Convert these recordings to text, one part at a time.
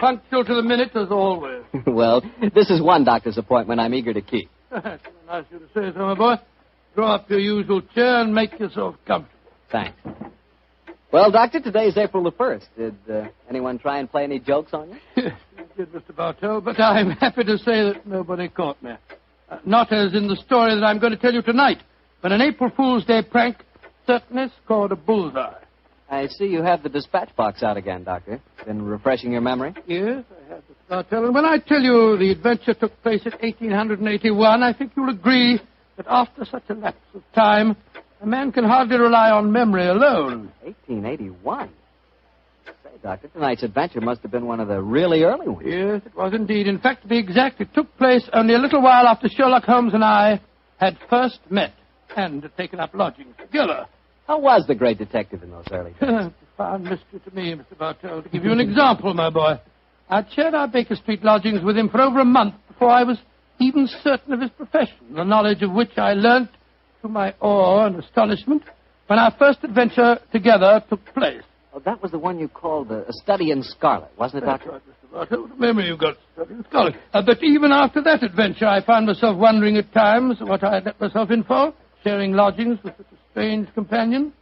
punctual to the minute as always. Well, this is one doctor's appointment I'm eager to keep. That's nice of you to say so, my boy. Draw up your usual chair and make yourself comfortable. Thanks. Well, Doctor, today's April the 1st. Did anyone try and play any jokes on you? Yes, you did, Mr. Bartell, but I'm happy to say that nobody caught me. Not as in the story that I'm going to tell you tonight, but an April Fool's Day prank certainly scored a bullseye. I see you have the dispatch box out again, Doctor. Been refreshing your memory? Yes, I have, Mr. Bartell. And when I tell you the adventure took place in 1881, I think you'll agree that after such a lapse of time, a man can hardly rely on memory alone. 1881? Say, Doctor, tonight's adventure must have been one of the really early ones. Yes, it was indeed. In fact, to be exact, it took place only a little while after Sherlock Holmes and I had first met and had taken up lodgings together. How was the great detective in those early days? Profound mystery to me, Mr. Bartell. To give you an example, my boy, I'd shared our Baker Street lodgings with him for over a month before I was even certain of his profession, the knowledge of which I learnt to my awe and astonishment when our first adventure together took place. Oh, that was the one you called a study in scarlet, wasn't it, Doctor? That's right, Mr. Bartell. What a memory you've got, study in scarlet. But even after that adventure, I found myself wondering at times what I had let myself in for, sharing lodgings with such a strange companion.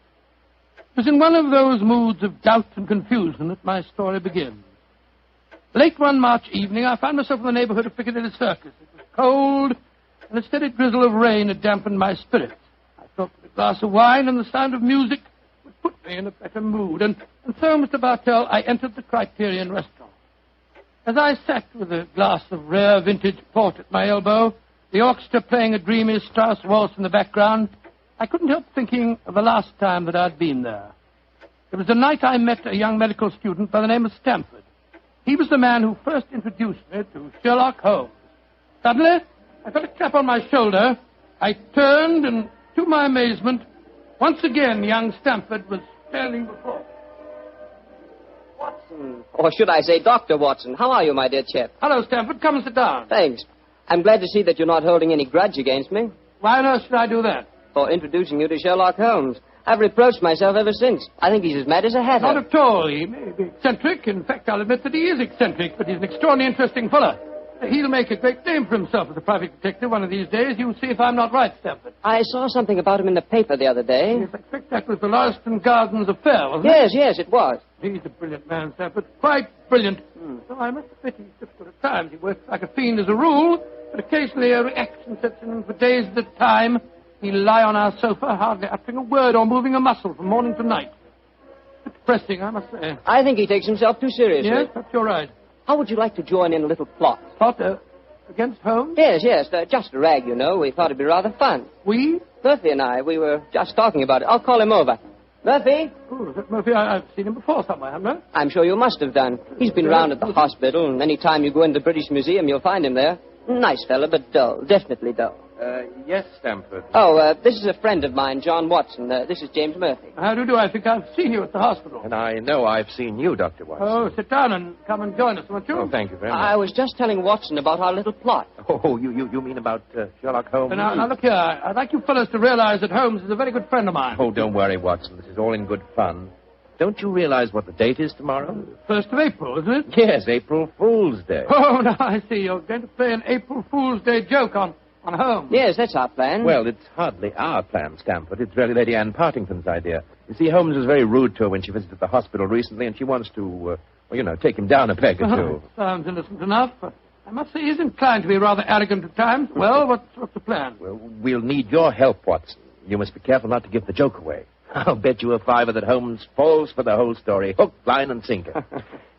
It was in one of those moods of doubt and confusion that my story begins. Late one March evening, I found myself in the neighborhood of Piccadilly Circus. It was cold, and a steady drizzle of rain had dampened my spirits. I thought that a glass of wine and the sound of music would put me in a better mood. And so, Mr. Bartell, I entered the Criterion restaurant. As I sat with a glass of rare vintage port at my elbow, the orchestra playing a dreamy Strauss waltz in the background, I couldn't help thinking of the last time that I'd been there. It was the night I met a young medical student by the name of Stamford. He was the man who first introduced me to Sherlock Holmes. Suddenly, I felt a tap on my shoulder. I turned, and to my amazement, once again, young Stamford was standing before me. Watson, or should I say Dr. Watson, how are you, my dear chap? Hello, Stamford. Come and sit down. Thanks. I'm glad to see that you're not holding any grudge against me. Why on earth should I do that? For introducing you to Sherlock Holmes. I've reproached myself ever since. I think he's as mad as a hatter. Not at all. He may be eccentric. In fact, I'll admit that he is eccentric, but he's an extraordinarily interesting fellow. He'll make a great name for himself as a private detective one of these days. You'll see if I'm not right, Stamford. I saw something about him in the paper the other day. Yes, I expect that was the Lauriston Gardens affair, wasn't it? Yes, it was. He's a brilliant man, Stamford. Quite brilliant. So I must admit he's difficult at times. He works like a fiend as a rule, but occasionally a reaction sets in for days at a time. He'll lie on our sofa, hardly uttering a word or moving a muscle from morning to night. It's depressing, I must say. I think he takes himself too seriously. Yes, perhaps you're right. How would you like to join in a little plot? Plot? Against Holmes? Yes. Just a rag, you know. We thought it'd be rather fun. We? Murphy and I, we were just talking about it. I'll call him over. Murphy? Oh, is that Murphy? I've seen him before somewhere, haven't I? I'm sure you must have done. He's been round at the hospital, and any time you go into the British Museum, you'll find him there. Nice fella, but dull. Definitely dull. Yes, Stamford. Oh, this is a friend of mine, John Watson. This is James Murphy. How do you do? I think I've seen you at the hospital. And I know I've seen you, Dr. Watson. Oh, sit down and come and join us, won't you? Oh, thank you very much. I was just telling Watson about our little plot. Oh, you mean about Sherlock Holmes? Now, look here. I'd like you fellows to realize that Holmes is a very good friend of mine. Oh, don't worry, Watson. This is all in good fun. Don't you realize what the date is tomorrow? 1st of April, isn't it? Yes, April Fool's Day. Oh, now I see. You're going to play an April Fool's Day joke on Holmes. Yes, that's our plan. Well, it's hardly our plan, Stamford. It's really Lady Anne Partington's idea. You see, Holmes was very rude to her when she visited the hospital recently, and she wants to, take him down a peg or two. Sounds innocent enough. I must say he's inclined to be rather arrogant at times. Well, what's the plan? Well, we'll need your help, Watson. You must be careful not to give the joke away. I'll bet you a $5 that Holmes falls for the whole story, hook, line, and sinker.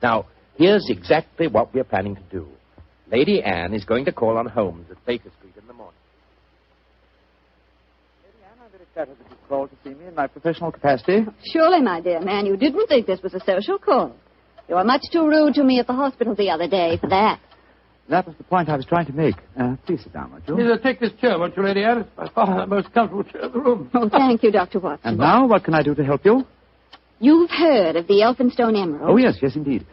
Now, here's exactly what we're planning to do. Lady Anne is going to call on Holmes at Baker Street in the morning. Lady Anne, I'm very flattered that you called to see me in my professional capacity. Surely, my dear man, you didn't think this was a social call. You were much too rude to me at the hospital the other day for that. That was the point I was trying to make. Please sit down, won't you? Please take this chair, won't you, Lady Anne? It's by far the most comfortable chair in the room. Oh, thank you, Dr. Watson. And now, what can I do to help you? You've heard of the Elphinstone Emerald? Oh, yes, indeed.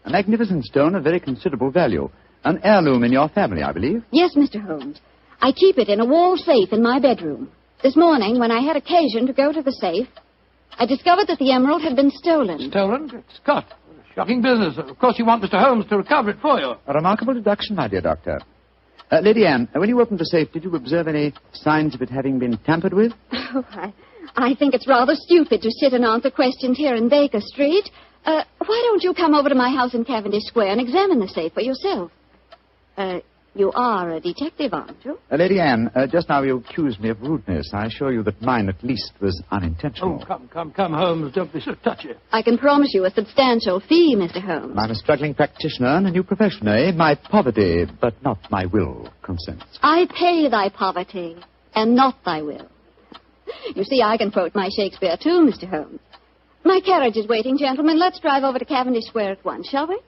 A magnificent stone of very considerable value. An heirloom in your family, I believe. Yes, Mr. Holmes. I keep it in a wall safe in my bedroom. This morning, when I had occasion to go to the safe, I discovered that the emerald had been stolen. Stolen? Good Scott. What a Shocking business. Of course, you want Mr. Holmes to recover it for you. A remarkable deduction, my dear doctor. Lady Anne, when you opened the safe, did you observe any signs of it having been tampered with? Oh, I think it's rather stupid to sit and answer questions here in Baker Street. Why don't you come over to my house in Cavendish Square and examine the safe for yourself? You are a detective, aren't you? Lady Anne, just now you accused me of rudeness. I assure you that mine, at least, was unintentional. Oh, come, Holmes. Don't be so touchy. I can promise you a substantial fee, Mr. Holmes. I'm a struggling practitioner and a new profession, eh? My poverty, but not my will, consents. I pay thy poverty, and not thy will. You see, I can quote my Shakespeare, too, Mr. Holmes. My carriage is waiting, gentlemen. Let's drive over to Cavendish Square at once, shall we?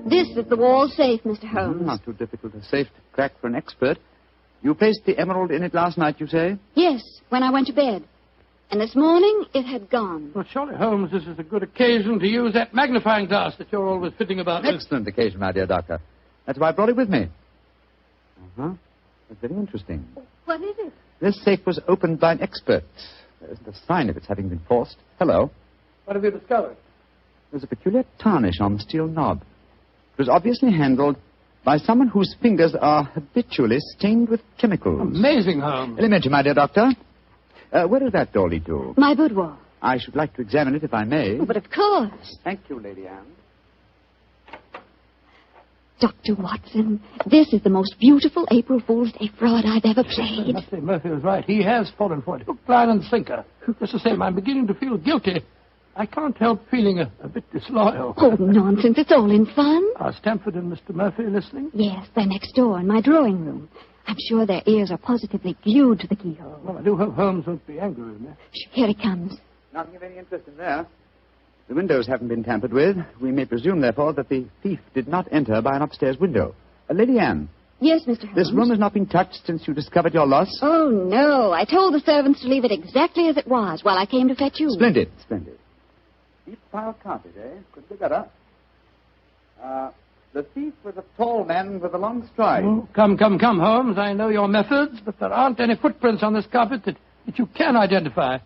This is the wall safe, Mr. Holmes. Not too difficult a safe to crack for an expert. You placed the emerald in it last night, you say? Yes, when I went to bed. And this morning, it had gone. Well, surely, Holmes, this is a good occasion to use that magnifying glass that you're always fitting about with. Excellent occasion, my dear doctor. That's why I brought it with me. Uh-huh. That's very interesting. What is it? This safe was opened by an expert. There isn't a sign of its having been forced. Hello. What have you discovered? There's a peculiar tarnish on the steel knob. It was obviously handled by someone whose fingers are habitually stained with chemicals. Amazing, Holmes. Elementary, my dear doctor. Where does that door lead to? My boudoir. I should like to examine it, if I may. Oh, but of course. Thank you, Lady Anne. Dr. Watson, this is the most beautiful April Fool's Day fraud I've ever I played. must say, Murphy was right. He has fallen for it. Hook, line, and sinker. Just the same, I'm beginning to feel guilty. I can't help feeling a bit disloyal. Oh, nonsense. It's all in fun. Are Stamford and Mr. Murphy listening? Yes, they're next door in my drawing room. I'm sure their ears are positively glued to the keyhole. Well, I do hope Holmes won't be angry with me. Shh, here he comes. Nothing of any interest in there. The windows haven't been tampered with. We may presume, therefore, that the thief did not enter by an upstairs window. Lady Anne. Yes, Mr. Holmes. This room has not been touched since you discovered your loss? Oh, no. I told the servants to leave it exactly as it was while I came to fetch you. Splendid, splendid. Deep pile carpet, eh? Couldn't be better. The thief was a tall man with a long stride. Oh, come, Holmes. I know your methods, but there aren't any footprints on this carpet that you can identify,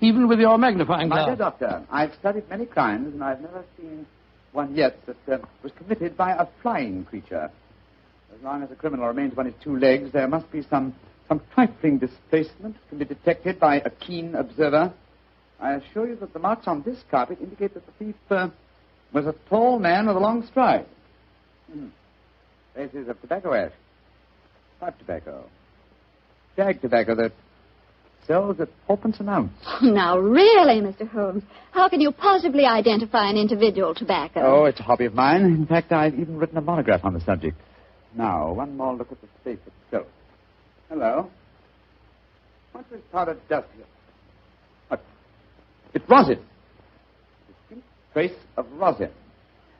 even with your magnifying glass. My dear doctor, I've studied many crimes, and I've never seen one yet that was committed by a flying creature. As long as a criminal remains upon his two legs, there must be some trifling displacement can be detected by a keen observer. I assure you that the marks on this carpet indicate that the thief was a tall man with a long stride. Traces of tobacco ash. Pipe tobacco. Shag tobacco that sells at 4p an ounce. Oh, now, really, Mr. Holmes, how can you possibly identify an individual tobacco? Oh, it's a hobby of mine. In fact, I've even written a monograph on the subject. Now, one more look at the safe itself. Hello. What does powder dust here? What? It's rosin. Distinct trace of rosin.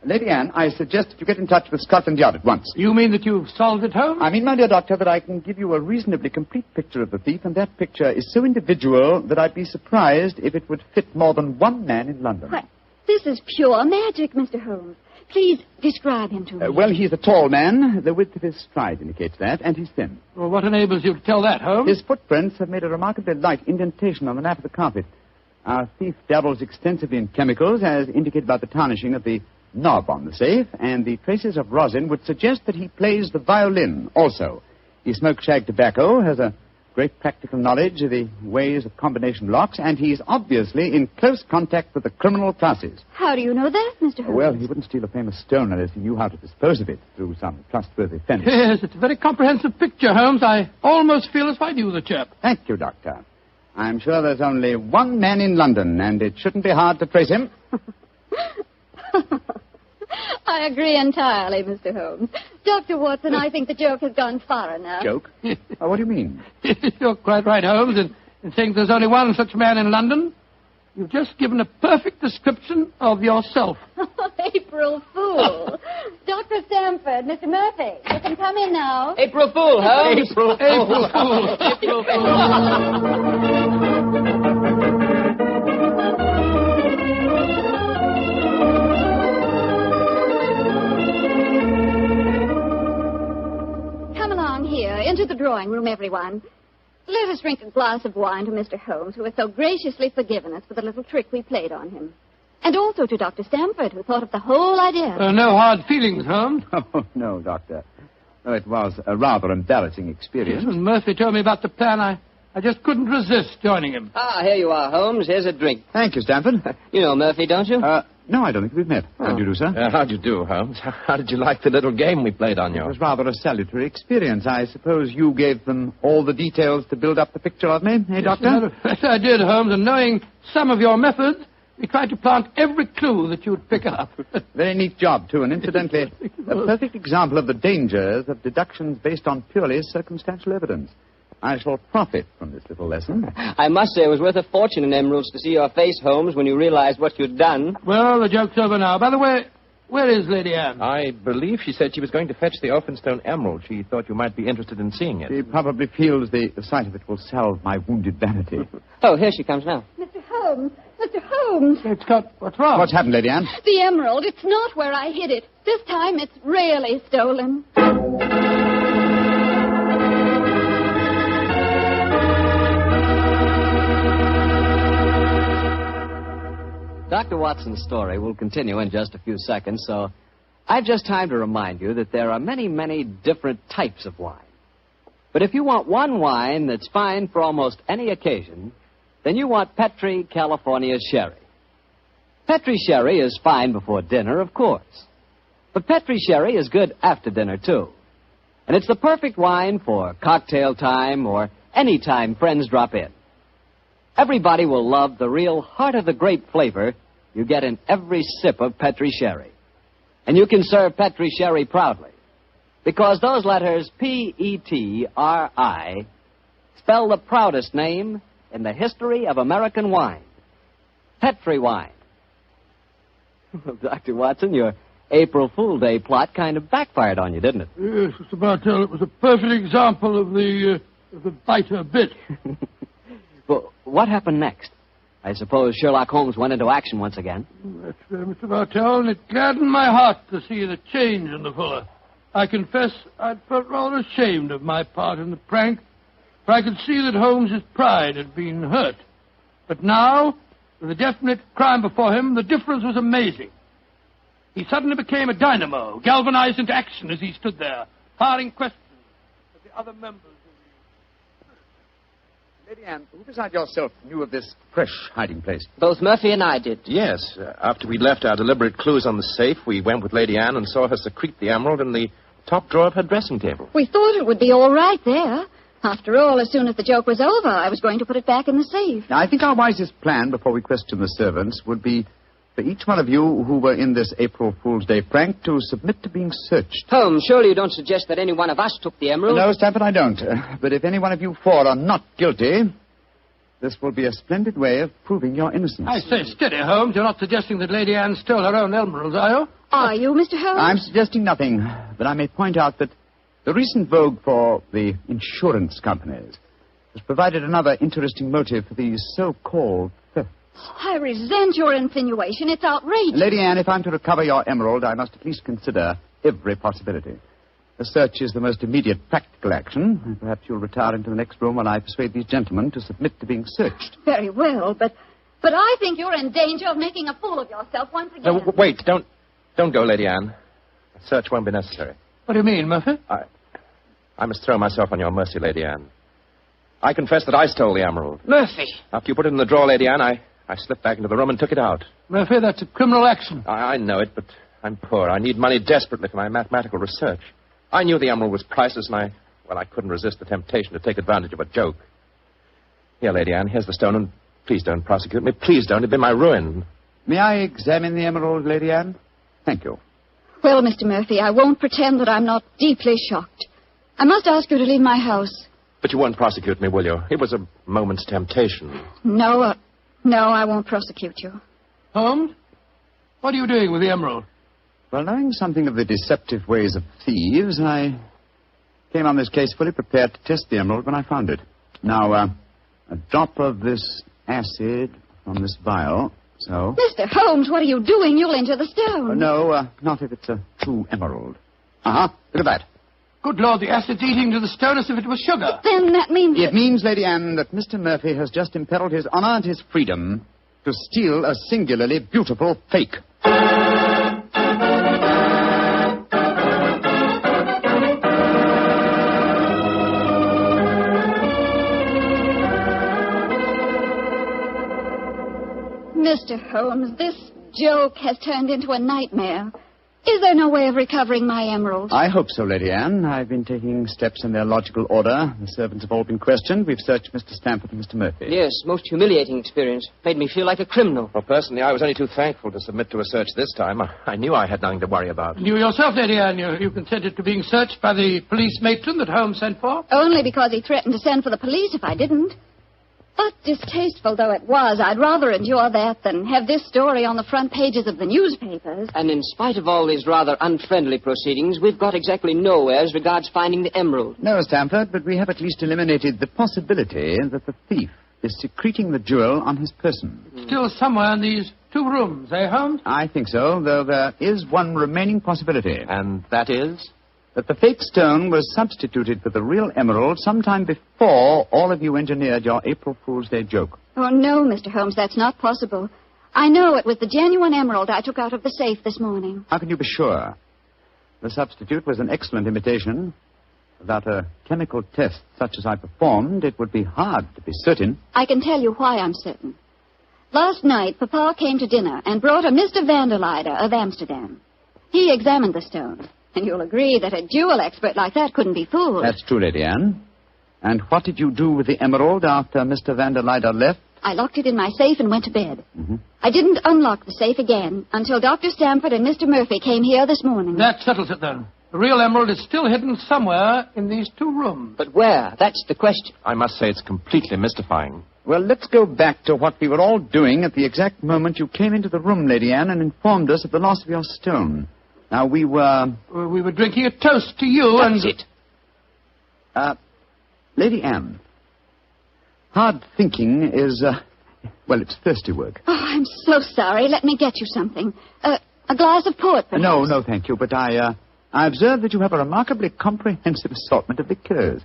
Lady Anne, I suggest that you get in touch with Scotland Yard at once. You mean that you've solved it, Holmes? I mean, my dear doctor, that I can give you a reasonably complete picture of the thief, and that picture is so individual that I'd be surprised if it would fit more than one man in London. Why, this is pure magic, Mr. Holmes. Please describe him to me. Well, he's a tall man. The width of his stride indicates that, and he's thin. Well, what enables you to tell that, Holmes? His footprints have made a remarkably light indentation on the nap of the carpet. Our thief dabbles extensively in chemicals, as indicated by the tarnishing of the knob on the safe, and the traces of rosin would suggest that he plays the violin also. He smokes shag tobacco, has a great practical knowledge of the ways of combination locks, and he's obviously in close contact with the criminal classes. How do you know that, Mr. Holmes? Well, he wouldn't steal a famous stone unless he knew how to dispose of it through some trustworthy fence. Yes, it's a very comprehensive picture, Holmes. I almost feel as if I knew the chap. Thank you, Doctor. I'm sure there's only one man in London, and it shouldn't be hard to trace him. I agree entirely, Mr. Holmes. Dr. Watson, I think the joke has gone far enough. Joke? What do you mean? You're quite right, Holmes, in saying there's only one such man in London. You've just given a perfect description of yourself. April Fool. Dr. Stamford, Mr. Murphy, you can come in now. April Fool, Holmes. April Fool. April Fool. into the drawing room, everyone. Let us drink a glass of wine to Mr. Holmes, who has so graciously forgiven us for the little trick we played on him. And also to Dr. Stamford, who thought of the whole idea. No hard feelings, Holmes. Oh, no, Doctor. No, it was a rather embarrassing experience. When Murphy told me about the plan, I just couldn't resist joining him. Ah, here you are, Holmes. Here's a drink. Thank you, Stamford. You know Murphy, don't you? No, I don't think we've met. How do you do, sir? How'd you do, Holmes? How did you like the little game we played on you? It was rather a salutary experience. I suppose you gave them all the details to build up the picture of me, eh, Doctor? Yes, I did, Holmes, and knowing some of your methods, we tried to plant every clue that you'd pick up. Very neat job, too, and incidentally, a perfect example of the dangers of deductions based on purely circumstantial evidence. I shall profit from this little lesson. I must say it was worth a fortune in emeralds to see your face, Holmes, when you realized what you'd done. Well, the joke's over now. By the way, where is Lady Anne? I believe she said she was going to fetch the Elphinstone emerald. She thought you might be interested in seeing it. She probably feels the sight of it will salve my wounded vanity. Oh, here she comes now. Mr. Holmes! Mr. Holmes! What's wrong? What's happened, Lady Anne? The emerald. It's not where I hid it. This time it's really stolen. Dr. Watson's story will continue in just a few seconds, so I've just time to remind you that there are many, many different types of wine. But if you want one wine that's fine for almost any occasion, then you want Petri California Sherry. Petri Sherry is fine before dinner, of course. But Petri Sherry is good after dinner, too. And it's the perfect wine for cocktail time or any time friends drop in. Everybody will love the real heart-of-the-grape flavor you get in every sip of Petri Sherry. And you can serve Petri Sherry proudly, because those letters P-E-T-R-I spell the proudest name in the history of American wine. Petri wine. Well, Dr. Watson, your April Fool Day plot kind of backfired on you, didn't it? Yes, Mr. Bartell, it was a perfect example of the biter bit. Well, what happened next? I suppose Sherlock Holmes went into action once again. That's fair, Mr. Bartell, and it gladdened my heart to see the change in the fella. I confess I'd felt rather ashamed of my part in the prank, for I could see that Holmes's pride had been hurt. But now, with a definite crime before him, the difference was amazing. He suddenly became a dynamo, galvanized into action as he stood there, firing questions at the other members. Lady Anne, who besides yourself knew of this fresh hiding place? Both Murphy and I did. Yes. After we'd left our deliberate clues on the safe, we went with Lady Anne and saw her secrete the emerald in the top drawer of her dressing table. We thought it would be all right there. After all, as soon as the joke was over, I was going to put it back in the safe. Now, I think our wisest plan before we question the servants would be for each one of you who were in this April Fool's Day prank to submit to being searched. Holmes, surely you don't suggest that any one of us took the emerald? No, Stamford, I don't. But if any one of you four are not guilty, this will be a splendid way of proving your innocence. I say, steady, Holmes. You're not suggesting that Lady Anne stole her own emeralds, are you? Are you, Mr. Holmes? I'm suggesting nothing, but I may point out that the recent vogue for the insurance companies has provided another interesting motive for these so-called thefts. I resent your insinuation. It's outrageous. Lady Anne, if I'm to recover your emerald, I must at least consider every possibility. A search is the most immediate practical action. Perhaps you'll retire into the next room while I persuade these gentlemen to submit to being searched. Very well, but I think you're in danger of making a fool of yourself once again. No, wait, don't go, Lady Anne. A search won't be necessary. What do you mean, Murphy? I must throw myself on your mercy, Lady Anne. I confess that I stole the emerald. Murphy! After you put it in the drawer, Lady Anne, I slipped back into the room and took it out. Murphy, that's a criminal action. I know it, but I'm poor. I need money desperately for my mathematical research. I knew the emerald was priceless, and I couldn't resist the temptation to take advantage of a joke. Here, Lady Anne, here's the stone, and please don't prosecute me. Please don't. It'd be my ruin. May I examine the emerald, Lady Anne? Thank you. Well, Mr. Murphy, I won't pretend that I'm not deeply shocked. I must ask you to leave my house. But you won't prosecute me, will you? It was a moment's temptation. No, I won't prosecute you. Holmes, what are you doing with the emerald? Well, knowing something of the deceptive ways of thieves, I came on this case fully prepared to test the emerald when I found it. Now, a drop of this acid from this vial, so... Mr. Holmes, what are you doing? You'll injure the stone. No, not if it's a true emerald. Uh-huh, look at that. Good Lord, the acid's eating to the stone as if it was sugar. Then that means... It means, Lady Anne, that Mr. Murphy has just imperiled his honor and his freedom to steal a singularly beautiful fake. Mr. Holmes, this joke has turned into a nightmare. Is there no way of recovering my emerald? I hope so, Lady Anne. I've been taking steps in their logical order. The servants have all been questioned. We've searched Mr. Stamford and Mr. Murphy. Yes, most humiliating experience. Made me feel like a criminal. Well, personally, I was only too thankful to submit to a search this time. I knew I had nothing to worry about. You yourself, Lady Anne, you consented to being searched by the police matron that Holmes sent for? Only because he threatened to send for the police if I didn't. But distasteful though it was, I'd rather endure that than have this story on the front pages of the newspapers. And in spite of all these rather unfriendly proceedings, we've got exactly nowhere as regards finding the emerald. No, Stamford, but we have at least eliminated the possibility that the thief is secreting the jewel on his person. Still somewhere in these 2 rooms, eh, Holmes? I think so, though there is one remaining possibility. And that is? That the fake stone was substituted for the real emerald sometime before all of you engineered your April Fool's Day joke. Oh, no, Mr. Holmes, that's not possible. I know it was the genuine emerald I took out of the safe this morning. How can you be sure? The substitute was an excellent imitation. Without a chemical test such as I performed, it would be hard to be certain. I can tell you why I'm certain. Last night, Papa came to dinner and brought a Mr. Vanderleider of Amsterdam. He examined the stone. And you'll agree that a jewel expert like that couldn't be fooled. That's true, Lady Anne. And what did you do with the emerald after Mr. Vanderleider left? I locked it in my safe and went to bed. Mm-hmm. I didn't unlock the safe again until Dr. Stamford and Mr. Murphy came here this morning. That settles it, then. The real emerald is still hidden somewhere in these 2 rooms. But where? That's the question. I must say it's completely mystifying. Well, let's go back to what we were all doing at the exact moment you came into the room, Lady Anne, and informed us of the loss of your stone. Now, we were drinking a toast to you That's and... it. Lady Anne, hard thinking is, well, it's thirsty work. Oh, I'm so sorry. Let me get you something. A glass of port, perhaps? No, thank you. But I observe that you have a remarkably comprehensive assortment of liqueurs.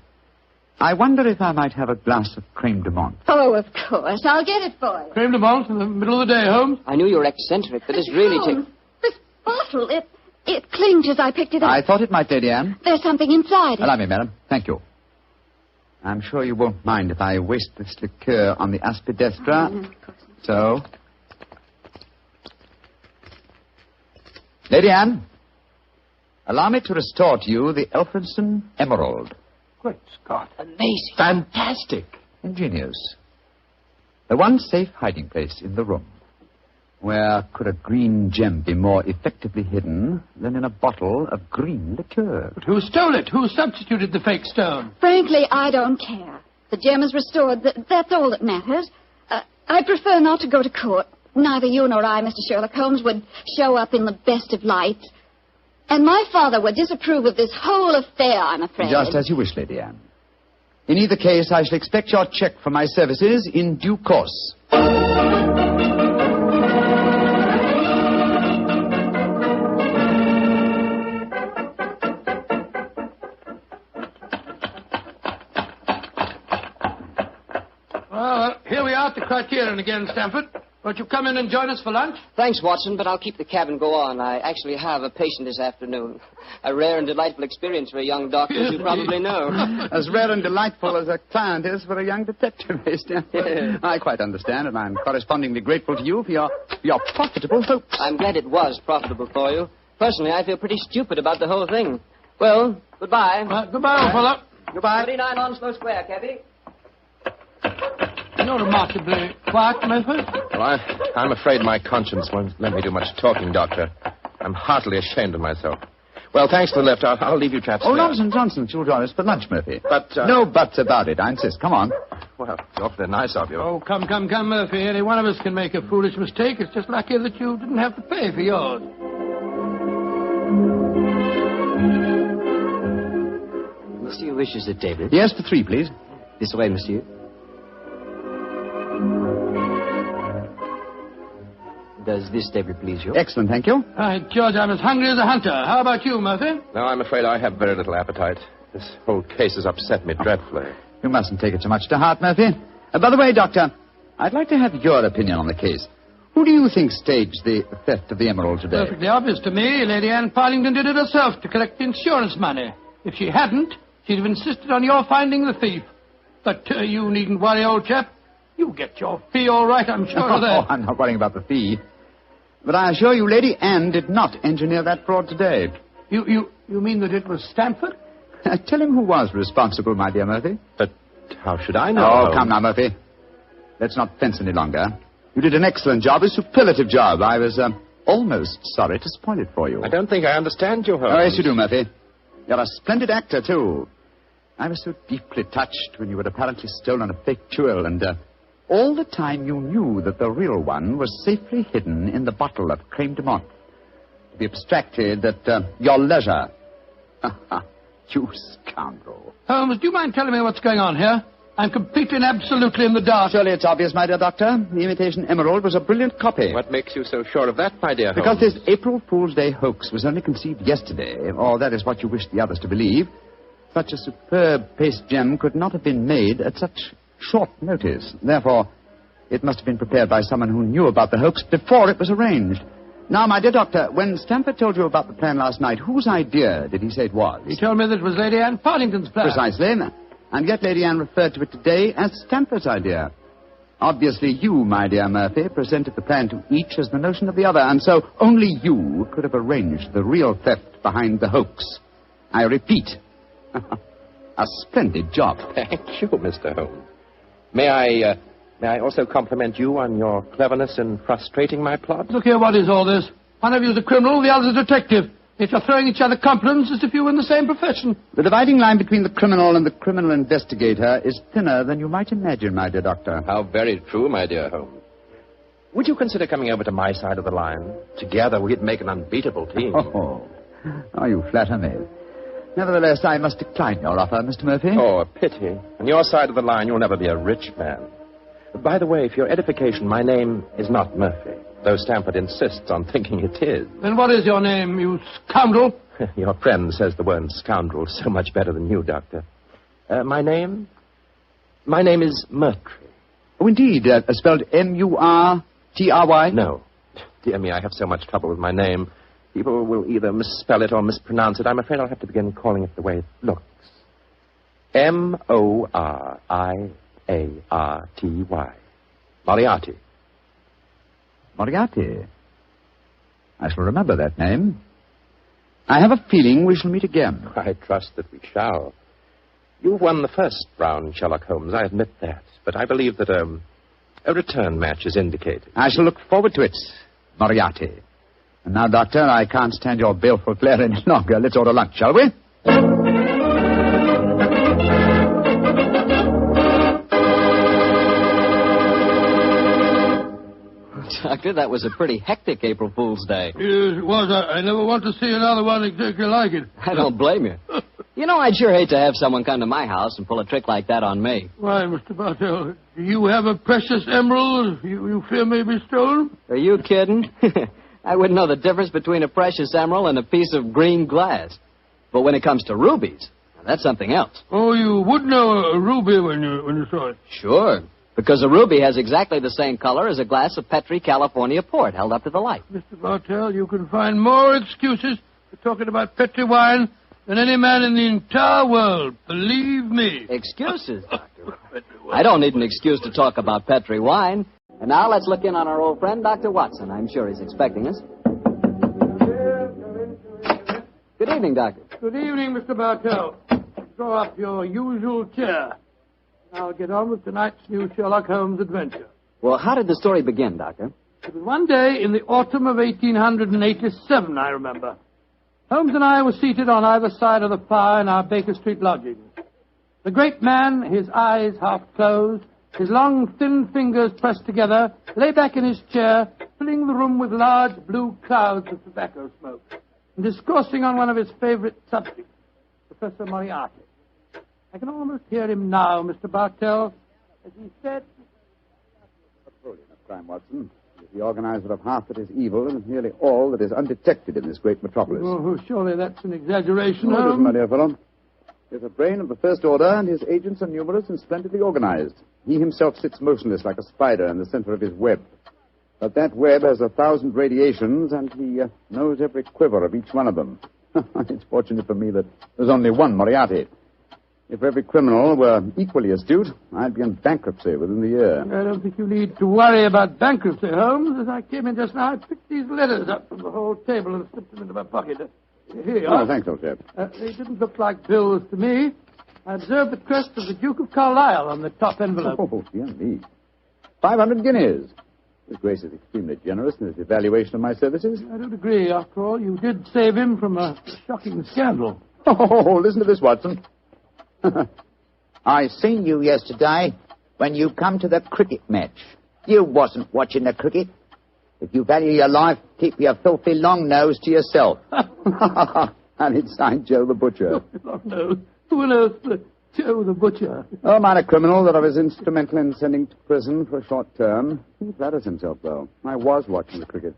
I wonder if I might have a glass of creme de menthe. Oh, of course. I'll get it for you. Creme de menthe in the middle of the day, Holmes? I knew you were eccentric, but this really Holmes, this bottle, it clinked as I picked it up. I thought it might, Lady Anne. There's something inside it. Allow me, madam. Thank you. I'm sure you won't mind if I waste this liqueur on the aspidestra. No, of course not. So. Lady Anne, allow me to restore to you the Elphinstone Emerald. Great Scott. Amazing. Fantastic. Ingenious. The one safe hiding place in the room. Where could a green gem be more effectively hidden than in a bottle of green liqueur? But who stole it? Who substituted the fake stone? Frankly, I don't care. The gem is restored. That's all that matters. I prefer not to go to court. Neither you nor I, Mr. Sherlock Holmes, would show up in the best of lights. And my father would disapprove of this whole affair, I'm afraid. Just as you wish, Lady Anne. In either case, I shall expect your check for my services in due course. Well, here we are at the Criterion again, Stamford. Won't you come in and join us for lunch? Thanks, Watson, but I'll keep the cab and go on. I actually have a patient this afternoon. A rare and delightful experience for a young doctor, as you probably know. As rare and delightful as a client is for a young detective, Stamford. I quite understand, and I'm correspondingly grateful to you for your profitable hopes. I'm glad it was profitable for you. Personally, I feel pretty stupid about the whole thing. Well, goodbye. Goodbye, old fellow. Goodbye. 39 Onslow Square, cabby. You're remarkably quiet, Murphy. Well, I'm afraid my conscience won't let me do much talking, Doctor. I'm heartily ashamed of myself. Well, thanks for the lift. I'll leave you chaps. Oh, nonsense. You'll join us for lunch, Murphy. But, No buts about it, I insist. Come on. Well, it's awfully nice of you. Oh, come, Murphy. Any one of us can make a foolish mistake. It's just lucky that you didn't have to pay for yours. Monsieur wishes a table. Yes, for 3, please. This way, monsieur. Does this table please you? Excellent, thank you. George, I'm as hungry as a hunter. How about you, Murphy? No, I'm afraid I have very little appetite. This whole case has upset me dreadfully. You mustn't take it too much to heart, Murphy. By the way, Doctor, I'd like to have your opinion on the case. Who do you think staged the theft of the emerald today? Perfectly obvious to me. Lady Anne Partington did it herself to collect the insurance money. If she hadn't, she'd have insisted on your finding the thief. But you needn't worry, old chap. You'll get your fee all right, I'm sure of that. Oh, I'm not worrying about the fee. But I assure you, Lady Anne did not engineer that fraud today. You mean that it was Stamford? Tell him who was responsible, my dear Murphy. But how should I know? Oh, come now, Murphy. Let's not fence any longer. You did an excellent job, a superlative job. I was almost sorry to spoil it for you. I don't think I understand you, Holmes. Oh, yes, you do, Murphy. You're a splendid actor, too. I was so deeply touched when you had apparently stolen a fake jewel, and all the time you knew that the real one was safely hidden in the bottle of creme de menthe, to be abstracted at your leisure. You scoundrel. Holmes, do you mind telling me what's going on here? I'm completely and absolutely in the dark. Surely it's obvious, my dear Doctor. The imitation emerald was a brilliant copy. What makes you so sure of that, my dear Because Holmes? this April Fool's Day hoax was only conceived yesterday, or that is what you wish the others to believe. Such a superb paste gem could not have been made at such short notice. Therefore, it must have been prepared by someone who knew about the hoax before it was arranged. Now, my dear Doctor, when Stamford told you about the plan last night, whose idea did he say it was? He told me that it was Lady Anne Partington's plan. Precisely. And yet Lady Anne referred to it today as Stamford's idea. Obviously, you, my dear Murphy, presented the plan to each as the notion of the other, and so only you could have arranged the real theft behind the hoax. I repeat, a splendid job. Thank you, Mr. Holmes. May I also compliment you on your cleverness in frustrating my plot? Look here, what is all this? One of you is a criminal, the other's a detective. Yet you're throwing each other compliments as if you were in the same profession. The dividing line between the criminal and the criminal investigator is thinner than you might imagine, my dear Doctor. How very true, my dear Holmes. Would you consider coming over to my side of the line? Together we'd make an unbeatable team. Oh, you flatter me. Nevertheless, I must decline your offer, Mr. Murphy. Oh, a pity. On your side of the line, you'll never be a rich man. By the way, for your edification, my name is not Murphy, though Stamford insists on thinking it is. Then what is your name, you scoundrel? Your friend says the word scoundrel so much better than you, Doctor. My name is Murtry. Oh, indeed. Spelled M-U-R-T-R-Y? No. Dear me, I have so much trouble with my name. People will either misspell it or mispronounce it. I'm afraid I'll have to begin calling it the way it looks. M-O-R-I-A-R-T-Y. Moriarty. Moriarty. I shall remember that name. I have a feeling we shall meet again. I trust that we shall. You've won the first round, Sherlock Holmes, I admit that. But I believe that a return match is indicated. I shall look forward to it, Moriarty. And now, Doctor, I can't stand your baleful glare any longer. Let's order lunch, shall we? Doctor, that was a pretty hectic April Fool's Day. Yes, it was. I never want to see another one exactly like it. I don't blame you. You know, I'd sure hate to have someone come to my house and pull a trick like that on me. Why, Mr. Bartell, do you have a precious emerald you fear may be stolen? Are you kidding? I wouldn't know the difference between a precious emerald and a piece of green glass. But when it comes to rubies, that's something else. Oh, you would know a ruby when you saw it? Sure, because a ruby has exactly the same color as a glass of Petri California port held up to the light. Mr. Bartell, you can find more excuses for talking about Petri wine than any man in the entire world. Believe me. Excuses, Doctor? I don't need an excuse to talk about Petri wine. And now let's look in on our old friend, Dr. Watson. I'm sure he's expecting us. Good evening, Doctor. Good evening, Mr. Bartell. Draw up your usual chair. I'll get on with tonight's new Sherlock Holmes adventure. Well, how did the story begin, Doctor? It was one day in the autumn of 1887, I remember. Holmes and I were seated on either side of the fire in our Baker Street lodgings. The great man, his eyes half closed, his long, thin fingers pressed together, lay back in his chair, filling the room with large blue clouds of tobacco smoke, and discoursing on one of his favorite subjects, Professor Moriarty. I can almost hear him now, Mr. Bartell, as he said... Napoleon of crime, Watson. He is the organizer of half that is evil and nearly all that is undetected in this great metropolis. Oh, surely that's an exaggeration, No, it Holmes. isn't, my dear fellow. is a brain of the first order, and his agents are numerous and splendidly organized. He himself sits motionless like a spider in the center of his web. But that web has 1,000 radiations, and he knows every quiver of each one of them. It's fortunate for me that there's only one Moriarty. If every criminal were equally astute, I'd be in bankruptcy within the year. I don't think you need to worry about bankruptcy, Holmes. As I came in just now, I picked these letters up from the whole table and slipped them into my pocket. Here you are. Oh, thanks, old chap. They didn't look like bills to me. I observed the crest of the Duke of Carlisle on the top envelope. Oh, dear me. 500 guineas. His Grace is extremely generous in his evaluation of my services. I don't agree. After all, you did save him from a shocking scandal. Oh, listen to this, Watson. I seen you yesterday when you come to the cricket match. You wasn't watching the cricket. If you value your life, keep your filthy long nose to yourself. And it's signed Joe the Butcher. Long nose. Who on earth, Joe the Butcher? Oh, minor criminal that I was instrumental in sending to prison for a short term. He flatters himself, though. I was watching the cricket.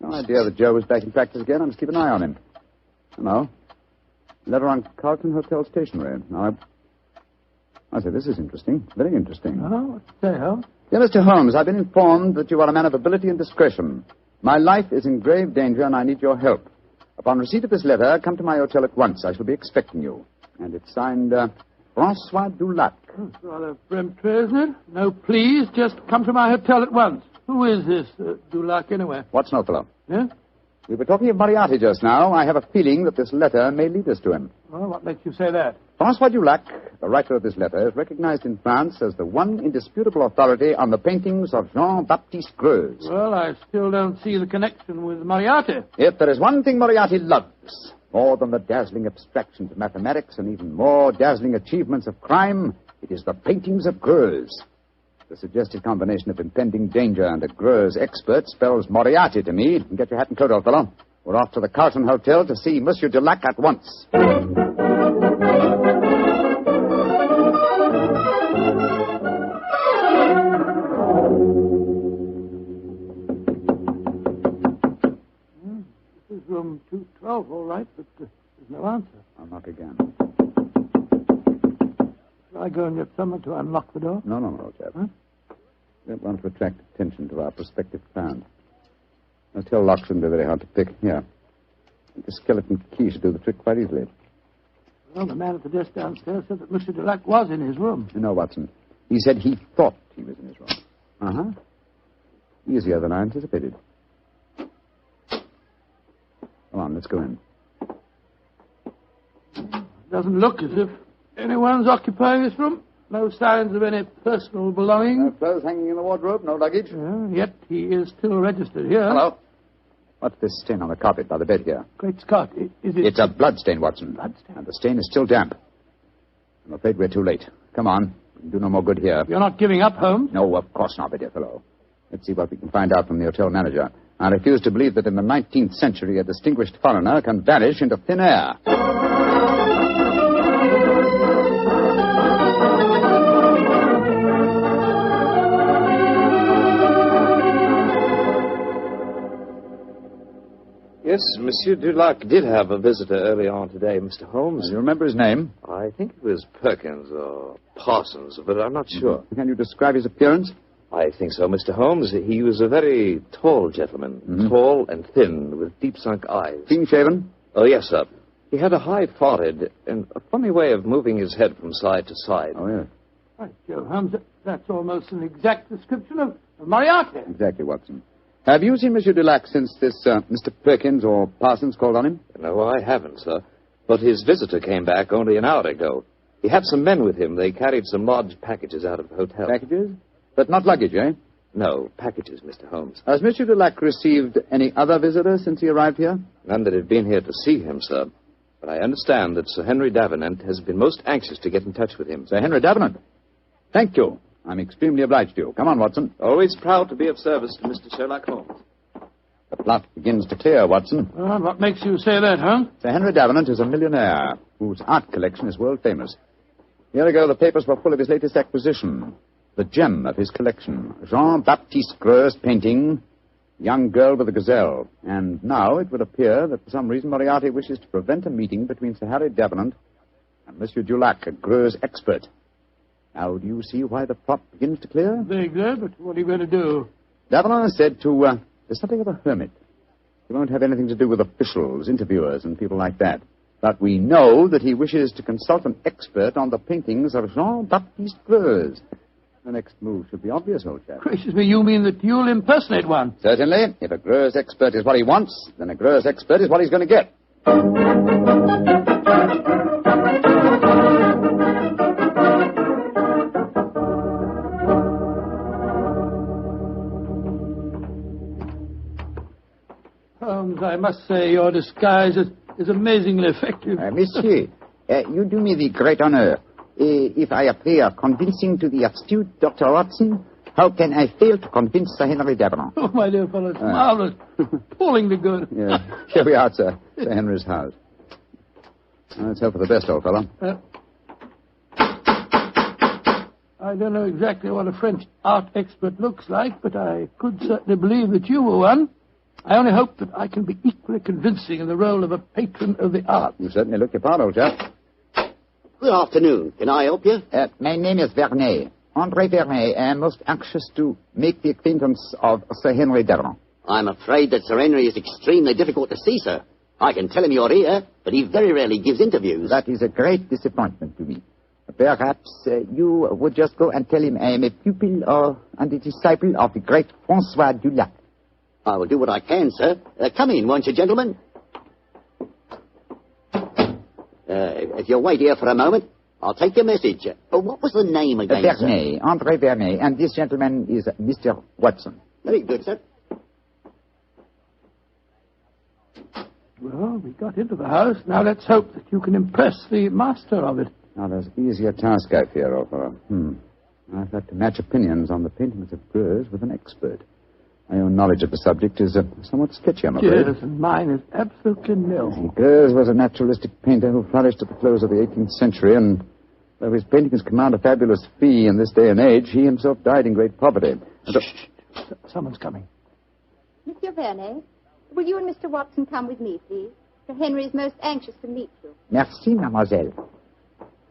No idea that Joe was back in practice again. I must keep an eye on him. Hello. Letter on Carlton Hotel stationery. Now, I say, this is interesting. Very interesting. Oh, what's it say, Holmes? Dear Mr. Holmes, I've been informed that you are a man of ability and discretion. My life is in grave danger, and I need your help. Upon receipt of this letter, come to my hotel at once. I shall be expecting you. And it's signed, Francois Dulac. It's rather peremptory, isn't it? No, please, just come to my hotel at once. Who is this Dulac, anyway? What's no, fellow? Yeah? We were talking of Moriarty just now. I have a feeling that this letter may lead us to him. Well, what makes you say that? Francois Dulac, the writer of this letter, is recognized in France as the one indisputable authority on the paintings of Jean-Baptiste Greuze. Well, I still don't see the connection with Moriarty. If there is one thing Moriarty loves, more than the dazzling abstractions of mathematics and even more dazzling achievements of crime, it is the paintings of Greuze. The suggested combination of impending danger and a Greuze expert spells Moriarty to me. Get your hat and coat, old fellow. We're off to the Carlton Hotel to see Monsieur Dulac at once. This is room 212, all right, but there's no answer. I'll knock again. Shall I go and get someone to unlock the door? No, old chap. Huh? Don't want to attract attention to our prospective client. Hotel locks shouldn't be very hard to pick. Here. The skeleton key should do the trick quite easily. Well, the man at the desk downstairs said that Monsieur Dulac was in his room. You know, Watson, he said he thought he was in his room. Uh-huh. Easier than I anticipated. Come on, let's go in. Doesn't look as if anyone's occupying this room. No signs of any personal belongings. No clothes hanging in the wardrobe, no luggage. Yet he is still registered here. Hello. What's this stain on the carpet by the bed here? Great Scott, is it... It's a blood stain, Watson. Blood stain? And the stain is still damp. I'm afraid we're too late. Come on. We can do no more good here. You're not giving up, Holmes? No, of course not, my dear fellow. Let's see what we can find out from the hotel manager. I refuse to believe that in the 19th century a distinguished foreigner can vanish into thin air. Yes, Monsieur Dulac did have a visitor early on today, Mr. Holmes. Do you remember his name? I think it was Perkins or Parsons, but I'm not sure. Can you describe his appearance? I think so, Mr. Holmes. He was a very tall gentleman, tall and thin, with deep-sunk eyes. Clean-shaven? Oh, yes, sir. He had a high forehead and a funny way of moving his head from side to side. Oh, yes. Right, Joe Holmes, that's almost an exact description of Moriarty. Exactly, Watson. Have you seen Monsieur Dulac since this Mr. Perkins or Parsons called on him? No, I haven't, sir. But his visitor came back only an hour ago. He had some men with him. They carried some large packages out of the hotel. Packages? But not luggage, eh? No, packages, Mr. Holmes. Has Monsieur Dulac received any other visitors since he arrived here? None that have been here to see him, sir. But I understand that Sir Henry Davenant has been most anxious to get in touch with him. Sir Henry Davenant? Thank you. I'm extremely obliged to you. Come on, Watson. Always proud to be of service to Mr. Sherlock Holmes. The plot begins to clear, Watson. Well, what makes you say that, huh? Sir Henry Davenant is a millionaire whose art collection is world famous. A year ago, the papers were full of his latest acquisition, the gem of his collection, Jean-Baptiste Greuze painting, Young Girl with a Gazelle. And now it would appear that for some reason Moriarty wishes to prevent a meeting between Sir Harry Davenant And Monsieur Dulac, a Greuze expert. Now, do you see why the plot begins to clear? Vaguely, but what are you going to do? Davenant said to, there's something of a hermit. He won't have anything to do with officials, interviewers, and people like that. But we know that he wishes to consult an expert on the paintings of Jean-Baptiste Greuze. The next move should be obvious, old chap. Gracious me, you mean that you'll impersonate one? Certainly. If a Greuze expert is what he wants, then a Greuze expert is what he's going to get. Holmes, I must say your disguise is amazingly effective. Monsieur, you do me the great honor. If I appear convincing to the astute Dr. Watson, how can I fail to convince Sir Henry Davenant? Oh, my dear fellow, it's marvelous. Appallingly good. Yeah. Here we are, sir. Sir Henry's house. Let's hope for the best, old fellow. I don't know exactly what a French art expert looks like, but I could certainly believe that you were one. I only hope that I can be equally convincing in the role of a patron of the arts. You certainly look your part, old chap. Good afternoon. Can I help you? My name is Vernet. André Vernet. I am most anxious to make the acquaintance of Sir Henry Davenant. I'm afraid that Sir Henry is extremely difficult to see, sir. I can tell him you're here, but he very rarely gives interviews. That is a great disappointment to me. Perhaps you would just go and tell him I am a pupil and a disciple of the great Francois Dulac. I will do what I can, sir. Come in, won't you, gentlemen? If you'll wait here for a moment, I'll take your message. What was the name again, Vernet, André Vernet, and this gentleman is Mr. Watson. Very good, sir. Well, we got into the house. Now let's hope that you can impress the master of it. Now, there's easier task, I fear, old fellow. I've had to match opinions on the paintings of Greuze with an expert. My own knowledge of the subject is somewhat sketchy, I'm afraid. Yes, and mine is absolutely nil. Greuze was a naturalistic painter who flourished at the close of the 18th century, and though his paintings command a fabulous fee in this day and age, he himself died in great poverty. Someone's coming. Monsieur Vernet, will you and Mr. Watson come with me, please? Sir Henry is most anxious to meet you. Merci, mademoiselle.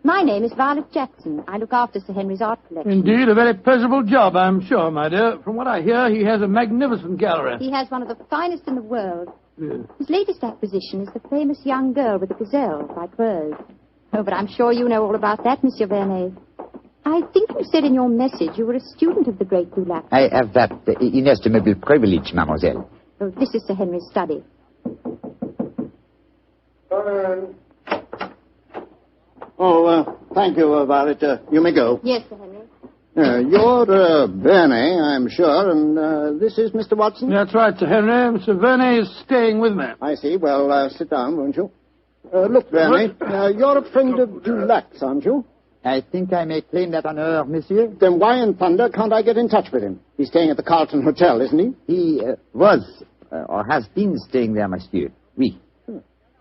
My name is Violet Jackson. I look after Sir Henry's art collection. Indeed, a very pleasurable job, I'm sure, my dear. From what I hear, he has a magnificent gallery. He has one of the finest in the world. Yes. His latest acquisition is the famous young girl with the Gazelle by Greuze. Oh, but I'm sure you know all about that, Monsieur Vernet. I think you said in your message you were a student of the great Dulac. I have that inestimable privilege, mademoiselle. Oh, this is Sir Henry's study. Thank you, Violet. You may go. Yes, Sir Henry. You're Blarney, I'm sure, and this is Mr. Watson? That's right, Sir Henry. Mr. Vernet is staying with me. I see. Well, sit down, won't you? Look, Blarney, you're a friend of Dulac's, aren't you? I think I may claim that honor, monsieur. Then why in thunder can't I get in touch with him? He's staying at the Carlton Hotel, isn't he? He was, or has been staying there, monsieur. Oui.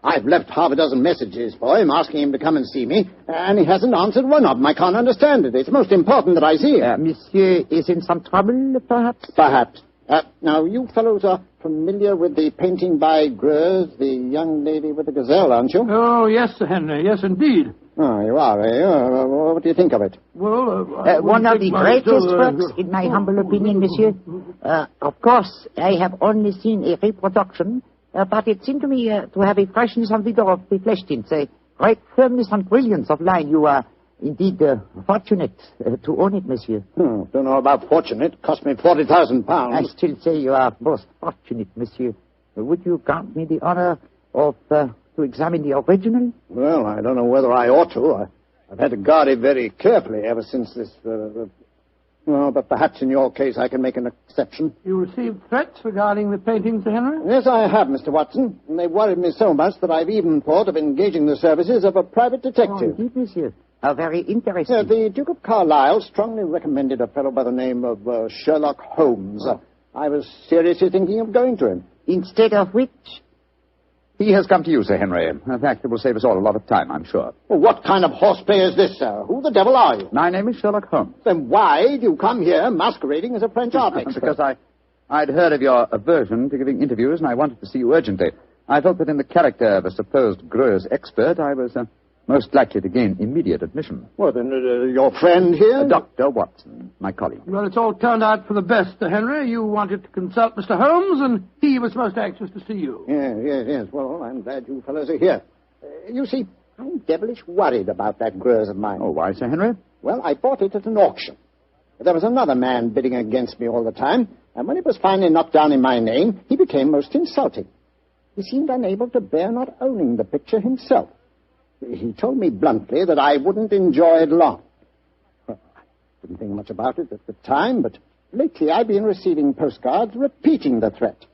I've left half a dozen messages for him asking him to come and see me, and he hasn't answered one of them. I can't understand it. It's most important that I see him. Monsieur is in some trouble, perhaps? Perhaps. Now, you fellows are familiar with the painting by Greuze, the young lady with the Gazelle, aren't you? Oh, yes, Sir Henry. Yes, indeed. Oh, you are, eh? What do you think of it? Well, one of the greatest works, in my humble opinion, monsieur. Of course, I have only seen a reproduction, but it seemed to me to have a freshness of vigor of the flesh tints, a great firmness and brilliance of line. You are indeed fortunate to own it, monsieur. Don't know about fortunate. It cost me £40,000. I still say you are most fortunate, monsieur. Would you grant me the honor of to examine the original? Well, I don't know whether I ought to. I've had to guard it very carefully ever since this... Well, but perhaps in your case I can make an exception. You received threats regarding the painting, Sir Henry? Yes, I have, Mr. Watson. And they've worried me so much that I've even thought of engaging the services of a private detective. Oh, indeed, monsieur. Very interesting. The Duke of Carlisle strongly recommended a fellow by the name of Sherlock Holmes. I was seriously thinking of going to him. Instead of which? He has come to you, Sir Henry. In fact, it will save us all a lot of time, I'm sure. Well, what kind of horseplay is this, sir? Who the devil are you? My name is Sherlock Holmes. Then why do you come here masquerading as a French art expert? Because I'd heard of your aversion to giving interviews, and I wanted to see you urgently. I felt that in the character of a supposed Greuze expert, I was most likely to gain immediate admission. Well, then, your friend here? Dr. Watson, my colleague. Well, it's all turned out for the best, Sir Henry. You wanted to consult Mr. Holmes, and he was most anxious to see you. Yes. Well, I'm glad you fellows are here. You see, I'm devilish worried about that Greuze of mine. Oh, why, Sir Henry? Well, I bought it at an auction. There was another man bidding against me all the time, and when it was finally knocked down in my name, he became most insulting. He seemed unable to bear not owning the picture himself. He told me bluntly that I wouldn't enjoy it long. Well, I didn't think much about it at the time, but lately I've been receiving postcards repeating the threat.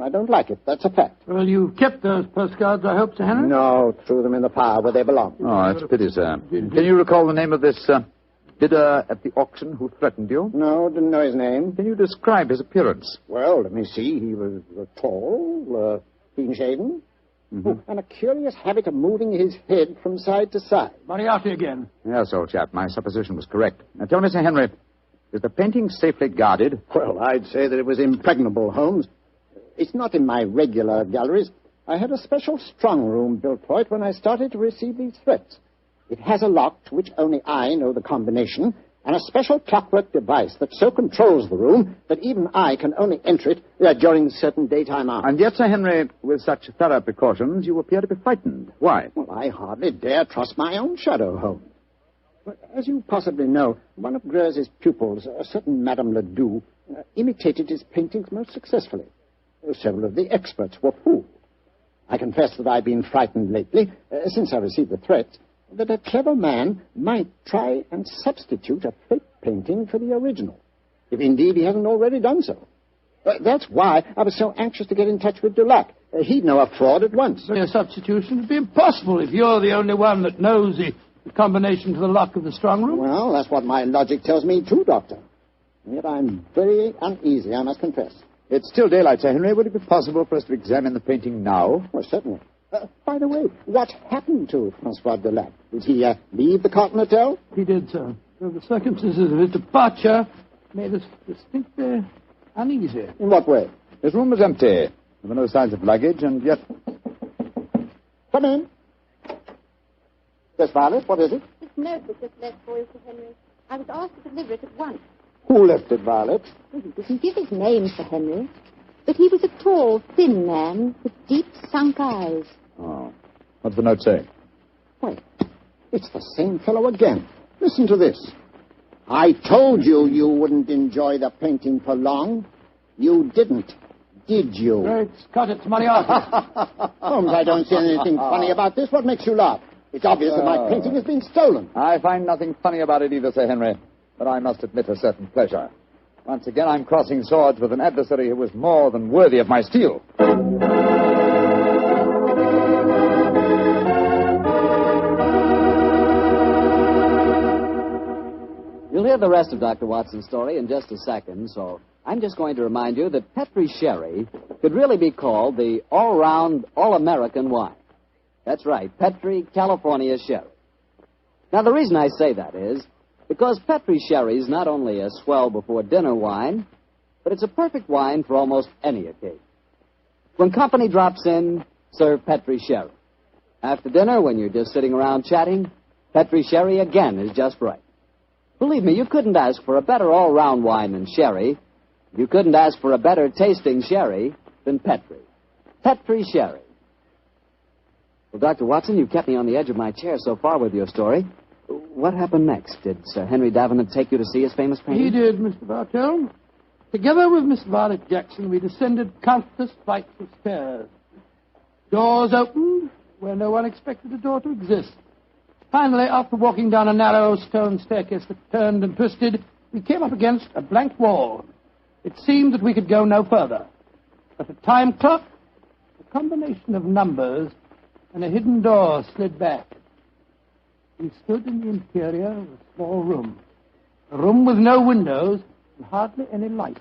I don't like it, that's a fact. Well, you kept those postcards, I hope, Sir Henry? No, threw them in the fire where they belong. Oh, that's a pity, sir. Can you recall the name of this bidder at the auction who threatened you? No, didn't know his name. Can you describe his appearance? Well, let me see. He was tall, clean-shaven, and a curious habit of moving his head from side to side. Moriarty again. Yes, old chap, my supposition was correct. Now, tell me, Sir Henry, is the painting safely guarded? Well, I'd say that it was impregnable, Holmes. It's not in my regular galleries. I had a special strong room built for it when I started to receive these threats. It has a lock to which only I know the combination, and a special clockwork device that so controls the room that even I can only enter it during certain daytime hours. And yet, Sir Henry, with such thorough precautions, you appear to be frightened. Why? Well, I hardly dare trust my own shadow, Holmes. But as you possibly know, one of Greuze's pupils, a certain Madame Ledoux, imitated his paintings most successfully. Several of the experts were fooled. I confess that I've been frightened lately, since I received the threats, that a clever man might try and substitute a fake painting for the original, if indeed he hasn't already done so. That's why I was so anxious to get in touch with Dulac. He'd know a fraud at once. A substitution would be impossible if you're the only one that knows the combination to the lock of the strong room. Well, that's what my logic tells me too, Doctor. And yet I'm very uneasy, I must confess. It's still daylight, Sir Henry. Would it be possible for us to examine the painting now? Well, certainly. By the way, what happened to Francois Dulac? Did he leave the Cotton Hotel? He did, sir. So the circumstances of his departure made us distinctly uneasy. In what way? His room was empty. There were no signs of luggage, and yet... Come in. Yes, Violet, what is it? This note was just left for you, Sir Henry. I was asked to deliver it at once. Who left it, Violet? Well, he didn't give his name, Sir Henry. But he was a tall, thin man with deep, sunk eyes. Oh. What does the note say? Why, it's the same fellow again. Listen to this. I told you you wouldn't enjoy the painting for long. You didn't, did you? Great Scott, it's Moriarty. Holmes, I don't see anything funny about this. What makes you laugh? It's obvious that my painting has been stolen. I find nothing funny about it either, Sir Henry. But I must admit a certain pleasure. Once again, I'm crossing swords with an adversary who was more than worthy of my steel. You'll hear the rest of Dr. Watson's story in just a second, so I'm just going to remind you that Petri Sherry could really be called the all-round, all-American wine. That's right, Petri California Sherry. Now, the reason I say that is because Petri Sherry is not only a swell before dinner wine, but it's a perfect wine for almost any occasion. When company drops in, serve Petri Sherry. After dinner, when you're just sitting around chatting, Petri Sherry again is just right. Believe me, you couldn't ask for a better all-round wine than Sherry. You couldn't ask for a better tasting Sherry than Petri. Petri Sherry. Well, Dr. Watson, you've kept me on the edge of my chair so far with your story. What happened next? Did Sir Henry Davenant take you to see his famous painting? He did, Mr. Bartell. Together with Miss Violet Jackson, we descended countless flights of stairs. Doors opened where no one expected a door to exist. Finally, after walking down a narrow stone staircase that turned and twisted, we came up against a blank wall. It seemed that we could go no further. But a time clock, a combination of numbers, and a hidden door slid back. We stood in the interior of a small room. A room with no windows and hardly any light.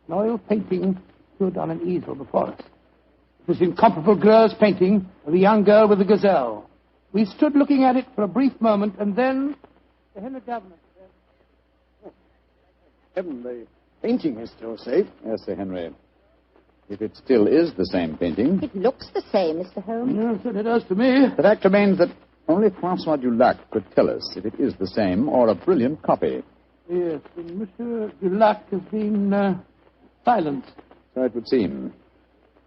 An oil painting stood on an easel before us. It was the incomparable Greuze painting of the young girl with the Gazelle. We stood looking at it for a brief moment, and then the Henry Davenant said, Heaven, the painting is still safe. Yes, Sir Henry. If it still is the same painting. It looks the same, Mr. Holmes. Yes, it does to me. The fact remains that Only Francois Dulac could tell us if it is the same or a brilliant copy. Yes, and Monsieur Dulac has been silenced. So it would seem.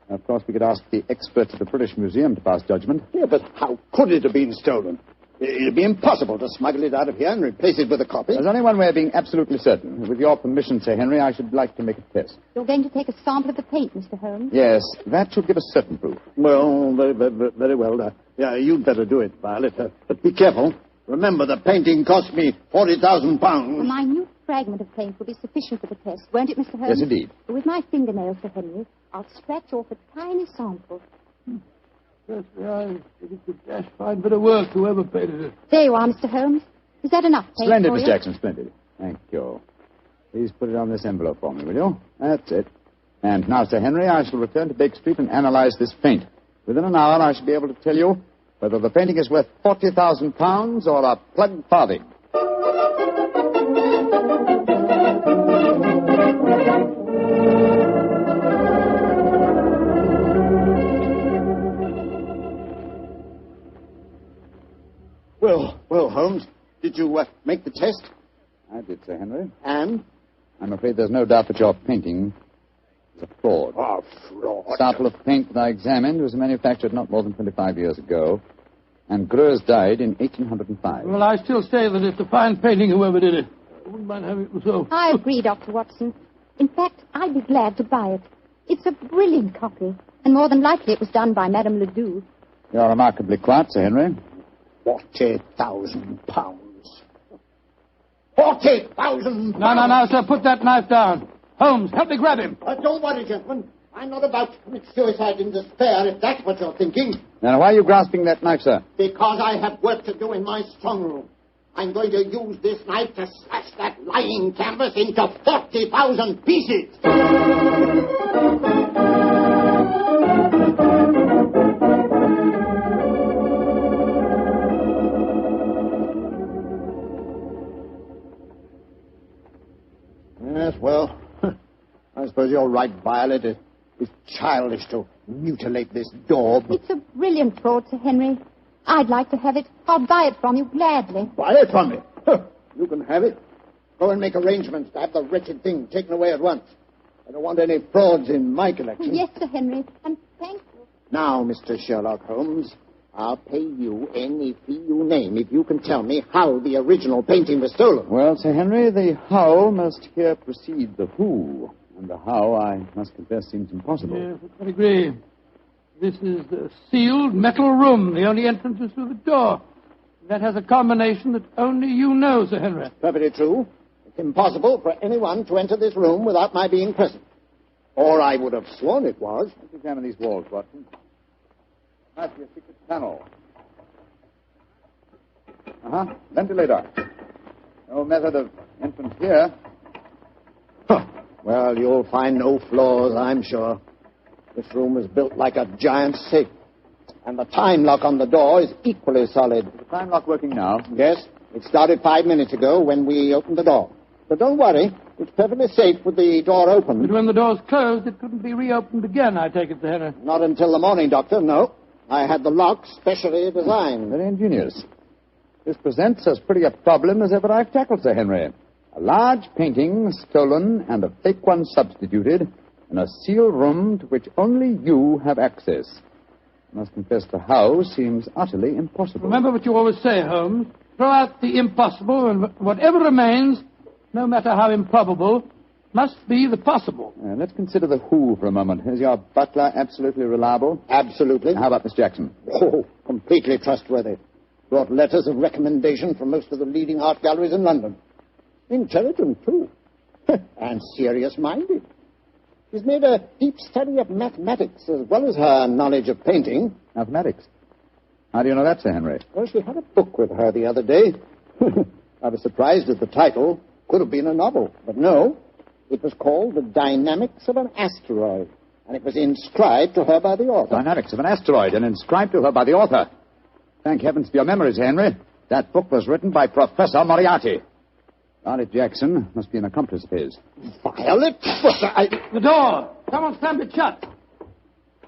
Of course, we could ask the experts at the British Museum to pass judgment. Yeah, but how could it have been stolen? It'd be impossible to smuggle it out of here and replace it with a copy. There's only one way of being absolutely certain. With your permission, Sir Henry, I should like to make a test. You're going to take a sample of the paint, Mr. Holmes? Yes, that should give us certain proof. Well, very well. Yeah, you'd better do it, Violet. But be careful. Remember, the painting cost me £40,000. A minute fragment of paint will be sufficient for the test, won't it, Mr. Holmes? Yes, indeed. With my fingernails, Sir Henry, I'll scratch off a tiny sample. Yes, I think it's a dash fine bit of work, whoever painted it. There you are, Mr. Holmes. Is that enough paint Splendid, for Miss you? Jackson, splendid. Thank you. Please put it on this envelope for me, will you? That's it. And now, Sir Henry, I shall return to Baker Street and analyze this paint. Within an hour, I shall be able to tell you whether the painting is worth £40,000 or a plug farthing. Well, Holmes, did you make the test? I did, Sir Henry. And? I'm afraid there's no doubt that your painting is a fraud. Oh, fraud. The sample of paint that I examined was manufactured not more than 25 years ago, and Greuze died in 1805. Well, I still say that it's a fine painting, whoever did it. I wouldn't mind having it so. I agree, Dr. Watson. In fact, I'd be glad to buy it. It's a brilliant copy, and more than likely it was done by Madame Ledoux. You're remarkably quiet, Sir Henry. £40,000. £40,000! No, sir, put that knife down. Holmes, help me grab him. Don't worry, gentlemen. I'm not about to commit suicide in despair, if that's what you're thinking. Now, why are you grasping that knife, sir? Because I have work to do in my strong room. I'm going to use this knife to slash that lying canvas into 40,000 pieces. Yes, well, I suppose you're right, Violet. It's childish to mutilate this daub. It's a brilliant fraud, Sir Henry. I'd like to have it. I'll buy it from you gladly. Buy it from me? You can have it. Go and make arrangements to have the wretched thing taken away at once. I don't want any frauds in my collection. Yes, Sir Henry, and thank you. Now, Mr. Sherlock Holmes, I'll pay you any fee you name if you can tell me how the original painting was stolen. Well, Sir Henry, the how must here precede the who. And the how, I must confess, seems impossible. Yes, I agree. This is a sealed metal room. The only entrance is through the door. That has a combination that only you know, Sir Henry. Perfectly true. It's impossible for anyone to enter this room without my being present. Or I would have sworn it was. Let's examine these walls, Watson. Might be a secret panel. Ventilator. No method of entrance here. Well, you'll find no flaws, I'm sure. This room is built like a giant safe. And the time lock on the door is equally solid. Is the time lock working now? Yes, it started 5 minutes ago when we opened the door. But don't worry, it's perfectly safe with the door open. But when the door's closed, it couldn't be reopened again, I take it, Sir Henry. Not until the morning, Doctor, no. I had the lock specially designed. Very ingenious. This presents as pretty a problem as ever I've tackled, Sir Henry. A large painting stolen and a fake one substituted in a sealed room to which only you have access. I must confess the how seems utterly impossible. Remember what you always say, Holmes. Throw out the impossible, and whatever remains, no matter how improbable, must be the possible. Let's consider the who for a moment. Is your butler absolutely reliable? Absolutely. How about Miss Jackson? Oh, completely trustworthy. Brought letters of recommendation from most of the leading art galleries in London. Intelligent, too. And serious-minded. She's made a deep study of mathematics as well as her knowledge of painting. Mathematics? How do you know that, Sir Henry? Well, she had a book with her the other day. I was surprised at the title. Could have been a novel, but no. It was called The Dynamics of an Asteroid, and it was inscribed to her by the author. Dynamics of an Asteroid, and inscribed to her by the author. Thank heavens for your memories, Henry. That book was written by Professor Moriarty. Violet Jackson must be an accomplice of his. Violet? The door! Someone slammed it shut.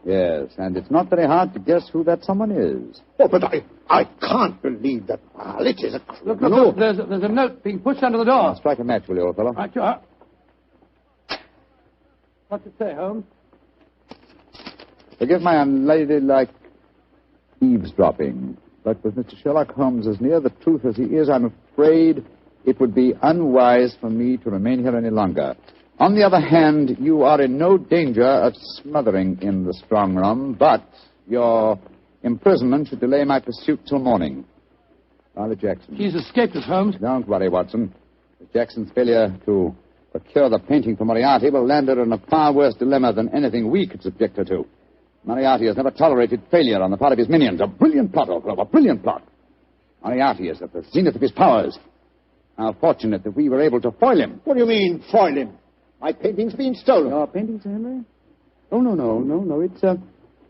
Yes, and it's not very hard to guess who that someone is. Oh, but I can't believe that Violet is a Look, criminal. there's a note being pushed under the door. Strike a match, will you, old fellow? Right, you are. What's it say, Holmes? Forgive my unladylike eavesdropping, but with Mr. Sherlock Holmes as near the truth as he is, I'm afraid it would be unwise for me to remain here any longer. On the other hand, you are in no danger of smothering in the strong room, but your imprisonment should delay my pursuit till morning. Violet Jackson. She's escaped us, Holmes. Don't worry, Watson. Miss Jackson's failure to procure the painting for Moriarty will land her in a far worse dilemma than anything we could subject her to. Moriarty has never tolerated failure on the part of his minions. A brilliant plot, old fellow, a brilliant plot. Moriarty is at the zenith of his powers. How fortunate that we were able to foil him. What do you mean, foil him? My painting's been stolen. Your painting, Sir Henry? Oh, no.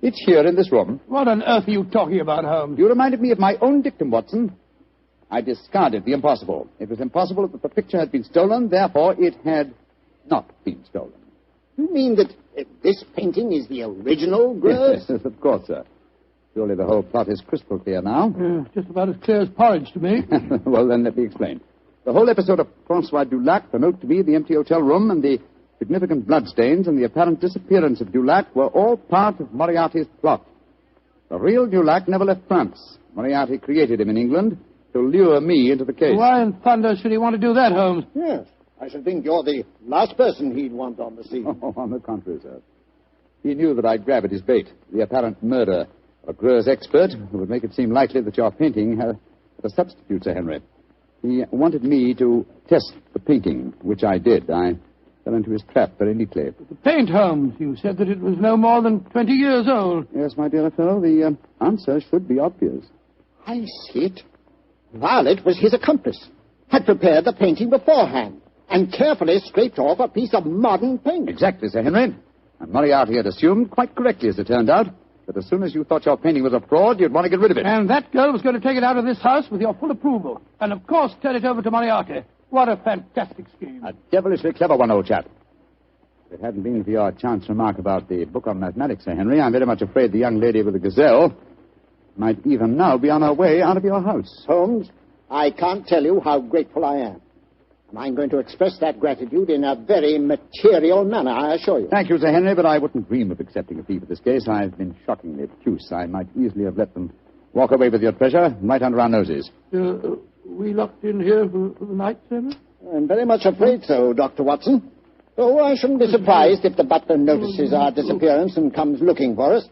It's here in this room. What on earth are you talking about, Holmes? You reminded me of my own dictum, Watson. I discarded the impossible. It was impossible that the picture had been stolen, therefore it had not been stolen. You mean that this painting is the original, Grose? Yes, of course, sir. Surely the whole plot is crystal clear now. Just about as clear as porridge to me. Well, then let me explain. The whole episode of Francois Dulac, the note to me, the empty hotel room, and the significant bloodstains and the apparent disappearance of Dulac were all part of Moriarty's plot. The real Dulac never left France. Moriarty created him in England to lure me into the case. Why in thunder should he want to do that, Holmes? Yes. I should think you're the last person he'd want on the scene. Oh, on the contrary, sir. He knew that I'd grab at his bait, the apparent murder of a Greuze expert who would make it seem likely that your painting had a substitute, Sir Henry. He wanted me to test the painting, which I did. I fell into his trap very neatly. The paint, Holmes. You said that it was no more than 20 years old. Yes, my dear fellow, the answer should be obvious. I see it. Violet was his accomplice, had prepared the painting beforehand, and carefully scraped off a piece of modern paint. Exactly, Sir Henry. And Moriarty had assumed, quite correctly as it turned out, that as soon as you thought your painting was a fraud, you'd want to get rid of it. And that girl was going to take it out of this house with your full approval. And, of course, turn it over to Moriarty. What a fantastic scheme. A devilishly clever one, old chap. If it hadn't been for your chance remark about the book on mathematics, Sir Henry, I'm very much afraid the young lady with the Gazelle might even now be on her way out of your house. Holmes, I can't tell you how grateful I am. And I'm going to express that gratitude in a very material manner, I assure you. Thank you, Sir Henry, but I wouldn't dream of accepting a fee for this case. I've been shockingly obtuse. I might easily have let them walk away with your treasure right under our noses. We locked in here for the night, Sir Henry? I'm very much afraid so, Dr. Watson. Oh, I shouldn't be surprised if the butler notices our disappearance and comes looking for us.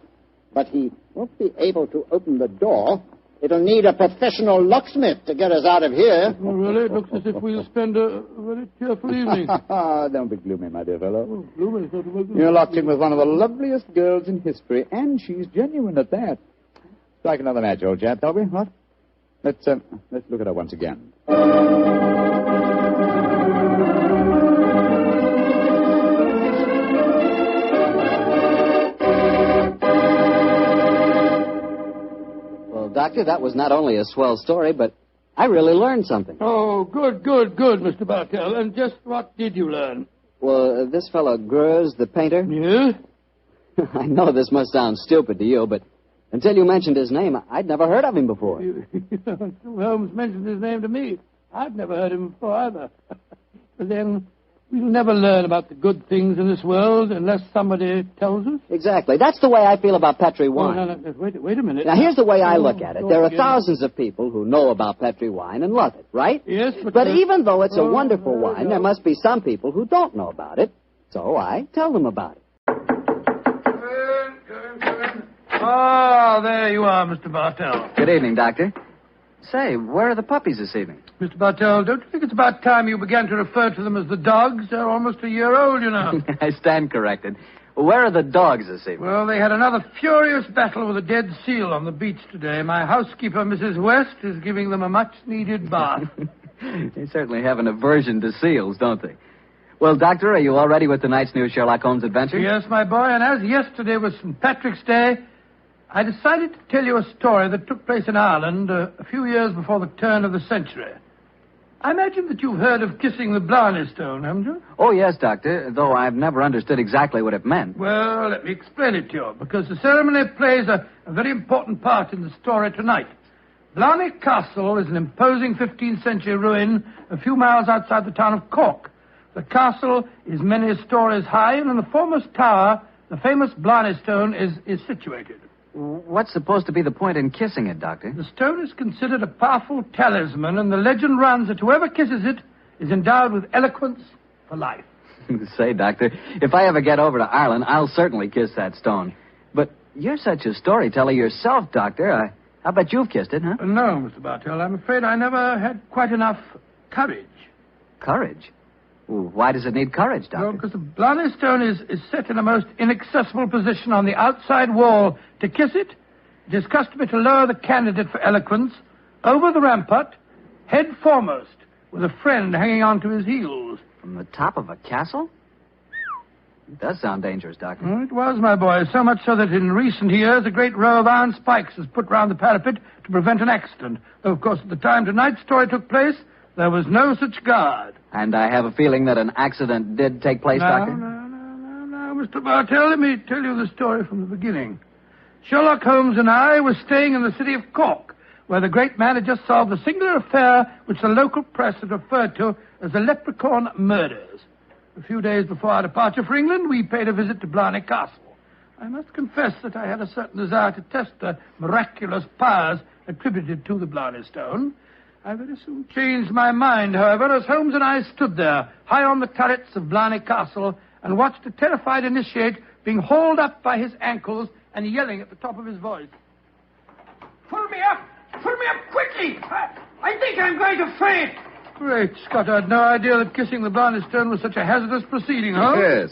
But he won't be able to open the door. It'll need a professional locksmith to get us out of here. Oh, really? It looks as if we'll spend a very cheerful evening. Don't be gloomy, my dear fellow. Oh, gloomy. You're locked in with one of the loveliest girls in history, and she's genuine at that. Strike another match, old chap, shall we? What? Let's look at her once again. Doctor, that was not only a swell story, but I really learned something. Oh, good, Mr. Bartell. And just what did you learn? Well, this fellow Greuze, the painter... Yes? I know this must sound stupid to you, but until you mentioned his name, I'd never heard of him before. Holmes mentioned his name to me. I've never heard him before either. But then... we'll never learn about the good things in this world unless somebody tells us. Exactly. That's the way I feel about Petri wine. Oh, no, wait a minute. Now, here's the way I look at it. There are thousands of people who know about Petri wine and love it, right? Yes, but even though it's a wonderful wine, there must be some people who don't know about it. So I tell them about it. Ah, there you are, Mr. Bartell. Good evening, Doctor. Say, where are the puppies this evening? Mr. Bartell, don't you think it's about time you began to refer to them as the dogs? They're almost a year old, you know. I stand corrected. Where are the dogs this evening? Well, they had another furious battle with a dead seal on the beach today. My housekeeper, Mrs. West, is giving them a much-needed bath. They certainly have an aversion to seals, don't they? Well, Doctor, are you all ready with tonight's new Sherlock Holmes adventure? Yes, my boy, and as yesterday was St. Patrick's Day, I decided to tell you a story that took place in Ireland a few years before the turn of the century. I imagine that you've heard of kissing the Blarney stone, haven't you? Oh, yes, Doctor, though I've never understood exactly what it meant. Well, let me explain it to you, because the ceremony plays a very important part in the story tonight. Blarney Castle is an imposing 15th century ruin a few miles outside the town of Cork. The castle is many stories high, and in the foremost tower, the famous Blarney stone is situated. What's supposed to be the point in kissing it, Doctor? The stone is considered a powerful talisman, and the legend runs that whoever kisses it is endowed with eloquence for life. Say, Doctor, if I ever get over to Ireland, I'll certainly kiss that stone. But you're such a storyteller yourself, Doctor. I bet you've kissed it, huh? No, Mr. Bartell. I'm afraid I never had quite enough courage. Courage? Why does it need courage, Doctor? Well, because the Blarney stone is set in a most inaccessible position on the outside wall. To kiss it, it is customary to lower the candidate for eloquence over the rampart, head foremost, with a friend hanging on to his heels. From the top of a castle? It does sound dangerous, Doctor. It was, my boy, so much so that in recent years a great row of iron spikes was put round the parapet to prevent an accident. Though, of course, at the time tonight's story took place, there was no such guard. And I have a feeling that an accident did take place, Doctor? No, Mr. Bartell, let me tell you the story from the beginning. Sherlock Holmes and I were staying in the city of Cork, where the great man had just solved a singular affair which the local press had referred to as the Leprechaun Murders. A few days before our departure for England, we paid a visit to Blarney Castle. I must confess that I had a certain desire to test the miraculous powers attributed to the Blarney stone. I very soon changed my mind, however, as Holmes and I stood there, high on the turrets of Blarney Castle, and watched a terrified initiate being hauled up by his ankles and yelling at the top of his voice. Pull me up! Pull me up quickly! I think I'm going to faint! Great Scott, I had no idea that kissing the Blarney stone was such a hazardous proceeding, huh? Yes.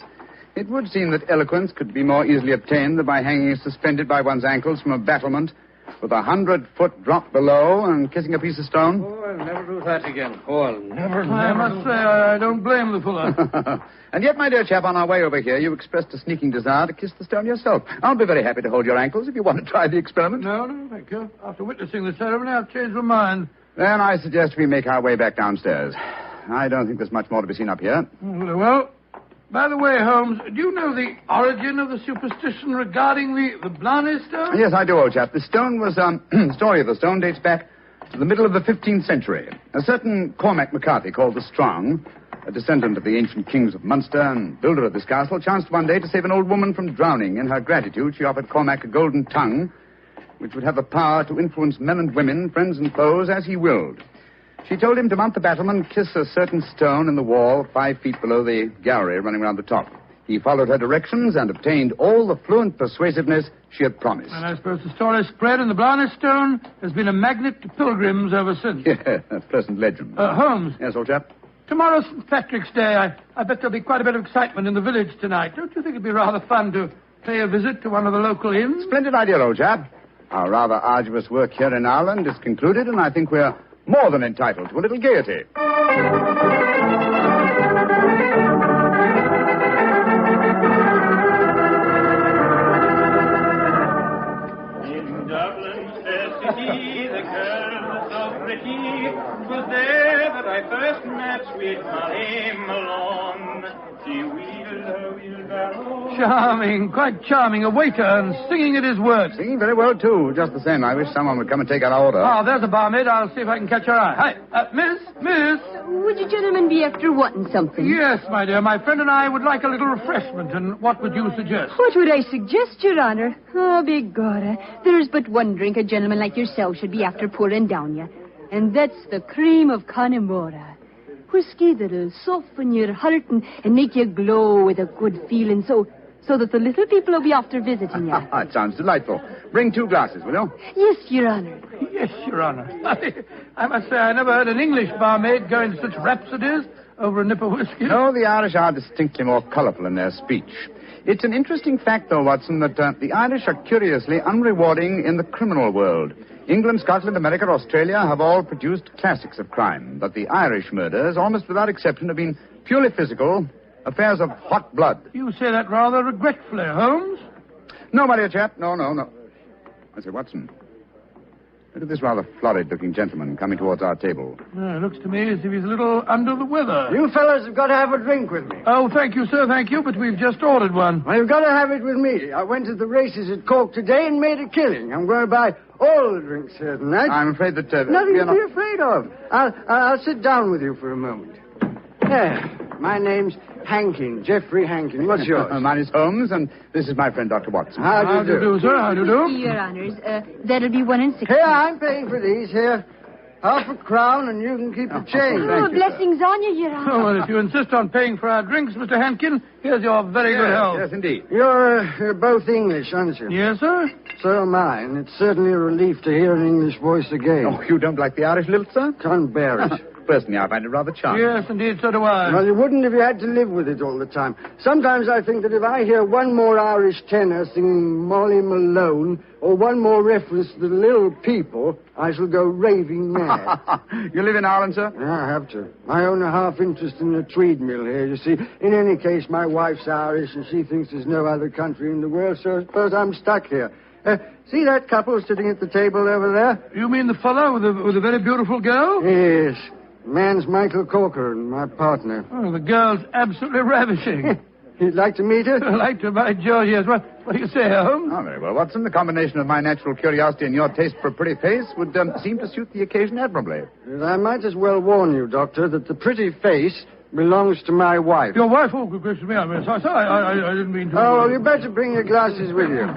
It would seem that eloquence could be more easily obtained than by hanging suspended by one's ankles from a battlement with 100-foot drop below and kissing a piece of stone. Oh, I'll never do that again. Oh, I'll never. I must say, I don't blame the fellow. And yet, my dear chap, on our way over here, you expressed a sneaking desire to kiss the stone yourself. I'll be very happy to hold your ankles if you want to try the experiment. No, thank you. After witnessing the ceremony, I've changed my mind. Then I suggest we make our way back downstairs. I don't think there's much more to be seen up here. Well, by the way, Holmes, do you know the origin of the superstition regarding the Blarney stone? Yes, I do, old chap. The stone was, the story of the stone dates back to the middle of the 15th century. A certain Cormac McCarthy, called the Strong, a descendant of the ancient kings of Munster and builder of this castle, chanced one day to save an old woman from drowning. In her gratitude, she offered Cormac a golden tongue, which would have the power to influence men and women, friends and foes, as he willed. She told him to mount the battlement, kiss a certain stone in the wall 5 feet below the gallery running round the top. He followed her directions and obtained all the fluent persuasiveness she had promised. And I suppose the story spread and the Blarney stone has been a magnet to pilgrims ever since. Yeah, a pleasant legend. Holmes. Yes, old chap? Tomorrow's St. Patrick's Day. I bet there'll be quite a bit of excitement in the village tonight. Don't you think it'd be rather fun to pay a visit to one of the local inns? Splendid idea, old chap. Our rather arduous work here in Ireland is concluded, and I think we're more than entitled to a little gaiety. In Dublin's fair city, the girl was so pretty. 'Twas there that I first met sweet Molly Malone. She wheeled her wheelbarrow. Charming, quite charming. A waiter and singing at his work. Singing very well, too. Just the same, I wish someone would come and take our order. Ah, there's a barmaid. I'll see if I can catch her eye. Hi, miss. Would you gentlemen be after wanting something? Yes, my dear. My friend and I would like a little refreshment, and what would you suggest? What would I suggest, Your Honor? Oh, begorra. There's but one drink a gentleman like yourself should be after pouring down you, and that's the cream of Connemara. Whiskey that'll soften your heart and make you glow with a good feeling so that the little people will be after visiting you. It sounds delightful. Bring 2 glasses, will you? Yes, Your Honor. Yes, Your Honor. I must say I never heard an English barmaid go into such rhapsodies over a nip of whiskey. No, the Irish are distinctly more colourful in their speech. It's an interesting fact, though, Watson, that the Irish are curiously unrewarding in the criminal world. England, Scotland, America, Australia have all produced classics of crime, but the Irish murders, almost without exception, have been purely physical, affairs of hot blood. You say that rather regretfully, Holmes. No, my dear chap, no. I say, Watson, Look at this rather florid-looking gentleman coming towards our table. Looks to me as if he's a little under the weather. You fellas have got to have a drink with me. Oh, thank you, sir, thank you, but we've just ordered one. Well, you've got to have it with me. I went to the races at Cork today and made a killing. I'm going to buy all the drinks here tonight. I'm afraid that... Nothing to be afraid of. I'll sit down with you for a moment. There. My name's Hankin, Geoffrey Hankin. What's yours? Mine is Holmes, and this is my friend, Dr. Watson. How do you do, sir? How do you do? Your Honors, that'll be 1 and 6. Here, I'm paying for these. Here. Half a crown, and you can keep the change. Oh, blessings on you, Your Honor. Oh, well, if you insist on paying for our drinks, Mr. Hankin, here's your very good health. Yes, indeed. You're both English, aren't you? Yes, sir? So am I, and it's certainly a relief to hear an English voice again. Oh, you don't like the Irish lilt, sir? Can't bear it. Personally, I find it rather charming. Yes, indeed, so do I. Well, you wouldn't if you had to live with it all the time. Sometimes I think that if I hear one more Irish tenor singing Molly Malone or one more reference to the little people, I shall go raving mad. You live in Ireland, sir? Yeah, I have to. I own a half interest in the Tweed mill here, you see. In any case, my wife's Irish and she thinks there's no other country in the world, so I suppose I'm stuck here. See that couple sitting at the table over there? You mean the fellow with a very beautiful girl? Yes. Man's Michael Corcoran, my partner. Oh, the girl's absolutely ravishing. You'd like to meet her? I'd like to, by George, yes. What do you say, Holmes? Oh, very well, Watson. The combination of my natural curiosity and your taste for a pretty face would seem to suit the occasion admirably. I might as well warn you, Doctor, that the pretty face belongs to my wife. Your wife? Oh, good gracious me. I didn't mean to... Oh, well, you better bring your glasses with you.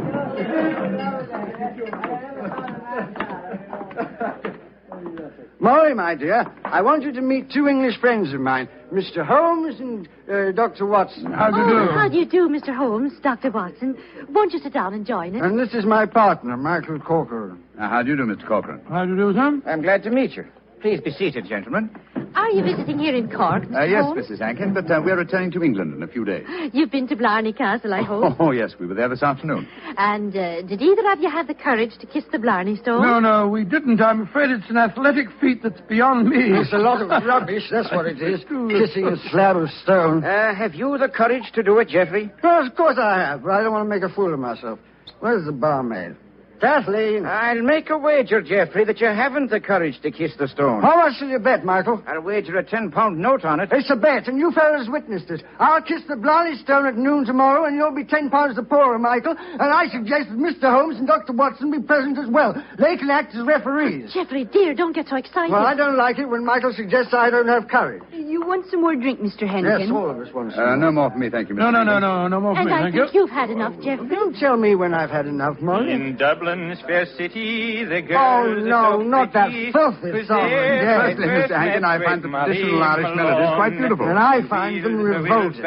Molly, my dear, I want you to meet two English friends of mine, Mr. Holmes and Dr. Watson. How do you do? How do you do, Mr. Holmes, Dr. Watson? Won't you sit down and join us? And this is my partner, Michael Corcoran. How do you do, Mr. Corcoran? How do you do, sir? I'm glad to meet you. Please be seated, gentlemen. Are you visiting here in Cork, Mr. Yes, Holmes? Mrs. Hankin, but we're returning to England in a few days. You've been to Blarney Castle, I hope. Oh, yes, we were there this afternoon. And did either of you have the courage to kiss the Blarney Stone? No, we didn't. I'm afraid it's an athletic feat that's beyond me. It's a lot of rubbish, that's what it is. Kissing a slab of stone. Have you the courage to do it, Geoffrey? Well, of course I have, but I don't want to make a fool of myself. Where's the barmaid? Kathleen. I'll make a wager, Geoffrey, that you haven't the courage to kiss the stone. How much will you bet, Michael? I'll wager a 10-pound note on it. It's a bet, and you fellas witnessed it. I'll kiss the Blarney Stone at noon tomorrow, and you'll be 10 pounds the poorer, Michael. And I suggest that Mr. Holmes and Dr. Watson be present as well. They can act as referees. Geoffrey, dear, don't get so excited. Well, I don't like it when Michael suggests I don't have courage. You want some more drink, Mr. Henkin? Yes, all of us want some. No more for me, thank you, Mr. No more for and me, I thank think you. you've had enough, Geoffrey. Don't tell me when I've had enough, Molly. In Dublin's fair city, the girls Oh, no, are so not that pretty. filthy song. Yes, Firstly, Mr. Hankin, I find the traditional Irish melodies quite beautiful. And I find them revolting.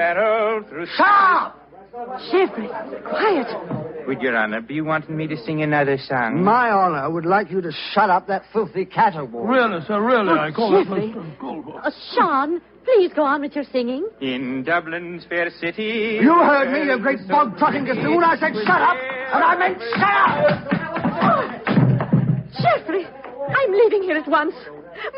Stop! Geoffrey, quiet. Would Your Honor be wanting me to sing another song? My honor would like you to shut up that filthy caterwaul. Really, sir, really, I call Geoffrey. that uncalled for. Sean, please go on with your singing. In Dublin's fair city... You heard me, you great bog-trotting gossoon. I said shut up, and I meant shut up! Geoffrey, I'm leaving here at once.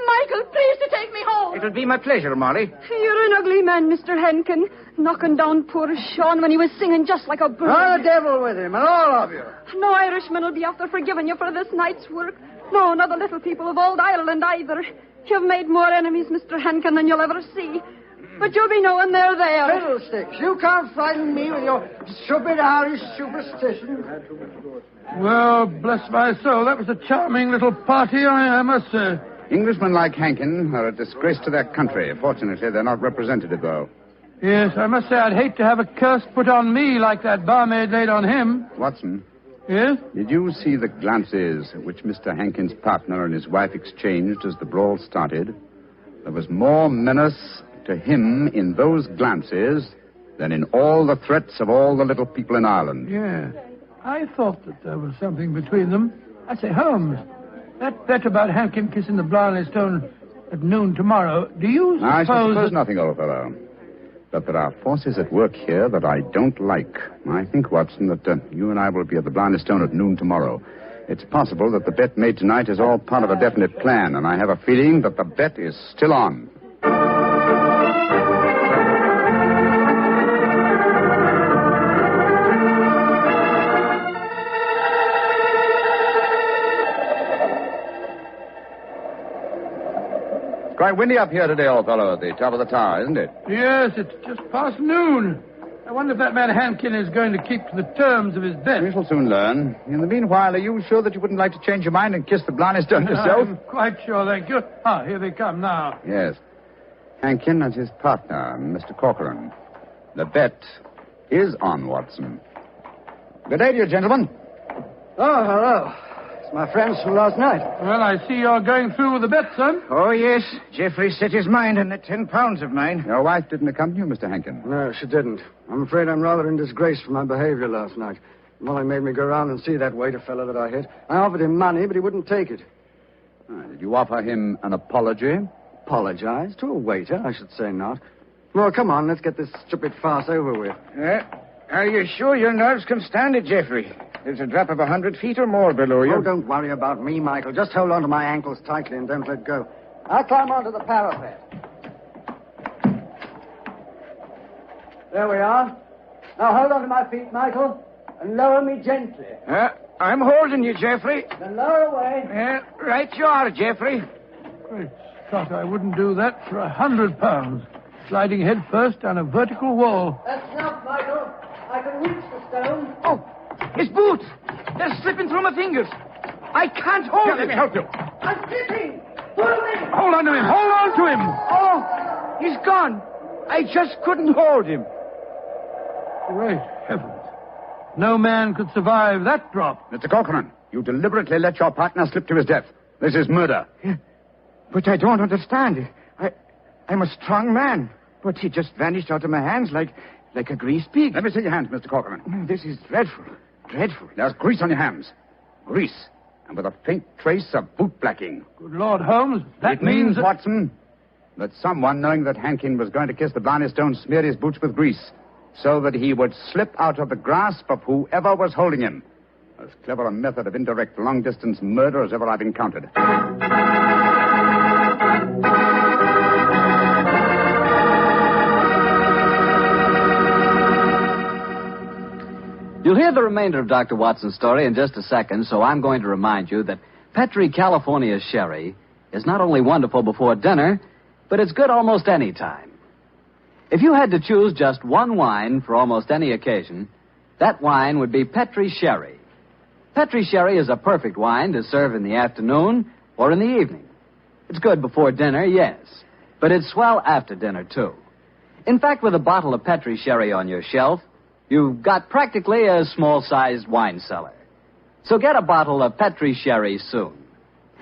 Michael, please to take me home. It'll be my pleasure, Molly. You're an ugly man, Mr. Henkin. Knocking down poor Sean when he was singing just like a bird. Oh, the devil with him, and all of you. No Irishman will be after forgiving you for this night's work. No, not the little people of old Ireland either. You've made more enemies, Mr. Henkin, than you'll ever see. But you'll be knowing they're there. Fiddlesticks, you can't frighten me with your stupid Irish superstition. Well, bless my soul, that was a charming little party, I must say. Englishmen like Hankin are a disgrace to their country. Fortunately, they're not representative, though. Yes, I must say I'd hate to have a curse put on me like that barmaid laid on him. Watson. Yes? Did you see the glances which Mr. Hankin's partner and his wife exchanged as the brawl started? There was more menace to him in those glances than in all the threats of all the little people in Ireland. Yeah. I thought that there was something between them. I say, Holmes, that bet about Hankin kissing the Blarney Stone at noon tomorrow, do you suppose... I suppose nothing, old fellow. But there are forces at work here that I don't like. I think, Watson, that you and I will be at the Blarney Stone at noon tomorrow. It's possible that the bet made tonight is all part of a definite plan, and I have a feeling that the bet is still on. quite windy up here today, old fellow, at the top of the tower, isn't it? Yes, it's just past noon. I wonder if that man Hankin is going to keep to the terms of his bet. We shall soon learn. In the meanwhile, are you sure that you wouldn't like to change your mind and kiss the Blarney stone yourself? I'm quite sure, thank you. Ah, here they come now. Yes. Hankin and his partner, Mr. Corcoran. The bet is on, Watson. Good day to you, gentlemen. Oh, hello. It's my friends from last night. Well, I see you're going through with the bet, son. Oh, yes. Geoffrey set his mind on the 10 pounds of mine. Your wife didn't accompany you, Mr. Hankin? No, she didn't. I'm afraid I'm rather in disgrace for my behavior last night. Molly made me go round and see that waiter fellow that I hit. I offered him money, but he wouldn't take it. Did you offer him an apology? Apologize? To a waiter? I should say not. Well, come on, let's get this stupid farce over with. Are you sure your nerves can stand it, Geoffrey? There's a drop of 100 feet or more below you. Oh, don't worry about me, Michael. Just hold on to my ankles tightly and don't let go. I'll climb onto the parapet. There we are. Now hold on to my feet, Michael, and lower me gently. I'm holding you, Geoffrey. Then lower away. Right you are, Geoffrey. Great Scott, I wouldn't do that for £100. Sliding head first down a vertical wall. That's enough, Michael. I can reach the stone. Oh, his boots! They're slipping through my fingers. I can't hold it. Let me help you. I'm slipping. Pull me. Hold on to him. Hold on to him. Oh, he's gone. I just couldn't hold him. Great heavens. No man could survive that drop. Mr. Corcoran, you deliberately let your partner slip to his death. This is murder. Yeah, but I don't understand. I'm a strong man, but he just vanished out of my hands like a greased pig. Let me see your hands, Mr. Corcoran. This is dreadful. Dreadful. There's grease on your hands. Grease. And with a faint trace of boot blacking. Good Lord, Holmes, that means that... Watson, that someone, knowing that Hankin was going to kiss the Blarney stone, smeared his boots with grease, so that he would slip out of the grasp of whoever was holding him. As clever a method of indirect long-distance murder as ever I've encountered. You'll hear the remainder of Dr. Watson's story in just a second, so I'm going to remind you that Petri California Sherry is not only wonderful before dinner, but it's good almost any time. If you had to choose just one wine for almost any occasion, that wine would be Petri Sherry. Petri Sherry is a perfect wine to serve in the afternoon or in the evening. It's good before dinner, yes, but it's swell after dinner, too. In fact, with a bottle of Petri Sherry on your shelf, you've got practically a small-sized wine cellar. So get a bottle of Petri Sherry soon.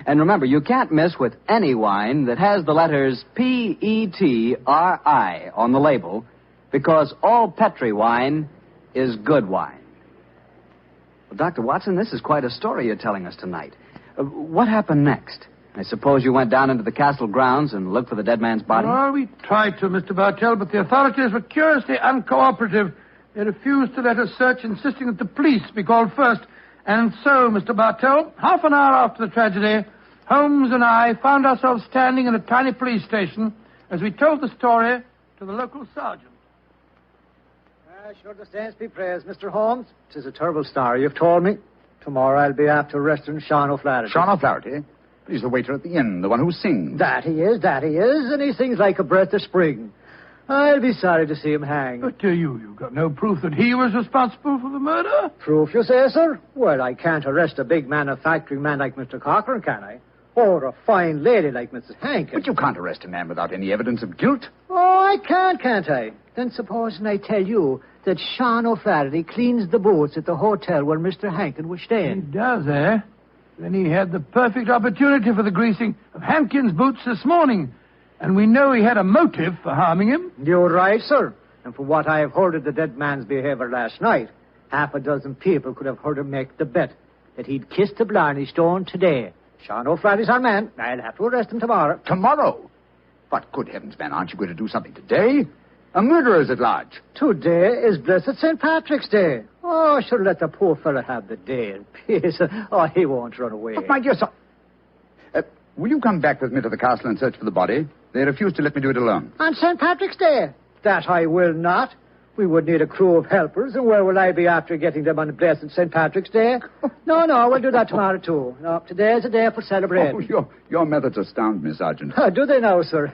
And remember, you can't miss with any wine that has the letters Petri on the label, because all Petri wine is good wine. Well, Dr. Watson, this is quite a story you're telling us tonight. What happened next? I suppose you went down into the castle grounds and looked for the dead man's body? Well, we tried to, Mr. Bartell, but the authorities were curiously uncooperative. They refused to let us search, insisting that the police be called first. And so, Mr. Bartell, half an hour after the tragedy, Holmes and I found ourselves standing in a tiny police station as we told the story to the local sergeant. Sure the saints be praised, Mr. Holmes. 'Tis a terrible story you've told me. Tomorrow I'll be after arresting Sean O'Flaherty. Sean O'Flaherty? He's the waiter at the inn, the one who sings. That he is, and he sings like a breath of spring. I'll be sorry to see him hang. But you've got no proof that he was responsible for the murder? Proof, you say, sir? Well, I can't arrest a big manufacturing man like Mr. Corcoran, can I? Or a fine lady like Mrs. Hankin. But you can't arrest a man without any evidence of guilt. Oh, I can't I? Then supposing I tell you that Sean O'Flaherty cleans the boots at the hotel where Mr. Hankin was staying. He does, eh? Then he had the perfect opportunity for the greasing of Hankin's boots this morning. And we know he had a motive for harming him. You're right, sir. And from what I have heard of the dead man's behavior last night, half a dozen people could have heard him make the bet that he'd kiss the Blarney stone today. Sean O'Flaherty's our man. I'll have to arrest him tomorrow. Tomorrow? But good heavens, man, aren't you going to do something today? A murderer is at large. Today is blessed St. Patrick's Day. Oh, should let the poor fellow have the day in peace. Oh, he won't run away. But my dear son... will you come back with me to the castle and search for the body? They refuse to let me do it alone. On St. Patrick's Day? That I will not. We would need a crew of helpers, and where will I be after getting them on blessed St. Patrick's Day? No, we'll do that tomorrow, too. No, today's a day for celebrating. Oh, your methods astound me, Sergeant. Do they now, sir?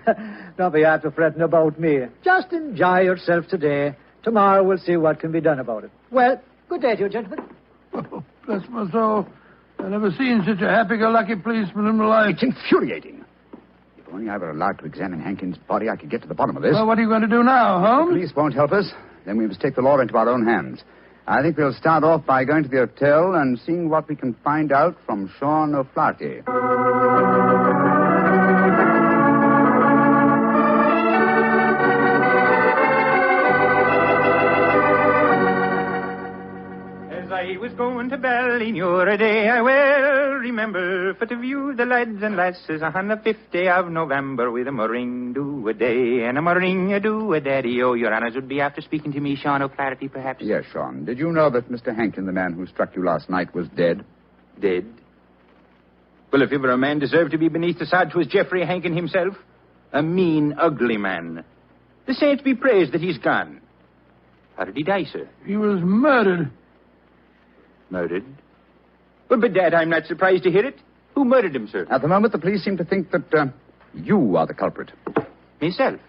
Don't be after fretting about me. Just enjoy yourself today. Tomorrow we'll see what can be done about it. Well, good day to you, gentlemen. Oh, bless my soul. I've never seen such a happy-go-lucky policeman in my life. It's infuriating. If only I were allowed to examine Hankins' body, I could get to the bottom of this. Well, what are you going to do now, Holmes? The police won't help us. Then we must take the law into our own hands. I think we'll start off by going to the hotel and seeing what we can find out from Sean O'Flaherty. As I was going to Ballinure a day, I well remember for to view the lads and lasses on the 5th day of November with a murring do a day and a murring a do a daddy. Oh, your honors would be after speaking to me, Sean O'Flaherty, perhaps? Yes, Sean. Did you know that Mr. Hankin, the man who struck you last night, was dead? Dead? Well, if ever a man deserved to be beneath the sod, 'twas Geoffrey Hankin himself. A mean, ugly man. The saints be praised that he's gone. How did he die, sir? He was murdered. Murdered? Well, but, Dad, I'm not surprised to hear it. Who murdered him, sir? At the moment, the police seem to think that you are the culprit. Myself?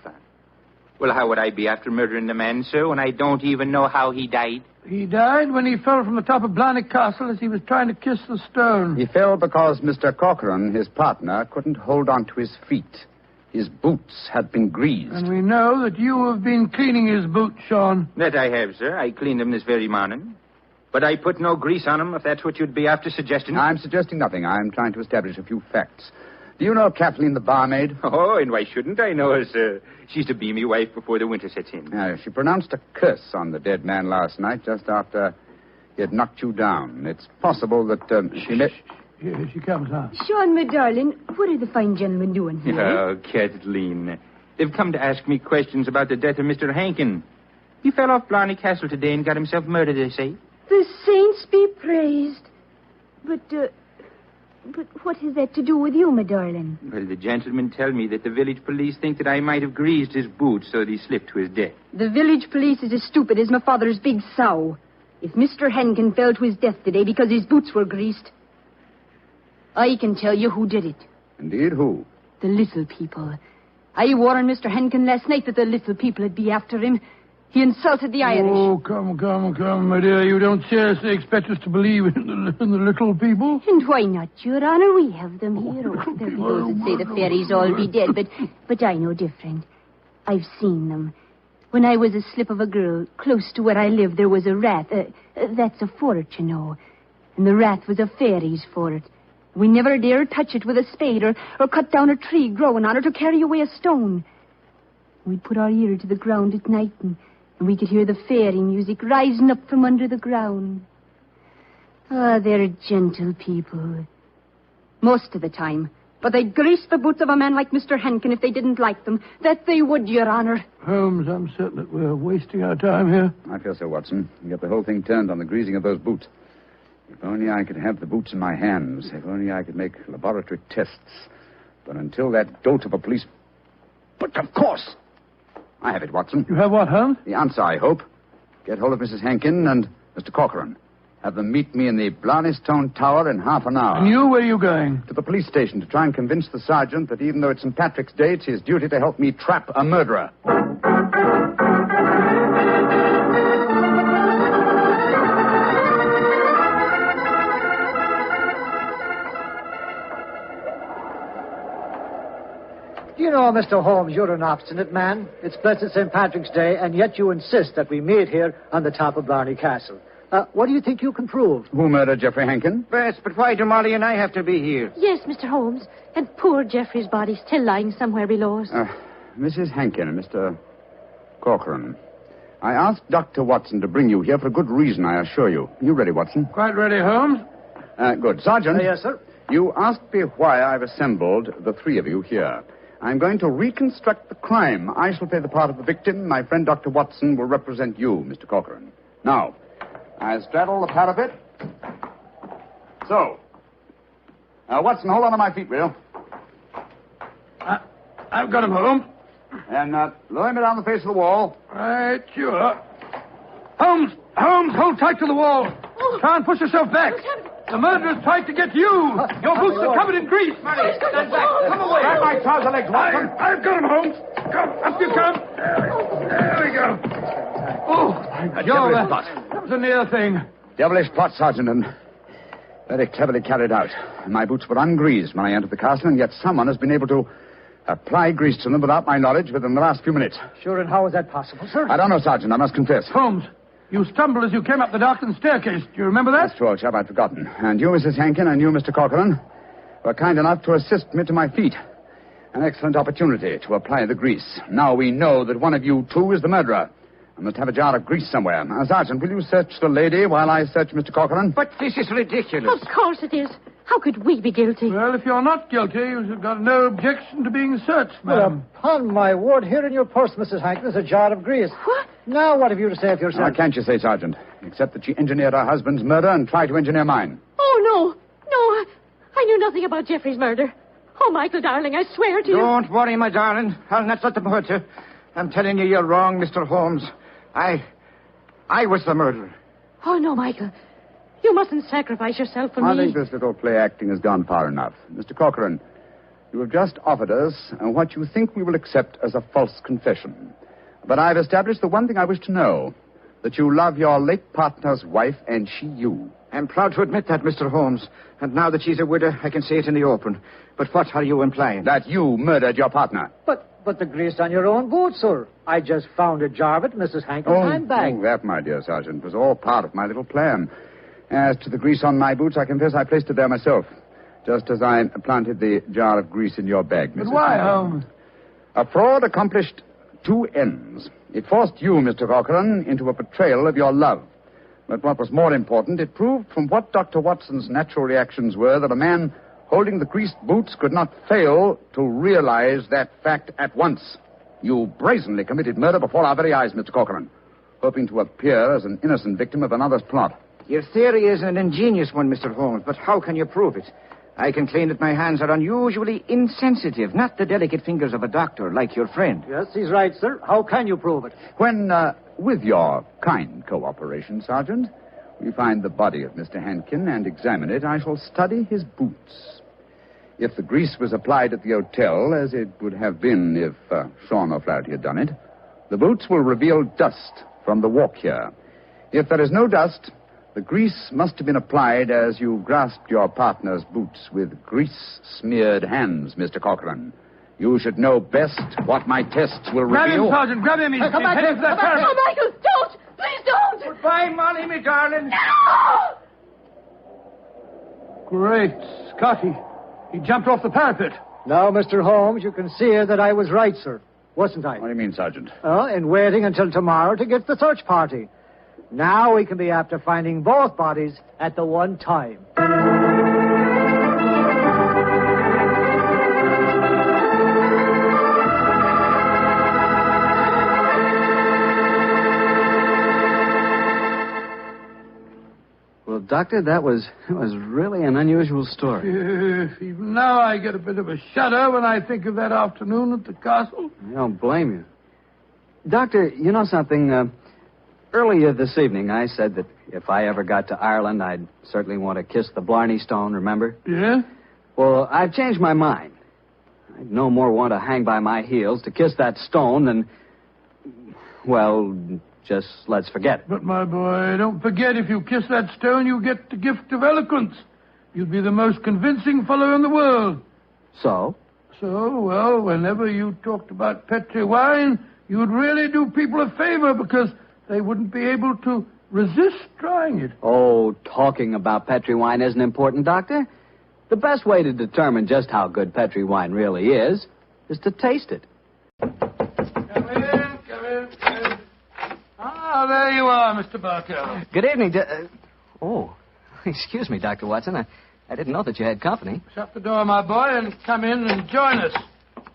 Well, how would I be after murdering the man, sir, when I don't even know how he died? He died when he fell from the top of Blarney Castle as he was trying to kiss the stone. He fell because Mr. Corcoran, his partner, couldn't hold on to his feet. His boots had been greased. And we know that you have been cleaning his boots, Sean. That I have, sir. I cleaned them this very morning. But I put no grease on them, if that's what you'd be after suggesting. I'm suggesting nothing. I'm trying to establish a few facts. Do you know Kathleen, the barmaid? Oh, and why shouldn't I know her, sir? She's to be me wife before the winter sets in. She pronounced a curse on the dead man last night, just after he had knocked you down. It's possible that she met... Here she comes now. Sean, my darling, what are the fine gentlemen doing here? Oh, Kathleen. They've come to ask me questions about the death of Mr. Hankin. He fell off Blarney Castle today and got himself murdered, they say. The saints be praised. But what has that to do with you, my darling? Well, the gentlemen tell me that the village police think that I might have greased his boots so that he slipped to his death. The village police is as stupid as my father's big sow. If Mr. Hankin fell to his death today because his boots were greased, I can tell you who did it. Indeed, who? The little people. I warned Mr. Hankin last night that the little people would be after him. He insulted the Irish. Oh, come, my dear. You don't seriously expect us to believe in the little people? And why not, Your Honor? We have them here. Oh, there be those that say the fairies all be dead, but I know different. I've seen them. When I was a slip of a girl, close to where I lived, there was a rat. That's a fort, you know. And the rat was a fairy's fort. We never dared touch it with a spade or cut down a tree growing on it or carry away a stone. We'd put our ear to the ground at night and we could hear the fairy music rising up from under the ground. Ah, they're gentle people. Most of the time. But they'd grease the boots of a man like Mr. Hankin if they didn't like them. That they would, Your Honor. Holmes, I'm certain that we're wasting our time here. I feel so, Watson. You get the whole thing turned on the greasing of those boots. If only I could have the boots in my hands. If only I could make laboratory tests. But until that dolt of a police... But of course! I have it, Watson. You have what, Holmes? The answer, I hope. Get hold of Mrs. Hankin and Mr. Corcoran. Have them meet me in the Blarney Stone Tower in half an hour. And you, where are you going? To the police station to try and convince the sergeant that even though it's St. Patrick's Day, it's his duty to help me trap a murderer. You know, Mr. Holmes, you're an obstinate man. It's blessed St. Patrick's Day, and yet you insist that we meet here on the top of Blarney Castle. What do you think you can prove? Who murdered Geoffrey Hankin? Yes, but why do Molly and I have to be here? Yes, Mr. Holmes. And poor Geoffrey's body still lying somewhere below us. Mrs. Hankin and Mr. Corcoran, I asked Dr. Watson to bring you here for a good reason, I assure you. You ready, Watson? Quite ready, Holmes. Good. Sergeant. Yes, sir. You asked me why I've assembled the three of you here. I'm going to reconstruct the crime. I shall play the part of the victim. My friend Dr. Watson will represent you, Mr. Corcoran. Now, I straddle the parapet. So. Watson, hold on to my feet, will you? I've got him, Holmes. And lower me down the face of the wall. Right, sure. Holmes, hold tight to the wall. Try and push yourself back. The murderer's tried to get you. Your boots are covered in grease. Stand back. Come away. Grab my trouser legs, Watson. I've got him, Holmes. Come, up you come. There we go. Oh, Joe, that was a near thing. Devilish plot, Sergeant, and very cleverly carried out. My boots were ungreased when I entered the castle, and yet someone has been able to apply grease to them without my knowledge within the last few minutes. Sure, and how is that possible, sir? I don't know, Sergeant, I must confess. Holmes, you stumbled as you came up the darkened staircase. Do you remember that? That's true, old chap, I'd forgotten. And you, Mrs. Hankin, and you, Mr. Corcoran, were kind enough to assist me to my feet. An excellent opportunity to apply the grease. Now we know that one of you two is the murderer. I must have a jar of grease somewhere. Now, Sergeant, will you search the lady while I search Mr. Corcoran? But this is ridiculous. Of course it is. How could we be guilty? Well, if you're not guilty, you've got no objection to being searched, madam. Well, upon my word, here in your purse, Mrs. Hankin, is a jar of grease. What? Now, what have you to say of yourself? Now, can't you say, Sergeant? Except that she engineered her husband's murder and tried to engineer mine. Oh, no, I knew nothing about Geoffrey's murder. Oh, Michael, darling, I swear to you. Don't worry, my darling. I'll not let them hurt you. I'm telling you, you're wrong, Mr. Holmes. I was the murderer. Oh, no, Michael. You mustn't sacrifice yourself for me. I think this little play acting has gone far enough. Mr. Corcoran, you have just offered us what you think we will accept as a false confession. But I've established the one thing I wish to know, that you love your late partner's wife and she you. I'm proud to admit that, Mr. Holmes. And now that she's a widow, I can say it in the open. But what are you implying? That you murdered your partner. But the grease on your own boot, sir. I just found a jar of it in Mrs. Hankin's handbag. Oh, that, my dear Sergeant, was all part of my little plan. As to the grease on my boots, I confess I placed it there myself, just as I planted the jar of grease in your bag, Mrs. But why, Holmes? A fraud accomplished two ends. It forced you, Mr. Corcoran, into a betrayal of your love. But what was more important, it proved from what Dr. Watson's natural reactions were that a man holding the greased boots could not fail to realize that fact at once. You brazenly committed murder before our very eyes, Mr. Corcoran, hoping to appear as an innocent victim of another's plot. Your theory is an ingenious one, Mr. Holmes, but how can you prove it? I can claim that my hands are unusually insensitive, not the delicate fingers of a doctor like your friend. Yes, he's right, sir. How can you prove it? When, with your kind cooperation, Sergeant, we find the body of Mr. Hankin and examine it, I shall study his boots. If the grease was applied at the hotel, as it would have been if Sean O'Flaherty had done it, the boots will reveal dust from the walk here. If there is no dust, the grease must have been applied as you grasped your partner's boots with grease-smeared hands, Mr. Corcoran. You should know best what my tests will Grab reveal. him, Sergeant. Grab him. He's Come back, heading for that parapet. Oh, Michael, don't! Please don't! Goodbye, Molly, me darling. No! Great Scotty. He jumped off the parapet. Now, Mr. Holmes, you can see that I was right, sir. Wasn't I? What do you mean, Sergeant? In waiting until tomorrow to get the search party. Now we can be after finding both bodies at the one time. Well, Doctor, that was really an unusual story. Even now I get a bit of a shudder when I think of that afternoon at the castle. I don't blame you. Doctor, you know something? Earlier this evening, I said that if I ever got to Ireland, I'd certainly want to kiss the Blarney stone, remember? Yeah? Well, I've changed my mind. I'd no more want to hang by my heels to kiss that stone than, well, just let's forget it. But, my boy, don't forget if you kiss that stone, you get the gift of eloquence. You'd be the most convincing fellow in the world. So? So, well, whenever you talked about Petri wine, you'd really do people a favor because they wouldn't be able to resist trying it. Oh, talking about Petri wine isn't important, Doctor. The best way to determine just how good Petri wine really is to taste it. Come in. Ah, there you are, Mr. Bartell. Good evening. Excuse me, Dr. Watson. I didn't know that you had company. Shut the door, my boy, and come in and join us.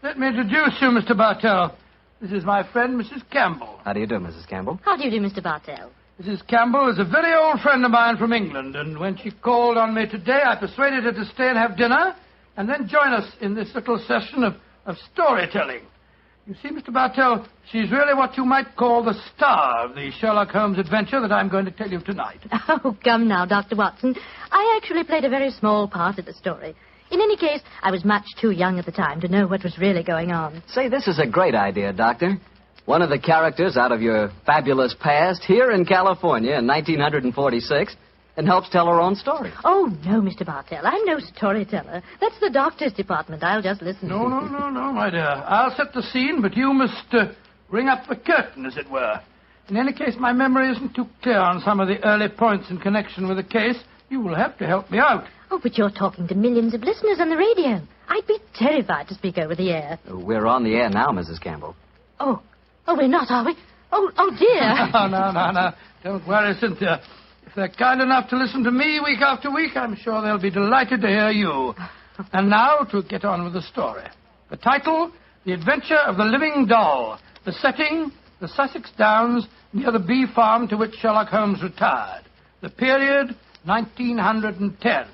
Let me introduce you, Mr. Bartell. This is my friend, Mrs. Campbell. How do you do, Mrs. Campbell? How do you do, Mr. Bartell? Mrs. Campbell is a very old friend of mine from England, and when she called on me today, I persuaded her to stay and have dinner, and then join us in this little session of storytelling. You see, Mr. Bartell, she's really what you might call the star of the Sherlock Holmes adventure that I'm going to tell you tonight. Oh, come now, Dr. Watson. I actually played a very small part in the story. In any case, I was much too young at the time to know what was really going on. Say, this is a great idea, Doctor. One of the characters out of your fabulous past here in California in 1946 and helps tell her own story. Oh, no, Mr. Bartell. I'm no storyteller. That's the doctor's department. I'll just listen. No, my dear. I'll set the scene, but you must ring up the curtain, as it were. In any case, my memory isn't too clear on some of the early points in connection with the case. You will have to help me out. Oh, but you're talking to millions of listeners on the radio. I'd be terrified to speak over the air. We're on the air now, Mrs. Campbell. Oh, we're not, are we? Oh, dear. No. Don't worry, Cynthia. If they're kind enough to listen to me week after week, I'm sure they'll be delighted to hear you. And now to get on with the story. The title, The Adventure of the Living Doll. The setting, the Sussex Downs, near the bee farm to which Sherlock Holmes retired. The period, 1910.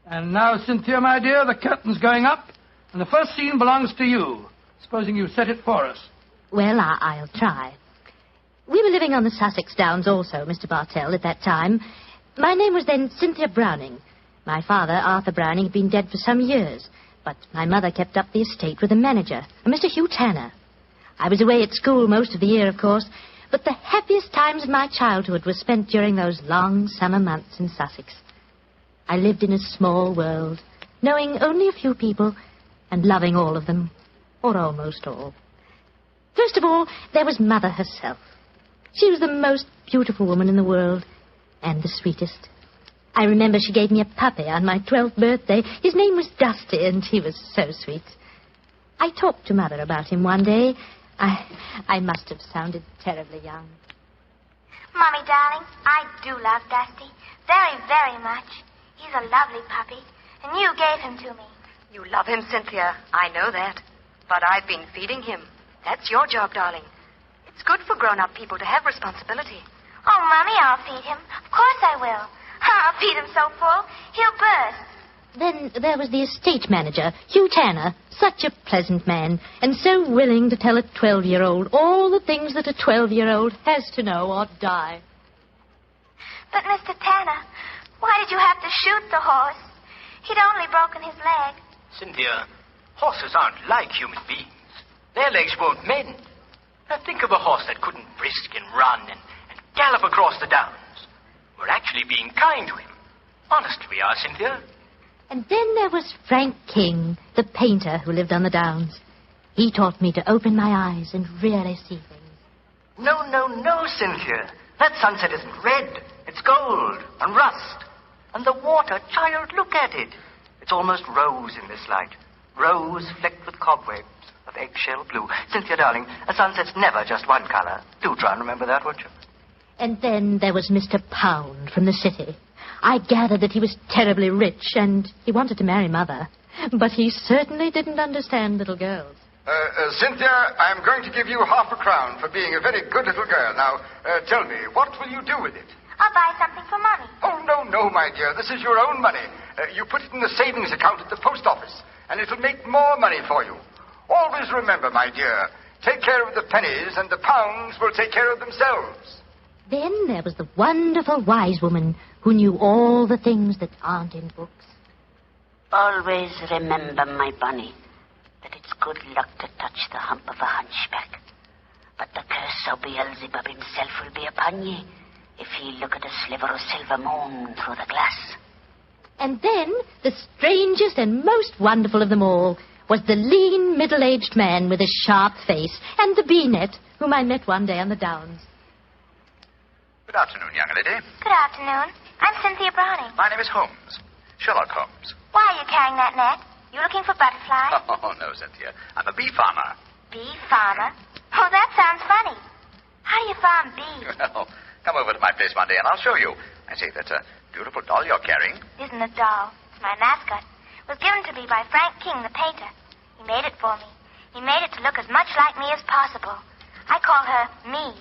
And now, Cynthia, my dear, the curtain's going up, and the first scene belongs to you. Supposing you set it for us. Well, I'll try. We were living on the Sussex Downs also, Mr. Bartell, at that time. My name was then Cynthia Browning. My father, Arthur Browning, had been dead for some years, but my mother kept up the estate with a manager, a Mr. Hugh Tanner. I was away at school most of the year, of course, but the happiest times of my childhood were spent during those long summer months in Sussex. I lived in a small world, knowing only a few people and loving all of them, or almost all. First of all, there was Mother herself. She was the most beautiful woman in the world, and the sweetest. I remember she gave me a puppy on my 12th birthday. His name was Dusty, and he was so sweet. I talked to Mother about him one day. I must have sounded terribly young. Mommy, darling, I do love Dusty. Very, very much. He's a lovely puppy, and you gave him to me. You love him, Cynthia. I know that. But I've been feeding him. That's your job, darling. It's good for grown-up people to have responsibility. Oh, Mommy, I'll feed him. Of course I will. I'll feed him so full, he'll burst. Then there was the estate manager, Hugh Tanner, such a pleasant man, and so willing to tell a 12-year-old all the things that a 12-year-old has to know or die. But, Mr. Tanner, why did you have to shoot the horse? He'd only broken his leg. Cynthia, horses aren't like human beings. Their legs won't mend. Now think of a horse that couldn't brisk and run and gallop across the downs. We're actually being kind to him. Honest we are, Cynthia. And then there was Frank King, the painter who lived on the downs. He taught me to open my eyes and really see things. No, Cynthia. That sunset isn't red. It's gold and rust. And the water, child, look at it. It's almost rose in this light. Rose flecked with cobwebs of eggshell blue. Cynthia, darling, a sunset's never just one color. Do try and remember that, won't you? And then there was Mr. Pound from the city. I gathered that he was terribly rich, and he wanted to marry Mother. But he certainly didn't understand little girls. Cynthia, I'm going to give you half a crown for being a very good little girl. Now, tell me, what will you do with it? I'll buy something for Mommy. Oh, no, my dear. This is your own money. You put it in the savings account at the post office, and it'll make more money for you. Always remember, my dear, take care of the pennies, and the pounds will take care of themselves. Then there was the wonderful wise woman who knew all the things that aren't in books. Always remember, my bunny, that it's good luck to touch the hump of a hunchback. But the curse of Beelzebub himself will be upon ye if he look at a sliver of silver moon through the glass. And then, the strangest and most wonderful of them all was the lean, middle-aged man with a sharp face and the bee-net whom I met one day on the downs. Good afternoon, young lady. Good afternoon. I'm Cynthia Browning. My name is Holmes. Sherlock Holmes. Why are you carrying that net? You looking for butterflies? Oh, no, Cynthia. I'm a bee farmer. Bee farmer? Oh, that sounds funny. How do you farm bees? Well, come over to my place one day and I'll show you. I say, that's a beautiful doll you're carrying. Isn't a doll. It's my mascot. It was given to me by Frank King, the painter. He made it for me. He made it to look as much like me as possible. I call her Me.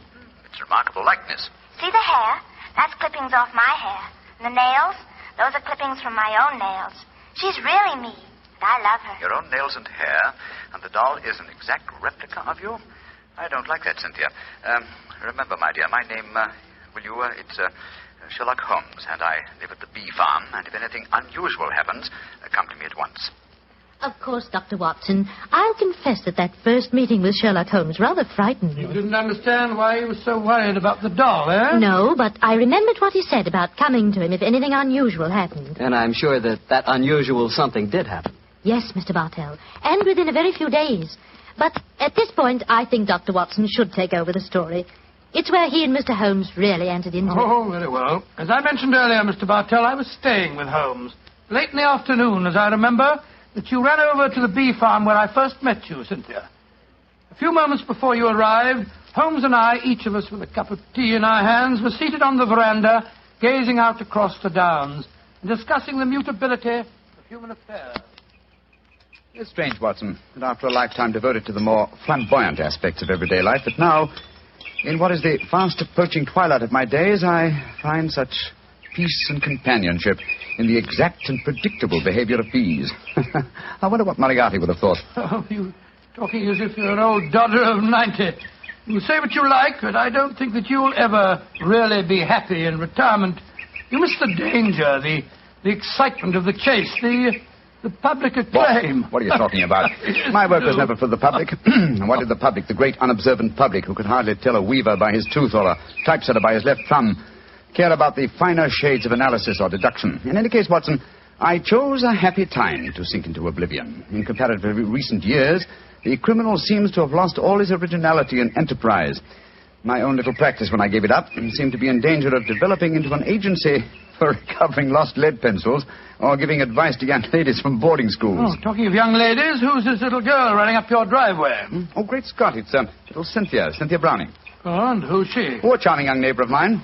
It's a remarkable likeness. See the hair? That's clippings off my hair. And the nails? Those are clippings from my own nails. She's really me. I love her. Your own nails and hair, and the doll is an exact replica of you? I don't like that, Cynthia. Remember, my dear, my name, it's Sherlock Holmes, and I live at the bee farm, and if anything unusual happens, come to me at once. Of course, Dr. Watson. I'll confess that first meeting with Sherlock Holmes rather frightened me. You didn't understand why he was so worried about the doll, eh? No, but I remembered what he said about coming to him if anything unusual happened. And I'm sure that unusual something did happen. Yes, Mr. Bartell, and within a very few days. But at this point, I think Dr. Watson should take over the story. It's where he and Mr. Holmes really entered into it. Oh, very well. As I mentioned earlier, Mr. Bartell, I was staying with Holmes. Late in the afternoon, as I remember, that you ran over to the bee farm where I first met you, Cynthia. A few moments before you arrived, Holmes and I, each of us with a cup of tea in our hands, were seated on the veranda, gazing out across the downs and discussing the mutability of human affairs. It's strange, Watson, that after a lifetime devoted to the more flamboyant aspects of everyday life, that now, in what is the fast approaching twilight of my days, I find such peace and companionship in the exact and predictable behavior of bees. I wonder what Moriarty would have thought. Oh, you talking as if you're an old dodder of 90. You say what you like, but I don't think that you'll ever really be happy in retirement. You miss the danger, the excitement of the chase, the public acclaim. What are you talking about? My work was never for the public. What did the public, the great unobservant public, who could hardly tell a weaver by his tooth or a typesetter by his left thumb, care about the finer shades of analysis or deduction? In any case, Watson, I chose a happy time to sink into oblivion. In comparatively recent years, the criminal seems to have lost all his originality and enterprise. My own little practice when I gave it up seemed to be in danger of developing into an agency for recovering lost lead pencils or giving advice to young ladies from boarding schools. Oh, talking of young ladies, who's this little girl running up your driveway? Oh, great Scott, it's little Cynthia Browning. Oh, and who's she? Oh, a charming young neighbor of mine.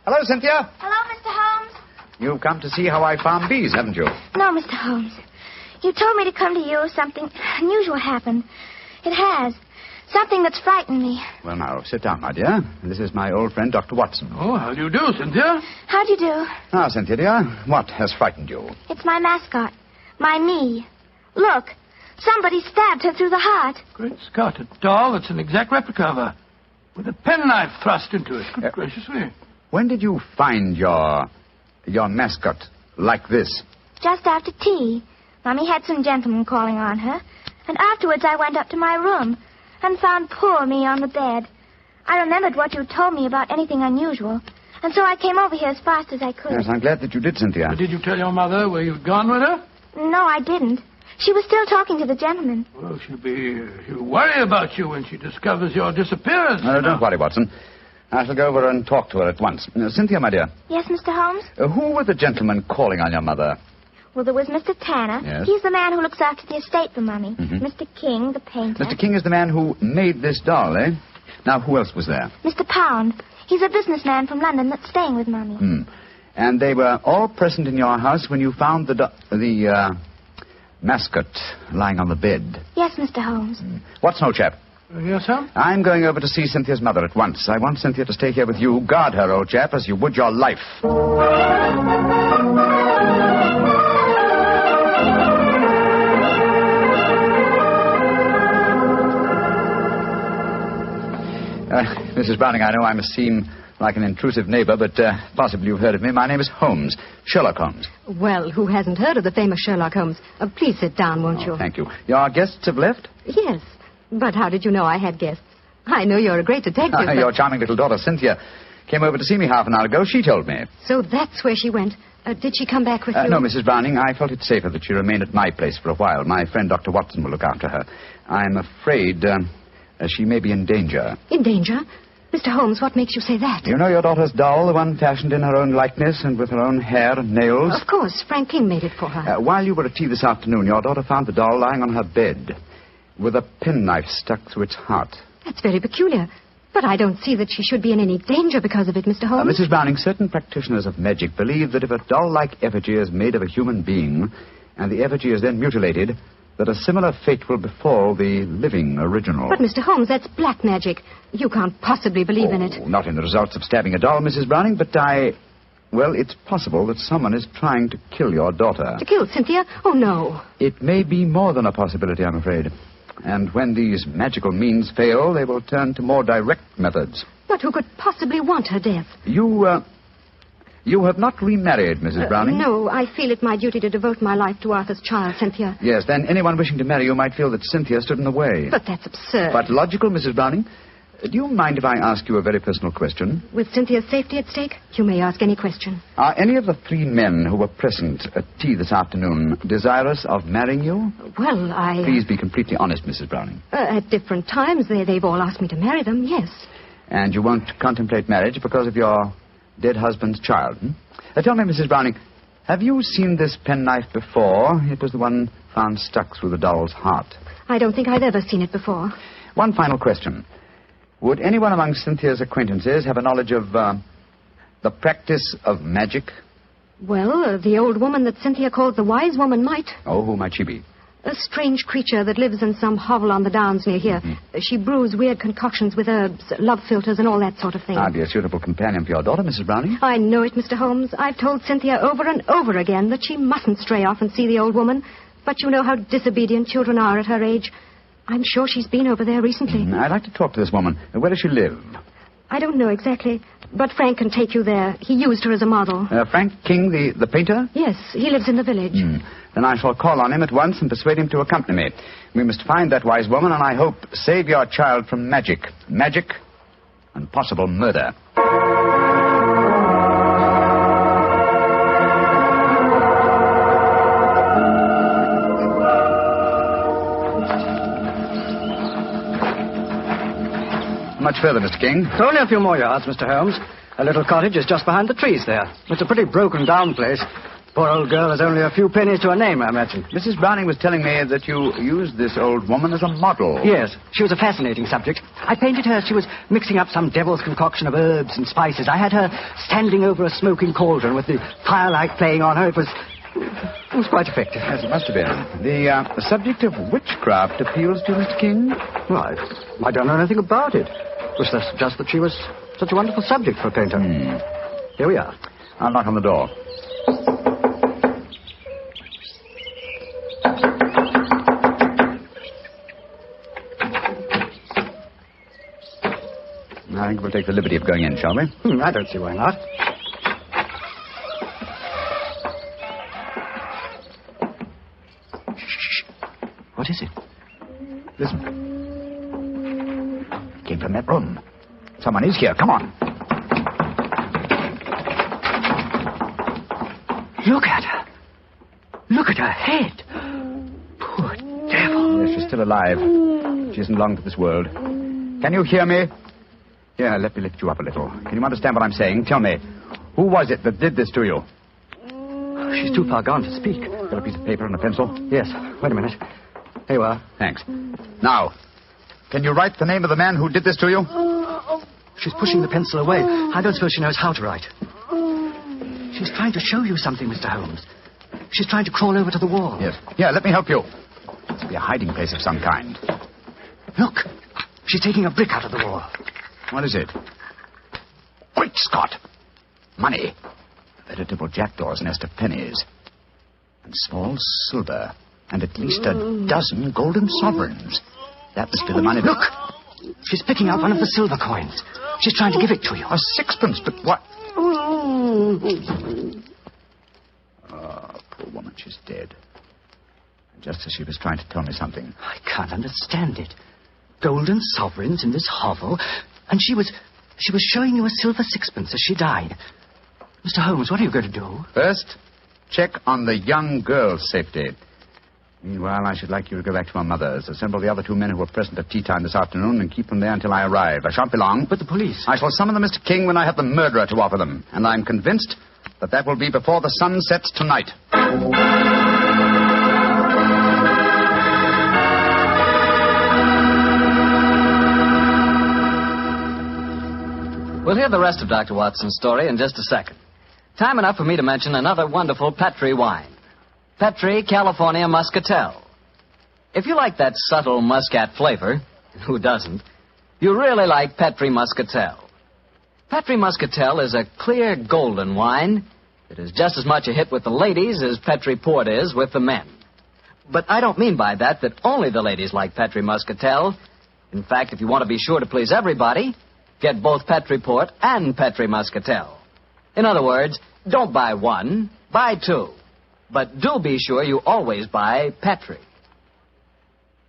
Hello, Cynthia. Hello, Mr. Holmes. You've come to see how I farm bees, haven't you? No, Mr. Holmes. You told me to come to you if something unusual happened. It has. Something that's frightened me. Well, now, sit down, my dear. This is my old friend, Dr. Watson. Oh, how do you do, Cynthia? How do you do? Now, Cynthia, dear, what has frightened you? It's my mascot. My me. Look, somebody stabbed her through the heart. Great Scott, a doll that's an exact replica of her, with a penknife thrust into it. Good gracious me. When did you find your mascot like this? Just after tea. Mommy had some gentlemen calling on her, and afterwards I went up to my room and found poor me on the bed. I remembered what you told me about anything unusual, and so I came over here as fast as I could. Yes, I'm glad that you did, Cynthia. But did you tell your mother where you'd gone with her? No, I didn't. She was still talking to the gentleman. Well, she'll worry about you when she discovers your disappearance. No, don't worry, Watson. I shall go over and talk to her at once. Cynthia, my dear. Yes, Mr. Holmes? Who were the gentlemen calling on your mother? Well, there was Mr. Tanner. Yes. He's the man who looks after the estate for Mummy. Mm-hmm. Mr. King, the painter. Mr. King is the man who made this doll, eh? Now, who else was there? Mr. Pound. He's a businessman from London that's staying with Mummy. And they were all present in your house when you found the mascot lying on the bed. Yes, Mr. Holmes. What's no, chap? Yes, sir? I'm going over to see Cynthia's mother at once. I want Cynthia to stay here with you. Guard her, old chap, as you would your life. Mrs. Browning, I know I must seem like an intrusive neighbor, but possibly you've heard of me. My name is Holmes, Sherlock Holmes. Well, who hasn't heard of the famous Sherlock Holmes? Please sit down, won't you? Thank you. Your guests have left? Yes. But how did you know I had guests? I know you're a great detective. Your charming little daughter, Cynthia, came over to see me half an hour ago. She told me. So that's where she went. Did she come back with you? No, Mrs. Browning. I felt it safer that she remained at my place for a while. My friend, Dr. Watson, will look after her. I'm afraid she may be in danger. In danger? Mr. Holmes, what makes you say that? You know your daughter's doll, the one fashioned in her own likeness and with her own hair and nails? Of course. Frank King made it for her. While you were at tea this afternoon, your daughter found the doll lying on her bed with a penknife stuck through its heart. That's very peculiar. But I don't see that she should be in any danger because of it, Mr. Holmes. Mrs. Browning, certain practitioners of magic believe that if a doll-like effigy is made of a human being and the effigy is then mutilated, that a similar fate will befall the living original. But, Mr. Holmes, that's black magic. You can't possibly believe in it. Not in the results of stabbing a doll, Mrs. Browning, but I Well, it's possible that someone is trying to kill your daughter. To kill Cynthia? Oh, no. It may be more than a possibility, I'm afraid. And when these magical means fail, they will turn to more direct methods. But who could possibly want her death? You have not remarried, Mrs. Browning? No, I feel it my duty to devote my life to Arthur's child, Cynthia. Yes, then anyone wishing to marry you might feel that Cynthia stood in the way. But that's absurd. But logical, Mrs. Browning. Do you mind if I ask you a very personal question? With Cynthia's safety at stake, you may ask any question. Are any of the 3 men who were present at tea this afternoon desirous of marrying you? Well, Please be completely honest, Mrs. Browning. At different times, they've all asked me to marry them, yes. And you won't contemplate marriage because of your dead husband's child, Tell me, Mrs. Browning, have you seen this penknife before? It was the one found stuck through the doll's heart. I don't think I've ever seen it before. One final question. Would anyone among Cynthia's acquaintances have a knowledge of the practice of magic? Well, the old woman that Cynthia calls the wise woman might. Oh, who might she be? A strange creature that lives in some hovel on the downs near here. Mm-hmm. She brews weird concoctions with herbs, love philters, and all that sort of thing. I'd be a suitable companion for your daughter, Mrs. Browning. I know it, Mr. Holmes. I've told Cynthia over and over again that she mustn't stray off and see the old woman. But you know how disobedient children are at her age. I'm sure she's been over there recently. I'd like to talk to this woman. Where does she live? I don't know exactly, but Frank can take you there. He used her as a model. Frank King, the painter? Yes, he lives in the village. Then I shall call on him at once and persuade him to accompany me. We must find that wise woman and, I hope, save your child from magic. Magic and possible murder. Much further, Mr. King? Only a few more yards, Mr. Holmes. A little cottage is just behind the trees there. It's a pretty broken-down place. Poor old girl has only a few pennies to her name, I imagine. Mrs. Browning was telling me that you used this old woman as a model. Yes, she was a fascinating subject. I painted her as she was mixing up some devil's concoction of herbs and spices. I had her standing over a smoking cauldron with the firelight playing on her. It was quite effective. Yes, it must have been. The subject of witchcraft appeals to you, Mr. King? Right. I don't know anything about it. It was just that she was such a wonderful subject for a painter. Here we are. I'll knock on the door. I think we'll take the liberty of going in, shall we? I don't see why not. Shh. What is it? Listen. It came from that room. Someone is here. Come on. Look at her. Look at her head. Poor devil. Yes, she's still alive. She isn't long to this world. Can you hear me? Here, let me lift you up a little. Can you understand what I'm saying? Tell me, who was it that did this to you? She's too far gone to speak. Got a piece of paper and a pencil? Yes. Wait a minute. Here you are. Thanks. Now, can you write the name of the man who did this to you? She's pushing the pencil away. I don't suppose she knows how to write. She's trying to show you something, Mr. Holmes. She's trying to crawl over to the wall. Yes. Here, let me help you. Must be a hiding place of some kind. Look. She's taking a brick out of the wall. What is it? Great Scott! Money. Veritable jackdaw's nest of pennies. And small silver. And at least a dozen golden sovereigns. That must be the money. Look! She's picking out one of the silver coins. She's trying to give it to you. A sixpence, but what? Oh, poor woman, she's dead. Just as she was trying to tell me something. I can't understand it. Golden sovereigns in this hovel, and she was showing you a silver sixpence as she died. Mr. Holmes, what are you going to do? First, check on the young girl's safety. Meanwhile, I should like you to go back to my mother's. Assemble the other 2 men who were present at tea time this afternoon and keep them there until I arrive. I shan't be long. But the police? I shall summon them, Mr. King, when I have the murderer to offer them. And I'm convinced that will be before the sun sets tonight. We'll hear the rest of Dr. Watson's story in just a second. Time enough for me to mention another wonderful Petri wine. Petri California Muscatel. If you like that subtle muscat flavor, who doesn't, you really like Petri Muscatel. Petri Muscatel is a clear golden wine that is just as much a hit with the ladies as Petri Port is with the men. But I don't mean by that only the ladies like Petri Muscatel. In fact, if you want to be sure to please everybody, get both Petri Port and Petri Muscatel. In other words, don't buy one, buy two. But do be sure you always buy Petri.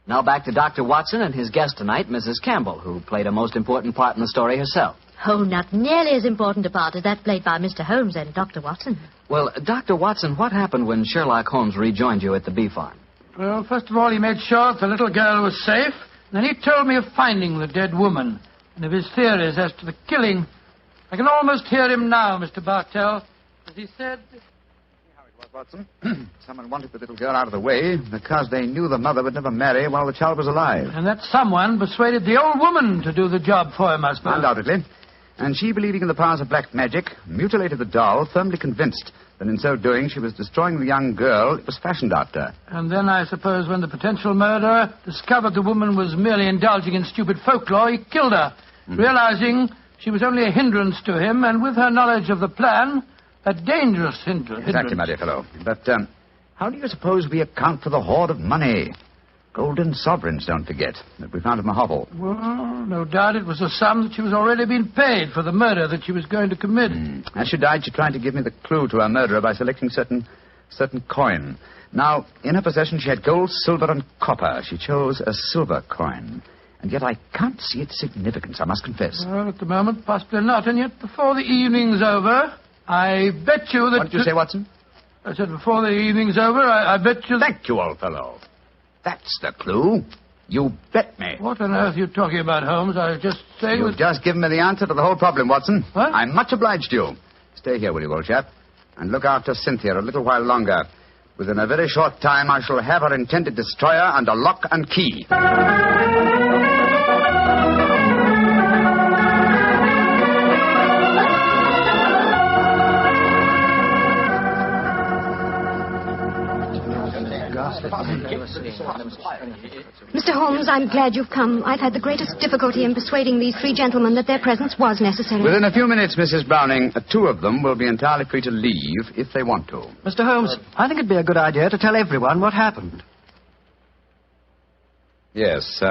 Now back to Dr. Watson and his guest tonight, Mrs. Campbell, who played a most important part in the story herself. Oh, not nearly as important a part as that played by Mr. Holmes and Dr. Watson. Well, Dr. Watson, what happened when Sherlock Holmes rejoined you at the bee farm? Well, first of all, he made sure that the little girl was safe. Then he told me of finding the dead woman and of his theories as to the killing. I can almost hear him now, Mr. Bartell, as he said... Watson. Someone wanted the little girl out of the way because they knew the mother would never marry while the child was alive. And that someone persuaded the old woman to do the job for him, I suppose. Undoubtedly. And she, believing in the powers of black magic, mutilated the doll, firmly convinced that in so doing she was destroying the young girl it was fashioned after. And then, I suppose, when the potential murderer discovered the woman was merely indulging in stupid folklore, he killed her, realizing she was only a hindrance to him, and with her knowledge of the plan... a dangerous hindrance. Exactly, my dear fellow. But how do you suppose we account for the hoard of money? Golden sovereigns, don't forget, that we found in the hovel. Well, no doubt it was a sum that she was already being paid for the murder that she was going to commit. As she died, she tried to give me the clue to her murderer by selecting certain coin. Now, in her possession, she had gold, silver, and copper. She chose a silver coin. And yet I can't see its significance, I must confess. Well, at the moment, possibly not. And yet, before the evening's over... I bet you that... What did you say, Watson? I said before the evening's over, I bet you... Thank you, old fellow. That's the clue. You bet me. What on earth are you talking about, Holmes? I was just saying... You've just given me the answer to the whole problem, Watson. What? I'm much obliged to you. Stay here, will you, old chap? And look after Cynthia a little while longer. Within a very short time, I shall have her intended destroyer under lock and key. Mr. Holmes, I'm glad you've come. I've had the greatest difficulty in persuading these three gentlemen that their presence was necessary. Within a few minutes, Mrs. Browning, two of them will be entirely free to leave if they want to. Mr. Holmes, I think it'd be a good idea to tell everyone what happened. Yes,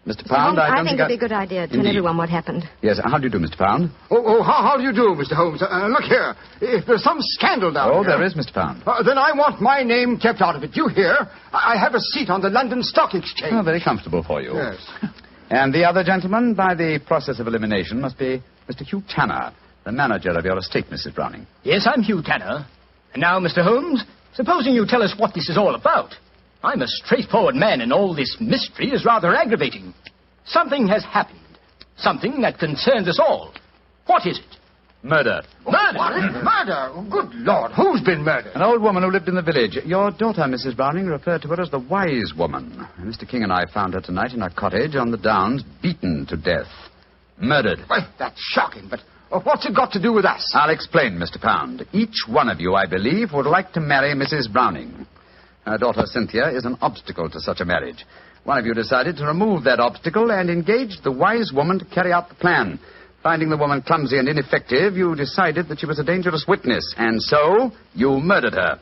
Mr. Pound, I think it'd be a good idea to tell everyone what happened. Yes, how do you do, Mr. Pound? How do you do, Mr. Holmes? Look here. If there's some scandal down here... Oh, there is, Mr. Pound. Then I want my name kept out of it. You hear? I have a seat on the London Stock Exchange. Oh, very comfortable for you. Yes. And the other gentleman, by the process of elimination, must be Mr. Hugh Tanner, the manager of your estate, Mrs. Browning. Yes, I'm Hugh Tanner. And now, Mr. Holmes, supposing you tell us what this is all about. I'm a straightforward man, and all this mystery is rather aggravating. Something has happened. Something that concerns us all. What is it? Murder. Murder? Murder? Good Lord, who's been murdered? An old woman who lived in the village. Your daughter, Mrs. Browning, referred to her as the wise woman. Mr. King and I found her tonight in her cottage on the downs, beaten to death. Murdered. Well, that's shocking, but what's it got to do with us? I'll explain, Mr. Pound. Each one of you, I believe, would like to marry Mrs. Browning. Her daughter, Cynthia, is an obstacle to such a marriage. One of you decided to remove that obstacle and engaged the wise woman to carry out the plan. Finding the woman clumsy and ineffective, you decided that she was a dangerous witness, and so you murdered her.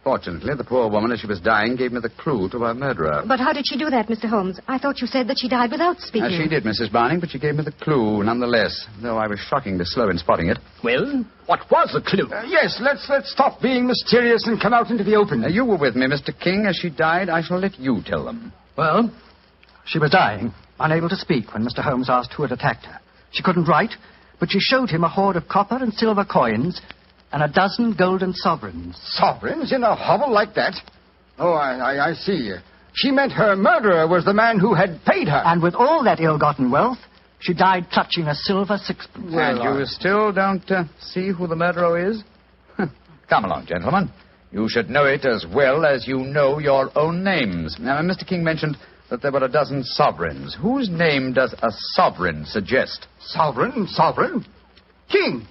Fortunately, the poor woman, as she was dying, gave me the clue to her murderer. But how did she do that, Mr. Holmes? I thought you said that she died without speaking. She did, Mrs. Browning, but she gave me the clue nonetheless, though I was shockingly slow in spotting it. Well, what was the clue? Yes, let's stop being mysterious and come out into the open. You were with me, Mr. King. As she died, I shall let you tell them. Well, she was dying, unable to speak when Mr. Holmes asked who had attacked her. She couldn't write, but she showed him a hoard of copper and silver coins and a dozen golden sovereigns. Sovereigns in a hovel like that? Oh, I see. She meant her murderer was the man who had paid her. And with all that ill-gotten wealth, she died clutching a silver sixpence. And you still don't see who the murderer is? Come along, gentlemen. You should know it as well as you know your own names. Now, Mr. King mentioned that there were a dozen sovereigns. Whose name does a sovereign suggest? Sovereign? King.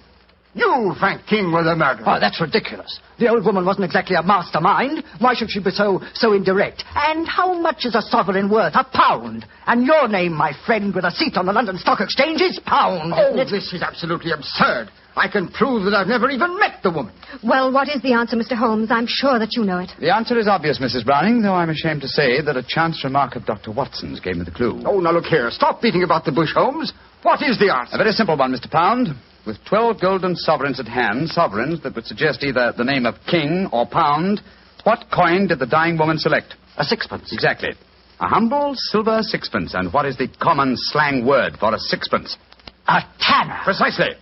You, Frank King, were the murderer. Oh, that's ridiculous. The old woman wasn't exactly a mastermind. Why should she be so indirect? And how much is a sovereign worth? £1. And your name, my friend, with a seat on the London Stock Exchange is Pound. Oh, this is absolutely absurd. I can prove that I've never even met the woman. Well, what is the answer, Mr. Holmes? I'm sure that you know it. The answer is obvious, Mrs. Browning, though I'm ashamed to say that a chance remark of Dr. Watson's gave me the clue. Oh, now look here. Stop beating about the bush, Holmes. What is the answer? A very simple one, Mr. Pound. With 12 golden sovereigns at hand, sovereigns that would suggest either the name of King or Pound, what coin did the dying woman select? A sixpence. Exactly. A humble silver sixpence. And what is the common slang word for a sixpence? A tanner. Precisely.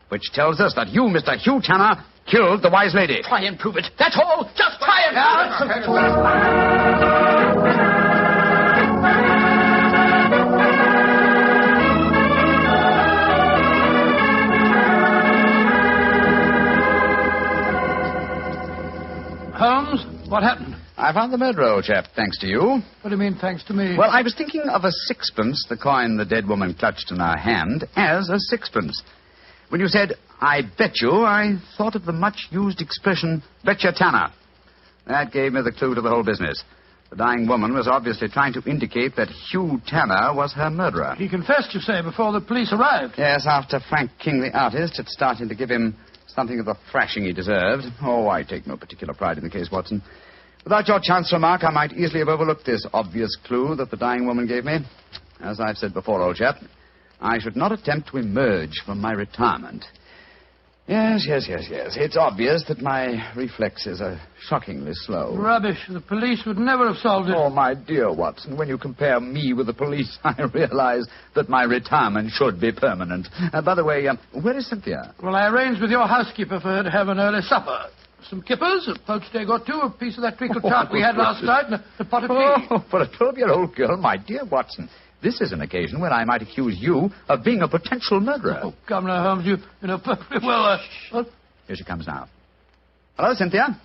Which tells us that you, Mr. Hugh Tanner, killed the wise lady. Try and prove it. That's all. Just try and prove it. Holmes, what happened? I found the murderer, old chap, thanks to you. What do you mean, thanks to me? Well, I was thinking of a sixpence, the coin the dead woman clutched in her hand, as a sixpence. When you said, I bet you, I thought of the much-used expression, bet your Tanner. That gave me the clue to the whole business. The dying woman was obviously trying to indicate that Hugh Tanner was her murderer. He confessed, you say, before the police arrived. Yes, after Frank King, the artist, had started to give him something of the thrashing he deserved. Oh, I take no particular pride in the case, Watson. Without your chance remark, I might easily have overlooked this obvious clue that the dying woman gave me. As I've said before, old chap, I should not attempt to emerge from my retirement. Yes. It's obvious that my reflexes are shockingly slow. Rubbish. The police would never have solved it. Oh, my dear Watson, when you compare me with the police, I realize that my retirement should be permanent. By the way, where is Cynthia? Well, I arranged with your housekeeper for her to have an early supper. Some kippers, a poached egg or two, a piece of that treacle tart we had last night, and a pot of tea. Oh, for a 12-year-old girl, my dear Watson. This is an occasion when I might accuse you of being a potential murderer. Oh, come now, Holmes, you know perfectly well, what? Here she comes now. Hello, Cynthia.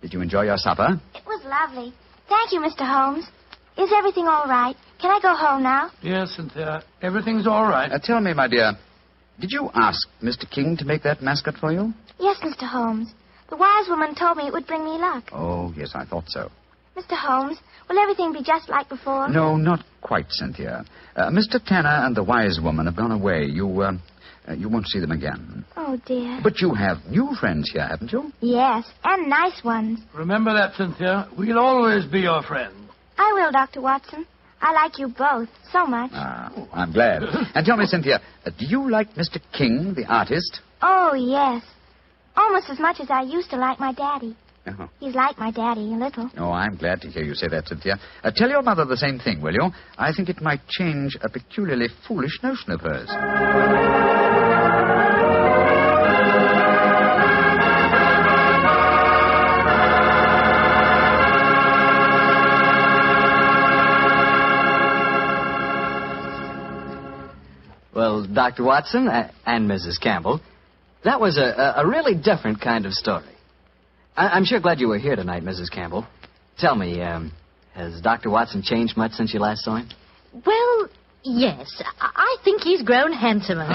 Did you enjoy your supper? It was lovely. Thank you, Mr. Holmes. Is everything all right? Can I go home now? Yes, Cynthia. Everything's all right. Tell me, my dear, did you ask Mr. King to make that mascot for you? Yes, Mr. Holmes. The wise woman told me it would bring me luck. Oh, yes, I thought so. Mr. Holmes, will everything be just like before? No, not quite, Cynthia. Mr. Tanner and the wise woman have gone away. You won't see them again. Oh, dear. But you have new friends here, haven't you? Yes, and nice ones. Remember that, Cynthia. We'll always be your friends. I will, Dr. Watson. I like you both so much. Ah, I'm glad. And tell me, Cynthia, do you like Mr. King, the artist? Oh, yes. Almost as much as I used to like my daddy. Oh. He's like my daddy, a little. Oh, I'm glad to hear you say that, Cynthia. Tell your mother the same thing, will you? I think it might change a peculiarly foolish notion of hers. Well, Dr. Watson and Mrs. Campbell, that was a really different kind of story. I'm sure glad you were here tonight, Mrs. Campbell. Tell me, has Dr. Watson changed much since you last saw him? Well, yes. I think he's grown handsomer. No.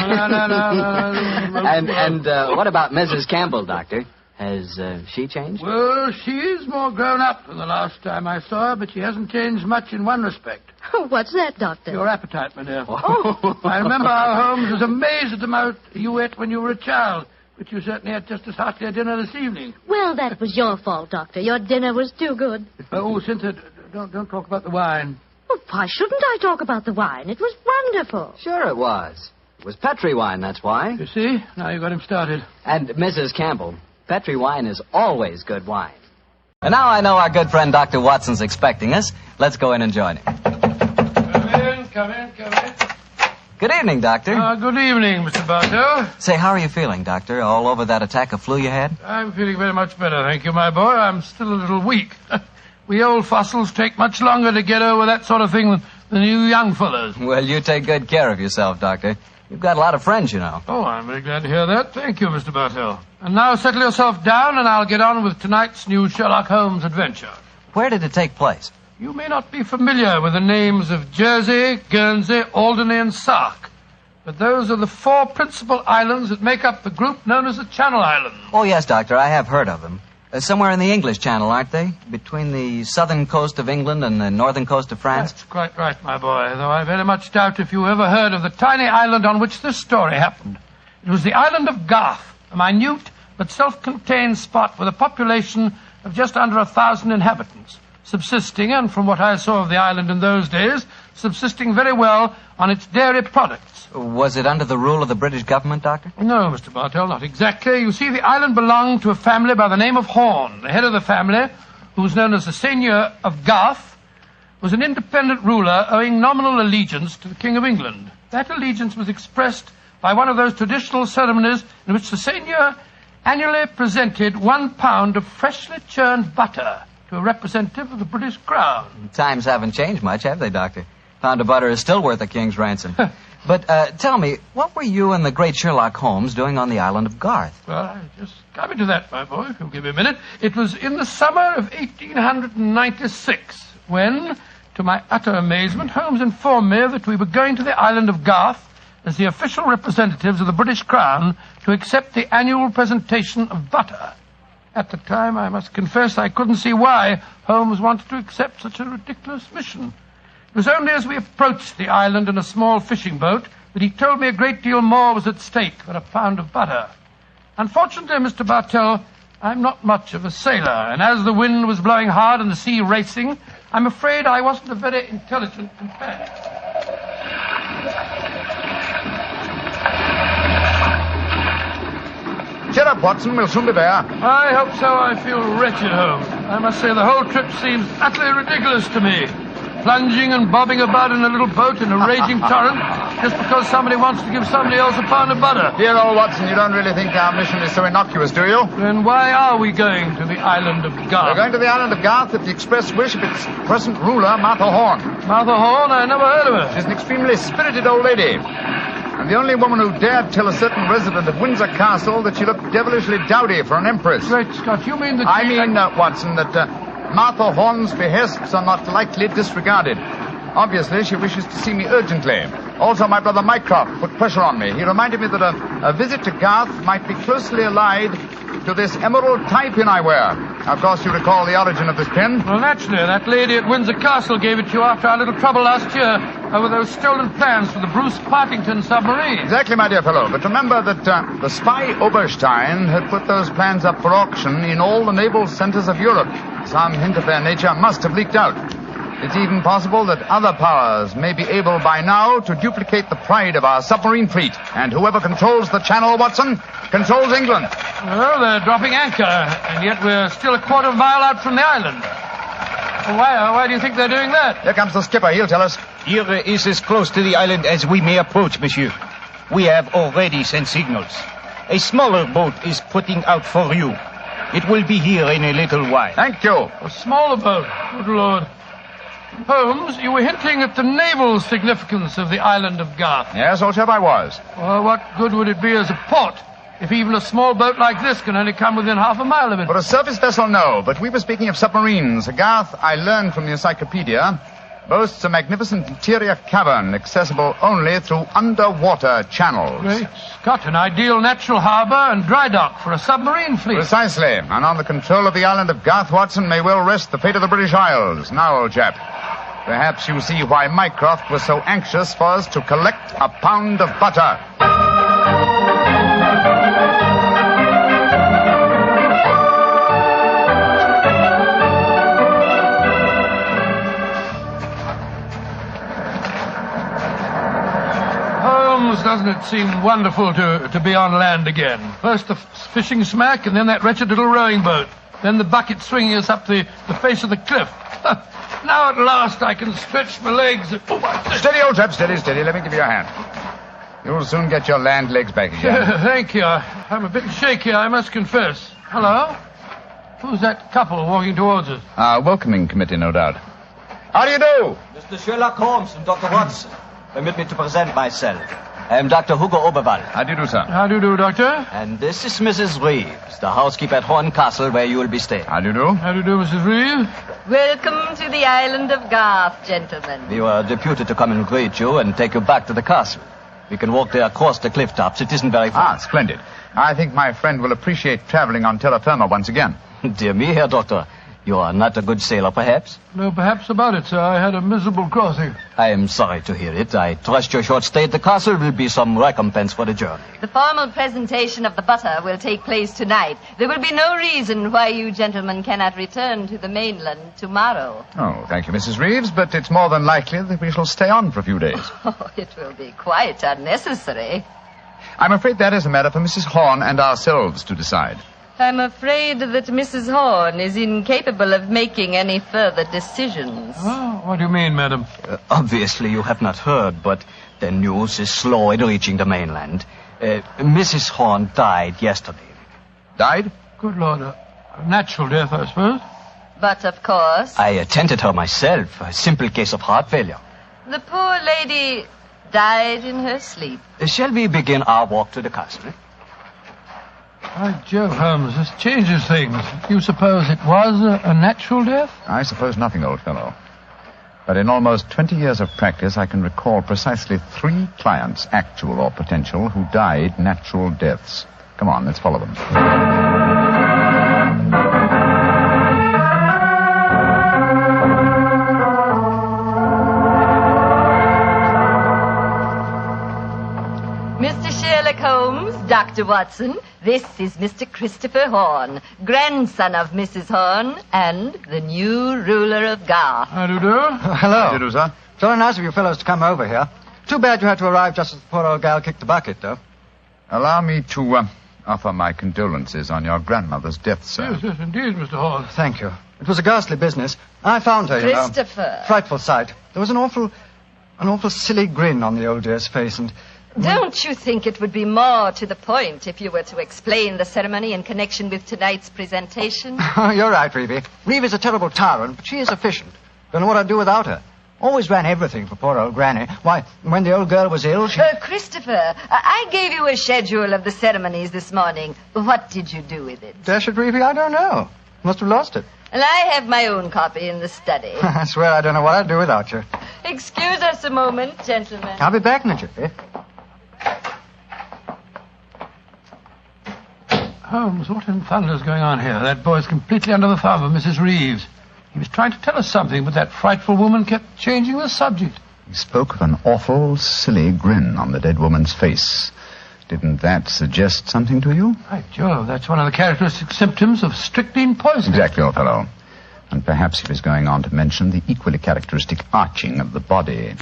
And what about Mrs. Campbell, Doctor? Has she changed? Well, she is more grown up than the last time I saw her, but she hasn't changed much in one respect. What's that, Doctor? Your appetite, my dear. Oh. I remember how Holmes was amazed at the amount you ate when you were a child. But you certainly had just as hearty a dinner this evening. Well, that was your fault, Doctor. Your dinner was too good. Oh, Cynthia, don't talk about the wine. Well, why shouldn't I talk about the wine? It was wonderful. Sure it was. It was Petri wine, that's why. You see? Now you got him started. And Mrs. Campbell, Petri wine is always good wine. And now I know our good friend Dr. Watson's expecting us. Let's go in and join him. Come in. Good evening, Doctor. Good evening, Mr. Bartow. Say, how are you feeling, Doctor? All over that attack of flu you had? I'm feeling very much better, thank you, my boy. I'm still a little weak. We old fossils take much longer to get over that sort of thing than you young fellows. Well, you take good care of yourself, Doctor. You've got a lot of friends, you know. Oh, I'm very glad to hear that. Thank you, Mr. Bartow. And now settle yourself down, and I'll get on with tonight's new Sherlock Holmes adventure. Where did it take place? You may not be familiar with the names of Jersey, Guernsey, Alderney, and Sark. but those are the 4 principal islands that make up the group known as the Channel Islands. Oh, yes, Doctor, I have heard of them. Somewhere in the English Channel, aren't they? Between the southern coast of England and the northern coast of France? That's quite right, my boy, though I very much doubt if you ever heard of the tiny island on which this story happened. It was the island of Garth, a minute but self-contained spot with a population of just under 1,000 inhabitants, subsisting, and from what I saw of the island in those days, subsisting very well on its dairy products. Was it under the rule of the British government, Doctor? No, Mr. Bartell, not exactly. You see, the island belonged to a family by the name of Horn. The head of the family, who was known as the Seigneur of Garth, was an independent ruler owing nominal allegiance to the King of England. That allegiance was expressed by one of those traditional ceremonies in which the Seigneur annually presented 1 pound of freshly churned butter to a representative of the British Crown. Times haven't changed much, have they, Doctor? Pound of butter is still worth a king's ransom. But tell me, what were you and the great Sherlock Holmes doing on the island of Garth? Well, I just coming to that, my boy, if you'll give me a minute. It was in the summer of 1896 when, to my utter amazement, Holmes informed me that we were going to the island of Garth as the official representatives of the British Crown to accept the annual presentation of butter. At the time, I must confess, I couldn't see why Holmes wanted to accept such a ridiculous mission. It was only as we approached the island in a small fishing boat that he told me a great deal more was at stake than a pound of butter. Unfortunately, Mr. Bartell, I'm not much of a sailor, and as the wind was blowing hard and the sea racing, I'm afraid I wasn't a very intelligent companion. Cheer up, Watson. We'll soon be there. I hope so. I feel wretched, Holmes. I must say the whole trip seems utterly ridiculous to me. Plunging and bobbing about in a little boat in a raging torrent just because somebody wants to give somebody else a pound of butter. Dear old Watson, you don't really think our mission is so innocuous, do you? Then why are we going to the island of Garth? We're going to the island of Garth at the express wish of its present ruler, Martha Horn. Martha Horn? I never heard of her. She's an extremely spirited old lady. And the only woman who dared tell a certain resident of Windsor Castle that she looked devilishly dowdy for an empress. Great Scott, you mean that I mean, Watson, that Martha Horn's behests are not lightly disregarded. Obviously, she wishes to see me urgently. Also, my brother Mycroft put pressure on me. He reminded me that a visit to Garth might be closely allied to this emerald tie pin I wear. Of course, you recall the origin of this pin. Well, naturally. That lady at Windsor Castle gave it to you after our little trouble last year over those stolen plans for the Bruce Partington submarine. Exactly, my dear fellow. But remember that the spy Oberstein had put those plans up for auction in all the naval centers of Europe. Some hint of their nature must have leaked out. It's even possible that other powers may be able by now to duplicate the pride of our submarine fleet. And whoever controls the channel, Watson, controls England. Well, they're dropping anchor, and yet we're still a quarter of a mile out from the island. Well, why do you think they're doing that? Here comes the skipper. He'll tell us. Here is as close to the island as we may approach, monsieur. We have already sent signals. A smaller boat is putting out for you. It will be here in a little while. Thank you. A smaller boat? Good Lord. Holmes, you were hinting at the naval significance of the island of Garth. Yes, old chap, I was. Well, what good would it be as a port if even a small boat like this can only come within half a mile of it? For a surface vessel, no. But we were speaking of submarines. Garth, I learned from the encyclopedia, boasts a magnificent interior cavern accessible only through underwater channels. Great Scott, an ideal natural harbor and dry dock for a submarine fleet. Precisely. And on the control of the island of Garth, Watson, may well rest the fate of the British Isles. Now, old chap, perhaps you see why Mycroft was so anxious for us to collect a pound of butter. Doesn't it seem wonderful to be on land again? First the fishing smack, and then that wretched little rowing boat. Then the bucket swinging us up the face of the cliff. Now at last I can stretch my legs. Steady, old chap, steady. Let me give you a hand. You'll soon get your land legs back again. Thank you. I'm a bit shaky, I must confess. Hello? Who's that couple walking towards us? Our welcoming committee, no doubt. How do you do? Mr. Sherlock Holmes and Dr. Watson. Permit me to present myself. I am Dr. Hugo Oberwald. How do you do, sir? How do you do, Doctor? And this is Mrs. Reeves, the housekeeper at Horn Castle, where you will be staying. How do you do? How do you do, Mrs. Reeves? Welcome to the island of Garth, gentlemen. We were deputed to come and greet you and take you back to the castle. We can walk there across the cliff tops. It isn't very far. Ah, splendid. I think my friend will appreciate traveling on terra firma once again. Dear me, Herr Doctor. You are not a good sailor, perhaps? No, perhaps about it, sir. I had a miserable crossing. I am sorry to hear it. I trust your short stay at the castle will be some recompense for the journey. The formal presentation of the butter will take place tonight. There will be no reason why you gentlemen cannot return to the mainland tomorrow. Oh, thank you, Mrs. Reeves, but it's more than likely that we shall stay on for a few days. Oh, it will be quite unnecessary. I'm afraid that is a matter for Mrs. Horn and ourselves to decide. I'm afraid that Mrs. Horn is incapable of making any further decisions. Oh, what do you mean, madam? Obviously, you have not heard, but the news is slow in reaching the mainland. Mrs. Horn died yesterday. Died? Good Lord. A natural death, I suppose. But, of course... I attended her myself. A simple case of heart failure. The poor lady died in her sleep. Shall we begin our walk to the castle? By Jove, Holmes, this changes things. You suppose it was a natural death? I suppose nothing, old fellow. But in almost 20 years of practice, I can recall precisely 3 clients, actual or potential, who died natural deaths. Come on, let's follow them. Mr. Sherlock Holmes, Dr. Watson, this is Mr. Christopher Horn, grandson of Mrs. Horn and the new ruler of Gar. How do you do? Hello. How do you do, sir? Very nice of you fellows to come over here. Too bad you had to arrive just as the poor old gal kicked the bucket, though. Allow me to offer my condolences on your grandmother's death, sir. Yes, yes, indeed, Mr. Horn. Thank you. It was a ghastly business. I found her, you know. Christopher. Frightful sight. There was an awful silly grin on the old dear's face, and... Don't you think it would be more to the point if you were to explain the ceremony in connection with tonight's presentation? You're right, Reevy. Reevy's a terrible tyrant, but she is efficient. Don't know what I'd do without her. Always ran everything for poor old Granny. Why, when the old girl was ill, she... Christopher, I gave you a schedule of the ceremonies this morning. What did you do with it? Dash it, Reevy, I don't know. Must have lost it. And I have my own copy in the study. I swear I don't know what I'd do without you. Excuse us a moment, gentlemen. I'll be back in a jiffy. Holmes, what in thunder's going on here? That boy's completely under the thumb of Mrs. Reeves. He was trying to tell us something, but that frightful woman kept changing the subject. He spoke of an awful, silly grin on the dead woman's face. Didn't that suggest something to you? By Jove, that's one of the characteristic symptoms of strychnine poisoning. Exactly, old fellow. And perhaps he was going on to mention the equally characteristic arching of the body.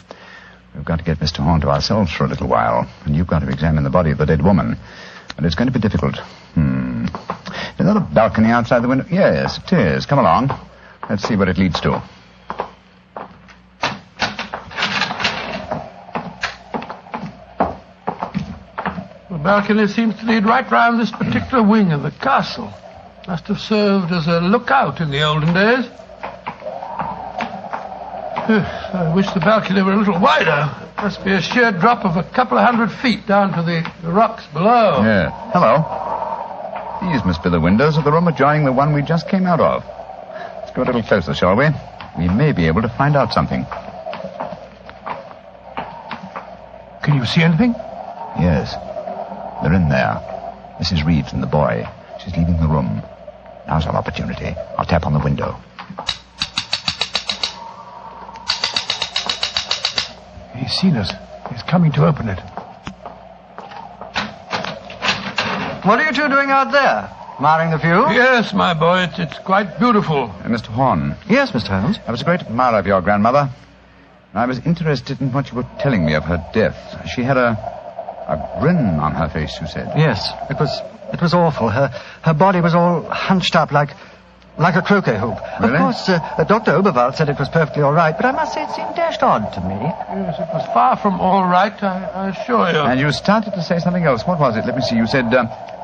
We've got to get Mr. Horn to ourselves for a little while, and you've got to examine the body of the dead woman. And it's going to be difficult. Is that a balcony outside the window? Yes, it is. Come along. Let's see what it leads to. The balcony seems to lead right round this particular wing of the castle. Must have served as a lookout in the olden days. I wish the balcony were a little wider. Must be a sheer drop of a couple of 100 feet down to the rocks below. Yeah. Hello. These must be the windows of the room adjoining the one we just came out of. Let's go a little closer, shall we? We may be able to find out something. Can you see anything? Yes. They're in there. Mrs. Reeves and the boy. She's leaving the room. Now's our opportunity. I'll tap on the window. He's seen us. He's coming to open it. What are you two doing out there? Admiring the view? Yes, my boy. It's quite beautiful. Mr. Horn. Yes, Mr. Holmes? I was a great admirer of your grandmother. And I was interested in what you were telling me of her death. She had a grin on her face, you said. Yes, it was awful. Her body was all hunched up like a croquet hoop. Really? Of course, Dr. Oberwald said it was perfectly all right, but I must say it seemed dashed odd to me. Yes, it was far from all right, I assure you. And you started to say something else. What was it? Let me see. You said,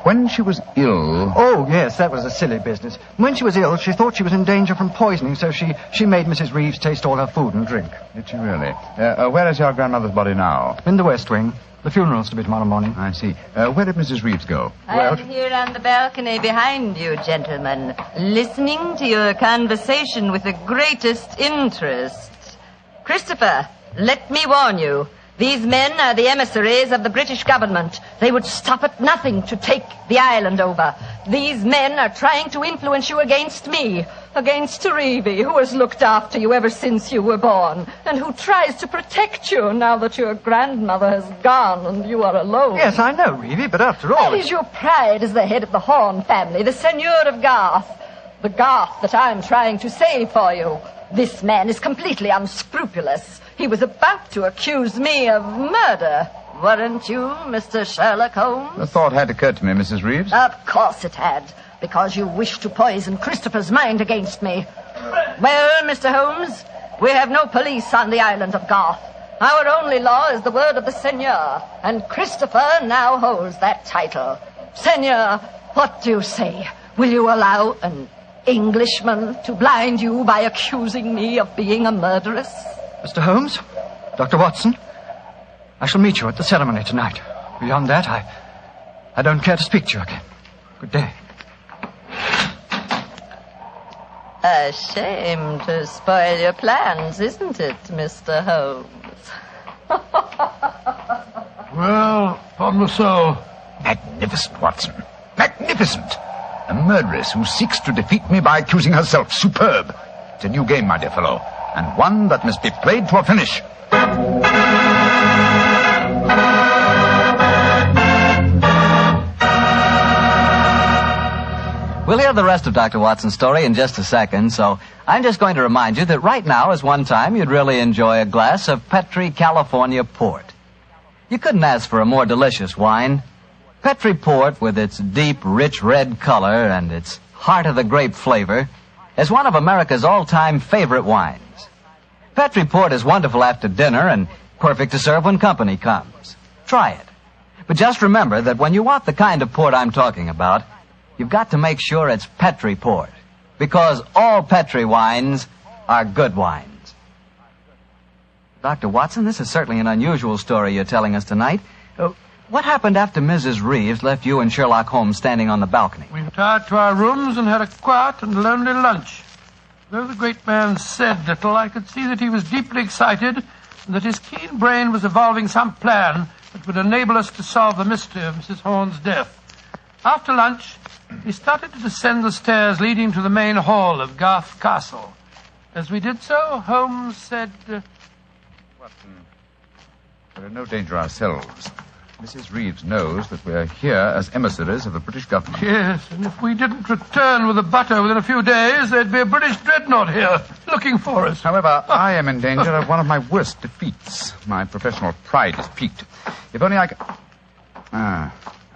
when she was ill... Oh, yes, that was a silly business. When she was ill, she thought she was in danger from poisoning, so she made Mrs. Reeves taste all her food and drink. Did she really? Where is your grandmother's body now? In the West Wing. The funeral's to be tomorrow morning. I see. Where did Mrs. Reeves go? I'm here on the balcony behind you, gentlemen, listening to your conversation with the greatest interest. Christopher, let me warn you. These men are the emissaries of the British government. They would stop at nothing to take the island over. These men are trying to influence you against me, against Reevy, who has looked after you ever since you were born, and who tries to protect you now that your grandmother has gone and you are alone. Yes, I know, Reevy, but after all... That is your pride as the head of the Horn family, the Seigneur of Garth. The Garth that I'm trying to save for you. This man is completely unscrupulous. He was about to accuse me of murder. Weren't you, Mr. Sherlock Holmes? The thought had occurred to me, Mrs. Reeves. Of course it had, because you wished to poison Christopher's mind against me. Well, Mr. Holmes, we have no police on the island of Garth. Our only law is the word of the Seigneur, and Christopher now holds that title. Seigneur, what do you say? Will you allow an Englishman to blind you by accusing me of being a murderess? Mr. Holmes, Dr. Watson, I shall meet you at the ceremony tonight. Beyond that, I don't care to speak to you again. Good day. A shame to spoil your plans, isn't it, Mr. Holmes? Well, upon my soul. Magnificent, Watson. Magnificent. A murderess who seeks to defeat me by accusing herself. Superb. It's a new game, my dear fellow, and one that must be played to a finish. We'll hear the rest of Dr. Watson's story in just a second, so I'm just going to remind you that right now is one time you'd really enjoy a glass of Petri California Port. You couldn't ask for a more delicious wine. Petri Port, with its deep, rich red color and its heart-of-the-grape flavor, is one of America's all-time favorite wines. Petri Port is wonderful after dinner and perfect to serve when company comes. Try it. But just remember that when you want the kind of port I'm talking about, you've got to make sure it's Petri Port, because all Petri wines are good wines. Dr. Watson, this is certainly an unusual story you're telling us tonight. What happened after Mrs. Reeves left you and Sherlock Holmes standing on the balcony? We retired to our rooms and had a quiet and lonely lunch. Though the great man said little, I could see that he was deeply excited and that his keen brain was evolving some plan that would enable us to solve the mystery of Mrs. Horn's death. After lunch, we started to descend the stairs leading to the main hall of Garth Castle. As we did so, Holmes said... Watson, we're in no danger ourselves. Mrs. Reeves knows that we're here as emissaries of the British government. Yes, and if we didn't return with the butter within a few days, there'd be a British dreadnought here looking for us. However, I am in danger of one of my worst defeats. My professional pride is piqued. If only I could...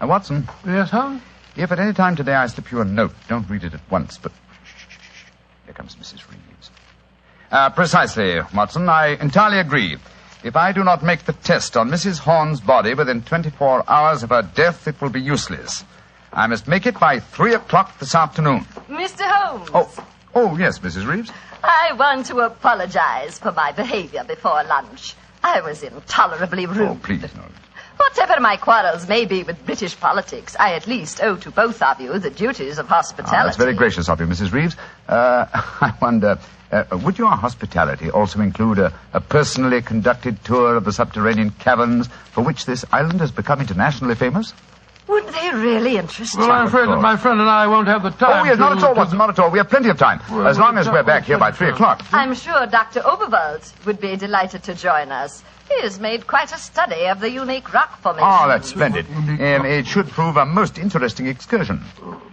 Watson. Yes, Holmes? If at any time today I slip you a note, don't read it at once, but... Shh. Here comes Mrs. Reeves. Precisely, Watson. I entirely agree. If I do not make the test on Mrs. Horn's body within 24 hours of her death, it will be useless. I must make it by 3 o'clock this afternoon. Mr. Holmes. Oh, yes, Mrs. Reeves. I want to apologize for my behavior before lunch. I was intolerably rude. Oh, please, no. Whatever my quarrels may be with British politics, I at least owe to both of you the duties of hospitality. That's very gracious of you, Mrs. Reeves. I wonder, would your hospitality also include a personally conducted tour of the subterranean caverns for which this island has become internationally famous? Would they really interest you? Well, I'm afraid that my friend and I won't have the time. Oh, yes, not at all, Watson, not at all. We have plenty of time, as long as we're back here by 3 o'clock. I'm sure Dr. Oberwald would be delighted to join us. He has made quite a study of the unique rock formation. Oh, that's splendid. It should prove a most interesting excursion.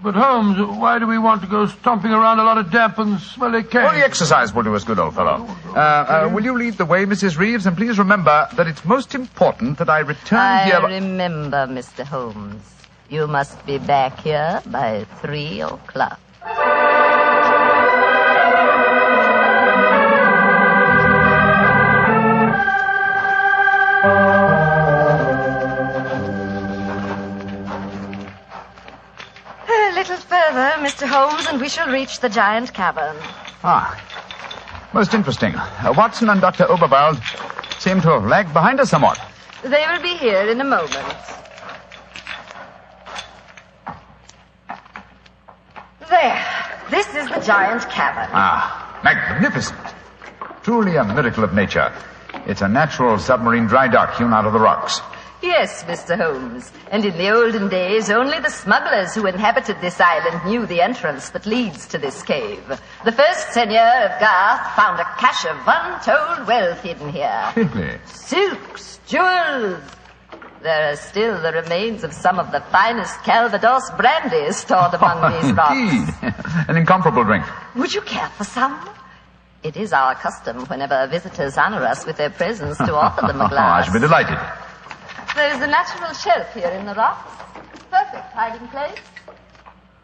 But, Holmes, why do we want to go stomping around a lot of damp and smelly caves? Well, the exercise will do us good, old fellow. Will you lead the way, Mrs. Reeves? And please remember that it's most important that I return here... I remember, Mr. Holmes. You must be back here by 3 o'clock. A little further, Mr. Holmes, and we shall reach the giant cavern. Most interesting. Watson and Dr. Oberwald seem to have lagged behind us somewhat. They will be here in a moment. There. This is the giant cavern. Magnificent. Truly a miracle of nature. It's a natural submarine dry dock hewn out of the rocks. Yes, Mr. Holmes. And in the olden days, only the smugglers who inhabited this island knew the entrance that leads to this cave. The first seigneur of Garth found a cache of untold wealth hidden here. Really? Silks, jewels. There are still the remains of some of the finest Calvados brandy stored among these rocks. Indeed. An incomparable drink. Would you care for some? It is our custom whenever visitors honor us with their presence to offer them a glass. I should be delighted. There is a natural shelf here in the rocks. Perfect hiding place.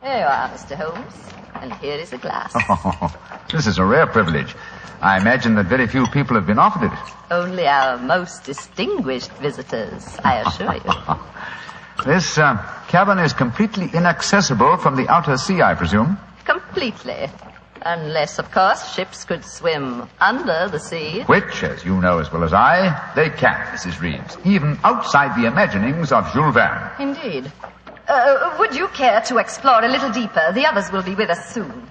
Here you are, Mr. Holmes. And here is a glass. This is a rare privilege. I imagine that very few people have been offered it. Only our most distinguished visitors, I assure you. This cavern is completely inaccessible from the outer sea, I presume? Completely. Unless, of course, ships could swim under the sea. Which, as you know as well as I, they can, Mrs. Reeves, even outside the imaginings of Jules Verne. Indeed. Would you care to explore a little deeper? The others will be with us soon.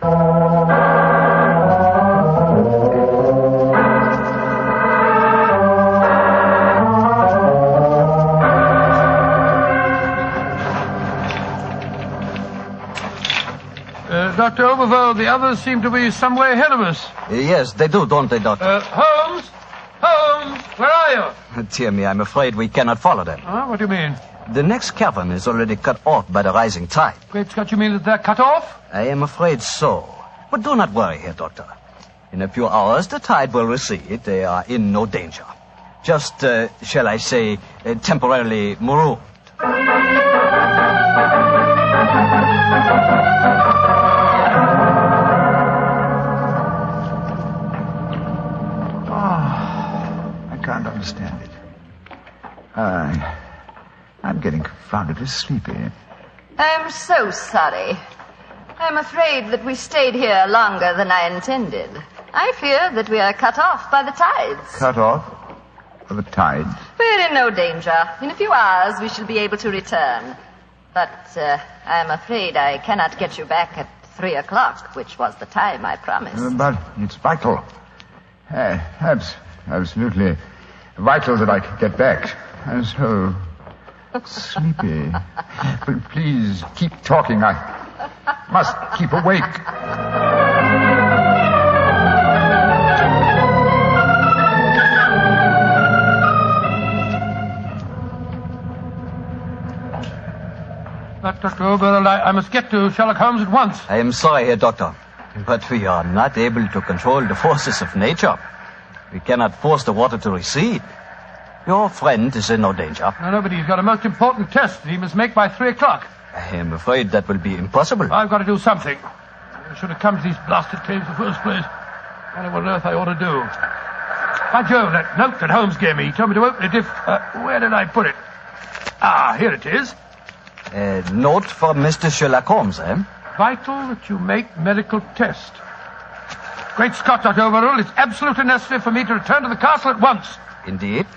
Dr. Overveld, the others seem to be some way ahead of us. Yes, they do, don't they, Doctor? Holmes! Holmes! Where are you? Dear me, I'm afraid we cannot follow them. What do you mean? The next cavern is already cut off by the rising tide. Great Scott, you mean that they're cut off? I am afraid so. But do not worry here, Doctor. In a few hours, the tide will recede. They are in no danger. Just, shall I say, temporarily marooned. I can't understand it. I'm getting confoundedly sleepy. I'm so sorry. I'm afraid that we stayed here longer than I intended. I fear that we are cut off by the tides. Cut off? By the tides? We're in no danger. In a few hours, we shall be able to return. But I'm afraid I cannot get you back at 3 o'clock, which was the time I promised. But it's vital. Absolutely vital that I get back. I'm so sleepy. But please keep talking. I must keep awake. Dr. Overveld, I must get to Sherlock Holmes at once. I am sorry, Herr Doctor, but we are not able to control the forces of nature. We cannot force the water to recede. Your friend is in no danger. No, but he's got a most important test that he must make by 3 o'clock. I am afraid that will be impossible. I've got to do something. I should have come to these blasted caves in the first place. I don't know what on earth I ought to do. By Jove, that note that Holmes gave me, he told me to open it if... where did I put it? Ah, here it is. A note from Mr. Sherlock Holmes, eh? Vital that you make medical test. Great Scott, Dr. Overall, it's absolutely necessary for me to return to the castle at once. Indeed.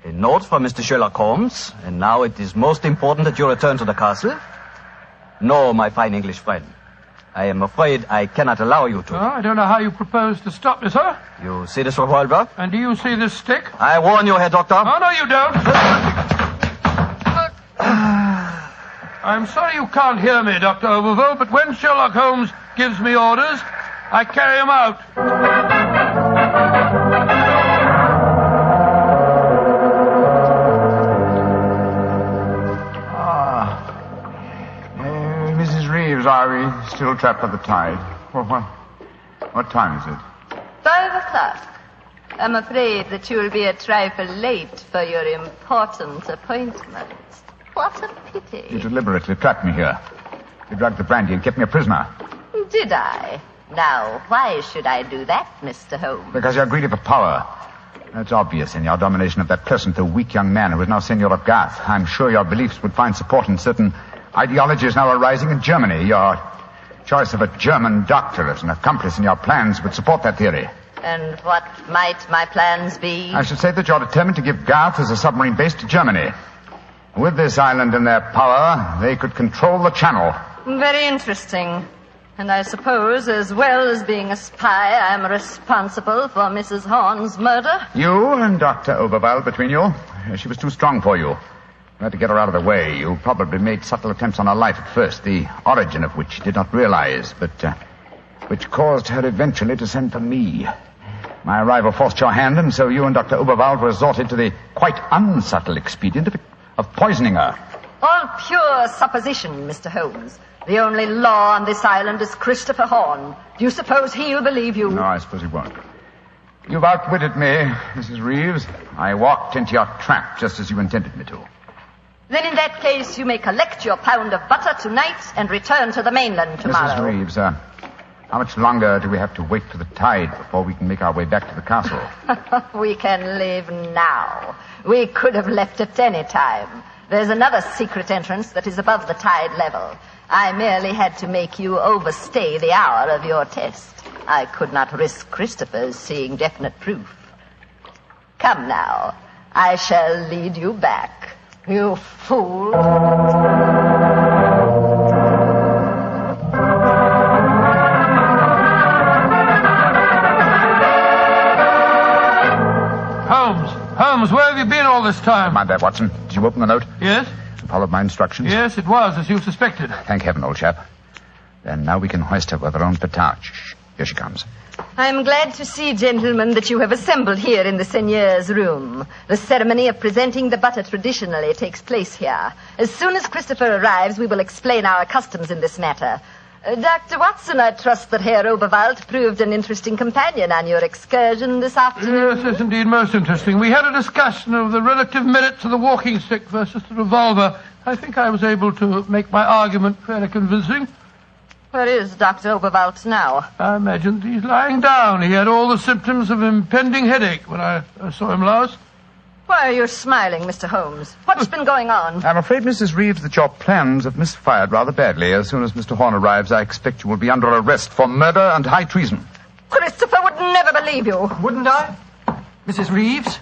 A note from Mr. Sherlock Holmes, and now it is most important that you return to the castle. No, my fine English friend. I am afraid I cannot allow you to. Oh, I don't know how you propose to stop me, sir. You see this revolver? And do you see this stick? I warn you, Herr Doctor. Oh, no, you don't. I'm sorry you can't hear me, Dr. Overveld, but when Sherlock Holmes gives me orders, I carry them out. Mrs. Reeves, are we still trapped by the tide? What time is it? 5 o'clock. I'm afraid that you will be a trifle late for your important appointment. What a pity. You deliberately trapped me here. You drugged the brandy and kept me a prisoner. Did I? Now, why should I do that, Mr. Holmes? Because you're greedy for power. That's obvious in your domination of that pleasant, though weak young man who is now Seigneur of Garth. I'm sure your beliefs would find support in certain ideologies now arising in Germany. Your choice of a German doctor as an accomplice in your plans would support that theory. And what might my plans be? I should say that you're determined to give Garth as a submarine base to Germany. With this island in their power, they could control the channel. Very interesting. And I suppose, as well as being a spy, I'm responsible for Mrs. Horn's murder? You and Dr. Oberwald between you. She was too strong for you. You had to get her out of the way. You probably made subtle attempts on her life at first, the origin of which you did not realize, but which caused her eventually to send for me. My arrival forced your hand, and so you and Dr. Oberwald resorted to the quite unsubtle expedient of poisoning her. All pure supposition, Mr. Holmes. The only law on this island is Christopher Horn. Do you suppose he'll believe you? No, I suppose he won't. You've outwitted me, Mrs. Reeves. I walked into your trap just as you intended me to. Then in that case, you may collect your pound of butter tonight and return to the mainland tomorrow. Mrs. Reeves, how much longer do we have to wait for the tide before we can make our way back to the castle? We can leave now. We could have left at any time. There's another secret entrance that is above the tide level. I merely had to make you overstay the hour of your test. I could not risk Christopher's seeing definite proof. Come now. I shall lead you back. You fool. Holmes, where have you been all this time? Mind that, Watson. Did you open the note? Yes. You followed my instructions? Yes, it was, as you suspected. Thank heaven, old chap. Then now we can hoist her with her own petard. Here she comes. I'm glad to see, gentlemen, that you have assembled here in the seigneur's room. The ceremony of presenting the butter traditionally takes place here. As soon as Christopher arrives, we will explain our customs in this matter. Dr. Watson, I trust that Herr Oberwald proved an interesting companion on your excursion this afternoon. Yes, indeed, most interesting. We had a discussion of the relative merits of the walking stick versus the revolver. I think I was able to make my argument fairly convincing. Where is Dr. Oberwald now? I imagine he's lying down. He had all the symptoms of impending headache when I saw him last. Why are you smiling, Mr. Holmes? What's been going on? I'm afraid, Mrs. Reeves, that your plans have misfired rather badly. As soon as Mr. Horn arrives, I expect you will be under arrest for murder and high treason. Christopher would never believe you. Wouldn't I? Mrs. Reeves,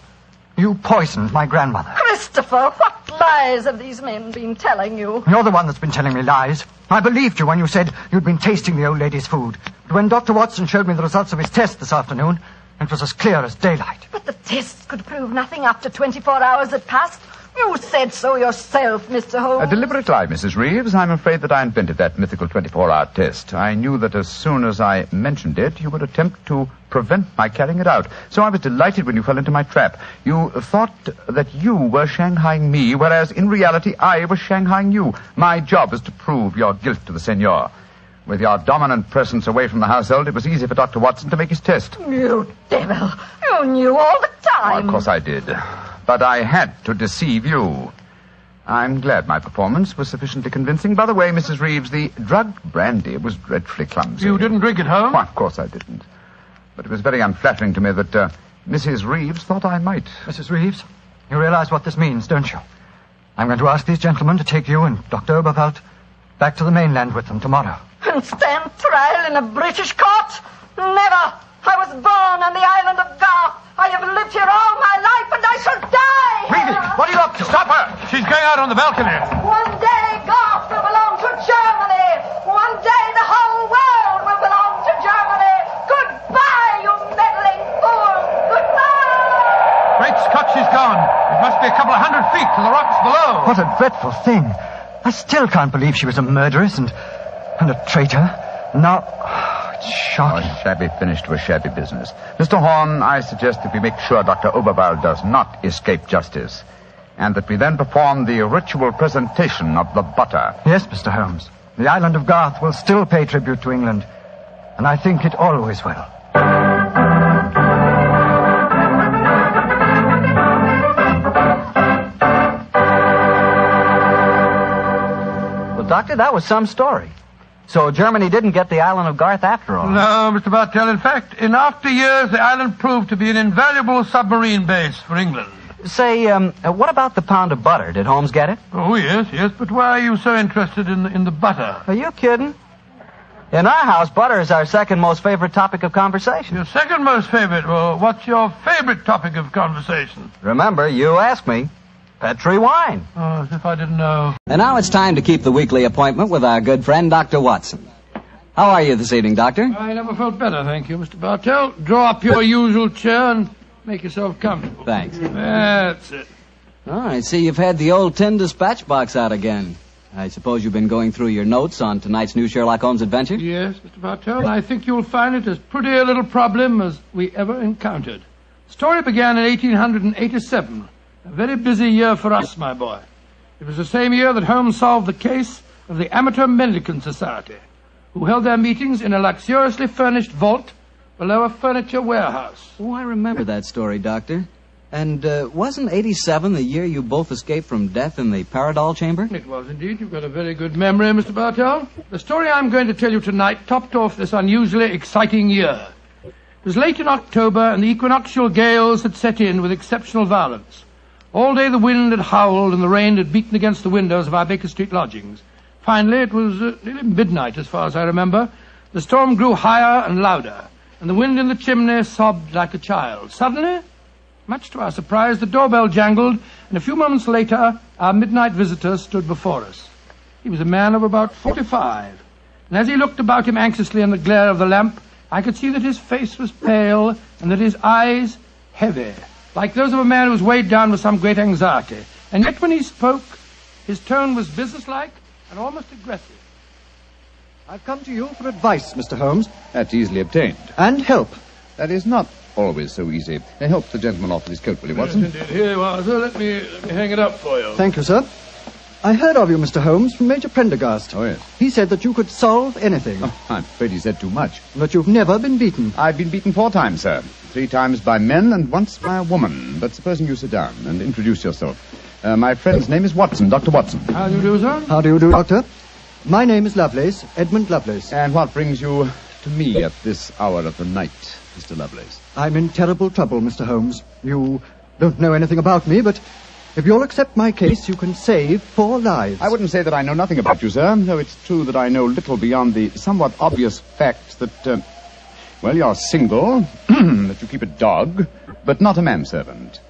you poisoned my grandmother. Christopher, what lies have these men been telling you? You're the one that's been telling me lies. I believed you when you said you'd been tasting the old lady's food. But when Dr. Watson showed me the results of his test this afternoon, it was as clear as daylight. But the tests could prove nothing after 24 hours had passed. You said so yourself, Mr. Holmes. A deliberate lie, Mrs. Reeves. I'm afraid that I invented that mythical 24-hour test. I knew that as soon as I mentioned it, you would attempt to prevent my carrying it out. So I was delighted when you fell into my trap. You thought that you were shanghaiing me, whereas in reality I was shanghaiing you. My job is to prove your guilt to the senor. With your dominant presence away from the household, it was easy for Dr. Watson to make his test. You devil! You knew all the time. Well, of course I did. But I had to deceive you. I'm glad my performance was sufficiently convincing. By the way, Mrs. Reeves, the drugged brandy was dreadfully clumsy. You didn't drink it home? Why, of course I didn't. But it was very unflattering to me that Mrs. Reeves thought I might. Mrs. Reeves, you realize what this means, don't you? I'm going to ask these gentlemen to take you and Dr. Oberwald back to the mainland with them tomorrow. And stand trial in a British court? Never! I was born on the island of Garth. I have lived here all my life, and I shall die! Reeves, what are you up to? Stop her! She's going out on the balcony. One day, Garth will belong to Germany. One day, the whole world will belong to Germany. Goodbye, you meddling fool! Goodbye! Great Scott, she's gone. It must be a couple of 100 feet to the rocks below. What a dreadful thing. I still can't believe she was a murderess and a traitor. Now, it's shocking. A shabby finish to a shabby business. Mr. Horn, I suggest that we make sure Dr. Oberwald does not escape justice, and that we then perform the ritual presentation of the butter. Yes, Mr. Holmes. The island of Garth will still pay tribute to England, and I think it always will. Well, Doctor, that was some story. So Germany didn't get the island of Garth after all. No, Mr. Bartell. In fact, in after years, the island proved to be an invaluable submarine base for England. Say, what about the pound of butter? Did Holmes get it? Oh, yes. But why are you so interested in the butter? Are you kidding? In our house, butter is our second most favorite topic of conversation. Your second most favorite? Well, what's your favorite topic of conversation? Remember, you asked me. Petri wine. Oh, as if I didn't know. And now it's time to keep the weekly appointment with our good friend, Dr. Watson. How are you this evening, Doctor? I never felt better, thank you, Mr. Bartell. Draw up your usual chair and make yourself comfortable. Thanks. That's it. Oh, I see you've had the old tin dispatch box out again. I suppose you've been going through your notes on tonight's new Sherlock Holmes adventure? Yes, Mr. Bartell. I think you'll find it as pretty a little problem as we ever encountered. The story began in 1887. A very busy year for us, my boy. It was the same year that Holmes solved the case of the Amateur Mendicant Society, who held their meetings in a luxuriously furnished vault below a furniture warehouse. Oh, I remember that story, Doctor. And wasn't 87 the year you both escaped from death in the Paradol chamber? It was indeed. You've got a very good memory, Mr. Bartell. The story I'm going to tell you tonight topped off this unusually exciting year. It was late in October, and the equinoctial gales had set in with exceptional violence. All day the wind had howled, and the rain had beaten against the windows of our Baker Street lodgings. Finally, it was nearly midnight, as far as I remember. The storm grew higher and louder, and the wind in the chimney sobbed like a child. Suddenly, much to our surprise, the doorbell jangled, and a few moments later, our midnight visitor stood before us. He was a man of about 45, and as he looked about him anxiously in the glare of the lamp, I could see that his face was pale and that his eyes heavy, like those of a man who was weighed down with some great anxiety. And yet when he spoke, his tone was businesslike and almost aggressive. I've come to you for advice, Mr. Holmes. That's easily obtained. And help. That is not always so easy. Help the gentleman off with his coat, will you, Watson? Yes, indeed. Here you are, sir. Let me hang it up for you. Thank you, sir. I heard of you, Mr. Holmes, from Major Prendergast. Oh, yes. He said that you could solve anything. Oh, I'm afraid he said too much. But you've never been beaten. I've been beaten 4 times, sir. 3 times by men and once by a woman. But supposing you sit down and introduce yourself. My friend's name is Watson, Dr. Watson. How do you do, sir? How do you do, Doctor? My name is Lovelace, Edmund Lovelace. And what brings you to me at this hour of the night, Mr. Lovelace? I'm in terrible trouble, Mr. Holmes. You don't know anything about me, but if you'll accept my case, you can save 4 lives. I wouldn't say that I know nothing about you, sir, though it's true that I know little beyond the somewhat obvious fact that, well, you're single, that you keep a dog, but not a manservant,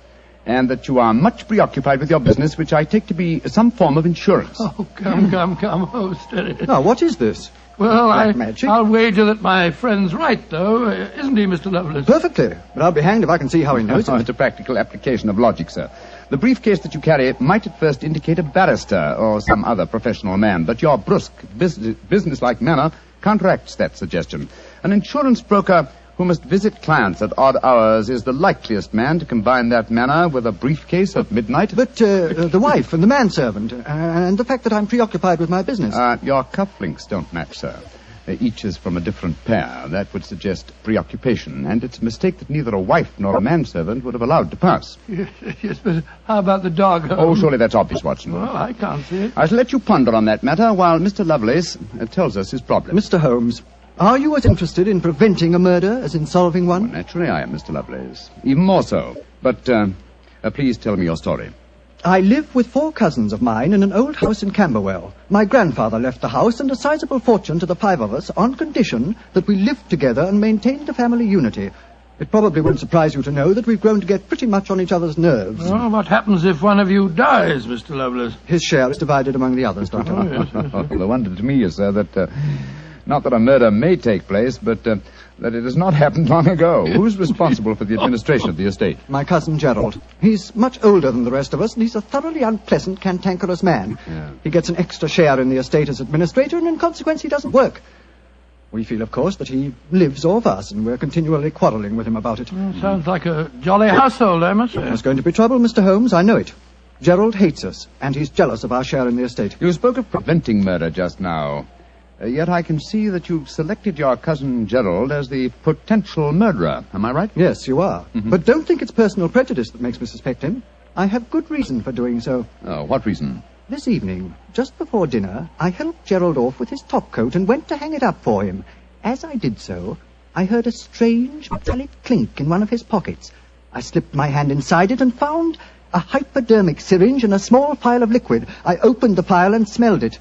and that you are much preoccupied with your business, which I take to be some form of insurance. Oh, come. Oh, steady. Now, what is this? Well, magic? I'll wager that my friend's right, though. Isn't he, Mr. Lovelace? Perfectly. But I'll be hanged if I can see how he knows it. It's a practical application of logic, sir. The briefcase that you carry might at first indicate a barrister or some other professional man, but your brusque, businesslike manner counteracts that suggestion. An insurance broker who must visit clients at odd hours is the likeliest man to combine that manner with a briefcase at midnight. But the wife and the manservant, and the fact that I'm preoccupied with my business. Your cufflinks don't match, sir. Each is from a different pair. That would suggest preoccupation, and it's a mistake that neither a wife nor a manservant would have allowed to pass. Yes, but how about the dog? Oh, surely that's obvious, Watson. Well, I can't see it. I shall let you ponder on that matter while Mr. Lovelace tells us his problem. Mr. Holmes, are you as interested in preventing a murder as in solving one? Well, naturally I am, Mr. Lovelace. Even more so. But please tell me your story. I live with 4 cousins of mine in an old house in Camberwell. My grandfather left the house and a sizable fortune to the 5 of us on condition that we lived together and maintained a family unity. It probably won't surprise you to know that we've grown to get pretty much on each other's nerves. Well, what happens if one of you dies, Mr. Lovelace? His share is divided among the others, Doctor. The wonder to me is, sir, that not that a murder may take place, but that it has not happened long ago. Who's responsible for the administration of the estate? My cousin Gerald. He's much older than the rest of us, and he's a thoroughly unpleasant, cantankerous man. Yeah. He gets an extra share in the estate as administrator, and in consequence he doesn't work. We feel, of course, that he lives off us, and we're continually quarrelling with him about it. Sounds like a jolly household, I must say. There's going to be trouble, Mr. Holmes, I know it. Gerald hates us, and he's jealous of our share in the estate. You spoke of preventing murder just now. Yet I can see that you've selected your cousin Gerald as the potential murderer. Am I right? Yes, you are. Mm-hmm. But don't think it's personal prejudice that makes me suspect him. I have good reason for doing so. Oh, what reason? This evening, just before dinner, I helped Gerald off with his topcoat and went to hang it up for him. As I did so, I heard a strange metallic clink in one of his pockets. I slipped my hand inside it and found a hypodermic syringe and a small phial of liquid. I opened the phial and smelled it.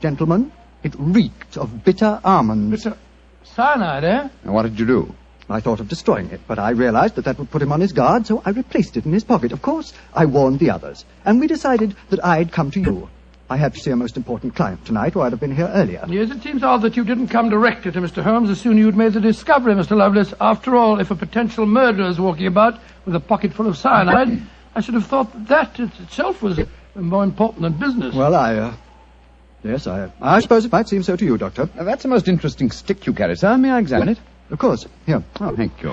Gentlemen, it reeked of bitter almonds. Bitter cyanide, eh? And what did you do? I thought of destroying it, but I realized that would put him on his guard, so I replaced it in his pocket. Of course, I warned the others, and we decided that I'd come to you. I had to see a most important client tonight, or I'd have been here earlier. Yes, it seems odd that you didn't come directly to Mr. Holmes as soon as you'd made the discovery, Mr. Lovelace. After all, if a potential murderer is walking about with a pocket full of cyanide, I should have thought that itself was more important than business. Well, Yes, I suppose it might seem so to you, Doctor. Now, that's a most interesting stick you carry, sir. May I examine it? Of course. Here. Oh, thank you.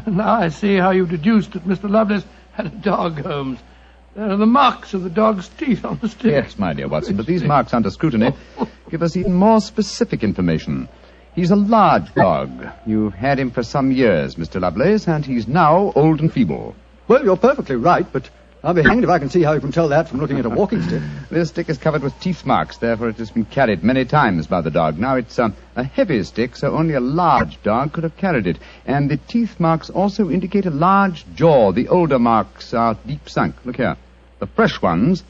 Now I see how you deduced that Mr. Lovelace had a dog, Holmes. There are the marks of the dog's teeth on the stick. Yes, my dear Watson, but these marks under scrutiny give us even more specific information. He's a large dog. You've had him for some years, Mr. Lovelace, and he's now old and feeble. Well, you're perfectly right, but I'll be hanged if I can see how you can tell that from looking at a walking stick. This stick is covered with teeth marks, therefore it has been carried many times by the dog. Now, it's a heavy stick, so only a large dog could have carried it. And the teeth marks also indicate a large jaw. The older marks are deep sunk. Look here. The fresh ones,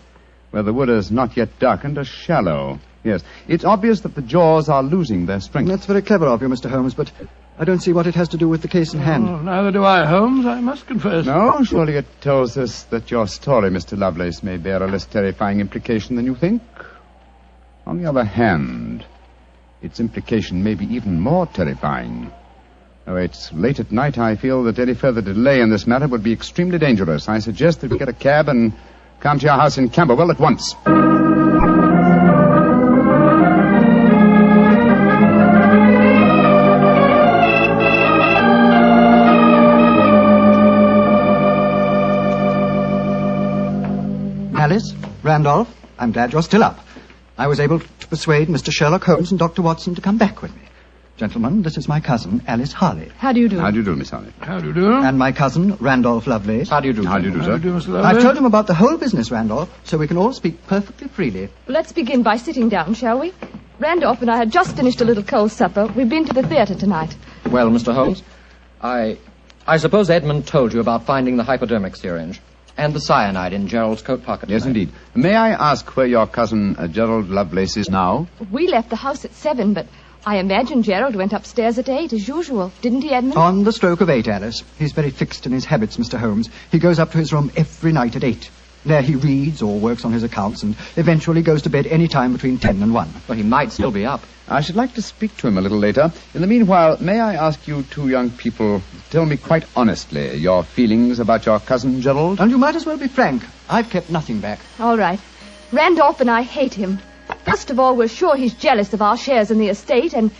where the wood is not yet darkened, are shallow. Yes, it's obvious that the jaws are losing their strength. That's very clever of you, Mr. Holmes, but I don't see what it has to do with the case in hand. Oh, neither do I, Holmes, I must confess. No, surely it tells us that your story, Mr. Lovelace, may bear a less terrifying implication than you think. On the other hand, its implication may be even more terrifying. Though it's late at night, I feel that any further delay in this matter would be extremely dangerous. I suggest that we get a cab and come to your house in Camberwell at once. Alice, Randolph, I'm glad you're still up. I was able to persuade Mr. Sherlock Holmes and Dr. Watson to come back with me. Gentlemen, this is my cousin, Alice Harley. How do you do? How do you do, Miss Harley? How do you do? And my cousin, Randolph Lovelace. How do you do? How do you do, sir? How do you do, Mr. Lovelace? I've told him about the whole business, Randolph, so we can all speak perfectly freely. Let's begin by sitting down, shall we? Randolph and I had just finished a little cold supper. We've been to the theatre tonight. Well, Mr. Holmes, I suppose Edmund told you about finding the hypodermic syringe and the cyanide in Gerald's coat pocket. Yes, indeed. May I ask where your cousin Gerald Lovelace is now? We left the house at 7, but I imagine Gerald went upstairs at 8, as usual. Didn't he, Edmund? On the stroke of 8, Alice. He's very fixed in his habits, Mr. Holmes. He goes up to his room every night at 8. There he reads or works on his accounts and eventually goes to bed any time between 10 and 1. Well, he might still be up. I should like to speak to him a little later. In the meanwhile, may I ask you two young people, tell me quite honestly your feelings about your cousin Gerald? And you might as well be frank. I've kept nothing back. All right. Randolph and I hate him. First of all, we're sure he's jealous of our shares in the estate, and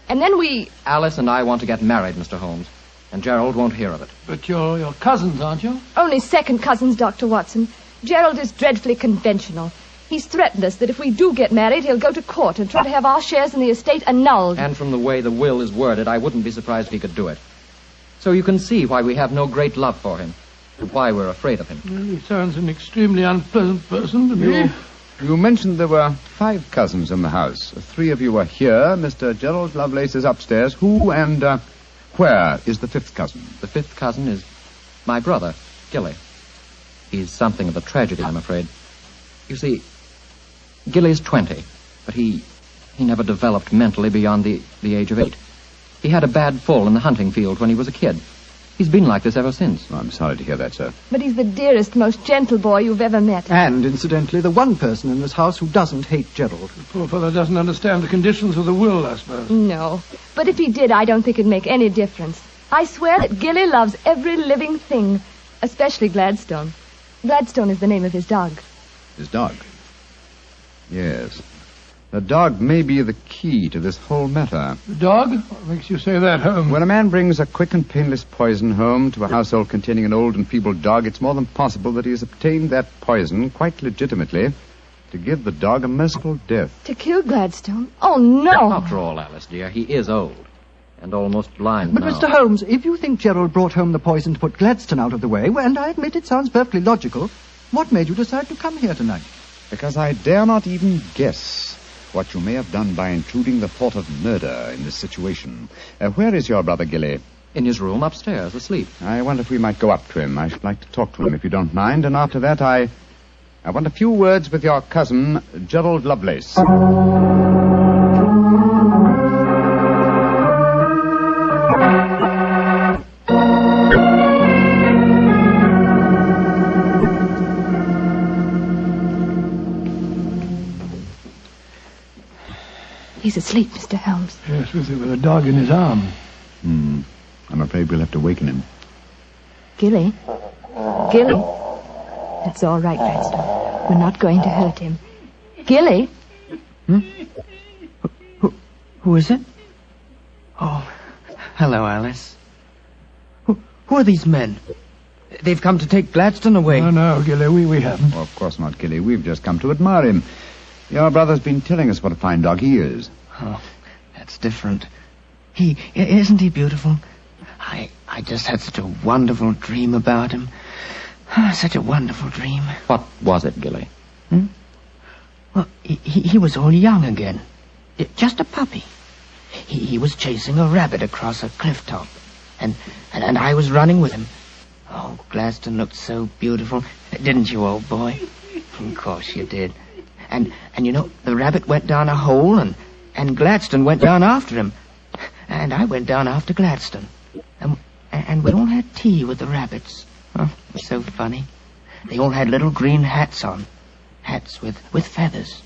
then we... Alice and I want to get married, Mr. Holmes, and Gerald won't hear of it. But you're cousins, aren't you? Only second cousins, Dr. Watson. Gerald is dreadfully conventional. He's threatened us that if we do get married, he'll go to court and try to have our shares in the estate annulled. And from the way the will is worded, I wouldn't be surprised if he could do it. So you can see why we have no great love for him, and why we're afraid of him. Well, he sounds an extremely unpleasant person to me. You mentioned there were 5 cousins in the house. 3 of you were here. Mr. Gerald Lovelace is upstairs. Who and where is the 5th cousin? The 5th cousin is my brother, Gilly. He's something of a tragedy, I'm afraid. You see, Gilly's 20, but he never developed mentally beyond the age of 8. He had a bad fall in the hunting field when he was a kid. He's been like this ever since. Oh, I'm sorry to hear that, sir. But he's the dearest, most gentle boy you've ever met. And, incidentally, the one person in this house who doesn't hate Gerald. The poor fellow doesn't understand the conditions of the will, I suppose. No. But if he did, I don't think it'd make any difference. I swear that Gilly loves every living thing, especially Gladstone. Gladstone is the name of his dog. His dog? Yes. The dog may be the key to this whole matter. The dog? What makes you say that, Holmes? When a man brings a quick and painless poison home to a household containing an old and feeble dog, it's more than possible that he has obtained that poison, quite legitimately, to give the dog a merciful death. To kill Gladstone? Oh, no! After all, Alice, dear, he is old and almost blind But, now. Mr. Holmes, if you think Gerald brought home the poison to put Gladstone out of the way, well, and I admit it sounds perfectly logical, what made you decide to come here tonight? Because I dare not even guess what you may have done by intruding the thought of murder in this situation. Where is your brother Gilly? In his room upstairs, asleep. I wonder if we might go up to him. I should like to talk to him, if you don't mind. And after that, I want a few words with your cousin, Gerald Lovelace. He's asleep, Mr. Holmes. Yes, with a dog in his arm. I'm afraid we'll have to waken him. Gilly? Gilly? That's all right, Gladstone. We're not going to hurt him. Gilly? Who is it? Oh, hello, Alice. Who are these men? They've come to take Gladstone away. No, Gilly, we haven't. Oh, of course not, Gilly. We've just come to admire him. Your brother's been telling us what a fine dog he is. Oh, that's different. Isn't he beautiful? I just had such a wonderful dream about him. Such a wonderful dream. What was it, Gilly? Well, he was all young again. Just a puppy. He was chasing a rabbit across a cliff top. And I was running with him. Oh, Gladstone looked so beautiful. Didn't you, old boy? Of course you did. And you know, the rabbit went down a hole and Gladstone went down after him. And I went down after Gladstone. And we all had tea with the rabbits. Oh, it was so funny. They all had little green hats on. Hats with feathers.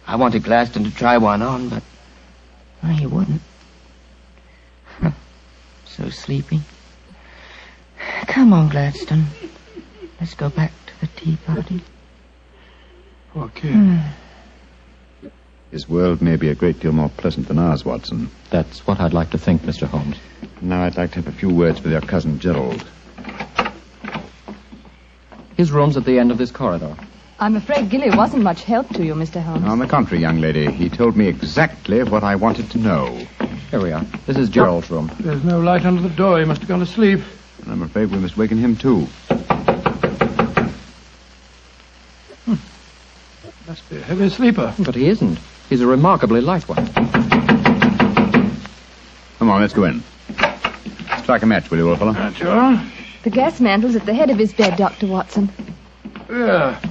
I wanted Gladstone to try one on, but he wouldn't. So sleepy. Come on, Gladstone. Let's go back to the tea party. Poor kid. His world may be a great deal more pleasant than ours, Watson. That's what I'd like to think, Mr. Holmes. Now I'd like to have a few words with your cousin Gerald. His room's at the end of this corridor. I'm afraid Gilly wasn't much help to you, Mr. Holmes. On the contrary, young lady, he told me exactly what I wanted to know. Here we are. This is Gerald's room. There's no light under the door. He must have gone to sleep. And I'm afraid we must waken him, too. Must be a heavy sleeper. But he isn't. He's a remarkably light one. Come on, let's go in. Strike a match, will you, old fellow? Sure. The gas mantle's at the head of his bed, Dr. Watson. Yeah.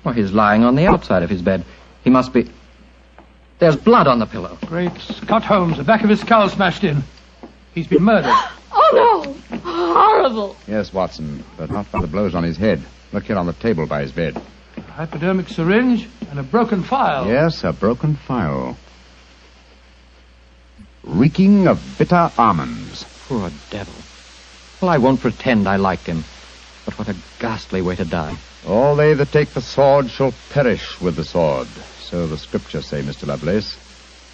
Well, he's lying on the outside of his bed. He must be... There's blood on the pillow. Great Scott Holmes, the back of his skull smashed in. He's been murdered. Oh, no! Horrible! Yes, Watson, but not by the blows on his head. Look here on the table by his bed. A hypodermic syringe and a broken file. Yes, a broken file. Reeking of bitter almonds. Poor devil. Well, I won't pretend I like him. But what a ghastly way to die. All they that take the sword shall perish with the sword. So the scriptures say, Mr. Lovelace.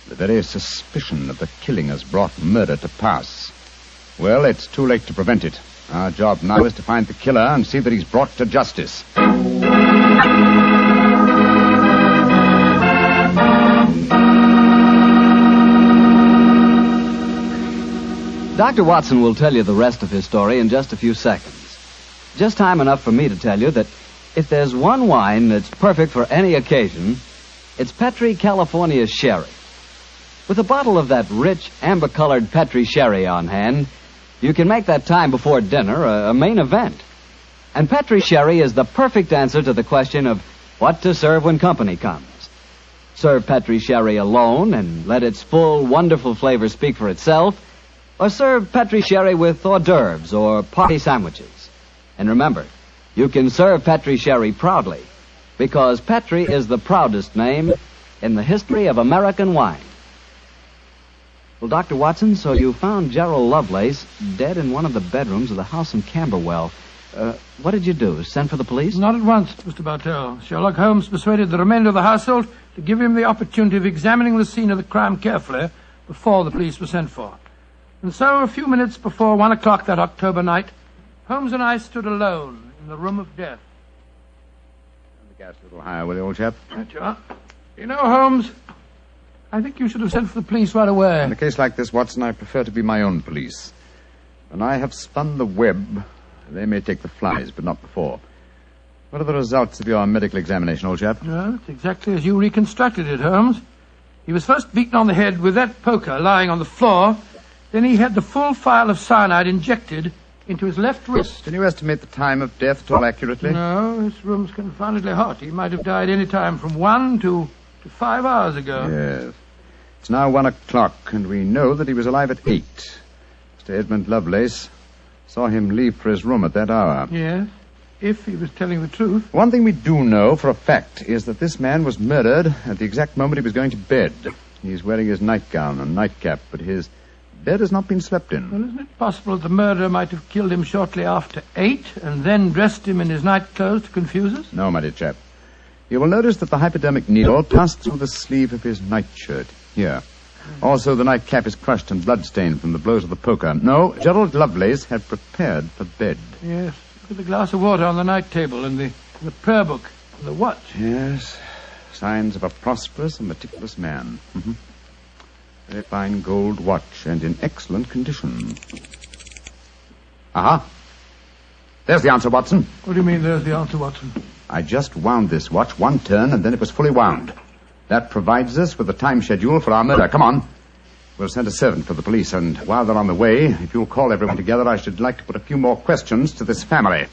The very suspicion of the killing has brought murder to pass. Well, it's too late to prevent it. Our job now is to find the killer and see that he's brought to justice. Dr. Watson will tell you the rest of his story in just a few seconds. Just time enough for me to tell you that if there's one wine that's perfect for any occasion, it's Petri California Sherry. With a bottle of that rich, amber-colored Petri Sherry on hand, you can make that time before dinner a main event. And Petri Sherry is the perfect answer to the question of what to serve when company comes. Serve Petri Sherry alone and let its full, wonderful flavor speak for itself, or serve Petri Sherry with hors d'oeuvres or party sandwiches. And remember, you can serve Petri Sherry proudly, because Petri is the proudest name in the history of American wine. Well, Dr. Watson, so you found Gerald Lovelace dead in one of the bedrooms of the house in Camberwell. What did you do? Send for the police? Not at once, Mr. Bartell. Sherlock Holmes persuaded the remainder of the household to give him the opportunity of examining the scene of the crime carefully before the police were sent for. And so, a few minutes before 1 o'clock that October night, Holmes and I stood alone in the room of death. Turn the gas a little higher, will you, old chap? Right you are. You know, Holmes, I think you should have sent for the police right away. In a case like this, Watson, I prefer to be my own police. When I have spun the web, they may take the flies, but not before. What are the results of your medical examination, old chap? Well, it's exactly as you reconstructed it, Holmes. He was first beaten on the head with that poker lying on the floor. Then he had the full phial of cyanide injected into his left wrist. Can you estimate the time of death at all accurately? No, this room's confoundedly hot. He might have died any time from 1 to 5 hours ago. Yes. It's now 1 o'clock, and we know that he was alive at 8. Mr. Edmund Lovelace saw him leave for his room at that hour. Yes, if he was telling the truth. One thing we do know for a fact is that this man was murdered at the exact moment he was going to bed. He's wearing his nightgown and nightcap, but his bed has not been slept in. Well, isn't it possible the murderer might have killed him shortly after 8 and then dressed him in his nightclothes to confuse us? No, my dear chap. You will notice that the hypodermic needle passed through the sleeve of his nightshirt. Here. Also, the nightcap is crushed and bloodstained from the blows of the poker. No, Gerald Lovelace had prepared for bed. Yes. Look at the glass of water on the night table and the prayer book and the watch. Yes. Signs of a prosperous and meticulous man. Mm-hmm. Very fine gold watch and in excellent condition. Aha. There's the answer, Watson. What do you mean, there's the answer, Watson? I just wound this watch one turn, and then it was fully wound. That provides us with the time schedule for our murder. Come on. We'll send a servant for the police, and while they're on the way, if you'll call everyone together, I should like to put a few more questions to this family.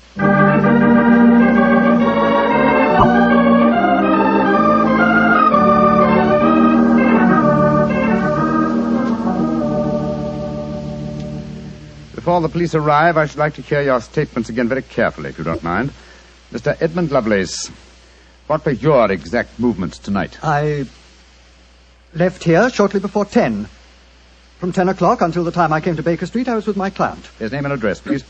Before the police arrive, I should like to hear your statements again very carefully, if you don't mind. Mr. Edmund Lovelace, what were your exact movements tonight? I left here shortly before 10. From 10 o'clock until the time I came to Baker Street, I was with my client. His name and address, please.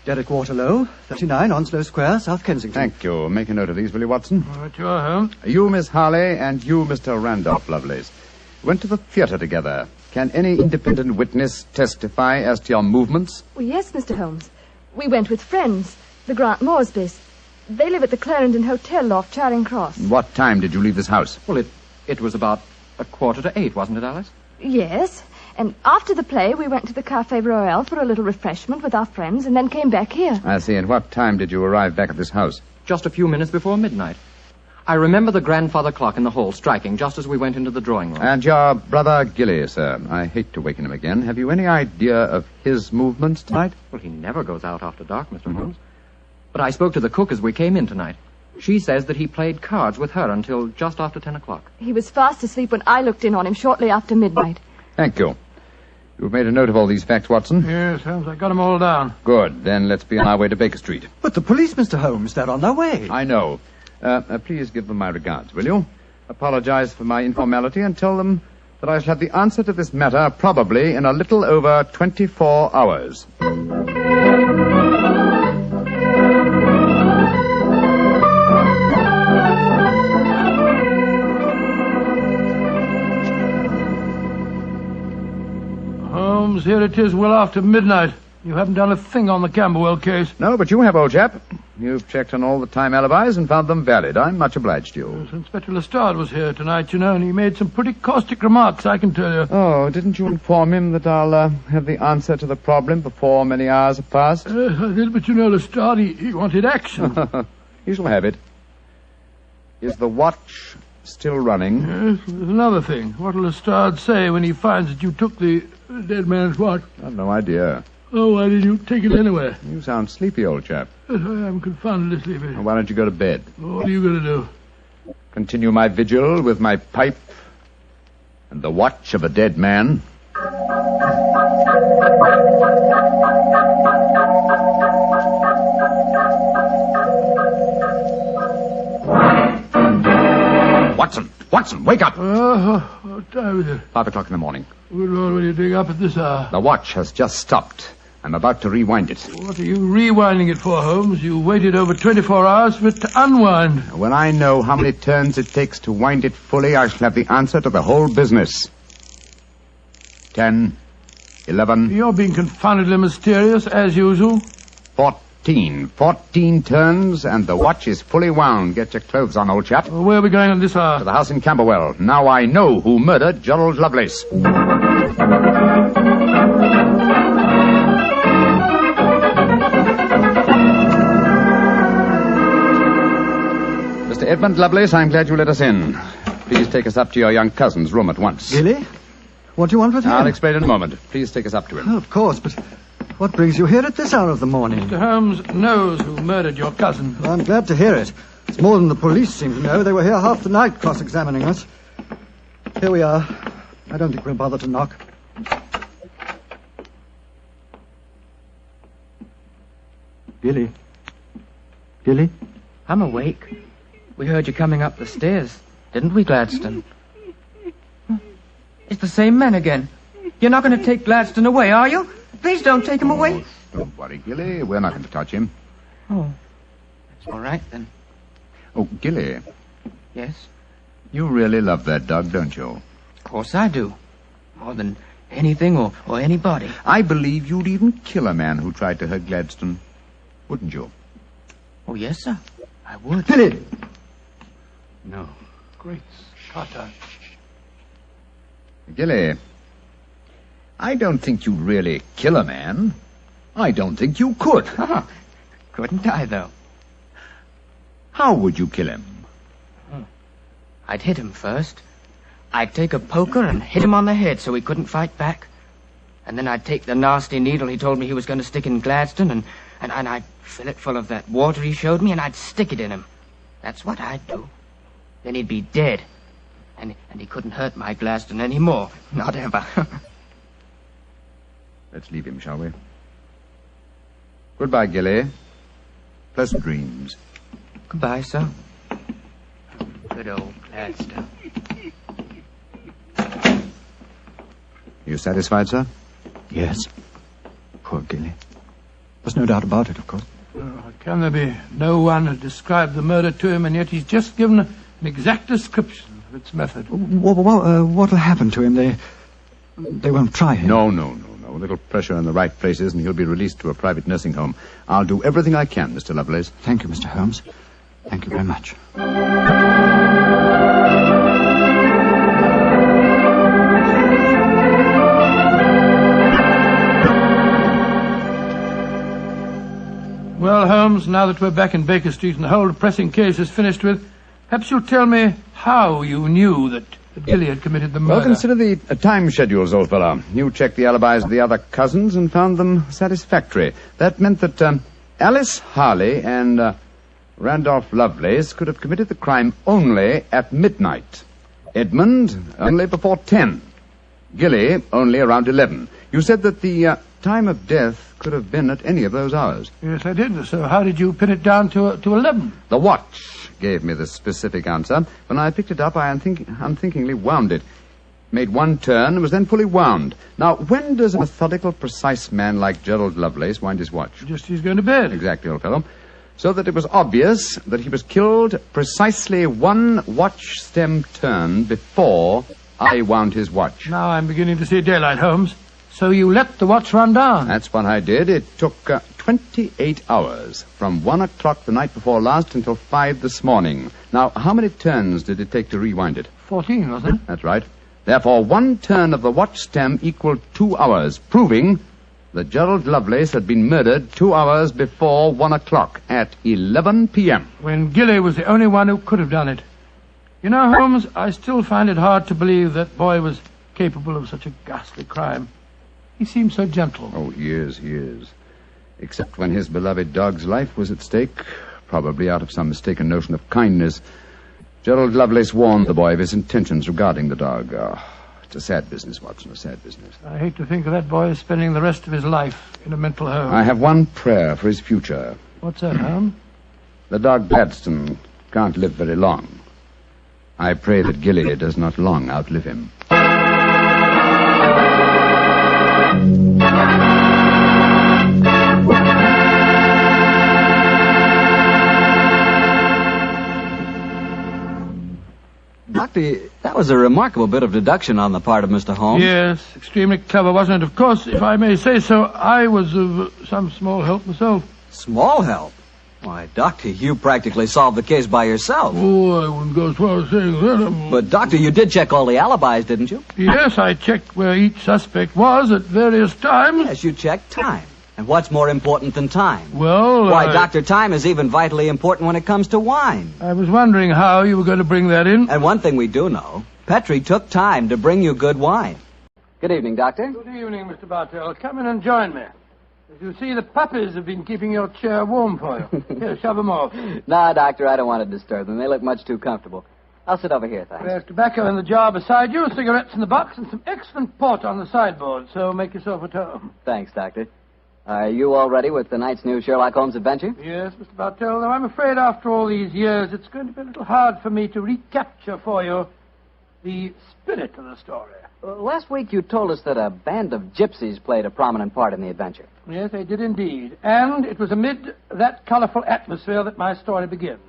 Derek Waterlow, 39 Onslow Square, South Kensington. Thank you. Make a note of these, will you, Watson? All right, you are home. You, Miss Harley, and you, Mr. Randolph Lovelace, went to the theatre together. Can any independent witness testify as to your movements? Well, yes, Mr. Holmes. We went with friends, the Grant Moresbys. They live at the Clarendon Hotel off Charing Cross. What time did you leave this house? Well, it was about 7:45, wasn't it, Alice? Yes. And after the play, we went to the Café Royal for a little refreshment with our friends and then came back here. I see. And what time did you arrive back at this house? Just a few minutes before midnight. I remember the grandfather clock in the hall striking just as we went into the drawing room. And your brother Gilly, sir. I hate to waken him again. Have you any idea of his movements tonight? Well, he never goes out after dark, Mr. Holmes. But I spoke to the cook as we came in tonight. She says that he played cards with her until just after 10 o'clock. He was fast asleep when I looked in on him shortly after midnight. Thank you. You've made a note of all these facts, Watson? Yes, Holmes, I got them all down. Good. Then let's be on our way to Baker Street. But the police, Mr. Holmes, they're on their way. I know. Please give them my regards, will you? Apologize for my informality and tell them that I shall have the answer to this matter probably in a little over 24 hours. Holmes, here it is well after midnight. You haven't done a thing on the Camberwell case. No, but you have, old chap. You've checked on all the time alibis and found them valid. I'm much obliged to you. Yes, Inspector Lestrade was here tonight, you know, and he made some pretty caustic remarks, I can tell you. Oh, didn't you inform him that I'll have the answer to the problem before many hours have passed? Yes, I did, but you know, Lestrade, he wanted action. You shall have it. Is the watch still running? Yes, there's another thing. What'll Lestrade say when he finds that you took the dead man's watch? I've no idea. Oh, why did you take it anyway? You sound sleepy, old chap. Yes, I am confoundedly sleepy. Why don't you go to bed? What are you going to do? Continue my vigil with my pipe and the watch of a dead man. Watson, wake up! What time is it? 5 o'clock in the morning. Good Lord, what are you doing up at this hour? The watch has just stopped. I'm about to rewind it. What are you rewinding it for, Holmes? You waited over 24 hours for it to unwind. When I know how many turns it takes to wind it fully, I shall have the answer to the whole business. 10, 11... You're being confoundedly mysterious, as usual. 14 turns, and the watch is fully wound. Get your clothes on, old chap. Well, where are we going at this hour? To the house in Camberwell. Now I know who murdered Gerald Lovelace. Mr. Edmund Lovelace, I'm glad you let us in. Please take us up to your young cousin's room at once. Really? What do you want with him? I'll explain in a moment. Please take us up to him. Oh, of course, but what brings you here at this hour of the morning? Mr. Holmes knows who murdered your cousin. Well, I'm glad to hear it. It's more than the police seem to know. They were here half the night cross-examining us. Here we are. I don't think we'll bother to knock. Gilly? Gilly? I'm awake. We heard you coming up the stairs, didn't we, Gladstone? the same men again. You're not going to take Gladstone away, are you? Please don't take him away. Don't worry, Gilly. We're not going to touch him. Oh, that's all right, then. Oh, Gilly. Yes? You really love that dog, don't you? Of course I do. More than anything or anybody. I believe you'd even kill a man who tried to hurt Gladstone. Wouldn't you? Oh, yes, sir. I would. Gilly! No. Great Scott. Gilly, I don't think you'd really kill a man. I don't think you could. Couldn't I, though? How would you kill him? I'd hit him first. I'd take a poker and hit him on the head so he couldn't fight back. And then I'd take the nasty needle he told me he was going to stick in Gladstone, and I'd fill it full of that water he showed me, and I'd stick it in him. That's what I'd do. Then he'd be dead. And he couldn't hurt my Gladstone anymore. Not ever. Let's leave him, shall we? Goodbye, Gilly. Pleasant dreams. Goodbye, sir. Good old Gladstone. You satisfied, sir? Yes. Poor Gilly. There's no doubt about it, of course. Can there be no one who described the murder to him, and yet he's just given an exact description of its method? What'll happen to him? They won't try him. No. A little pressure in the right places, and he'll be released to a private nursing home. I'll do everything I can, Mr. Lovelace. Thank you, Mr. Holmes. Thank you very much. Well, Holmes, now that we're back in Baker Street and the whole depressing case is finished with, perhaps you'll tell me how you knew that Gilly had committed the murder. Well, consider the time schedules, old fellow. You checked the alibis of the other cousins and found them satisfactory. That meant that Alice Harley and Randolph Lovelace could have committed the crime only at midnight. Edmund only before 10. Gilly only around 11. You said that the time of death could have been at any of those hours. Yes, I did. So how did you pin it down to 11? The watch gave me the specific answer. When I picked it up, I unthinkingly wound it. Made one turn and was then fully wound. Now, when does a methodical, precise man like Gerald Lovelace wind his watch? Just as he's going to bed. Exactly, old fellow. So that it was obvious that he was killed precisely one watch stem turn before I wound his watch. Now I'm beginning to see daylight, Holmes. So you let the watch run down? That's what I did. It took 28 hours, from 1 o'clock the night before last until 5 this morning. Now, how many turns did it take to rewind it? 14, wasn't it? That's right. Therefore, one turn of the watch stem equaled 2 hours, proving that Gerald Lovelace had been murdered 2 hours before 1 o'clock at 11 p.m. When Gilly was the only one who could have done it. You know, Holmes, I still find it hard to believe that boy was capable of such a ghastly crime. He seemed so gentle. Oh, he is. Except when his beloved dog's life was at stake, probably out of some mistaken notion of kindness. Gerald Lovelace warned the boy of his intentions regarding the dog. It's a sad business, Watson, a sad business. I hate to think of that boy spending the rest of his life in a mental home. I have one prayer for his future. What's that, Holmes? The dog Gladstone can't live very long. I pray that Gilly does not long outlive him. Doctor, that was a remarkable bit of deduction on the part of Mr. Holmes. Yes, extremely clever, wasn't it? Of course, if I may say so, I was of some small help myself. Small help? Why, Doctor, you practically solved the case by yourself. Oh, I wouldn't go as far as saying that. But, Doctor, you did check all the alibis, didn't you? Yes, I checked where each suspect was at various times. Yes, you checked time. And what's more important than time? Well, Why, Doctor, time is even vitally important when it comes to wine. I was wondering how you were going to bring that in. And one thing we do know, Petrie took time to bring you good wine. Good evening, Doctor. Good evening, Mr. Bartell. Come in and join me. As you see, the puppies have been keeping your chair warm for you. Here, shove them off. No, Doctor, I don't want to disturb them. They look much too comfortable. I'll sit over here, thanks. There's tobacco in the jar beside you, cigarettes in the box, and some excellent port on the sideboard, so make yourself at home. Thanks, Doctor. Are you all ready with tonight's new Sherlock Holmes adventure? Yes, Mr. Bartell, though I'm afraid after all these years it's going to be a little hard for me to recapture for you the spirit of the story. Last week you told us that a band of gypsies played a prominent part in the adventure. Yes, they did indeed. And it was amid that colorful atmosphere that my story begins.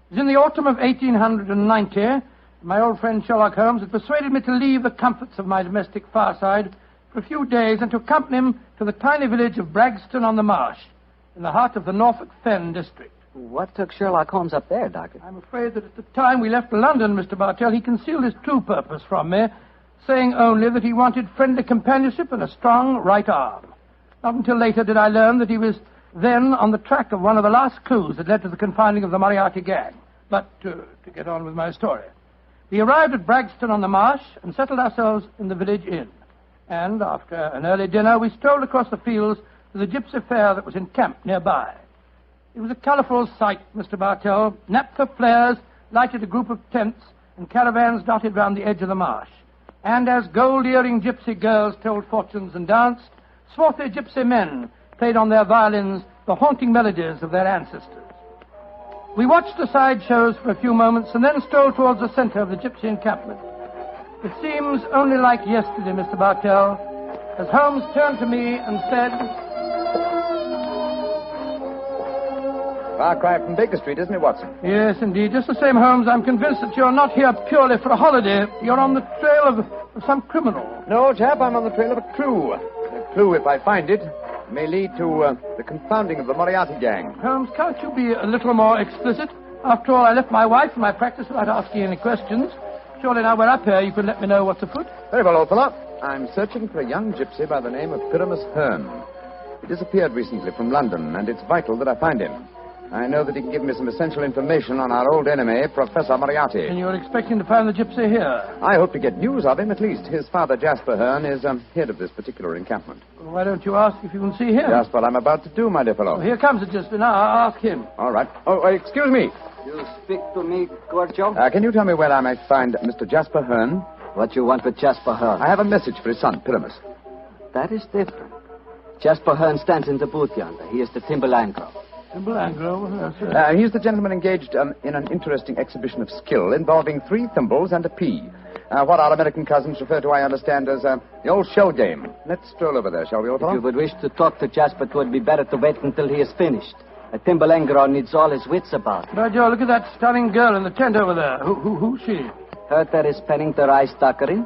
It was in the autumn of 1890. My old friend Sherlock Holmes had persuaded me to leave the comforts of my domestic fireside for a few days and to accompany him to the tiny village of Bragston-on-the-Marsh, in the heart of the Norfolk Fen district. What took Sherlock Holmes up there, Doctor? I'm afraid that at the time we left London, Mr. Bartell, he concealed his true purpose from me, saying only that he wanted friendly companionship and a strong right arm. Not until later did I learn that he was then on the track of one of the last clues that led to the confining of the Moriarty gang. But to get on with my story. We arrived at Bragston-on-the-Marsh and settled ourselves in the village inn. And after an early dinner, we strolled across the fields to the gypsy fair that was encamped nearby. It was a colourful sight, Mr. Bartell. Naphtha flares lighted a group of tents and caravans dotted round the edge of the marsh. And as gold-earring gypsy girls told fortunes and danced, swarthy gypsy men played on their violins the haunting melodies of their ancestors. We watched the side shows for a few moments and then strolled towards the centre of the gypsy encampment. It seems only like yesterday, Mr. Bartell, as Holmes turned to me and said... Far cry from Baker Street, isn't it, Watson? Yes, indeed. Just the same, Holmes, I'm convinced that you're not here purely for a holiday. You're on the trail of some criminal. No, chap, I'm on the trail of a clue. The clue, if I find it, may lead to the confounding of the Moriarty gang. Holmes, can't you be a little more explicit? After all, I left my wife and my practice without asking any questions. Surely now we're up here, you can let me know what's afoot. Very well, old fellow. I'm searching for a young gypsy by the name of Pyramus Hearn. He disappeared recently from London, and it's vital that I find him. I know that he can give me some essential information on our old enemy, Professor Moriarty. And you're expecting to find the gypsy here? I hope to get news of him, at least. His father, Jasper Hearn, is head of this particular encampment. Well, why don't you ask if you can see him? Just what I'm about to do, my dear fellow. Well, here comes the gypsy. Now, I'll ask him. All right. Oh, excuse me. You speak to me, Gorgio? Can you tell me where I might find Mr. Jasper Hearn? What you want with Jasper Hearn? I have a message for his son, Pyramus. That is different. Jasper Hearn stands in the booth yonder. He is the Timberlandro. Timberlandro? He's the gentleman engaged in an interesting exhibition of skill involving 3 thimbles and a pea. What our American cousins refer to, I understand, as the old shell game. Let's stroll over there, shall we, old fellow? If you would wish to talk to Jasper, it would be better to wait until he is finished. A Timberlandro needs all his wits about. Now, Joe, look at that stunning girl in the tent over there. Who's she? Her that is penning the rice dockery.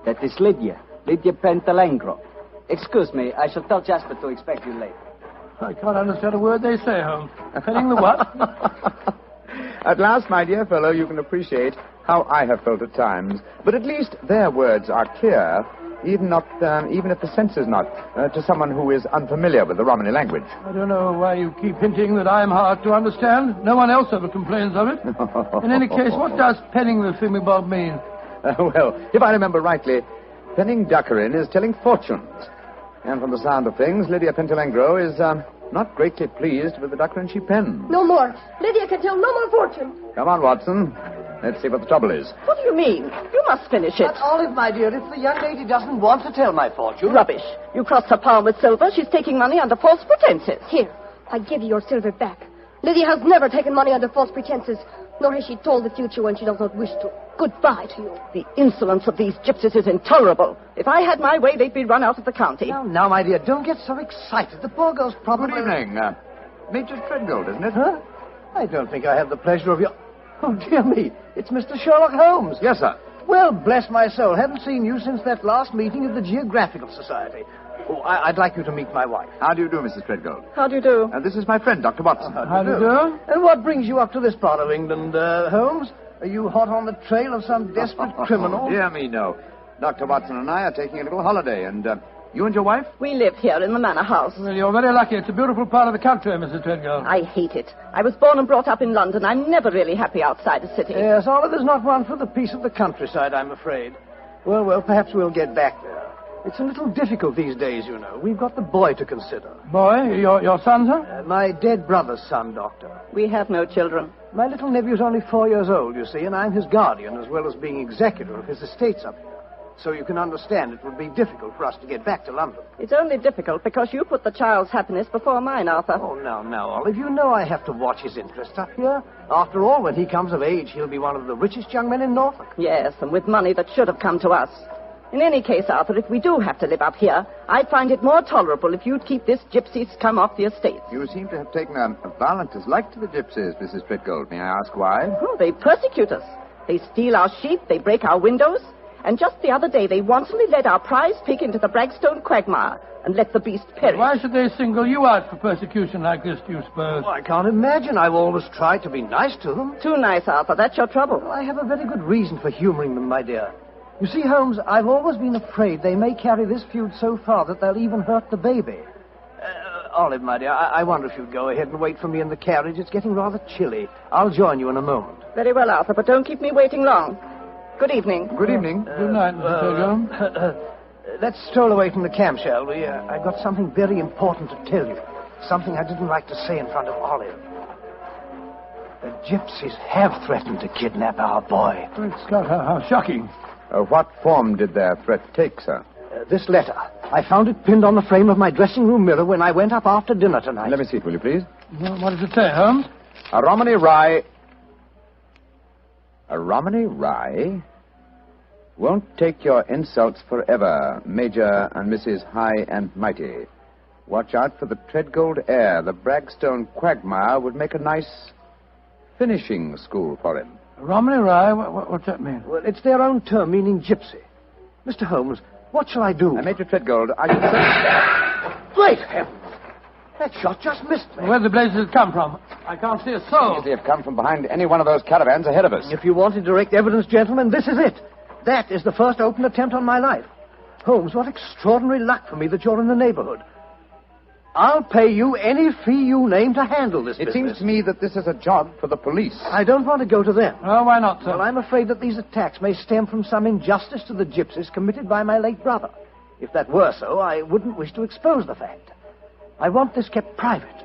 That is Lydia Pentalangro. Excuse me, I shall tell Jasper to expect you later. I can't understand a word they say, Holmes. Penning the what? At last, my dear fellow, you can appreciate how I have felt at times. But at least their words are clear, even if the sense is not, to someone who is unfamiliar with the Romany language. I don't know why you keep hinting that I'm hard to understand. No one else ever complains of it. In any case, what does penning the thingamabob mean? Well, if I remember rightly, penning duckerin is telling fortunes. And from the sound of things, Lydia Pentalangro is not greatly pleased with the duckerin she pens. No more. Lydia can tell no more fortune. Come on, Watson. Let's see what the trouble is. What do you mean? You must finish it. But, Olive, my dear, if the young lady doesn't want to tell my fortune... Rubbish. You crossed her palm with silver. She's taking money under false pretenses. Here, I give you your silver back. Lydia has never taken money under false pretenses, nor has she told the future when she does not wish to. Goodbye to you. The insolence of these gypsies is intolerable. If I had my way, they'd be run out of the county. Now, my dear, don't get so excited. The poor girl's probably... Good evening. Major Treadgold, isn't it? Huh? I don't think I have the pleasure of your... Oh, dear me. It's Mr. Sherlock Holmes. Yes, sir. Well, bless my soul. Haven't seen you since that last meeting of the Geographical Society. Oh, I'd like you to meet my wife. How do you do, Mrs. Treadgold? How do you do? This is my friend, Dr. Watson. How do you do? And what brings you up to this part of England, Holmes? Are you hot on the trail of some desperate criminal? Oh, dear me, no. Dr. Watson and I are taking a little holiday, and you and your wife? We live here in the manor house. Well, you're very lucky. It's a beautiful part of the country, Mrs. Treadgold. I hate it. I was born and brought up in London. I'm never really happy outside a city. Yes, Oliver's not one for the peace of the countryside, I'm afraid. Well, perhaps we'll get back there. It's a little difficult these days, you know. We've got the boy to consider. Boy? Your son, sir? My dead brother's son, Doctor. We have no children. My little nephew's only 4 years old, you see, and I'm his guardian, as well as being executor of his estates up here. So you can understand it would be difficult for us to get back to London. It's only difficult because you put the child's happiness before mine, Arthur. Oh, now, Olive, you know I have to watch his interests up here. After all, when he comes of age, he'll be one of the richest young men in Norfolk. Yes, and with money that should have come to us. In any case, Arthur, if we do have to live up here, I'd find it more tolerable if you'd keep this gypsy scum off the estate. You seem to have taken a violent dislike to the gypsies, Mrs. Treadgold. May I ask why? Oh, they persecute us. They steal our sheep, they break our windows, and just the other day they wantonly led our prize pig into the Bragstone quagmire and let the beast perish. Why should they single you out for persecution like this, do you suppose? Oh, I can't imagine. I've always tried to be nice to them. Too nice, Arthur. That's your trouble. Well, I have a very good reason for humoring them, my dear. You see, Holmes, I've always been afraid they may carry this feud so far that they'll even hurt the baby. Olive, my dear, I wonder if you'd go ahead and wait for me in the carriage. It's getting rather chilly. I'll join you in a moment. Very well, Arthur, but don't keep me waiting long. Good evening. Good evening. Good night, Mr. Pilgrim. Let's stroll away from the camp, shall we? I've got something very important to tell you. Something I didn't like to say in front of Olive. The gypsies have threatened to kidnap our boy. Great Scott, how shocking. What form did their threat take, sir? This letter. I found it pinned on the frame of my dressing room mirror when I went up after dinner tonight. Let me see it, will you, please? Well, what does it say, Holmes? A Romany Rye... A Romany Rye won't take your insults forever, Major and Mrs. High and Mighty. Watch out for the Treadgold heir. The Bragstone quagmire would make a nice finishing school for him. Romany Rye? What's that mean? Well, it's their own term meaning gypsy. Mr. Holmes, what shall I do? Major Treadgold, I should say... Great heavens! That shot just missed me. Where the blazes have come from? I can't see a soul. They have come from behind any one of those caravans ahead of us. If you wanted direct evidence, gentlemen, this is it. That is the first open attempt on my life. Holmes, what extraordinary luck for me that you're in the neighborhood. I'll pay you any fee you name to handle this business. It seems to me that this is a job for the police. I don't want to go to them. Oh, why not, sir? Well, I'm afraid that these attacks may stem from some injustice to the gypsies committed by my late brother. If that were so, I wouldn't wish to expose the fact. I want this kept private.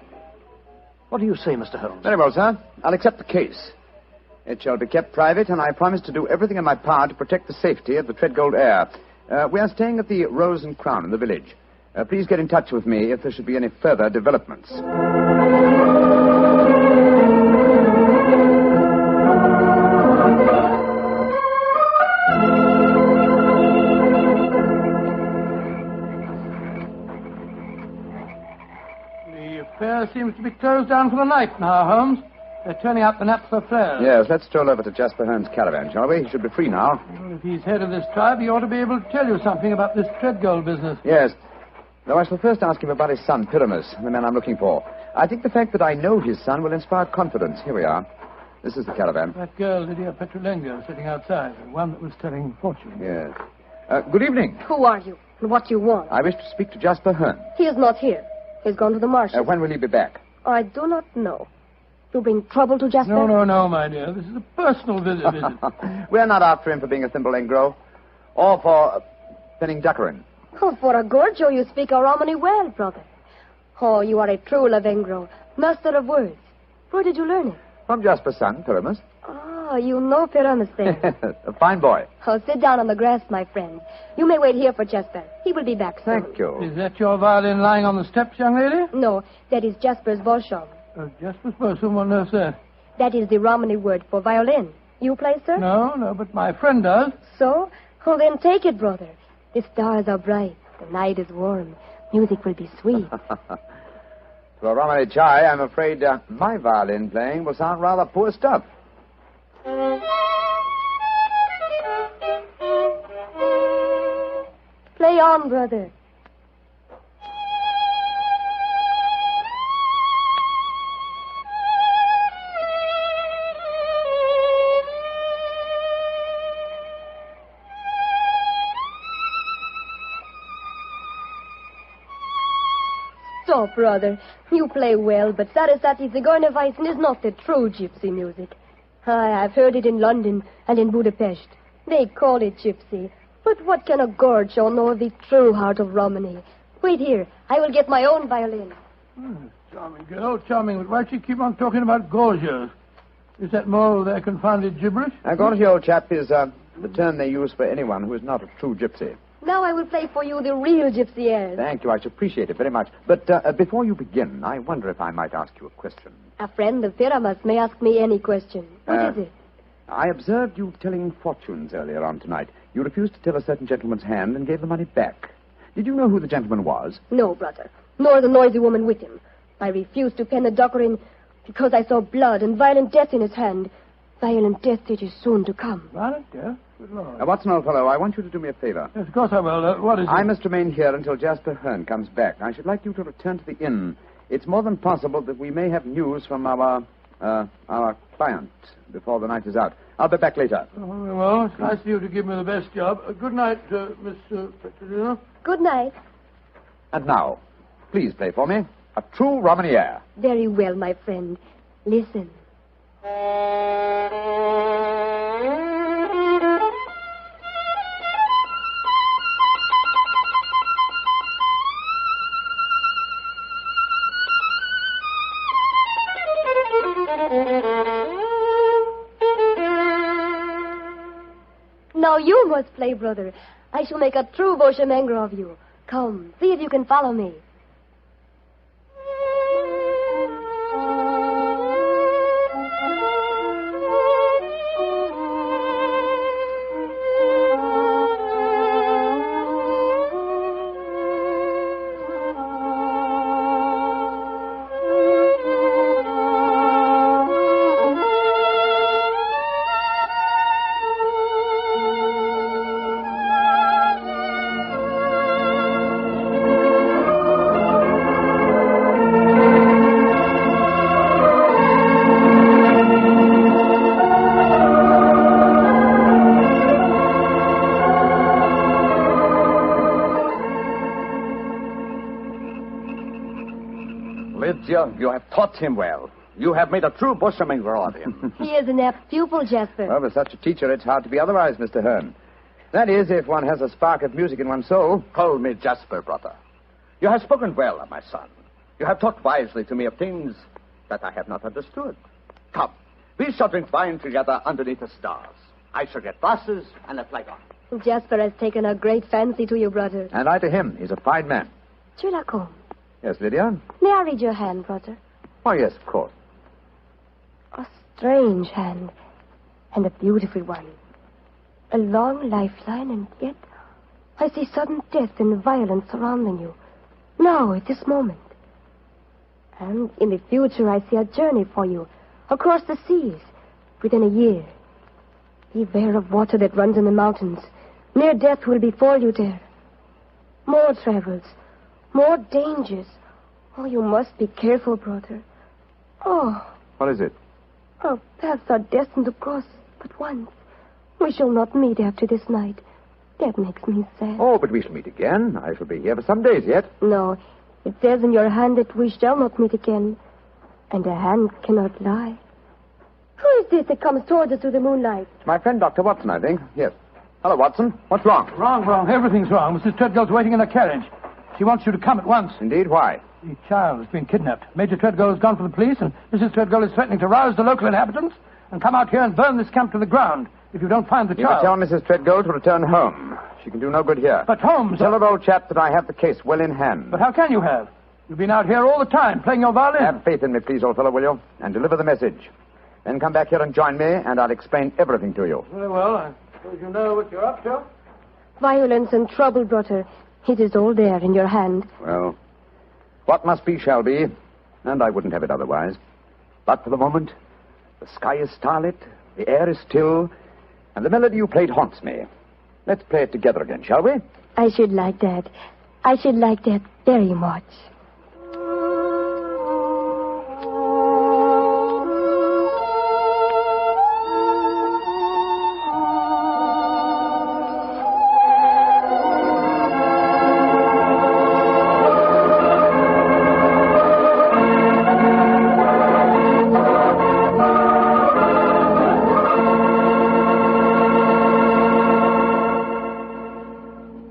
What do you say, Mr. Holmes? Very well, sir. I'll accept the case. It shall be kept private, and I promise to do everything in my power to protect the safety of the Treadgold heir. We are staying at the Rose and Crown in the village. Please get in touch with me if there should be any further developments. The affair seems to be closed down for the night now, Holmes. They're turning out the Naphtha flares. Yes, let's stroll over to Jasper Hearn's caravan, shall we? He should be free now. Well, if he's head of this tribe, he ought to be able to tell you something about this Treadgold business. Yes. Though I shall first ask him about his son, Pyramus, the man I'm looking for. I think the fact that I know his son will inspire confidence. Here we are. This is the caravan. That girl, Lydia Petrolengo, sitting outside. The one that was telling fortunes. Yes. Good evening. Who are you? And what do you want? I wish to speak to Jasper Hearn. He is not here. He's gone to the marshes. When will he be back? I do not know. You bring trouble to Jasper? No, my dear. This is a personal visit. We're not after him for being a thimble engro. Or for penning duckerin. Oh, for a Gorgio, you speak a Romany well, brother. Oh, you are a true Lavengro, master of words. Where did you learn it? From Jasper's son, Pyramus. Oh, you know Pyramus then. A fine boy. Oh, sit down on the grass, my friend. You may wait here for Jasper. He will be back soon. Thank you. Is that your violin lying on the steps, young lady? No, that is Jasper's Bolshov. Jasper's Bolshov, what on earth, sir? That is the Romany word for violin. You play, sir? No, but my friend does. So? Oh, then take it, brother. The stars are bright. The night is warm. Music will be sweet. To a Romany chai, I'm afraid my violin playing will sound rather poor stuff. Play on, brother. Stop, brother. You play well, but Sarasate Zigeunerweisen is not the true gypsy music. I've heard it in London and in Budapest. They call it gypsy. But what can a Gorgio know of the true heart of Romany? Wait here. I will get my own violin. Charming girl, charming. But why do you keep on talking about Gorgios? Is that more of their confounded gibberish? Gorgio, old chap, is the term they use for anyone who is not a true gypsy. Now I will play for you the real gypsy airs. Thank you. I should appreciate it very much. But before you begin, I wonder if I might ask you a question. A friend of Pyramus may ask me any question. What is it? I observed you telling fortunes earlier on tonight. You refused to tell a certain gentleman's hand and gave the money back. Did you know who the gentleman was? No, brother. Nor the noisy woman with him. I refused to pen the docker in because I saw blood and violent death in his hand. Violent death it is soon to come. Violent death? Good Lord. Watson, old fellow, I want you to do me a favor. Yes, of course I will. What is it? I must remain here until Jasper Hearn comes back. I should like you to return to the inn. It's more than possible that we may have news from our client before the night is out. I'll be back later. Well, it's nice of you to give me the best job. Good night, Miss Petrolina. Good night. And now, please play for me a true Romany air. Very well, my friend. Listen. Now you must play, brother. I shall make a true Bohemia of you. Come, see if you can follow me. You have taught him well. You have made a true bushminger of him. He is an apt pupil, Jasper. Well, with such a teacher, it's hard to be otherwise, Mr. Hearn. That is, if one has a spark of music in one's soul. Call me Jasper, brother. You have spoken well of my son. You have talked wisely to me of things that I have not understood. Come, we shall drink wine together underneath the stars. I shall get glasses and a flagon. Jasper has taken a great fancy to you, brother. And I to him. He's a fine man. Sherlock Holmes. Yes, Lydia? May I read your hand, brother? Oh, yes, of course. A strange hand, and a beautiful one. A long lifeline, and yet I see sudden death and violence surrounding you. Now, at this moment. And in the future, I see a journey for you across the seas within a year. Beware of water that runs in the mountains. Near death will befall you there. More travels, more dangers. Oh, you must be careful, brother. Oh. What is it? Our paths are destined to cross but once. We shall not meet after this night. That makes me sad. Oh, but we shall meet again. I shall be here for some days yet. No, it says in your hand that we shall not meet again. And a hand cannot lie. Who is this that comes towards us through the moonlight? It's my friend, Dr. Watson, I think. Yes. Hello, Watson. What's wrong? Wrong. Everything's wrong. Mrs. Treadgold's waiting in the carriage. She wants you to come at once. Indeed? Why? The child has been kidnapped. Major Treadgold has gone for the police, and Mrs. Treadgold is threatening to rouse the local inhabitants and come out here and burn this camp to the ground if you don't find the You child. can tell Mrs. Treadgold to return home. She can do no good here. But Holmes... Tell her, old chap, that I have the case well in hand. But how can you have? You've been out here all the time playing your violin. Have faith in me, please, old fellow, will you? And deliver the message. Then come back here and join me, and I'll explain everything to you. Very well. I suppose you know what you're up to. Violence and trouble, brother. It is all there in your hand. Well, what must be shall be, and I wouldn't have it otherwise. But for the moment, the sky is starlit, the air is still, and the melody you played haunts me. Let's play it together again, shall we? I should like that. I should like that very much.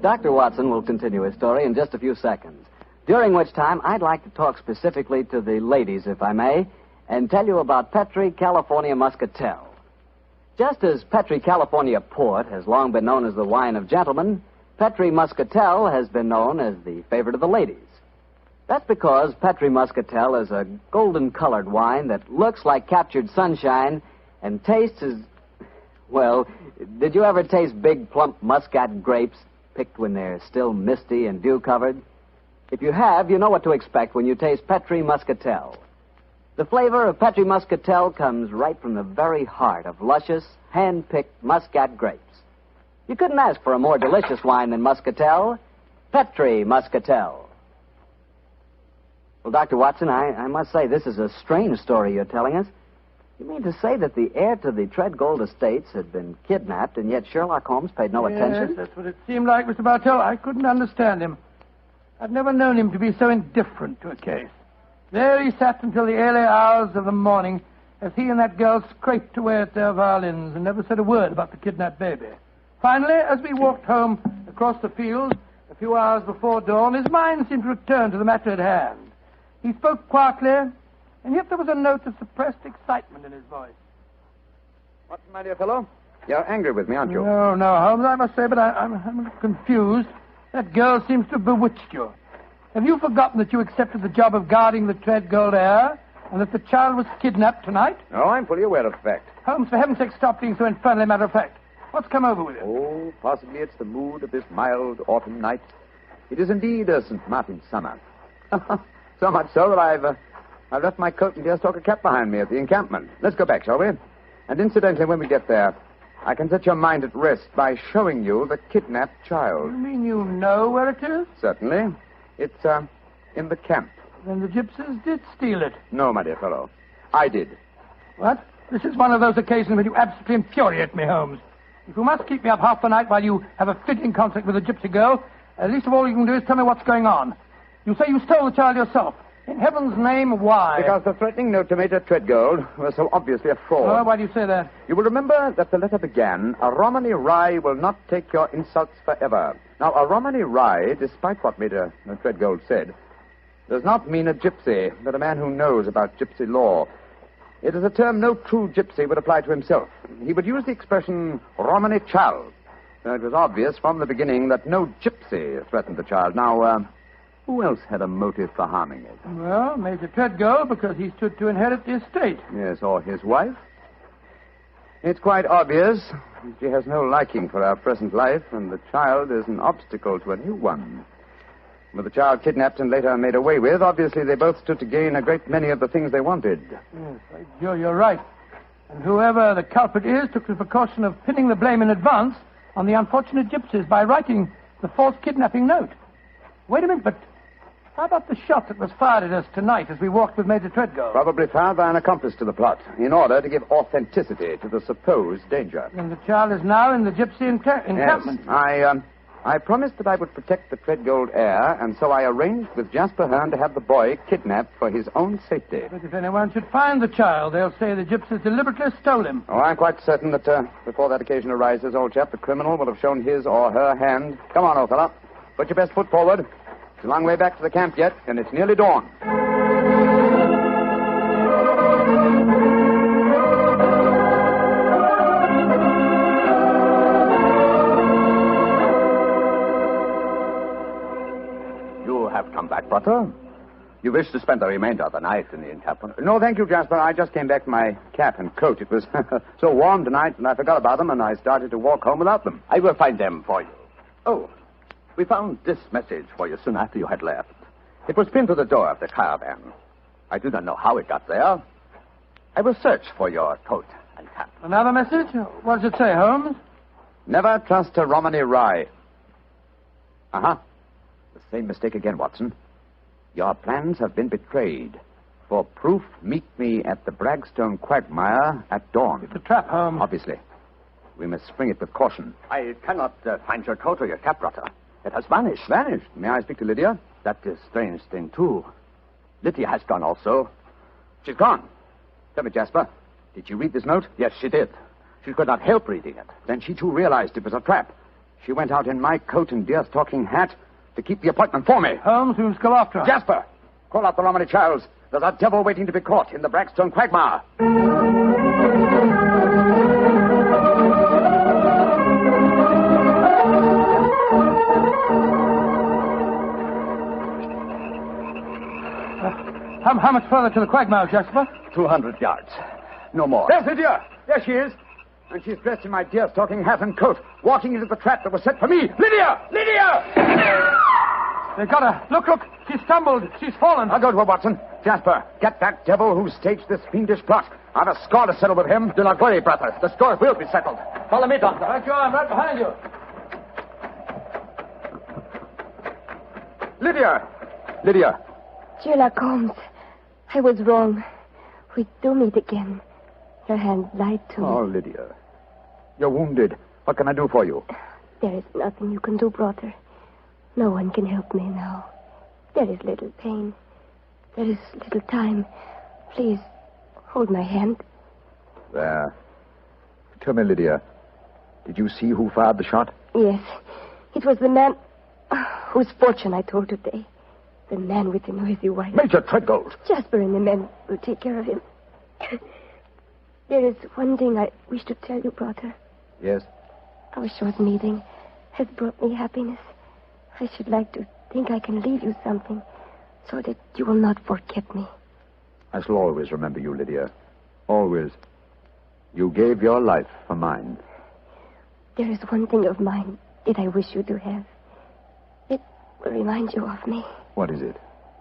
Dr. Watson will continue his story in just a few seconds, during which time I'd like to talk specifically to the ladies, if I may, and tell you about Petri California Muscatel. Just as Petri California Port has long been known as the wine of gentlemen, Petri Muscatel has been known as the favorite of the ladies. That's because Petri Muscatel is a golden-colored wine that looks like captured sunshine and tastes as... Well, did you ever taste big, plump muscat grapes picked when they're still misty and dew-covered? If you have, you know what to expect when you taste Petri Muscatel. The flavor of Petri Muscatel comes right from the very heart of luscious, hand-picked muscat grapes. You couldn't ask for a more delicious wine than Muscatel. Petri Muscatel. Well, Dr. Watson, I must say this is a strange story you're telling us. You mean to say that the heir to the Treadgold estates had been kidnapped, and yet Sherlock Holmes paid no attention? Yes, that's what it seemed like, Mr. Bartell. I couldn't understand him. I've never known him to be so indifferent to a case. There he sat until the early hours of the morning as he and that girl scraped away at their violins and never said a word about the kidnapped baby. Finally, as we walked home across the fields a few hours before dawn, his mind seemed to return to the matter at hand. He spoke quietly, and yet there was a note of suppressed excitement in his voice. Watson, my dear fellow, you're angry with me, aren't you? No, Holmes, I must say, but I'm confused. That girl seems to have bewitched you. Have you forgotten that you accepted the job of guarding the Treadgold heir, and that the child was kidnapped tonight? No, I'm fully aware of the fact. Holmes, for heaven's sake, stop being so infernally matter-of-fact. What's come over with you? Oh, possibly it's the mood of this mild autumn night. It is indeed a St. Martin's summer. So much so that I've left my coat and deerstalker cap behind me at the encampment. Let's go back, shall we? And incidentally, when we get there, I can set your mind at rest by showing you the kidnapped child. You mean you know where it is? Certainly. It's, in the camp. Then the gypsies did steal it. No, my dear fellow. I did. What? This is one of those occasions when you absolutely infuriate me, Holmes. If you must keep me up half the night while you have a fitting concert with a gypsy girl, least of all you can do is tell me what's going on. You say you stole the child yourself. In heaven's name, why? Because the threatening note to Major Treadgold was so obviously a fraud. Oh, why do you say that? You will remember that the letter began, "A Romany Rye will not take your insults forever." Now, a Romany Rye, despite what Major Treadgold said, does not mean a gypsy, but a man who knows about gypsy law. It is a term no true gypsy would apply to himself. He would use the expression Romany child. So it was obvious from the beginning that no gypsy threatened the child. Now, who else had a motive for harming it? Well, Major Treadgold, because he stood to inherit the estate. Yes, or his wife. It's quite obvious. She has no liking for our present life, and the child is an obstacle to a new one. With the child kidnapped and later made away with, obviously they both stood to gain a great many of the things they wanted. Yes, you're right. And whoever the culprit is took the precaution of pinning the blame in advance on the unfortunate gypsies by writing the false kidnapping note. Wait a minute, but how about the shot that was fired at us tonight as we walked with Major Treadgold? Probably fired by an accomplice to the plot, in order to give authenticity to the supposed danger. And the child is now in the gypsy encampment. Yes, I promised that I would protect the Treadgold heir, and so I arranged with Jasper Hearn to have the boy kidnapped for his own safety. But if anyone should find the child, they'll say the gypsies deliberately stole him. Oh, I'm quite certain that before that occasion arises, old chap, the criminal will have shown his or her hand. Come on, old fellow. Put your best foot forward. It's a long way back to the camp yet, and it's nearly dawn. You have come back, brother. You wish to spend the remainder of the night in the encampment? No, thank you, Jasper. I just came back to my cap and coat. It was so warm tonight, and I forgot about them, and I started to walk home without them. I will find them for you. Oh, we found this message for you soon after you had left. It was pinned to the door of the caravan. I do not know how it got there. I will search for your coat and cap. Another message? What does it say, Holmes? Never trust a Romany Rye. Uh-huh. The same mistake again, Watson. Your plans have been betrayed. For proof, meet me at the Bragstone quagmire at dawn. It's a trap, Holmes. Obviously. We must spring it with caution. I cannot find your coat or your cap, brother. It has vanished. Vanished? May I speak to Lydia? That is a strange thing, too. Lydia has gone also. She's gone. Tell me, Jasper, did she read this note? Yes, she did. She could not help reading it. Then she, too, realized it was a trap. She went out in my coat and deerstalking hat to keep the appointment for me. Holmes, we must go after her. Jasper, call out the Romany Childs. There's a devil waiting to be caught in the Bragstone quagmire. How much further to the quagmire, Jasper? 200 yards. No more. There's Lydia. There she is. And she's dressed in my deer-stalking hat and coat, walking into the trap that was set for me. Lydia! Lydia! They got her. Look. She stumbled. She's fallen. I'll go to her, Watson. Jasper, get that devil who staged this fiendish plot. I've a score to settle with him. Do not worry, brother. The score will be settled. Follow me, Doctor. Right you are. I'm right behind you. Lydia. Sherlock Holmes, I was wrong. We do meet again. Your hand lied to me. Oh, Lydia. You're wounded. What can I do for you? There is nothing you can do, brother. No one can help me now. There is little pain. There is little time. Please, hold my hand. There. Tell me, Lydia, did you see who fired the shot? Yes. It was the man whose fortune I told today. The man with the noisy wife. Major Treadgold. Jasper and the men will take care of him. There is one thing I wish to tell you, brother. Yes? Our short meeting has brought me happiness. I should like to think I can leave you something so that you will not forget me. I shall always remember you, Lydia. Always. You gave your life for mine. There is one thing of mine that I wish you to have. It will remind you of me. What is it?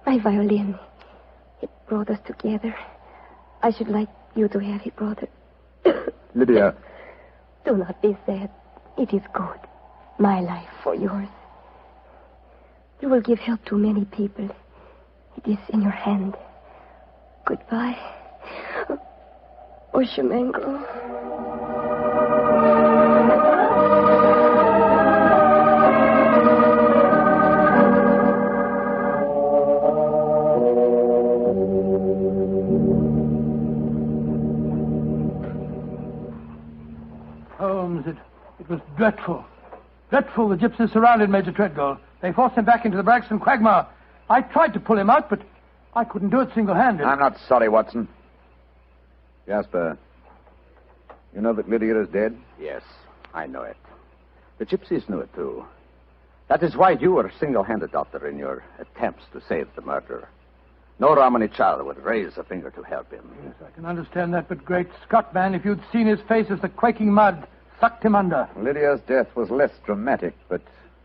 My violin. It brought us together. I should like you to have it, brother. Lydia. Do not be sad. It is good. My life for yours. You will give help to many people. It is in your hand. Goodbye. Oshamangro. Holmes, it was dreadful. Dreadful. The gypsies surrounded Major Treadgold. They forced him back into the Braxton quagmire. I tried to pull him out, but I couldn't do it single-handed. I'm not sorry, Watson. Jasper, you know that Lydia is dead? Yes, I know it. The gypsies knew it, too. That is why you were single-handed, Doctor, in your attempts to save the murderer. No Romany child would raise a finger to help him. Yes, I can understand that, but great Scott, man, if you'd seen his face as the quaking mud sucked him under. Lydia's death was less dramatic, but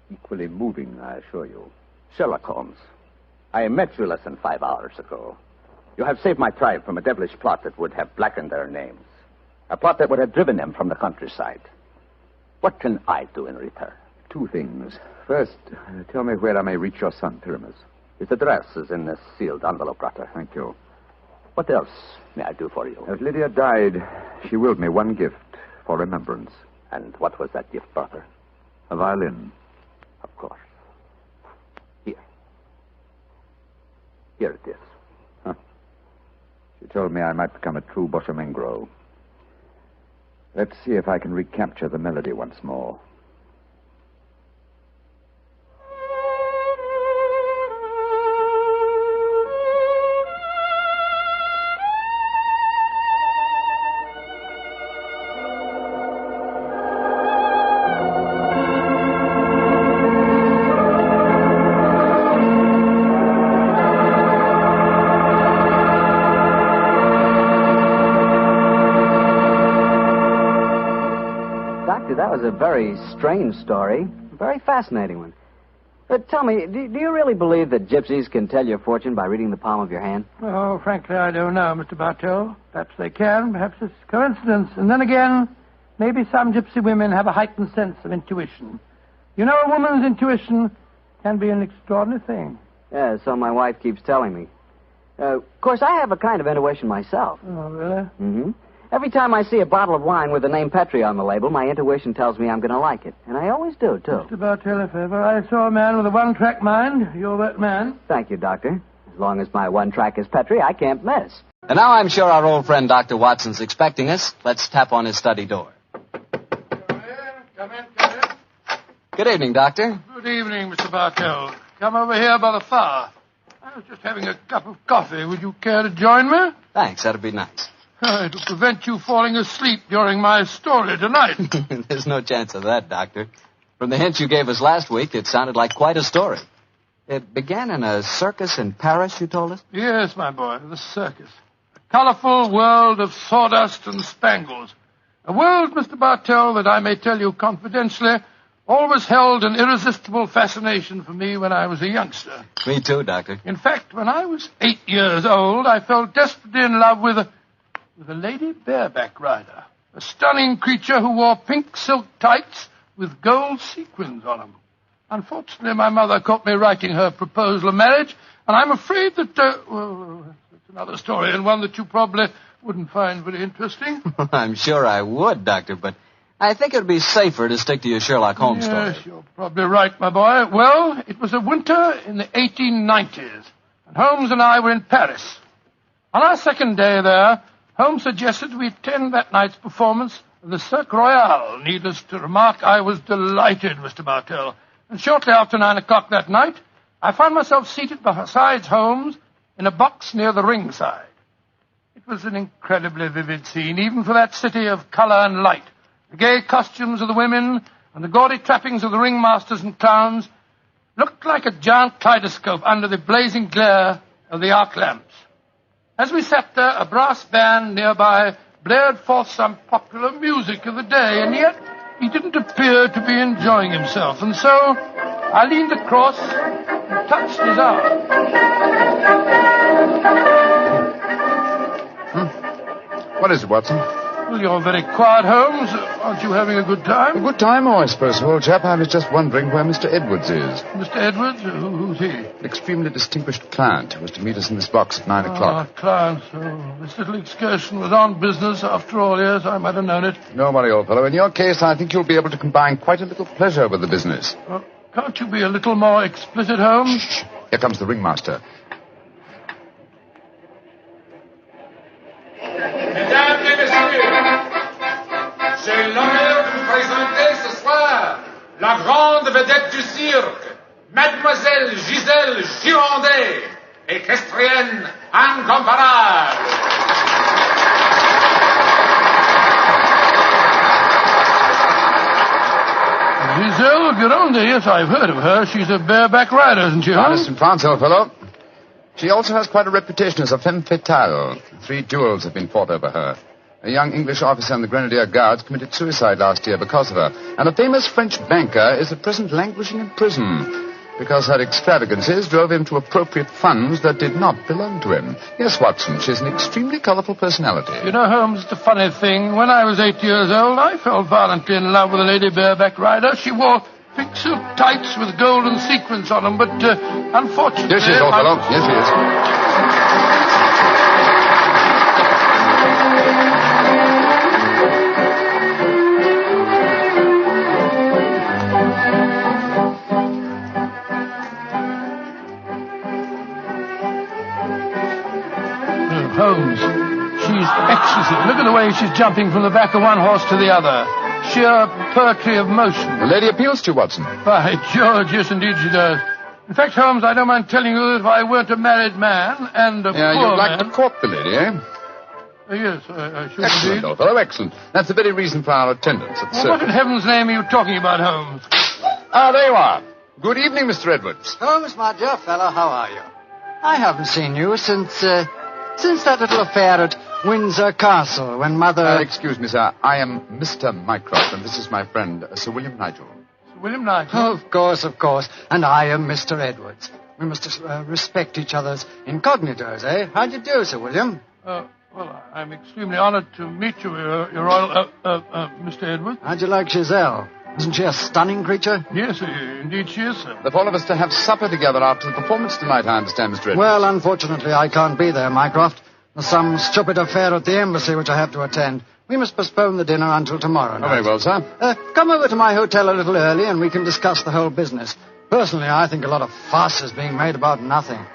equally moving, I assure you. Sherlock Holmes, I met you less than 5 hours ago. You have saved my tribe from a devilish plot that would have blackened their names. A plot that would have driven them from the countryside. What can I do in return? 2 things. First, tell me where I may reach your son, Pyramus. His address is in this sealed envelope, Doctor. Thank you. What else may I do for you? As Lydia died, she willed me one gift for remembrance. And what was that gift, brother? A violin. Of course. Here it is. Huh. She told me I might become a true Bohemia. Let's see if I can recapture the melody once more. That was a very strange story. A very fascinating one. But tell me, do you really believe that gypsies can tell your fortune by reading the palm of your hand? Oh, frankly, I don't know, Mr. Bartell. Perhaps they can. Perhaps it's coincidence. And then again, maybe some gypsy women have a heightened sense of intuition. You know, a woman's intuition can be an extraordinary thing. Yeah, so my wife keeps telling me. Of course, I have a kind of intuition myself. Oh, really? Mm-hmm. Every time I see a bottle of wine with the name Petri on the label, my intuition tells me I'm going to like it. And I always do, too. Mr. Bartell, if ever I saw a man with a one-track mind, you're that man. Thank you, Doctor. As long as my one track is Petri, I can't miss. And now I'm sure our old friend Dr. Watson's expecting us. Let's tap on his study door. Come in. Good evening, Doctor. Good evening, Mr. Bartell. Come over here by the fire. I was just having a cup of coffee. Would you care to join me? Thanks, that'd be nice. It'll prevent you falling asleep during my story tonight. There's no chance of that, Doctor. From the hint you gave us last week, it sounded like quite a story. It began in a circus in Paris, you told us? Yes, my boy, the circus. A colourful world of sawdust and spangles. A world, Mr. Bartell, that I may tell you confidentially, always held an irresistible fascination for me when I was a youngster. Me too, Doctor. In fact, when I was 8 years old, I fell desperately in love with a lady bareback rider. A stunning creature who wore pink silk tights with gold sequins on them. Unfortunately, my mother caught me writing her proposal of marriage, and I'm afraid that, well, that's another story, and one that you probably wouldn't find very interesting. I'm sure I would, Doctor, but I think it would be safer to stick to your Sherlock Holmes story. Yes, you're probably right, my boy. Well, it was a winter in the 1890s, and Holmes and I were in Paris. On our second day there, Holmes suggested we attend that night's performance of the Cirque Royale. Needless to remark, I was delighted, Mr. Bartell. And shortly after 9 o'clock that night, I found myself seated beside Holmes in a box near the ringside. It was an incredibly vivid scene, even for that city of colour and light. The gay costumes of the women and the gaudy trappings of the ringmasters and clowns looked like a giant kaleidoscope under the blazing glare of the arc lamps. As we sat there, a brass band nearby blared forth some popular music of the day, and yet he didn't appear to be enjoying himself, and so I leaned across and touched his arm. What is it, Watson? Well, you're very quiet, Holmes. Aren't you having a good time? A good time, I suppose, old chap. I was just wondering where Mr. Edwards is. Mr. Edwards? Who's he? An extremely distinguished client who was to meet us in this box at 9 o'clock. Client. Oh, this little excursion was on business after all. Yes, I might have known it. No worry, old fellow. In your case, I think you'll be able to combine quite a little pleasure with the business. Can't you be a little more explicit, Holmes? Shh. Here comes the ringmaster. Mesdames et messieurs, j'ai l'honneur de vous présenter ce soir la grande vedette du cirque, Mademoiselle Gisèle Girondet, équestrienne incomparable. Giselle Girondet, yes, I've heard of her. She's a bareback rider, isn't she, Holmes? Honest in France, old fellow. She also has quite a reputation as a femme fatale. 3 duels have been fought over her. A young English officer in the Grenadier Guards committed suicide last year because of her. And a famous French banker is at present languishing in prison because her extravagances drove him to appropriate funds that did not belong to him. Yes, Watson, she's an extremely colourful personality. You know, Holmes, it's a funny thing. When I was 8 years old, I fell violently in love with a lady bareback rider. She wore pink silk tights with golden sequins on them, but unfortunately... Yes, she is, old fellow. Yes, she is. Holmes, she's exquisite. Look at the way she's jumping from the back of one horse to the other. Sheer poetry of motion. The lady appeals to you, Watson. By George, yes, indeed she does. In fact, Holmes, I don't mind telling you that if I weren't a married man and a poor you'd like man... to court the lady, eh? Yes, I should Excellent, indeed. old fellow, excellent. That's the very reason for our attendance at the Well, what in circus. heaven's name are you talking about, Holmes? Ah, there you are. Good evening, Mr. Edwards. Holmes, my dear fellow, how are you? I haven't seen you since that little affair at Windsor Castle when Mother... Excuse me, sir. I am Mr. Mycroft, and this is my friend, Sir William Nigel. Sir William Nigel? Oh, of course. And I am Mr. Edwards. We must respect each other's incognitos, eh? How do you do, Sir William? Well, I'm extremely honoured to meet you, Your Royal... Mr. Edwards. How'd you like Gazelle? Isn't she a stunning creature? Yes, indeed she is, sir. The four of us to have supper together after the performance tonight, I understand, Mr. Edwards. Well, unfortunately, I can't be there, Mycroft. There's some stupid affair at the embassy which I have to attend. We must postpone the dinner until tomorrow night. Oh, very well, sir. Come over to my hotel a little early and we can discuss the whole business. Personally, I think a lot of fuss is being made about nothing.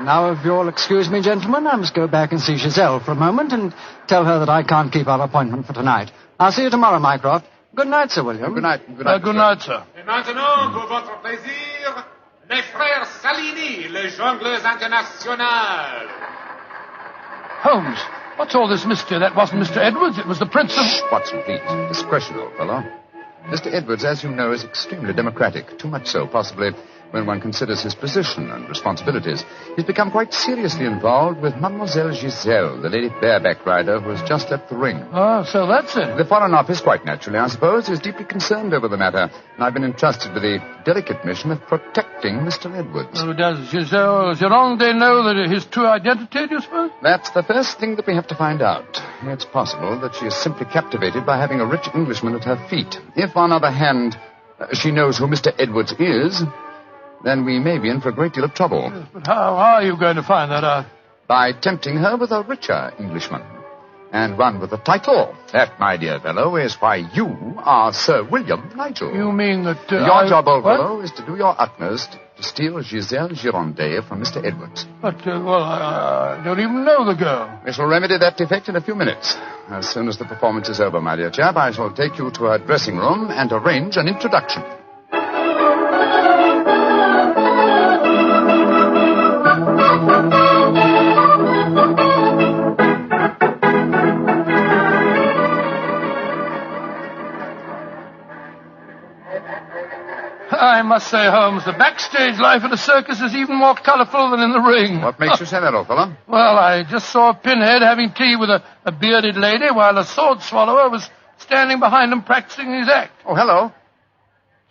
Now, if you'll excuse me, gentlemen, I must go back and see Giselle for a moment and tell her that I can't keep our appointment for tonight. I'll see you tomorrow, Mycroft. Good night, Sir William. Good night. Good night, sir. Et maintenant, pour votre plaisir, les frères Salini, les jongleurs internationaux. Holmes, What's all this mystery? That wasn't Mr. Edwards. It was the Prince of... Shh, Watson, please. Discretion, old fellow. Mr. Edwards, as you know, is extremely democratic. Too much so, possibly, when one considers his position and responsibilities. He's become quite seriously involved with Mademoiselle Giselle, the lady bareback rider who has just left the ring. Oh, so that's it. The Foreign Office, quite naturally, I suppose, is deeply concerned over the matter, and I've been entrusted with the delicate mission of protecting Mr. Edwards. Oh, does Giselle Gironde know that his true identity, do you suppose? That's the first thing that we have to find out. It's possible that she is simply captivated by having a rich Englishman at her feet. If, on the other hand, she knows who Mr. Edwards is, then we may be in for a great deal of trouble. Yes, but how are you going to find that out? By tempting her with a richer Englishman. And one with a title. That, my dear fellow, is why you are Sir William Nigel. You mean that... your job, old fellow, is to do your utmost to steal Giselle Gironde from Mr. Edwards. But, I don't even know the girl. We shall remedy that defect in a few minutes. As soon as the performance is over, my dear chap, I shall take you to her dressing room and arrange an introduction. I must say, Holmes, the backstage life at a circus is even more colourful than in the ring. What makes you say that, old fellow? Well, I just saw a pinhead having tea with a bearded lady while a sword swallower was standing behind him practicing his act. Oh, hello.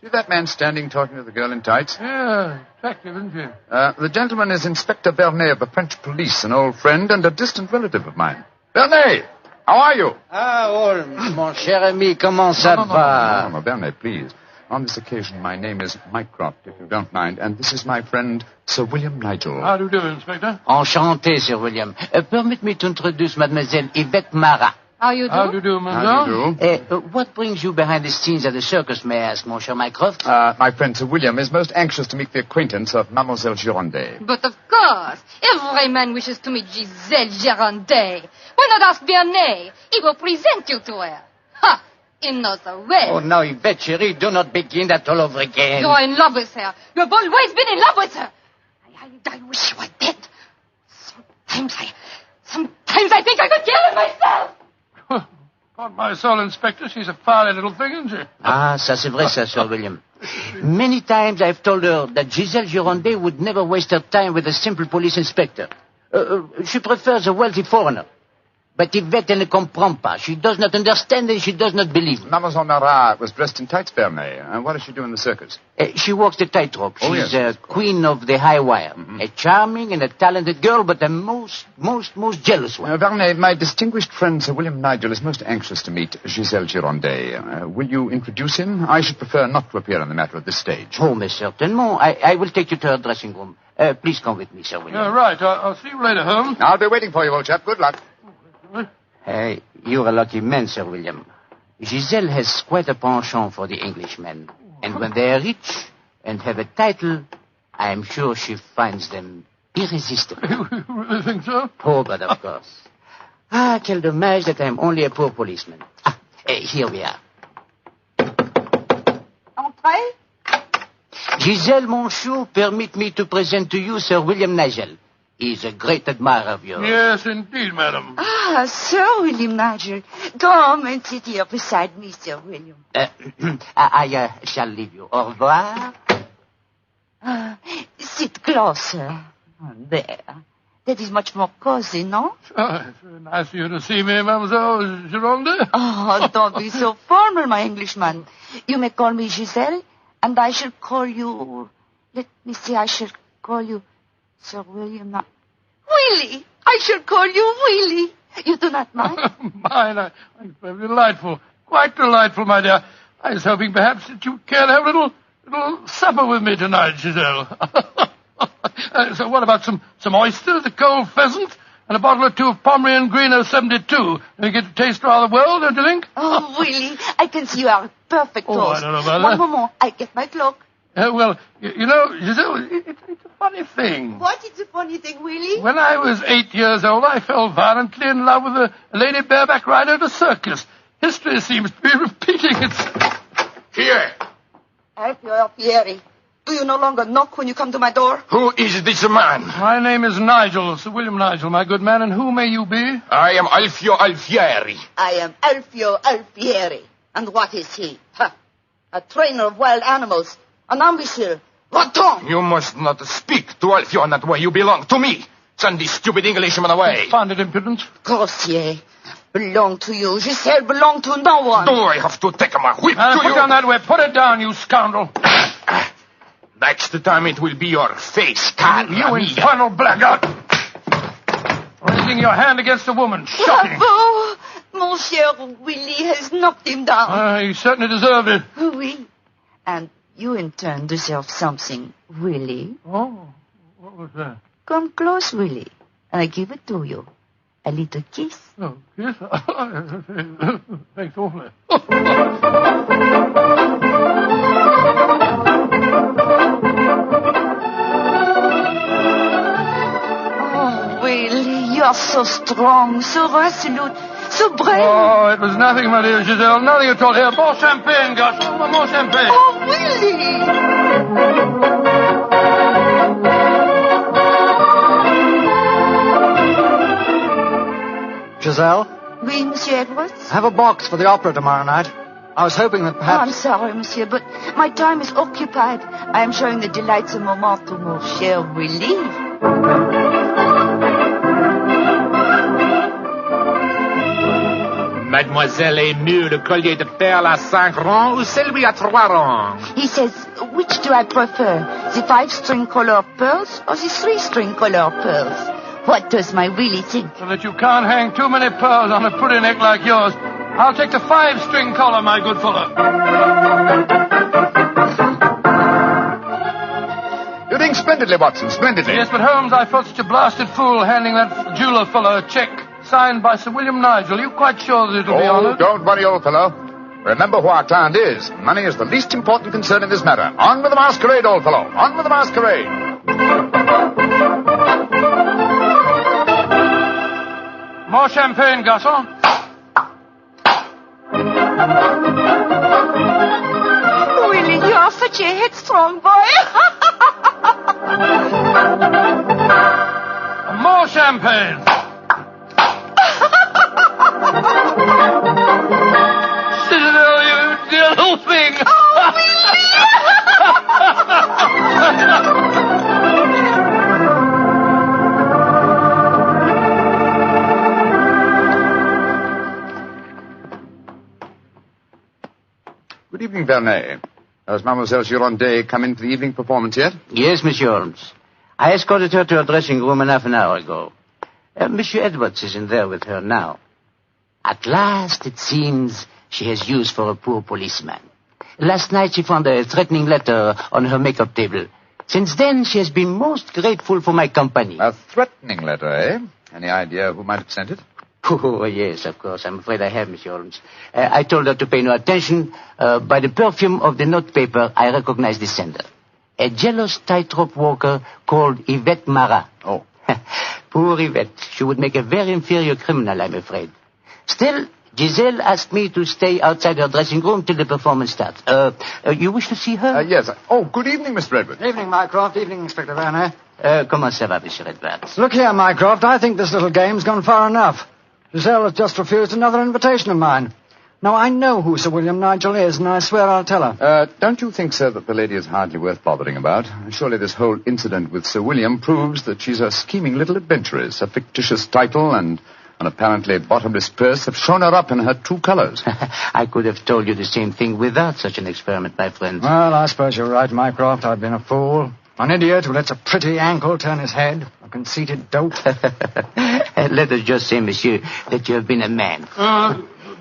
See that man standing talking to the girl in tights? Yeah, attractive, isn't she? The gentleman is Inspector Blarney of the French police, an old friend and a distant relative of mine. Blarney, how are you? Ah, Holmes, mon cher ami, comment ça va? No, Blarney, please. On this occasion, my name is Mycroft, if you don't mind, and this is my friend, Sir William Nigel. How do you do, Inspector? Enchanté, Sir William. Permit me to introduce Mademoiselle Yvette Marat. How you do? How do you do, Mademoiselle? How do you do? What brings you behind the scenes at the circus, may I ask, mon cher Mycroft? My friend Sir William is most anxious to make the acquaintance of Mademoiselle Gironde. But of course, every man wishes to meet Giselle Gironde. Why not ask Blarney? He will present you to her. Ha! He knows the way. Oh, now, Yvette, chérie, do not begin that all over again. You're in love with her. You've always been in love with her. I wish you were dead. Sometimes I think I could kill her myself. Upon my soul, Inspector, she's a fiery little thing, isn't she? Ah, ça c'est vrai, ça, Sir William. Many times I've told her that Giselle Gironde would never waste her time with a simple police inspector. She prefers a wealthy foreigner. But Yvette ne comprend pas. She does not understand and she does not believe. Mademoiselle Marat was dressed in tights, Blarney. And what does she do in the circus? She walks the tightrope. Oh, She's yes. queen of the high wire. A charming and a talented girl, but a most jealous one. Blarney, my distinguished friend Sir William Nigel is most anxious to meet Giselle Gironde. Will you introduce him? I should prefer not to appear on the matter at this stage. Oh, mais certainement. I will take you to her dressing room. Please come with me, Sir William. Yeah, right. I'll see you later, Holmes. I'll be waiting for you, old chap. Good luck. You're a lucky man, Sir William. Giselle has quite a penchant for the Englishmen. And when they are rich and have a title, I am sure she finds them irresistible. You really think so? Oh, but of course. Ah, quel dommage that I am only a poor policeman. Here we are. Entrez. Giselle, mon chou, permit me to present to you Sir William Nigel. He's a great admirer of yours. Yes, indeed, madam. Ah, Sir William Nigel. Come and sit here beside me, Sir William. I shall leave you. Au revoir. Sit closer. There. That is much more cozy, no? Oh, it's very nice of you to see me, Mademoiselle Gironde. Oh, don't be so formal, my Englishman. You may call me Giselle, and I shall call you... Let me see, I shall call you... Sir William... Willie! I shall call you Willie. You do not mind? Mine, very delightful. Quite delightful, my dear. I was hoping perhaps that you'd care to have a little supper with me tonight, Giselle. So what about some oysters, a cold pheasant, and a bottle or two of Pomeranian Green 072? You get to taste rather well, don't you think? Oh, Willie, I can see you are a perfect host. I don't know about One that. moment, I get my cloak. Well, you know, Giselle, it's a funny thing. What is the funny thing, Willie? When I was 8 years old, I fell violently in love with a lady bareback rider at a circus. History seems to be repeating itself. Here. Help your Pierre. Do you no longer knock when you come to my door? Who is this man? My name is Nigel, Sir William Nigel, my good man, and who may you be? I am Alfio Alfieri. I am Alfio Alfieri. And what is he? Ha! A trainer of wild animals. An imbecile. Rotten! You must not speak to Alfio in that way. You belong to me. Send this stupid Englishman away. Confounded impudence. Grossier. Belong to you. Giselle belong to no one. Do I have to take my whip to Put you? down that whip. Put it down, you scoundrel. Next time it will be your face, Can. You infernal blackguard. Raising your hand against a woman. Shocking. Bravo! Monsieur Willie has knocked him down. He certainly deserved it. Oui. And you in turn deserve something, Willie. Oh, what was that? Come close, Willie, and I give it to you. A little kiss. Oh, kiss? Thanks awfully. Oh, Willie, you are so strong, so resolute, so brave. Oh, it was nothing, my dear Giselle, nothing at all. Here, more champagne, Gus. More champagne. Oh, Willie! Giselle? Oui, Monsieur Edwards? I have a box for the opera tomorrow night. I was hoping that Oh, perhaps... I'm sorry, Monsieur, but my time is occupied. I am showing the delights of moment to mon cher Willie. Mademoiselle est mieux le collier de perles à 5 rangs ou celui à 3 rangs? He says, which do I prefer, the 5-string color pearls or the 3-string color pearls? What does my Willie think? So that you can't hang too many pearls on a pretty neck like yours. I'll take the 5-string collar, my good fellow. You're doing splendidly, Watson, splendidly. Yes, but Holmes, I felt such a blasted fool handing that jeweler fellow a check signed by Sir William Nigel. You quite sure that it'll be honoured? Don't worry, old fellow. Remember who our client is. Money is the least important concern in this matter. On with the masquerade, old fellow. On with the masquerade. More champagne, garçon. Willie, you are such a headstrong boy. More champagne. Citadel, you dear little thing. Oh, Willie! Good evening, Blarney. Has Mademoiselle Girondet come in for the evening performance yet? Yes, Monsieur Holmes. I escorted her to her dressing room half an hour ago. Monsieur Edwards is in there with her now. At last, it seems, she has use for a poor policeman. Last night she found a threatening letter on her makeup table. Since then, she has been most grateful for my company. A threatening letter, eh? Any idea who might have sent it? Oh, yes, of course. I'm afraid I have, Monsieur Holmes. I told her to pay no attention. By the perfume of the notepaper, I recognized the sender. A jealous tightrope walker called Yvette Marat. Oh. Poor Yvette. She would make a very inferior criminal, I'm afraid. Still, Giselle asked me to stay outside her dressing room till the performance starts. You wish to see her? Yes. Oh, good evening, Mr. Edwards. Evening, Mycroft. Evening, Inspector Werner. Comment ça va, Monsieur Edwards? Look here, Mycroft. I think this little game's gone far enough. Giselle has just refused another invitation of mine. Now, I know who Sir William Nigel is, and I swear I'll tell her. Don't you think, sir, that the lady is hardly worth bothering about? Surely this whole incident with Sir William proves that she's a scheming little adventuress. A fictitious title and an apparently bottomless purse have shown her up in her true colors. I could have told you the same thing without such an experiment, my friend. Well, I suppose you're right, Mycroft. I've been a fool. An idiot who lets a pretty ankle turn his head. A conceited dope. Let us just say, monsieur, that you have been a man.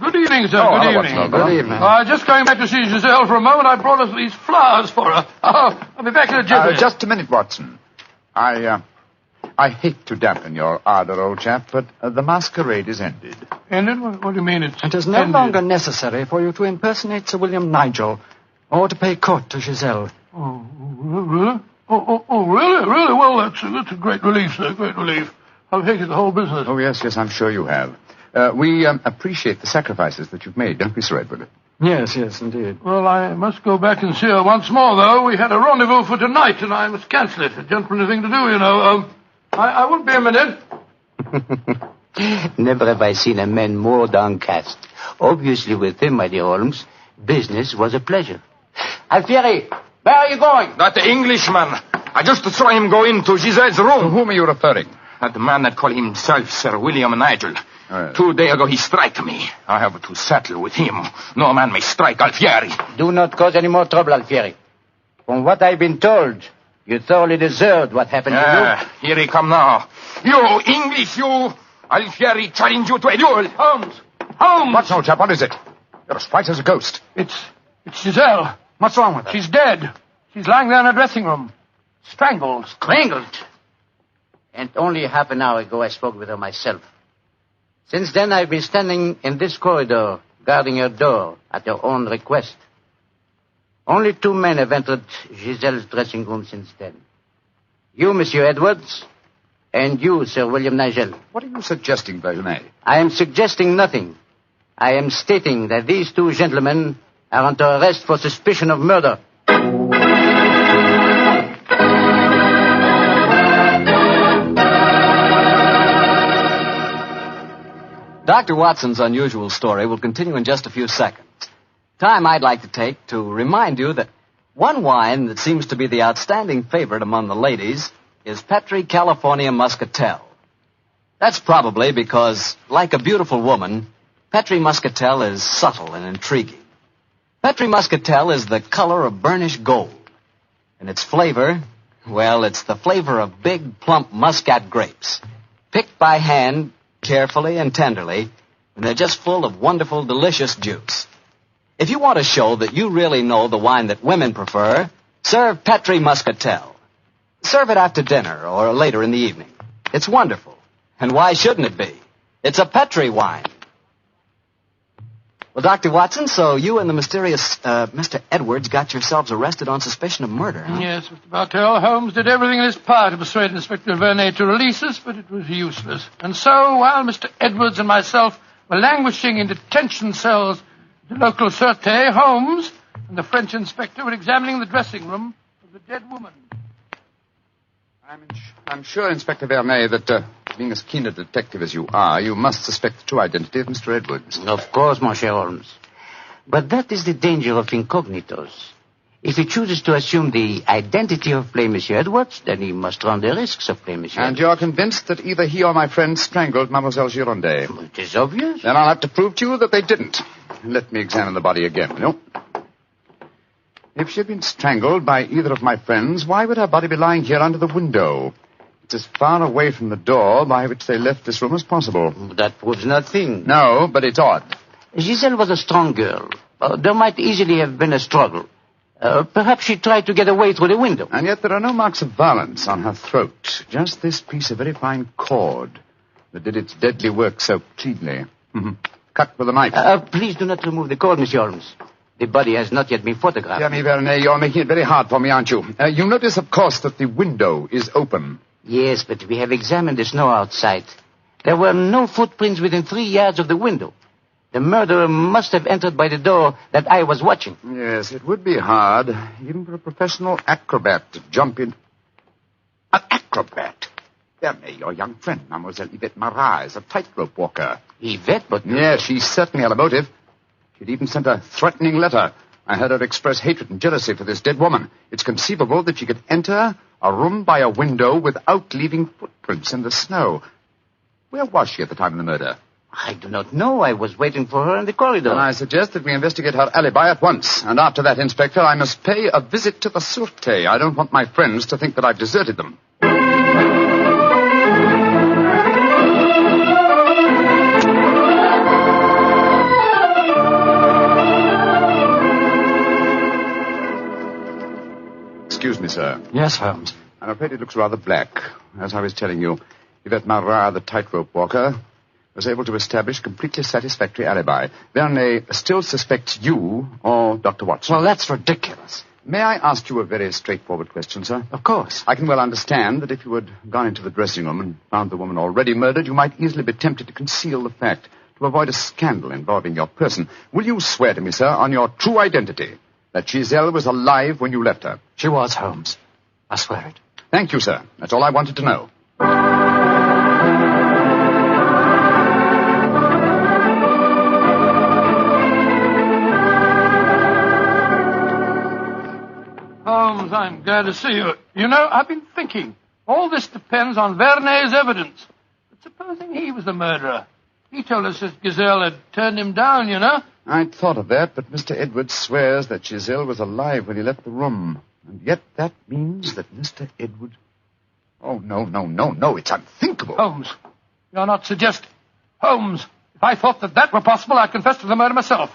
Good evening, sir. Good evening. Good evening. Just going back to see Giselle for a moment. I brought us these flowers for her. I'll be back in a jiffy. Just a minute, Watson. I hate to dampen your ardor, old chap, but the masquerade is ended. Ended? What do you mean it's It is no ended? longer necessary for you to impersonate Sir William Nigel or to pay court to Giselle. Oh, really? Really? Well, that's a great relief, sir. Great relief. I've hated the whole business. Oh, yes, I'm sure you have. We appreciate the sacrifices that you've made, don't we, Sir Edward? Yes, indeed. Well, I must go back and see her once more, though. We had a rendezvous for tonight, and I must cancel it. A gentlemanly thing to do, you know. I won't be a minute. Never have I seen a man more downcast. Obviously, with him, my dear Holmes, business was a pleasure. Alfieri, where are you going? That Englishman. I just saw him go into Giselle's room. To whom are you referring? That man that called himself Sir William Nigel. 2 days ago he struck me. I have to settle with him. No man may strike Alfieri. Do not cause any more trouble, Alfieri. From what I've been told, you thoroughly deserved what happened to you. Here he come now. You, English, you. Alfieri challenge you to a duel. Holmes! What's old chap? What is it? You're as white as a ghost. It's Giselle. What's wrong with her? She's dead. She's lying there in her dressing room. Strangled. Strangled? And only half an hour ago I spoke with her myself. Since then, I've been standing in this corridor, guarding her door at her own request. Only 2 men have entered Giselle's dressing room since then. You, Monsieur Edwards, and you, Sir William Nigel. What are you suggesting, Basil? I am suggesting nothing. I am stating that these 2 gentlemen are under arrest for suspicion of murder. Dr. Watson's unusual story will continue in just a few seconds. Time I'd like to take to remind you that one wine that seems to be the outstanding favorite among the ladies is Petri California Muscatel. That's probably because, like a beautiful woman, Petri Muscatel is subtle and intriguing. Petri Muscatel is the color of burnished gold. And its flavor, well, it's the flavor of big, plump Muscat grapes, picked by hand carefully and tenderly, and they're just full of wonderful, delicious juice. If you want to show that you really know the wine that women prefer, serve Petri Muscatel. Serve it after dinner or later in the evening. It's wonderful. And why shouldn't it be? It's a Petri wine. Well, Dr. Watson, so you and the mysterious Mr. Edwards got yourselves arrested on suspicion of murder, huh? Yes, Mr. Bartell. Holmes did everything in his power to persuade Inspector Vernet to release us, but it was useless. And so, while Mr. Edwards and myself were languishing in detention cells at the local Sûreté, Holmes and the French inspector were examining the dressing room of the dead woman. I'm sure, Inspector Vernet, that being as keen a detective as you are, you must suspect the true identity of Mr. Edwards. Of course, Monsieur Holmes. But that is the danger of incognitos. If he chooses to assume the identity of plain Monsieur Edwards, then he must run the risks of plain Monsieur And you're convinced that either he or my friend strangled Mademoiselle Girondet? It is obvious. Then I'll have to prove to you that they didn't. Let me examine the body again, will you? If she had been strangled by either of my friends, why would her body be lying here under the window? It's as far away from the door by which they left this room as possible. That proves nothing. No, but it's odd. Giselle was a strong girl. There might easily have been a struggle. Perhaps she tried to get away through the window. And yet there are no marks of violence on her throat. Just this piece of very fine cord that did its deadly work so cleanly. Cut with a knife. Please do not remove the cord, Monsieur Holmes. The body has not yet been photographed. Dear me, Vernet, you're making it very hard for me, aren't you? You notice, of course, that the window is open. Yes, but we have examined the snow outside. There were no footprints within 3 yards of the window. The murderer must have entered by the door that I was watching. Yes, it would be hard, even for a professional acrobat to jump in. An acrobat? Vernet, your young friend, Mademoiselle Yvette Marat, is a tightrope walker. Yvette, but... Yes, she certainly had a motive. She'd even sent a threatening letter. I heard her express hatred and jealousy for this dead woman. It's conceivable that she could enter a room by a window without leaving footprints in the snow. Where was she at the time of the murder? I do not know. I was waiting for her in the corridor. Then I suggest that we investigate her alibi at once. And after that, Inspector, I must pay a visit to the Sûreté. I don't want my friends to think that I've deserted them. Excuse me, sir. Yes, Holmes. I'm afraid it looks rather black. As I was telling you, Yvette Marat, the tightrope walker, was able to establish a completely satisfactory alibi. Vernet still suspects you or Dr. Watson. Well, that's ridiculous. May I ask you a very straightforward question, sir? Of course. I can well understand that if you had gone into the dressing room and found the woman already murdered, you might easily be tempted to conceal the fact, to avoid a scandal involving your person, will you swear to me, sir, on your true identity, that Giselle was alive when you left her? She was, Holmes. I swear it. Thank you, sir. That's all I wanted to know. Holmes, I'm glad to see you. You know, I've been thinking. All this depends on Vernet's evidence. But supposing he was the murderer. He told us that Gazelle had turned him down, you know. I'd thought of that, but Mr. Edwards swears that Giselle was alive when he left the room. And yet that means that Mr. Edwards... Oh, no. It's unthinkable. Holmes, you're not suggesting. Holmes, if I thought that were possible, I'd confess to the murder myself.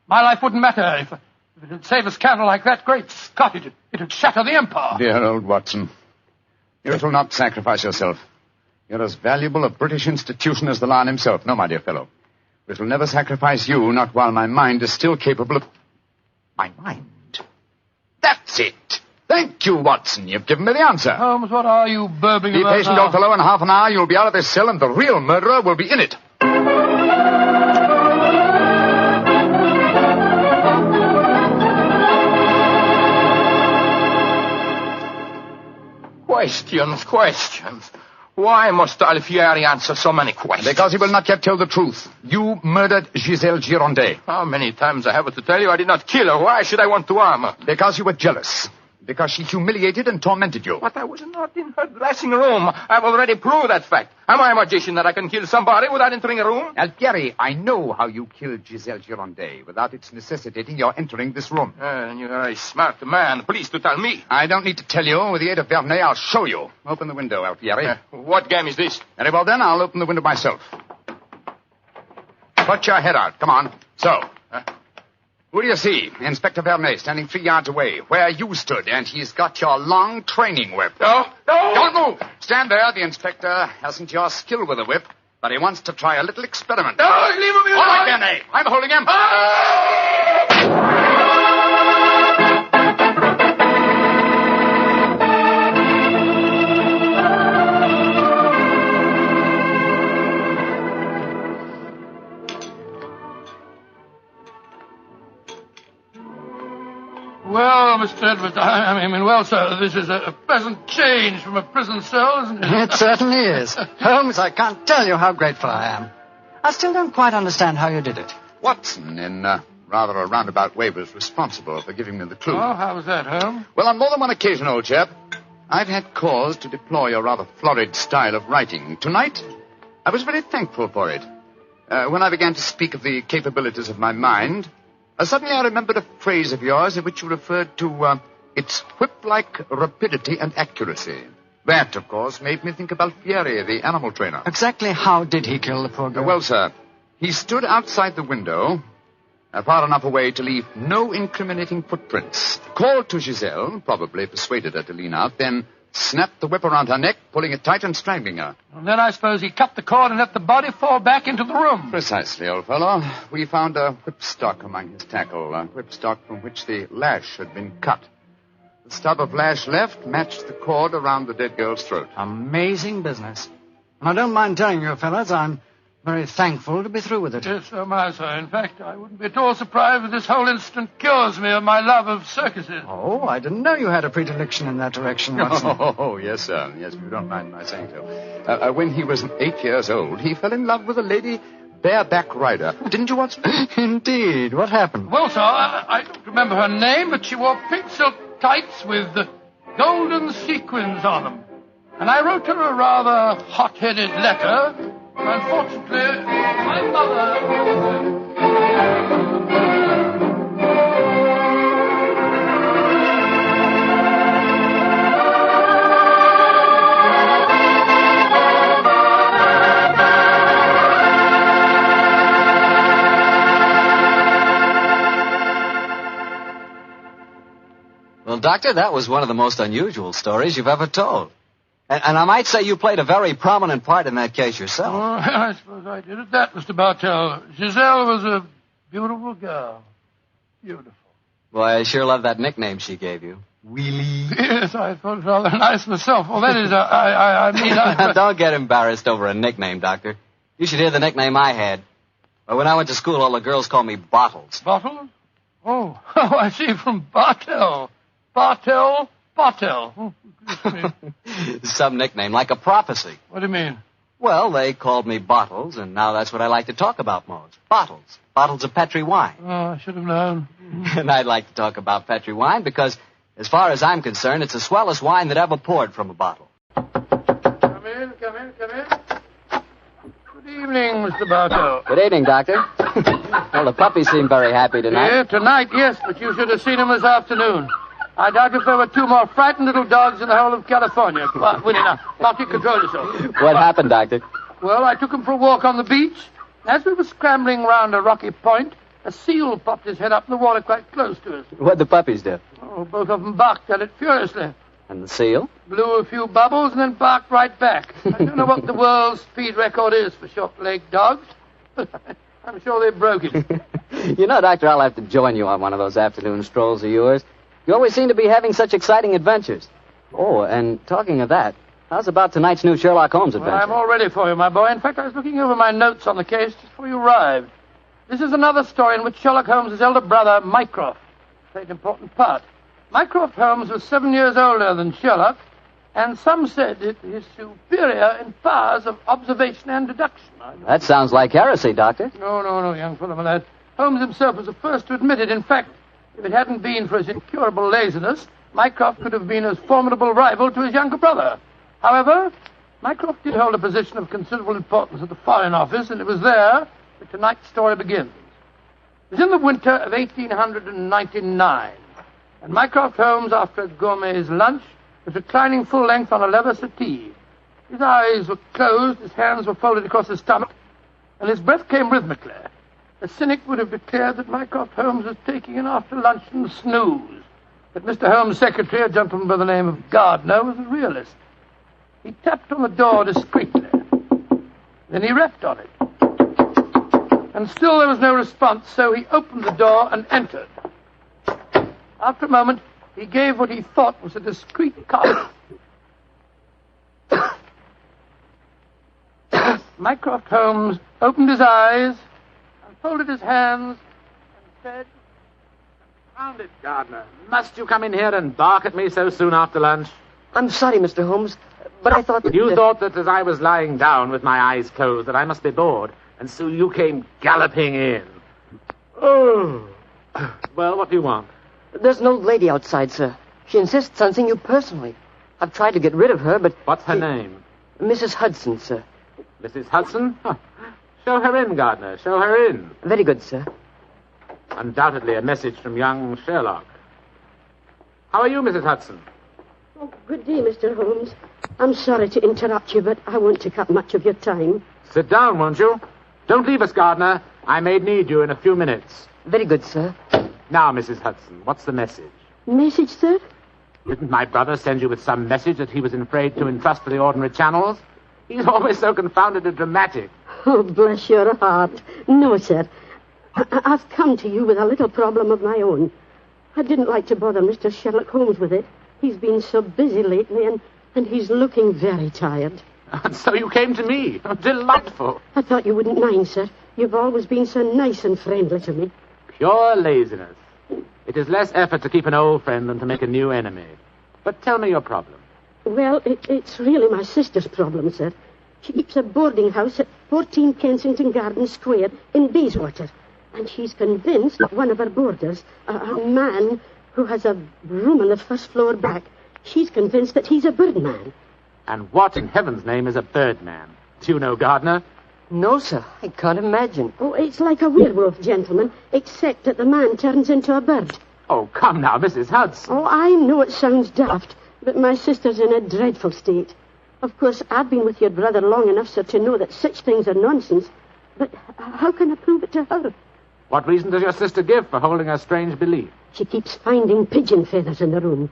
My life wouldn't matter if it had saved a scandal like that. Great Scott, it'd shatter the empire. Dear old Watson, you shall not sacrifice yourself. You're as valuable a British institution as the Lion himself. No, my dear fellow. We shall never sacrifice you, not while my mind is still capable of... My mind? That's it. Thank you, Watson. You've given me the answer. Holmes, what are you burbling Be about patient, now? old fellow. In half an hour, you'll be out of this cell, and the real murderer will be in it. Questions. Why must Alfieri answer so many questions? Because he will not yet tell the truth. You murdered Giselle Girondet. How many times I have to tell you I did not kill her? Why should I want to harm her? Because you were jealous. Because she humiliated and tormented you. But I was not in her dressing room. I've already proved that fact. Am I a magician that I can kill somebody without entering a room? Alfieri, I know how you killed Giselle Girondet without its necessitating your entering this room. You're a smart man. Please to tell me. I don't need to tell you. With the aid of Vernet, I'll show you. Open the window, Alfieri. What game is this? Very well, then. I'll open the window myself. Put your head out. Come on. So. Who do you see? Inspector Vernet standing 3 yards away, where you stood, and he's got your long training whip. No! Don't move! Stand there. The inspector hasn't your skill with a whip, but he wants to try a little experiment. No, leave him alone! All right, Vernet. I'm holding him. Well, Mr. Edwards, well, sir, this is a pleasant change from a prison cell, isn't it? It certainly is. Holmes, I can't tell you how grateful I am. I still don't quite understand how you did it. Watson, in rather a roundabout way, was responsible for giving me the clue. Oh, how was that, Holmes? Well, on more than one occasion, old chap, I've had cause to deplore your rather florid style of writing. Tonight, I was very thankful for it. When I began to speak of the capabilities of my mind... suddenly I remembered a phrase of yours in which you referred to its whip-like rapidity and accuracy. That, of course, made me think of Alfieri, the animal trainer. Exactly how did he kill the poor girl? Well, sir, he stood outside the window, far enough away to leave no incriminating footprints. Called to Giselle, probably persuaded her to lean out, then snapped the whip around her neck, pulling it tight and strangling her. And then I suppose he cut the cord and let the body fall back into the room. Precisely, old fellow. We found a whipstock among his tackle, a whipstock from which the lash had been cut. The stub of lash left matched the cord around the dead girl's throat. Amazing business. And I don't mind telling you, fellas, I'm very thankful to be through with it. Yes, so am I, sir. In fact, I wouldn't be at all surprised if this whole incident cures me of my love of circuses. Oh, I didn't know you had a predilection in that direction, Watson. Oh, yes, sir. Yes, if you don't mind my saying so. When he was 8 years old, he fell in love with a lady bareback rider. Didn't you, Watson? Indeed. What happened? Well, sir, I don't remember her name, but she wore pink silk tights with golden sequins on them. And I wrote her a rather hot-headed letter. Unfortunately, my mother... Well, Doctor, that was one of the most unusual stories you've ever told. And I might say you played a very prominent part in that case yourself. Oh, I suppose I did at that, Mr. Bartell. Giselle was a beautiful girl. Beautiful. Boy, I sure love that nickname she gave you. Wheelie. Yes, I thought it rather nice myself. Well, that is, I mean... Don't get embarrassed over a nickname, Doctor. You should hear the nickname I had. When I went to school, all the girls called me Bottles. Bottle? Oh, I see, from Bartell. Bartell. Some nickname, like a prophecy. What do you mean? Well, they called me Bottles, and now that's what I like to talk about most. Bottles. Bottles of Petri wine. Oh, I should have known. And I'd like to talk about Petri wine because, as far as I'm concerned, it's the swellest wine that ever poured from a bottle. Come in. Good evening, Mr. Bartell. Good evening, Doctor. Well, the puppies seem very happy tonight. Yeah, tonight, yes, but you should have seen them this afternoon. I doubt if there were two more frightened little dogs in the whole of California. Come on, Winnie, now. Marty, control yourself. What happened, Doctor? Well, I took them for a walk on the beach. As we were scrambling round a rocky point, a seal popped his head up in the water quite close to us. What'd the puppies do? Oh, both of them barked at it furiously. And the seal? Blew a few bubbles and then barked right back. I don't know what the world's speed record is for short-legged dogs. I'm sure they broke it. You know, Doctor, I'll have to join you on one of those afternoon strolls of yours. You always seem to be having such exciting adventures. Oh, and talking of that, how's about tonight's new Sherlock Holmes adventure? Well, I'm all ready for you, my boy. In fact, I was looking over my notes on the case just before you arrived. This is another story in which Sherlock Holmes' elder brother, Mycroft, played an important part. Mycroft Holmes was 7 years older than Sherlock, and some said it is superior in powers of observation and deduction. That sounds like heresy, Doctor. No, young fellow, my lad. Holmes himself was the first to admit it. In fact, if it hadn't been for his incurable laziness, Mycroft could have been a formidable rival to his younger brother. However, Mycroft did hold a position of considerable importance at the Foreign Office, and it was there that tonight's story begins. It was in the winter of 1899, and Mycroft Holmes, after a gourmet's lunch, was reclining full length on a leather settee. His eyes were closed, his hands were folded across his stomach, and his breath came rhythmically. A cynic would have declared that Mycroft Holmes was taking an after-luncheon snooze. But Mr. Holmes' secretary, a gentleman by the name of Gardner, was a realist. He tapped on the door discreetly. Then he rapped on it. And still there was no response, so he opened the door and entered. After a moment, he gave what he thought was a discreet cough. Mycroft Holmes opened his eyes, folded his hands, and said, "Found it, Gardner. Must you come in here and bark at me so soon after lunch?" I'm sorry, Mr. Holmes, but I thought that... You thought that as I was lying down with my eyes closed that I must be bored, and so you came galloping in. Oh. Well, what do you want? There's an old lady outside, sir. She insists on seeing you personally. I've tried to get rid of her, but... What's her name? Mrs. Hudson, sir. Mrs. Hudson? Huh. Show her in, Gardner. Show her in. Very good, sir. Undoubtedly a message from young Sherlock. How are you, Mrs. Hudson? Oh, good day, Mr. Holmes. I'm sorry to interrupt you, but I won't take up much of your time. Sit down, won't you? Don't leave us, Gardner. I may need you in a few minutes. Very good, sir. Now, Mrs. Hudson, what's the message? Message, sir? Didn't my brother send you with some message that he was afraid to entrust to the ordinary channels? He's always so confoundedly dramatic. Oh, bless your heart. No, sir. I've come to you with a little problem of my own. I didn't like to bother Mr. Sherlock Holmes with it. He's been so busy lately, and he's looking very tired. And so you came to me. Delightful. I thought you wouldn't mind, sir. You've always been so nice and friendly to me. Pure laziness. It is less effort to keep an old friend than to make a new enemy. But tell me your problem. Well, it's really my sister's problem, sir. She keeps a boarding house at 14 Kensington Gardens Square in Bayswater. And she's convinced that one of her boarders, a man who has a room on the first floor back, she's convinced that he's a birdman. And what in heaven's name is a birdman? Do you know, Gardner? No, sir. I can't imagine. Oh, it's like a werewolf, gentlemen, except that the man turns into a bird. Oh, come now, Mrs. Hudson. Oh, I know it sounds daft, but my sister's in a dreadful state. Of course, I've been with your brother long enough, sir, to know that such things are nonsense. But how can I prove it to her? What reason does your sister give for holding a strange belief? She keeps finding pigeon feathers in the room.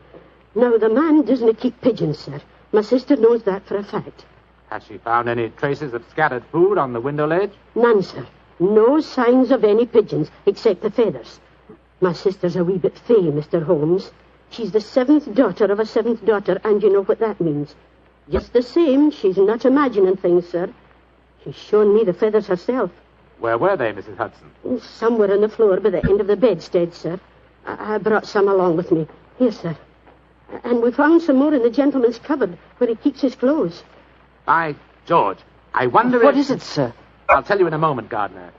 Now, the man doesn't keep pigeons, sir. My sister knows that for a fact. Has she found any traces of scattered food on the window ledge? None, sir. No signs of any pigeons, except the feathers. My sister's a wee bit fey, Mr. Holmes. She's the 7th daughter of a 7th daughter, and you know what that means. Just the same, she's not imagining things, sir. She's shown me the feathers herself. Where were they, Mrs. Hudson? Somewhere on the floor by the end of the bedstead, sir. I brought some along with me. Here, sir. And we found some more in the gentleman's cupboard where he keeps his clothes. By George, I wonder What is it, sir? I'll tell you in a moment, Gardner.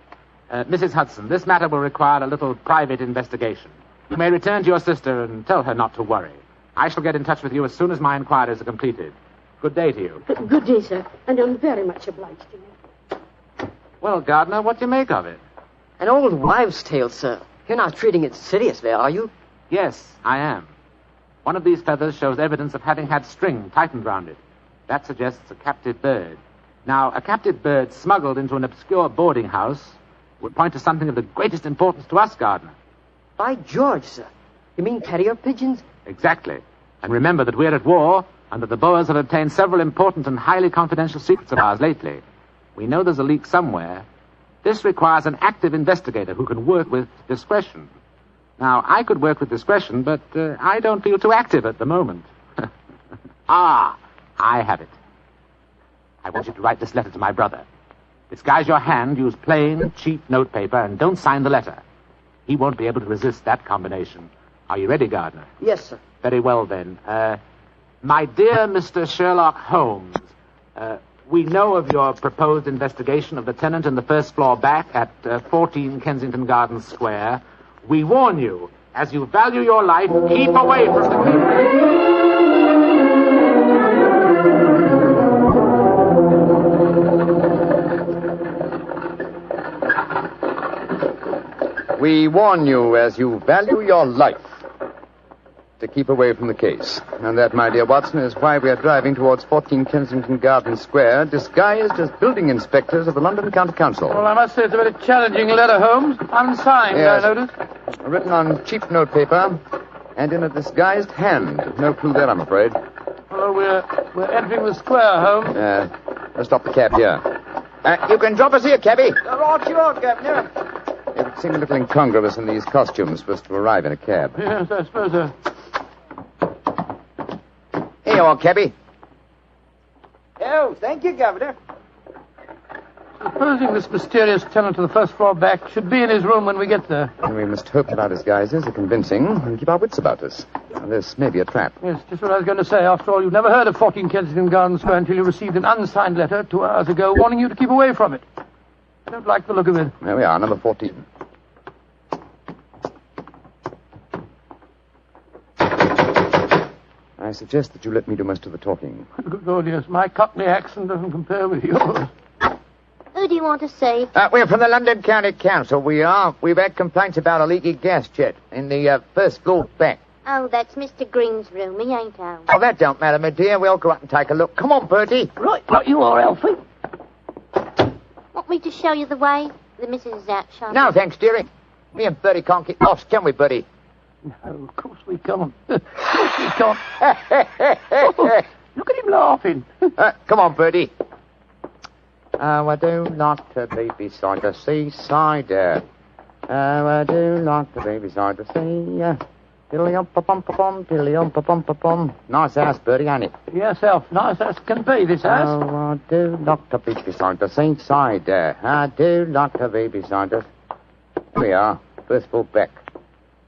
Mrs. Hudson, this matter will require a little private investigation. You may return to your sister and tell her not to worry. I shall get in touch with you as soon as my inquiries are completed. Good day to you. Good day, sir. And I'm very much obliged to you. Well, Gardner, what do you make of it? An old wives' tale, sir. You're not treating it seriously, are you? Yes, I am. One of these feathers shows evidence of having had string tightened round it. That suggests a captive bird. Now, a captive bird smuggled into an obscure boarding house would point to something of the greatest importance to us, Gardner. By George, sir. You mean carrier pigeons? Exactly. And remember that we're at war, and that the Boers have obtained several important and highly confidential secrets of ours lately. We know there's a leak somewhere. This requires an active investigator who can work with discretion. Now, I could work with discretion, but I don't feel too active at the moment. I have it. I want you to write this letter to my brother. Disguise your hand, use plain, cheap notepaper, and don't sign the letter. He won't be able to resist that combination. Are you ready, Gardner? Yes, sir. Very well, then. My dear Mr. Sherlock Holmes, we know of your proposed investigation of the tenant in the first floor back at 14 Kensington Gardens Square. We warn you, as you value your life, keep away from the... We warn you, as you value your life, to keep away from the case. And that, my dear Watson, is why we are driving towards 14 Kensington Gardens Square, disguised as building inspectors of the London County Council. Well, I must say it's a very challenging letter, Holmes. Unsigned, yes. I notice. Written on cheap notepaper and in a disguised hand. No clue there, I'm afraid. Well, we're entering the square, Holmes. Let's stop the cab here. You can drop us here, cabby. Right you are, Governor. It would seem a little incongruous in these costumes for us to arrive in a cab. Yes, I suppose so. Here you are, cabby. Oh, thank you, Governor. Supposing this mysterious tenant of the first floor back should be in his room when we get there. And we must hope that our disguises are convincing and keep our wits about us. Now, this may be a trap. Yes, just what I was going to say. After all, you've never heard of 14 Kensington Gardens Square until you received an unsigned letter 2 hours ago warning you to keep away from it. I don't like the look of it. There we are, number 14. I suggest that you let me do most of the talking. Good Lord, yes. My Cockney accent doesn't compare with yours. Who do you want to see? We're from the London County Council, we are. We've had complaints about a leaky gas jet in the first floor back. Oh, that's Mr. Green's room. He ain't home. Oh, that don't matter, my dear. We'll go up and take a look. Come on, Bertie. Right, you are, Alfie. Want me to show you the way? The missus is out shopping. No, thanks, dearie. Me and Bertie can't get lost, can we, Bertie? No, of course we can't. Of course we can't. Oh, look at him laughing. Come on, Bertie. Oh, I do like to be beside the seaside. Oh, I do like to be beside the sea. Dilly-um-pa-pum-pa-pum, dilly-um-pa-pum-pa-pum. Nice house, Bertie, ain't it? Yes, Alf. Nice as can be, this house. Oh, I do like to be beside the seaside. I do like to be beside the... Here we are, first floor back.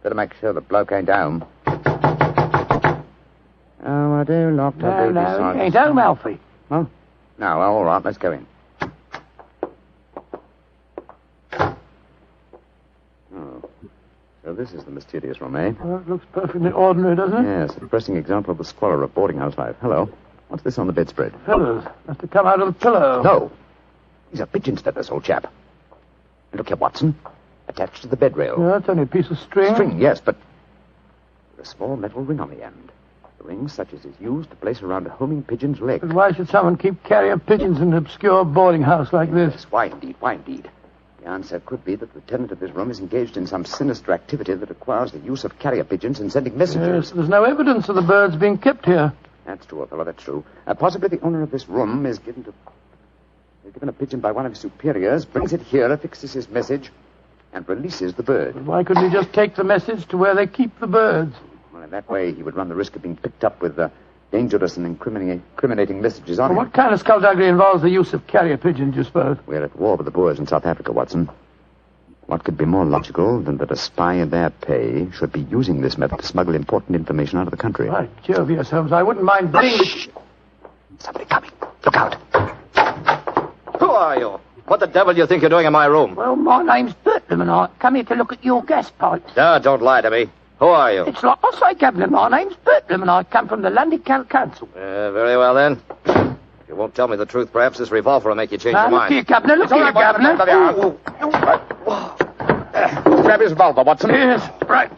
Better make sure the bloke ain't home. Oh, I do like to be beside... No, ain't home, Alfie. Huh? No, well, all right, let's go in. So this is the mysterious room, eh? Well, it looks perfectly ordinary, doesn't it? Yes, a depressing example of the squalor of boarding house life. Hello. What's this on the bedspread? Feathers. Must have come out of the pillow. No. These are pigeon's feathers, old chap. Look here, Watson. Attached to the bed rail. Yeah, it's only a piece of string. String, yes, but... with a small metal ring on the end. A ring such as is used to place around a homing pigeon's leg. But why should someone keep carrier pigeons in an obscure boarding house like this? Yes, why indeed, why indeed? The answer could be that the tenant of this room is engaged in some sinister activity that requires the use of carrier pigeons in sending messages. Yes, there's no evidence of the birds being kept here. That's true, fellow, that's true. Possibly the owner of this room is given a pigeon by one of his superiors, brings it here, affixes his message, and releases the bird. But why couldn't he just take the message to where they keep the birds? Well, in that way, he would run the risk of being picked up with dangerous and incriminating messages on Well, him. what kind of skullduggery involves the use of carrier pigeons, you suppose? We're at war with the Boers in South Africa, Watson. What could be more logical than that a spy in their pay should be using this method to smuggle important information out of the country? By Jove, yes, Holmes. I wouldn't mind being... Somebody coming. Look out. Who are you? What the devil do you think you're doing in my room? Well, my name's Bertram, and I come here to look at your gas pipes. Don't lie to me. Who are you? It's like I say, Governor, my name's Bertram, and I come from the London County Council. Very well, then. If you won't tell me the truth, perhaps this revolver will make you change Now, your look mind. here, Governor, look here, Governor. Grab his revolver, Watson. Yes, right.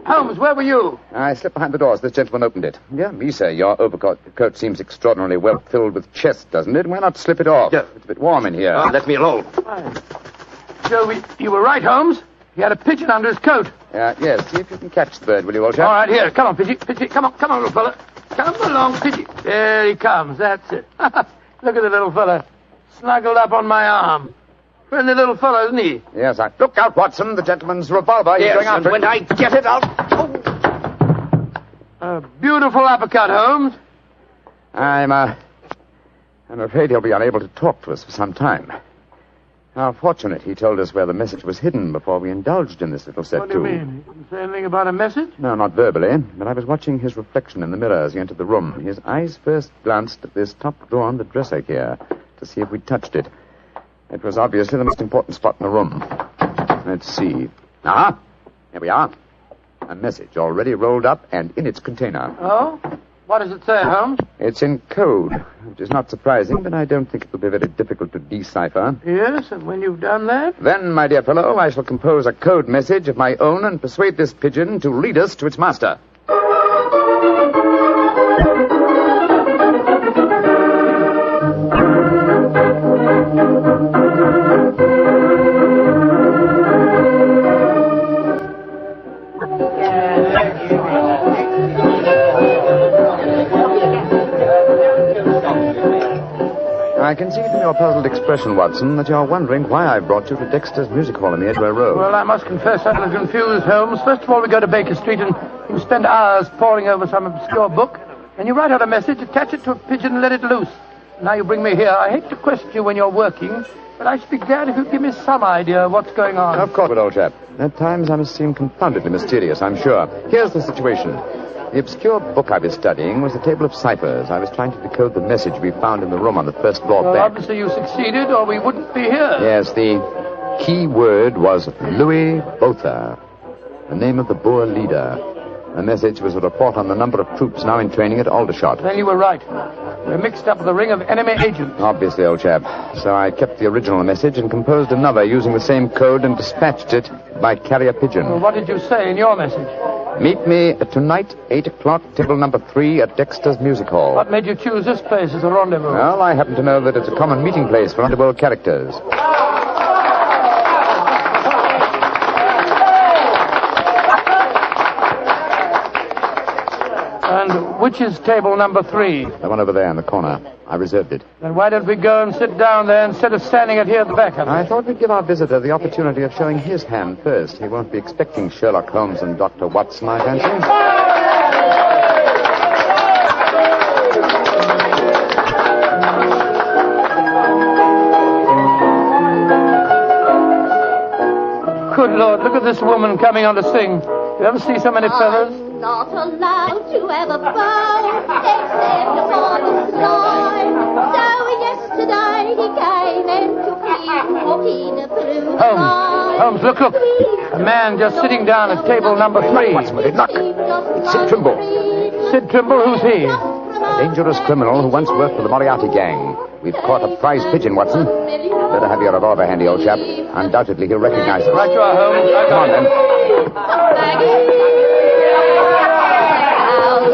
Holmes, where were you? I slipped behind the doors. This gentleman opened it. Yeah, me, sir. Your overcoat seems extraordinarily well filled with chest, doesn't it? Why not slip it off? Yeah. It's a bit warm in here. Let me alone. Joe, you were right, Holmes. He had a pigeon under his coat. Yes. See if you can catch the bird, will you, old chap? All right, here. Come on, Pidgey. Pidgey, come on, little fella. Come along, Pidgey. There he comes. That's it. Look at the little fella. Snuggled up on my arm. Friendly little fellow, isn't he? Yes, Look out, Watson. The gentleman's revolver. He's Yes, going after and when it. I get it, I'll... A beautiful uppercut, Holmes. I'm afraid he'll be unable to talk to us for some time. How fortunate he told us where the message was hidden before we indulged in this little set, What do you mean? He didn't say anything about a message? No, not verbally, but I was watching his reflection in the mirror as he entered the room. His eyes first glanced at this top drawer on the dresser here to see if we'd touched it. It was obviously the most important spot in the room. Let's see. Here we are. A message already rolled up and in its container. Oh? What does it say, Holmes? It's in code, which is not surprising, but I don't think it will be very difficult to decipher. Yes, and when you've done that? Then, my dear fellow, I shall compose a code message of my own and persuade this pigeon to lead us to its master. I can see from your puzzled expression, Watson, that you're wondering why I brought you to Dexter's Music Hall in the Edgware Road. Well, I must confess I'm a little confused, Holmes. First of all, we go to Baker Street and you spend hours poring over some obscure book, and you write out a message, attach it to a pigeon, and let it loose. Now you bring me here. I hate to question you when you're working, but I should be glad if you'd give me some idea of what's going on. Of course, old chap. At times I must seem confoundedly mysterious, I'm sure. Here's the situation. The obscure book I was studying was a table of ciphers. I was trying to decode the message we found in the room on the first floor Well, back. obviously you succeeded, or we wouldn't be here. Yes, the key word was Louis Botha, the name of the Boer leader. The message was a report on the number of troops now in training at Aldershot. Then you were right. We're mixed up with a ring of enemy agents. Obviously, old chap. So I kept the original message and composed another using the same code and dispatched it by carrier pigeon. Well, what did you say in your message? Meet me tonight, 8 o'clock, table number 3 at Dexter's Music Hall. What made you choose this place as a rendezvous? Well, I happen to know that it's a common meeting place for underworld characters. And which is table number 3? The one over there in the corner. I reserved it. Then why don't we go and sit down there instead of standing it here at the back of it? I thought we'd give our visitor the opportunity of showing his hand first. He won't be expecting Sherlock Holmes and Dr. Watson, I fancy. Good Lord, look at this woman coming on to sing. You ever see so many feathers? Not allowed to have a bow, except upon the sly. So yesterday he came and took him walking through the Holmes, look. A man just sitting down at table number 3. What's with it? Look. It's Sid Trimble. Sid Trimble? Who's he? A dangerous criminal who once worked for the Moriarty gang. We've caught a prize pigeon, Watson. Better have your revolver handy, old chap. Undoubtedly he'll recognize us. Right you are, Holmes. Come on, then.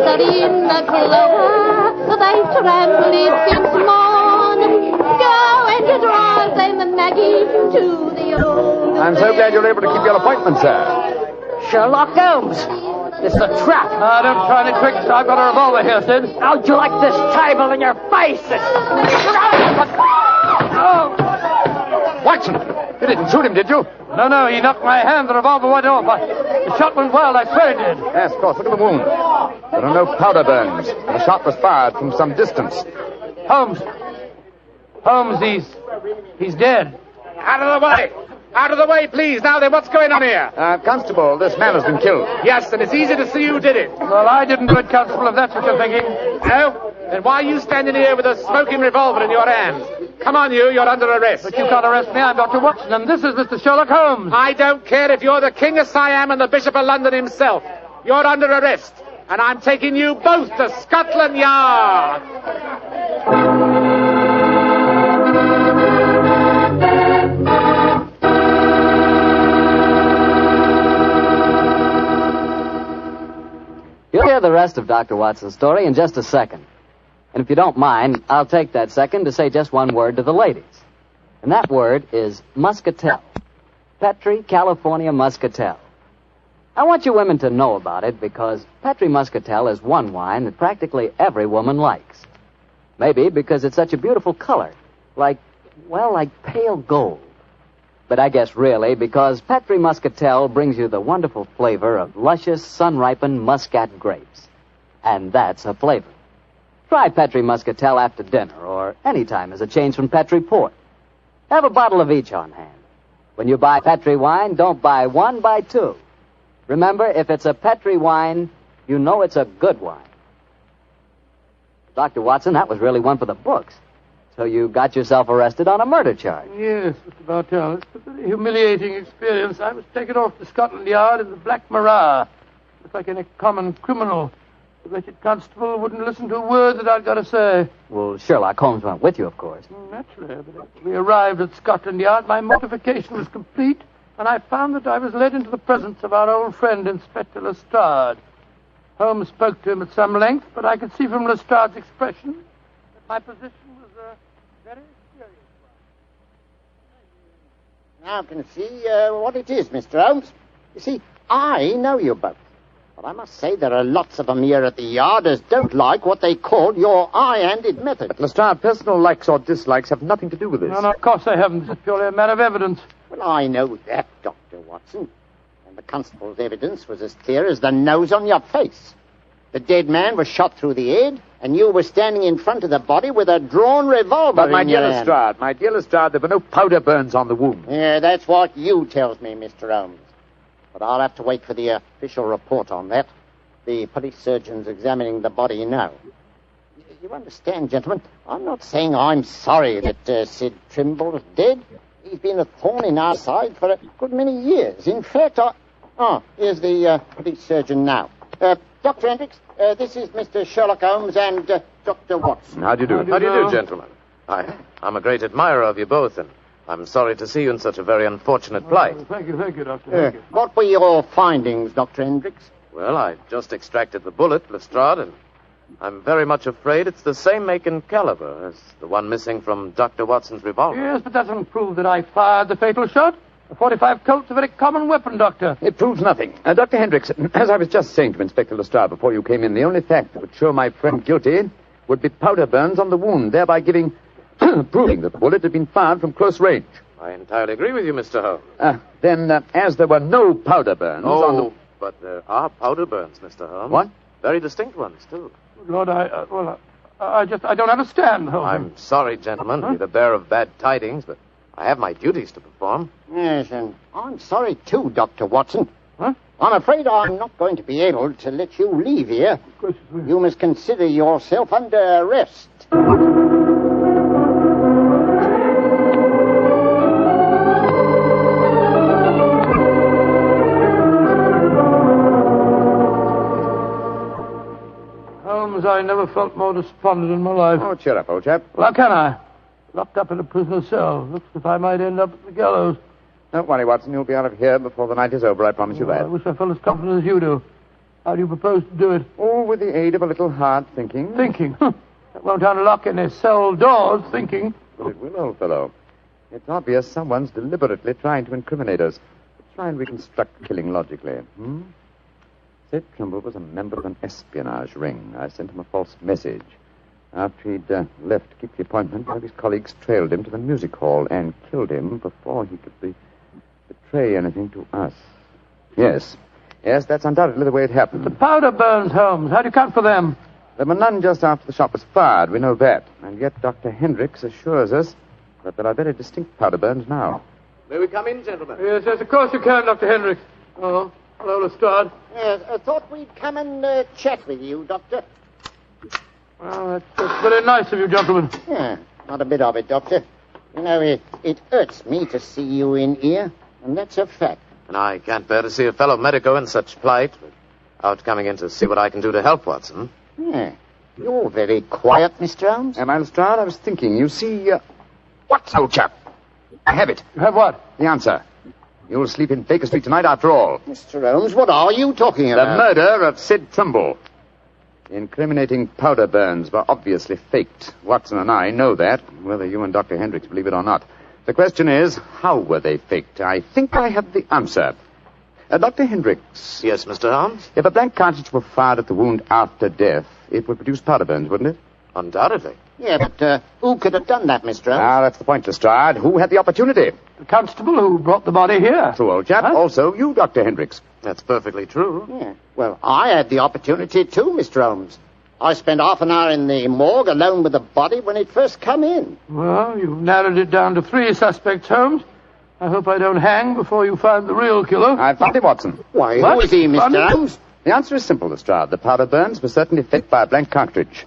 Out in the clover, they trembled since morning. Go and drive them, Maggie, to the old. I'm so glad you're able to keep your appointment, sir. Sherlock Holmes. This is a trap. Don't try any tricks. I've got a revolver here, Sid. How'd you like this table in your face? Watson! You didn't shoot him, did you? No, he knocked my hand. The revolver went off. The shot went wild. I swear it did. Yes, of course. Look at the wound. There are no powder burns. The shot was fired from some distance. Holmes, he's dead. Out of the way! Out of the way, please. Now then, what's going on here? Constable, this man has been killed. Yes, and it's easy to see who did it. Well, I didn't do it, Constable, if that's what you're thinking. No? Then why are you standing here with a smoking revolver in your hand? Come on, you're under arrest. But you can't arrest me. I'm Dr. Watson, and this is Mr. Sherlock Holmes. I don't care if you're the King of Siam and the Bishop of London himself. You're under arrest, and I'm taking you both to Scotland Yard. You'll hear the rest of Dr. Watson's story in just a second. And if you don't mind, I'll take that second to say just one word to the ladies. And that word is muscatel. Petri California Muscatel. I want you women to know about it because Petri Muscatel is one wine that practically every woman likes. Maybe because it's such a beautiful color. Like pale gold. But I guess really because Petri Muscatel brings you the wonderful flavor of luscious, sun-ripened muscat grapes. And that's a flavor. Try Petri Muscatel after dinner or any time as a change from Petri Port. Have a bottle of each on hand. When you buy Petri wine, don't buy one, buy two. Remember, if it's a Petri wine, you know it's a good wine. Dr. Watson, that was really one for the books. So you got yourself arrested on a murder charge. Yes, Mr. Bartell. It's a very humiliating experience. I was taken off to Scotland Yard in the Black Marat. Just like any common criminal. The wretched constable wouldn't listen to a word that I'd got to say. Well, Sherlock Holmes went with you, of course. Naturally, but after we arrived at Scotland Yard, my mortification was complete, and I found that I was led into the presence of our old friend, Inspector Lestrade. Holmes spoke to him at some length, but I could see from Lestrade's expression that my position was very serious. Now I can see what it is, Mr. Holmes. You see, I know you both. But I must say there are lots of them here at the Yard as don't like what they call your high-handed method. But, Lestrade, personal likes or dislikes have nothing to do with this. No, of course they haven't. It's purely a matter of evidence. Well, I know that, Dr. Watson. And the constable's evidence was as clear as the nose on your face. The dead man was shot through the head, and you were standing in front of the body with a drawn revolver But, my in dear your hand. Lestrade, there were no powder burns on the wound. Yeah, that's what you tells me, Mr. Holmes. But I'll have to wait for the official report on that. The police surgeon's examining the body now. You understand, gentlemen, I'm not saying I'm sorry that Sid Trimble's dead. He's been a thorn in our side for a good many years. In fact, here's the police surgeon now. Dr. Hendricks, this is Mr. Sherlock Holmes and Dr. Watson. How do you do? How do you do, gentlemen? I'm a great admirer of you both, and I'm sorry to see you in such a very unfortunate plight. Thank you, Doctor. Thank you. What were your findings, Dr. Hendricks? Well, I just extracted the bullet, Lestrade, and I'm very much afraid it's the same make and caliber as the one missing from Dr. Watson's revolver. Yes, but that doesn't prove that I fired the fatal shot. A .45 Colt's a very common weapon, Doctor. It proves nothing. Dr. Hendricks, as I was just saying to Inspector Lestrade before you came in, the only fact that would show my friend guilty would be powder burns on the wound, thereby proving that the bullet had been fired from close range. I entirely agree with you, Mr. Holmes. Then, as there were no powder burns on the... but there are powder burns, Mr. Holmes. What? Very distinct ones, too. Lord, I don't understand, Holmes. I'm sorry, gentlemen, to be the bearer of bad tidings, but I have my duties to perform. Yes, and I'm sorry, too, Dr. Watson. I'm afraid I'm not going to be able to let you leave here. You must consider yourself under arrest. Holmes, I never felt more despondent in my life. Oh, cheer up, old chap. Well, how can I? Locked up in a prisoner's cell. Looks as if I might end up at the gallows. Don't worry, Watson. You'll be out of here before the night is over, I promise you that. I wish I felt as confident as you do. How do you propose to do it? Oh, with the aid of a little hard thinking. Thinking? That won't unlock any cell doors, thinking. But it will, old fellow. It's obvious someone's deliberately trying to incriminate us. Try and reconstruct killing logically. Sid Trimble was a member of an espionage ring. I sent him a false message. After he'd left to keep the appointment, one of his colleagues trailed him to the music hall and killed him before he could betray anything to us. Yes. Yes, that's undoubtedly the way it happened. The powder burns, Holmes. How do you account for them? There were none just after the shot was fired. We know that. And yet Dr. Hendricks assures us that there are very distinct powder burns now. May we come in, gentlemen? Yes, of course you can, Dr. Hendricks. Oh, hello, Lestrade. Yes, I thought we'd come and chat with you, Doctor. Well, that's very nice of you, gentlemen. Yeah, not a bit of it, Doctor. You know, it hurts me to see you in here, and that's a fact. And I can't bear to see a fellow medico in such plight without coming in to see what I can do to help, Watson. Yeah. You're very quiet, Mr. Holmes. Am I, Lestrade? I was thinking. You see, What, old chap? I have it. You have what? The answer. You'll sleep in Baker Street tonight after all. Mr. Holmes, what are you talking about? The murder of Sid Trimble. The incriminating powder burns were obviously faked. Watson and I know that, whether you and Dr. Hendricks believe it or not. The question is, how were they faked? I think I have the answer. Dr. Hendricks. Yes, Mr. Holmes? If a blank cartridge were fired at the wound after death, it would produce powder burns, wouldn't it? Undoubtedly. Yeah, but who could have done that, Mr. Holmes? Ah, that's the point, Lestrade. Who had the opportunity? The constable who brought the body here. True, old chap. Huh? Also, you, Dr. Hendricks. That's perfectly true. Yeah. Well, I had the opportunity too, Mr. Holmes. I spent half an hour in the morgue alone with the body when it first come in. Well, you've narrowed it down to 3 suspects, Holmes. I hope I don't hang before you find the real killer. I found him, Watson. Why, who is he, Mr. Holmes? The answer is simple, Lestrade. The powder burns were certainly faked by a blank cartridge.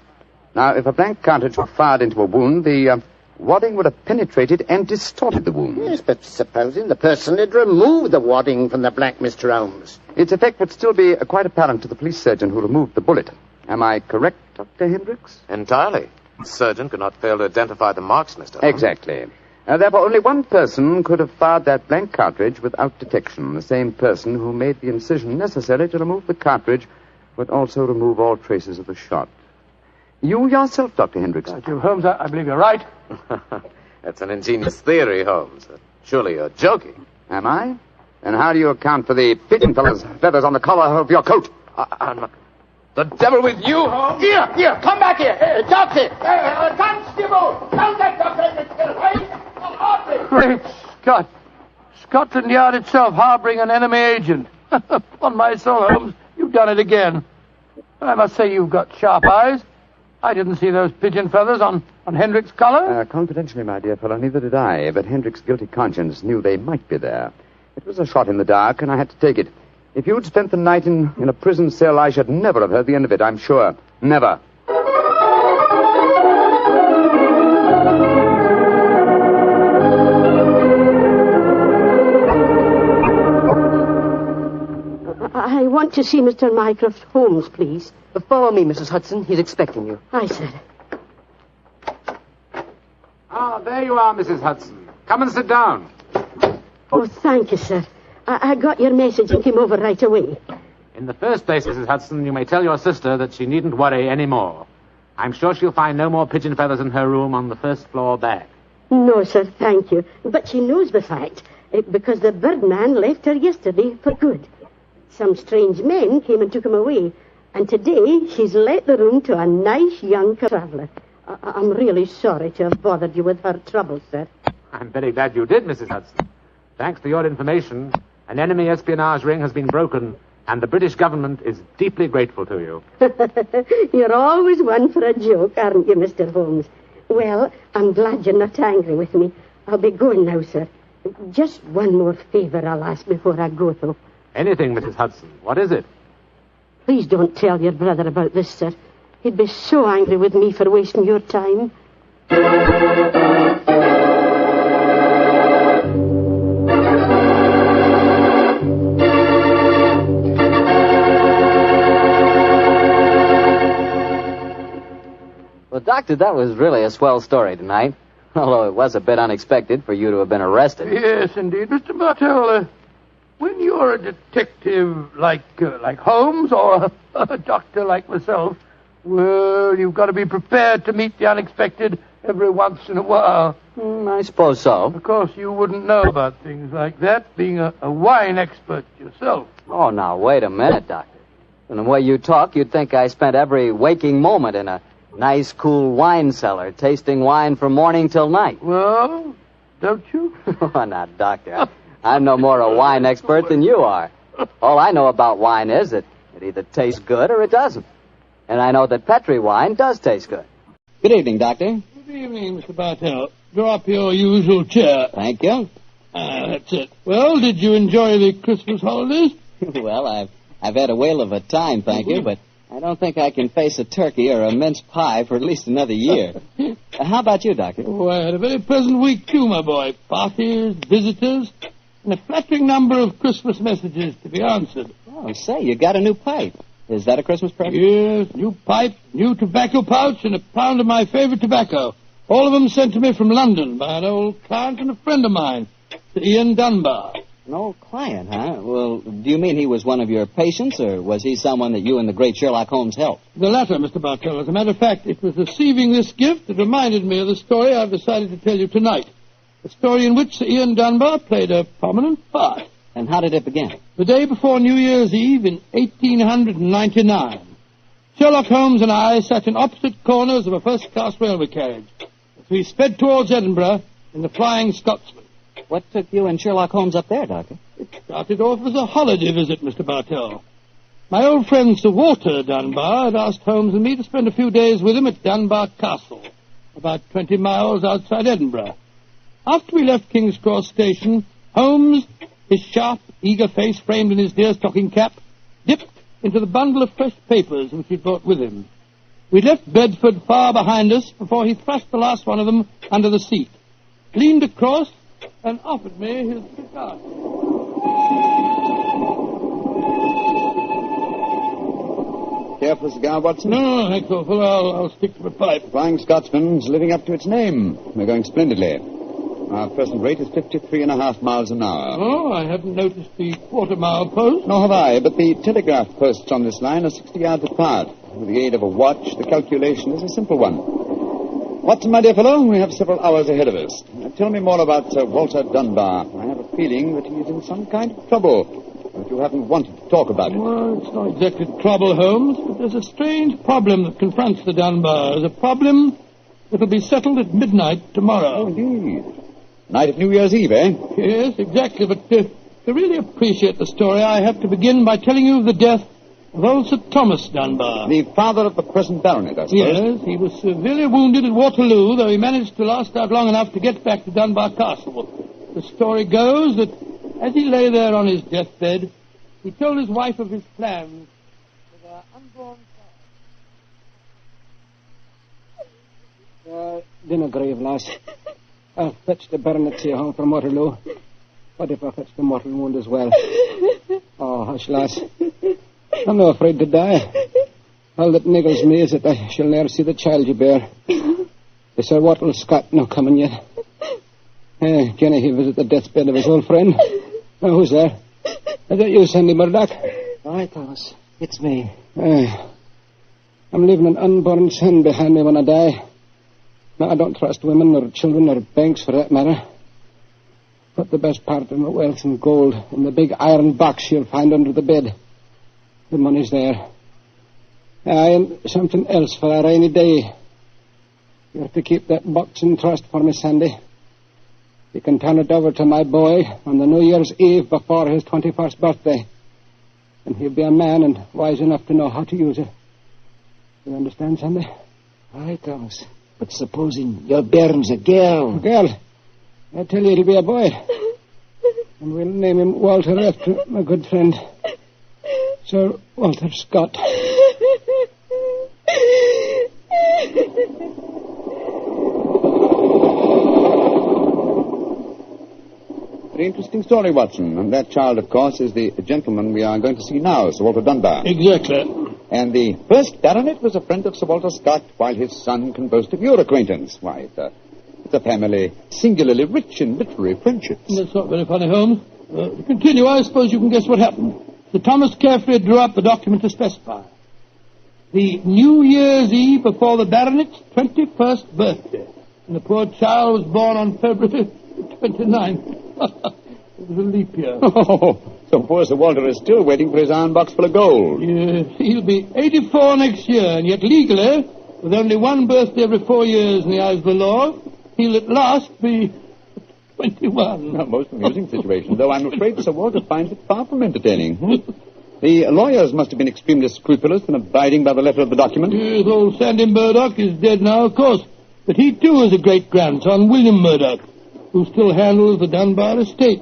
Now, if a blank cartridge were fired into a wound, the wadding would have penetrated and distorted the wound. Yes, but supposing the person had removed the wadding from the blank, Mr. Holmes. Its effect would still be quite apparent to the police surgeon who removed the bullet. Am I correct, Dr. Hendricks? Entirely. The surgeon could not fail to identify the marks, Mr. Holmes. Exactly. Therefore, only one person could have fired that blank cartridge without detection. The same person who made the incision necessary to remove the cartridge would also remove all traces of the shot. You yourself, Dr. Hendricks. You, Holmes, I believe you're right. That's an ingenious theory, Holmes. Surely you're joking. Am I? Then how do you account for the pigeon feathers on the collar of your coat? I'm not... The devil with you, Holmes? Here, come back here. Doctor! Constable! Don't let Dr. Hendricks get away! Great Scott. Scotland Yard itself harboring an enemy agent. Upon my soul, Holmes, you've done it again. I must say you've got sharp eyes. I didn't see those pigeon feathers on Hendricks' collar. Confidentially, my dear fellow, neither did I. But Hendricks' guilty conscience knew they might be there. It was a shot in the dark, and I had to take it. If you'd spent the night in a prison cell, I should never have heard the end of it, I'm sure. Never. I want to see Mr. Mycroft Holmes, please. Follow me, Mrs. Hudson. He's expecting you. Aye, sir. Ah, there you are, Mrs. Hudson. Come and sit down. Oh, thank you, sir. I got your message and came over right away. In the first place, Mrs. Hudson, you may tell your sister that she needn't worry any more. I'm sure she'll find no more pigeon feathers in her room on the first floor bag. No, sir, thank you. But she knows the fact, because the birdman left her yesterday for good. Some strange men came and took him away, and today she's let the room to a nice young traveller. I'm really sorry to have bothered you with her trouble, sir. I'm very glad you did, Mrs. Hudson. Thanks to your information, an enemy espionage ring has been broken, and the British government is deeply grateful to you. You're always one for a joke, aren't you, Mr. Holmes? Well, I'm glad you're not angry with me. I'll be going now, sir. Just one more favour I'll ask before I go, though. Anything, Mrs. Hudson. What is it? Please don't tell your brother about this, sir. He'd be so angry with me for wasting your time. Well, Doctor, that was really a swell story tonight. Although it was a bit unexpected for you to have been arrested. Yes, indeed. Mr. Martell, when you're a detective like Holmes or a doctor like myself, well, you've got to be prepared to meet the unexpected every once in a while. I suppose so. Of course, you wouldn't know about things like that, being a wine expert yourself. Oh, now, wait a minute, Doctor. From the way you talk, you'd think I spent every waking moment in a Nice, cool wine cellar, tasting wine from morning till night. Well, don't you? Oh, now, Doctor, I'm no more a wine expert than you are. All I know about wine is that it either tastes good or it doesn't. And I know that Petri wine does taste good. Good evening, Doctor. Good evening, Mr. Bartell. Draw up your usual chair. Thank you. That's it. Well, did you enjoy the Christmas holidays? Well, I've had a whale of a time, thank you, but I don't think I can face a turkey or a mince pie for at least another year. How about you, Doctor? Oh, I had a very pleasant week, too, my boy. Parties, visitors, and a flattering number of Christmas messages to be answered. Oh, say, you got a new pipe. Is that a Christmas present? Yes, new pipe, new tobacco pouch, and a pound of my favorite tobacco. All of them sent to me from London by an old client and a friend of mine, Sir Ian Dunbar. An old client, huh? Well, do you mean he was one of your patients, or was he someone that you and the great Sherlock Holmes helped? The latter, Mr. Bartell. As a matter of fact, it was receiving this gift that reminded me of the story I've decided to tell you tonight. A story in which Sir Ian Dunbar played a prominent part. And how did it begin? The day before New Year's Eve in 1899. Sherlock Holmes and I sat in opposite corners of a first-class railway carriage as we sped towards Edinburgh in the Flying Scotsman. What took you and Sherlock Holmes up there, Doctor? It started off as a holiday visit, Mr. Bartell. My old friend Sir Walter Dunbar had asked Holmes and me to spend a few days with him at Dunbar Castle, about 20 miles outside Edinburgh. After we left King's Cross Station, Holmes, his sharp, eager face framed in his deerstalking cap, dipped into the bundle of fresh papers which he'd brought with him. We'd left Bedford far behind us before he thrust the last one of them under the seat, leaned across, and offered me his cigar. Care for a cigar, Watson? No, thanks, awful. I'll stick to the pipe. Flying Scotsman's living up to its name. We're going splendidly. Our present rate is 53.5 miles an hour. Oh, I haven't noticed the quarter-mile post. Nor have I, but the telegraph posts on this line are 60 yards apart. With the aid of a watch, the calculation is a simple one. Watson, my dear fellow, we have several hours ahead of us. Tell me more about Sir Walter Dunbar. I have a feeling that he is in some kind of trouble, but you haven't wanted to talk about it. Well, it's not exactly trouble, Holmes, but there's a strange problem that confronts the Dunbars. A problem that'll be settled at midnight tomorrow. Oh, indeed. Night of New Year's Eve, eh? Yes, exactly, but to really appreciate the story, I have to begin by telling you of the death of old Sir Thomas Dunbar. The father of the present baronet, I suppose. Yes, he was severely wounded at Waterloo, though he managed to last out long enough to get back to Dunbar Castle. The story goes that as he lay there on his deathbed, he told his wife of his plans for their unborn child. Dinna grieve, lass. I'll fetch the baronet here home from Waterloo. What if I fetch the mortal wound as well? Oh, hush, lass. I'm not afraid to die. All that niggles me is that I shall never see the child you bear. Is Sir Walter Scott no coming yet? Jenny, he visit the deathbed of his old friend. Oh, who's there? Is that you, Sandy Murdoch? Aye, Thomas. It's me. I'm leaving an unborn son behind me when I die. Now, I don't trust women or children or banks for that matter. Put the best part of my wealth and gold in the big iron box you'll find under the bed. The money's there. Aye, and something else for a rainy day. You have to keep that box in trust for me, Sandy. You can turn it over to my boy on the New Year's Eve before his 21st birthday. And he'll be a man and wise enough to know how to use it. You understand, Sandy? Aye, Thomas. But supposing your bairn's a girl. A girl? I tell you, it'll be a boy. And we'll name him Walter after my good friend, Sir Walter Scott. Very interesting story, Watson. And that child, of course, is the gentleman we are going to see now, Sir Walter Dunbar. Exactly. And the first baronet was a friend of Sir Walter Scott, while his son can boast of your acquaintance. Why, it's a family singularly rich in literary friendships. That's not very funny, Holmes. To continue, I suppose you can guess what happened. Sir Thomas carefully drew up the document to specify. The New Year's Eve before the baronet's 21st birthday. And the poor child was born on February 29th. It was a leap year. Oh, so poor Sir Walter is still waiting for his iron box full of gold. Yes, he'll be 84 next year, and yet legally With only one birthday every 4 years in the eyes of the law, he'll at last be 21. A most amusing situation, though I'm afraid Sir Walter finds it far from entertaining. The lawyers must have been extremely scrupulous in abiding by the letter of the document. Yes, old Sandy Murdoch is dead now, of course. But he, too, is a great-grandson, William Murdoch, who still handles the Dunbar estate.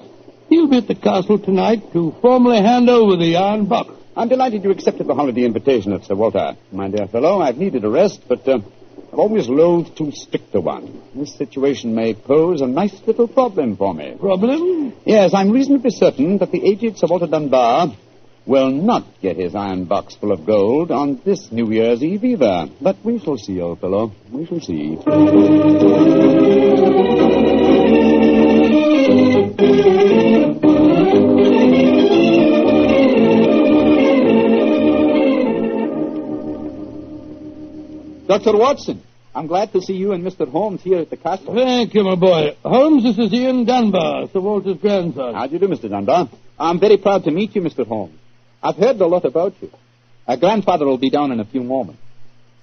He'll be at the castle tonight to formally hand over the iron box. I'm delighted you accepted the holiday invitation of Sir Walter. My dear fellow, I've needed a rest, but I've always loathed too strict a one. This situation may pose a nice little problem for me. Problem? Yes, I'm reasonably certain that the aged Sir Walter Dunbar will not get his iron box full of gold on this New Year's Eve either. But we shall see, old fellow. We shall see. Dr. Watson, I'm glad to see you and Mr. Holmes here at the castle. Thank you, my boy. Holmes, this is Ian Dunbar, Sir Walter's grandson. How do you do, Mr. Dunbar? I'm very proud to meet you, Mr. Holmes. I've heard a lot about you. Grandfather will be down in a few moments.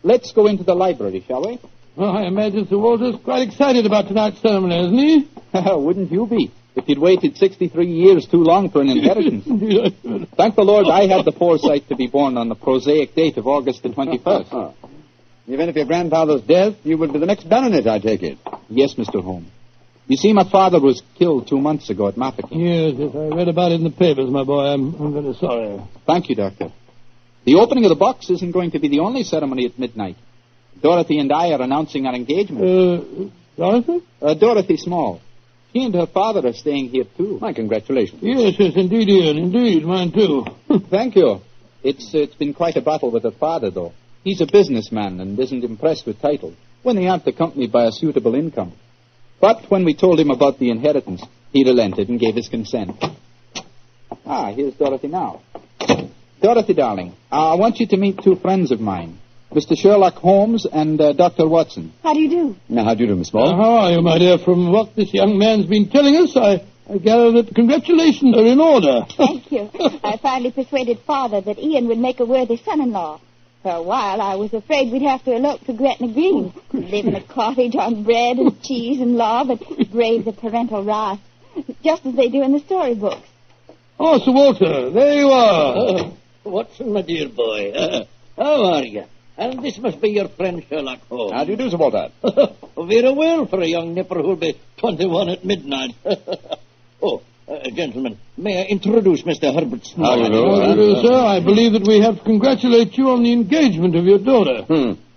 Let's go into the library, shall we? Oh, I imagine Sir Walter's quite excited about tonight's ceremony, isn't he? Wouldn't you be, if you'd waited 63 years too long for an inheritance? Thank the Lord I had the foresight to be born on the prosaic date of August the 21st. Even if your grandfather's death, you would be the next baronet, I take it. Yes, Mr. Holmes. You see, my father was killed 2 months ago at Mafeking. Yes, I read about it in the papers, my boy. I'm very sorry. Thank you, Doctor. The opening of the box isn't going to be the only ceremony at midnight. Dorothy and I are announcing our engagement. Dorothy? Dorothy Small. She and her father are staying here, too. My congratulations. Yes, indeed, Ian. Indeed, mine, too. Thank you. It's been quite a battle with her father, though. He's a businessman and isn't impressed with titles when they aren't accompanied by a suitable income. But when we told him about the inheritance, he relented and gave his consent. Here's Dorothy now. Dorothy, darling, I want you to meet 2 friends of mine, Mr. Sherlock Holmes and Dr. Watson. How do you do? Now, how do you do, Miss Small? How are you, my dear? From what this young man's been telling us, I gather that congratulations are in order. Thank you. I finally persuaded Father that Ian would make a worthy son-in-law. For a while, I was afraid we'd have to elope to Gretna Green, live in a cottage on bread and cheese and law, but brave the parental wrath, just as they do in the storybooks. Oh, Sir Walter, there you are. Watson, my dear boy. How are you? And this must be your friend Sherlock Holmes. How do you do, Sir Walter? Very well for a young nipper who'll be 21 at midnight. Gentlemen, may I introduce Mr. Herbert Small? How do you do, sir? I believe that we have to congratulate you on the engagement of your daughter.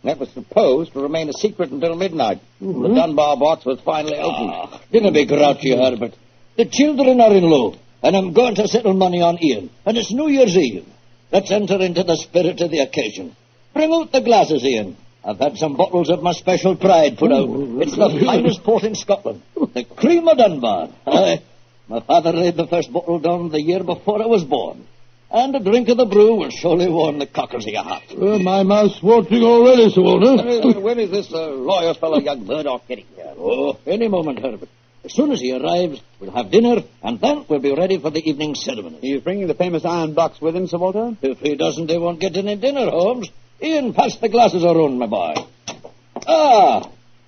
That was supposed to remain a secret until midnight. The Dunbar box was finally opened. Didn't be grouchy, Herbert. The children are in low, and I'm going to settle money on Ian. And it's New Year's Eve. Let's enter into the spirit of the occasion. Bring out the glasses, Ian. I've had some bottles of my special pride put out. It's the finest port in Scotland. The cream of Dunbar. My father laid the first bottle down the year before I was born. And a drink of the brew will surely warm the cockles of your heart. My mouth's watering already, Sir Walter. When is this lawyer fellow, young Murdoch, getting here? Oh, any moment, Herbert. As soon as he arrives, we'll have dinner, and then we'll be ready for the evening ceremony. He's bringing the famous iron box with him, Sir Walter? If he doesn't, they won't get any dinner, Holmes. Ian, pass the glasses around, my boy.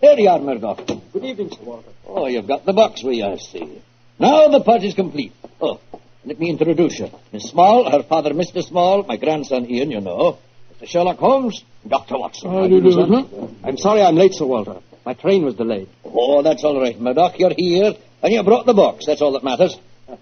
There you are, Murdoch. Good evening, Sir Walter. Oh, you've got the box with you, I see. Now the party's complete. Let me introduce you. Miss Small, her father, Mr. Small, my grandson, Ian, you know. Mr. Sherlock Holmes, Dr. Watson. How do you do, sir? I'm sorry I'm late, Sir Walter. My train was delayed. Oh, that's all right, Murdoch. You're here, and you brought the box. That's all that matters.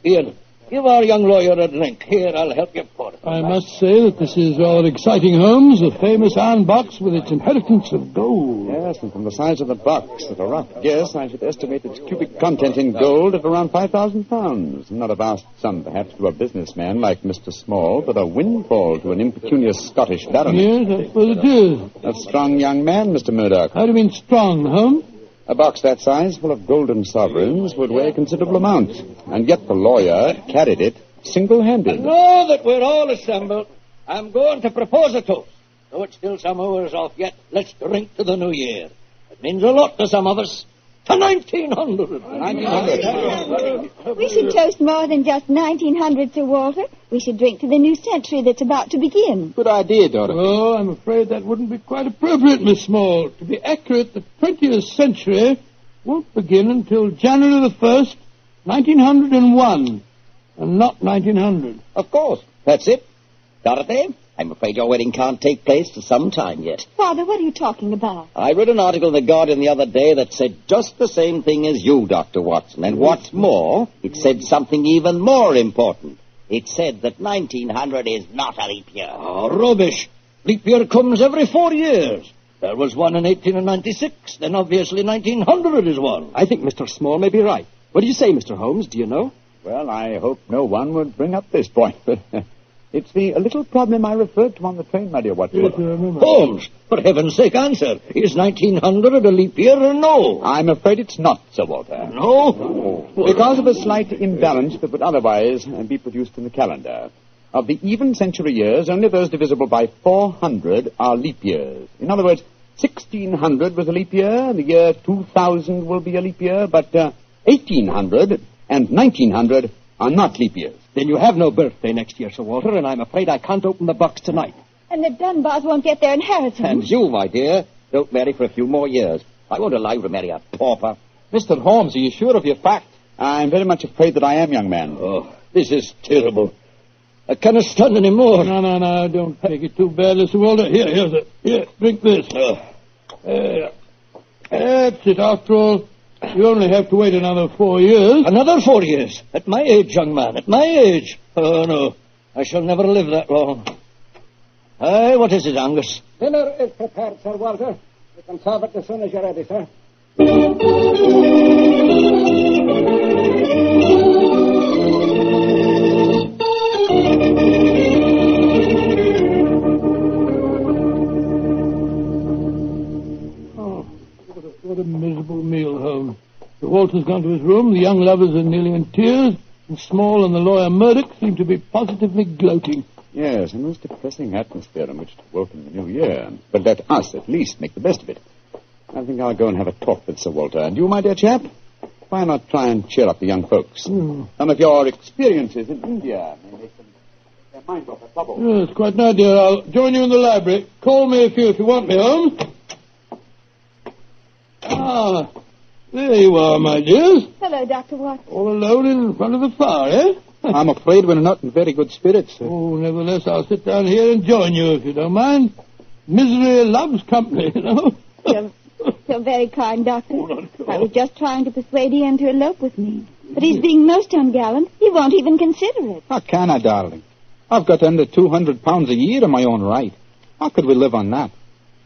Ian, give our young lawyer a drink. Here, I'll help you pour it. I must say that this is rather exciting, Holmes. The famous iron box with its inheritance of gold. Yes, and from the size of the box, at a rough guess, I should estimate its cubic content in gold at around 5,000 pounds. Not a vast sum, perhaps, to a businessman like Mr. Small, but a windfall to an impecunious Scottish baronet. Yes, I suppose it is. A strong young man, Mr. Murdoch. How do you mean strong, Holmes? A box that size full of golden sovereigns would weigh a considerable amount, and yet the lawyer carried it single-handed. Now that we're all assembled, I'm going to propose a toast. Though it's still some hours off yet, let's drink to the new year. It means a lot to some of us. To 1900. We should toast more than just 1900, Sir Walter. We should drink to the new century that's about to begin. Good idea, Dorothy. Oh, I'm afraid that wouldn't be quite appropriate, Miss Small. To be accurate, the 20th century won't begin until January the 1st, 1901, and not 1900. Of course. That's it. Dorothy, I'm afraid your wedding can't take place for some time yet. Father, what are you talking about? I read an article in The Guardian the other day that said just the same thing as you, Dr. Watson. And what's more, it said something even more important. It said that 1900 is not a leap year. Oh, rubbish. Leap year comes every 4 years. There was one in 1896, then obviously 1900 is one. I think Mr. Small may be right. What do you say, Mr. Holmes? Do you know? Well, I hope no one would bring up this point, but it's the little problem I referred to on the train, my dear Watson. Yes, Holmes, for heaven's sake, answer. Is 1900 a leap year or no? I'm afraid it's not, Sir Walter. No? Because of a slight imbalance that would otherwise be produced in the calendar. Of the even century years, only those divisible by 400 are leap years. In other words, 1600 was a leap year, the year 2000 will be a leap year, but 1800 and 1900 are not leap years. Then you have no birthday next year, Sir Walter, and I'm afraid I can't open the box tonight. And the Dunbars won't get their inheritance. And you, my dear, don't marry for a few more years. I won't allow you to marry a pauper. Mr. Holmes, are you sure of your fact? I'm very much afraid that I am, young man. Oh, this is terrible. I cannot stand any more. No, don't take it too badly, Sir Walter. Here, drink this. That's it. After all, you only have to wait another 4 years. Another 4 years? At my age, young man, at my age. Oh, no, I shall never live that long. Aye, what is it, Angus? Dinner is prepared, Sir Walter. You can serve it as soon as you're ready, sir. What a miserable meal, Holmes. Sir Walter's gone to his room, the young lovers are nearly in tears, and Small and the lawyer Murdoch seem to be positively gloating. Yes, a most depressing atmosphere in which to welcome the new year. But let us, at least, make the best of it. I think I'll go and have a talk with Sir Walter. And you, my dear chap, why not try and cheer up the young folks? Some of your experiences in India may make them their minds off the trouble. Yes, quite an idea. I'll join you in the library. Call me if you want me, Holmes. Ah, there you are, my dears. Hello, Dr. Watson. All alone in front of the fire, eh? I'm afraid we're not in very good spirits, sir. Oh, nevertheless, I'll sit down here and join you, if you don't mind. Misery loves company, you know. You're very kind, Doctor. I was just trying to persuade Ian to elope with me. But he's being most ungallant. He won't even consider it. How can I, darling? I've got under £200 a year in my own right. How could we live on that?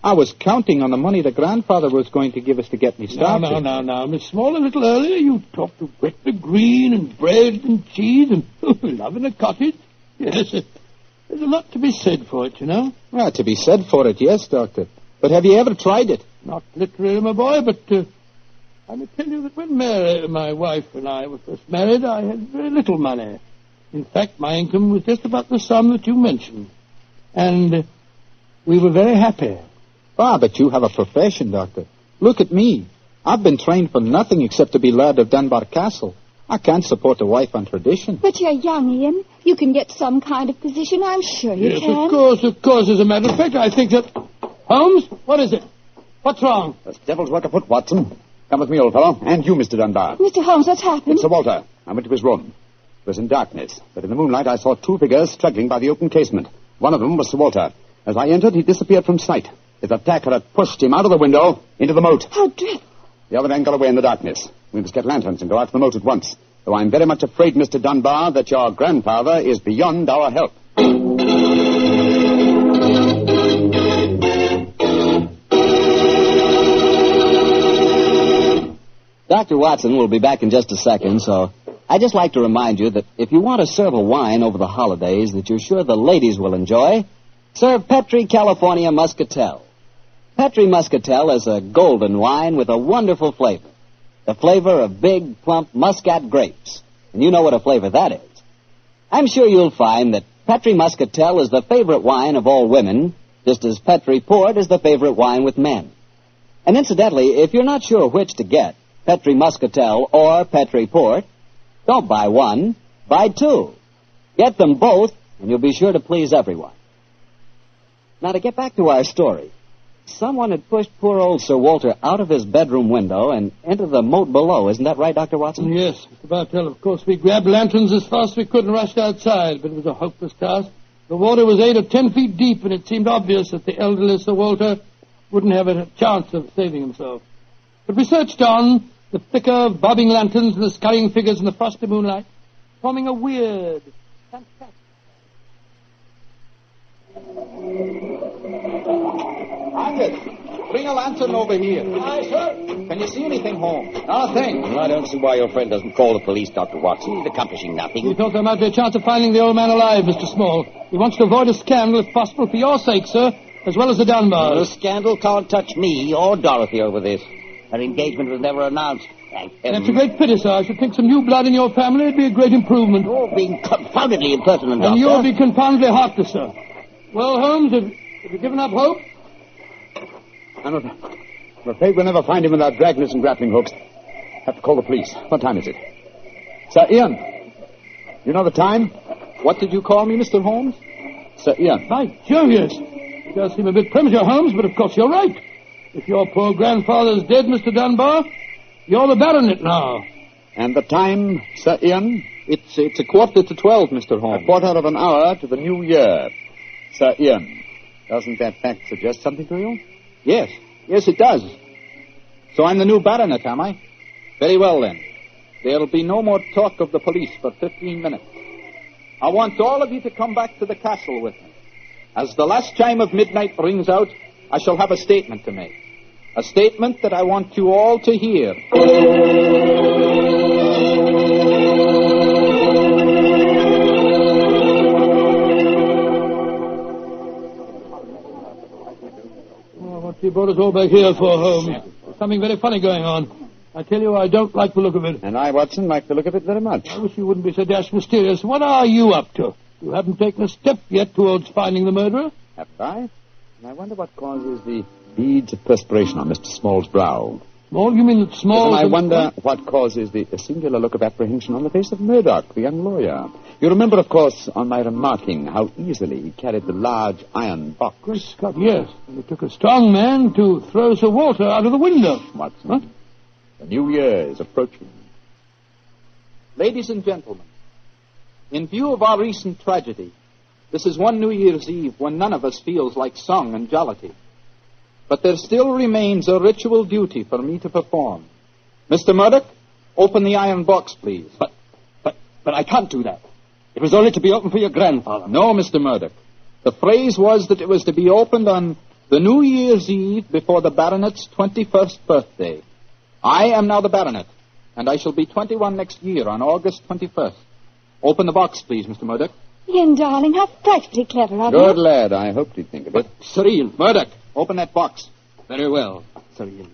I was counting on the money the grandfather was going to give us to get me started. Now, Miss Small, a little earlier you talked of wet the green and bread and cheese and love in a cottage. Yes, there's a lot to be said for it, you know. Well, to be said for it, yes, Doctor. But have you ever tried it? Not literally, my boy, but I may tell you that when Mary, my wife, and I were first married, I had very little money. In fact, my income was just about the sum that you mentioned. And we were very happy. Ah, but you have a profession, Doctor. Look at me. I've been trained for nothing except to be Laird of Dunbar Castle. I can't support a wife on tradition. But you're young, Ian. You can get some kind of position, I'm sure you can. Yes, of course. As a matter of fact, I think that... Holmes, what is it? What's wrong? There's devil's work afoot, Watson. Come with me, old fellow. And you, Mr. Dunbar. Mr. Holmes, what's happened? It's Sir Walter. I went to his room. It was in darkness, but in the moonlight I saw two figures struggling by the open casement. One of them was Sir Walter. As I entered, he disappeared from sight. His attacker had pushed him out of the window into the moat. How dreadful. The other man got away in the darkness. We must get lanterns and go out to the moat at once. Though I'm very much afraid, Mr. Dunbar, that your grandfather is beyond our help. Dr. Watson will be back in just a second, so I'd just like to remind you that if you want to serve a wine over the holidays that you're sure the ladies will enjoy, serve Petri California Muscatel. Petri Muscatel is a golden wine with a wonderful flavor. The flavor of big, plump Muscat grapes. And you know what a flavor that is. I'm sure you'll find that Petri Muscatel is the favorite wine of all women, just as Petri Port is the favorite wine with men. And incidentally, if you're not sure which to get, Petri Muscatel or Petri Port, don't buy one, buy two. Get them both, and you'll be sure to please everyone. Now, to get back to our story. Someone had pushed poor old Sir Walter out of his bedroom window and into the moat below. Isn't that right, Dr. Watson? Yes, Mr. Bartell. Of course, we grabbed lanterns as fast as we could and rushed outside, but it was a hopeless task. The water was 8 or 10 feet deep, and it seemed obvious that the elderly Sir Walter wouldn't have a chance of saving himself. But we searched on, the thicker, bobbing lanterns and the scurrying figures in the frosty moonlight, forming a weird, fantastic... Arthur, bring a lantern over here. Aye, sir. Can you see anything, Holmes? Not a thing. I don't see why your friend doesn't call the police, Dr. Watson. He's accomplishing nothing. We thought there might be a chance of finding the old man alive, Mr. Small. He wants to avoid a scandal, if possible, for your sake, sir, as well as the Dunbars. Well, a scandal can't touch me or Dorothy over this. Her engagement was never announced. Thank heaven. That's a great pity, sir. I should think some new blood in your family would be a great improvement. You're being confoundedly impertinent, Doctor. And you'll be confoundedly heartless, sir. Well, Holmes, have you given up hope? I'm afraid we'll never find him without dragnets and grappling hooks. Have to call the police. What time is it? Sir Ian. You know the time? What did you call me, Mr. Holmes? Sir Ian. By Jove, yes. It does seem a bit premature, Holmes, but of course you're right. If your poor grandfather's dead, Mr. Dunbar, you're the baronet now. And the time, Sir Ian? It's 11:45, Mr. Holmes. A quarter of an hour to the new year. Sir Ian, doesn't that fact suggest something to you? Yes, it does. So I'm the new baronet, am I? Very well, then. There'll be no more talk of the police for 15 minutes. I want all of you to come back to the castle with me. As the last chime of midnight rings out, I shall have a statement to make. A statement that I want you all to hear. What you brought us all back here for, Holmes? There's something very funny going on. I tell you, I don't like the look of it. And I, Watson, like the look of it very much. I wish you wouldn't be so dashed mysterious. What are you up to? You haven't taken a step yet towards finding the murderer? Haven't I? And I wonder what causes the beads of perspiration on Mr. Small's brow. Small? You mean that Small... And I wonder what causes the singular look of apprehension on the face of Murdoch, the young lawyer. You remember, of course, on my remarking how easily he carried the large iron box. Great Scott, yes. And it took a strong man to throw Sir Walter out of the window. Watson, huh? The new year is approaching. Ladies and gentlemen, in view of our recent tragedy, this is one New Year's Eve when none of us feels like song and jollity. But there still remains a ritual duty for me to perform. Mr. Murdoch, open the iron box, please. But I can't do that. It was only to be opened for your grandfather. No, Mr. Murdoch. The phrase was that it was to be opened on the New Year's Eve before the baronet's 21st birthday. I am now the baronet, and I shall be 21 next year on August 21st. Open the box, please, Mr. Murdoch. Ian, darling, how frightfully clever of you. Good lad. I hoped he'd think of it. Sir Ian. Murdoch, open that box. Very well, Sir Ian.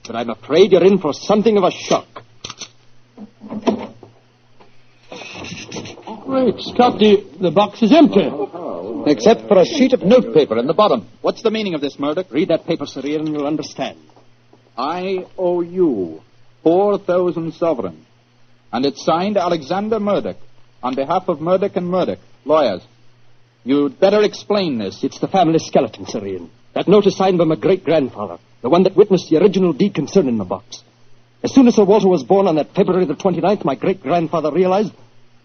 But I'm afraid you're in for something of a shock. Great Scott, the box is empty. Except for a sheet of notepaper in the bottom. What's the meaning of this, Murdoch? Read that paper, Sir Ian, and you'll understand. I owe you 4,000 sovereigns. And it's signed Alexander Murdoch, on behalf of Murdoch and Murdoch, lawyers. You'd better explain this. It's the family skeleton, Sir Ian. That note is signed by my great-grandfather, the one that witnessed the original deed concerning the box. As soon as Sir Walter was born on that February the 29th, my great-grandfather realized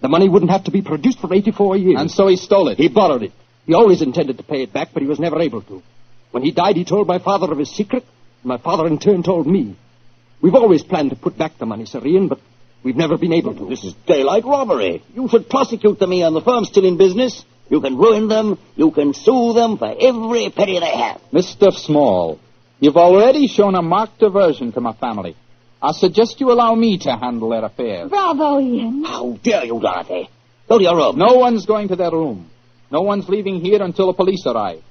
the money wouldn't have to be produced for 84 years. And so he stole it. He borrowed it. He always intended to pay it back, but he was never able to. When he died, he told my father of his secret, and my father in turn told me. We've always planned to put back the money, Sir Ian, but we've never been able to. This is daylight robbery. You should prosecute them, Ian. The firm's still in business. You can ruin them. You can sue them for every penny they have. Mr. Small, you've already shown a marked aversion to my family. I suggest you allow me to handle their affairs. Bravo, Ian. How dare you, Dorothy? Go to your room. No one's going to their room. No one's leaving here until the police arrive.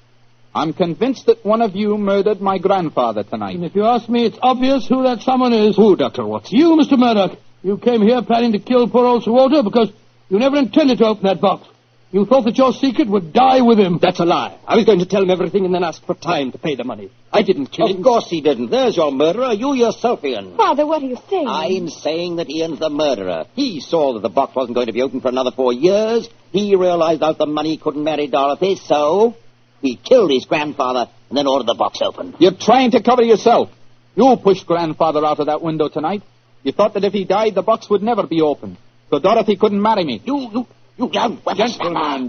I'm convinced that one of you murdered my grandfather tonight. And if you ask me, it's obvious who that someone is. Who, Dr. Watson? You, Mr. Murdoch. You came here planning to kill poor old Sir Walter because you never intended to open that box. You thought that your secret would die with him. That's a lie. I was going to tell him everything and then ask for time to pay the money. I didn't kill him. Of course he didn't. There's your murderer. You yourself, Ian. Father, what are you saying? I'm saying that Ian's the murderer. He saw that the box wasn't going to be open for another 4 years. He realized out the money he couldn't marry Dorothy, so he killed his grandfather and then ordered the box opened. You're trying to cover yourself. You pushed Grandfather out of that window tonight. You thought that if he died, the box would never be opened. So Dorothy couldn't marry me. You young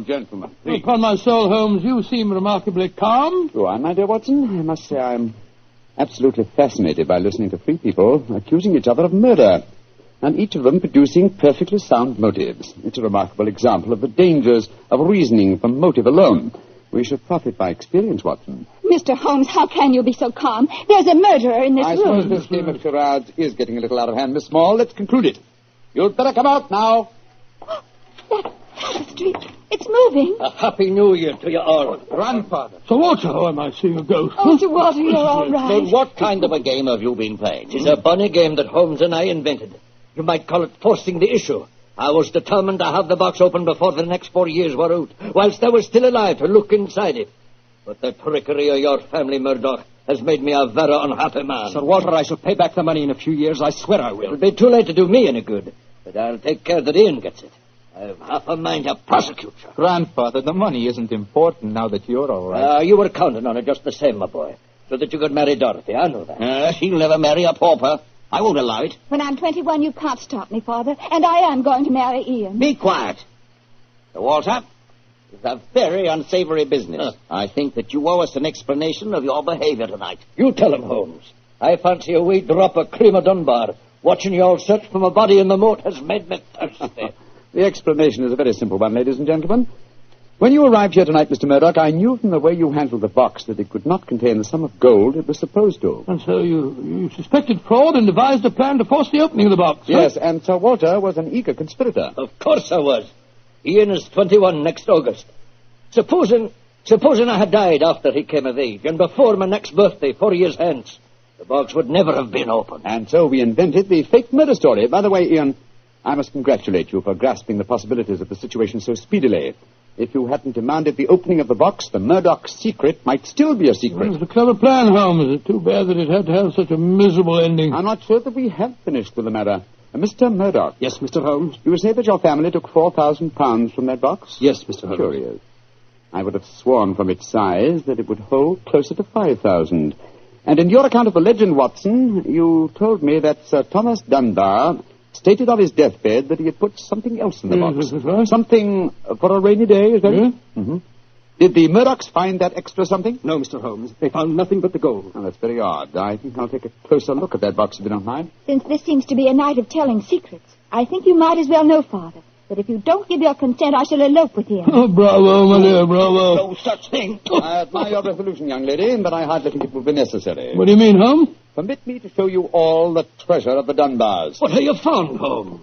Gentlemen. Upon my soul, Holmes, you seem remarkably calm. Go on, my dear Watson. I must say I'm absolutely fascinated by listening to three people accusing each other of murder, and each of them producing perfectly sound motives. It's a remarkable example of the dangers of reasoning from motive alone. We should profit by experience, Watson. Mr. Holmes, how can you be so calm? There's a murderer in this I room. suppose this game of charades is getting a little out of hand, Miss Small. Let's conclude it. You'd better come out now. That tapestry, it's moving. A happy new year to you all. Grandfather. Sir Walter, oh, am I seeing a ghost? Oh, Sir Walter, you're all right. But what kind of a game have you been playing? It's a bunny game that Holmes and I invented. You might call it forcing the issue. I was determined to have the box open before the next 4 years were out, whilst I was still alive to look inside it. But the trickery of your family, Murdoch, has made me a very unhappy man. Sir Walter, I shall pay back the money in a few years. I swear I will. It'll be too late to do me any good, but I'll take care that Ian gets it. I've half a mind to prosecute you. Grandfather, the money isn't important now that you're all right. You were counting on it just the same, my boy, so that you could marry Dorothy. I know that. She'll never marry a pauper. I won't allow it. When I'm 21, you can't stop me, Father, and I am going to marry Ian. Be quiet. Sir Walter, it's a very unsavory business. I think that you owe us an explanation of your behavior tonight. You tell him, Holmes. I fancy a wee drop of cream of Dunbar. Watching you all search for my body in the moat has made me thirsty. The explanation is a very simple one, ladies and gentlemen. When you arrived here tonight, Mr. Murdoch, I knew from the way you handled the box that it could not contain the sum of gold it was supposed to. And so you suspected fraud and devised a plan to force the opening of the box? Yes, and Sir Walter was an eager conspirator. Of course I was. Ian is 21 next August. Supposing I had died after he came of age, and before my next birthday, 4 years hence, the box would never have been opened. And so we invented the fake murder story. By the way, Ian, I must congratulate you for grasping the possibilities of the situation so speedily. If you hadn't demanded the opening of the box, the Murdoch secret might still be a secret. Well, it was a clever plan, Holmes. It's too bad that it had to have such a miserable ending. I'm not sure that we have finished with the matter. Mr. Murdoch. Yes, Mr. Holmes? You say that your family took £4,000 from that box? Yes, Mr. Holmes. Curious. I would have sworn from its size that it would hold closer to 5,000. And in your account of the legend, Watson, you told me that Sir Thomas Dunbar stated on his deathbed that he had put something else in the box. Right. Something for a rainy day, is that it? Mm-hmm. Did the Murdochs find that extra something? No, Mr. Holmes. They found nothing but the gold. Oh, that's very odd. I think I'll take a closer look at that box if you don't mind. Since this seems to be a night of telling secrets, I think you might as well know, Father, that if you don't give your consent, I shall elope with him. Oh, bravo, my dear, bravo. No such thing. I admire your resolution, young lady, but I hardly think it will be necessary. What do you mean, Holmes? Permit me to show you all the treasure of the Dunbars. What have you found, Holmes?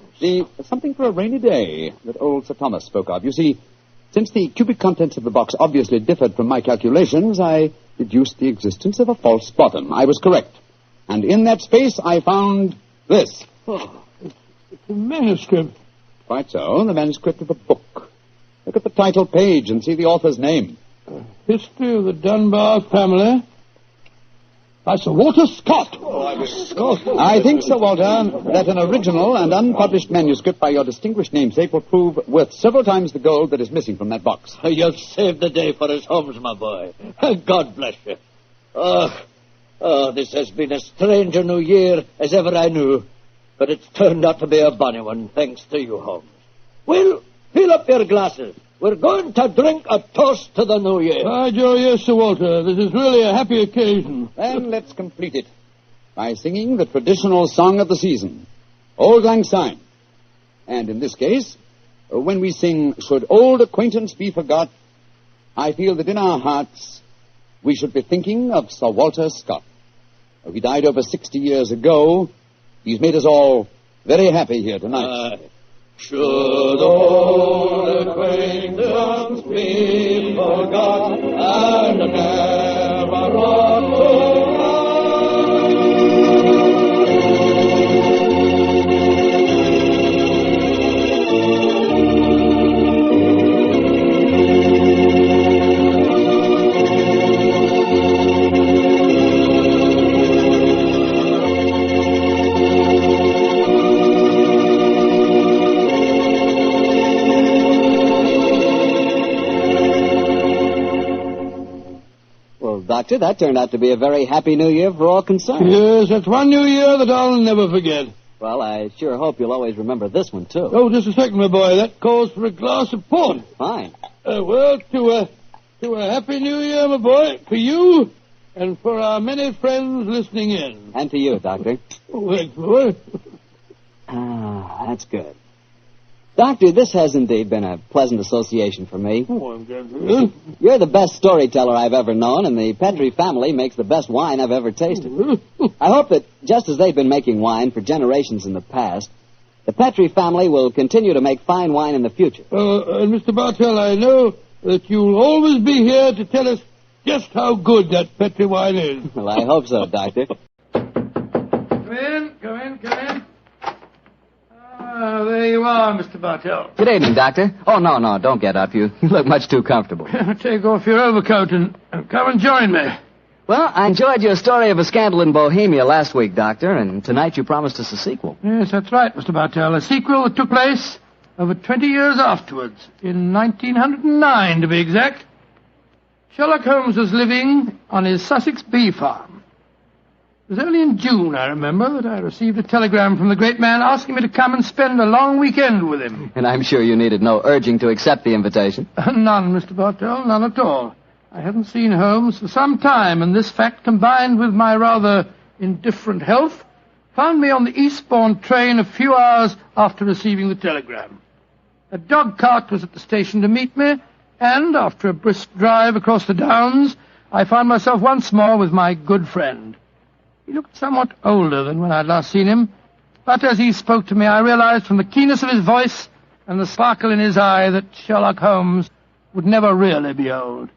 Something for a rainy day that old Sir Thomas spoke of. You see, since the cubic contents of the box obviously differed from my calculations, I deduced the existence of a false bottom. I was correct. And in that space, I found this. Oh, it's a manuscript. Quite so, the manuscript of a book. Look at the title page and see the author's name. History of the Dunbar Family. By Sir Walter Scott. I think, Sir Walter, that an original and unpublished manuscript by your distinguished namesake will prove worth several times the gold that is missing from that box. You've saved the day for us, Holmes, my boy. God bless you. Oh, this has been as strange a new year as ever I knew. But it's turned out to be a bonny one, thanks to you, Holmes. Well, fill up your glasses. We're going to drink a toast to the new year. By Joe, yes, Sir Walter. This is really a happy occasion. Then let's complete it by singing the traditional song of the season, Auld Lang Syne. And in this case, when we sing, Should Old Acquaintance Be Forgot, I feel that in our hearts we should be thinking of Sir Walter Scott. He died over 60 years ago. He's made us all very happy here tonight. Should old acquaintance be forgot and never brought to Doctor, that turned out to be a very happy New Year for all concerned. Yes, that's one New Year that I'll never forget. Well, I sure hope you'll always remember this one, too. Oh, just a second, my boy. That calls for a glass of port. Fine. Well, to a happy New Year, my boy, for you and for our many friends listening in. And to you, Doctor. Oh, thanks, boy. That's good. Doctor, this has indeed been a pleasant association for me. Oh, I'm glad to hear. You're the best storyteller I've ever known, and the Petrie family makes the best wine I've ever tasted. I hope that, just as they've been making wine for generations in the past, the Petrie family will continue to make fine wine in the future. And Mr. Bartell, I know that you'll always be here to tell us just how good that Petrie wine is. Well, I hope so, Doctor. Come in. There you are, Mr. Bartell. Good evening, Doctor. Oh, no, don't get up. You look much too comfortable. Take off your overcoat and come and join me. Well, I enjoyed your story of a scandal in Bohemia last week, Doctor, and tonight you promised us a sequel. Yes, that's right, Mr. Bartell. A sequel that took place over 20 years afterwards, in 1909 to be exact. Sherlock Holmes was living on his Sussex bee farm. It was only in June, I remember, that I received a telegram from the great man asking me to come and spend a long weekend with him. And I'm sure you needed no urging to accept the invitation. None, Mr. Bartell, none at all. I hadn't seen Holmes for some time, and this fact, combined with my rather indifferent health, found me on the eastbourne train a few hours after receiving the telegram. A dog cart was at the station to meet me, and after a brisk drive across the downs, I found myself once more with my good friend. He looked somewhat older than when I'd last seen him, but as he spoke to me, I realized from the keenness of his voice and the sparkle in his eye that Sherlock Holmes would never really be old.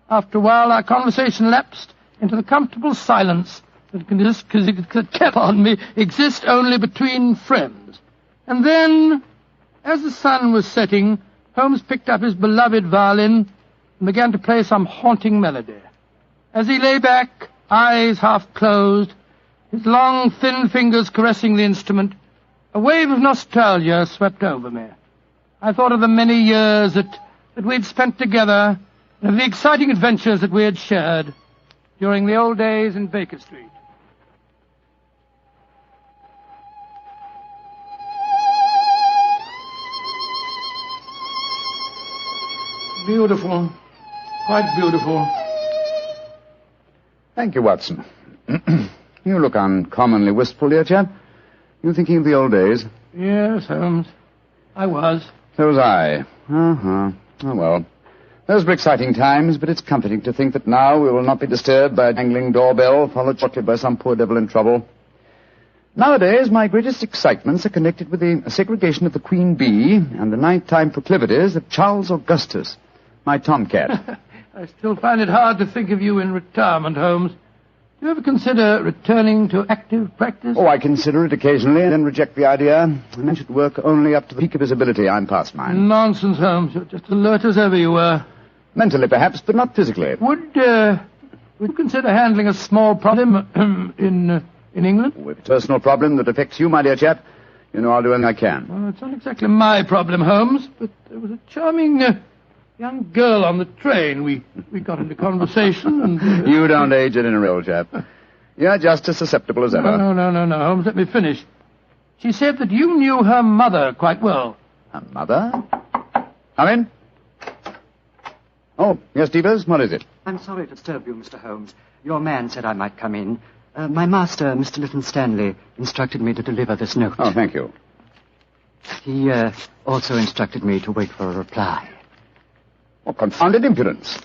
After a while, our conversation lapsed into the comfortable silence that can exist only between friends. And then, as the sun was setting, Holmes picked up his beloved violin and began to play some haunting melody. As he lay back, eyes half closed, his long, thin fingers caressing the instrument, a wave of nostalgia swept over me. I thought of the many years that we'd spent together, and of the exciting adventures that we had shared during the old days in Baker Street. Beautiful. Quite beautiful. Thank you, Watson. You look uncommonly wistful, dear chap. You thinking of the old days? Yes, Holmes. I was. So was I. Oh, well. Those were exciting times, but it's comforting to think that now we will not be disturbed by a jangling doorbell, followed shortly by some poor devil in trouble. Nowadays, my greatest excitements are connected with the segregation of the queen bee and the nighttime proclivities of Charles Augustus, my tomcat. I still find it hard to think of you in retirement, Holmes. Do you ever consider returning to active practice? Oh, I consider it occasionally, and then reject the idea. And I should work only up to the peak of his ability. I'm past mine. Nonsense, Holmes. You're just alert as ever you were. Mentally, perhaps, but not physically. Would you consider handling a small problem in England? With a personal problem that affects you, my dear chap, you know I'll do anything I can. Well, it's not exactly my problem, Holmes, but there was a charming young girl on the train. We got into conversation and... You don't age it in a real chap. You're just as susceptible as ever. No, Holmes, let me finish. She said that you knew her mother quite well. Her mother? Come in. Oh, yes, Devers, what is it? I'm sorry to disturb you, Mr. Holmes. Your man said I might come in. My master, Mr. Leyton Stanley, instructed me to deliver this note. Oh, thank you. He also instructed me to wait for a reply. What confounded impudence.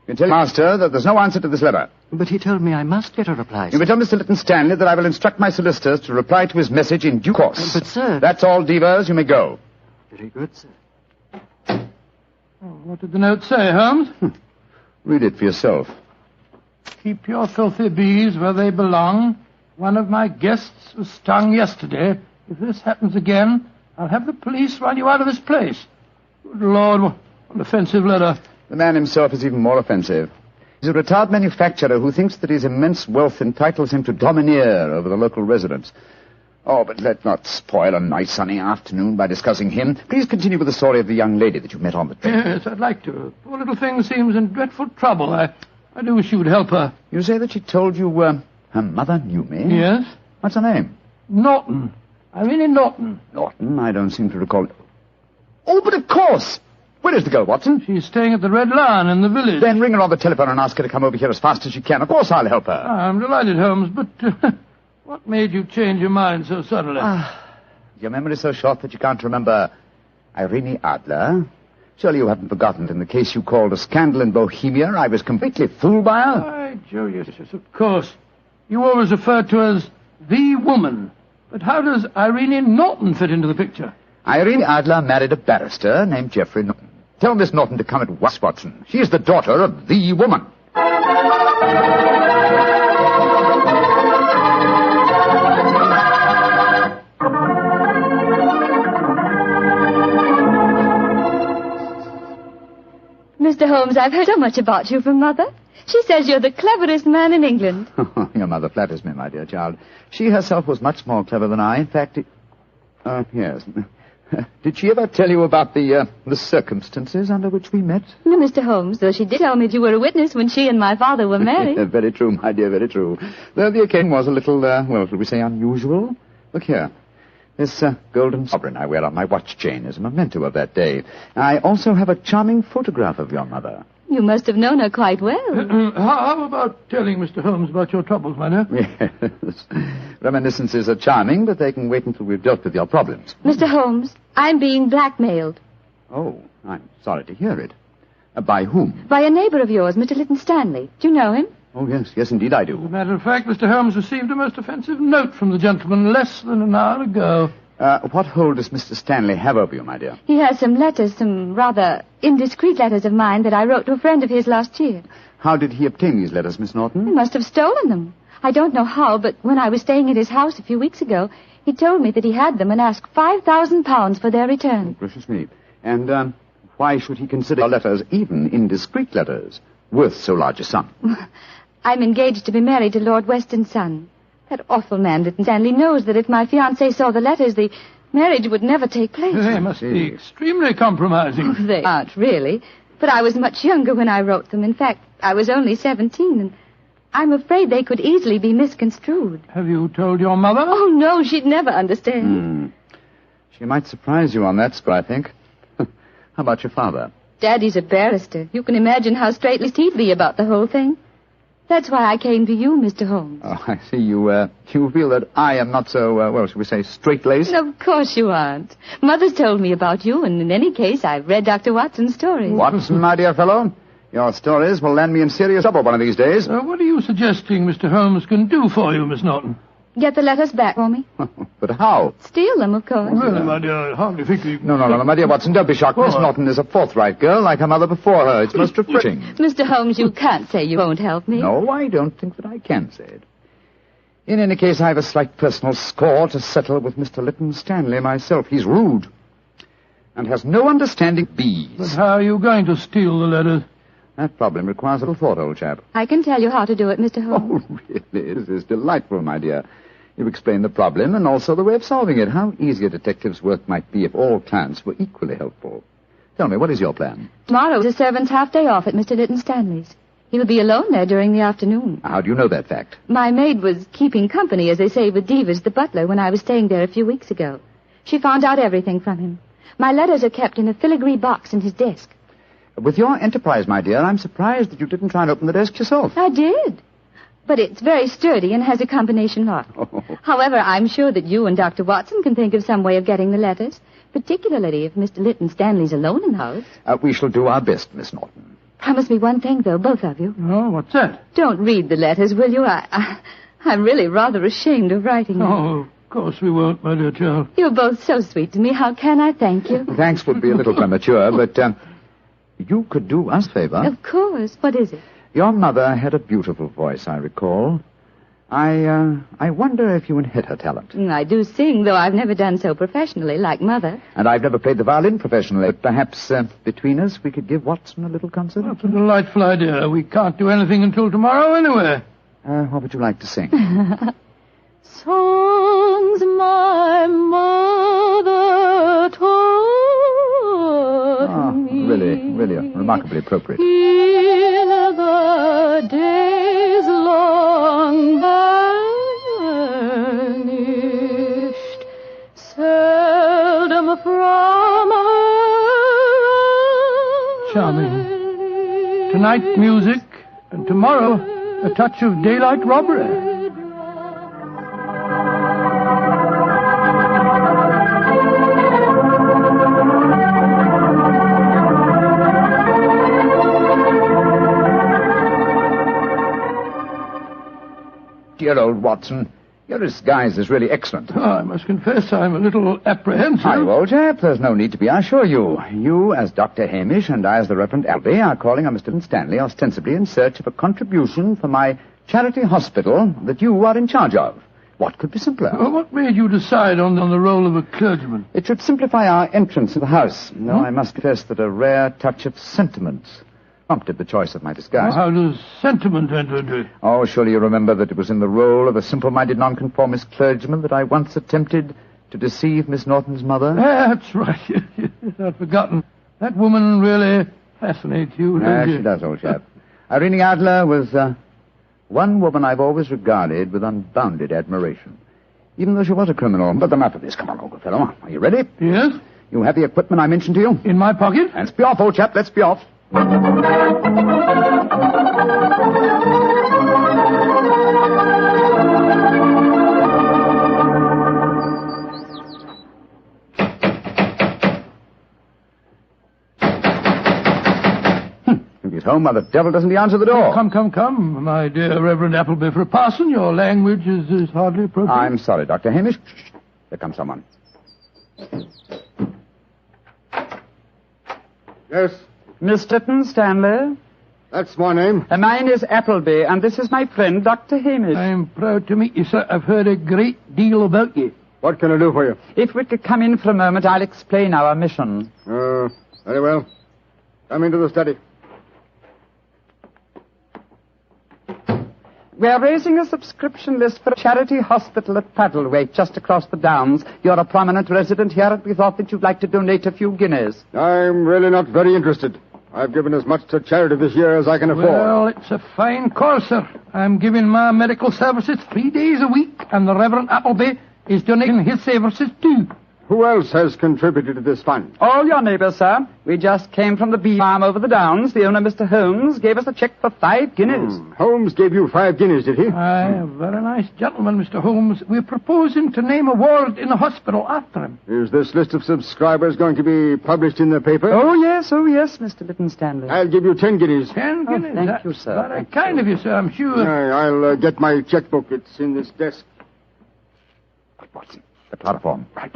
You tell master that there's no answer to this letter. But he told me I must get a reply, sir. You may tell Mr. Leyton Stanley that I will instruct my solicitors to reply to his message in due course. But, sir... That's all, Devers. You may go. Very good, sir. Oh, what did the note say, Holmes? Read it for yourself. Keep your filthy bees where they belong. One of my guests was stung yesterday. If this happens again, I'll have the police run you out of this place. Good Lord, what an offensive letter. The man himself is even more offensive. He's a retired manufacturer who thinks that his immense wealth entitles him to domineer over the local residents. Oh, but let's not spoil a nice sunny afternoon by discussing him. Please continue with the story of the young lady that you met on the train. Yes, I'd like to. Poor little thing seems in dreadful trouble. I I do wish you would help her. You say that she told you her mother knew me? Yes? What's her name? Norton. Irene Norton. Norton? I don't seem to recall. Oh, but of course! Where is the girl, Watson? She's staying at the Red Lion in the village. Then ring her on the telephone and ask her to come over here as fast as she can. Of course I'll help her. I'm delighted, Holmes, but what made you change your mind so suddenly? Your memory's so short that you can't remember Irene Adler. Surely you haven't forgotten that in the case you called a scandal in Bohemia, I was completely fooled by her? Why, Julius, yes, of course. You always refer to her as the woman. But how does Irene Norton fit into the picture? Irene Adler married a barrister named Geoffrey Norton. Tell Miss Norton to come at once, Watson. She is the daughter of the woman. Mr. Holmes, I've heard so much about you from Mother. She says you're the cleverest man in England. Your mother flatters me, my dear child. She herself was much more clever than I. In fact, yes. Did she ever tell you about the circumstances under which we met? No, Mr. Holmes, though she did tell me that you were a witness when she and my father were married. Very true, my dear, very true. Though the occasion was a little, well, shall we say unusual? Look here. This golden sovereign I wear on my watch chain is a memento of that day. I also have a charming photograph of your mother. You must have known her quite well. How about telling Mr. Holmes about your troubles, my dear? Yes. Reminiscences are charming, but they can wait until we've dealt with your problems. Mr. Holmes, I'm being blackmailed. Oh, I'm sorry to hear it. By whom? By a neighbor of yours, Mr. Leyton Stanley. Do you know him? Oh, yes, indeed I do. As a matter of fact, Mr. Holmes received a most offensive note from the gentleman less than an hour ago. What hold does Mr. Stanley have over you, my dear? He has some letters, some rather indiscreet letters of mine that I wrote to a friend of his last year. How did he obtain these letters, Miss Norton? He must have stolen them. I don't know how, but when I was staying at his house a few weeks ago, he told me that he had them and asked £5,000 for their return. Oh, gracious me. And why should he consider your letters, even indiscreet letters, worth so large a sum? I'm engaged to be married to Lord Weston's son. That awful man, Leyton Stanley, knows that if my fiancé saw the letters, the marriage would never take place. They must be extremely compromising. Oh, they aren't, really. But I was much younger when I wrote them. In fact, I was only 17, and I'm afraid they could easily be misconstrued. Have you told your mother? Oh, no, she'd never understand. She might surprise you on that score, I think. How about your father? Daddy's a barrister. You can imagine how straight-laced he'd be about the whole thing. That's why I came to you, Mr. Holmes. Oh, I see. You feel that I am not so, well, shall we say, straight-laced? Of course you aren't. Mother's told me about you, and in any case, I've read Dr. Watson's stories. Watson, my dear fellow, your stories will land me in serious trouble one of these days. What are you suggesting Mr. Holmes can do for you, Miss Norton? Get the letters back for me. But how? Steal them, of course. Really, my dear, I hardly think you... No, my dear Watson, don't be shocked. Miss Norton is a forthright girl, like her mother before her. It's most refreshing. Mr. Holmes, you can't say you won't help me. No, I don't think that I can say it. In any case, I have a slight personal score to settle with Mr. Leyton Stanley myself. He's rude and has no understanding of bees. But how are you going to steal the letters? That problem requires a little thought, old chap. I can tell you how to do it, Mr. Holmes. Oh, really? This is delightful, my dear. You've explained the problem and also the way of solving it. How easy a detective's work might be if all clients were equally helpful. Tell me, what is your plan? Tomorrow's a servant's half-day off at Mr. Leyton Stanley's. He'll be alone there during the afternoon. How do you know that fact? My maid was keeping company, as they say, with Divas, the butler, when I was staying there a few weeks ago. She found out everything from him. My letters are kept in a filigree box in his desk. With your enterprise, my dear, I'm surprised that you didn't try and open the desk yourself. I did. But it's very sturdy and has a combination lock. Oh. However, I'm sure that you and Dr. Watson can think of some way of getting the letters, particularly if Mr. Leyton Stanley's alone in the house. We shall do our best, Miss Norton. Promise me one thing, though, both of you. Oh, what's that? Don't read the letters, will you? I'm really rather ashamed of writing them. Oh, of course we won't, my dear child. You're both so sweet to me. How can I thank you? Thanks would be a little premature, but you could do us a favor. Of course. What is it? Your mother had a beautiful voice, I recall. I wonder if you inherit her talent. I do sing, though I've never done so professionally, like Mother. And I've never played the violin professionally. But perhaps between us we could give Watson a little concert? That's a delightful idea. We can't do anything until tomorrow anyway. What would you like to sing? Songs my mother taught me. Really remarkably appropriate. In the charming. Tonight, music, and tomorrow, a touch of daylight robbery. Dear old Watson, your disguise is really excellent. Oh, I must confess I'm a little apprehensive. Hi, old chap. There's no need to be, I assure you. You, as Dr. Hamish, and I, as the Reverend Appleby, are calling on Mr. Stanley ostensibly in search of a contribution for my charity hospital that you are in charge of. What could be simpler? Well, what made you decide on the role of a clergyman? It should simplify our entrance to the house, though I must confess that a rare touch of sentiment prompted the choice of my disguise. Well, how does sentiment enter into it? Oh, surely you remember that it was in the role of a simple-minded nonconformist clergyman that I once attempted to deceive Miss Norton's mother? That's right. I'd forgotten. That woman really fascinates you, doesn't she? She does, old chap. Irene Adler was one woman I've always regarded with unbounded admiration, even though she was a criminal. But enough of this. Come on, old fellow. Are you ready? Yes. You have the equipment I mentioned to you? In my pocket. Let's be off, old chap. Let's be off. If he's home, why the devil doesn't he answer the door? Come, my dear Reverend Appleby. For a parson, your language is hardly appropriate. I'm sorry, Dr. Hamish. Shh. There comes someone. Yes? Mr. Stanley? That's my name. Mine is Appleby, and this is my friend, Dr. Hamish. I'm proud to meet you, sir. I've heard a great deal about you. What can I do for you? If we could come in for a moment, I'll explain our mission. Very well. Come into the study. We're raising a subscription list for a charity hospital at Paddlewaite, just across the downs. You're a prominent resident here, and we thought that you'd like to donate a few guineas. I'm really not very interested. I've given as much to charity this year as I can afford. Well, it's a fine cause, sir. I'm giving my medical services 3 days a week, and the Reverend Appleby is donating his services too. Who else has contributed to this fund? All your neighbours, sir. We just came from the bee farm over the downs. The owner, Mr. Holmes, gave us a cheque for 5 guineas. Holmes gave you 5 guineas, did he? Aye, a very nice gentleman, Mr. Holmes. We're proposing to name a ward in the hospital after him. Is this list of subscribers going to be published in the paper? Oh, yes, Mr. Lytton Stanley. I'll give you 10 guineas. 10 guineas? Thank you, sir. Very kind of you, sir, I'm sure. I'll get my checkbook. It's in this desk. Watson, the platform. Right.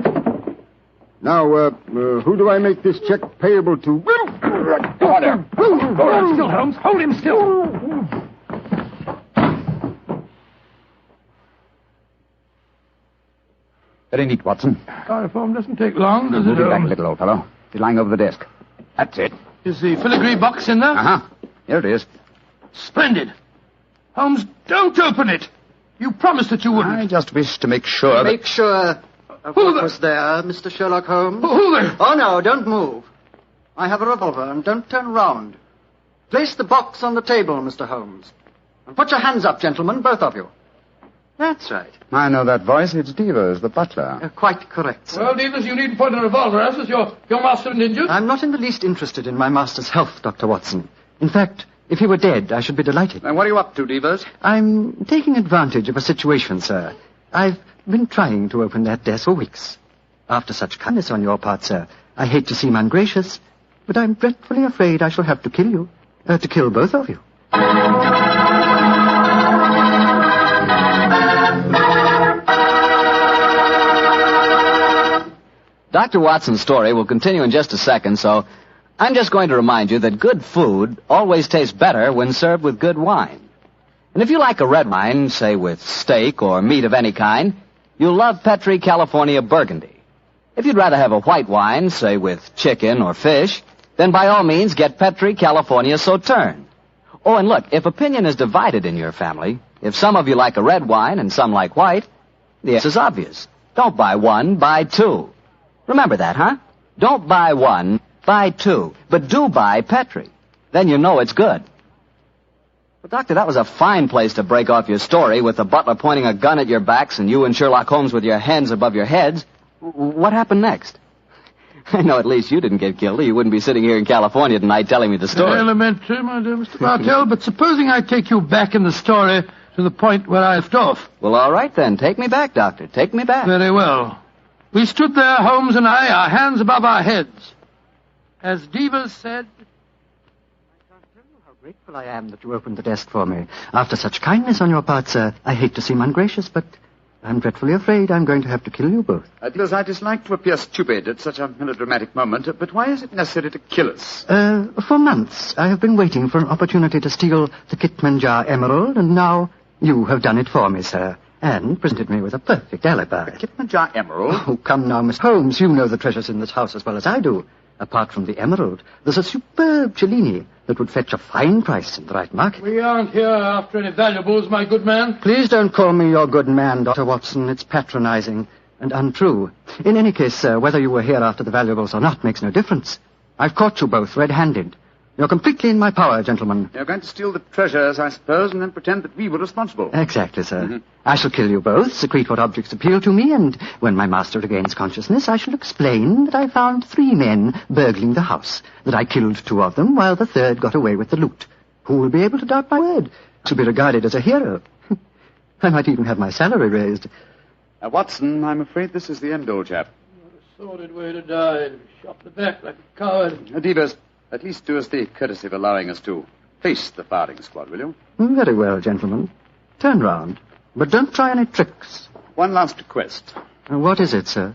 Now, who do I make this check payable to? Go on there. Hold him still, Holmes. Hold him still. Very neat, Watson. Chloroform doesn't take long, does it, Move it back a Holmes? little, old fellow. It's lying over the desk. That's it. Is the filigree box in there? Uh-huh. Here it is. Splendid. Holmes, don't open it. You promised that you wouldn't. I just wish to make sure that... Make sure of what was there, Mr. Sherlock Holmes. Who there? Oh, no, don't move. I have a revolver, and don't turn round. Place the box on the table, Mr. Holmes. And put your hands up, gentlemen, both of you. That's right. I know that voice. It's Devers, the butler. Quite correct, sir. Well, Devers, you needn't point a revolver at us. Your master isn't injured. I'm not in the least interested in my master's health, Dr. Watson. In fact, if he were dead, I should be delighted. And what are you up to, Devers? I'm taking advantage of a situation, sir. I've been trying to open that desk for weeks. After such kindness on your part, sir, I hate to seem ungracious, but I'm dreadfully afraid I shall have to kill you. To kill both of you. Dr. Watson's story will continue in just a second, so I'm just going to remind you that good food always tastes better when served with good wine. And if you like a red wine, say with steak or meat of any kind, you'll love Petri California Burgundy. If you'd rather have a white wine, say with chicken or fish, then by all means get Petri California Sauterne. Oh, and look, if opinion is divided in your family, if some of you like a red wine and some like white, the answer is obvious. Don't buy one, buy two. Remember that, huh? Don't buy one, buy two. But do buy Petri. Then you know it's good. Well, Doctor, that was a fine place to break off your story with the butler pointing a gun at your backs and you and Sherlock Holmes with your hands above your heads. What happened next? I know at least you didn't get killed, or you wouldn't be sitting here in California tonight telling me the story. Elementary, my dear Mr. Bartell, but supposing I take you back in the story to the point where I left off. Well, all right then. Take me back, Doctor. Take me back. Very well. We stood there, Holmes and I, our hands above our heads. As Devers said... How grateful I am that you opened the desk for me. After such kindness on your part, sir, I hate to seem ungracious, but I'm dreadfully afraid I'm going to have to kill you both. Because I dislike to appear stupid at such a melodramatic moment, but why is it necessary to kill us? For months, I have been waiting for an opportunity to steal the Kitmanjar emerald, and now you have done it for me, sir, and presented me with a perfect alibi. The Kitmanjar emerald? Oh, come now, Miss Holmes, you know the treasures in this house as well as I do. Apart from the emerald, there's a superb Cellini that would fetch a fine price in the right market. We aren't here after any valuables, my good man. Please don't call me your good man, Dr. Watson. It's patronizing and untrue. In any case, sir, whether you were here after the valuables or not makes no difference. I've caught you both red-handed. You're completely in my power, gentlemen. You're going to steal the treasures, I suppose, and then pretend that we were responsible. Exactly, sir. I shall kill you both, secrete what objects appeal to me, and when my master regains consciousness, I shall explain that I found 3 men burgling the house, that I killed 2 of them, while the third got away with the loot. Who will be able to doubt my word? To be regarded as a hero. I might even have my salary raised. Watson, I'm afraid this is the end, old chap. What a sordid way to die. Shot in the back like a coward. Devers, at least do us the courtesy of allowing us to face the firing squad, will you? Very well, gentlemen. Turn round. But don't try any tricks. One last request. What is it, sir?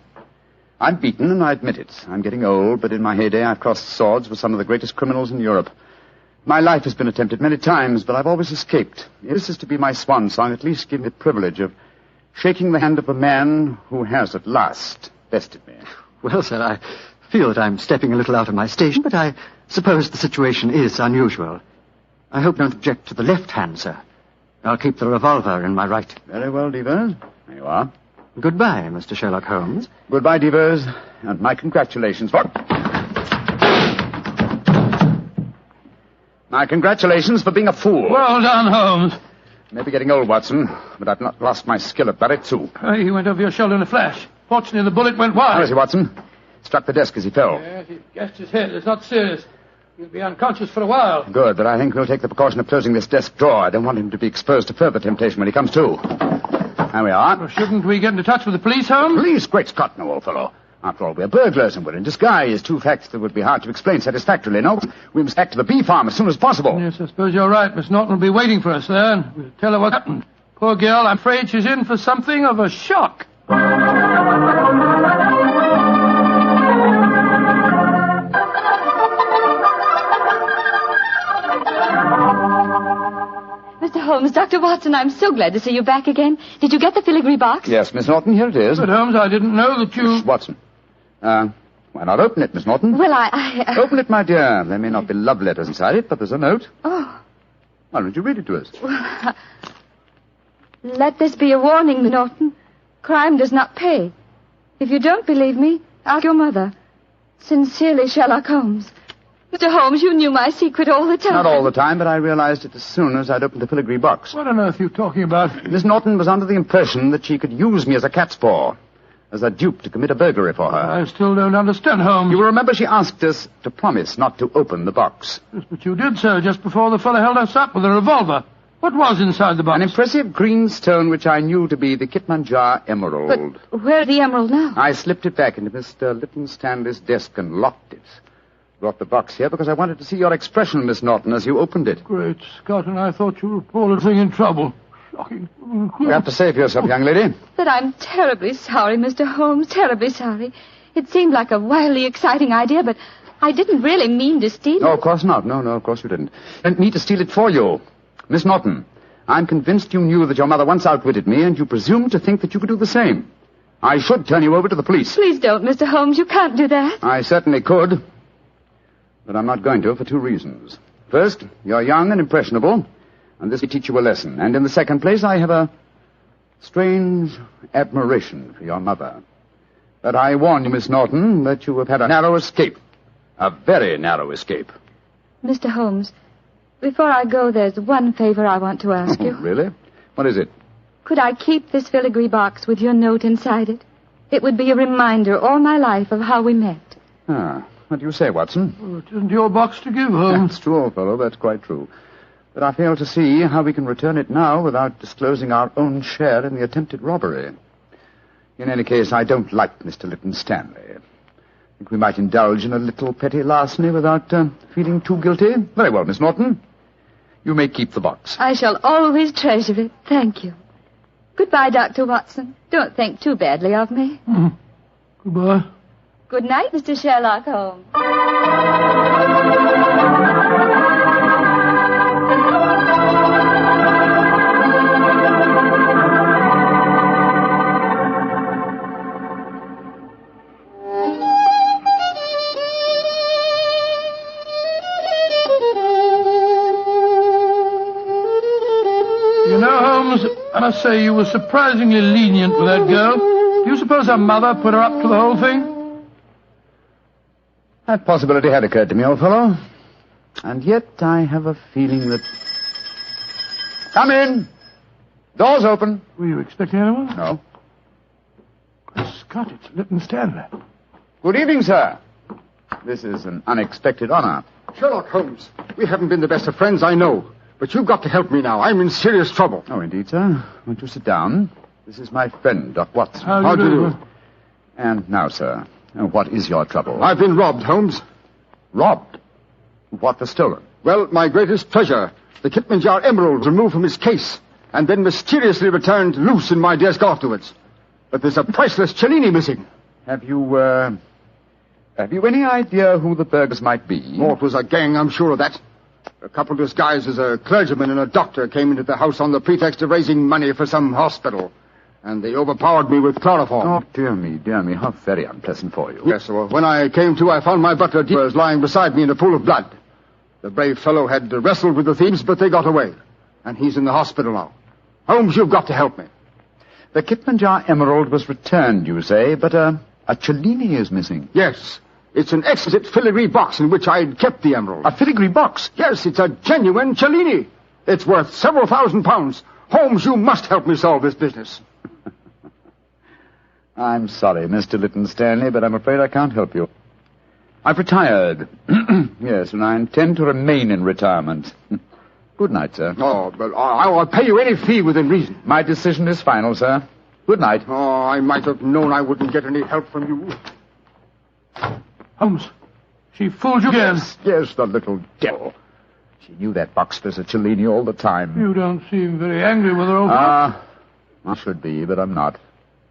I'm beaten, and I admit it. I'm getting old, but in my heyday I've crossed swords with some of the greatest criminals in Europe. My life has been attempted many times, but I've always escaped. If this is to be my swan song, at least give me the privilege of shaking the hand of a man who has at last bested me. Well, sir, I feel that I'm stepping a little out of my station, but I suppose the situation is unusual. I hope you don't object to the left hand, sir. I'll keep the revolver in my right. Very well, Devers. There you are. Goodbye, Mr. Sherlock Holmes. Goodbye, Devers, and my congratulations for... My congratulations for being a fool. Well done, Holmes. Maybe getting old, Watson, but I've not lost my skill at that, too. He went over your shoulder in a flash. Fortunately, the bullet went wide. How is he, Watson? Struck the desk as he fell. Yes, he gashed his head. It's not serious. He'll be unconscious for a while. Good, but I think we'll take the precaution of closing this desk drawer. I don't want him to be exposed to further temptation when he comes to. There we are. Well, shouldn't we get into touch with the police, Holmes? Police? Great Scott, no, old fellow. After all, we're burglars and we're in disguise. 2 facts that would be hard to explain satisfactorily. No, we must back to the bee farm as soon as possible. Yes, I suppose you're right. Miss Norton will be waiting for us there, and we'll tell her what happened. Poor girl, I'm afraid she's in for something of a shock. Mr. Holmes, Dr. Watson, I'm so glad to see you back again. Did you get the filigree box? Yes, Miss Norton, here it is. But, Holmes, I didn't know that you... Watson. Why not open it, Miss Norton? Well, I... Open it, my dear. There may not be love letters inside it, but there's a note. Oh. Why don't you read it to us? Well, let this be a warning, Miss Norton. Crime does not pay. If you don't believe me, ask your mother. Sincerely, Sherlock Holmes. Mr. Holmes, you knew my secret all the time. Not all the time, but I realized it as soon as I'd opened the filigree box. What on earth are you talking about? Miss Norton was under the impression that she could use me as a cat's paw, as a dupe to commit a burglary for her. I still don't understand, Holmes. You will remember she asked us to promise not to open the box. Yes, but you did, sir, just before the fellow held us up with a revolver. What was inside the box? An impressive green stone which I knew to be the Kitmanjar emerald. But where's the emerald now? I slipped it back into Mr. Lytton Stanley's desk and locked it. Brought the box here because I wanted to see your expression, Miss Norton, as you opened it. Great Scott, and I thought you were poor little thing in trouble. Shocking. You have to save yourself, young lady. But I'm terribly sorry, Mr. Holmes, terribly sorry. It seemed like a wildly exciting idea, but I didn't really mean to steal it. No, of course not. No, of course you didn't. I didn't mean to steal it for you. Miss Norton, I'm convinced you knew that your mother once outwitted me, and you presumed to think that you could do the same. I should turn you over to the police. Please don't, Mr. Holmes. You can't do that. I certainly could. But I'm not going to for 2 reasons. First, you're young and impressionable, and this will teach you a lesson. And in the second place, I have a strange admiration for your mother. But I warn you, Miss Norton, that you have had a narrow escape. A very narrow escape. Mr. Holmes, before I go, there's one favor I want to ask you. Really? What is it? Could I keep this filigree box with your note inside it? It would be a reminder all my life of how we met. Ah, what do you say, Watson? Well, it isn't your box to give, Holmes. That's true, old fellow, that's quite true. But I fail to see how we can return it now without disclosing our own share in the attempted robbery. In any case, I don't like Mr. Lytton Stanley. I think we might indulge in a little petty larceny without feeling too guilty. Very well, Miss Norton. You may keep the box. I shall always treasure it. Thank you. Goodbye, Dr. Watson. Don't think too badly of me. Goodbye. Good night, Mr. Sherlock Holmes. You know, Holmes, I must say you were surprisingly lenient with that girl. Do you suppose her mother put her up to the whole thing? That possibility had occurred to me, old fellow. And yet I have a feeling that... Come in. Door's open. Were you expecting anyone? No. Good Scott, it's Lytton Stanley. Good evening, sir. This is an unexpected honor. Sherlock Holmes, we haven't been the best of friends, I know. But you've got to help me now. I'm in serious trouble. Oh, indeed, sir. Won't you sit down? This is my friend, Doc Watson. How do you do? And now, sir, what is your trouble? I've been robbed, Holmes. Robbed? What was stolen? Well, my greatest treasure, the Kipman jar emerald, removed from his case, and then mysteriously returned loose in my desk afterwards. But there's a priceless Cellini missing. Have you any idea who the burglars might be? Oh, it was a gang, I'm sure of that. A couple disguised as a clergyman and a doctor came into the house on the pretext of raising money for some hospital. And they overpowered me with chloroform. Oh, dear me, how very unpleasant for you. Yes, well, when I came to, I found my butler was lying beside me in a pool of blood. The brave fellow had wrestled with the thieves, but they got away. And he's in the hospital now. Holmes, you've got to help me. The Kipman jar emerald was returned, you say, but a Cellini is missing. Yes. It's an exquisite filigree box in which I'd kept the emerald. A filigree box? Yes, it's a genuine Cellini. It's worth several £1,000s. Holmes, you must help me solve this business. I'm sorry, Mr. Lytton Stanley, but I'm afraid I can't help you. I've retired. Yes, and I intend to remain in retirement. Good night, sir. Oh, but I'll pay you any fee within reason. My decision is final, sir. Good night. Oh, I might have known I wouldn't get any help from you. Holmes, she fooled you again. Yes, the little devil. She knew that box was a Cellini all the time. You don't seem very angry with her, old fellow. I should be, but I'm not.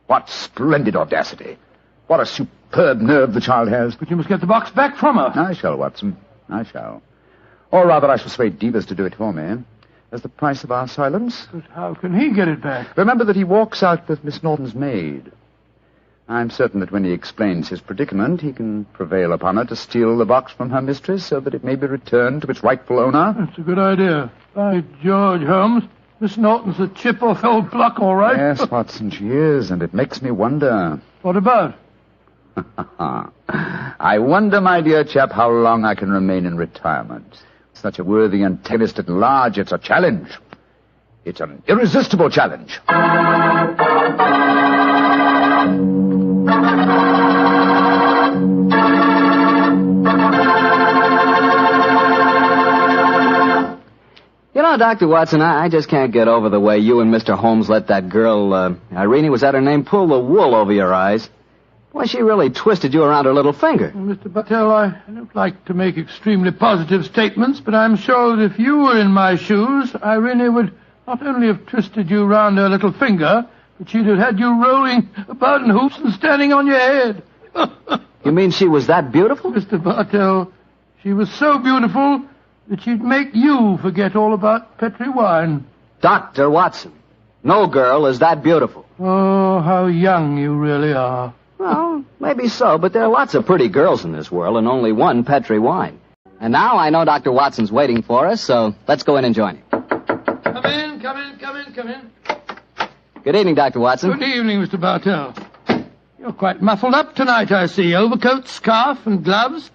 What splendid audacity. What a superb nerve the child has. But you must get the box back from her. I shall, Watson. I shall. Or rather, I shall persuade Devers to do it for me. As the price of our silence. But how can he get it back? Remember that he walks out with Miss Norton's maid. I'm certain that when he explains his predicament, he can prevail upon her to steal the box from her mistress so that it may be returned to its rightful owner. That's a good idea. By George, Holmes, Miss Norton's a chip off old block, all right. Yes, Watson, she is, and it makes me wonder. What about? I wonder, my dear chap, how long I can remain in retirement. Such a worthy antagonist at large, it's a challenge. It's an irresistible challenge. You know, Dr. Watson, I just can't get over the way you and Mr. Holmes let that girl, Irene, was that her name, pull the wool over your eyes. Why, she really twisted you around her little finger. Well, Mr. Battelle, I don't like to make extremely positive statements, but I'm sure that if you were in my shoes, Irene would not only have twisted you around her little finger, but she'd have had you rolling about in hoops and standing on your head. You mean she was that beautiful? Mr. Battelle, she was so beautiful that she'd make you forget all about Petri wine. Dr. Watson, no girl is that beautiful. Oh, how young you really are. Well, maybe so, but there are lots of pretty girls in this world and only one Petri wine. And now I know Dr. Watson's waiting for us, so let's go in and join him. Come in. Good evening, Dr. Watson. Good evening, Mr. Bartell. You're quite muffled up tonight, I see. Overcoat, scarf, and gloves.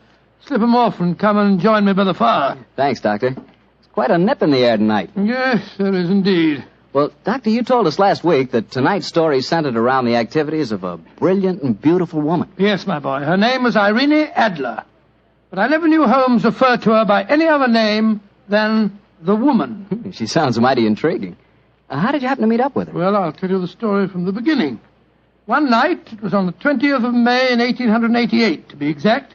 Slip 'em off and come and join me by the fire. Thanks, Doctor. It's quite a nip in the air tonight. Yes, there is indeed. Well, Doctor, you told us last week that tonight's story centered around the activities of a brilliant and beautiful woman. Yes, my boy. Her name was Irene Adler. But I never knew Holmes refer to her by any other name than the woman. She sounds mighty intriguing. How did you happen to meet up with her? Well, I'll tell you the story from the beginning. One night, it was on the 20th of May in 1888, to be exact,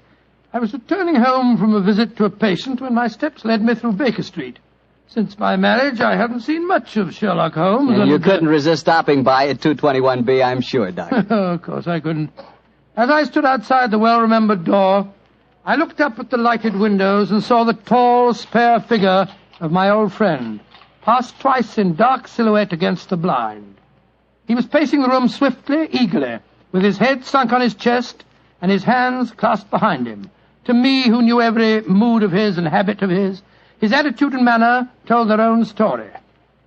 I was returning home from a visit to a patient when my steps led me through Baker Street. Since my marriage, I haven't seen much of Sherlock Holmes. And you couldn't resist stopping by at 221B, I'm sure, Doctor. Of course I couldn't. As I stood outside the well-remembered door, I looked up at the lighted windows and saw the tall, spare figure of my old friend, pass twice in dark silhouette against the blind. He was pacing the room swiftly, eagerly, with his head sunk on his chest and his hands clasped behind him. To me, who knew every mood of his and habit of his attitude and manner told their own story.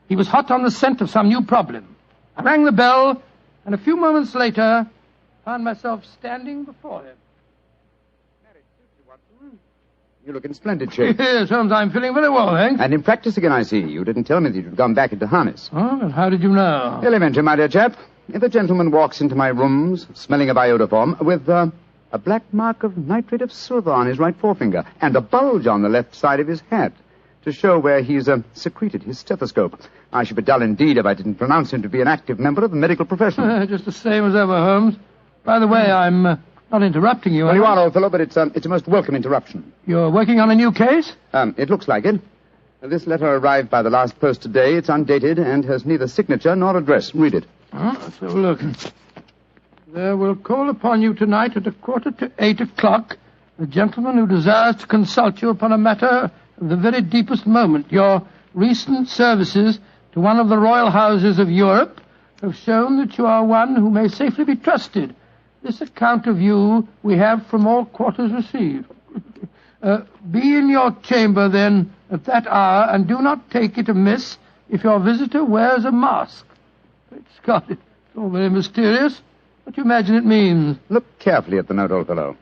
He was hot on the scent of some new problem. I rang the bell, and a few moments later, found myself standing before him. You look in splendid shape. Yes, Holmes, I'm feeling very well, thanks. And in practice again, I see. You didn't tell me that you'd gone back into harness. Oh, and how did you know? Elementary, my dear chap. If a gentleman walks into my rooms smelling of iodoform with a black mark of nitrate of silver on his right forefinger and a bulge on the left side of his hat to show where he's secreted his stethoscope, I should be dull indeed if I didn't pronounce him to be an active member of the medical profession. Just the same as ever, Holmes. By the way, I'm not interrupting you. Well, you are, old fellow, but it's a most welcome interruption. You're working on a new case? It looks like it. This letter arrived by the last post today. It's undated and has neither signature nor address. Read it. Let's have a look. There will call upon you tonight at 7:45 a gentleman who desires to consult you upon a matter of the very deepest moment. Your recent services to one of the royal houses of Europe have shown that you are one who may safely be trusted. This account of you we have from all quarters received. Be in your chamber, then, at that hour, and do not take it amiss if your visitor wears a mask. Great Scott, it's all very mysterious. What do you imagine it means? Look carefully at the note, old fellow.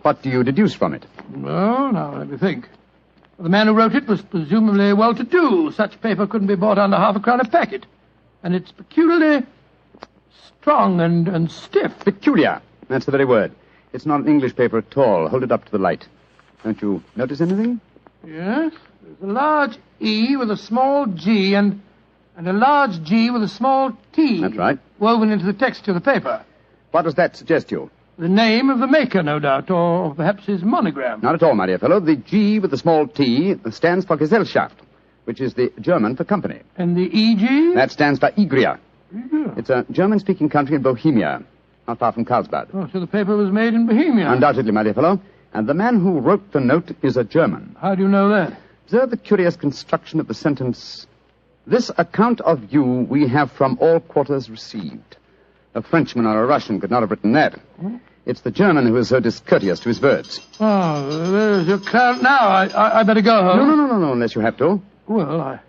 What do you deduce from it? Well, now, let me think. The man who wrote it was presumably well-to-do. Such paper couldn't be bought under half a crown a packet. And it's peculiarly strong and stiff. Peculiar. That's the very word. It's not an English paper at all. Hold it up to the light. Don't you notice anything? Yes. There's a large E with a small G and a large G with a small T. That's right. Woven into the texture of the paper. What does that suggest you? The name of the maker, no doubt, or perhaps his monogram. Not at all, my dear fellow. The G with the small T stands for Gesellschaft, which is the German for company. And the EG? That stands for Igria. It's a German-speaking country in Bohemia, not far from Carlsbad. Oh, so the paper was made in Bohemia? Undoubtedly, my dear fellow. And the man who wrote the note is a German. How do you know that? Observe the curious construction of the sentence. This account of you we have from all quarters received. A Frenchman or a Russian could not have written that. Hmm? It's the German who is so discourteous to his words. Oh, there's your count now. I better go home. No, unless you have to. Well, I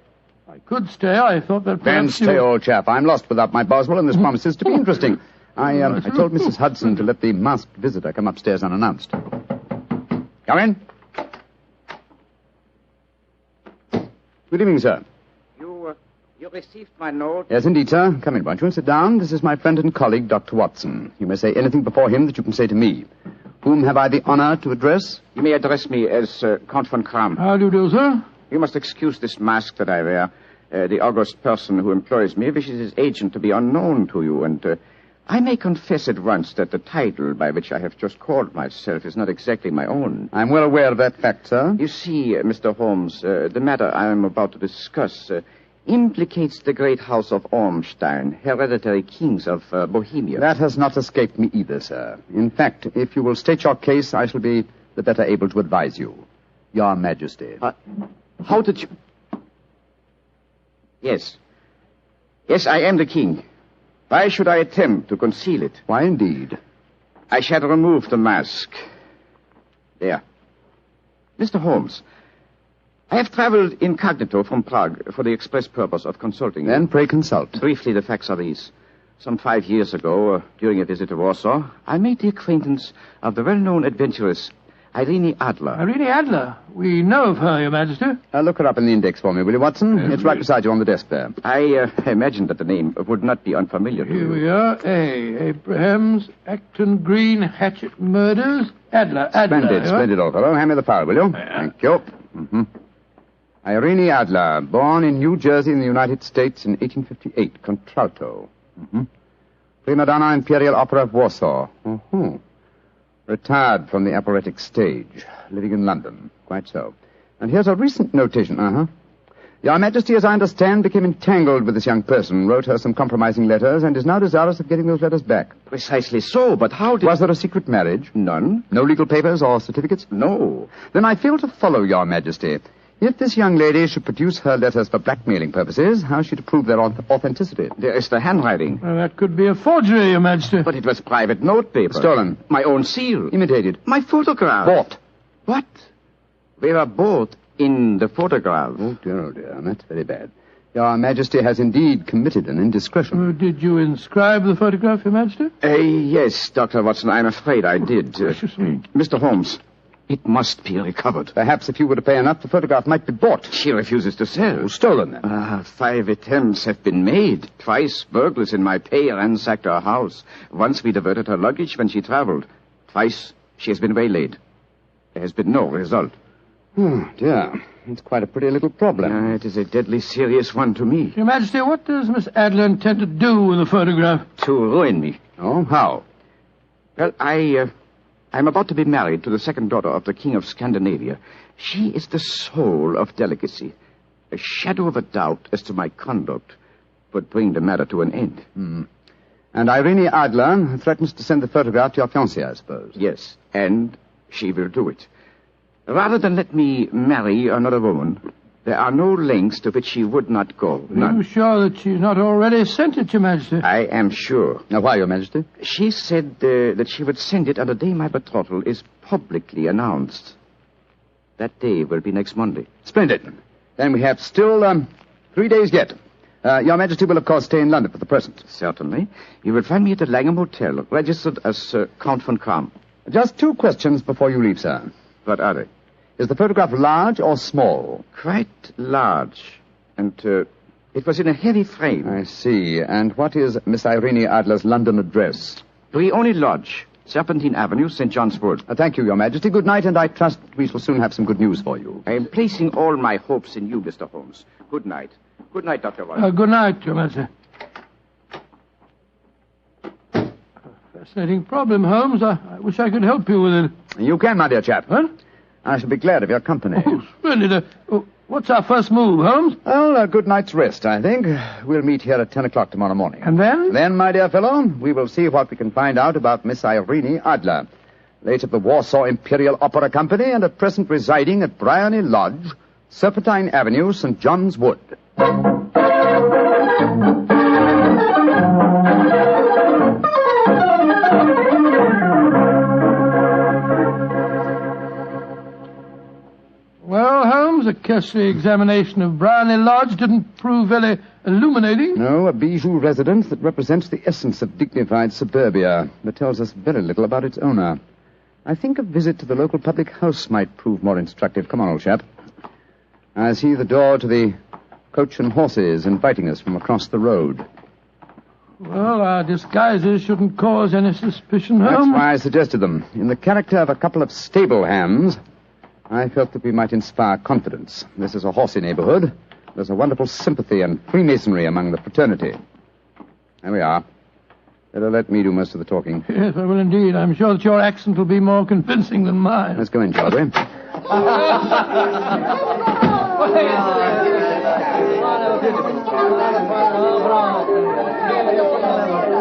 could stay. I thought that Then stay, old chap. I'm lost without my Boswell, and this promises to be interesting. I told Mrs. Hudson to let the masked visitor come upstairs unannounced. Come in. Good evening, sir. You received my note? Yes, indeed, sir. Come in, won't you? Sit down. This is my friend and colleague, Dr. Watson. You may say anything before him that you can say to me. Whom have I the honor to address? You may address me as Count von Kram. How do you do, sir? You must excuse this mask that I wear. The august person who employs me wishes his agent to be unknown to you, and I may confess at once that the title by which I have just called myself is not exactly my own. I'm well aware of that fact, sir. You see, Mr. Holmes, the matter I am about to discuss implicates the great house of Ormstein, hereditary kings of Bohemia. That has not escaped me either, sir. In fact, if you will state your case, I shall be the better able to advise you. Your Majesty. How did you... Yes. Yes, I am the king. Why should I attempt to conceal it? Why, indeed? I shall remove the mask. There. Mr. Holmes, I have traveled incognito from Prague for the express purpose of consulting you. Then pray consult. Briefly, the facts are these. Some 5 years ago, during a visit to Warsaw, I made the acquaintance of the well-known adventuress Irene Adler. Irene Adler. We know of her, Your Majesty. Look her up in the index for me, will you, Watson? It's right beside you on the desk there. I imagined that the name would not be unfamiliar to you. Here we are. Abrahams, Acton Green, Hatchet Murders. Adler. Splendid, old fellow. Hand me the file, will you? Thank you. Mm-hmm. Irene Adler, born in New Jersey in the United States in 1858. Contralto. Mm-hmm. Prima donna Imperial Opera of Warsaw. Mm-hmm. Retired from the operatic stage. Living in London. Quite so. And here's a recent notation. Your Majesty, as I understand, became entangled with this young person, wrote her some compromising letters, and is now desirous of getting those letters back. Precisely so, but how did... Was there a secret marriage? None. No legal papers or certificates? No. Then I fail to follow, Your Majesty. If this young lady should produce her letters for blackmailing purposes, how is she to prove their authenticity? There is the handwriting. Well, that could be a forgery, Your Majesty. But it was private note paper. Stolen. My own seal. Imitated. My photograph. Bought. What? We were both in the photograph. Oh, dear. That's very bad. Your Majesty has indeed committed an indiscretion. Did you inscribe the photograph, Your Majesty? Yes, Dr. Watson, I'm afraid I did. Precious me. Mr. Holmes, it must be recovered. Perhaps if you were to pay enough, the photograph might be bought. She refuses to sell. Oh, stolen, then? 5 attempts have been made. Twice burglars in my pay ransacked her house. Once we diverted her luggage when she traveled. Twice she has been waylaid. There has been no result. Oh, dear. It's quite a pretty little problem. It is a deadly serious one to me. Your Majesty, what does Miss Adler intend to do with the photograph? To ruin me. Oh, how? Well, I'm about to be married to the second daughter of the King of Scandinavia. She is the soul of delicacy. A shadow of a doubt as to my conduct would bring the matter to an end. And Irene Adler threatens to send the photograph to your fiancée, I suppose. Yes, and she will do it. Rather than let me marry another woman, there are no lengths to which she would not go. Are you sure that she's not already sent it, Your Majesty? I am sure. Now, why, Your Majesty? She said that she would send it on the day my betrothal is publicly announced. That day will be next Monday. Splendid. Then we have still 3 days yet. Your Majesty will, of course, stay in London for the present. Certainly. You will find me at the Langham Hotel, registered as Count von Kram. Just 2 questions before you leave, sir. What are they? Is the photograph large or small? Quite large. And it was in a heavy frame. I see. And what is Miss Irene Adler's London address? Briony Lodge, Serpentine Avenue, St. John's Wood. Thank you, Your Majesty. Good night, and I trust we shall soon have some good news for you. I am placing all my hopes in you, Mr. Holmes. Good night. Good night, Dr. Watson. Good night, Your Majesty. Fascinating problem, Holmes. I wish I could help you with it. You can, my dear chap. What? I shall be glad of your company. Oh, splendid. What's our first move, Holmes? Well, a good night's rest, I think. We'll meet here at 10 o'clock tomorrow morning. And then? Then, my dear fellow, we will see what we can find out about Miss Irene Adler, late of the Warsaw Imperial Opera Company and at present residing at Briony Lodge, Serpentine Avenue, St. John's Wood. Well, Holmes, a cursory examination of Briony Lodge didn't prove very illuminating. No, a bijou residence that represents the essence of dignified suburbia, but tells us very little about its owner. I think a visit to the local public house might prove more instructive. Come on, old chap. I see the door to the Coach and Horses inviting us from across the road. Well, our disguises shouldn't cause any suspicion, Holmes. That's why I suggested them. In the character of a couple of stable hands, I felt that we might inspire confidence. This is a horsey neighborhood. There's a wonderful sympathy and Freemasonry among the fraternity. There we are. Better let me do most of the talking. Yes, I will indeed. I'm sure that your accent will be more convincing than mine. Let's go in, shall we?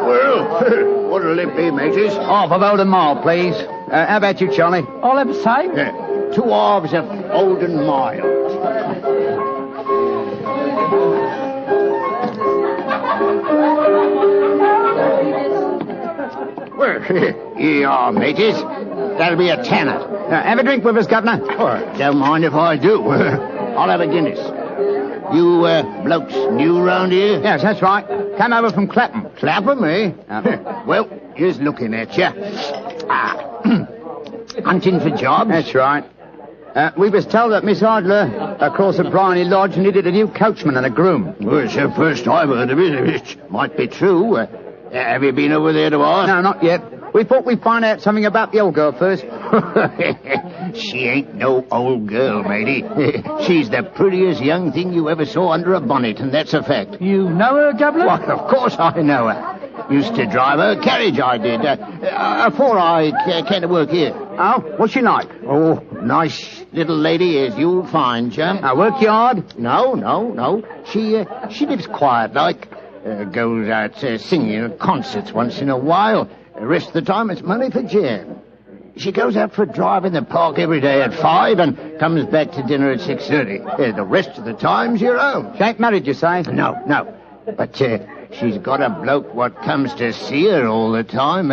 Well, what'll it be, mateys? Half of old and mild, please. How about you, Charlie? All episode? Yeah. 2 halves of old and mild. Well, here you are, mateys. That'll be a tenner. Have a drink with us, Governor. Oh, don't mind if I do. I'll have a Guinness. You blokes new round here? Yes, that's right. Came over from Clapham. Clapham, eh? Well, here's looking at you. Hunting for jobs? That's right. We was told that Miss Idler across at Blarney Lodge needed a new coachman and a groom. Well, it's the first I've heard of it. It might be true. Have you been over there to ask? No, not yet. We thought we'd find out something about the old girl first. She ain't no old girl, matey. She's the prettiest young thing you ever saw under a bonnet, and that's a fact. You know her, Governor? Why, of course I know her. Used to drive her carriage, I did. Before I came to work here. Oh, what's she like? Oh, nice little lady as you'll find, chum. Work hard? No. She lives quiet like. Goes out singing at concerts once in a while. The rest of the time it's money for jam. She goes out for a drive in the park every day at 5 and comes back to dinner at 6:30. The rest of the time's your own. She ain't married, you say? No. But she's got a bloke what comes to see her all the time.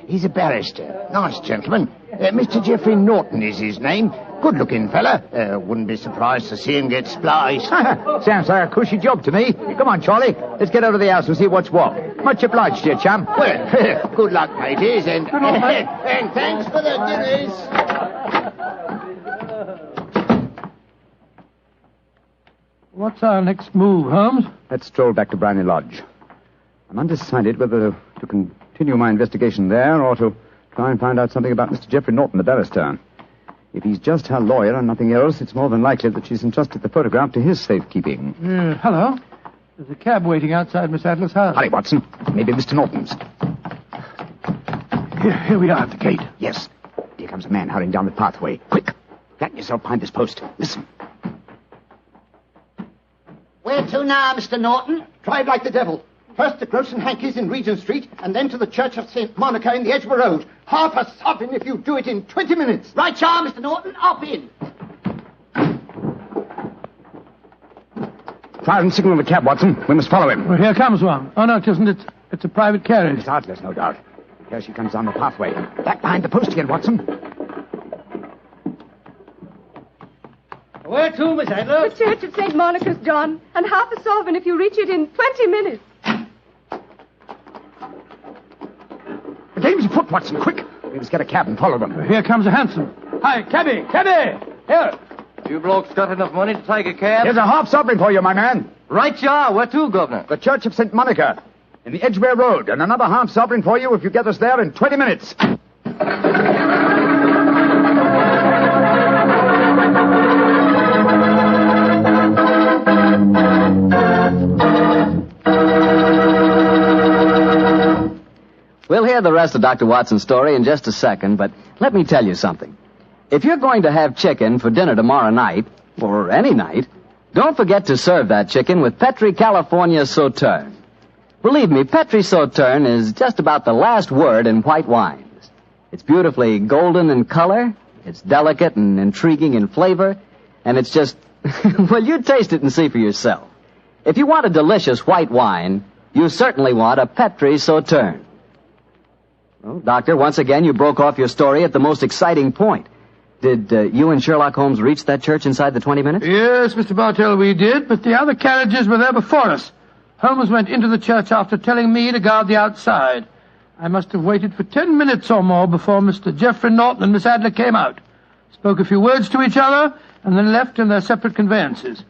He's a barrister. Nice gentleman. Mr. Geoffrey Norton is his name. Good-looking fella. Wouldn't be surprised to see him get spliced. Sounds like a cushy job to me. Come on, Charlie. Let's get over to the house and see what's what. Much obliged to you, chum. Well, good luck, mateys, and thanks for the dinners. What's our next move, Holmes? Let's stroll back to Blarney Lodge. I'm undecided whether to continue my investigation there or to try and find out something about Mr. Geoffrey Norton, the barrister. If he's just her lawyer and nothing else, it's more than likely that she's entrusted the photograph to his safekeeping. Hello. There's a cab waiting outside Miss Adler's house. Hurry, Watson. Maybe Mr. Norton's. Here we are at the gate. Yes. Here comes a man hurrying down the pathway. Quick. Flatten yourself behind this post. Listen. Where to now, Mr. Norton? Drive like the devil. First to Gross and Hankey's in Regent Street, and then to the Church of St. Monica in the Edgware Road. Half a sovereign if you do it in 20 minutes. Right, sir, Mr. Norton. Up in. Fire and signal the cab, Watson. We must follow him. Well, here comes one. Oh, no, it isn't. It's a private carriage. Miss Adler's, no doubt. Here she comes down the pathway. Back behind the post again, Watson. Where to, Miss Adler? The Church of St. Monica's, John. And half a sovereign if you reach it in 20 minutes. The game's afoot, Watson. Quick. We must get a cab and follow them. Here comes a hansom. Hi, cabby! Here! You blokes got enough money to take a cab? Here's a half sovereign for you, my man. Right you are. Where to, Governor? The Church of St. Monica, in the Edgware Road, and another half sovereign for you if you get us there in 20 minutes. We'll hear the rest of Dr. Watson's story in just a second, but let me tell you something. If you're going to have chicken for dinner tomorrow night, or any night, don't forget to serve that chicken with Petri California Sauterne. Believe me, Petri Sauterne is just about the last word in white wines. It's beautifully golden in color, it's delicate and intriguing in flavor, and it's just, well, you taste it and see for yourself. If you want a delicious white wine, you certainly want a Petri Sauterne. Well, Doctor, once again, you broke off your story at the most exciting point. Did you and Sherlock Holmes reach that church inside the 20 minutes? Yes, Mr. Bartell, we did, but the other carriages were there before us. Holmes went into the church after telling me to guard the outside. I must have waited for 10 minutes or more before Mr. Geoffrey Norton and Miss Adler came out, spoke a few words to each other, and then left in their separate conveyances.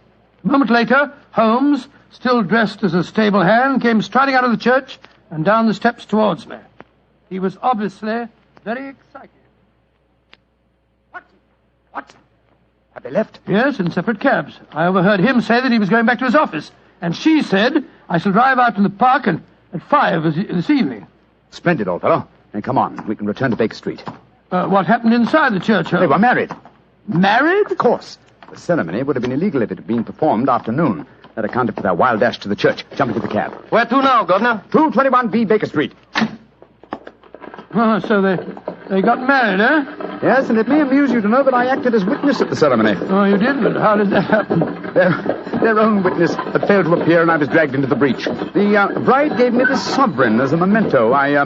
A moment later, Holmes, still dressed as a stable hand, came striding out of the church and down the steps towards me. He was obviously very excited. What? Have they left? Yes, in separate cabs. I overheard him say that he was going back to his office. And she said, I shall drive out in the park at 5 this evening. Splendid, old fellow. Then come on. We can return to Baker Street. What happened inside the church, Holmes? They were married. Married? Of course. The ceremony would have been illegal if it had been performed after noon. That accounted for their wild dash to the church. Jump into the cab. Where to now, Governor? 221B Baker Street. Oh, so they got married, eh? Yes, and it may amuse you to know that I acted as witness at the ceremony. Oh, you did? But how did that happen? Their own witness had failed to appear, and I was dragged into the breach. The bride gave me this sovereign as a memento. I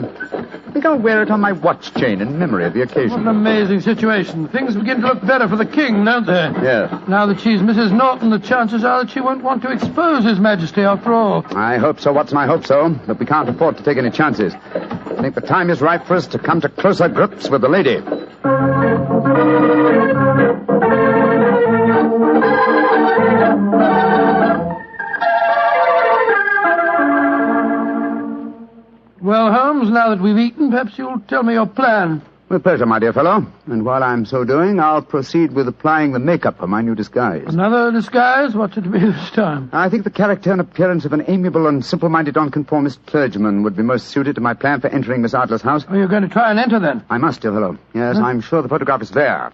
think I'll wear it on my watch chain in memory of the occasion. What an amazing situation. Things begin to look better for the king, don't they? Yes. Now that she's Mrs. Norton, the chances are that she won't want to expose His Majesty after all. I hope so, Watson, I hope so. But we can't afford to take any chances. I think the time is ripe for us to come to closer grips with the lady. Well, Holmes, now that we've eaten, perhaps you'll tell me your plan. With pleasure, my dear fellow. And while I'm so doing, I'll proceed with applying the makeup for my new disguise. Another disguise? What's it to be this time? I think the character and appearance of an amiable and simple-minded nonconformist clergyman would be most suited to my plan for entering Miss Adler's house. Oh, you're going to try and enter, then? I must, dear fellow. Yes, I'm sure the photograph is there.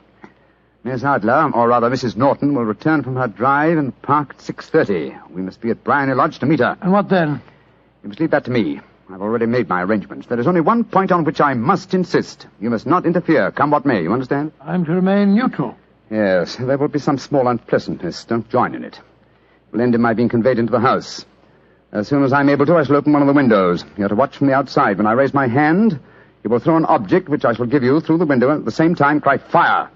Miss Adler, or rather Mrs. Norton, will return from her drive in the park at 6:30. We must be at Blarney Lodge to meet her. And what then? You must leave that to me. I've already made my arrangements. There is only one point on which I must insist. You must not interfere, come what may. You understand? I'm to remain neutral. Yes, there will be some small unpleasantness. Don't join in it. It will end in my being conveyed into the house. As soon as I'm able to, I shall open one of the windows. You're to watch from the outside. When I raise my hand, you will throw an object which I shall give you through the window and at the same time cry, fire.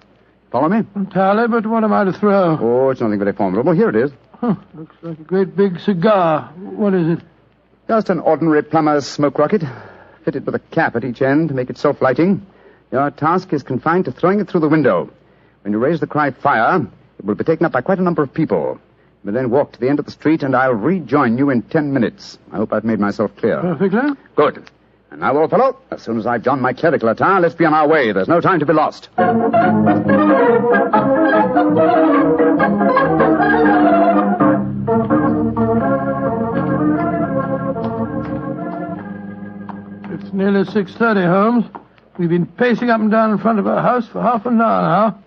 Follow me? Entirely, but what am I to throw? Oh, it's nothing very formidable. Here it is. Looks like a great big cigar. What is it? Just an ordinary plumber's smoke rocket, fitted with a cap at each end to make it self-lighting. Your task is confined to throwing it through the window. When you raise the cry, fire, it will be taken up by quite a number of people. You will then walk to the end of the street, and I'll rejoin you in 10 minutes. I hope I've made myself clear. Perfectly. Good. And now, old fellow, as soon as I've donned my clerical attire, let's be on our way. There's no time to be lost. It's nearly 6:30, Holmes. We've been pacing up and down in front of her house for half an hour now.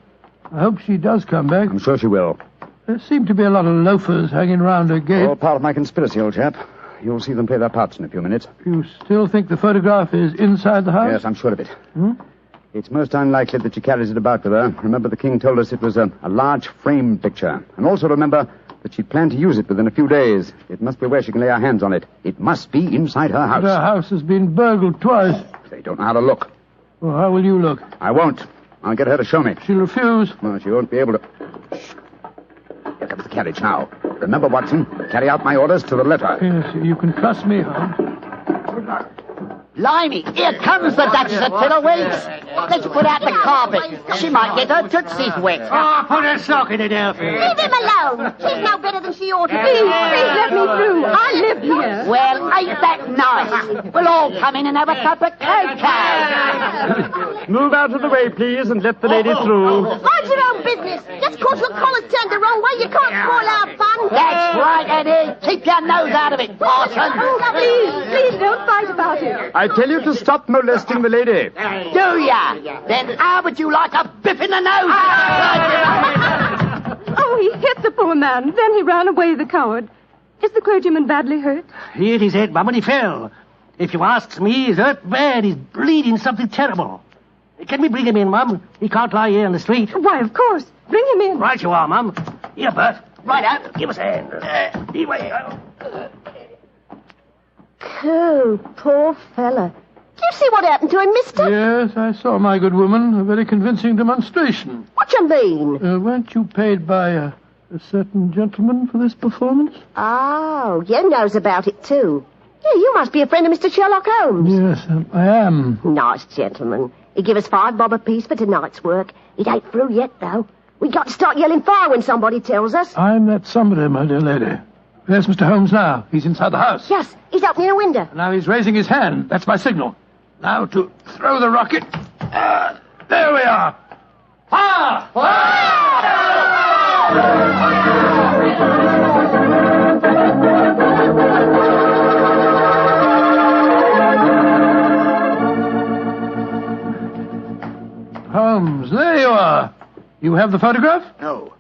I hope she does come back. I'm sure she will. There seem to be a lot of loafers hanging round her gate. All part of my conspiracy, old chap. You'll see them play their parts in a few minutes. You still think the photograph is inside the house? Yes, I'm sure of it. It's most unlikely that she carries it about with her. Remember, the king told us it was a large frame picture. And also remember that she planned to use it within a few days. It must be where she can lay her hands on it. It must be inside her house. But her house has been burgled twice. They don't know how to look. Well, how will you look? I won't. I'll get her to show me. She'll refuse. Well, she won't be able to. Shh. Here comes the carriage now. Remember, Watson, carry out my orders to the letter. Yes, you can trust me, Holmes. Blimey, here comes the Duchess of Fiddlewinks. Let's put out the carpet. She might get her tootsies wet. Oh, put a sock in it, Elfie. Leave him alone. She's no better than she ought to be. Please let me through. I live here. Well, ain't that nice? We'll all come in and have a cup of cocoa. Move out of the way, please, and let the lady through. Mind your own business. Just because your collar's turned the wrong way, you can't spoil our fun. That's right, Eddie. Keep your nose out of it, parson. Please don't fight about it. I tell you to stop molesting the lady. Do ya? Then how would you like a biff in the nose? Oh, he hit the poor man. Then he ran away, the coward. Is the clergyman badly hurt? He hit his head, Mum, and he fell. If you asks me, he's hurt bad. He's bleeding something terrible. Can we bring him in, Mum? He can't lie here in the street. Why, of course. Bring him in. Right you are, Mum. Here, Bert. Right out. Give us a hand. Oh, poor fella. Did you see what happened to him, mister? Yes, I saw, my good woman. A very convincing demonstration. What you mean? Weren't you paid by a certain gentleman for this performance? Oh, you knows about it, too. Yeah, you must be a friend of Mr. Sherlock Holmes. Yes, I am. Nice gentleman. He give us $5 bob apiece for tonight's work. It ain't through yet, though. We got to start yelling fire when somebody tells us. I'm that somebody, my dear lady. There's Mr. Holmes now. He's inside the house. Yes, he's opening a window. Now he's raising his hand. That's my signal. Now to throw the rocket. There we are. Fire! Holmes, there you are. You have the photograph? No.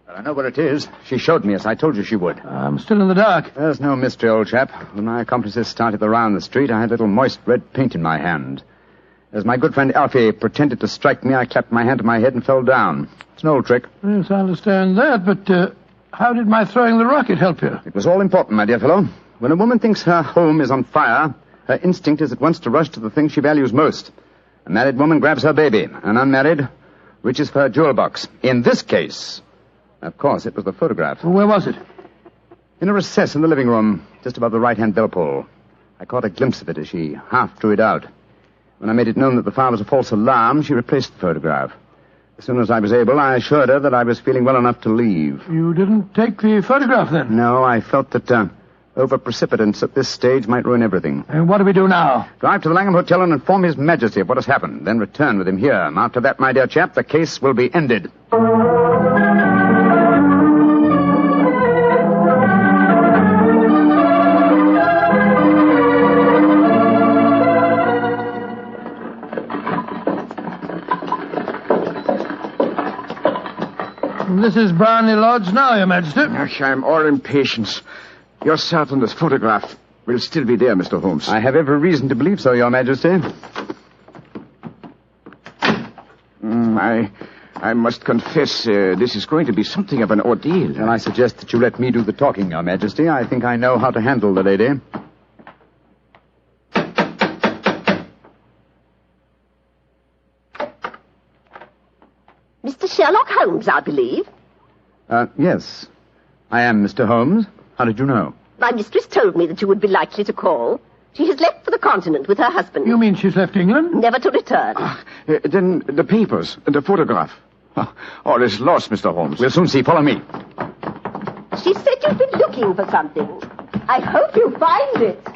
But I know where it is. She showed me, as I told you she would. I'm still in the dark. There's no mystery, old chap. When my accomplices started the round the street, I had a little moist red paint in my hand. As my good friend Alfie pretended to strike me, I clapped my hand to my head and fell down. It's an old trick. Yes, I understand that, but how did my throwing the rocket help you? It was all important, my dear fellow. When a woman thinks her home is on fire, her instinct is at once to rush to the thing she values most. A married woman grabs her baby. An unmarried reaches for her jewel box. In this case, of course, it was the photograph. Well, where was it? In a recess in the living room, just above the right-hand bell pull. I caught a glimpse of it as she half drew it out. When I made it known that the fire was a false alarm, she replaced the photograph. As soon as I was able, I assured her that I was feeling well enough to leave. You didn't take the photograph, then? No, I felt that over-precipitance at this stage might ruin everything. And what do we do now? Drive to the Langham Hotel and inform His Majesty of what has happened, then return with him here. After that, my dear chap, the case will be ended. This is Blarney Lodge now, Your Majesty. I'm all impatience. You're certain this photograph will still be there, Mr. Holmes? I have every reason to believe so, Your Majesty. I must confess, this is going to be something of an ordeal. And I suggest that you let me do the talking, Your Majesty. I think I know how to handle the lady. Mr. Sherlock Holmes, I believe. Yes. I am Mr. Holmes. How did you know? My mistress told me that you would be likely to call. She has left for the continent with her husband. You mean she's left England? Never to return. Then the papers and the photograph. All is lost, Mr. Holmes. We'll soon see. Follow me. She said you've been looking for something. I hope you find it.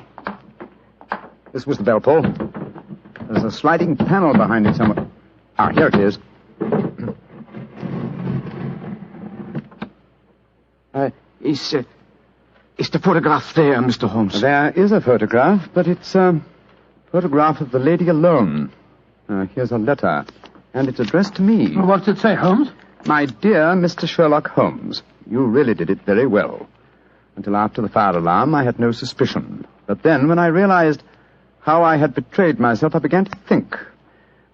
This was the bell pull. There's a sliding panel behind it somewhere. Ah, here it is. Is the photograph there, Mr. Holmes? There is a photograph, but it's a photograph of the lady alone. Here's a letter, and it's addressed to me. Well, what's it say, Holmes? My dear Mr. Sherlock Holmes, you really did it very well. Until after the fire alarm, I had no suspicion. But then, when I realized how I had betrayed myself, I began to think.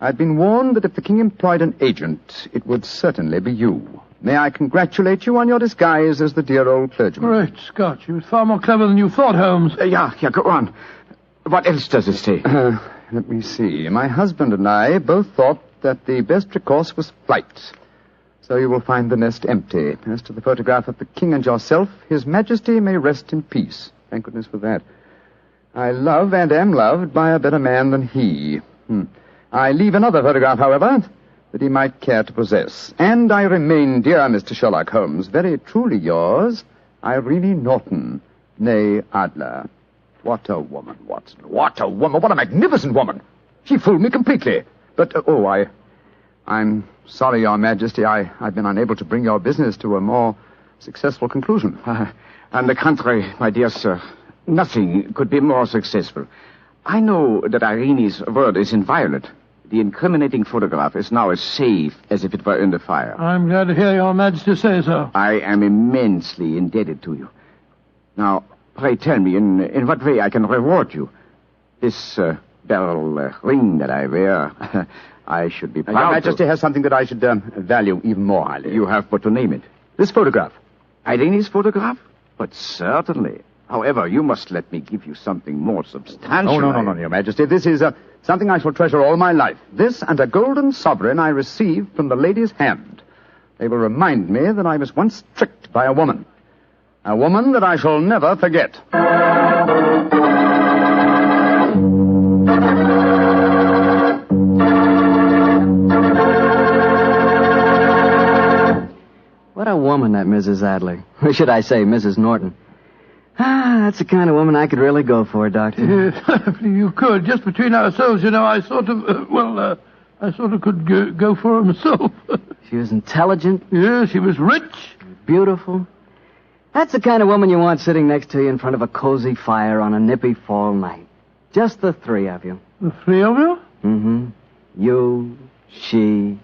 I'd been warned that if the king employed an agent, it would certainly be you. May I congratulate you on your disguise as the dear old clergyman? Great Scott, you was far more clever than you thought, Holmes. Yeah, go on. What else does it say? Let me see. My husband and I both thought that the best recourse was flight. So you will find the nest empty. As to the photograph of the king and yourself, His Majesty may rest in peace. Thank goodness for that. I love and am loved by a better man than he. I leave another photograph, however, that he might care to possess. And I remain, dear Mr. Sherlock Holmes, very truly yours, Irene Norton, née Adler. What a woman, Watson. What a woman. What a magnificent woman. She fooled me completely. But, I'm sorry, Your Majesty. I've been unable to bring your business to a more successful conclusion. On the contrary, my dear sir, nothing could be more successful. I know that Irene's word is inviolate. The incriminating photograph is now as safe as if it were in the fire. I'm glad to hear Your Majesty say so. I am immensely indebted to you. Now, pray tell me, in what way I can reward you? This beryl ring that I wear, I should be proud Your Majesty has something that I should value even more highly. You have but to name it. This photograph. Irene's photograph? But certainly. However, you must let me give you something more substantial. Oh, no, Your Majesty. This is something I shall treasure all my life. This and a golden sovereign I received from the lady's hand. They will remind me that I was once tricked by a woman. A woman that I shall never forget. What a woman, that Mrs. Adler. Or should I say, Mrs. Norton. That's the kind of woman I could really go for, Doctor. Yes, you could. Just between ourselves, you know, I sort of could go for her myself. She was intelligent. Yeah, she was rich. Beautiful. That's the kind of woman you want sitting next to you in front of a cozy fire on a nippy fall night. Just the three of you. The three of you? Mm-hmm. You, she,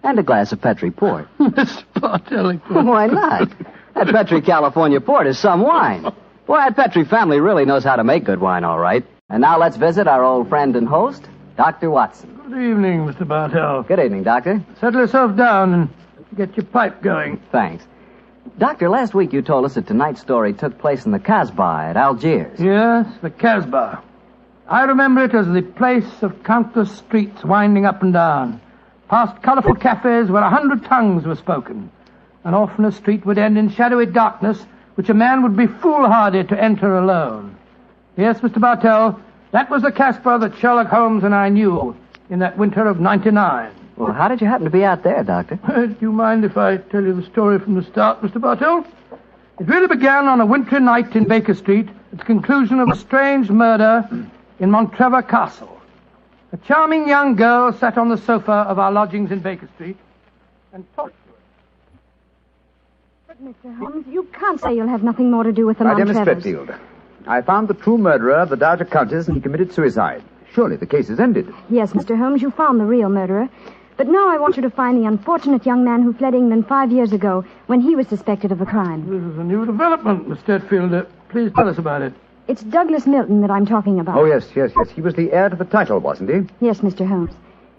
and a glass of Petri port. Mr. Bartelli. Why not? That Petri California port is some wine. Boy, that Petri family really knows how to make good wine, all right. And now let's visit our old friend and host, Dr. Watson. Good evening, Mr. Bartell. Good evening, Doctor. Settle yourself down and get your pipe going. Thanks. Doctor, last week you told us that tonight's story took place in the Casbah at Algiers. Yes, the Casbah. I remember it as the place of countless streets winding up and down, past colourful cafes where 100 tongues were spoken. And often a street would end in shadowy darkness, which a man would be foolhardy to enter alone. Yes, Mr. Bartell, that was the Casbah that Sherlock Holmes and I knew in that winter of '99. Well, how did you happen to be out there, Doctor? Do you mind if I tell you the story from the start, Mr. Bartell? It really began on a wintry night in Baker Street at the conclusion of a strange murder in Montrevor Castle. A charming young girl sat on the sofa of our lodgings in Baker Street and talked to us. But, Mr. Holmes, you can't say you'll have nothing more to do with the My dear Miss Montrevors. Stretfield, I found the true murderer of the Dowager Countess and he committed suicide. Surely the case is ended. Yes, Mr. Holmes, you found the real murderer. But now I want you to find the unfortunate young man who fled England 5 years ago when he was suspected of a crime. This is a new development, Miss Stretfield. Please tell us about it. It's Douglas Milton that I'm talking about. Oh, yes. He was the heir to the title, wasn't he? Yes, Mr. Holmes.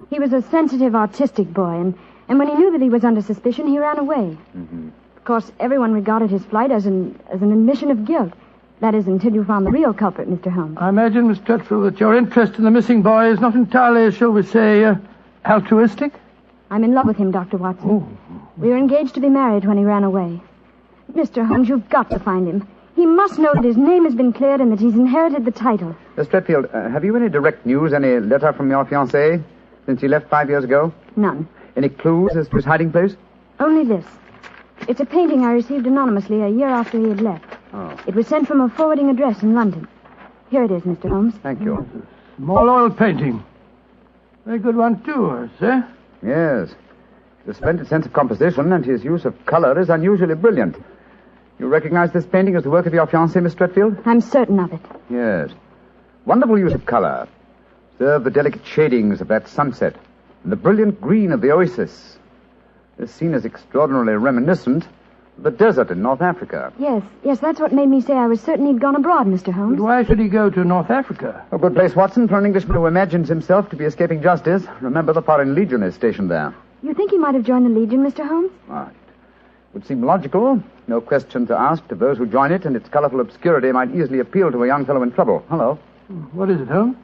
He was a sensitive, artistic boy, and when he knew that he was under suspicion, he ran away. Mm-hmm. Of course, everyone regarded his flight as an admission of guilt. That is, until you found the real culprit, Mr. Holmes. I imagine, Miss Stretfield, that your interest in the missing boy is not entirely, shall we say, altruistic? I'm in love with him, Dr. Watson. We were engaged to be married when he ran away. Mr. Holmes, you've got to find him. He must know that his name has been cleared and that he's inherited the title. Miss Stretfield, have you any direct news, any letter from your fiancé since he left 5 years ago? None. Any clues as to his hiding place? Only this. It's a painting I received anonymously a year after he had left. Oh. It was sent from a forwarding address in London. Here it is, Mr. Holmes. Thank you. Small oil painting. Very good one, too, I say. Yes. The splendid sense of composition and his use of color is unusually brilliant. You recognize this painting as the work of your fiancé, Miss Stretfield? I'm certain of it. Yes. Wonderful use of color. Observe the delicate shadings of that sunset and the brilliant green of the oasis. This scene is extraordinarily reminiscent of the desert in North Africa. Yes, that's what made me say I was certain he'd gone abroad, Mr. Holmes. But why should he go to North Africa? A good place, Watson, for an Englishman who imagines himself to be escaping justice. Remember, the Foreign Legion is stationed there. You think he might have joined the Legion, Mr. Holmes? Right. Would seem logical. No question to ask to those who join it, and its colorful obscurity might easily appeal to a young fellow in trouble. Hello. What is it, Holmes?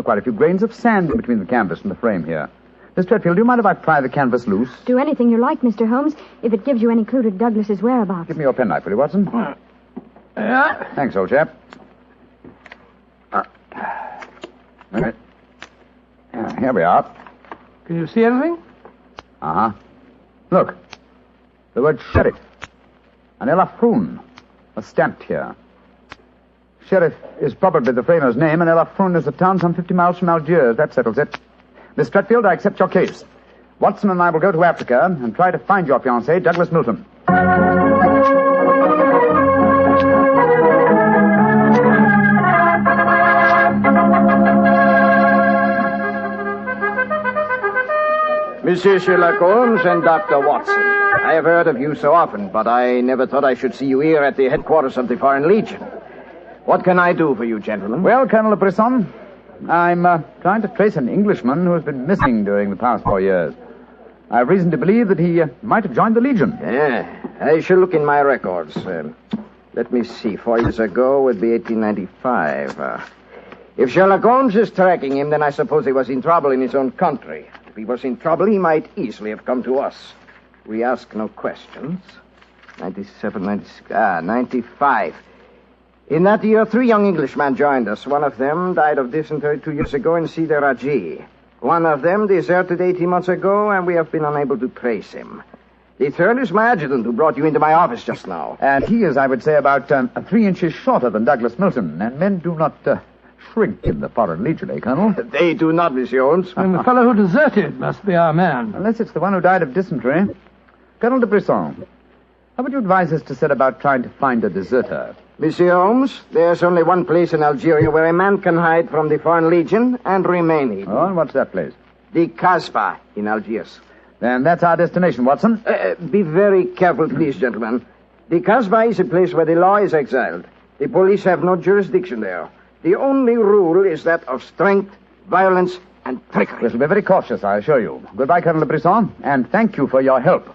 Quite a few grains of sand in between the canvas and the frame here. Miss Stretfield, do you mind if I pry the canvas loose? Do anything you like, Mr. Holmes, if it gives you any clue to Douglas's whereabouts. Give me your penknife, will you, Watson? Yeah? Thanks, old chap. Here we are. Can you see anything? Uh-huh. Look. The word sheriff. And Ella Froon are stamped here. Sheriff is probably the framer's name, and Ella Froon is a town some 50 miles from Algiers. That settles it. Miss Stretfield, I accept your case. Watson and I will go to Africa and try to find your fiancé, Douglas Milton. Monsieur Sherlock Holmes and Dr. Watson. I have heard of you so often, but I never thought I should see you here at the headquarters of the Foreign Legion. What can I do for you, gentlemen? Well, Colonel Brisson, I'm trying to trace an Englishman who has been missing during the past 4 years. I have reason to believe that he might have joined the Legion. Yeah, I shall look in my records. Let me see. 4 years ago would be 1895. If Sherlock Holmes is tracking him, then I suppose he was in trouble in his own country. If he was in trouble, he might easily have come to us. We ask no questions. 97, 96, 95. In that year, 3 young Englishmen joined us. One of them died of dysentery 2 years ago in Cedar Raji. One of them deserted 18 months ago, and we have been unable to trace him. The third is my adjutant, who brought you into my office just now. And he is, I would say, about 3 inches shorter than Douglas Milton, and men do not shrink in the Foreign Legion, eh, Colonel? They do not, Monsieur Holmes. And the fellow who deserted must be our man. Unless it's the one who died of dysentery. Colonel de Brisson, how would you advise us to set about trying to find a deserter? Monsieur Holmes, there's only one place in Algeria where a man can hide from the Foreign Legion and remain hidden. Oh, and what's that place? The Casbah in Algiers. Then that's our destination, Watson. Be very careful, please, gentlemen. The Casbah is a place where the law is exiled. The police have no jurisdiction there. The only rule is that of strength, violence, and trickery. We shall be very cautious, I assure you. Goodbye, Colonel de Brisson, and thank you for your help.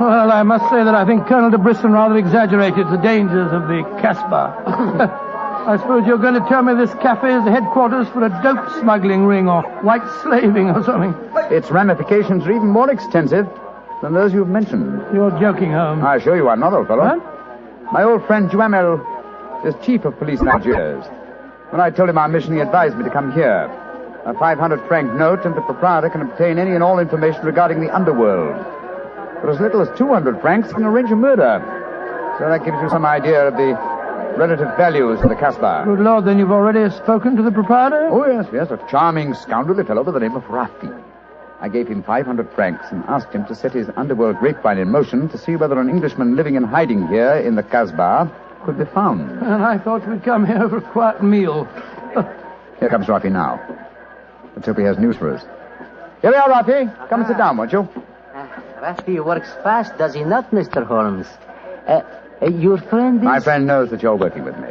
Well, I must say that I think Colonel de Brisson rather exaggerated the dangers of the Casbah. I suppose you're going to tell me this cafe is the headquarters for a dope smuggling ring or white slaving or something. Its ramifications are even more extensive than those you've mentioned. You're joking, Holmes. I assure you I'm not, old fellow. What? My old friend Duhamel is chief of police in Algiers. When I told him our mission, he advised me to come here. A 500-franc note, and the proprietor can obtain any and all information regarding the underworld. For as little as 200 francs, he can arrange a murder. So that gives you some idea of the relative values of the Casbah. Good Lord, then you've already spoken to the proprietor? Oh, yes, a charming, scoundrelly fellow by the name of Rafi. I gave him 500 francs and asked him to set his underworld grapevine in motion to see whether an Englishman living in hiding here in the Casbah could be found. And I thought we'd come here for a quiet meal. Here comes Rafi now. Let's hope he has news for us. Here we are, Rafi. Come and sit down, won't you? Rafi works fast, does he not, Mr. Holmes? Your friend is... My friend knows that you're working with me.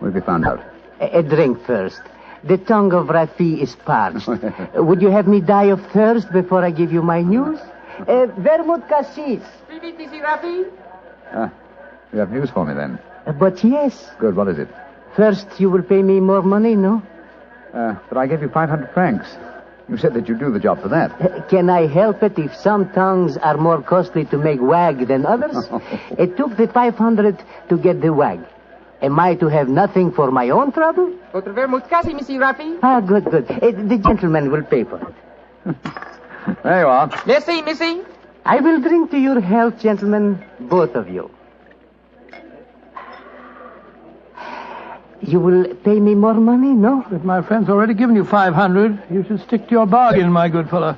We'll be found out. A drink first. The tongue of Rafi is parched. Would you have me die of thirst before I give you my news? Vermouth cassis. You have news for me, then? But yes. Good, what is it? First, you will pay me more money, no? But I gave you 500 francs. You said that you'd do the job for that. Can I help it if some tongues are more costly to make wag than others? It took the 500 to get the wag. Am I to have nothing for my own trouble? Votre vermouth cassis, Monsieur Rafi. Ah, good. The gentleman will pay for it. There you are. Merci, Missy. I will drink to your health, gentlemen, both of you. You will pay me more money, no? But my friend's already given you 500. You should stick to your bargain, my good fellow.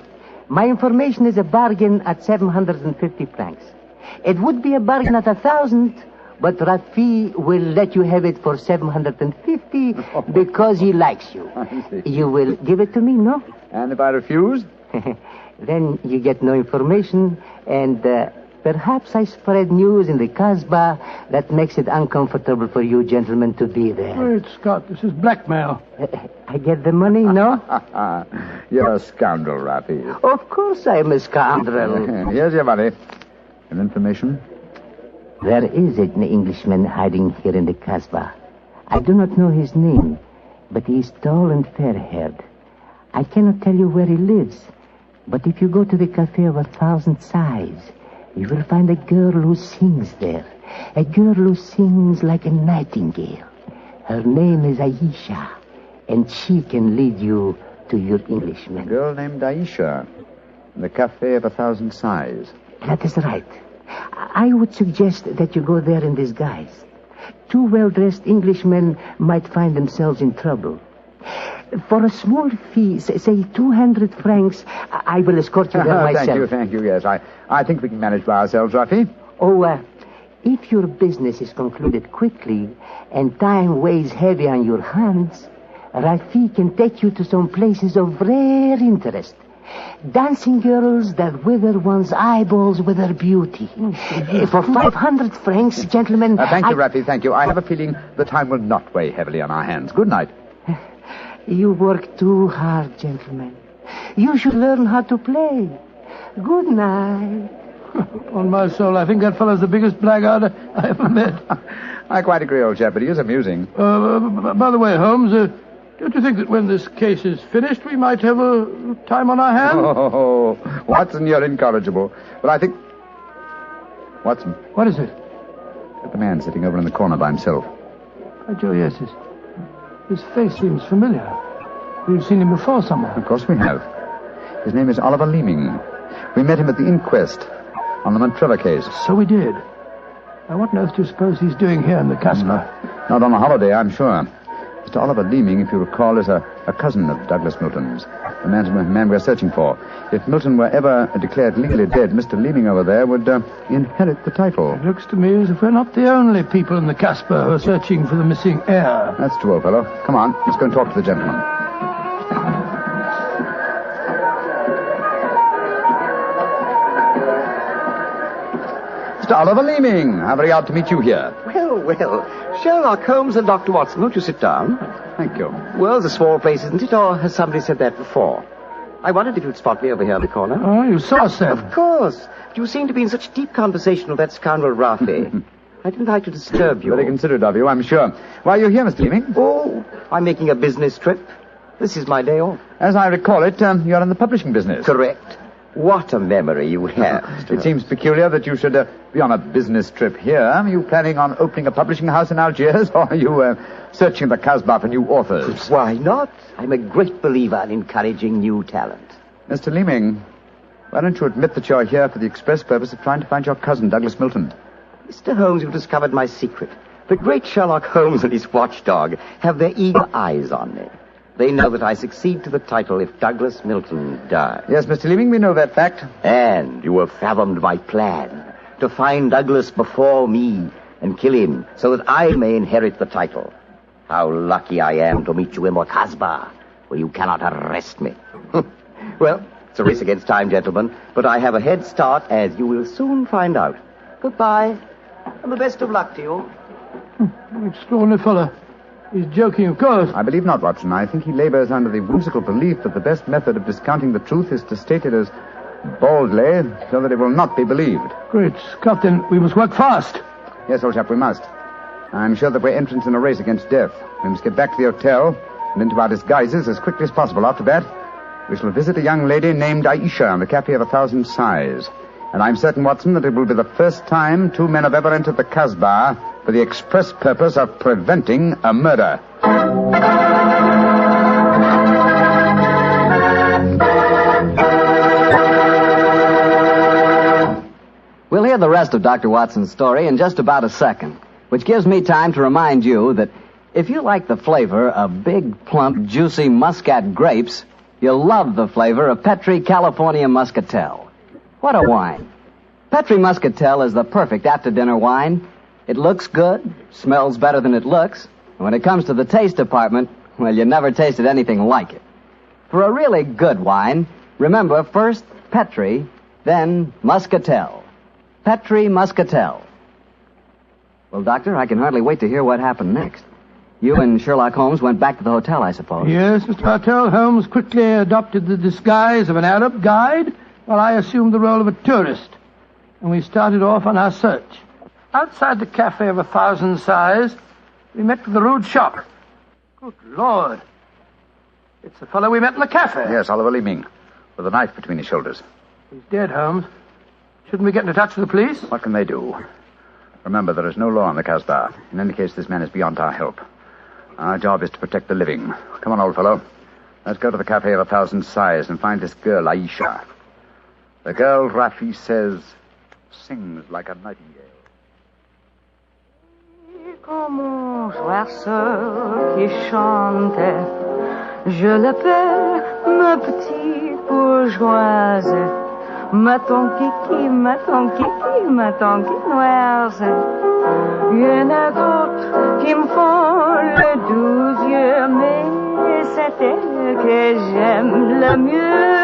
My information is a bargain at 750 francs. It would be a bargain at 1,000, but Rafi will let you have it for 750 because he likes you. You will give it to me, no? And if I refuse? Then you get no information, and perhaps I spread news in the Casbah that makes it uncomfortable for you gentlemen to be there. Wait, Scott, this is blackmail. I get the money, no? You're a scoundrel, Rafi. Of course I'm a scoundrel. Here's your money. And information? There is an Englishman hiding here in the Casbah. I do not know his name, but he is tall and fair-haired. I cannot tell you where he lives, but if you go to the Cafe of 1,000 Sighs, you will find a girl who sings there. A girl who sings like a nightingale. Her name is Aisha, and she can lead you to your Englishman. A girl named Aisha, in the Cafe of 1,000 Sighs. That is right. I would suggest that you go there in disguise. Two well-dressed Englishmen might find themselves in trouble. For a small fee, say 200 francs, I will escort you there myself. Thank you, yes. I think we can manage by ourselves, Rafi. If your business is concluded quickly and time weighs heavy on your hands, Rafi can take you to some places of rare interest. Dancing girls that wither one's eyeballs with their beauty. For 500 francs, gentlemen... Thank you, Rafi, thank you. I have a feeling the time will not weigh heavily on our hands. Good night. You work too hard, gentlemen. You should learn how to play. Good night. On my soul, I think that fellow's the biggest blackguard I ever met. I quite agree, old chap, but he is amusing. By the way, Holmes, don't you think that when this case is finished, we might have a time on our hands? Oh, Watson, you're incorrigible. But I think... Watson. What is it? At the man sitting over in the corner by himself. By Joe, yes, his face seems familiar. We've seen him before somewhere. Of course we have. His name is Oliver Leeming. We met him at the inquest on the Montrevor case. So we did. Now, what on earth do you suppose he's doing here in the Casbah? Not on a holiday, I'm sure. Mr. Oliver Leeming, if you recall, is a cousin of Douglas Milton's, the man we're searching for. If Milton were ever declared legally dead, Mr. Leeming over there would inherit the title. It looks to me as if we're not the only people in the Casbah who are searching for the missing heir. That's true, old fellow. Come on, let's go and talk to the gentleman. Mr. Oliver Leeming, how very odd to meet you here. Well, Sherlock Holmes and Dr. Watson, won't you sit down? Thank you. Well, it's a small place, isn't it? Or has somebody said that before? I wondered if you'd spot me over here in the corner. Oh, you saw us then? Of course. But you seem to be in such deep conversation with that scoundrel Rafi. I didn't like to disturb you. Very considerate of you, I'm sure. Why are you here, Mr. Leeming? Oh, I'm making a business trip. This is my day off. As I recall it, you're in the publishing business. Correct. What a memory you have. It seems peculiar that you should be on a business trip here. Are you planning on opening a publishing house in Algiers, or are you searching the Casbah for new authors? Why not? I'm a great believer in encouraging new talent. Mr. Leeming, why don't you admit that you're here for the express purpose of trying to find your cousin, Douglas Milton? Mr. Holmes, you've discovered my secret. The great Sherlock Holmes and his watchdog have their eager eyes on me. They know that I succeed to the title if Douglas Milton dies. Yes, Mr. Leeming, we know that fact. And you have fathomed my plan to find Douglas before me and kill him so that I may inherit the title. How lucky I am to meet you in the Casbah, where you cannot arrest me. Well, it's a race against time, gentlemen, but I have a head start, as you will soon find out. Goodbye, and the best of luck to you. Extraordinary fellow. He's joking, of course. I believe not, Watson. I think he labors under the whimsical belief that the best method of discounting the truth is to state it as baldly, so that it will not be believed. Great Scott, then we must work fast. Yes, old chap, we must. I'm sure that we're entrants in a race against death. We must get back to the hotel and into our disguises as quickly as possible. After that, we shall visit a young lady named Aisha in the Cafe of 1,000 Sighs. And I'm certain, Watson, that it will be the first time two men have ever entered the Casbah for the express purpose of preventing a murder. We'll hear the rest of Dr. Watson's story in just about a second, which gives me time to remind you that if you like the flavor of big, plump, juicy Muscat grapes, you'll love the flavor of Petri California Muscatel. What a wine. Petri Muscatel is the perfect after-dinner wine. It looks good, smells better than it looks, and when it comes to the taste department, well, you never tasted anything like it. For a really good wine, remember first Petri, then Muscatel. Petri Muscatel. Well, Doctor, I can hardly wait to hear what happened next. You and Sherlock Holmes went back to the hotel, I suppose. Yes, Mr. Bartell. Holmes quickly adopted the disguise of an Arab guide, while I assumed the role of a tourist. And we started off on our search. Outside the Cafe of 1,000 Sighs, we met with a rude shock. Good Lord. It's the fellow we met in the cafe. Yes, Oliver Leeming, with a knife between his shoulders. He's dead, Holmes. Shouldn't we get into touch with the police? What can they do? Remember, there is no law on the Casbah. In any case, this man is beyond our help. Our job is to protect the living. Come on, old fellow. Let's go to the Cafe of 1,000 Sighs and find this girl, Aisha. The girl, Rafi says, sings like a nightingale. Comme un oiseau qui chantait, je l'appelle ma petite bourgeoise, ma ton kiki, ma ton kiki, ma ton quinoise. Il y en a d'autres qui me font le doux yeux, mais c'est elle que j'aime le mieux.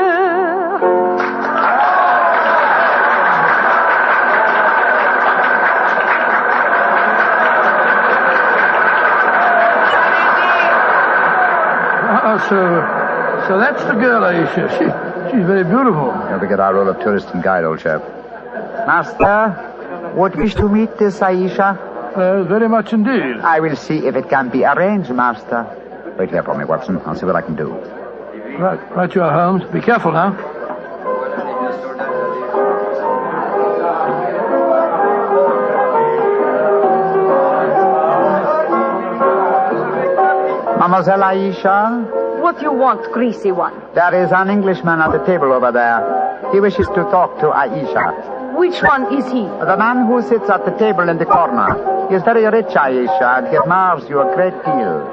So that's the girl, Aisha. She's very beautiful. Here we get our role of tourist and guide, old chap. Master, would wish to meet this Aisha? Very much indeed. I will see if it can be arranged, Master. Wait here for me, Watson. I'll see what I can do. Right you are, Holmes. Be careful now. Mademoiselle Aisha? What do you want, greasy one? There is an Englishman at the table over there. He wishes to talk to Aisha. Which one is he? The man who sits at the table in the corner. He is very rich, Aisha, and he admires you a great deal.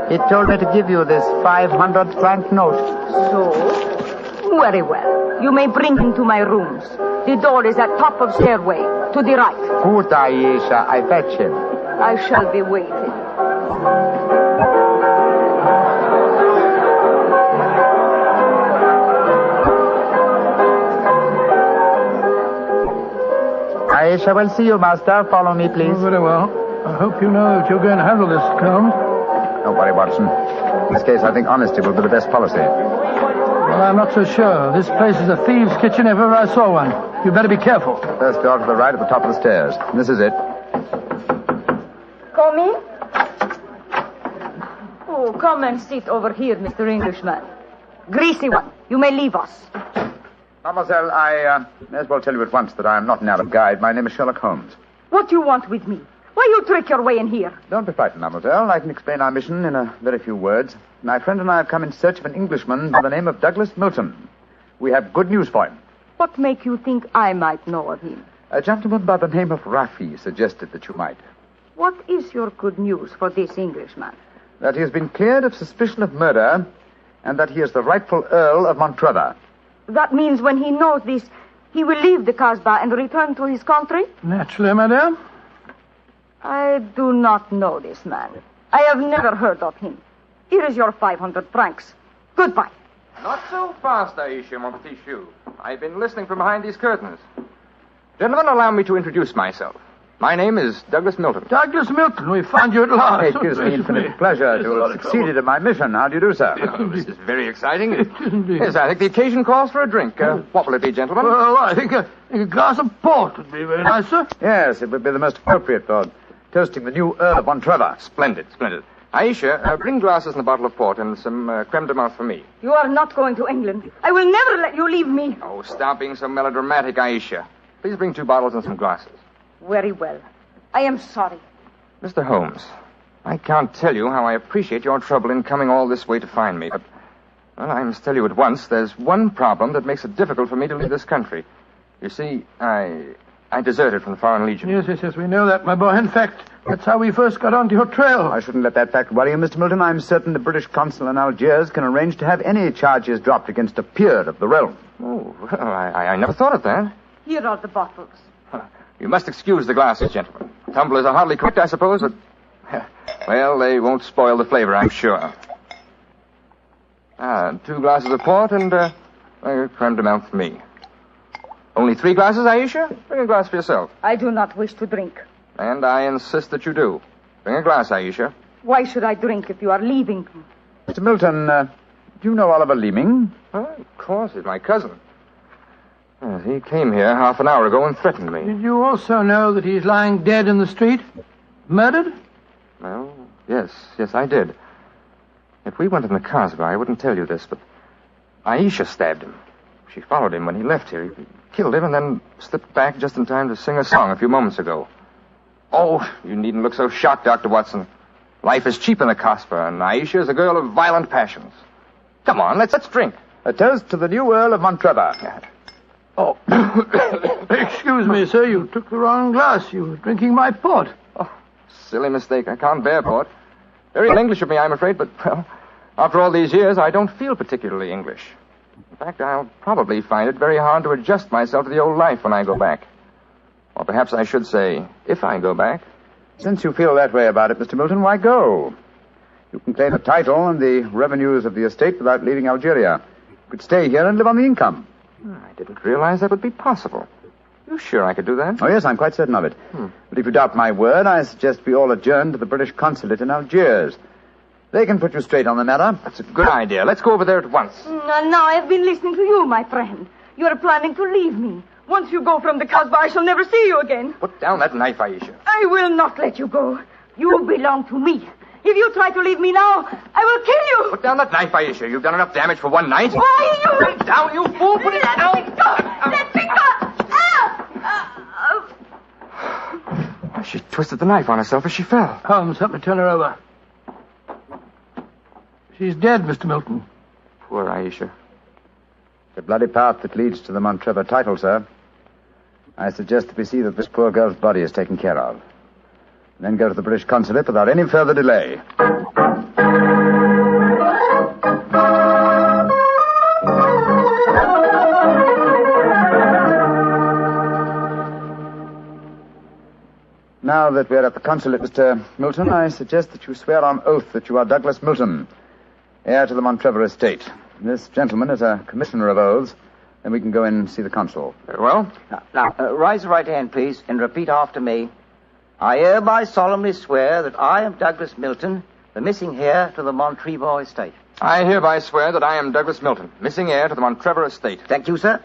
He told me to give you this 500-franc note. So? Very well. You may bring him to my rooms. The door is at top of stairway, to the right. Good, Aisha. I fetch him. I shall be waiting. Aisha will see you, Master. Follow me, please. Oh, very well. I hope you know that you're going to handle this, Holmes. Don't worry, Watson. In this case, I think honesty will be the best policy. Well, I'm not so sure. This place is a thieves' kitchen if ever I saw one. You'd better be careful. First door to the right at the top of the stairs. This is it. Come in. Oh, come and sit over here, Mr. Englishman. Greasy one, you may leave us. Mademoiselle, I may as well tell you at once that I am not an Arab guide. My name is Sherlock Holmes. What do you want with me? Why you trick your way in here? Don't be frightened, mademoiselle. I can explain our mission in a very few words. My friend and I have come in search of an Englishman by the name of Douglas Milton. We have good news for him. What make you think I might know of him? A gentleman by the name of Rafi suggested that you might. What is your good news for this Englishman? That he has been cleared of suspicion of murder, and that he is the rightful Earl of Montrevor. That means when he knows this, he will leave the Casbah and return to his country? Naturally, madame. I do not know this man. I have never heard of him. Here is your 500 francs. Goodbye. Not so fast, Aisha, mon petit chou. I've been listening from behind these curtains. Gentlemen, allow me to introduce myself. My name is Douglas Milton. Douglas Milton, we found you at last. It gives me infinite pleasure to have succeeded in my mission. How do you do, sir? This is very exciting. Yes, I think the occasion calls for a drink. What will it be, gentlemen? Well, I think a glass of port would be very nice, sir. Yes, it would be the most appropriate for toasting the new Earl of Montrevor. Splendid, splendid. Aisha, bring glasses and a bottle of port and some creme de menthe for me. You are not going to England. I will never let you leave me. Oh, stop being so melodramatic, Aisha. Please bring 2 bottles and some glasses. Very well. I am sorry. Mr. Holmes, I can't tell you how I appreciate your trouble in coming all this way to find me, but, well, I must tell you at once, there's one problem that makes it difficult for me to leave this country. You see, I deserted from the Foreign Legion. Yes, we know that, my boy. In fact, that's how we first got onto your trail. I shouldn't let that fact worry you, Mr. Milton. I'm certain the British consul in Algiers can arrange to have any charges dropped against a peer of the realm. Oh, well, I never thought of that. Here are the bottles. You must excuse the glasses, gentlemen. Tumblers are hardly cooked, I suppose, but... Well, they won't spoil the flavor, I'm sure. 2 glasses of port and creme de menthe for me. Only 3 glasses, Aisha? Bring a glass for yourself. I do not wish to drink. And I insist that you do. Bring a glass, Aisha. Why should I drink if you are leaving? Mr. Milton, do you know Oliver Leeming? Of course, he's my cousin. Yes, he came here half an hour ago and threatened me. Did you also know that he's lying dead in the street? Murdered? Well, yes, I did. If we went in the Casbah, I wouldn't tell you this, but Aisha stabbed him. She followed him when he left here. He killed him and then slipped back just in time to sing a song a few moments ago. Oh, you needn't look so shocked, Dr. Watson. Life is cheap in the Casbah, and Aisha is a girl of violent passions. Come on, let's drink. A toast to the new Earl of Montrevor. Oh, excuse me, sir. You took the wrong glass. You were drinking my port. Oh, silly mistake. I can't bear port. Very English of me, I'm afraid, but, well, after all these years, I don't feel particularly English. In fact, I'll probably find it very hard to adjust myself to the old life when I go back. Or perhaps I should say, if I go back. Since you feel that way about it, Mr. Milton, why go? You can claim the title and the revenues of the estate without leaving Algeria. You could stay here and live on the income. I didn't realize that would be possible. You sure I could do that? Oh, yes, I'm quite certain of it. But if you doubt my word, I suggest we all adjourn to the British consulate in Algiers. They can put you straight on the matter. That's a good idea. Let's go over there at once. Now I've been listening to you, my friend. You are planning to leave me. Once you go from the Casbah, I shall never see you again. Put down that knife, Aisha. I will not let you go. You belong to me. If you try to leave me now, I will kill you. Put down that knife, Aisha. You've done enough damage for one night. Why, you... Put it down, you fool. Put it down. Let me go. Let me go. She twisted the knife on herself as she fell. Holmes, help me turn her over. She's dead, Mr. Milton. Poor Aisha. The bloody path that leads to the Montrevor title, sir. I suggest that we see that this poor girl's body is taken care of. And then go to the British consulate without any further delay. Now that we're at the consulate, Mr. Milton, I suggest that you swear on oath that you are Douglas Milton, heir to the Montrevor estate. This gentleman is a commissioner of oaths. Then we can go in and see the consul. Very well. Now, raise your right hand, please, and repeat after me. I hereby solemnly swear that I am Douglas Milton, the missing heir to the Montrevor estate. I hereby swear that I am Douglas Milton, missing heir to the Montrevor estate. Thank you, sir.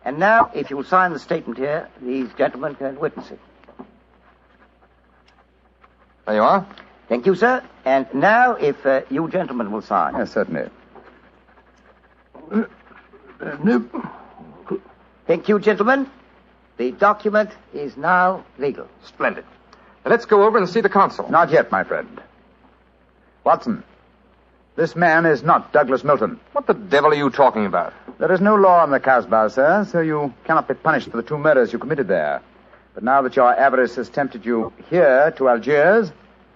And now, if you'll sign the statement here, these gentlemen can witness it. There you are. Thank you, sir. And now, if you gentlemen will sign. Yes, certainly. Thank you, gentlemen. The document is now legal. Splendid. Now, let's go over and see the consul. Not yet, my friend. Watson, this man is not Douglas Milton. What the devil are you talking about? There is no law in the Casbah, sir, so you cannot be punished for the 2 murders you committed there. But now that your avarice has tempted you here to Algiers,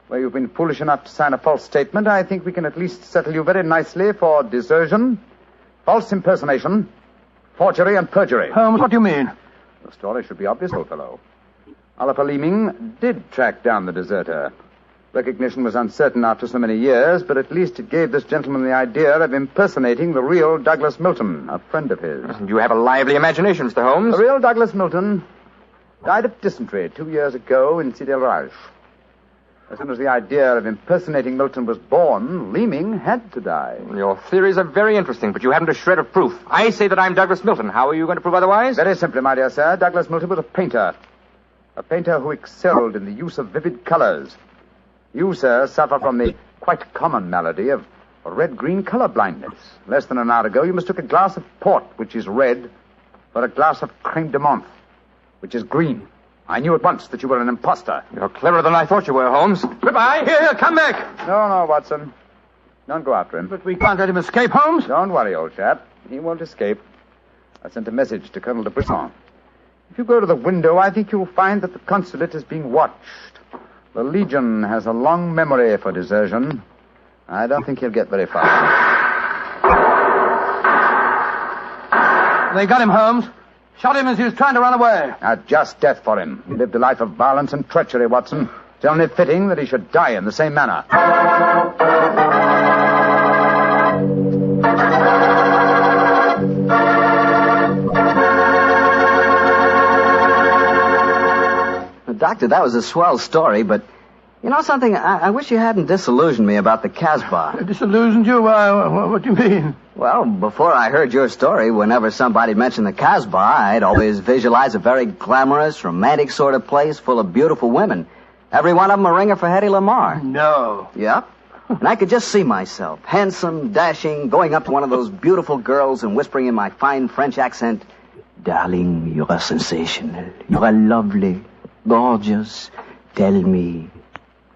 where you've been foolish enough to sign a false statement, I think we can at least settle you very nicely for desertion, false impersonation, forgery, and perjury. Holmes, what do you mean? The story should be obvious, old fellow. Oliver Leeming did track down the deserter. Recognition was uncertain after so many years, but at least it gave this gentleman the idea of impersonating the real Douglas Milton, a friend of his. You have a lively imagination, Mr. Holmes. The real Douglas Milton died of dysentery 2 years ago in Sidi El Raj. As soon as the idea of impersonating Milton was born, Leeming had to die. Your theories are very interesting, but you haven't a shred of proof. I say that I'm Douglas Milton. How are you going to prove otherwise? Very simply, my dear sir. Douglas Milton was a painter. A painter who excelled in the use of vivid colors. You, sir, suffer from the quite common malady of red-green color blindness. Less than an hour ago, you mistook a glass of port, which is red, for a glass of creme de menthe, which is green. I knew at once that you were an imposter. You're cleverer than I thought you were, Holmes. Goodbye. Here, come back. No, Watson. Don't go after him. But we can't let him escape, Holmes. Don't worry, old chap. He won't escape. I sent a message to Colonel de Brisson. If you go to the window, I think you'll find that the consulate is being watched. The Legion has a long memory for desertion. I don't think he'll get very far. They got him, Holmes. Shot him as he was trying to run away. A just death for him. He lived a life of violence and treachery, Watson. It's only fitting that he should die in the same manner. Doctor, that was a swell story, but you know something? I wish you hadn't disillusioned me about the Casbah. Disillusioned you? What do you mean? Well, before I heard your story, whenever somebody mentioned the Casbah, I'd always visualize a very glamorous, romantic sort of place full of beautiful women. Every one of them a ringer for Hedy Lamarr. No. Yep. And I could just see myself, handsome, dashing, going up to one of those beautiful girls and whispering in my fine French accent, "Darling, you're sensational. You're lovely, gorgeous. Tell me.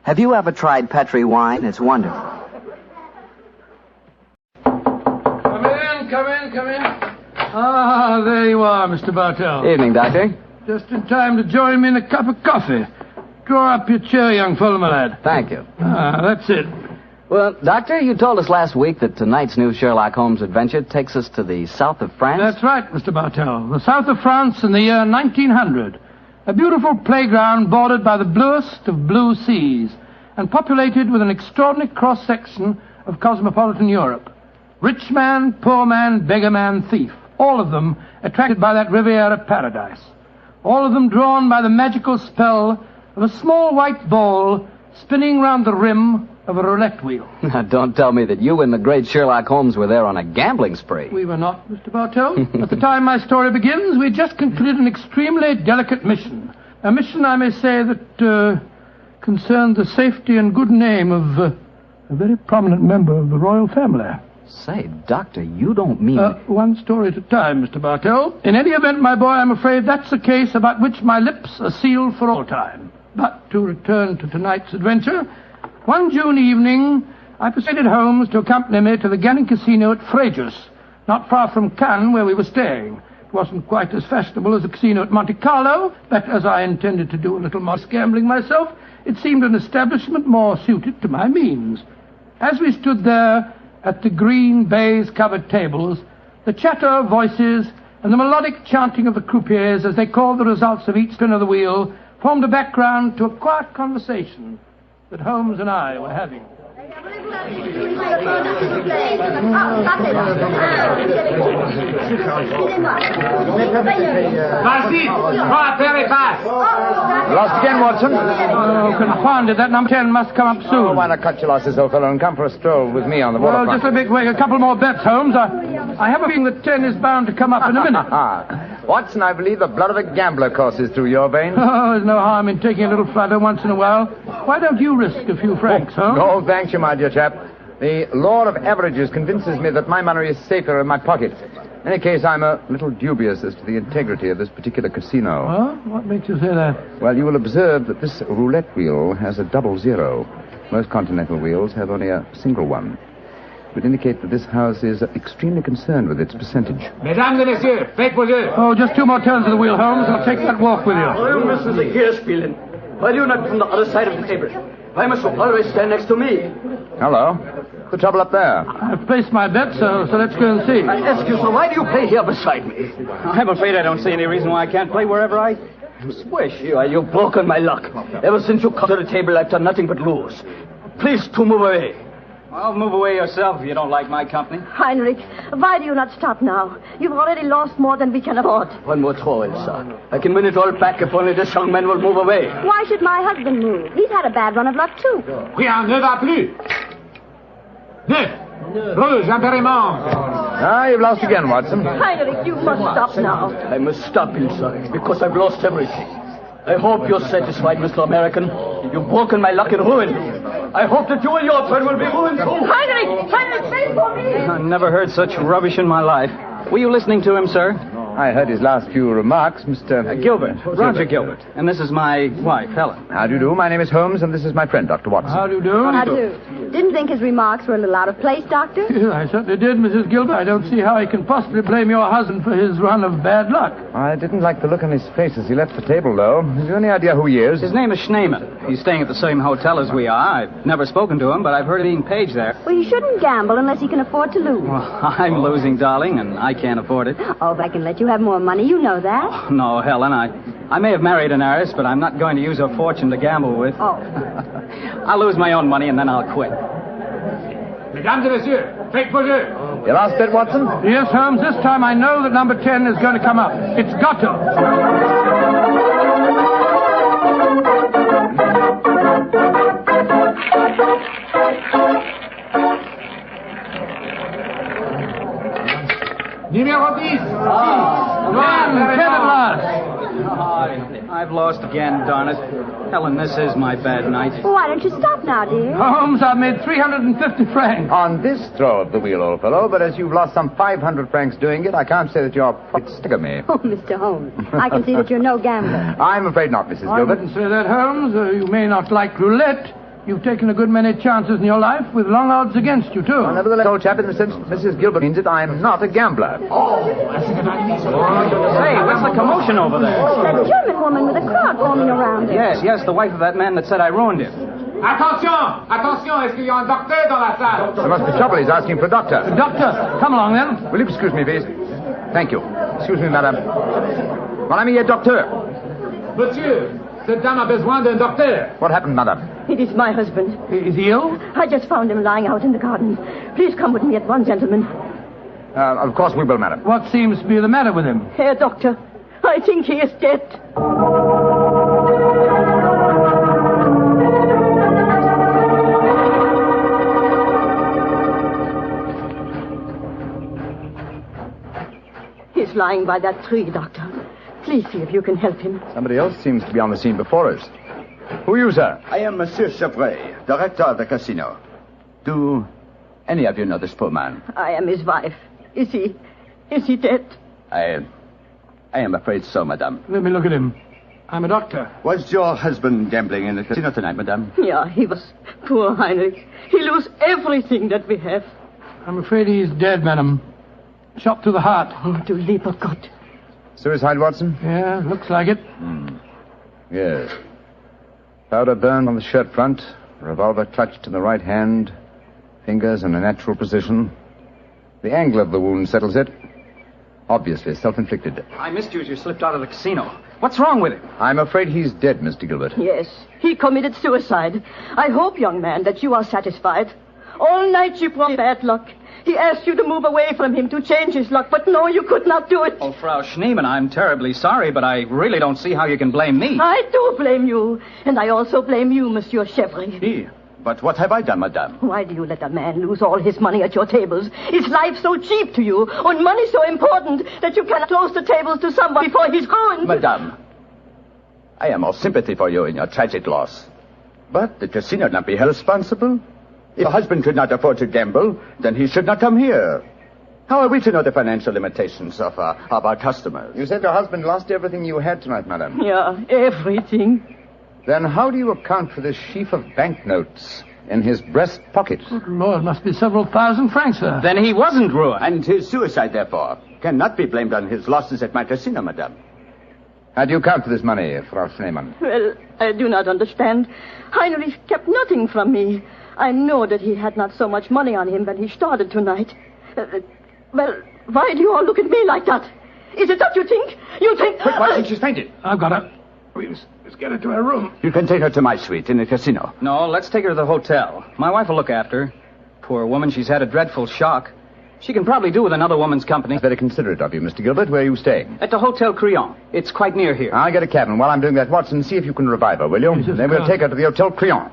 Have you ever tried Petri wine? It's wonderful." Come in. Ah, there you are, Mr. Bartell. Evening, Doctor. Just in time to join me in a cup of coffee. Draw up your chair, young fellow, my lad. Thank you. Ah, that's it. Well, Doctor, you told us last week that tonight's new Sherlock Holmes adventure takes us to the south of France. That's right, Mr. Bartell. The south of France in the year 1900. A beautiful playground bordered by the bluest of blue seas and populated with an extraordinary cross-section of cosmopolitan Europe. Rich man, poor man, beggar man, thief. All of them attracted by that Riviera paradise. All of them drawn by the magical spell of a small white ball spinning round the rim of a roulette wheel. Now, don't tell me that you and the great Sherlock Holmes were there on a gambling spree. We were not, Mr. Bartell. At the time my story begins, we just concluded an extremely delicate mission. A mission, I may say, that concerned the safety and good name of a very prominent member of the royal family. Say, Doctor, you don't mean... One story at a time, Mr. Bartell. In any event, my boy, I'm afraid that's a case about which my lips are sealed for all time. But to return to tonight's adventure, one June evening, I persuaded Holmes to accompany me to the gambling casino at Fréjus, not far from Cannes, where we were staying. It wasn't quite as fashionable as the casino at Monte Carlo, but as I intended to do a little more gambling myself, it seemed an establishment more suited to my means. As we stood there at the green baize-covered tables, the chatter of voices and the melodic chanting of the croupiers as they called the results of each spin of the wheel formed a background to a quiet conversation that Holmes and I were having. Lost again, Watson? Oh, confounded. That number 10 must come up soon. Oh, why not cut your losses, old fellow, and come for a stroll with me on the waterfront? Well, just a big wait. A couple more bets, Holmes. I have a feeling that 10 is bound to come up in a minute. Watson, I believe the blood of a gambler courses through your veins. Oh, there's no harm in taking a little flutter once in a while. Why don't you risk a few francs, huh? No, thank you, my dear chap. The law of averages convinces me that my money is safer in my pocket. In any case, I'm a little dubious as to the integrity of this particular casino. Huh? What makes you say that? Well, you will observe that this roulette wheel has a 00. Most continental wheels have only a single one. It would indicate that this house is extremely concerned with its percentage. Mesdames et messieurs, faites vos jeux. Oh, just 2 more turns of the wheel, Holmes. I'll take that walk with you. Why you Mrs. Here spielen? Why do you not from the other side of the table? Why must you always stand next to me? Hello. What's the trouble up there? I've placed my bet, so let's go and see. I ask you, so why do you play here beside me? I'm afraid I don't see any reason why I can't play wherever I wish. You've broken my luck. Ever since you come to the table, I've done nothing but lose. Please to move away. Well, move away yourself if you don't like my company. Heinrich, why do you not stop now? You've already lost more than we can afford. One more throw, Elsa. I can win it all back if only this young man will move away. Why should my husband move? He's had a bad run of luck, too. Rien ne va plus. Neuf. Rouge, impérément. Ah, you've lost again, Watson. Heinrich, you must stop now. I must stop, Elsa, because I've lost everything. I hope you're satisfied, Mr. American. You've broken my luck and ruined me. I hope that you and your friend will be ruined too. Heinrich, wait for me. I never heard such rubbish in my life. Were you listening to him, sir? I heard his last few remarks, Mr. Gilbert. Roger Gilbert. And this is my wife, Helen. How do you do? My name is Holmes, and this is my friend, Dr. Watson. How do you do? How do? Didn't think his remarks were a little out of place, Doctor? Yes, I certainly did, Mrs. Gilbert. I don't see how he can possibly blame your husband for his run of bad luck. I didn't like the look on his face as he left the table, though. Have you any idea who he is? His name is Schneemann. He's staying at the same hotel as we are. I've never spoken to him, but I've heard of being paged there. Well, you shouldn't gamble unless you can afford to lose. Well, I'm losing, darling, and I can't afford it. Oh, if I can let you have more money, you know that. Oh, no, Helen, I may have married an heiress, but I'm not going to use her fortune to gamble with. Oh. I'll lose my own money, and then I'll quit. Mesdames et messieurs, faites vos jeux. Your last bet, Watson? Yes, Holmes. This time I know that number 10 is going to come up. It's got to. Numéro 10. I've lost again, darn it. Helen, this is my bad night. Why don't you stop now, dear? Holmes, I've made 350 francs. On this throw of the wheel, old fellow, but as you've lost some 500 francs doing it, I can't say that you're quite sick of me. Oh, Mr. Holmes, I can see that you're no gambler. I'm afraid not, Mrs. I Gilbert. wouldn't say that, Holmes. You may not like roulette. You've taken a good many chances in your life with long odds against you, too. Well, nevertheless, old chap, in the sense Mrs. Gilbert means it, I'm not a gambler. Hey, what's the commotion over there? Oh, that German woman with a crowd roaming around her. Yes, the wife of that man that said I ruined him. Attention! Attention, est-ce qu'il y a un docteur dans la salle? There must be trouble. He's asking for a doctor. Doctor, come along, then. Will you excuse me, please? Thank you. Excuse me, madame. Mon ami est docteur. Monsieur, cette dame a besoin d'un docteur. What happened, madame? It is my husband. Is he ill? I just found him lying out in the garden. Please come with me at once, gentlemen. Of course we will, madam. What seems to be the matter with him? Herr Doctor, I think he is dead. He's lying by that tree, Doctor. Please see if you can help him. Somebody else seems to be on the scene before us. Who are you, sir? I am Monsieur Chevret, director of the casino. Do any of you know this poor man? I am his wife. Is he dead? I am afraid so, madame. Let me look at him. I'm a doctor. Was your husband gambling in the casino tonight, madame? Yeah, he was. Poor Heinrich. He lost everything that we have. I'm afraid he's dead, madam. Shot through the heart. Oh, du lieber Gott. Suicide, Watson? Yeah, looks like it. Yes. Powder burned on the shirt front, revolver clutched in the right hand, fingers in a natural position. The angle of the wound settles it. Obviously self-inflicted. I missed you as you slipped out of the casino. What's wrong with him? I'm afraid he's dead, Mr. Gilbert. Yes, he committed suicide. I hope, young man, that you are satisfied. All night you brought bad luck. He asked you to move away from him to change his luck, but no, you could not do it. Oh, Frau Schneemann, I'm terribly sorry, but I really don't see how you can blame me. I do blame you, and I also blame you, Monsieur Chevry. But what have I done, madame? Why do you let a man lose all his money at your tables? Is life so cheap to you, and money so important, that you cannot close the tables to someone before he's ruined? Madame, I am all sympathy for you in your tragic loss. But the casino not be held responsible. If a husband could not afford to gamble, then he should not come here. How are we to know the financial limitations of our customers? You said your husband lost everything you had tonight, madam. Yeah, everything. Then how do you account for this sheaf of banknotes in his breast pocket? Good Lord, must be several thousand francs, sir. Then he wasn't ruined. And his suicide, therefore, cannot be blamed on his losses at my casino, madame. How do you account for this money, Frau Schneemann? Well, I do not understand. Heinrich kept nothing from me. I know that he had not so much money on him when he started tonight. Well, why do you all look at me like that? Is it that you think? You think... Quick, Watson, she's fainted. I've got her. Let's get her to her room. You can take her to my suite in the casino. No, let's take her to the hotel. My wife will look after her. Poor woman, she's had a dreadful shock. She can probably do with another woman's company. Very considerate of you, Mr. Gilbert. Where are you staying? At the Hotel Crillon. It's quite near here. I'll get a cab, and while I'm doing that, Watson, see if you can revive her, will you? Yes, then we'll take her to the Hotel Crillon.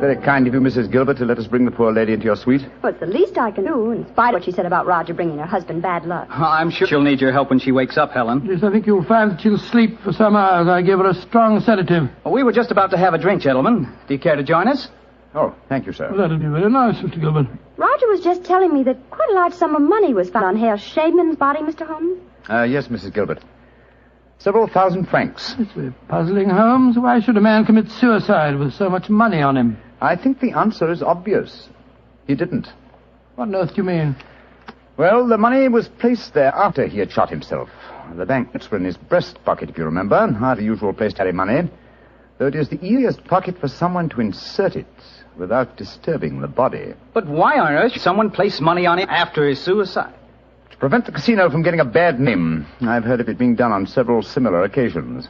Very kind of you, Mrs. Gilbert, to let us bring the poor lady into your suite. Well, it's the least I can do, in spite of what she said about Roger bringing her husband bad luck. I'm sure she'll need your help when she wakes up, Helen. Yes, I think you'll find that she'll sleep for some hours. I gave her a strong sedative. Well, we were just about to have a drink, gentlemen. Do you care to join us? Oh, thank you, sir. Well, that'll be very nice, Mr. Gilbert. Roger was just telling me that quite a large sum of money was found on Herr Shademan's body, Mr. Holmes. Yes, Mrs. Gilbert. Several thousand francs. It's very puzzling, Holmes. Why should a man commit suicide with so much money on him? I think the answer is obvious. He didn't. What on earth do you mean? Well, the money was placed there after he had shot himself. The banknotes were in his breast pocket, if you remember. Not a usual place to carry money. Though it is the easiest pocket for someone to insert it without disturbing the body. But why on earth should someone place money on him after his suicide? To prevent the casino from getting a bad name. I've heard of it being done on several similar occasions.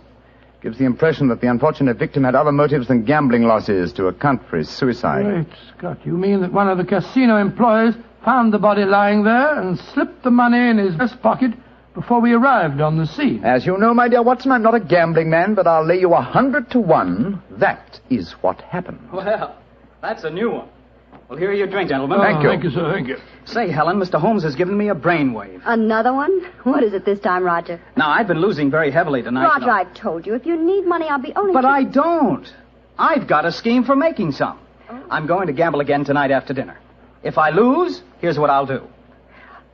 Gives the impression that the unfortunate victim had other motives than gambling losses to account for his suicide. Great Scott, you mean that one of the casino employees found the body lying there and slipped the money in his breast pocket before we arrived on the scene? As you know, my dear Watson, I'm not a gambling man, but I'll lay you 100 to 1. That is what happened. Well, that's a new one. Well, here are your drinks, gentlemen. Thank you. Thank you, sir. Thank you. Say, Helen, Mr. Holmes has given me a brainwave. Another one? What is it this time, Roger? Now, I've been losing very heavily tonight. Roger, I've told you, if you need money, I'll be only... But I don't. I've got a scheme for making some. Oh. I'm going to gamble again tonight after dinner. If I lose, here's what I'll do.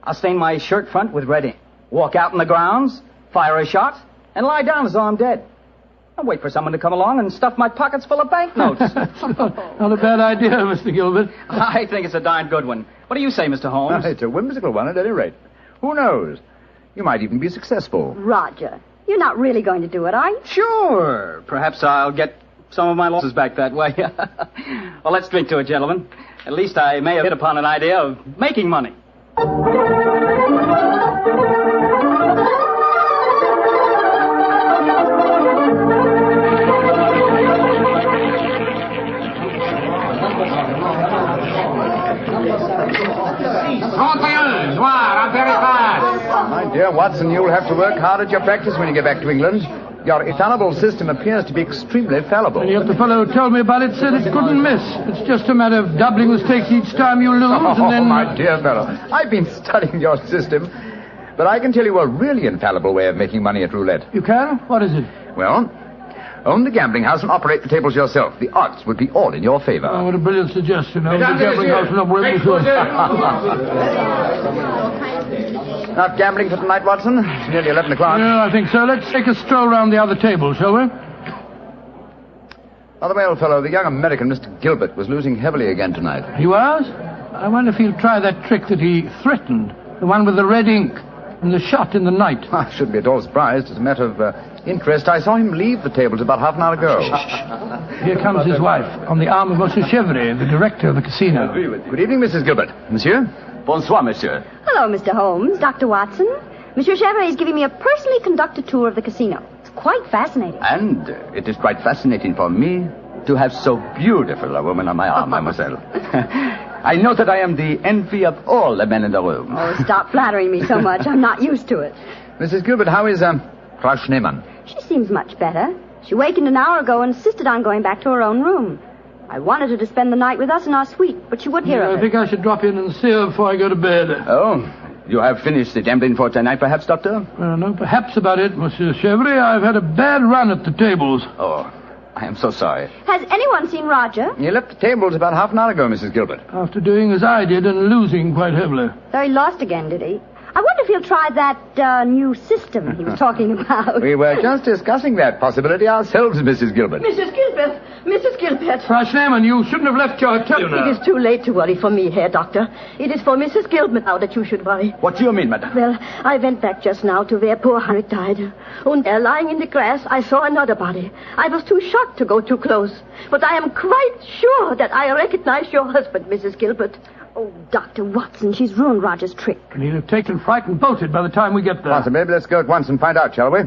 I'll stain my shirt front with red ink, walk out in the grounds, fire a shot, and lie down as though I'm dead. I'll wait for someone to come along and stuff my pockets full of banknotes. Not a bad idea, Mr. Gilbert. I think it's a darn good one. What do you say, Mr. Holmes? It's a whimsical one at any rate. Who knows? You might even be successful. Roger, you're not really going to do it, are you? Sure. Perhaps I'll get some of my losses back that way. Well, let's drink to it, gentlemen. At least I may have hit upon an idea of making money. My dear Watson, you'll have to work hard at your practice when you get back to England. Your infallible system appears to be extremely fallible. And yet the fellow who told me about it said it couldn't miss. It's just a matter of doubling the stakes each time you lose, and then... Oh, my dear fellow, I've been studying your system, but I can tell you a really infallible way of making money at roulette. You can? What is it? Well, own the gambling house and operate the tables yourself. The odds would be all in your favor. Oh, what a brilliant suggestion. Own the gambling house and operate Not gambling for tonight, Watson? It's nearly 11 o'clock. Yeah, I think so. Let's take a stroll round the other table, shall we? By the way, old fellow, the young American, Mr. Gilbert, was losing heavily again tonight. He was? I wonder if he'll try that trick that he threatened. The one with the red ink and the shot in the night. I shouldn't be at all surprised. As a matter of interest, I saw him leave the tables about half an hour ago. Here comes his wife, on the arm of Monsieur Chevrier, the director of the casino. Good evening, Mrs. Gilbert. Monsieur? Bonsoir, monsieur. Hello, Mr. Holmes, Dr. Watson. Monsieur Chevrier is giving me a personally conducted tour of the casino. It's quite fascinating. And it is quite fascinating for me to have so beautiful a woman on my arm, mademoiselle. I know that I am the envy of all the men in the room. Oh, stop flattering me so much. I'm not used to it. Mrs. Gilbert, how is, Frau Schneemann? She seems much better. She wakened an hour ago and insisted on going back to her own room. I wanted her to spend the night with us in our suite, but she wouldn't hear of I it. think I should drop in and see her before I go to bed. Oh, you have finished the gambling for tonight, perhaps, Doctor? No, perhaps about it, Monsieur Chevrolet. I've had a bad run at the tables. Oh, I am so sorry. Has anyone seen Roger? He left the tables about half an hour ago, Mrs. Gilbert. After doing as I did and losing quite heavily. So he lost again, did he? I wonder if he'll try that new system he was talking about. We were just discussing that possibility ourselves, Mrs. Gilbert. Mrs. Gilbert! Mrs. Gilbert! Schneemann, you shouldn't have left your hotel, you know. It is too late to worry for me, Herr Doctor. It is for Mrs. Gilbert now that you should worry. What do you mean, madam? Well, I went back just now to where poor Heinrich died. And there, lying in the grass, I saw another body. I was too shocked to go too close. But I am quite sure that I recognized your husband, Mrs. Gilbert. Oh, Dr. Watson, she's ruined Roger's trick. And he'll have taken fright and bolted by the time we get there. Possibly. Let's go at once and find out, shall we?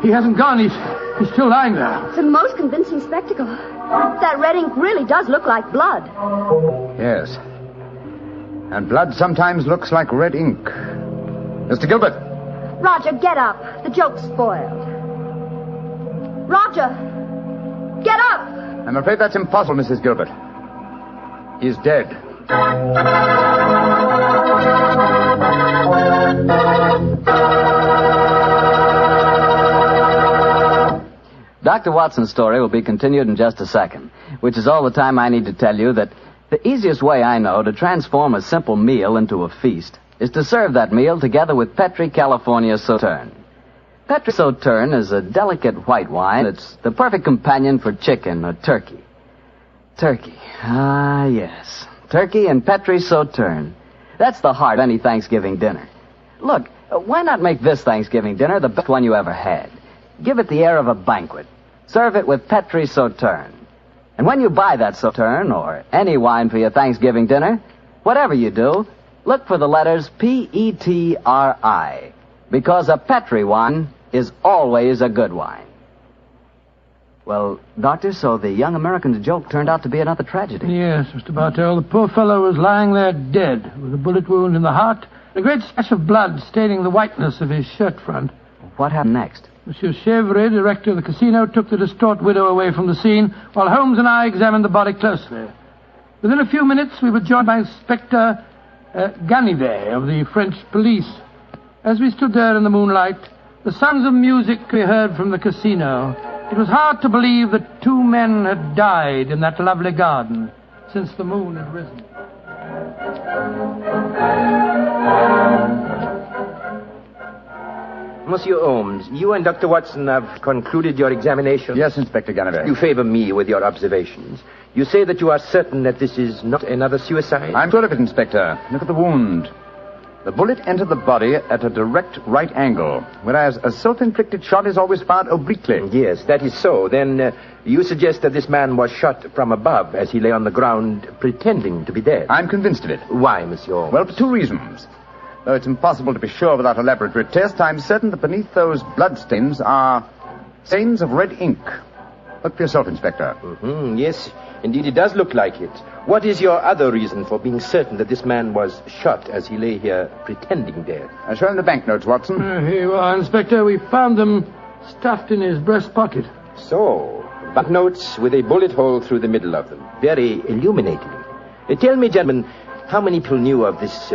He hasn't gone. He's still lying there. It's a most convincing spectacle. That red ink really does look like blood. Yes. And blood sometimes looks like red ink. Mr. Gilbert. Roger, get up. The joke's spoiled. Roger! Get up! I'm afraid that's impossible, Mrs. Gilbert. He's dead. Dr. Watson's story will be continued in just a second, which is all the time I need to tell you that the easiest way I know to transform a simple meal into a feast is to serve that meal together with Petri California Sauterne. Petri Sauterne is a delicate white wine that's the perfect companion for chicken or turkey. Turkey. Ah, yes. Turkey and Petri Sauterne. That's the heart of any Thanksgiving dinner. Look, why not make this Thanksgiving dinner the best one you ever had? Give it the air of a banquet. Serve it with Petri Sauterne. And when you buy that Sauterne or any wine for your Thanksgiving dinner, whatever you do, look for the letters P-E-T-R-I, because a Petri wine is always a good wine. Well, Doctor, so the young American's joke turned out to be another tragedy. Yes, Mr. Bartell. The poor fellow was lying there dead, with a bullet wound in the heart, and a great splash of blood staining the whiteness of his shirt front. What happened next? Monsieur Chevrolet, director of the casino, took the distraught widow away from the scene, while Holmes and I examined the body closely. Within a few minutes, we were joined by Inspector Ganivet of the French police. As we stood there in the moonlight, the sounds of music we heard from the casino. It was hard to believe that two men had died in that lovely garden since the moon had risen. Monsieur Holmes, you and Dr. Watson have concluded your examination? Yes, Inspector Ganivet. You favor me with your observations. You say that you are certain that this is not another suicide? I'm sure of it, Inspector. Look at the wound. The bullet entered the body at a direct right angle, whereas a self-inflicted shot is always fired obliquely. Yes, that is so. Then you suggest that this man was shot from above as he lay on the ground pretending to be dead? I'm convinced of it. Why, Monsieur Holmes? Well, for two reasons. Though it's impossible to be sure without a laboratory test, I'm certain that beneath those bloodstains are stains of red ink. Look for yourself, Inspector. Mm-hmm. Yes, indeed it does look like it. What is your other reason for being certain that this man was shot as he lay here pretending dead? Show him the banknotes, Watson. Here you are, Inspector. We found them stuffed in his breast pocket. So, banknotes with a bullet hole through the middle of them. Very illuminating. Tell me, gentlemen, how many people knew of this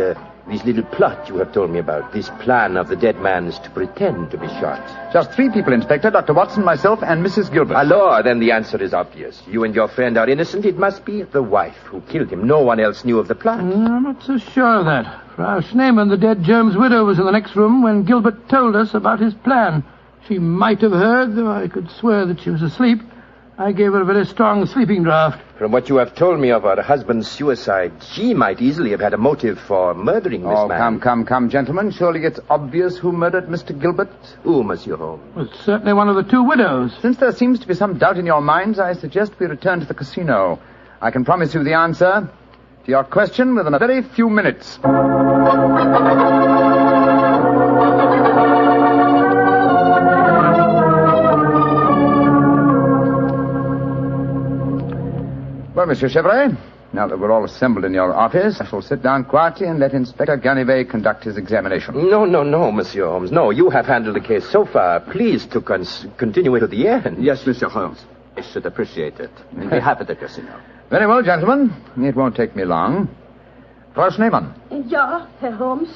little plot you have told me about, this plan of the dead man's to pretend to be shot? Just 3 people, Inspector. Dr. Watson, myself, and Mrs. Gilbert. Alors, then the answer is obvious. You and your friend are innocent. It must be the wife who killed him. No one else knew of the plot. I'm not so sure of that. Frau Schneemann, the dead Germ's widow, was in the next room when Gilbert told us about his plan. She might have heard, though I could swear that she was asleep. I gave her a very strong sleeping draught. From what you have told me of her husband's suicide, she might easily have had a motive for murdering this man. Come, gentlemen. Surely it's obvious who murdered Mr. Gilbert? Who, Monsieur Holmes? Well, it's certainly one of the 2 widows. Since there seems to be some doubt in your minds, I suggest we return to the casino. I can promise you the answer to your question within a very few minutes. Well, Monsieur Chevrolet, now that we're all assembled in your office, I shall sit down quietly and let Inspector Ganivet conduct his examination. No, Monsieur Holmes. No, you have handled the case so far. Please to continue it to the end. Yes, Mr. Holmes. I should appreciate it. On behalf of the casino. Very well, gentlemen. It won't take me long. Frau Schneemann, Ja, Herr Holmes.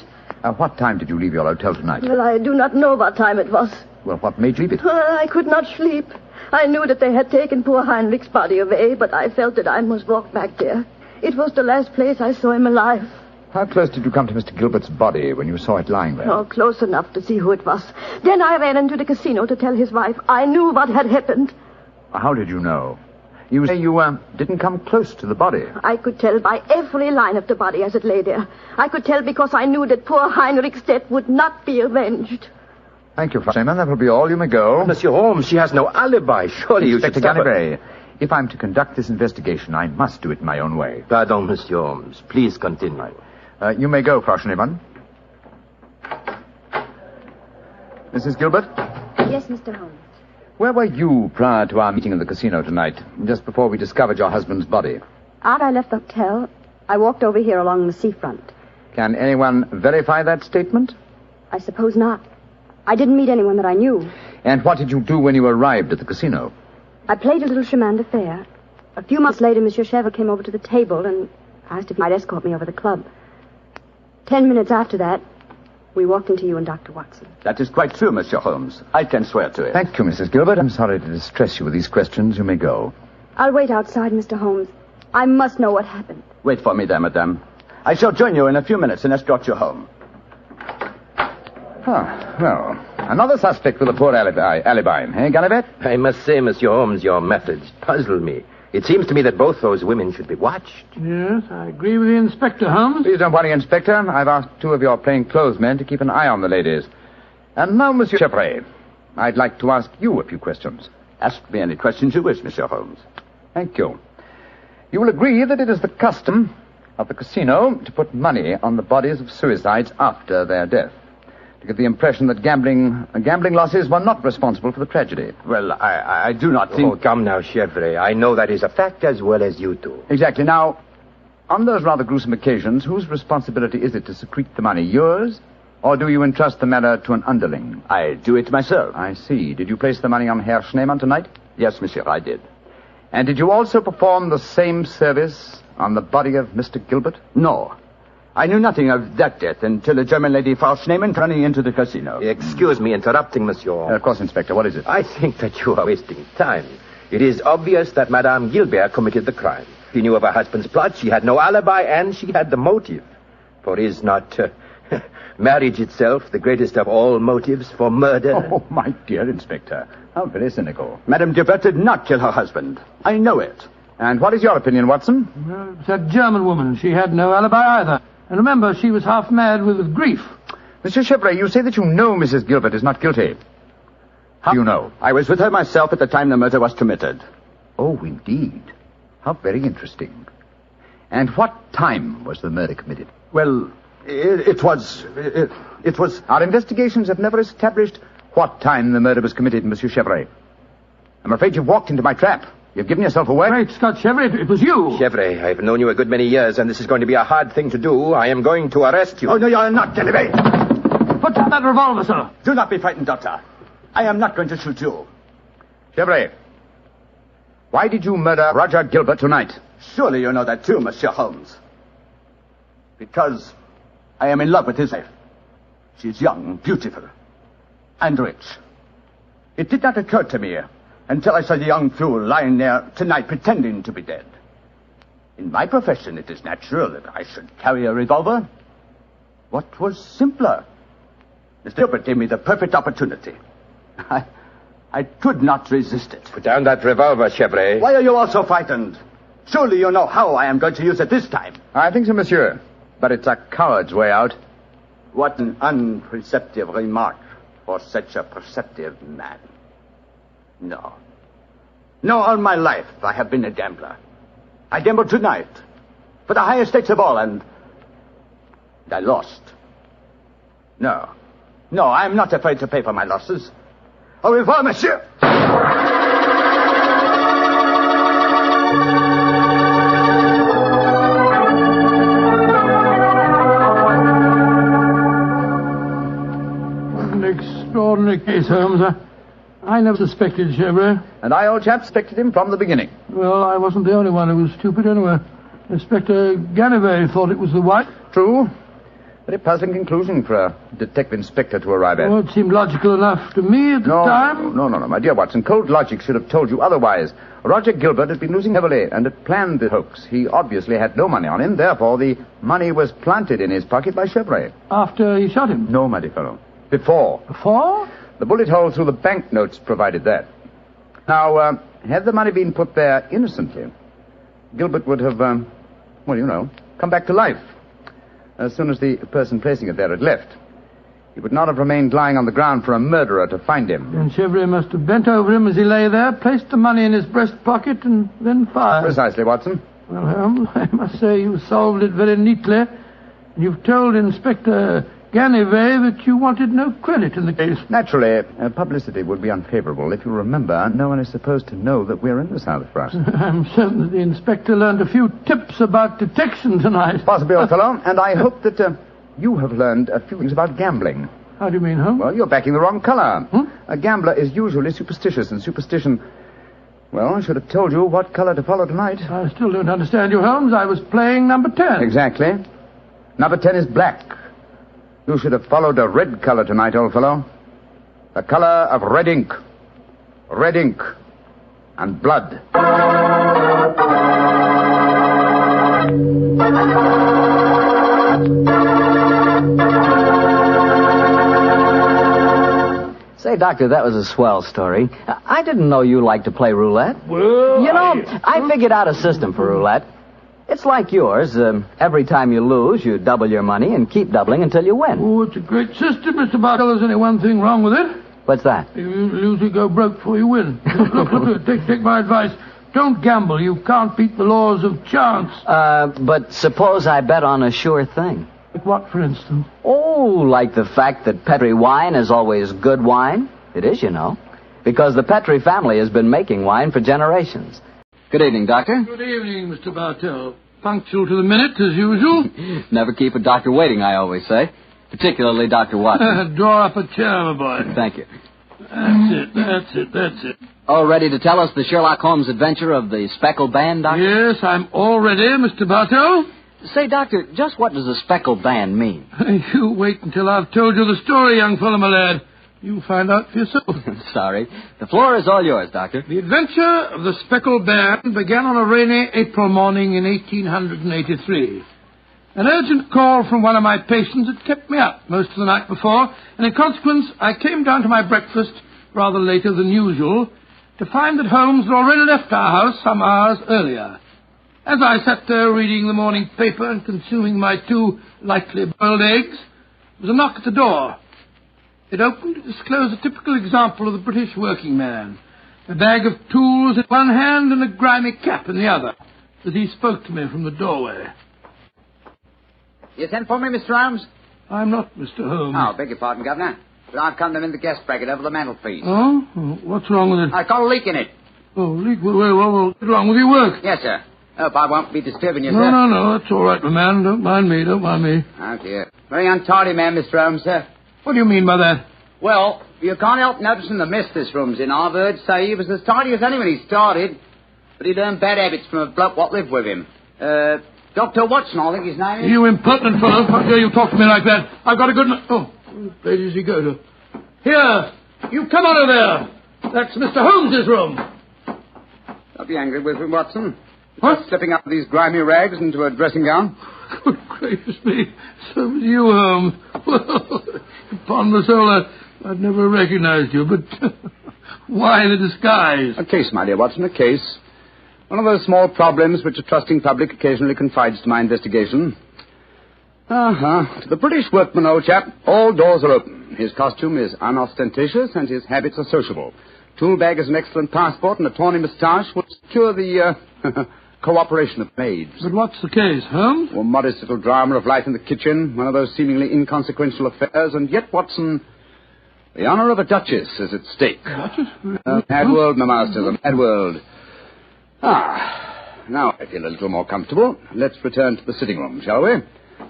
what time did you leave your hotel tonight? Well, I do not know what time it was. Well, what made you leave it? I could not sleep. I knew that they had taken poor Heinrich's body away, but I felt that I must walk back there. It was the last place I saw him alive. How close did you come to Mr. Gilbert's body when you saw it lying there? Oh, close enough to see who it was. Then I ran into the casino to tell his wife. I knew what had happened. How did you know? You say you didn't come close to the body. I could tell by every line of the body as it lay there. I could tell because I knew that poor Heinrich's death would not be avenged. Thank you, Frau Schneemann. That will be all. You may go. Monsieur Holmes, she has no alibi. Surely you should stop her. If I'm to conduct this investigation, I must do it in my own way. Pardon, Monsieur Holmes. Please continue. You may go, Frau Schneemann. Mrs. Gilbert? Yes, Mr. Holmes. Where were you prior to our meeting in the casino tonight, just before we discovered your husband's body? After I left the hotel, I walked over here along the seafront. Can anyone verify that statement? I suppose not. I didn't meet anyone that I knew. And what did you do when you arrived at the casino? I played a little chemin de fer. A few months later, Monsieur Chevre came over to the table and asked if he might escort me over the club. 10 minutes after that, we walked into you and Dr. Watson. That is quite true, Monsieur Holmes. I can swear to it. Thank you, Mrs. Gilbert. I'm sorry to distress you with these questions. You may go. I'll wait outside, Mr. Holmes. I must know what happened. Wait for me there, madame. I shall join you in a few minutes and escort you home. Well, another suspect with a poor alibi, eh, Ganivet? I must say, Monsieur Holmes, your methods puzzle me. It seems to me that both those women should be watched. Yes, I agree with the Inspector, Holmes. Please don't worry, Inspector. I've asked 2 of your plainclothes men to keep an eye on the ladies. And now, Monsieur Chevre, I'd like to ask you a few questions. Ask me any questions you wish, Monsieur Holmes. Thank you. You will agree that it is the custom of the casino to put money on the bodies of suicides after their death, to give the impression that gambling losses were not responsible for the tragedy. Well, I do not think... Oh, come now, Chevre. I know that is a fact as well as you do. Exactly. Now, on those rather gruesome occasions, whose responsibility is it to secrete the money? Yours? Or do you entrust the matter to an underling? I do it myself. I see. Did you place the money on Herr Schneemann tonight? Yes, monsieur, I did. And did you also perform the same service on the body of Mr. Gilbert? No. I knew nothing of that death until the German lady Frau Schneemann running into the casino. Excuse me interrupting, Monsieur Holmes. Of course, Inspector. What is it? I think that you are wasting time. It is obvious that Madame Gilbert committed the crime. She knew of her husband's plot, she had no alibi, and she had the motive. For is not marriage itself the greatest of all motives for murder? Oh, my dear Inspector. How very cynical. Madame Gilbert did not kill her husband. I know it. And what is your opinion, Watson? Well, it's that German woman. She had no alibi either. And remember, she was half mad with grief. Monsieur Chevre, you say that you know Mrs. Gilbert is not guilty. How do you know? I was with her myself at the time the murder was committed. Oh, indeed. How very interesting. And what time was the murder committed? Well, it was... Our investigations have never established what time the murder was committed, Monsieur Chevre. I'm afraid you've walked into my trap. You've given yourself away. Great Scott, Chevre, it was you. Chevre, I've known you a good many years, and this is going to be a hard thing to do. I am going to arrest you. Oh, no, you're not, Canary. Put down that revolver, sir. Do not be frightened, Doctor. I am not going to shoot you. Chevre, why did you murder Roger Gilbert tonight? Surely you know that too, Monsieur Holmes. Because I am in love with his wife. She's young, beautiful, and rich. It did not occur to me until I saw the young fool lying there tonight pretending to be dead. In my profession, it is natural that I should carry a revolver. What was simpler? Mr. Gilbert gave me the perfect opportunity. I could not resist it. Put down that revolver, Chevre. Why are you all so frightened? Surely you know how I am going to use it this time. I think so, monsieur. But it's a coward's way out. What an unperceptive remark for such a perceptive man. No. No, all my life I have been a gambler. I gambled tonight for the highest stakes of all, and I lost. No, I am not afraid to pay for my losses. Au revoir, monsieur. An extraordinary case, Holmes. I never suspected Chevrolet. And I, old chap, suspected him from the beginning. Well, I wasn't the only one who was stupid anyway. Inspector Canary thought it was the wife. True. Very puzzling conclusion for a detective inspector to arrive at. Well, it seemed logical enough to me at the time. No, my dear Watson. Cold logic should have told you otherwise. Roger Gilbert had been losing heavily and had planned the hoax. He obviously had no money on him. Therefore, the money was planted in his pocket by Chevrolet. After he shot him? No, my dear fellow. Before. Before? The bullet hole through the banknotes provided that. Now, had the money been put there innocently, Gilbert would have, come back to life as soon as the person placing it there had left. He would not have remained lying on the ground for a murderer to find him. And Chevrolet must have bent over him as he lay there, placed the money in his breast pocket, and then fired. Precisely, Watson. Well, Holmes, I must say you solved it very neatly. You've told Inspector Canary that you wanted no credit in the case. Naturally, publicity would be unfavorable. If you remember, no one is supposed to know that we're in the south of France. I'm certain that the inspector learned a few tips about detection tonight. Possibly, old fellow, and I hope that you have learned a few things about gambling. How do you mean, Holmes? Well, you're backing the wrong color. A gambler is usually superstitious, and superstition... Well, I should have told you what color to follow tonight. I still don't understand you, Holmes. I was playing number 10. Exactly. Number 10 is black. You should have followed a red color tonight, old fellow. The color of red ink. Red ink. And blood. Say, Doctor, that was a swell story. I didn't know you liked to play roulette. Well, I figured out a system for roulette. It's like yours. Every time you lose, you double your money and keep doubling until you win. Oh, it's a great system, Mr. Bartell. There's only one thing wrong with it. What's that? You lose, you go broke before you win. Look, take my advice. Don't gamble. You can't beat the laws of chance. But suppose I bet on a sure thing. Like what, for instance? Oh, like the fact that Petri wine is always good wine. It is, you know. Because the Petri family has been making wine for generations. Good evening, Doctor. Good evening, Mr. Bartell. Punctual to the minute, as usual. Never keep a doctor waiting, I always say. Particularly Dr. Watson. Draw up a chair, my boy. Thank you. That's it. All ready to tell us the Sherlock Holmes adventure of the Speckled Band, Doctor? Yes, I'm all ready, Mr. Bartell. Say, Doctor, just what does a Speckled Band mean? You wait until I've told you the story, young fellow, my lad. You'll find out for yourself. Sorry. The floor is all yours, Doctor. The adventure of the Speckled Band began on a rainy April morning in 1883. An urgent call from one of my patients had kept me up most of the night before, and in consequence I came down to my breakfast rather later than usual to find that Holmes had already left our house some hours earlier. As I sat there reading the morning paper and consuming my 2 lightly boiled eggs, there was a knock at the door. It opened to disclose a typical example of the British working man, a bag of tools in one hand and a grimy cap in the other, as he spoke to me from the doorway. You sent for me, Mr. Holmes? I'm not Mr. Holmes. Oh, beg your pardon, Governor. But I've come to mend the gas bracket over the mantelpiece. Oh? What's wrong with it? I've got a leak in it. Oh, leak? Well, what's wrong with your work? Yes, sir. Hope I won't be disturbing you, sir. No, that's all right, my man. Don't mind me. Oh, dear. Very untidy man, Mr. Holmes, sir. What do you mean by that? Well, you can't help noticing the mess this room's in. I've heard say he was as tidy as any when he started, but he learned bad habits from a bloke what lived with him. Dr. Watson, I think his name is. You impertinent fellow. How dare you talk to me like that? I've got a good... Oh, where does he go to? Here, you come out of there. That's Mr. Holmes's room. Don't be angry with me, Watson. What? Just slipping out of these grimy rags into a dressing gown. Good gracious me. So was you, Holmes. Well, upon my soul, I'd never recognized you, but why the disguise? A case, my dear Watson, a case. One of those small problems which a trusting public occasionally confides to my investigation. To the British workman, old chap, all doors are open. His costume is unostentatious and his habits are sociable. Tool bag is an excellent passport, and a tawny moustache will secure the cooperation of maids. But what's the case, Holmes? A modest little drama of life in the kitchen, one of those seemingly inconsequential affairs, and yet, Watson, the honour of a duchess is at stake. Duchess? Mad world, my master, the mad world. Now I feel a little more comfortable. Let's return to the sitting room, shall we?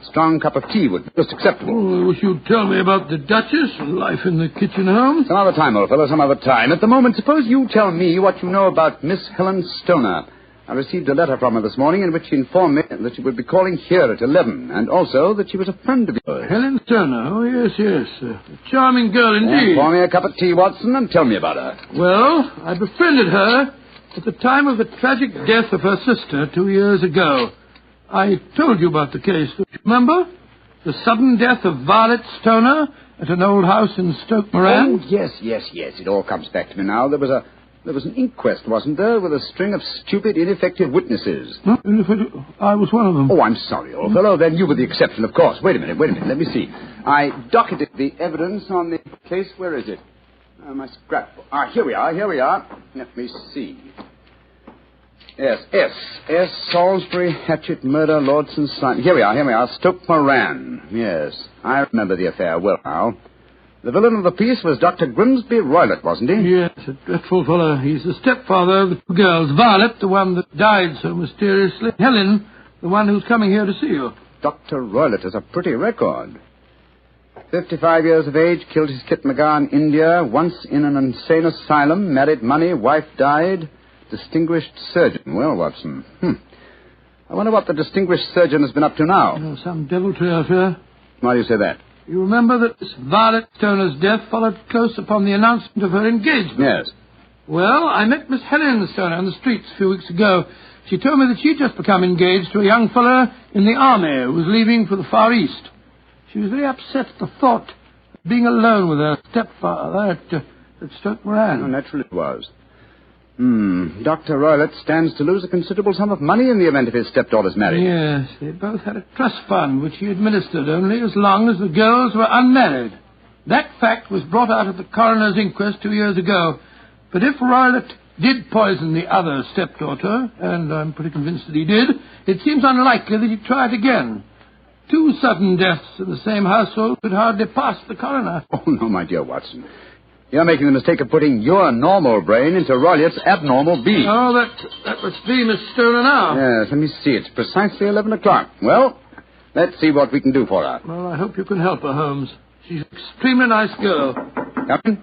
strong cup of tea would be most acceptable. Oh, I wish you'd tell me about the Duchess and life in the kitchen, Holmes. Some other time, old fellow, some other time. At the moment, suppose you tell me what you know about Miss Helen Stoner. I received a letter from her this morning in which she informed me that she would be calling here at 11, and also that she was a friend of yours. Helen Stoner? Oh, yes, yes. A charming girl indeed. Pour me a cup of tea, Watson, and tell me about her. Well, I befriended her at the time of the tragic death of her sister 2 years ago. I told you about the case, don't you remember? The sudden death of Violet Stoner at an old house in Stoke Moran. Oh, yes. It all comes back to me now. There was an inquest, wasn't there, with a string of stupid, ineffective witnesses? No, I was one of them. Oh, I'm sorry, old fellow. Then you were the exception, of course. Wait a minute. Let me see. I docketed the evidence on the case. Where is it? My scrapbook. Here we are. Let me see. Yes, S. Salisbury, Hatchet, Murder, Lordson, Simon. Here we are. Stoke Moran. Yes, I remember the affair well now. The villain of the piece was Dr. Grimsby Roylott, wasn't he? Yes, a dreadful fellow. He's the stepfather of the two girls. Violet, the one that died so mysteriously. Helen, the one who's coming here to see you. Dr. Roylott has a pretty record. 55 years of age, killed his kit McGar in India, once in an insane asylum, married money, wife died, distinguished surgeon. Well, Watson, I wonder what the distinguished surgeon has been up to now. Some deviltry affair. Why do you say that? You remember that Miss Violet Stoner's death followed close upon the announcement of her engagement? Yes. Well, I met Miss Helen Stoner on the streets a few weeks ago. She told me that she'd just become engaged to a young fellow in the army who was leaving for the Far East. She was very upset at the thought of being alone with her stepfather at Stoke Moran. Oh, naturally it was. Dr. Roylott stands to lose a considerable sum of money in the event of his stepdaughter's marriage. Yes, they both had a trust fund which he administered only as long as the girls were unmarried. That fact was brought out at the coroner's inquest 2 years ago. But if Roylott did poison the other stepdaughter, and I'm pretty convinced that he did, it seems unlikely that he'd try it again. 2 sudden deaths in the same household could hardly pass the coroner. Oh, no, my dear Watson. You're making the mistake of putting your normal brain into Roylott's abnormal being. Oh, that must be Miss Stoner now. Yes, let me see. It's precisely 11 o'clock. Well, let's see what we can do for her. Well, I hope you can help her, Holmes. She's an extremely nice girl. Come in.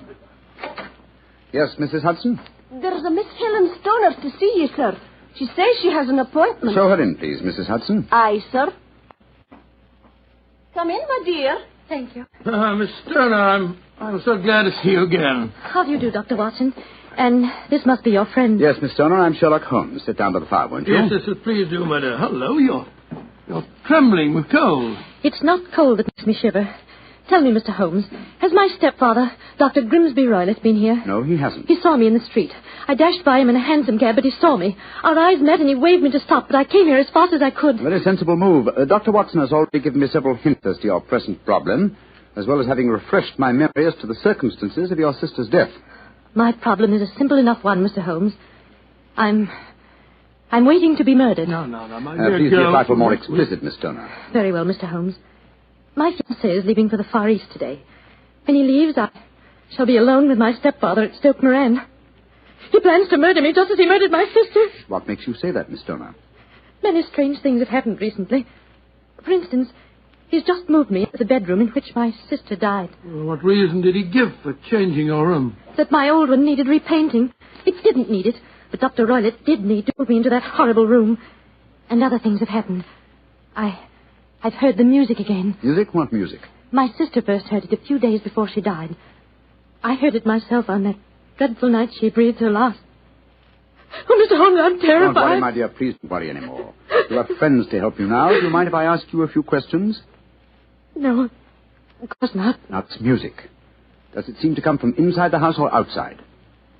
Yes, Mrs. Hudson? There's a Miss Helen Stoner to see you, sir. She says she has an appointment. Show her in, please, Mrs. Hudson. Aye, sir. Come in, my dear. Thank you. Miss Stoner, I'm so glad to see you again. How do you do, Dr. Watson? And this must be your friend. Yes, Miss Stoner, I'm Sherlock Holmes. Sit down by the fire, won't you? Yes, please do, my dear. Hello, you're trembling with cold. It's not cold that makes me shiver. Tell me, Mr. Holmes, has my stepfather, Dr. Grimsby Roylott, been here? No, he hasn't. He saw me in the street. I dashed by him in a hansom cab, but he saw me. Our eyes met and he waved me to stop, but I came here as fast as I could. Very sensible move. Dr. Watson has already given me several hints as to your present problem, as well as having refreshed my memory as to the circumstances of your sister's death. My problem is a simple enough one, Mr. Holmes. I'm waiting to be murdered. No, my dear please girl. be a trifle more explicit, Miss Stoner. Very well, Mr. Holmes. My fiancé is leaving for the Far East today. When he leaves, I shall be alone with my stepfather at Stoke Moran. He plans to murder me just as he murdered my sister. What makes you say that, Miss Stoner? Many strange things have happened recently. For instance, he's just moved me into the bedroom in which my sister died. Well, what reason did he give for changing your room? That my old one needed repainting. It didn't need it, but Dr. Roylott did need to move me into that horrible room. And other things have happened. I've heard the music again. Music? What music? My sister first heard it a few days before she died. I heard it myself on that dreadful night she breathed her last. Oh, Mr. Holmes, I'm terrified. Don't worry, my dear. Please don't worry anymore. You have friends to help you now. Do you mind if I ask you a few questions? No, of course not. Now, it's music. Does it seem to come from inside the house or outside?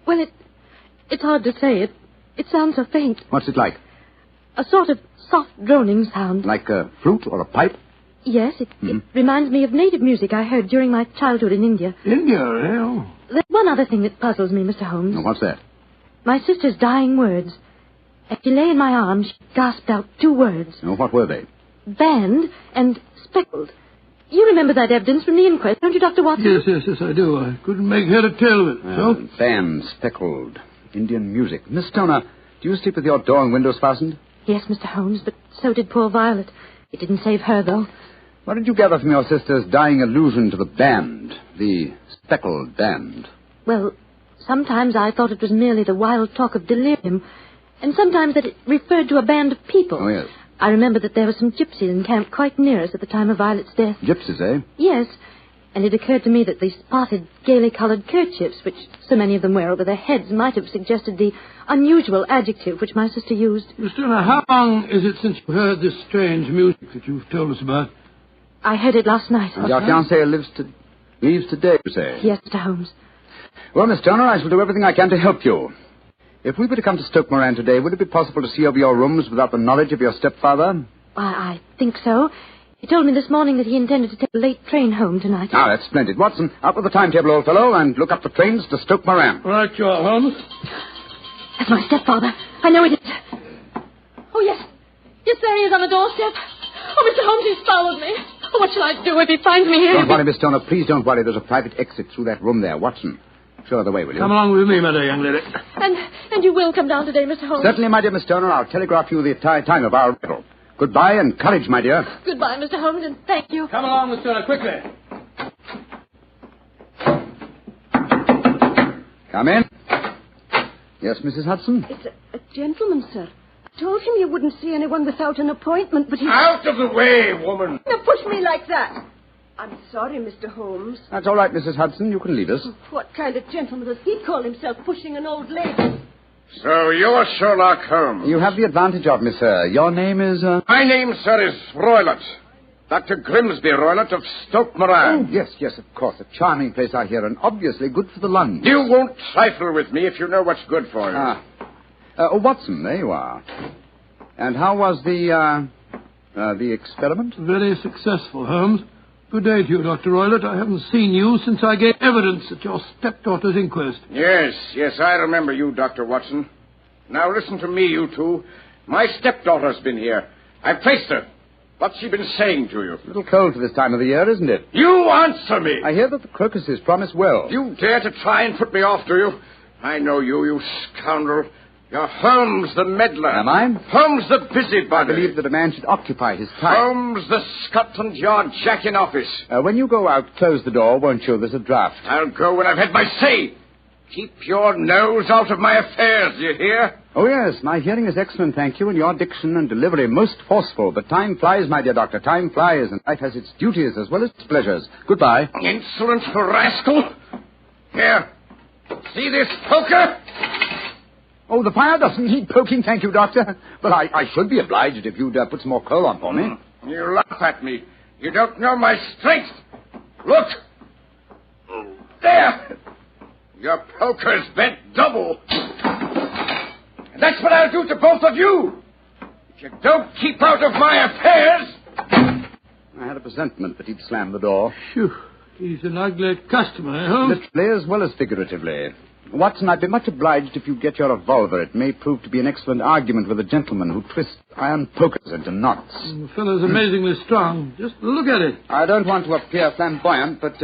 Well, it's hard to say. It sounds so faint. What's it like? A sort of soft droning sound. Like a flute or a pipe? Yes, it reminds me of native music I heard during my childhood in India. India, eh? There's one other thing that puzzles me, Mr. Holmes. What's that? My sister's dying words. As she lay in my arms, she gasped out 2 words. What were they? Banned and speckled. You remember that evidence from the inquest, don't you, Dr. Watson? Yes, I do. I couldn't make head or tail of it. So? Banned, speckled, Indian music. Miss Stoner, do you sleep with your door and windows fastened? Yes, Mr. Holmes, but so did poor Violet. It didn't save her, though. What did you gather from your sister's dying allusion to the band, the Speckled band? Well, sometimes I thought it was merely the wild talk of delirium, and sometimes that it referred to a band of people. Oh, yes. I remember that there were some gypsies encamped quite near us at the time of Violet's death. Gypsies, eh? Yes, and it occurred to me that the spotted, gaily-coloured kerchiefs, which so many of them wear over their heads, might have suggested the unusual adjective which my sister used. Miss Turner, how long is it since you heard this strange music that you've told us about? I heard it last night. Your fiancé leaves today, you say? Yes, Mr. Holmes. Well, Miss Turner, I shall do everything I can to help you. If we were to come to Stoke Moran today, would it be possible to see over your rooms without the knowledge of your stepfather? I think so. He told me this morning that he intended to take a late train home tonight. Ah, that's splendid. Watson, out with the timetable, old fellow, and look up the trains to Stoke Moran. Right, you are, Holmes. That's my stepfather. I know it is. Oh, yes. Yes, there he is on the doorstep. Oh, Mr. Holmes, he's followed me. Oh, what shall I do if he finds me here? Don't worry, Miss Turner. Please don't worry. There's a private exit through that room there. Watson, show her the way, will you? Come along with me, my dear young lady. And you will come down today, Mr. Holmes? Certainly, my dear Miss Turner. I'll telegraph you the time of our arrival. Goodbye and courage, my dear. Goodbye, Mr. Holmes, and thank you. Come along, Miss Turner, quickly. Come in. Yes, Mrs. Hudson? It's a gentleman, sir. I told him you wouldn't see anyone without an appointment, but he... Out of the way, woman! Don't push me like that. I'm sorry, Mr. Holmes. That's all right, Mrs. Hudson. You can leave us. What kind of gentleman does he call himself, pushing an old lady? So you're Sherlock Holmes. You have the advantage of me, sir. Your name is, My name, sir, is Roylott. Dr. Grimsby Roylott of Stoke Moran. Oh, yes, of course. A charming place, I hear, and obviously good for the lungs. You won't trifle with me if you know what's good for you. Watson, there you are. And how was the experiment? Very successful, Holmes. Good day to you, Dr. Roylott. I haven't seen you since I gave evidence at your stepdaughter's inquest. Yes, I remember you, Dr. Watson. Now listen to me, you two. My stepdaughter's been here. I've traced her. What's she been saying to you? A little cold for this time of the year, isn't it? You answer me! I hear that the crocuses promise well. You dare to try and put me off, do you? I know you, you scoundrel. You're Holmes the meddler. Am I? Holmes the busybody. I believe that a man should occupy his time. Holmes the Scotland Yard Jack in office. When you go out, close the door, won't you? There's a draft. I'll go when I've had my say. Keep your nose out of my affairs, do you hear? Oh, yes. My hearing is excellent, thank you, and your diction and delivery most forceful. But time flies, my dear doctor. Time flies, and life has its duties as well as its pleasures. Goodbye. Insolent rascal. Here. See this poker? Oh, the fire doesn't need poking, thank you, Doctor. But I should be obliged if you'd put some more coal on for me. You laugh at me. You don't know my strength. Look. There. Your poker's bent double. And that's what I'll do to both of you. If you don't keep out of my affairs. I had a presentiment that he'd slam the door. Phew. He's an ugly customer, eh, Holmes? Literally as well as figuratively. Watson, I'd be much obliged if you get your revolver. It may prove to be an excellent argument with a gentleman who twists iron pokers into knots. The fellow's amazingly strong. Just look at it. I don't want to appear flamboyant, but,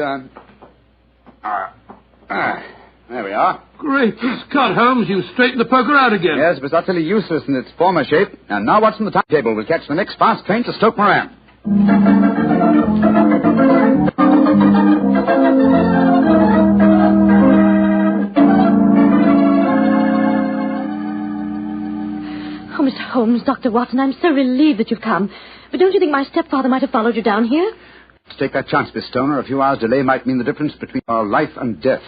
there we are. Great Scott, Holmes. You straightened the poker out again. Yes, it was utterly useless in its former shape. And now, Watson, the timetable will catch the next fast train to Stoke Moran. Oh, Mr. Holmes, Dr. Watson, I'm so relieved that you've come. But don't you think my stepfather might have followed you down here? To take that chance, Miss Stoner, a few hours' delay might mean the difference between our life and death.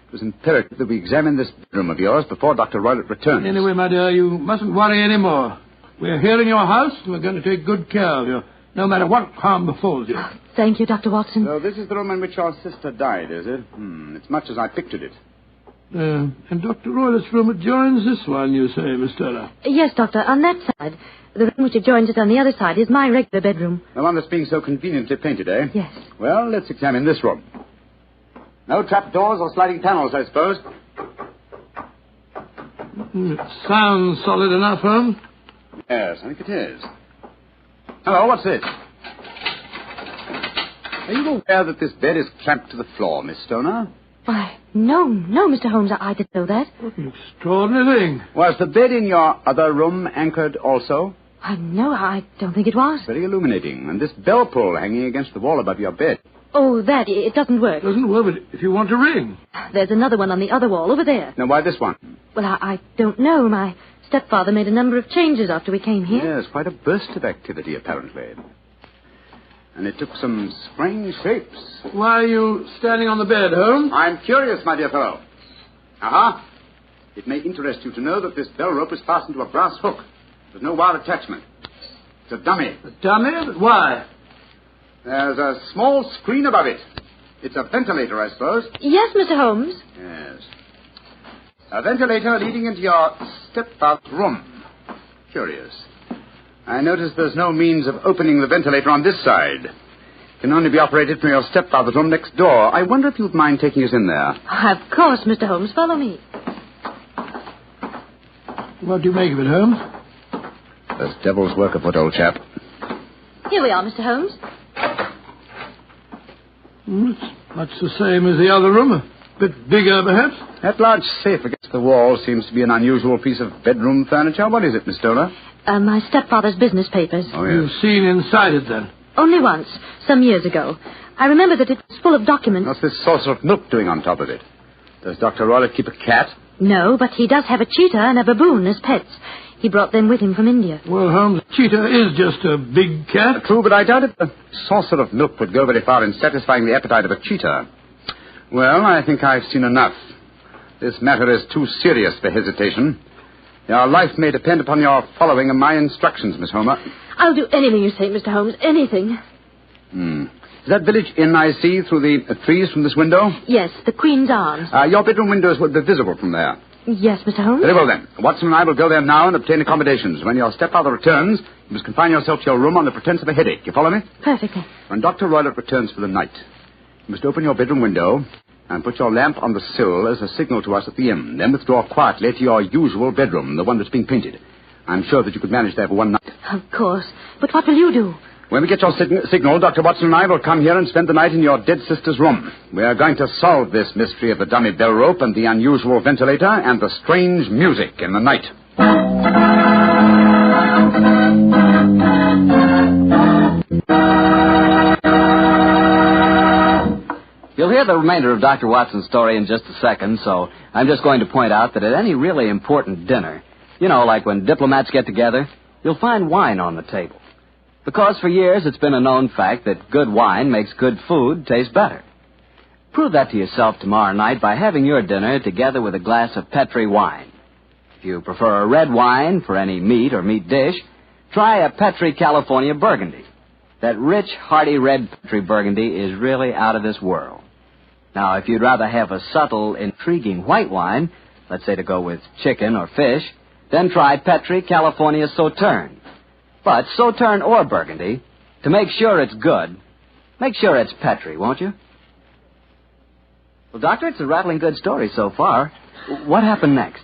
It was imperative that we examine this bedroom of yours before Dr. Roylott returns. Anyway, my dear, you mustn't worry any more. We're here in your house, and we're going to take good care of you, no matter what harm befalls you. Oh, thank you, Dr. Watson. So this is the room in which your sister died, is it? It's much as I pictured it. And Dr. Roylott's room adjoins this one, you say, Miss Turner? Yes, Doctor, on that side. The room which adjoins it on the other side is my regular bedroom. The one that's being so conveniently painted, eh? Yes. Well, let's examine this room. No trapdoors or sliding panels, I suppose. It sounds solid enough, Holmes. Yes, I think it is. Hello, what's this? Are you aware that this bed is clamped to the floor, Miss Stoner? Why, no, Mr. Holmes, I didn't know that. What an extraordinary thing. Was the bed in your other room anchored also? No, I don't think it was. Very illuminating. And this bell pull hanging against the wall above your bed. Oh, that, it doesn't work. Doesn't work, but if you want to ring. There's another one on the other wall over there. Now, why this one? Well, I don't know. My stepfather made a number of changes after we came here. Yes, quite a burst of activity, apparently. And it took some strange shapes. Why are you standing on the bed, Holmes? I'm curious, my dear fellow. It may interest you to know that this bell rope is fastened to a brass hook. There's no wire attachment. It's a dummy. A dummy? But why? There's a small screen above it. It's a ventilator, I suppose. Yes, Mr. Holmes. Yes. A ventilator leading into your stepfather's room. Curious. I notice there's no means of opening the ventilator on this side. It can only be operated from your stepfather's room next door. I wonder if you'd mind taking us in there. Of course, Mr. Holmes. Follow me. What do you make of it, Holmes? There's devil's work afoot, old chap. Here we are, Mr. Holmes. It's much the same as the other room. A bit bigger, perhaps. That large safe against the wall seems to be an unusual piece of bedroom furniture. What is it, Miss Stoller? My stepfather's business papers. Oh, yes. You've seen inside it, then? Only once, some years ago. I remember that it was full of documents. What's this saucer of milk doing on top of it? Does Dr. Roylott keep a cat? No, but he does have a cheetah and a baboon as pets. He brought them with him from India. Well, Holmes, cheetah is just a big cat. True, but I doubt if a saucer of milk would go very far in satisfying the appetite of a cheetah. Well, I think I've seen enough. This matter is too serious for hesitation. Your life may depend upon your following of my instructions, Miss Homer. I'll do anything you say, Mr. Holmes, anything. Is that village inn I see through the trees from this window? Yes, the Queen's Arms. Your bedroom windows would be visible from there. Yes, Mr. Holmes. Very well, then. Watson and I will go there now and obtain accommodations. When your stepfather returns, you must confine yourself to your room on the pretense of a headache. You follow me? Perfectly. When Dr. Roylott returns for the night, you must open your bedroom window and put your lamp on the sill as a signal to us at the inn. Then withdraw quietly to your usual bedroom, the one that's being painted. I'm sure that you could manage there for one night. Of course. But what will you do? When we get your signal, Dr. Watson and I will come here and spend the night in your dead sister's room. We are going to solve this mystery of the dummy bell rope and the unusual ventilator and the strange music in the night. You'll hear the remainder of Dr. Watson's story in just a second, so I'm just going to point out that at any really important dinner, you know, like when diplomats get together, you'll find wine on the table. Because for years it's been a known fact that good wine makes good food taste better. Prove that to yourself tomorrow night by having your dinner together with a glass of Petri wine. If you prefer a red wine for any meat or meat dish, try a Petri California Burgundy. That rich, hearty red Petri Burgundy is really out of this world. Now, if you'd rather have a subtle, intriguing white wine, let's say to go with chicken or fish, then try Petri California Sauterne. But Sauterne or Burgundy, to make sure it's good, make sure it's Petri, won't you? Well, Doctor, it's a rattling good story so far. What happened next?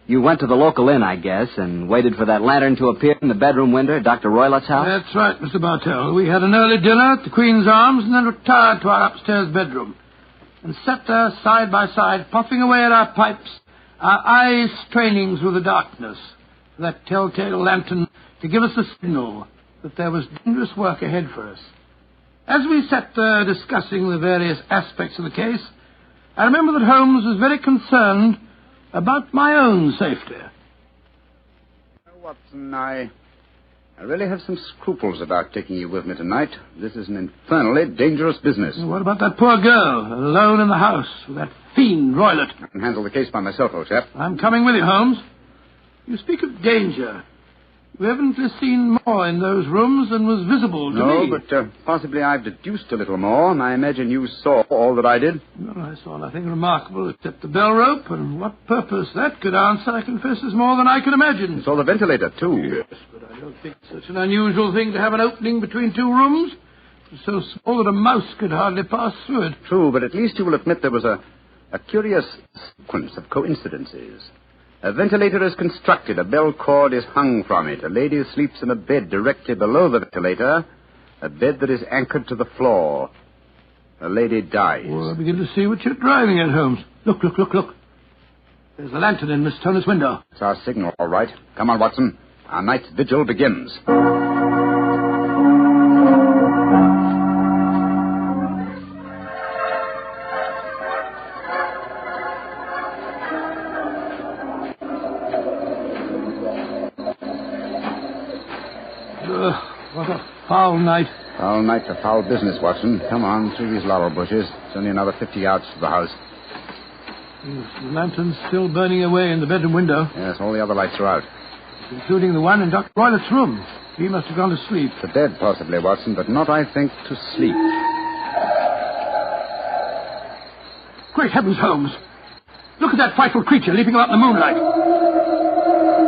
You went to the local inn, I guess, and waited for that lantern to appear in the bedroom window at Dr. Roylott's house? That's right, Mr. Bartell. We had an early dinner at the Queen's Arms and then retired to our upstairs bedroom and sat there side by side, puffing away at our pipes, our eyes straining through the darkness for that telltale lantern to give us the signal that there was dangerous work ahead for us. As we sat there discussing the various aspects of the case, I remember that Holmes was very concerned about my own safety. Watson, I really have some scruples about taking you with me tonight. This is an infernally dangerous business. What about that poor girl, alone in the house with that fiend Roylott? I can handle the case by myself, old chap. I'm coming with you, Holmes. You speak of danger. You haven't seen more in those rooms than was visible to me. No, but possibly I've deduced a little more, and I imagine you saw all that I did. No, I saw nothing remarkable except the bell rope, and what purpose that could answer, I confess, is more than I can imagine. You saw the ventilator, too. Yes, but I don't think it's such an unusual thing to have an opening between two rooms. It's so small that a mouse could hardly pass through it. True, but at least you will admit there was a curious sequence of coincidences. A ventilator is constructed. A bell cord is hung from it. A lady sleeps in a bed directly below the ventilator, a bed that is anchored to the floor. A lady dies. Well, I begin to see what you're driving at, Holmes. Look. There's a lantern in Miss Turner's window. It's our signal, all right. Come on, Watson. Our night's vigil begins. What a foul night. Foul night for foul business, Watson. Come on, through these laurel bushes. It's only another 50 yards to the house. The lantern's still burning away in the bedroom window. Yes, all the other lights are out. Including the one in Dr. Roylett's room. He must have gone to sleep. To bed, possibly, Watson, but not, I think, to sleep. Great heavens, Holmes. Look at that frightful creature leaping about in the moonlight.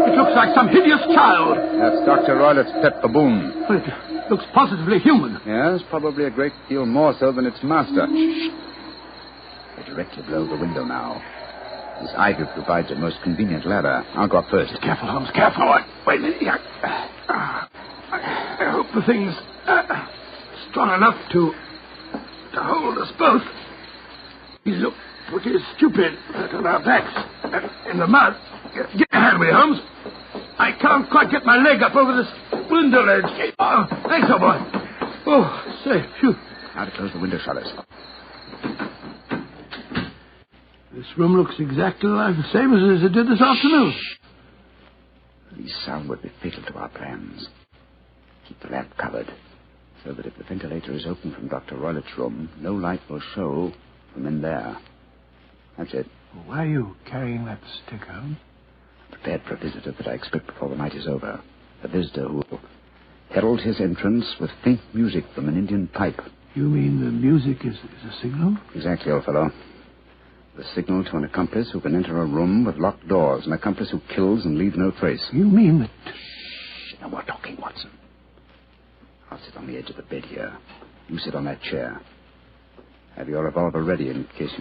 It looks like some hideous child. That's Dr. Roylett's pet baboon. But it looks positively human. Yes, probably a great deal more so than its master. They're directly below the window now. This ivy provides a most convenient ladder. I'll go up first. Careful, Holmes, careful. Wait a minute. I hope the thing's strong enough to hold us both. We look pretty stupid on our backs in the mud. Get a hand with you, Holmes. I can't quite get my leg up over this window ledge. Oh, thanks, old boy. Oh, say, phew. Now to close the window shutters. This room looks exactly like the same as it did this afternoon. These sound would be fatal to our plans. Keep the lamp covered, so that if the ventilator is open from Dr. Roylett's room, no light will show from in there. That's it. Why are you carrying that stick, Holmes? Prepared for a visitor that I expect before the night is over. A visitor who will herald his entrance with faint music from an Indian pipe. You mean the music is a signal? Exactly, old fellow. The signal to an accomplice who can enter a room with locked doors, an accomplice who kills and leaves no trace. You mean that... Shh, no more talking, Watson. I'll sit on the edge of the bed here. You sit on that chair. Have your revolver ready in case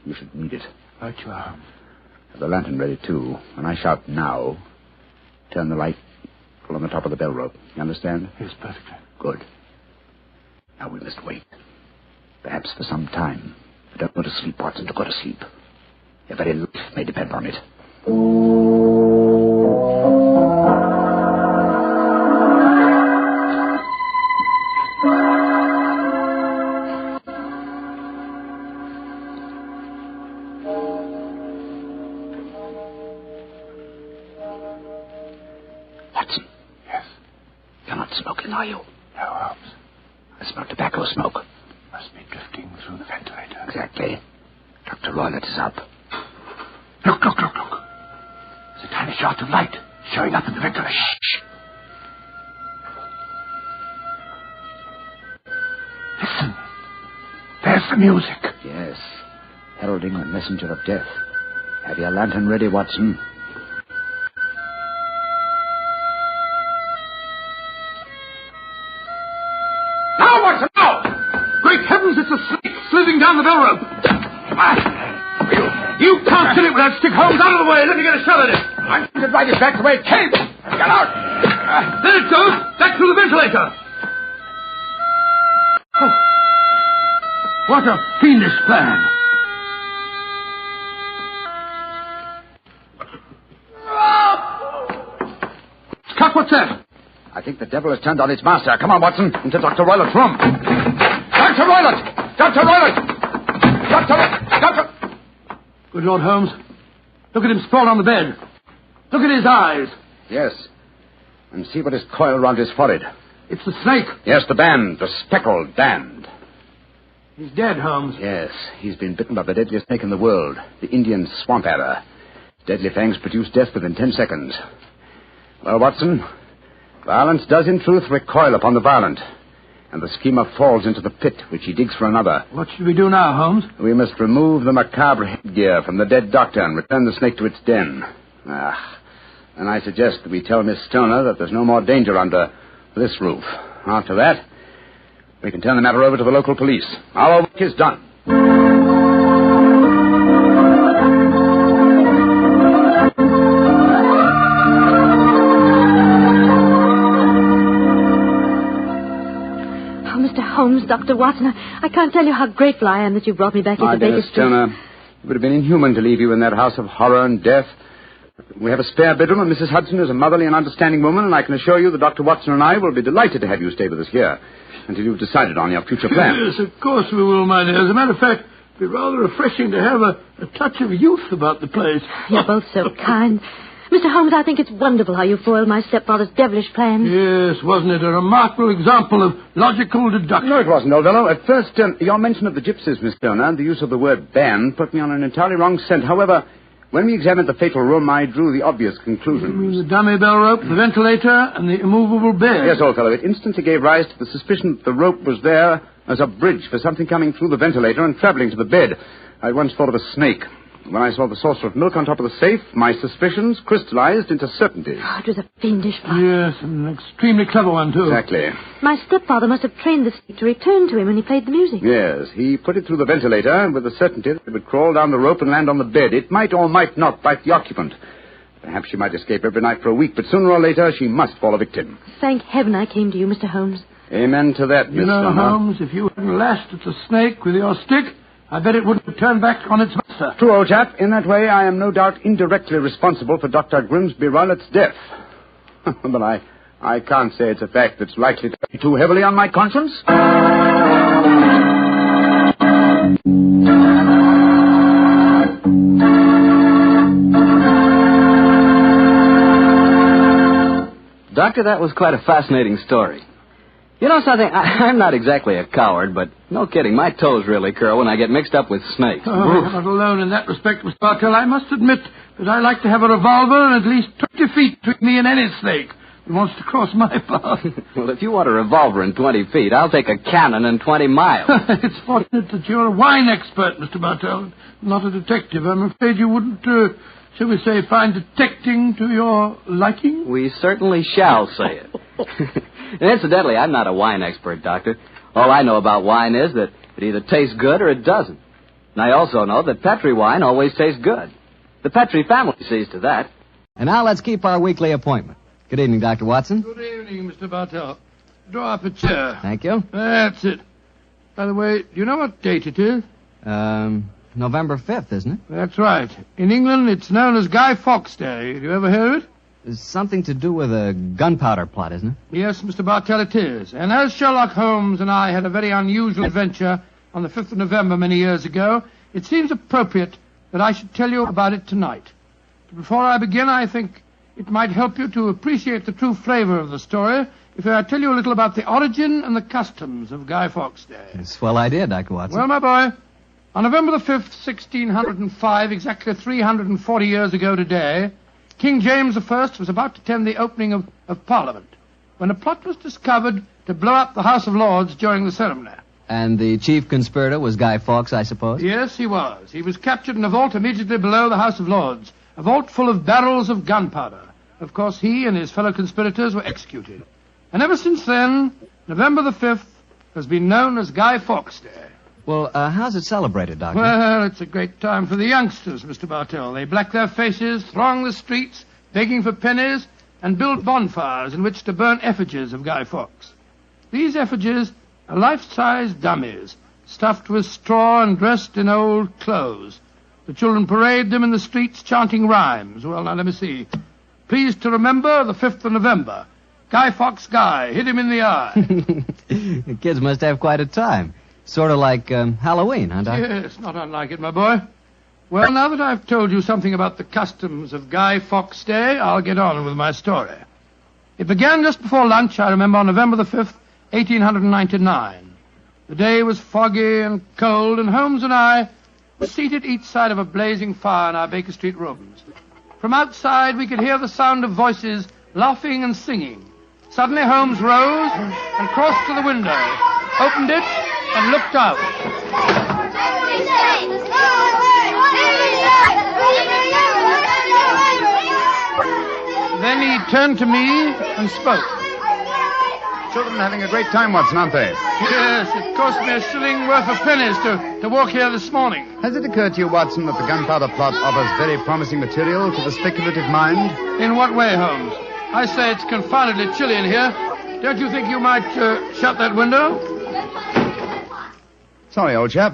you should need it. Right you are. Have the lantern ready, too. When I shout now, turn the light full on the top of the bell rope. You understand? Yes, perfectly. Good. Now we must wait. Perhaps for some time. But don't go to sleep, Watson. Don't go to sleep. Your very life may depend on it. Watson. Yes? You're not smoking, are you? No, Holmes. I smell tobacco smoke. Must be drifting through the ventilator. Exactly. Dr. Roylett is up. Look. There's a tiny shaft of light showing up in the ventilator. Shh. Listen. There's the music. Yes. Heralding the messenger of death. Have your lantern ready, Watson. Now, Watson, now! Great heavens, it's a snake slithering down the bell rope. You can't kill it with that stick, Holmes. Out of the way. Let me get a shot at it. I'm going to drive it back the way it came. Get out. There it goes. Back through the ventilator. Oh. What a fiendish plan. Scott, what's that? I think the devil has turned on its master. Come on, Watson, into Dr. Roylett's room. Dr. Roylett! Dr. Roylett! Dr. Good Lord, Holmes. Look at him sprawled on the bed. Look at his eyes. Yes. And see what is coiled around his forehead. It's the snake. Yes, the band. The speckled band. He's dead, Holmes. Yes. He's been bitten by the deadliest snake in the world. The Indian swamp adder. Deadly fangs produce death within 10 seconds. Well, Watson, violence does in truth recoil upon the violent. And the schemer falls into the pit which he digs for another. What should we do now, Holmes? We must remove the macabre headgear from the dead doctor and return the snake to its den. And I suggest that we tell Miss Stoner that there's no more danger under this roof. After that, we can turn the matter over to the local police. Our work is done. Holmes, Dr. Watson, I can't tell you how grateful I am that you brought me back into Baker Street. Stoner, it would have been inhuman to leave you in that house of horror and death. We have a spare bedroom, and Mrs. Hudson is a motherly and understanding woman, and I can assure you that Dr. Watson and I will be delighted to have you stay with us here until you've decided on your future plans. Yes, of course we will, my dear. As a matter of fact, it'd be rather refreshing to have a touch of youth about the place. You're both so kind. Mr. Holmes, I think it's wonderful how you foiled my stepfather's devilish plans. Yes, wasn't it a remarkable example of logical deduction? No, it wasn't, old fellow. At first, your mention of the gypsies, Miss Turner, and the use of the word ban put me on an entirely wrong scent. However, when we examined the fatal room, I drew the obvious conclusion. The dummy bell rope, the ventilator, and the immovable bed. Yes, old fellow. It instantly gave rise to the suspicion that the rope was there as a bridge for something coming through the ventilator and traveling to the bed. I once thought of a snake. When I saw the saucer of milk on top of the safe, my suspicions crystallized into certainty. Oh, it was a fiendish plot. Yes, an extremely clever one, too. Exactly. My stepfather must have trained the snake to return to him when he played the music. Yes, he put it through the ventilator with the certainty that it would crawl down the rope and land on the bed. It might or might not bite the occupant. Perhaps she might escape every night for a week, but sooner or later she must fall a victim. Thank heaven I came to you, Mr. Holmes. Amen to that, Miss You know, Turner. Holmes, if you hadn't lashed at the snake with your stick, I bet it wouldn't have turned back on its master. True, old chap. In that way, I am no doubt indirectly responsible for Dr. Grimsby Roylett's death. But I can't say it's a fact that's likely to be too heavily on my conscience. Doctor, that was quite a fascinating story. You know something? I'm not exactly a coward, but no kidding, my toes really curl when I get mixed up with snakes. Oh, not alone in that respect, Mr. Bartell. I must admit that I like to have a revolver and at least 20 feet between me and any snake who wants to cross my path. Well, if you want a revolver in 20 feet, I'll take a cannon in 20 miles. It's fortunate that you're a wine expert, Mr. Bartell, not a detective. I'm afraid you wouldn't, shall we say, find detecting to your liking? We certainly shall say it. And incidentally, I'm not a wine expert, Doctor. All I know about wine is that it either tastes good or it doesn't. And I also know that Petri wine always tastes good. The Petri family sees to that. And now let's keep our weekly appointment. Good evening, Dr. Watson. Good evening, Mr. Bartell. Draw up a chair. Thank you. That's it. By the way, do you know what date it is? November 5th, isn't it? That's right. In England, it's known as Guy Fawkes Day. Have you ever heard of it? It's something to do with a gunpowder plot, isn't it? Yes, Mr. Bartell, it is. And as Sherlock Holmes and I had a very unusual adventure on the 5th of November many years ago, it seems appropriate that I should tell you about it tonight. But before I begin, I think it might help you to appreciate the true flavor of the story if I tell you a little about the origin and the customs of Guy Fawkes Day. It's a swell idea, Dr. Watson. Well, my boy, on November the 5th, 1605, exactly 340 years ago today, King James I was about to attend the opening of Parliament when a plot was discovered to blow up the House of Lords during the ceremony. And the chief conspirator was Guy Fawkes, I suppose? Yes, he was. He was captured in a vault immediately below the House of Lords, a vault full of barrels of gunpowder. Of course, he and his fellow conspirators were executed. And ever since then, November the 5th has been known as Guy Fawkes Day. Well, how's it celebrated, Doctor? Well, it's a great time for the youngsters, Mr. Bartell. They black their faces, throng the streets, begging for pennies, and build bonfires in which to burn effigies of Guy Fawkes. These effigies are life-size dummies, stuffed with straw and dressed in old clothes. The children parade them in the streets chanting rhymes. Well, now, let me see. Pleased to remember the 5th of November. Guy Fawkes Guy, hit him in the eye. The kids must have quite a time. Sort of like Halloween, huh, Doctor? Yes, not unlike it, my boy. Well, now that I've told you something about the customs of Guy Fawkes Day, I'll get on with my story. It began just before lunch, I remember, on November the 5th, 1899. The day was foggy and cold, and Holmes and I were seated each side of a blazing fire in our Baker Street rooms. From outside, we could hear the sound of voices laughing and singing. Suddenly, Holmes rose and crossed to the window, opened it, and looked out. Then he turned to me and spoke. Children are having a great time, Watson, aren't they? Yes, it cost me a shilling worth of pennies to walk here this morning. Has it occurred to you, Watson, that the gunpowder plot offers very promising material to the speculative mind? In what way, Holmes? I say it's confoundedly chilly in here. Don't you think you might shut that window? Sorry, old chap.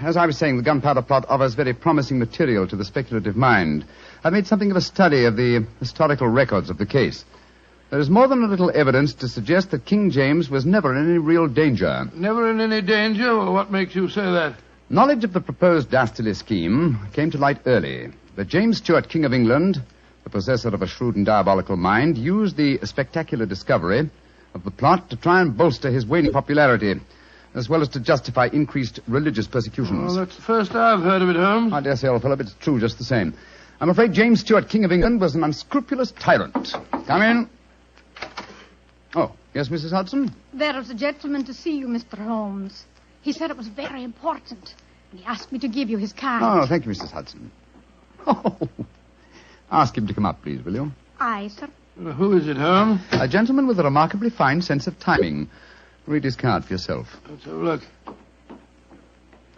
as I was saying, the gunpowder plot offers very promising material to the speculative mind. I made something of a study of the historical records of the case. There is more than a little evidence to suggest that King James was never in any real danger. Never in any danger? Well, what makes you say that? Knowledge of the proposed dastardly scheme came to light early. But James Stuart, King of England, the possessor of a shrewd and diabolical mind, used the spectacular discovery of the plot to try and bolster his waning popularity, as well as to justify increased religious persecutions. Well, that's the first I've heard of it, Holmes. I dare say, old fellow, but it's true just the same. I'm afraid James Stuart, King of England, was an unscrupulous tyrant. Come in. Oh, yes, Mrs. Hudson? There is a gentleman to see you, Mr. Holmes. He said it was very important. He asked me to give you his card. Oh, thank you, Mrs. Hudson. Oh, ask him to come up, please, will you? Aye, sir. Who is it, Holmes? A gentleman with a remarkably fine sense of timing. Read his card for yourself. Let's have a look.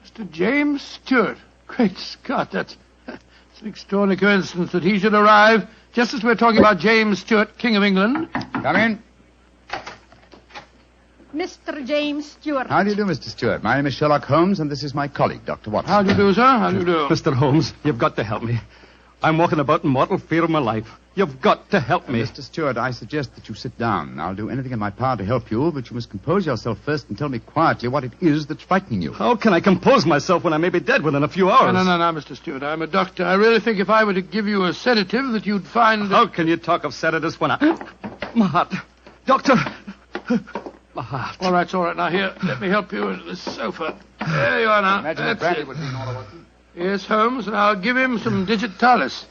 Mr. James Stuart. Great Scott, that's an extraordinary coincidence that he should arrive just as we're talking about James Stuart, King of England. Come in. Mr. James Stuart. How do you do, Mr. Stuart? My name is Sherlock Holmes, and this is my colleague, Dr. Watson. How do you do, sir? How do you do? Mr. Holmes, you've got to help me. I'm walking about in mortal fear of my life. You've got to help me. Mr. Stuart, I suggest that you sit down. I'll do anything in my power to help you, but you must compose yourself first and tell me quietly what it is that's frightening you. How can I compose myself when I may be dead within a few hours? No, Mr. Stuart. I'm a doctor. I really think if I were to give you a sedative that you'd find... How can you talk of sedatives when I... My heart. Doctor... My heart. All right. Now, here, let me help you into this sofa. There you are now. Imagine That's Brandy it. would be in order, Watson. Yes, Holmes, and I'll give him some digitalis.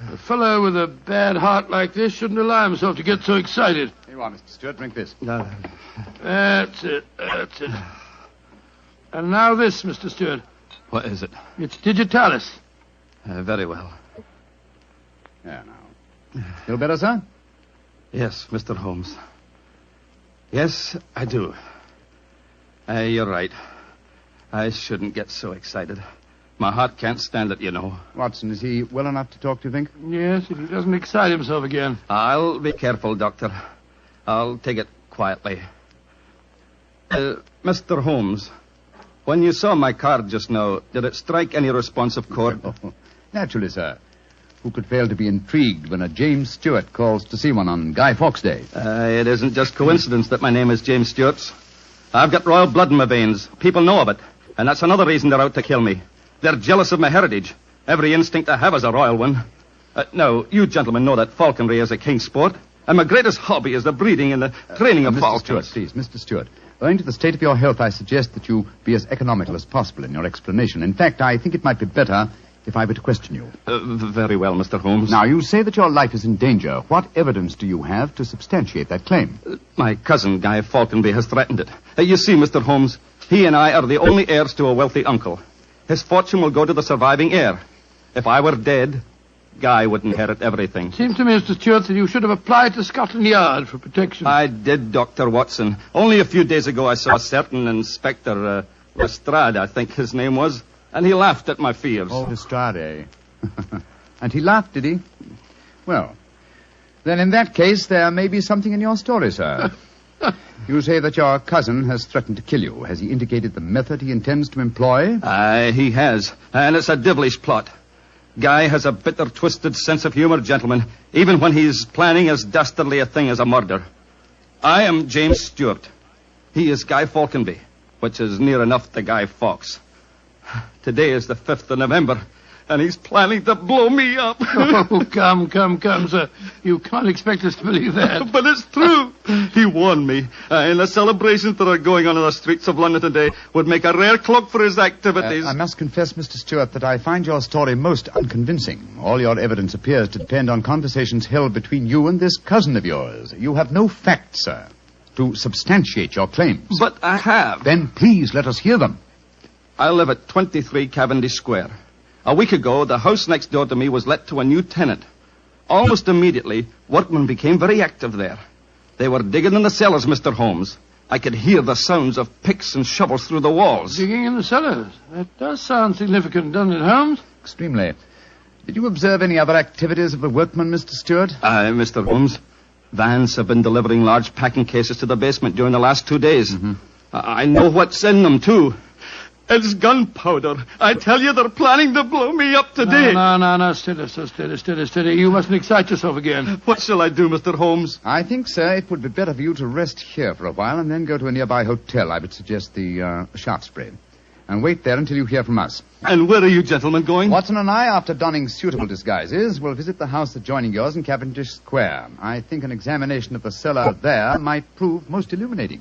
A fellow with a bad heart like this shouldn't allow himself to get so excited. Here you are, Mr. Stuart. Drink this. No. That's it. And now this, Mr. Stuart. What is it? It's digitalis. Very well. There now. Feel better, sir? Yes, Mr. Holmes. Yes, I do. You're right. I shouldn't get so excited. My heart can't stand it, you know. Watson, is he well enough to talk, do you think? Yes, if he doesn't excite himself again. I'll be careful, Doctor. I'll take it quietly. Mr. Holmes, when you saw my card just now, did it strike any responsive chord? Naturally, sir. Who could fail to be intrigued when a James Stuart calls to see one on Guy Fawkes Day? It isn't just coincidence that my name is James Stuart. I've got royal blood in my veins. People know of it. And that's another reason they're out to kill me. They're jealous of my heritage. Every instinct I have is a royal one. Now, you gentlemen know that falconry is a king's sport. And my greatest hobby is the breeding and the training of falcons. Mr. Stuart, please, Mr. Stuart. Owing to the state of your health, I suggest that you be as economical as possible in your explanation. In fact, I think it might be better if I were to question you. Very well, Mr. Holmes. Now, you say that your life is in danger. What evidence do you have to substantiate that claim? My cousin, Guy Falconby, has threatened it. You see, Mr. Holmes, he and I are the only heirs to a wealthy uncle. His fortune will go to the surviving heir. If I were dead, Guy would inherit everything. Seems to me, Mr. Stuart, that you should have applied to Scotland Yard for protection. I did, Dr. Watson. Only a few days ago I saw a certain Inspector Lestrade, I think his name was, and he laughed at my fears. Oh, Lestrade. And he laughed, did he? Well, then in that case, there may be something in your story, sir. You say that your cousin has threatened to kill you. Has he indicated the method he intends to employ? He has. And it's a devilish plot. Guy has a bitter, twisted sense of humor, gentlemen, even when he's planning as dastardly a thing as a murder. I am James Stuart. He is Guy Falconby, which is near enough to Guy Fawkes. Today is the 5th of November, and he's planning to blow me up. Oh, come, sir. You can't expect us to believe that. But it's true. He warned me. And the celebrations that are going on in the streets of London today would make a rare cloak for his activities. I must confess, Mr. Stuart, that I find your story most unconvincing. All your evidence appears to depend on conversations held between you and this cousin of yours. You have no facts, sir, to substantiate your claims. But I have. Then please let us hear them. I live at 23 Cavendish Square. A week ago, the house next door to me was let to a new tenant. Almost immediately, workmen became very active there. They were digging in the cellars, Mr. Holmes. I could hear the sounds of picks and shovels through the walls. Digging in the cellars? That does sound significant, doesn't it, Holmes? Extremely. Did you observe any other activities of the workmen, Mr. Stuart? Mr. Holmes, vans have been delivering large packing cases to the basement during the last 2 days. Mm-hmm. I know what's in them, too. It's gunpowder. I tell you, they're planning to blow me up today. No. Steady. You mustn't excite yourself again. What shall I do, Mr. Holmes? I think, sir, it would be better for you to rest here for a while and then go to a nearby hotel. I would suggest the Shaftesbury. And wait there until you hear from us. And where are you gentlemen going? Watson and I, after donning suitable disguises, will visit the house adjoining yours in Cavendish Square. I think an examination of the cellar there might prove most illuminating.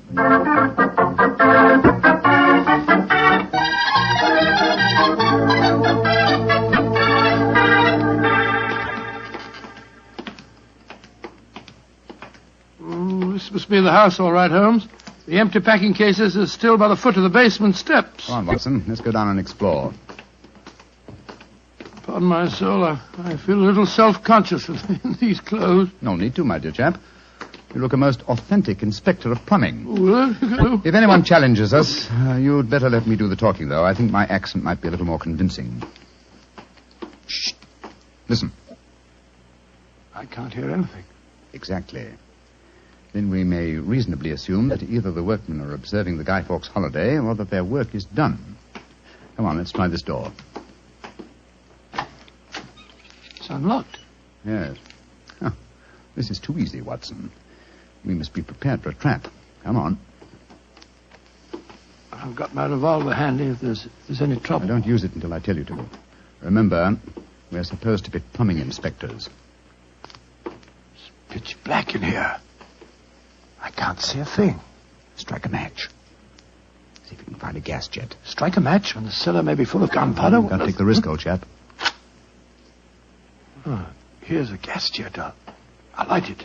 This must be the house, all right, Holmes. The empty packing cases are still by the foot of the basement steps. Come on, Watson. Let's go down and explore. Pardon my soul, I feel a little self-conscious in these clothes. No need to, my dear chap. You look a most authentic inspector of plumbing. Well, if anyone challenges us, you'd better let me do the talking, though. I think my accent might be a little more convincing. Shh. Listen. I can't hear anything. Exactly. Then we may reasonably assume that either the workmen are observing the Guy Fawkes holiday or that their work is done. Come on, let's try this door. It's unlocked. Yes. Oh, this is too easy, Watson. We must be prepared for a trap. Come on. I've got my revolver handy if there's any trouble. I don't use it until I tell you to. Remember, we're supposed to be plumbing inspectors. It's pitch black in here. I can't see a thing. Strike a match. See if you can find a gas jet. Strike a match when the cellar may be full of gunpowder? Can't take the risk, old chap. Oh, here's a gas jet. I'll light it.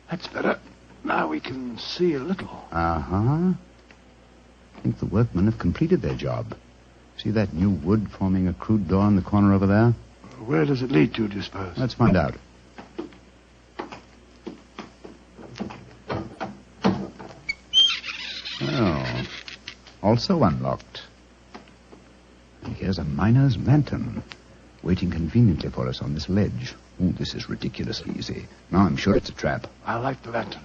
That's better. Now we can see a little. Uh-huh. I think the workmen have completed their job. See that new wood forming a crude door in the corner over there? Where does it lead to, do you suppose? Let's find out. Oh, also unlocked. And here's a miner's lantern, waiting conveniently for us on this ledge. Oh, this is ridiculously easy. Now I'm sure it's a trap. I like the lantern.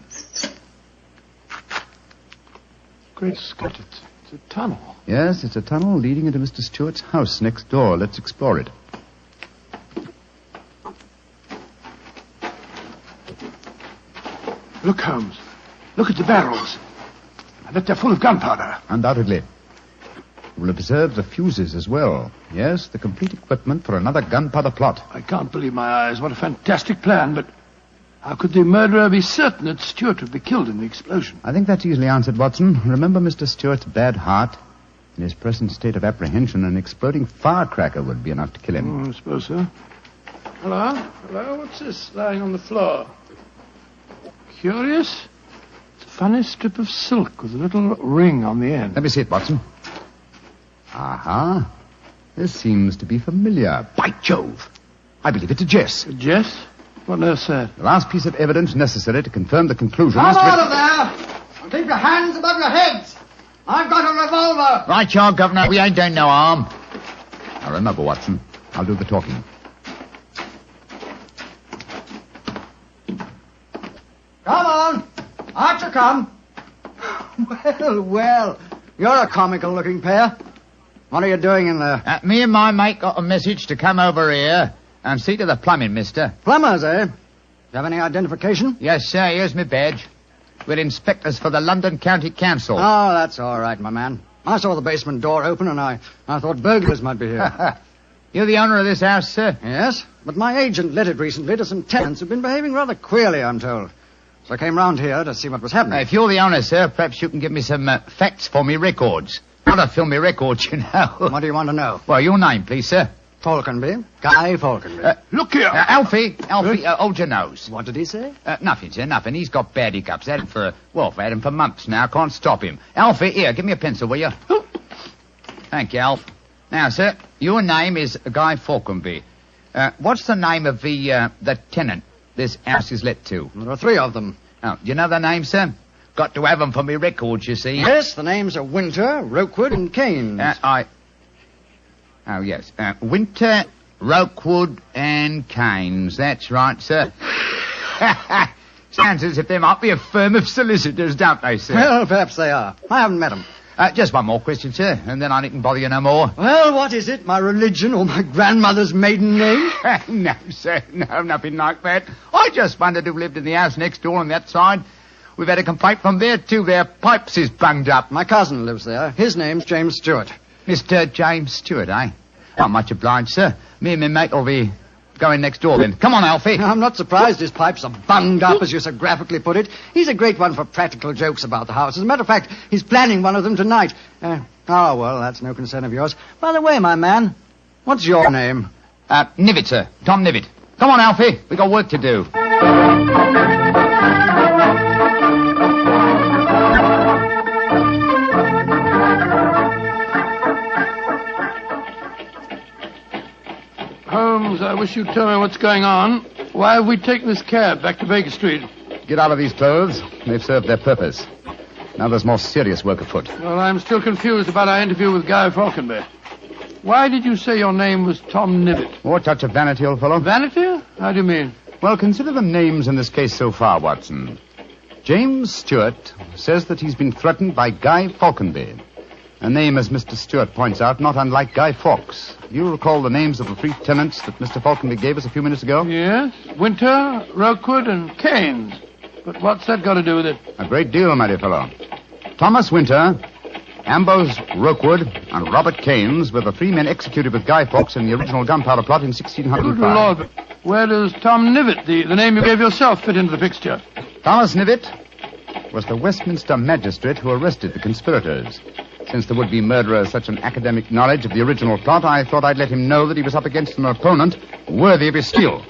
Great Scott, it's a tunnel. Yes, it's a tunnel leading into Mr. Stewart's house next door. Let's explore it. Look, Holmes. Look at the barrels. I bet they're full of gunpowder. Undoubtedly. We'll observe the fuses as well. Yes, the complete equipment for another gunpowder plot. I can't believe my eyes. What a fantastic plan, but how could the murderer be certain that Stewart would be killed in the explosion? I think that's easily answered, Watson. Remember Mr. Stewart's bad heart? In his present state of apprehension, an exploding firecracker would be enough to kill him. I suppose so. Hello? What's this lying on the floor? Curious. It's a funny strip of silk with a little ring on the end. Let me see it, Watson. Aha. This seems to be familiar. By Jove! I believe it's a Jess. A Jess? What on earth's that? The last piece of evidence necessary to confirm the conclusion... Come out of there! And keep your hands above your heads! I've got a revolver! Right, you are, Governor. We ain't doing no harm. Now, remember, Watson, I'll do the talking. Come on! Out you come! Well, you're a comical-looking pair. What are you doing in there? Me and my mate got a message to come over here and see to the plumbing, mister. Plumbers, eh? Do you have any identification? Yes, sir. Here's my badge. We're inspectors for the London County Council. Oh, that's all right, my man. I saw the basement door open and I thought burglars might be here. You're the owner of this house, sir? Yes, but my agent let it recently to some tenants who've been behaving rather queerly, I'm told. So I came round here to see what was happening. If you're the owner, sir, perhaps you can give me some facts for me records. Not to fill me records, you know. What do you want to know? Well, your name, please, sir. Falconby. Guy Falconby. Look here. Alfie, hold your nose. What did he say? Nothing, sir, nothing. He's got bad hiccups. Had him for months now. Can't stop him. Alfie, here, give me a pencil, will you? Thank you, Alf. Now, sir, your name is Guy Falconby. What's the name of the tenant this house is let to? There are 3 of them. Oh, do you know their names, sir? Got to have them for me records, you see. Yes, the names are Winter, Rokewood, and Keynes. Oh, yes. Winter, Rokewood, and Keynes. That's right, sir. Sounds as if they might be a firm of solicitors, don't they, sir? Well, perhaps they are. I haven't met them. Just one more question, sir, and then I needn't bother you no more. Well, what is it? My religion or my grandmother's maiden name? No, sir, no, nothing like that. I just wondered who lived in the house next door on that side. We've had a complaint from there, too. Their pipes is bunged up. My cousin lives there. His name's James Stewart. Mr. James Stewart, eh? Not much obliged, sir. Me and my mate will be going next door, then. Come on, Alfie. I'm not surprised his pipes are bunged up, as you so graphically put it. He's a great one for practical jokes about the house. As a matter of fact, he's planning one of them tonight. Well, that's no concern of yours. By the way, my man, what's your name? Nivitt, sir. Tom Nivitt. Come on, Alfie. We got work to do. Holmes, I wish you'd tell me what's going on. Why have we taken this cab back to Baker Street? Get out of these clothes. They've served their purpose. Now there's more serious work afoot. Well, I'm still confused about our interview with Guy Falconby. Why did you say your name was Tom Nivitt? More touch of vanity, old fellow. Vanity? How do you mean? Well, consider the names in this case so far, Watson. James Stewart says that he's been threatened by Guy Falconby. A name, as Mr. Stewart points out, not unlike Guy Fawkes. Do you recall the names of the three tenants that Mr. Falconby gave us a few minutes ago? Yes. Winter, Rookwood, and Keynes. But what's that got to do with it? A great deal, my dear fellow. Thomas Winter, Ambrose Rookwood, and Robert Keynes were the three men executed with Guy Fawkes in the original Gunpowder plot in 1605. Good Lord. Where does Tom Nivitt, the name you gave yourself, fit into the picture? Thomas Nivitt was the Westminster magistrate who arrested the conspirators. Since the would-be murderer has such an academic knowledge of the original plot, I thought I'd let him know that he was up against an opponent worthy of his skill.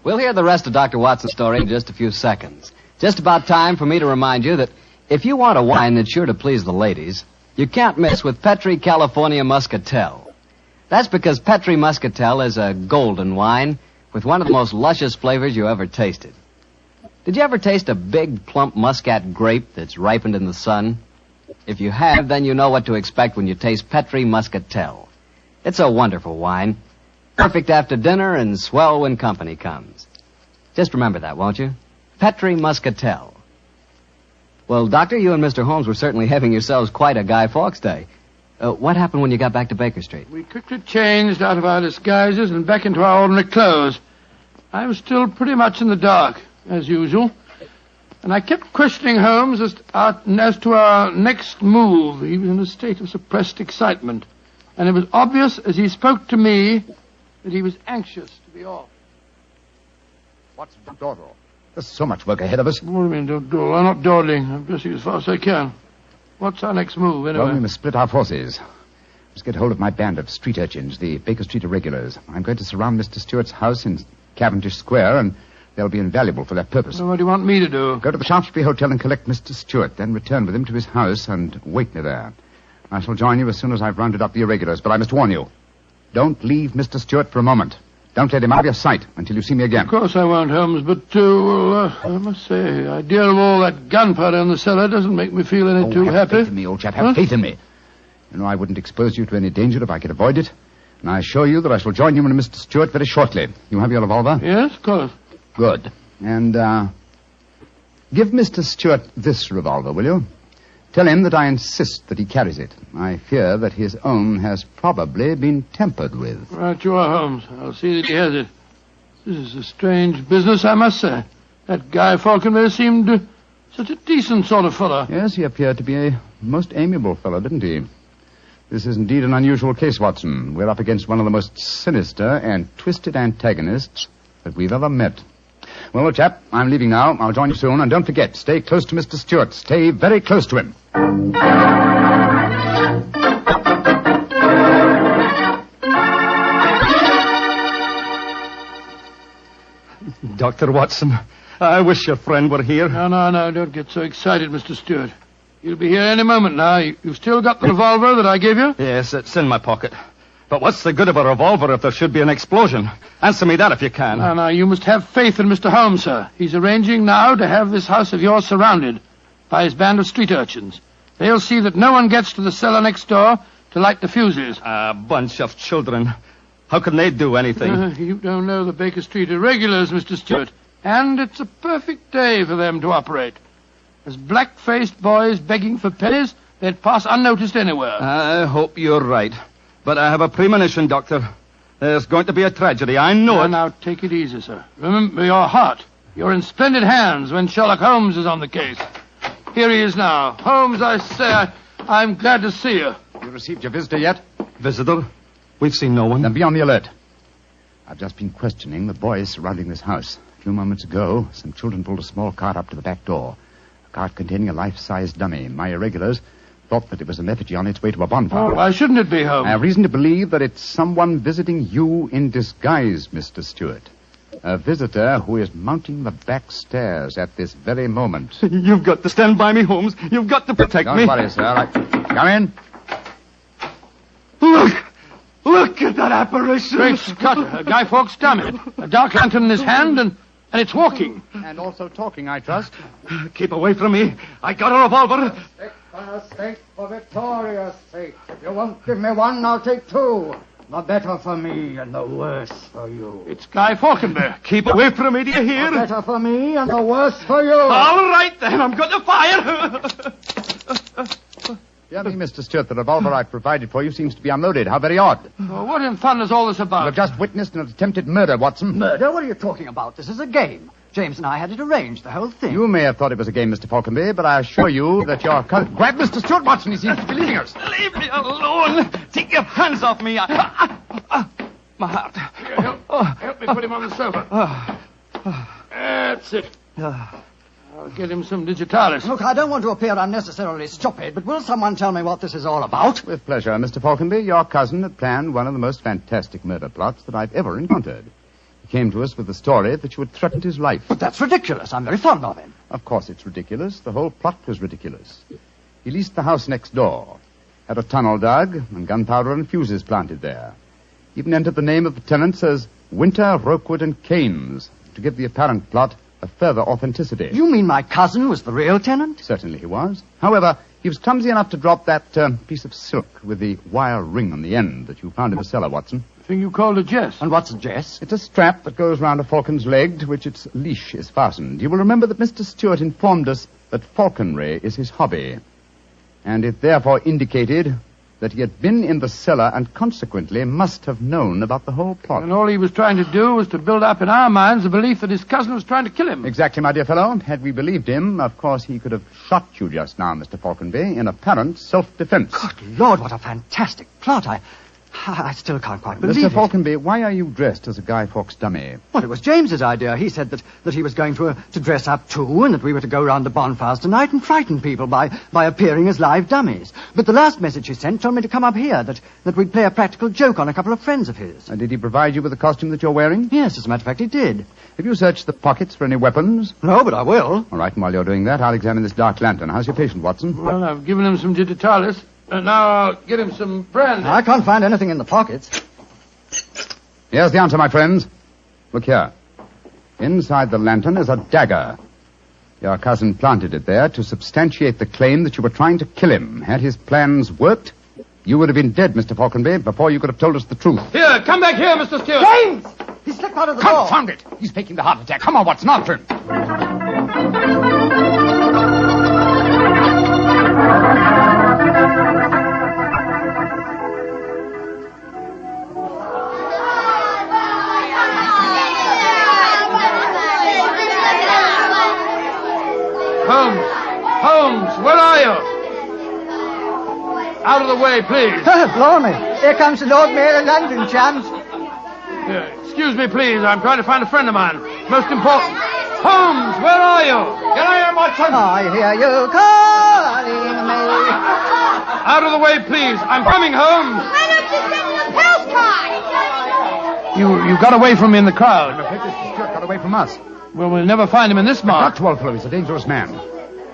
We'll hear the rest of Dr. Watson's story in just a few seconds. Just about time for me to remind you that if you want a wine that's sure to please the ladies, you can't miss with Petri California Muscatel. That's because Petri Muscatel is a golden wine with one of the most luscious flavors you ever tasted. Did you ever taste a big, plump muscat grape that's ripened in the sun? If you have, then you know what to expect when you taste Petri Muscatel. It's a wonderful wine. Perfect after dinner and swell when company comes. Just remember that, won't you? Petri Muscatel. Well, Doctor, you and Mr. Holmes were certainly having yourselves quite a Guy Fawkes day. What happened when you got back to Baker Street? We quickly changed out of our disguises and back into our ordinary clothes. I was still pretty much in the dark, as usual. And I kept questioning Holmes as to our next move. He was in a state of suppressed excitement. And it was obvious as he spoke to me that he was anxious to be off. What's the dawdle? There's so much work ahead of us. What do you mean, dawdle? I'm not dawdling. I'm dressing as fast as I can. What's our next move, anyway? Well, we must split our forces. Let's get hold of my band of street urchins, the Baker Street Irregulars. I'm going to surround Mr. Stewart's house in Cavendish Square, and they'll be invaluable for that purpose. Well, what do you want me to do? Go to the Shaftesbury Hotel and collect Mr. Stewart, then return with him to his house and wait me there. I shall join you as soon as I've rounded up the irregulars, but I must warn you. Don't leave Mr. Stewart for a moment. Don't let him out of your sight until you see me again. Of course I won't, Holmes, but, I must say, the idea of all that gunpowder in the cellar doesn't make me feel any too happy. Have faith in me, old chap. Have faith in me. You know I wouldn't expose you to any danger if I could avoid it. And I assure you that I shall join you and Mr. Stewart very shortly. You have your revolver? Yes, of course. Good. And, give Mr. Stewart this revolver, will you? Tell him that I insist that he carries it. I fear that his own has probably been tampered with. Right you are, Holmes. I'll see that he has it. This is a strange business, I must say. That Guy Falconby seemed such a decent sort of fellow. Yes, he appeared to be a most amiable fellow, didn't he? This is indeed an unusual case, Watson. We're up against one of the most sinister and twisted antagonists that we've ever met. Well, old chap, I'm leaving now. I'll join you soon. And don't forget, stay close to Mr. Stewart. Stay very close to him. Dr. Watson, I wish your friend were here. No, don't get so excited, Mr. Stewart. He'll be here any moment now. You've still got the revolver that I gave you? Yes, it's in my pocket. But what's the good of a revolver if there should be an explosion? Answer me that if you can. No, you must have faith in Mr. Holmes, sir. He's arranging now to have this house of yours surrounded by his band of street urchins. They'll see that no one gets to the cellar next door to light the fuses. A bunch of children. How can they do anything? You don't know the Baker Street irregulars, Mr. Stewart. And it's a perfect day for them to operate. As black-faced boys begging for pennies, they'd pass unnoticed anywhere. I hope you're right. But I have a premonition, Doctor. There's going to be a tragedy. I know it. Now, take it easy, sir. Remember your heart. You're in splendid hands when Sherlock Holmes is on the case. Here he is now. Holmes, I say, I'm glad to see you. You received your visitor yet? Visitor? We've seen no one. Then be on the alert. I've just been questioning the boys surrounding this house. A few moments ago, some children pulled a small cart up to the back door. A cart containing a life-size dummy. My irregulars thought that it was an effigy on its way to a bonfire. Why shouldn't it be, Holmes? I have reason to believe that it's someone visiting you in disguise, Mr. Stewart. A visitor who is mounting the back stairs at this very moment. You've got to stand by me, Holmes. You've got to protect me. Don't worry, sir. Come in. Look at that apparition. Great Scott, a Guy Fawkes dummy. A dark lantern in his hand, and it's walking. And also talking, I trust. Keep away from me. I got a revolver. For sake, for Victoria's sake. If you won't give me one, I'll take two. The better for me and the worse for you. It's Guy Falkenberg. Keep away from me, do you hear? The better for me and the worse for you. All right, then. I'm going to fire. Dear me, Mr. Stewart, the revolver I've provided for you seems to be unloaded. How very odd. Well, what in thunder is all this about? You've just witnessed an attempted murder, Watson. Murder? What are you talking about? This is a game. James and I had it arranged, the whole thing. You may have thought it was a game, Mr. Falkenberg, but I assure you that your... Grab Mr. Stewart, Watson. He seems to be leaving us. Leave me alone. Take your hands off me. My heart. Help me put him on the sofa. That's it. I'll get him some digitalis. Look, I don't want to appear unnecessarily stupid, but will someone tell me what this is all about? With pleasure, Mr. Falkenberg. Your cousin had planned one of the most fantastic murder plots that I've ever encountered. He came to us with the story that you had threatened his life. But that's ridiculous. I'm very fond of him. Of course it's ridiculous. The whole plot was ridiculous. He leased the house next door, had a tunnel dug, and gunpowder and fuses planted there. Even entered the name of the tenants as Winter, Rokewood, and Keynes to give the apparent plot a further authenticity. You mean my cousin was the real tenant? Certainly he was. However, he was clumsy enough to drop that piece of silk with the wire ring on the end that you found in the cellar, Watson. Thing you called a jess. And what's a jess? It's a strap that goes round a falcon's leg to which its leash is fastened. You will remember that Mr. Stewart informed us that falconry is his hobby, and it therefore indicated that he had been in the cellar and consequently must have known about the whole plot. And all he was trying to do was to build up in our minds the belief that his cousin was trying to kill him. Exactly, my dear fellow. Had we believed him, of course he could have shot you just now, Mr. Falkenby, in apparent self-defense. Good Lord, what a fantastic plot. I still can't quite believe it. Mr. Falkenby, why are you dressed as a Guy Fawkes dummy? Well, it was James's idea. He said that he was going to dress up too, and that we were to go round the bonfires tonight and frighten people by appearing as live dummies. But the last message he sent told me to come up here, that we'd play a practical joke on a couple of friends of his. And did he provide you with the costume that you're wearing? Yes, as a matter of fact, he did. Have you searched the pockets for any weapons? No, but I will. All right, and while you're doing that, I'll examine this dark lantern. How's your patient, Watson? Well, I've given him some digitalis. Now I'll get him some brandy. I can't find anything in the pockets. Here's the answer, my friends. Look here. Inside the lantern is a dagger. Your cousin planted it there to substantiate the claim that you were trying to kill him. Had his plans worked, you would have been dead, Mr. Falkenby, before you could have told us the truth. Here, come back here, Mr. Stewart. James! He slipped out of the door. Confound it! He's faking the heart attack. Come on, Watson, after him. Holmes, where are you? Out of the way, please. Blarney, here comes the Lord Mayor of London, chums. Excuse me, please. I'm trying to find a friend of mine. Most important. Holmes, where are you? Here I am, Watson. I hear you calling me. Out of the way, please. I'm coming, Holmes. Why don't you send the postcard? You got away from me in the crowd. I'm afraid Mr. Stewart got away from us. Well, we'll never find him in this mark. Not too old fellow. He's a dangerous man.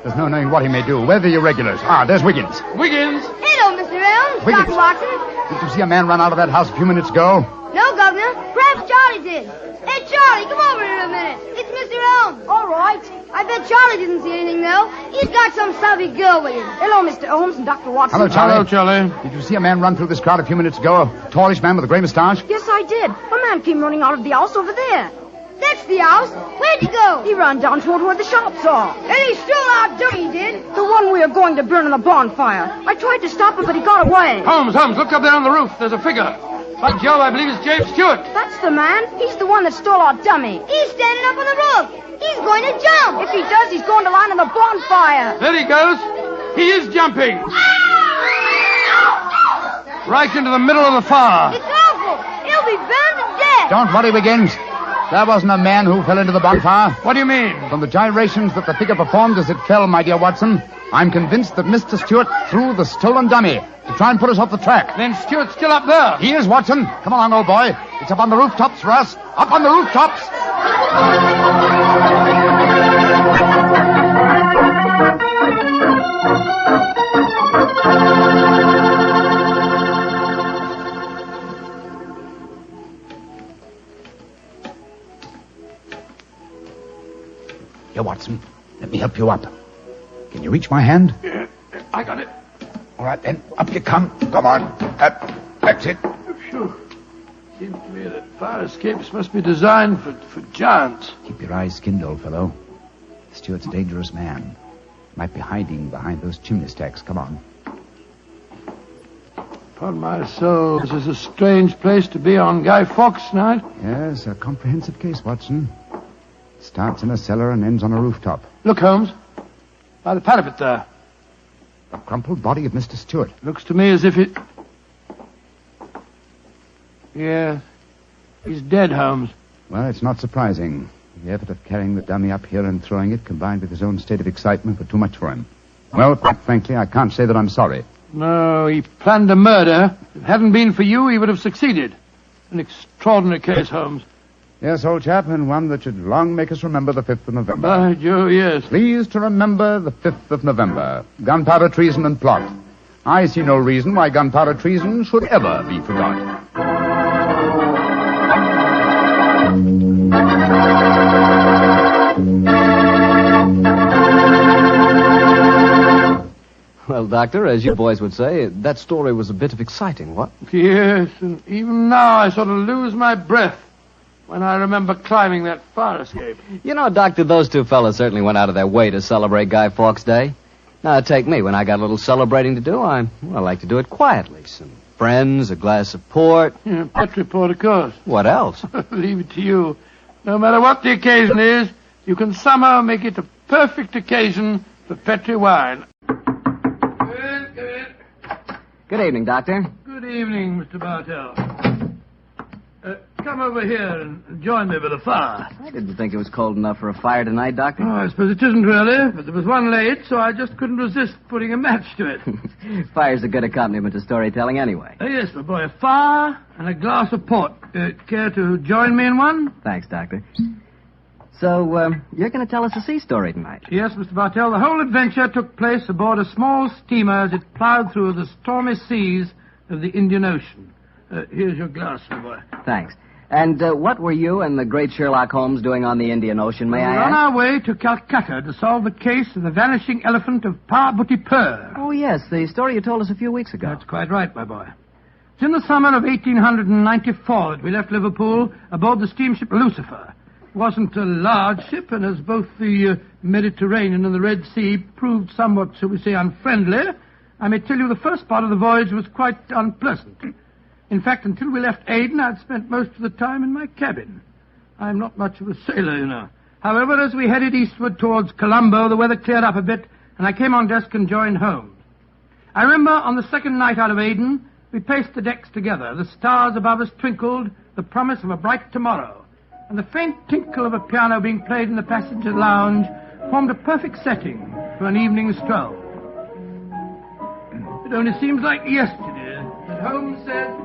There's no knowing what he may do. Where are the irregulars? There's Wiggins. Wiggins? Hello, Mr. Elms. Wiggins. Dr. Watson. Did you see a man run out of that house a few minutes ago? No, Governor. Governor. Perhaps Charlie did. Hey, Charlie, come over here a minute. It's Mr. Holmes. All right. I bet Charlie didn't see anything, though. He's got some savvy girl with him. Hello, Mr. Holmes and Dr. Watson. Hello, Charlie. Hello, Charlie. Did you see a man run through this crowd a few minutes ago? A tallish man with a grey moustache? Yes, I did. A man came running out of the house over there. That's the house. Where'd he go? He ran down toward where the shops are. And he stole our dummy, he did. The one we are going to burn in the bonfire. I tried to stop him, but he got away. Holmes, look up there on the roof. There's a figure. By Jove, I believe it's James Stewart. That's the man. He's the one that stole our dummy. He's standing up on the roof. He's going to jump. If he does, he's going to land in the bonfire. There he goes. He is jumping. Right into the middle of the fire. It's awful. He'll be burned to death. Don't worry, Wiggins. There wasn't a man who fell into the bonfire. What do you mean? From the gyrations that the figure performed as it fell, my dear Watson, I'm convinced that Mr. Stewart threw the stolen dummy to try and put us off the track. Then Stewart's still up there. He is, Watson. Come along, old boy. It's up on the rooftops for us. Up on the rooftops. Here, Watson. Let me help you up. Can you reach my hand? Yeah, I got it. All right, then. Up you come. Come on. That's it. Sure. Seems to me that fire escapes must be designed for giants. Keep your eyes skinned, old fellow. Stewart's a dangerous man. Might be hiding behind those chimney stacks. Come on. Upon my soul, this is a strange place to be on Guy Fawkes night. Yes, a comprehensive case, Watson. Starts in a cellar and ends on a rooftop. Look, Holmes. By the parapet there. The crumpled body of Mr. Stewart. Looks to me as if it... Yeah. He's dead, Holmes. Well, it's not surprising. The effort of carrying the dummy up here and throwing it, combined with his own state of excitement, were too much for him. Well, quite frankly, I can't say that I'm sorry. No, he planned a murder. If it hadn't been for you, he would have succeeded. An extraordinary case, Holmes. Yes, old chap, and one that should long make us remember the 5th of November. By Jove, yes. Please to remember the 5th of November. Gunpowder treason and plot. I see no reason why gunpowder treason should ever be forgot. Well, Doctor, as you boys would say, that story was a bit of exciting, what? Yes, and even now I sort of lose my breath when I remember climbing that fire escape. You know, Doctor, those two fellas certainly went out of their way to celebrate Guy Fawkes Day. Now, take me. When I got a little celebrating to do, I like to do it quietly. Some friends, a glass of port. Yeah, Petri port, of course. What else? Leave it to you. No matter what the occasion is, you can somehow make it a perfect occasion for Petri wine. Come in. Good evening, Doctor. Good evening, Mr. Bartell. Come over here and join me by the fire. I didn't think it was cold enough for a fire tonight, Doctor. Oh, I suppose it isn't really, but there was one late, so I just couldn't resist putting a match to it. Fire's a good accompaniment to storytelling anyway. Yes, my boy, a fire and a glass of port. Care to join me in one? Thanks, Doctor. So, you're going to tell us a sea story tonight? Yes, Mr. Bartell. The whole adventure took place aboard a small steamer as it plowed through the stormy seas of the Indian Ocean. Here's your glass, my boy. Thanks. And what were you and the great Sherlock Holmes doing on the Indian Ocean, may I ask? We're on our way to Calcutta to solve the case of the vanishing elephant of Parbutipur. Oh, yes, the story you told us a few weeks ago. That's quite right, my boy. It's in the summer of 1894 that we left Liverpool aboard the steamship Lucifer. It wasn't a large ship, and as both the Mediterranean and the Red Sea proved somewhat, shall we say, unfriendly, I may tell you the first part of the voyage was quite unpleasant. In fact, until we left Aden, I'd spent most of the time in my cabin. I'm not much of a sailor, you know. However, as we headed eastward towards Colombo, the weather cleared up a bit, and I came on deck and joined Holmes. I remember on the second night out of Aden, we paced the decks together. The stars above us twinkled, the promise of a bright tomorrow, and the faint tinkle of a piano being played in the passenger lounge formed a perfect setting for an evening stroll. It only seems like yesterday that Holmes said...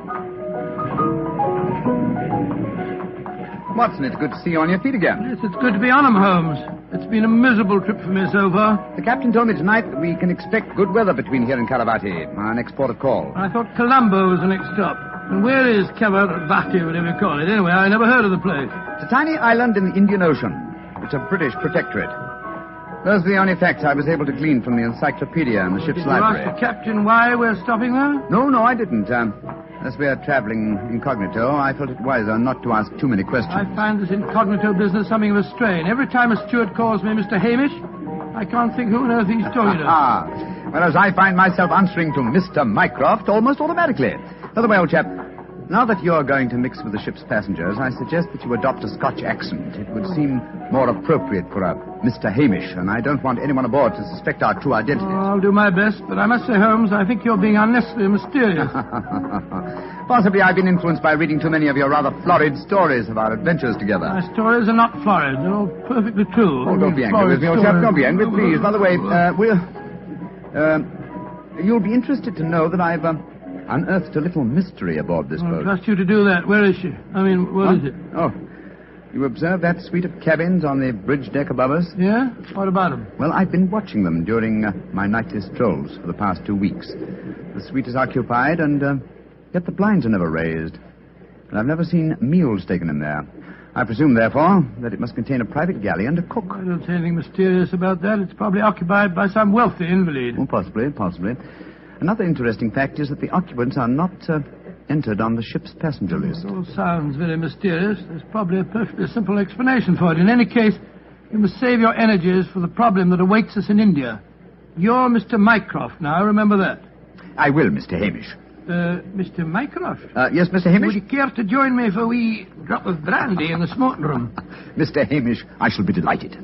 Watson, it's good to see you on your feet again. Yes, it's good to be on 'em, Holmes. It's been a miserable trip for me so far. The captain told me tonight that we can expect good weather between here and Karavati, our next port of call. I thought Colombo was the next stop. And where is Camberwell, whatever you call it? Anyway, I never heard of the place. It's a tiny island in the Indian Ocean. It's a British protectorate. Those are the only facts I was able to glean from the encyclopedia in the ship's library. Did you ask the captain why we're stopping there? No, I didn't. As we are traveling incognito, I felt it wiser not to ask too many questions. I find this incognito business something of a strain. Every time a steward calls me Mr. Hamish, I can't think who on earth he's talking to. Whereas I find myself answering to Mr. Mycroft almost automatically. By the way, old chap, now that you're going to mix with the ship's passengers, I suggest that you adopt a Scotch accent. It would seem more appropriate for a Mr. Hamish, and I don't want anyone aboard to suspect our true identity. I'll do my best, but I must say, Holmes, I think you're being unnecessarily mysterious. Possibly I've been influenced by reading too many of your rather florid stories of our adventures together. My stories are not florid. They're all perfectly true. Oh, don't be angry with me, old chap. Don't be angry, please. By the way, you'll be interested to know that I've unearthed a little mystery aboard this boat. I trust you to do that. Where is she? I mean, what is it? Oh, you observe that suite of cabins on the bridge deck above us? Yeah? What about them? Well, I've been watching them during my nightly strolls for the past 2 weeks. The suite is occupied, and yet the blinds are never raised. And I've never seen meals taken in there. I presume, therefore, that it must contain a private galley and a cook. I don't see anything mysterious about that. It's probably occupied by some wealthy invalid. Oh, possibly. Another interesting fact is that the occupants are not entered on the ship's passenger list. It all sounds very mysterious. There's probably a perfectly simple explanation for it. In any case, you must save your energies for the problem that awaits us in India. You're Mr. Mycroft now, remember that. I will, Mr. Hamish. Mr. Mycroft? Yes, Mr. Hamish? Would you care to join me for a wee drop of brandy in the smoking room? Mr. Hamish, I shall be delighted.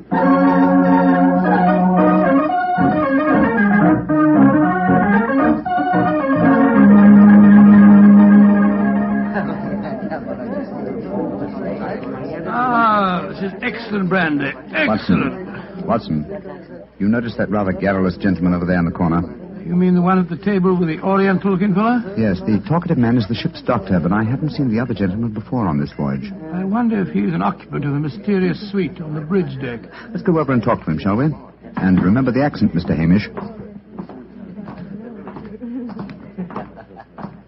This is excellent brandy. Excellent. Watson, you notice that rather garrulous gentleman over there in the corner? You mean the one at the table with the oriental-looking fellow? Yes, the talkative man is the ship's doctor, but I haven't seen the other gentleman before on this voyage. I wonder if he's an occupant of the mysterious suite on the bridge deck. Let's go over and talk to him, shall we? And remember the accent, Mr. Hamish.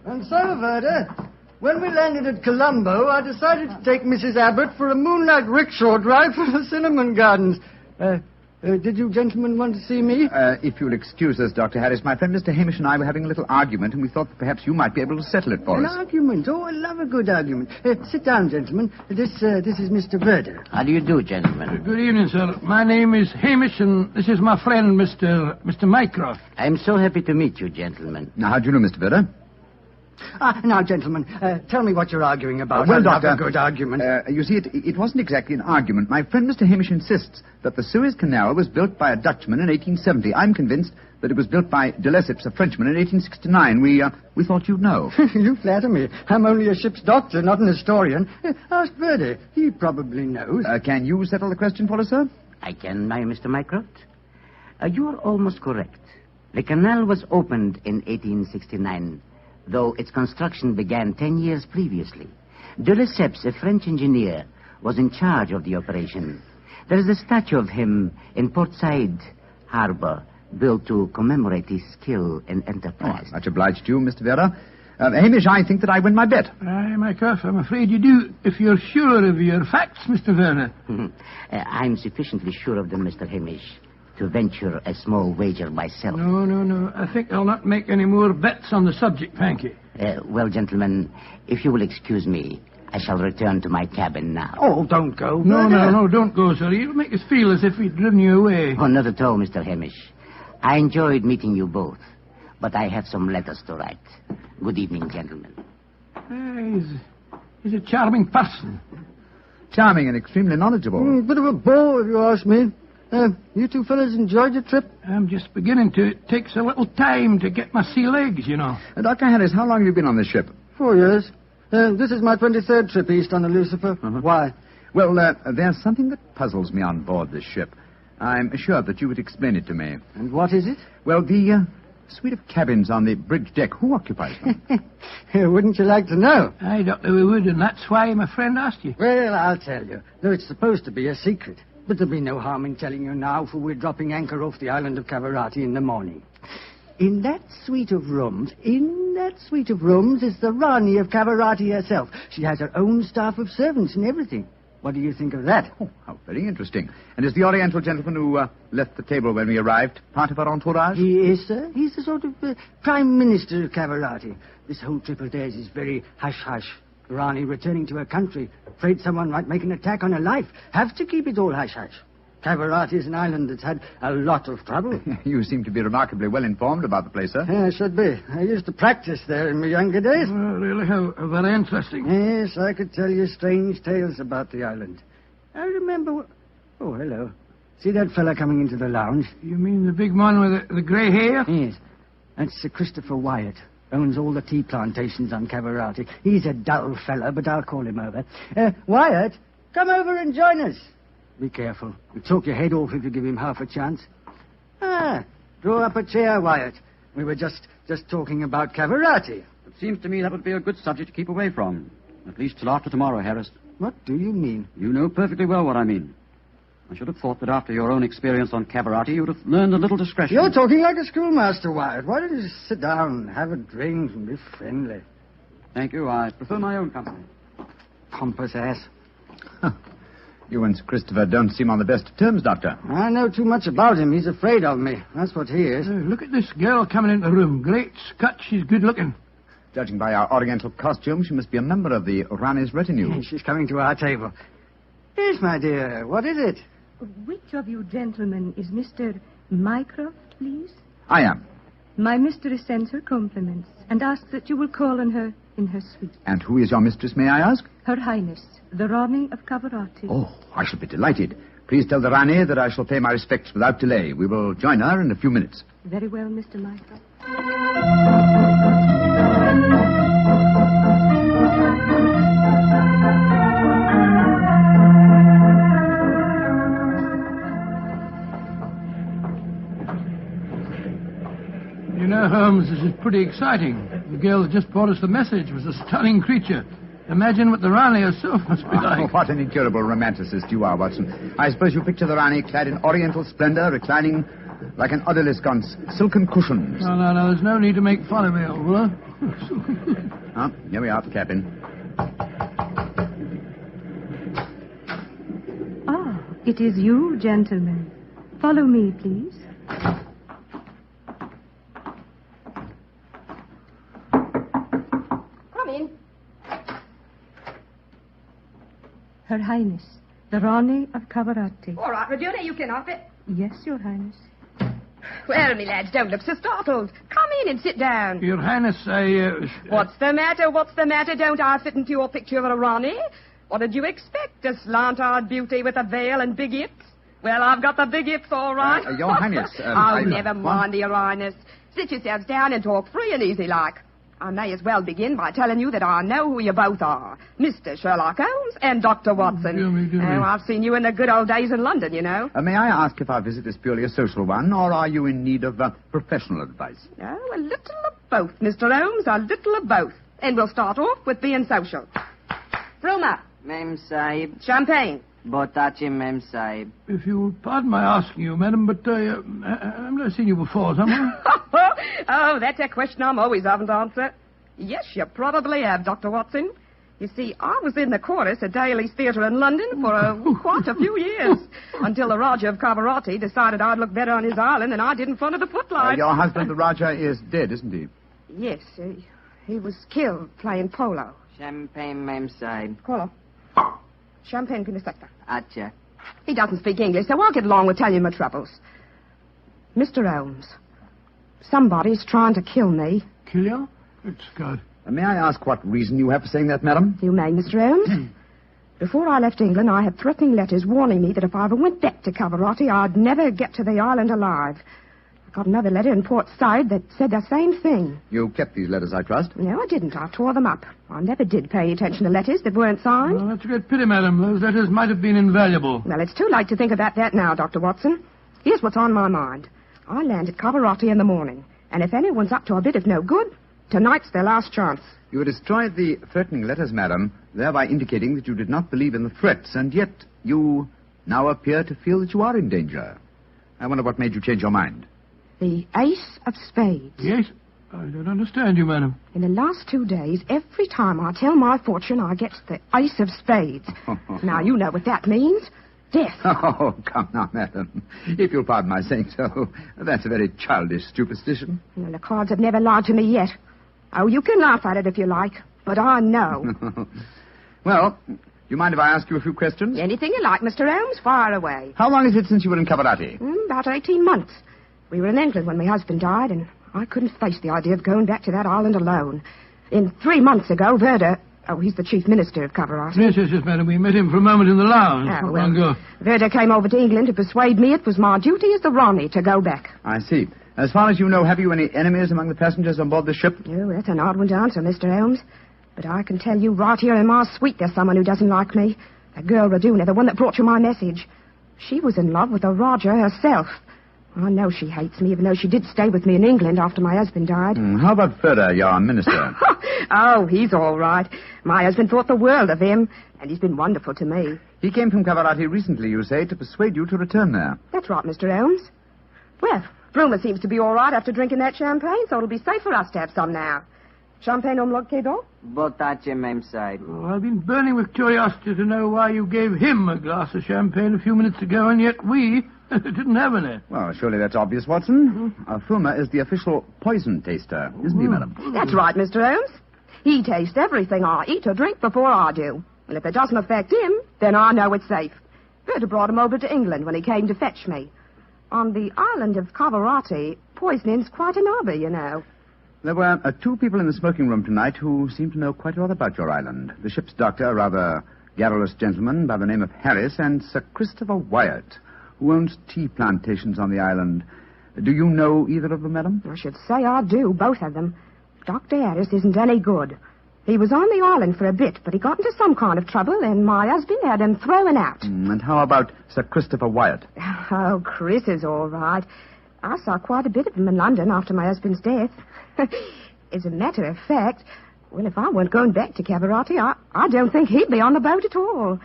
And so, Verda, when we landed at Colombo, I decided to take Mrs. Abbott for a moonlight rickshaw drive through the cinnamon gardens. Did you gentlemen want to see me? If you'll excuse us, Dr. Harris, my friend Mr. Hamish and I were having a little argument, and we thought that perhaps you might be able to settle it for us. An argument? Oh, I love a good argument. Sit down, gentlemen. This is Mr. Verda. How do you do, gentlemen? Good evening, sir. My name is Hamish, and this is my friend, Mr. Mycroft. I'm so happy to meet you, gentlemen. Now, how do you know, Mr. Verda? Now, gentlemen, tell me what you're arguing about. Well, Doctor, Doctor, a good argument. You see, it wasn't exactly an argument. My friend Mr. Hamish insists that the Suez Canal was built by a Dutchman in 1870. I'm convinced that it was built by de Lesseps, a Frenchman, in 1869. We thought you'd know. You flatter me. I'm only a ship's doctor, not an historian. Ask Verdi. He probably knows. Can you settle the question for us, sir? I can, Mr. Mycroft. You are almost correct. The canal was opened in 1869. Though its construction began 10 years previously. De Lesseps, a French engineer, was in charge of the operation. There is a statue of him in Port Said Harbor, built to commemorate his skill and enterprise. Much obliged to you, Mr. Vera. Hamish, I think that I win my bet. Aye, Mycroft, I'm afraid you do, if you're sure of your facts, Mr. Werner. I'm sufficiently sure of them, Mr. Hamish, to venture a small wager myself. No. I think I'll not make any more bets on the subject, thank you. Well, gentlemen, if you will excuse me, I shall return to my cabin now. Oh, don't go. No, don't go, sir. You'll make us feel as if we'd driven you away. Oh, not at all, Mr. Hamish. I enjoyed meeting you both, but I have some letters to write. Good evening, gentlemen. He's a charming person. Charming and extremely knowledgeable. Bit of a bore, if you ask me. You two fellas enjoyed your trip? I'm just beginning to. It takes a little time to get my sea legs, you know. Dr. Harris, how long have you been on this ship? 4 years. This is my 23rd trip east on the Lucifer. Why? Well, there's something that puzzles me on board this ship. I'm assured that you would explain it to me. And what is it? Well, the suite of cabins on the bridge deck, who occupies them? Wouldn't you like to know? Aye, Doctor, we would, and that's why my friend asked you. Well, I'll tell you. Though it's supposed to be a secret. But there'll be no harm in telling you now, for we're dropping anchor off the island of Cavarati in the morning. In that suite of rooms, in that suite of rooms is the Rani of Cavarati herself. She has her own staff of servants and everything. What do you think of that? Oh, how very interesting. And is the Oriental gentleman who left the table when we arrived part of our entourage? He is, sir. He's the sort of Prime Minister of Cavarati. This whole trip of theirs is very hush-hush. Rani returning to her country, afraid someone might make an attack on her life. Have to keep it all hush-hush. Cavarati is an island that's had a lot of trouble. You seem to be remarkably well informed about the place, sir. Yeah, I should be. I used to practice there in my younger days. Really, how very interesting. Yes, I could tell you strange tales about the island. I remember... Oh, hello. See that fella coming into the lounge? You mean the big man with the grey hair? Yes. That's Sir Christopher Wyatt. Owns all the tea plantations on Cavarati. He's a dull fella, but I'll call him over. Wyatt, come over and join us. Be careful. He'll talk your head off if you give him half a chance. Draw up a chair, Wyatt. We were just talking about Cavarati. It seems to me that would be a good subject to keep away from. At least till after tomorrow, Harris. What do you mean? You know perfectly well what I mean. I should have thought that after your own experience on Cavarati, you would have learned a little discretion. You're talking like a schoolmaster, Wyatt. Why don't you just sit down, have a drink, and be friendly? Thank you. I prefer my own company. Pompous ass. You and Sir Christopher don't seem on the best of terms, Doctor. I know too much about him. He's afraid of me. That's what he is. Look at this girl coming into the room. Great Scott, she's good looking. Judging by our Oriental costume, she must be a member of the Rani's retinue. She's coming to our table. Yes, my dear. What is it? Which of you gentlemen is Mr. Mycroft, please? I am. My mistress sends her compliments and asks that you will call on her in her suite. And who is your mistress, may I ask? Her Highness, the Rani of Cavarati. Oh, I shall be delighted. Please tell the Rani that I shall pay my respects without delay. We will join her in a few minutes. Very well, Mr. Mycroft. You know, Holmes, this is pretty exciting. The girl that just brought us the message was a stunning creature. Imagine what the Rani herself must be like. Oh, what an incurable romanticist you are, Watson. I suppose you picture the Rani clad in oriental splendor, reclining like an odalisque on silken cushions. No, there's no need to make fun of me, old fellow. Here we are at the cabin. Ah, it is you, gentlemen. Follow me, please. Her Highness, the Rani of Cavarati. All right, Regina, you can off it. Yes, Your Highness. Well, me lads, don't look so startled. Come in and sit down. Your Highness, What's the matter? Don't I fit into your picture of a Rani? What did you expect? A slant-eyed beauty with a veil and big hips? Well, I've got the big hips, all right. Your Highness... never mind, Your Highness. Sit yourselves down and talk free and easy like. I may as well begin by telling you that I know who you both are. Mr. Sherlock Holmes and Dr. Watson. Do me. I've seen you in the good old days in London, you know. May I ask if our visit is purely a social one, or are you in need of professional advice? Oh, a little of both, Mr. Holmes, a little of both. And we'll start off with being social. Roma. Mem Sahib. Champagne. Botachi, Mem Sahib. If you'll pardon my asking you, madam, but I've never seen you before, have I? Oh, that's a question I'm always having to answer. Yes, you probably have, Dr. Watson. You see, I was in the chorus at Daly's Theatre in London for quite a few years, until the Raja of Cavarati decided I'd look better on his island than I did in front of the footlights. Your husband, the Raja, is dead, isn't he? Yes, he was killed playing polo. Champagne, Mem Sahib. Polo. Champagne Pinisector. Acha. He doesn't speak English, so I'll get along with telling you my troubles. Mr. Holmes, somebody's trying to kill me. Kill you? It's good. May I ask what reason you have for saying that, madam? You may, Mr. Holmes. Before I left England, I had threatening letters warning me that if I ever went back to Cavarati, I'd never get to the island alive. I got another letter in Port Said that said the same thing. You kept these letters, I trust? No, I didn't. I tore them up. I never did pay attention to letters that weren't signed. Oh, that's a great pity, madam. Those letters might have been invaluable. Well, it's too late to think about that now, Dr. Watson. Here's what's on my mind. I land at Cavarati in the morning, and if anyone's up to a bit of no good, tonight's their last chance. You destroyed the threatening letters, madam, thereby indicating that you did not believe in the threats, and yet you now appear to feel that you are in danger. I wonder what made you change your mind. The Ace of Spades. Yes? I don't understand you, madam. In the last 2 days, every time I tell my fortune, I get the ace of spades. Now, you know what that means. Death. Oh, come now, madam. If you'll pardon my saying so, that's a very childish superstition. Well, the cards have never lied to me yet. Oh, you can laugh at it if you like, but I know. Well, do you mind if I ask you a few questions? Anything you like, Mr. Holmes, fire away. How long is it since you were in Cavarati? About 18 months. We were in England when my husband died, and I couldn't face the idea of going back to that island alone. 3 months ago, Verda... Oh, he's the chief minister of Cavarati. Yes, madam. We met him for a moment in the lounge. Oh, well, Verda came over to England to persuade me it was my duty as the Ronnie to go back. I see. As far as you know, have you any enemies among the passengers on board the ship? Oh, that's an odd one to answer, Mr. Holmes. But I can tell you right here in my suite there's someone who doesn't like me. That girl Raduna, the one that brought you my message. She was in love with the Roger herself. I know she hates me, even though she did stay with me in England after my husband died. How about Ferda, your minister? Oh, he's all right. My husband thought the world of him, and he's been wonderful to me. He came from Cavarati recently, you say, to persuade you to return there. That's right, Mr. Holmes. Well, Brumer seems to be all right after drinking that champagne, so it'll be safe for us to have some now. Champagne au bloc do? Botace, Mem Sahib. Oh, I've been burning with curiosity to know why you gave him a glass of champagne a few minutes ago, and yet we didn't have any. Well, surely that's obvious, Watson. Fulmer is the official poison taster, isn't he, madam? That's right, Mr. Holmes. He tastes everything I eat or drink before I do. And if it doesn't affect him, then I know it's safe. Berta brought him over to England when he came to fetch me. On the island of Cavarati, poisoning's quite an hobby, you know. There were 2 people in the smoking room tonight who seemed to know quite a lot about your island. The ship's doctor, a rather garrulous gentleman by the name of Harris, and Sir Christopher Wyatt, who owns tea plantations on the island. Do you know either of them, madam? I should say I do, both of them. Dr. Harris isn't any good. He was on the island for a bit, but he got into some kind of trouble, and my husband had him thrown out. And how about Sir Christopher Wyatt? Oh, Chris is all right. I saw quite a bit of him in London after my husband's death. As a matter of fact, well, if I weren't going back to Cavarati, I don't think he'd be on the boat at all.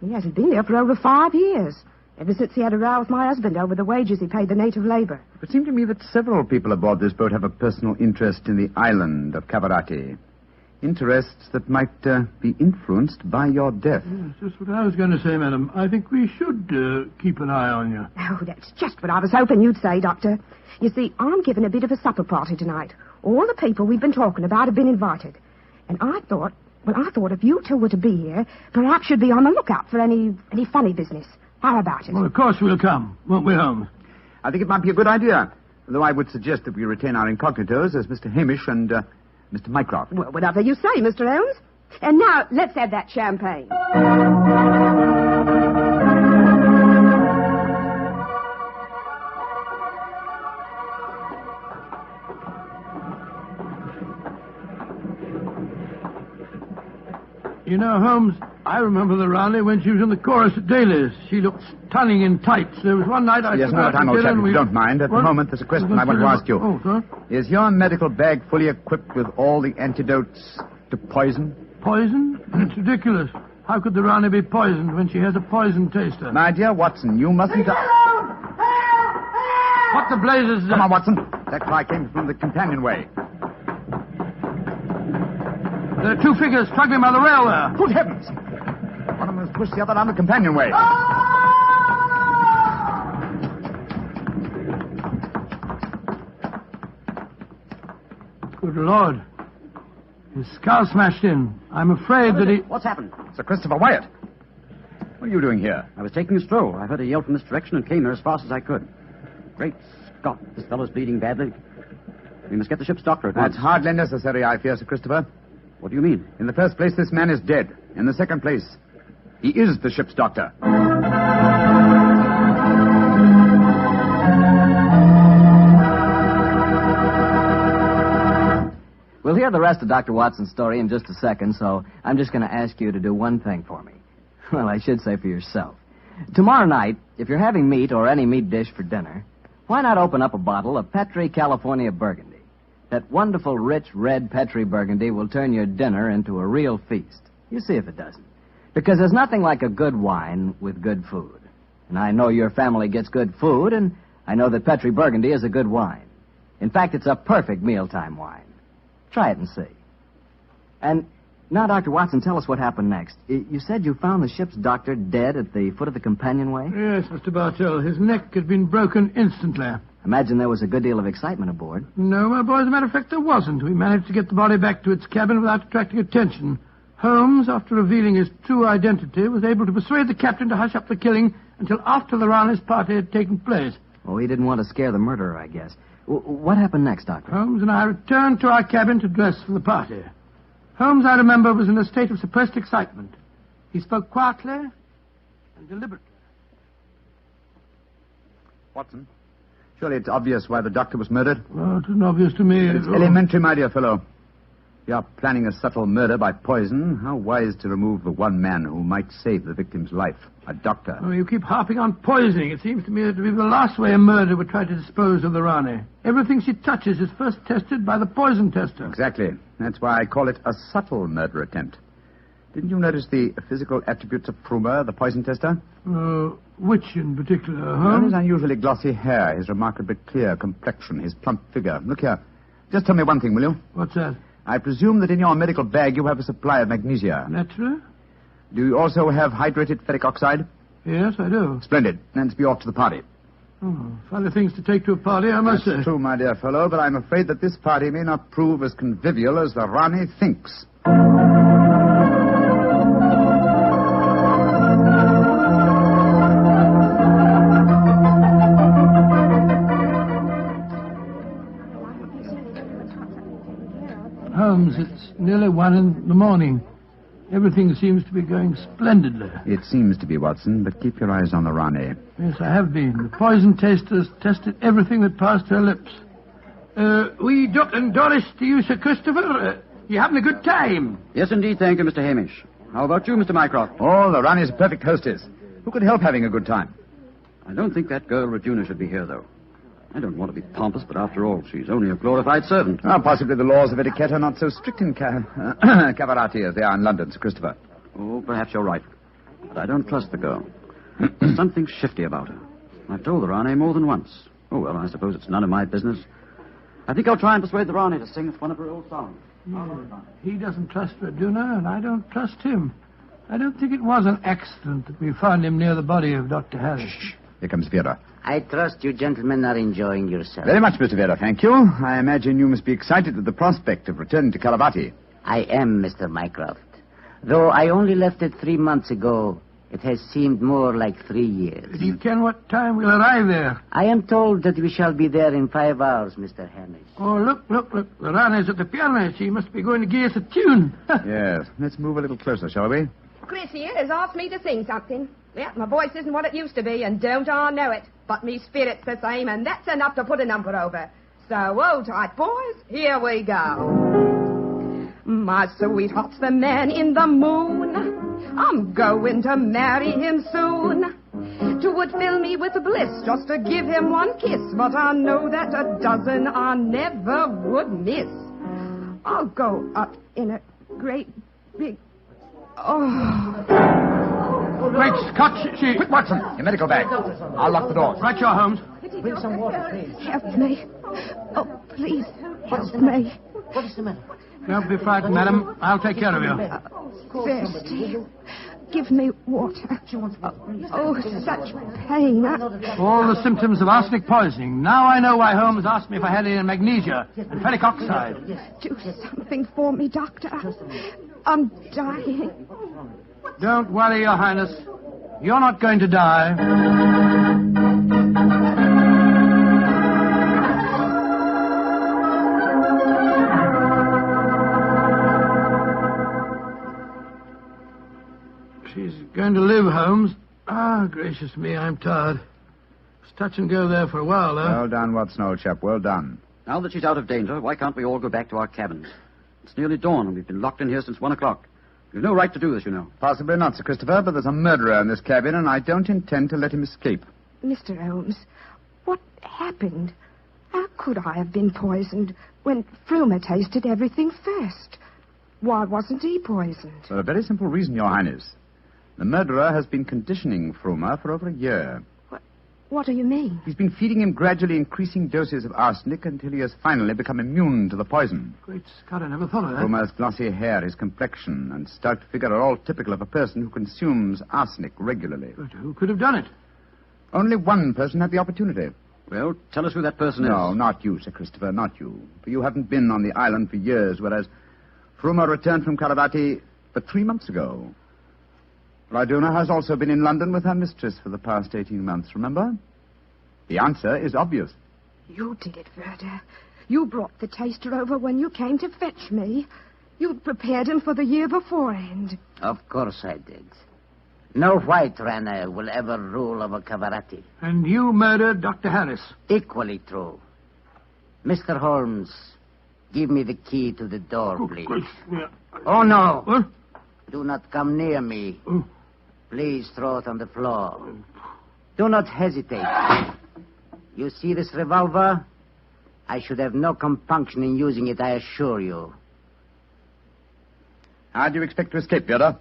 He hasn't been there for over 5 years, ever since he had a row with my husband over the wages he paid the native labor. It seemed to me that several people aboard this boat have a personal interest in the island of Cavarati. Interests that might be influenced by your death. Yes, just what I was going to say, madam. I think we should keep an eye on you. Oh, that's just what I was hoping you'd say, Doctor. You see, I'm giving a bit of a supper party tonight. All the people we've been talking about have been invited. And I thought if you 2 were to be here, perhaps you'd be on the lookout for any funny business. How about it? Well, of course we'll come, won't we, Holmes? I think it might be a good idea, though I would suggest that we retain our incognitos as Mr. Hamish and Mr. Mycroft. Well, whatever you say, Mr. Holmes. And now, let's have that champagne. You know, Holmes, I remember the Rani when she was in the chorus at Daly's. She looked stunning in tights. There was one night I... Yes, no time, old chap, if you don't mind. At the moment, there's a question I want to ask you. Oh, sir? Is your medical bag fully equipped with all the antidotes to poison? Poison? It's ridiculous. How could the Rani be poisoned when she has a poison taster? My dear Watson, you mustn't... What the blazes... Come on, Watson. That cry came from the companionway. There are 2 figures struggling by the rail there. Good heavens! One of them has pushed the other down the companionway. Good Lord. His skull smashed in. I'm afraid that he... What's happened? Sir Christopher Wyatt. What are you doing here? I was taking a stroll. I heard a yell from this direction and came here as fast as I could. Great Scott, this fellow's bleeding badly. We must get the ship's doctor at once. That's hardly necessary, I fear, Sir Christopher. What do you mean? In the first place, this man is dead. In the second place, he is the ship's doctor. We'll hear the rest of Dr. Watson's story in just a second, so I'm just going to ask you to do one thing for me. Well, I should say for yourself. Tomorrow night, if you're having meat or any meat dish for dinner, why not open up a bottle of Petri California Burgundy? That wonderful, rich, red Petri Burgundy will turn your dinner into a real feast. You see if it doesn't. Because there's nothing like a good wine with good food. And I know your family gets good food, and I know that Petri Burgundy is a good wine. In fact, it's a perfect mealtime wine. Try it and see. And now, Dr. Watson, tell us what happened next. You said you found the ship's doctor dead at the foot of the companionway? Yes, Mr. Bartell. His neck had been broken instantly. Imagine there was a good deal of excitement aboard. No, my boy, as a matter of fact, there wasn't. We managed to get the body back to its cabin without attracting attention. Holmes, after revealing his true identity, was able to persuade the captain to hush up the killing until after the Raleigh's party had taken place. Oh, he didn't want to scare the murderer, I guess. What happened next, Doctor? Holmes and I returned to our cabin to dress for the party. Holmes, I remember, was in a state of suppressed excitement. He spoke quietly and deliberately. Watson, surely it's obvious why the doctor was murdered? Oh, it isn't obvious to me. It's elementary, my dear fellow. You are planning a subtle murder by poison. How wise to remove the one man who might save the victim's life, a doctor. Oh, you keep harping on poisoning. It seems to me that to be the last way a murderer would try to dispose of the Rani. Everything she touches is first tested by the poison tester. Exactly. That's why I call it a subtle murder attempt. Didn't you notice the physical attributes of Frumer, the poison tester? Which in particular, Well, Holmes? his unusually glossy hair, his remarkably clear complexion, his plump figure. Look here. Just tell me one thing, will you? What's that? I presume that in your medical bag you have a supply of magnesia. Naturally. Do you also have hydrated ferric oxide? Yes, I do. Splendid. Let's be off to the party. Oh, funny things to take to a party, I must say. That's true, my dear fellow, but I'm afraid that this party may not prove as convivial as the Rani thinks. Holmes, it's nearly 1 in the morning. Everything seems to be going splendidly. It seems to be, Watson, but keep your eyes on the Rani. Yes, I have been. The poison testers tested everything that passed her lips. We Duck and Doris to you, Sir Christopher. You having a good time? Yes, indeed, thank you, Mr. Hamish. How about you, Mr. Mycroft? Oh, the Rani's a perfect hostess. Who could help having a good time? I don't think that girl Regina should be here, though. I don't want to be pompous, but after all, she's only a glorified servant. Possibly the laws of etiquette are not so strict in Cavarati as they are in London, Sir Christopher. Oh, perhaps you're right. But I don't trust the girl. There's something shifty about her. I've told the Rani more than once. Oh, well, I suppose it's none of my business. I think I'll try and persuade the Rani to sing us one of her old songs. He doesn't trust Raduna, and I don't trust him. I don't think it was an accident that we found him near the body of Dr. Harris. Shh. Here comes Vera. I trust you gentlemen are enjoying yourselves. Very much, Mr. Vera, thank you. I imagine you must be excited at the prospect of returning to Calavati. I am, Mr. Mycroft. Though I only left it 3 months ago, it has seemed more like 3 years. Do you ken what time we'll arrive there? I am told that we shall be there in 5 hours, Mr. Hamish. Oh, look. The Rani's at the piano. She must be going to give us a tune. Yes. Let's move a little closer, shall we? Chris here has asked me to sing something. Yeah, my voice isn't what it used to be, and don't I know it. But me spirit's the same, and that's enough to put a number over. So, hold tight, boys. Here we go. My sweetheart's the man in the moon. I'm going to marry him soon. 'Twould fill me with bliss just to give him one kiss, but I know that a dozen I never would miss. I'll go up in a great big... Great Scott, she... Quick, Watson, your medical bag. I'll lock the door. Right, your Holmes. Bring some water, please. Help me. Oh, please, help me. What is the matter? Don't be frightened, madam. I'll take care of you. Thirsty. Give me water. Oh, such pain. All the symptoms of arsenic poisoning. Now I know why Holmes asked me if I had any magnesia and ferric oxide. Do something for me, Doctor. I'm dying. Don't worry, Your Highness. You're not going to die. She's going to live, Holmes. Ah, gracious me, I'm tired. It's touch and go there for a while, though. Well done, Watson, old chap. Well done. Now that she's out of danger, why can't we all go back to our cabins? It's nearly dawn, and we've been locked in here since 1 o'clock. You've no right to do this, you know. Possibly not, Sir Christopher, but there's a murderer in this cabin, and I don't intend to let him escape. Mr. Holmes, what happened? How could I have been poisoned when Frumer tasted everything first? Why wasn't he poisoned? For a very simple reason, Your Highness. The murderer has been conditioning Frumer for over a year. What do you mean? He's been feeding him gradually increasing doses of arsenic until he has finally become immune to the poison. Great Scott, I never thought of that. Homer's glossy hair, his complexion, and stout figure are all typical of a person who consumes arsenic regularly. But who could have done it? Only one person had the opportunity. Well, tell us who that person is. No, not you, Sir Christopher, not you. For you haven't been on the island for years, whereas Fruma returned from Caravati but 3 months ago. Raduna has also been in London with her mistress for the past 18 months, remember? The answer is obvious. You did it, Verda. You brought the taster over when you came to fetch me. You'd prepared him for the year beforehand. Of course I did. No white runner will ever rule over Cavarati. And you murdered Dr. Harris. Equally true. Mr. Holmes, give me the key to the door, please. Oh, no. What? Do not come near me. Please throw it on the floor. Do not hesitate. You see this revolver? I should have no compunction in using it, I assure you. How do you expect to escape, Yoda?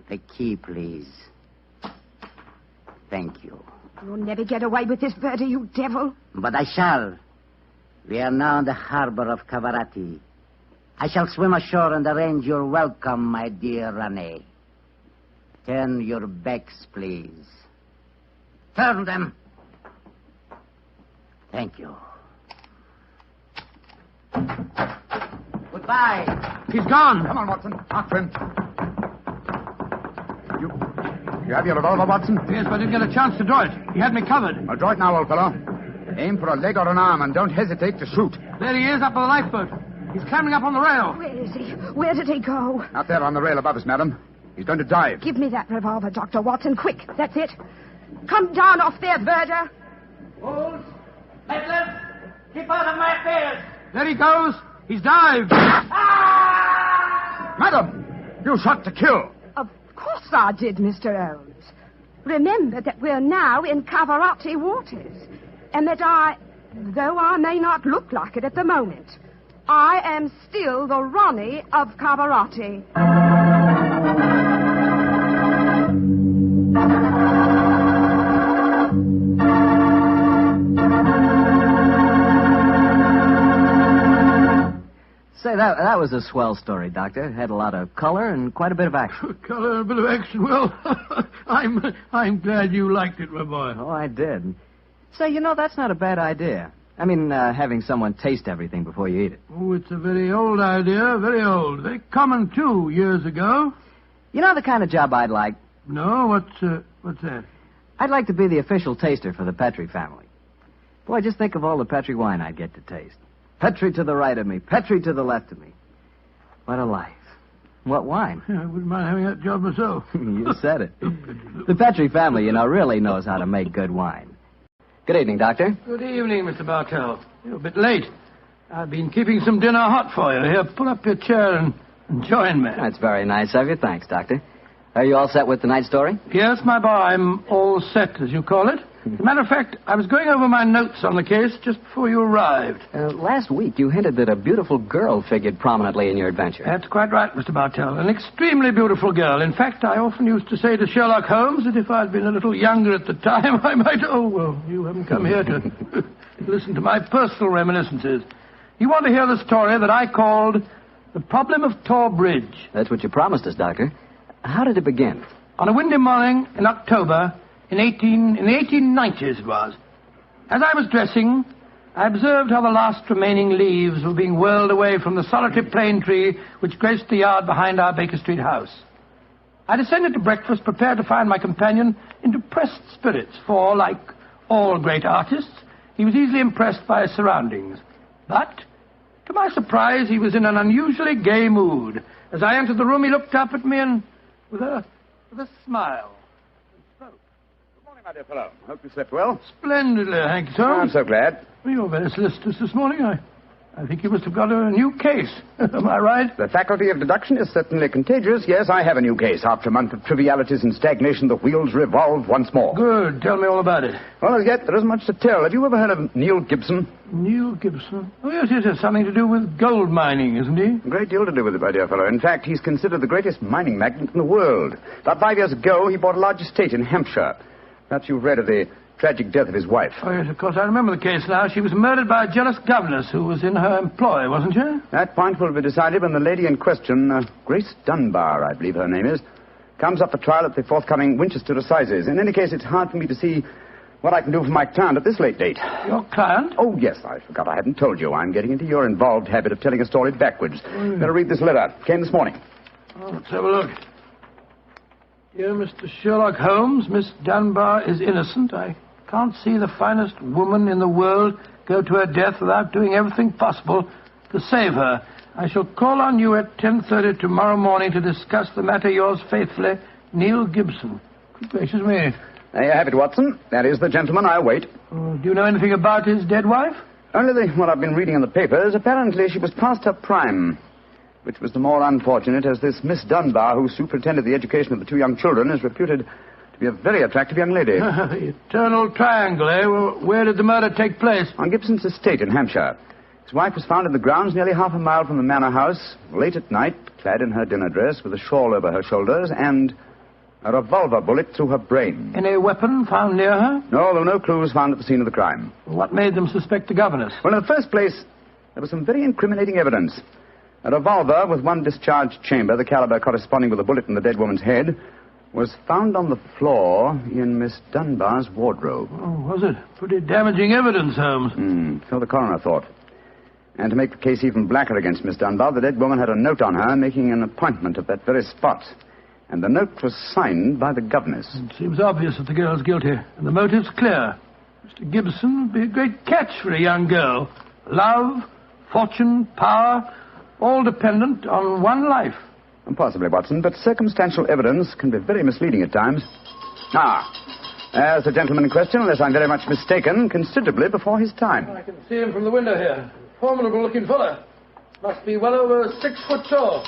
The key, please. Thank you. You'll never get away with this, Verda, you devil. But I shall. We are now in the harbor of Cavarati. I shall swim ashore and arrange your welcome, my dear Rane. Turn your backs, please. Turn them. Thank you. Goodbye. He's gone. Come on, Watson. After him. You have your revolver, Watson? Yes, but I didn't get a chance to draw it. He had me covered. I'll draw it now, old fellow. Aim for a leg or an arm and don't hesitate to shoot. There he is, up on the lifeboat. He's climbing up on the rail. Where is he? Where did he go? Out there on the rail above us, madam. He's going to dive. Give me that revolver, Dr. Watson, quick. That's it. Come down off there, Verda. Wolves, Maitland, keep out of my affairs. There he goes. He's dived. Madam, you shot to kill. Of course I did, Mr. Holmes. Remember that we're now in Cavarati waters, and that though I may not look like it at the moment, I am still the Ronnie of Cavarati. Say, that was a swell story, Doctor. It had a lot of color and quite a bit of action. Color and a bit of action. Well, I'm glad you liked it, my boy. Oh, I did. Say, that's not a bad idea. I mean, having someone taste everything before you eat it. Oh, it's a very old idea, very old. Very common, too, years ago. You know the kind of job I'd like? No, what's that? I'd like to be the official taster for the Petrie family. Boy, just think of all the Petrie wine I'd get to taste. Petrie to the right of me, Petrie to the left of me. What a life. What wine? Yeah, I wouldn't mind having that job myself. You said it. The Petrie family, really knows how to make good wine. Good evening, Doctor. Good evening, Mr. Bartell. You're a bit late. I've been keeping some dinner hot for you. Here, pull up your chair and join me. That's very nice of you. Thanks, Doctor. Are you all set with tonight's story? Yes, my boy, I'm all set, as you call it. As a matter of fact, I was going over my notes on the case just before you arrived. Last week, you hinted that a beautiful girl figured prominently in your adventure. That's quite right, Mr. Bartell. An extremely beautiful girl. In fact, I often used to say to Sherlock Holmes that if I'd been a little younger at the time, I might... Oh, well, you haven't come here to listen to my personal reminiscences. You want to hear the story that I called The Problem of Tor Bridge. That's what you promised us, Doctor. How did it begin? On a windy morning in October... In the 1890s it was. As I was dressing, I observed how the last remaining leaves were being whirled away from the solitary plane tree which graced the yard behind our Baker Street house. I descended to breakfast, prepared to find my companion in depressed spirits, for, like all great artists, he was easily impressed by his surroundings. But, to my surprise, he was in an unusually gay mood. As I entered the room, he looked up at me and, with a smile, my dear fellow. Hope you slept well. Splendidly, thank you, sir. I'm so glad. Well, you're very solicitous this morning. I think you must have got a new case. Am I right? The faculty of deduction is certainly contagious. Yes, I have a new case. After a month of trivialities and stagnation, the wheels revolve once more. Good. Tell me all about it. Well, as yet, there isn't much to tell. Have you ever heard of Neil Gibson? Neil Gibson? Oh, yes, it has something to do with gold mining, isn't he? A great deal to do with it, my dear fellow. In fact, he's considered the greatest mining magnate in the world. About 5 years ago, he bought a large estate in Hampshire. Perhaps you've read of the tragic death of his wife. Oh, yes, of course, I remember the case now. She was murdered by a jealous governess who was in her employ, wasn't she? That point will be decided when the lady in question, Grace Dunbar, I believe her name is, comes up for trial at the forthcoming Winchester Assizes. In any case, it's hard for me to see what I can do for my client at this late date. Your client? Oh, yes, I forgot I hadn't told you. I'm getting into your involved habit of telling a story backwards. Better read this letter. Came this morning. Oh, let's have a look. Dear Mr. Sherlock Holmes, Miss Dunbar is innocent. I can't see the finest woman in the world go to her death without doing everything possible to save her. I shall call on you at 10:30 tomorrow morning to discuss the matter. Yours faithfully, Neil Gibson. Good gracious me. There you have it, Watson. That is the gentleman I await. Do you know anything about his dead wife? Only what I've been reading in the papers. Apparently she was past her prime, which was the more unfortunate as this Miss Dunbar, who superintended the education of the two young children, is reputed to be a very attractive young lady. The eternal triangle, eh? Well, where did the murder take place? On Gibson's estate in Hampshire. His wife was found in the grounds nearly half a mile from the manor house, late at night, clad in her dinner dress, with a shawl over her shoulders, and a revolver bullet through her brain. Any weapon found near her? No, there were no clues found at the scene of the crime. What made them suspect the governess? Well, in the first place, there was some very incriminating evidence. A revolver with one discharged chamber, the caliber corresponding with a bullet in the dead woman's head, was found on the floor in Miss Dunbar's wardrobe. Oh, was it? Pretty damaging evidence, Holmes. So the coroner thought. And to make the case even blacker against Miss Dunbar, the dead woman had a note on her making an appointment at that very spot. And the note was signed by the governess. It seems obvious that the girl's guilty, and the motive's clear. Mr. Gibson would be a great catch for a young girl. Love, fortune, power, all dependent on one life. Possibly, Watson, but circumstantial evidence can be very misleading at times. There's the gentleman in question, unless I'm very much mistaken, considerably before his time. I can see him from the window here. Formidable-looking fellow. Must be well over 6 foot tall.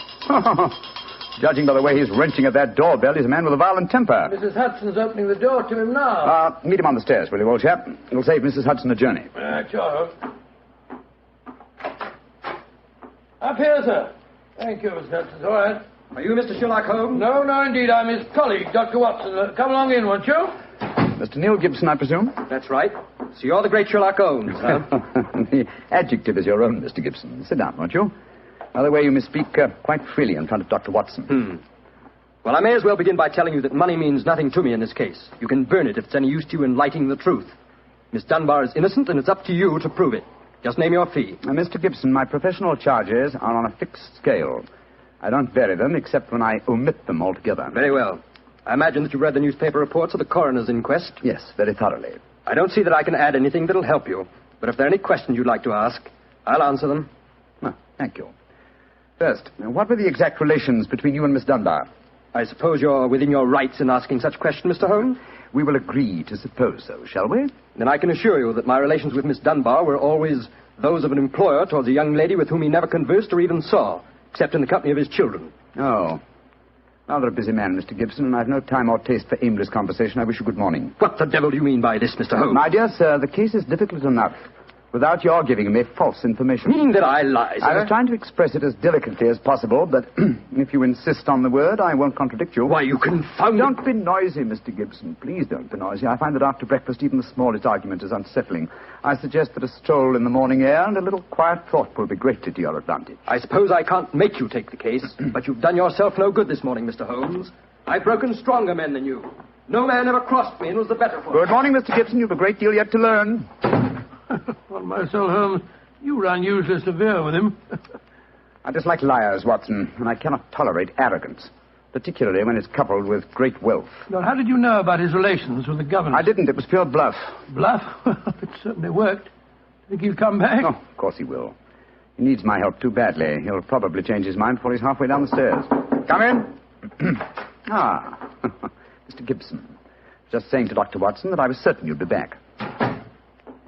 Judging by the way he's wrenching at that doorbell, he's a man with a violent temper. Mrs. Hudson's opening the door to him now. Meet him on the stairs, will you, old chap? It'll save Mrs. Hudson a journey. Sure. Up here, sir. Thank you, Mr. Hudson. All right. Are you Mr. Sherlock Holmes? No, indeed. I'm his colleague, Dr. Watson. Come along in, won't you? Mr. Neil Gibson, I presume? That's right. So you're the great Sherlock Holmes, huh? The adjective is your own, Mr. Gibson. Sit down, won't you? By the way, you may speak quite freely in front of Dr. Watson. Well, I may as well begin by telling you that money means nothing to me in this case. You can burn it if it's any use to you in lighting the truth. Miss Dunbar is innocent, and it's up to you to prove it. Just name your fee. Mr. Gibson, my professional charges are on a fixed scale. I don't vary them except when I omit them altogether. Very well. I imagine that you've read the newspaper reports of the coroner's inquest? Yes, very thoroughly. I don't see that I can add anything that'll help you. But if there are any questions you'd like to ask, I'll answer them. Thank you. First, what were the exact relations between you and Miss Dunbar? I suppose you're within your rights in asking such questions, Mr. Holmes? We will agree to suppose so, shall we? Then I can assure you that my relations with Miss Dunbar were always those of an employer towards a young lady with whom he never conversed or even saw, except in the company of his children. Oh. Rather a busy man, Mr. Gibson, and I've no time or taste for aimless conversation. I wish you good morning. What the devil do you mean by this, Mr. Holmes? My dear sir, the case is difficult enough without your giving me false information. Meaning that I lie, sir? I was trying to express it as delicately as possible, but if you insist on the word, I won't contradict you. Why, you confounded... Don't be noisy, Mr. Gibson. Please don't be noisy. I find that after breakfast, even the smallest argument is unsettling. I suggest that a stroll in the morning air and a little quiet thought will be greatly to your advantage. I suppose I can't make you take the case, but you've done yourself no good this morning, Mr. Holmes. I've broken stronger men than you. No man ever crossed me and was the better for it. Good morning, Mr. Gibson. You've a great deal yet to learn. On my soul, Holmes, you were unusually severe with him. I dislike liars, Watson, and I cannot tolerate arrogance, particularly when it's coupled with great wealth. Well, how did you know about his relations with the governor? I didn't. It was pure bluff. Bluff? Well, it certainly worked. Think he'll come back? Oh, of course he will. He needs my help too badly. He'll probably change his mind before he's halfway down the stairs. Come in. Mr. Gibson. Just saying to Dr. Watson that I was certain you'd be back.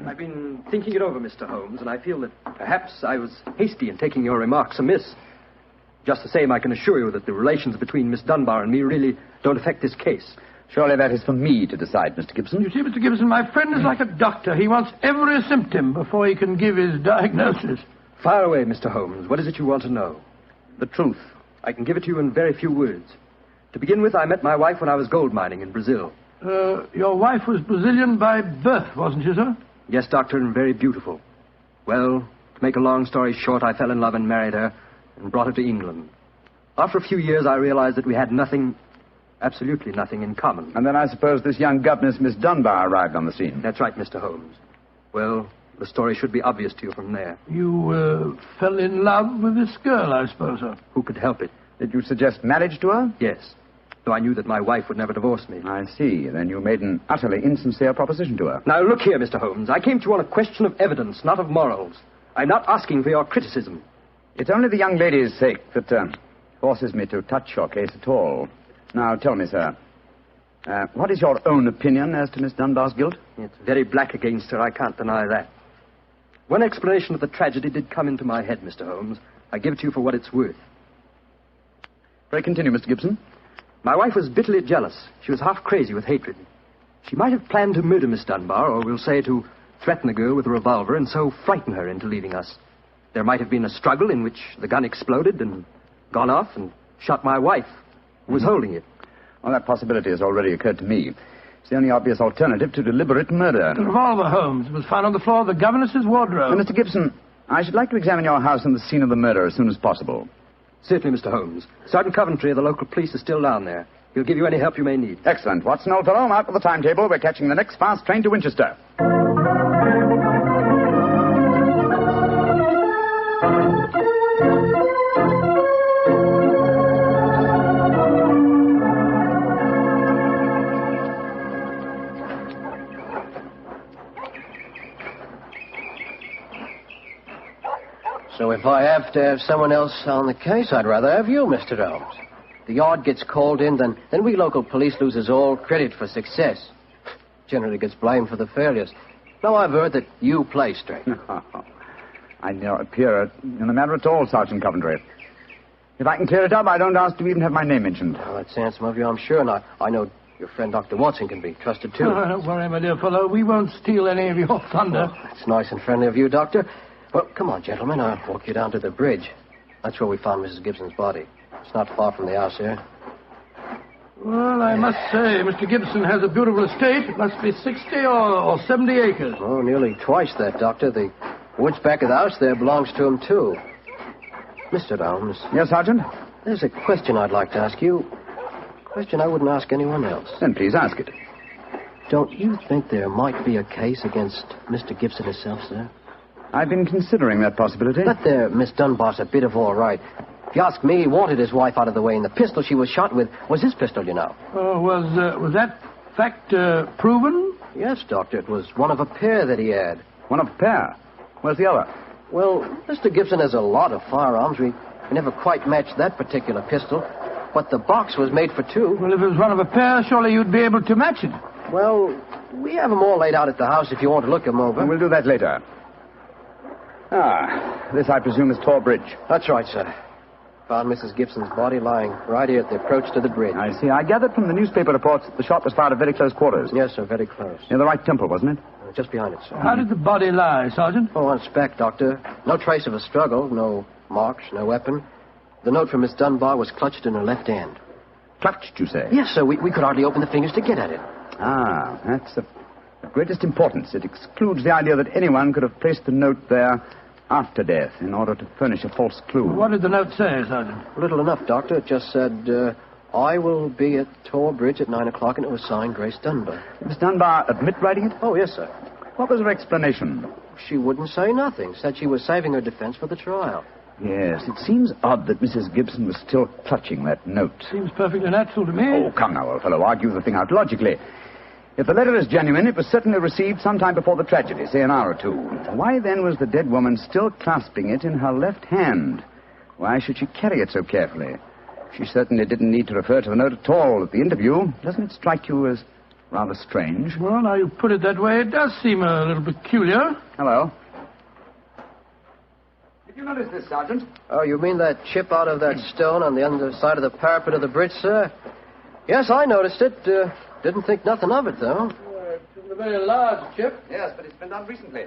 I've been thinking it over, Mr. Holmes, and I feel that perhaps I was hasty in taking your remarks amiss. Just the same, I can assure you that the relations between Miss Dunbar and me really don't affect this case. Surely that is for me to decide, Mr. Gibson. You see, Mr. Gibson, my friend is like a doctor. He wants every symptom before he can give his diagnosis. Fire away, Mr. Holmes. What is it you want to know? The truth. I can give it to you in very few words. To begin with, I met my wife when I was gold mining in Brazil. Your wife was Brazilian by birth, wasn't she, sir? Yes, Doctor, and very beautiful. Well, to make a long story short, I fell in love and married her and brought her to England. After a few years, I realized that we had nothing, absolutely nothing in common. And then I suppose this young governess, Miss Dunbar, arrived on the scene. That's right, Mr. Holmes. Well, the story should be obvious to you from there. You fell in love with this girl, I suppose, sir? Who could help it? Did you suggest marriage to her? Yes, though I knew that my wife would never divorce me. I see. Then you made an utterly insincere proposition to her. Now, look here, Mr. Holmes. I came to you on a question of evidence, not of morals. I'm not asking for your criticism. It's only the young lady's sake that forces me to touch your case at all. Now, tell me, sir, what is your own opinion as to Miss Dunbar's guilt? It's very black against her. I can't deny that. One explanation of the tragedy did come into my head, Mr. Holmes. I give it to you for what it's worth. Pray continue, Mr. Gibson. My wife was bitterly jealous. She was half crazy with hatred. She might have planned to murder Miss Dunbar, or we'll say to threaten the girl with a revolver and so frighten her into leaving us. There might have been a struggle in which the gun exploded and gone off and shot my wife, who was holding it. Well, that possibility has already occurred to me. It's the only obvious alternative to deliberate murder. The revolver, Holmes, was found on the floor of the governess's wardrobe. Now, Mr. Gibson, I should like to examine your house and the scene of the murder as soon as possible. Certainly, Mr. Holmes. Sergeant Coventry of the local police is still down there. He'll give you any help you may need. Excellent. Watson, old fellow, out with the timetable. We're catching the next fast train to Winchester. So if I have to have someone else on the case, I'd rather have you, Mr. Holmes. The yard gets called in, then we local police loses all credit for success. Generally gets blamed for the failures. Now I've heard that you play straight. I don't appear in the matter at all, Sergeant Coventry. If I can clear it up, I don't ask to even have my name mentioned. Well, that's handsome of you, I'm sure, and I know your friend Dr. Watson can be trusted, too. Oh, don't worry, my dear fellow. We won't steal any of your thunder. Oh, that's nice and friendly of you, Doctor. Well, come on, gentlemen. I'll walk you down to the bridge. That's where we found Mrs. Gibson's body. It's not far from the house here. Well, I must say, Mr. Gibson has a beautiful estate. It must be 60 or 70 acres. Oh, nearly twice that, Doctor. The woods back of the house there belongs to him, too. Mr. Holmes. Yes, Sergeant? There's a question I'd like to ask you. A question I wouldn't ask anyone else. Then please ask it. Don't you think there might be a case against Mr. Gibson himself, sir? I've been considering that possibility. That there, Miss Dunbar's a bit of all right. If you ask me, he wanted his wife out of the way, and the pistol she was shot with was his pistol, you know. Was that fact proven? Yes, Doctor. It was one of a pair that he had. One of a pair? Where's the other? Well, Mr. Gibson has a lot of firearms. We never quite matched that particular pistol. But the box was made for two. Well, if it was one of a pair, surely you'd be able to match it. Well, we have them all laid out at the house if you want to look them over. And we'll do that later. This, I presume, is Thor Bridge. That's right, sir. Found Mrs. Gibson's body lying right here at the approach to the bridge. I see. I gathered from the newspaper reports that the shot was fired at very close quarters. Yes, sir, very close. Near the right temple, wasn't it? Just behind it, sir. How did the body lie, Sergeant? Oh, on spec, Doctor. No trace of a struggle, no marks, no weapon. The note from Miss Dunbar was clutched in her left hand. Clutched, you say? Yes, sir. We could hardly open the fingers to get at it. That's of greatest importance. It excludes the idea that anyone could have placed the note there after death in order to furnish a false clue. What did the note say, Sergeant? Little enough, Doctor. It just said, I will be at Thor Bridge at 9 o'clock, and it was signed Grace Dunbar. Did Miss Dunbar admit writing it? Oh, yes, sir. What was her explanation? She wouldn't say nothing. Said she was saving her defense for the trial. Yes, it seems odd that Mrs. Gibson was still clutching that note. Seems perfectly natural to me. Oh, come now, old fellow. Argue the thing out logically. If the letter is genuine, it was certainly received sometime before the tragedy, say an hour or two. Why, then, was the dead woman still clasping it in her left hand? Why should she carry it so carefully? She certainly didn't need to refer to the note at all at the interview. Doesn't it strike you as rather strange? Well, now you put it that way, it does seem a little peculiar. Hello. Did you notice this, Sergeant? Oh, you mean that chip out of that stone on the underside of the parapet of the bridge, sir? Yes, I noticed it. Didn't think nothing of it, though. It's a very large chip. Yes, but it's been done recently.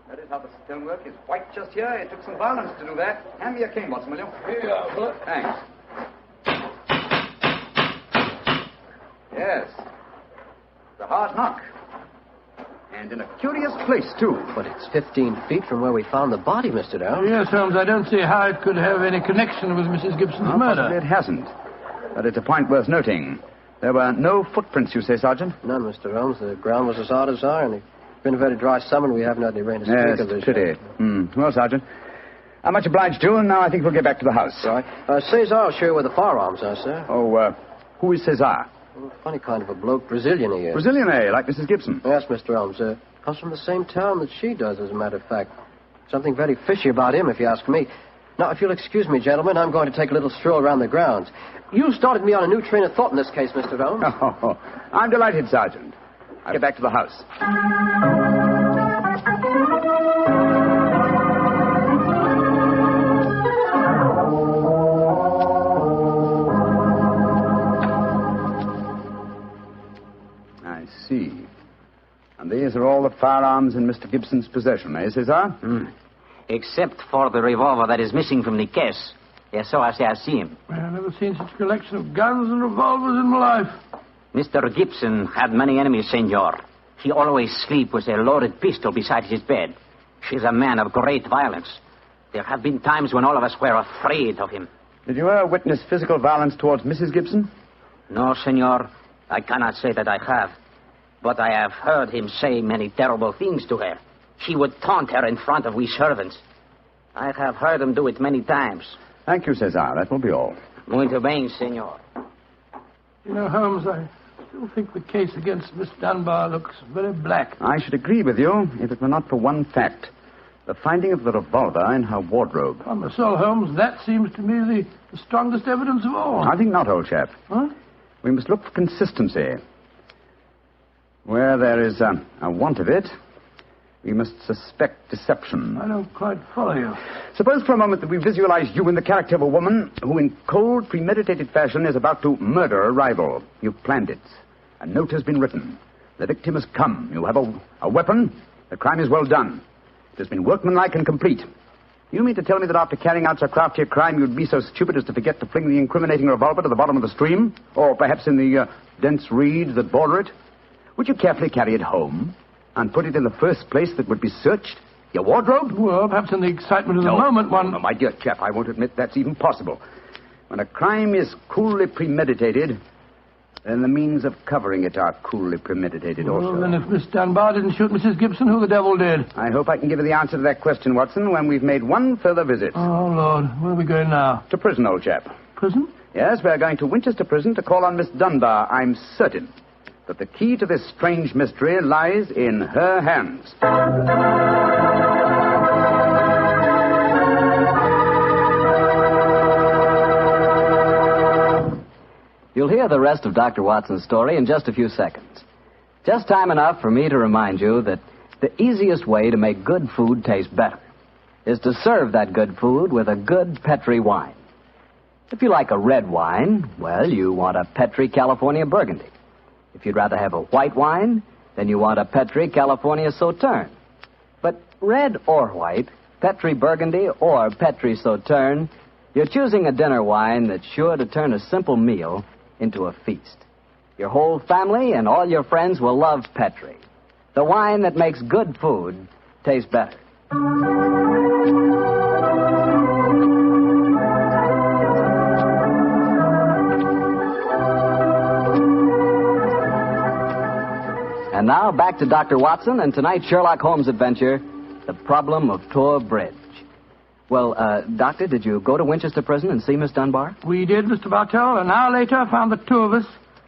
That is how the stonework is white just here. It took some violence to do that. Hand me your cane, Watson, will you? Here you are, Bullet. Thanks. Yes. a hard knock. And in a curious place, too. But it's 15 feet from where we found the body, Mr. Holmes. Yes, Holmes, I don't see how it could have any connection with Mrs. Gibson's murder. Possibly it hasn't. But it's a point worth noting. There were no footprints, you say, Sergeant? None, Mr. Holmes. The ground was as hard as iron. It's been a very dry summer, and we haven't had any rain to speak of this year. Well, Sergeant, I'm much obliged to you, and now I think we'll get back to the house. Right. Cesar will show you where the firearms are, sir. Oh, who is Cesar? Funny kind of a bloke. Brazilian he is. Brazilian, eh? Like Mrs. Gibson? Yes, Mr. Holmes. Comes from the same town that she does, as a matter of fact. Something very fishy about him, if you ask me. Now, if you'll excuse me, gentlemen, I'm going to take a little stroll around the grounds. You started me on a new train of thought in this case, Mr. Holmes. Oh, I'm delighted, Sergeant. I'll get back to the house. I see. And these are all the firearms in Mr. Gibson's possession, eh, Cesar? Except for the revolver that is missing from the case. Yes, so I say I see him. I've never seen such a collection of guns and revolvers in my life. Mr. Gibson had many enemies, senor. He always sleep with a loaded pistol beside his bed. He's a man of great violence. There have been times when all of us were afraid of him. Did you ever witness physical violence towards Mrs. Gibson? No, senor. I cannot say that I have. But I have heard him say many terrible things to her. He would taunt her in front of we servants. I have heard him do it many times. Thank you, Cesar. That will be all. Muito bem, senor. You know, Holmes, I still think the case against Miss Dunbar looks very black. I should agree with you if it were not for one fact. The finding of the revolver in her wardrobe. On the soul, Holmes, that seems to me the strongest evidence of all. I think not, old chap. Huh? We must look for consistency. Where there is a want of it, we must suspect deception. I don't quite follow you. Suppose for a moment that we visualize you in the character of a woman who in cold, premeditated fashion is about to murder a rival. You've planned it. A note has been written. The victim has come. You have a weapon. The crime is well done. It has been workmanlike and complete. You mean to tell me that after carrying out so crafty a crime, you'd be so stupid as to forget to fling the incriminating revolver to the bottom of the stream? Or perhaps in the dense reeds that border it? Would you carefully carry it home and put it in the first place that would be searched? Your wardrobe? Well, perhaps in the excitement of the moment, one... No, my dear chap, I won't admit that's even possible. When a crime is coolly premeditated, then the means of covering it are coolly premeditated also. Well, then if Miss Dunbar didn't shoot Mrs. Gibson, who the devil did? I hope I can give you the answer to that question, Watson, when we've made one further visit. Oh, Lord. Where are we going now? To prison, old chap. Prison? Yes, we're going to Winchester Prison to call on Miss Dunbar. I'm certain that the key to this strange mystery lies in her hands. You'll hear the rest of Dr. Watson's story in just a few seconds. Just time enough for me to remind you that the easiest way to make good food taste better is to serve that good food with a good Petri wine. If you like a red wine, well, you want a Petri California Burgundy. If you'd rather have a white wine, then you want a Petri California Sauterne. But red or white, Petri Burgundy or Petri Sauterne, you're choosing a dinner wine that's sure to turn a simple meal into a feast. Your whole family and all your friends will love Petri, the wine that makes good food taste better. And now, back to Dr. Watson and tonight's Sherlock Holmes adventure, The Problem of Tor Bridge. Well, Doctor, did you go to Winchester Prison and see Miss Dunbar? We did, Mr. Bartell. An hour later, I found the two of us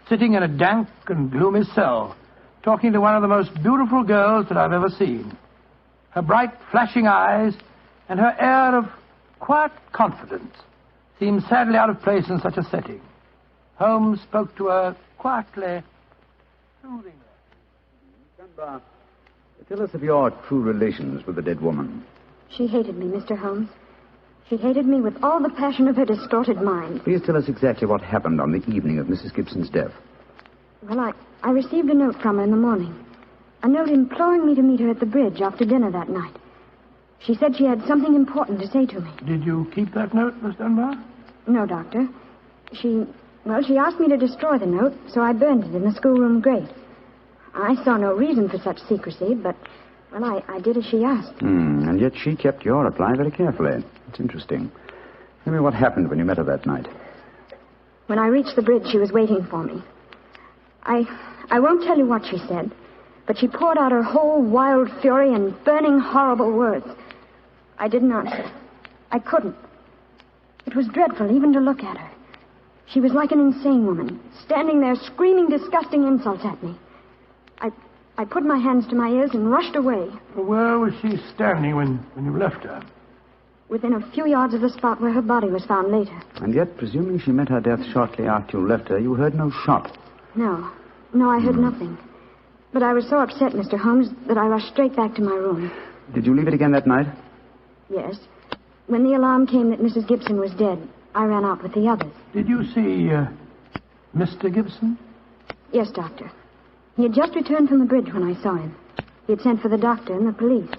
sitting in a dank and gloomy cell, talking to one of the most beautiful girls that I've ever seen. Her bright, flashing eyes and her air of quiet confidence seemed sadly out of place in such a setting. Holmes spoke to her quietly, soothingly. Dunbar, tell us of your true relations with the dead woman. She hated me, Mr. Holmes. She hated me with all the passion of her distorted mind. Please tell us exactly what happened on the evening of Mrs. Gibson's death. Well, I received a note from her in the morning. A note imploring me to meet her at the bridge after dinner that night. She said she had something important to say to me. Did you keep that note, Miss Dunbar? No, Doctor. She asked me to destroy the note, so I burned it in the schoolroom grate. I saw no reason for such secrecy, but, well, I did as she asked. And yet she kept your reply very carefully. It's interesting. Tell me what happened when you met her that night. When I reached the bridge, she was waiting for me. I won't tell you what she said, but she poured out her whole wild fury in burning, horrible words. I didn't answer. I couldn't. It was dreadful even to look at her. She was like an insane woman, standing there screaming disgusting insults at me. I put my hands to my ears and rushed away. Where was she standing when you left her? Within a few yards of the spot where her body was found later. And yet, presuming she met her death shortly after you left her, you heard no shot. No, I heard nothing. But I was so upset, Mr. Holmes, that I rushed straight back to my room. Did you leave it again that night? Yes. When the alarm came that Mrs. Gibson was dead, I ran out with the others. Did you see Mr. Gibson? Yes, Doctor. He had just returned from the bridge when I saw him. He had sent for the doctor and the police.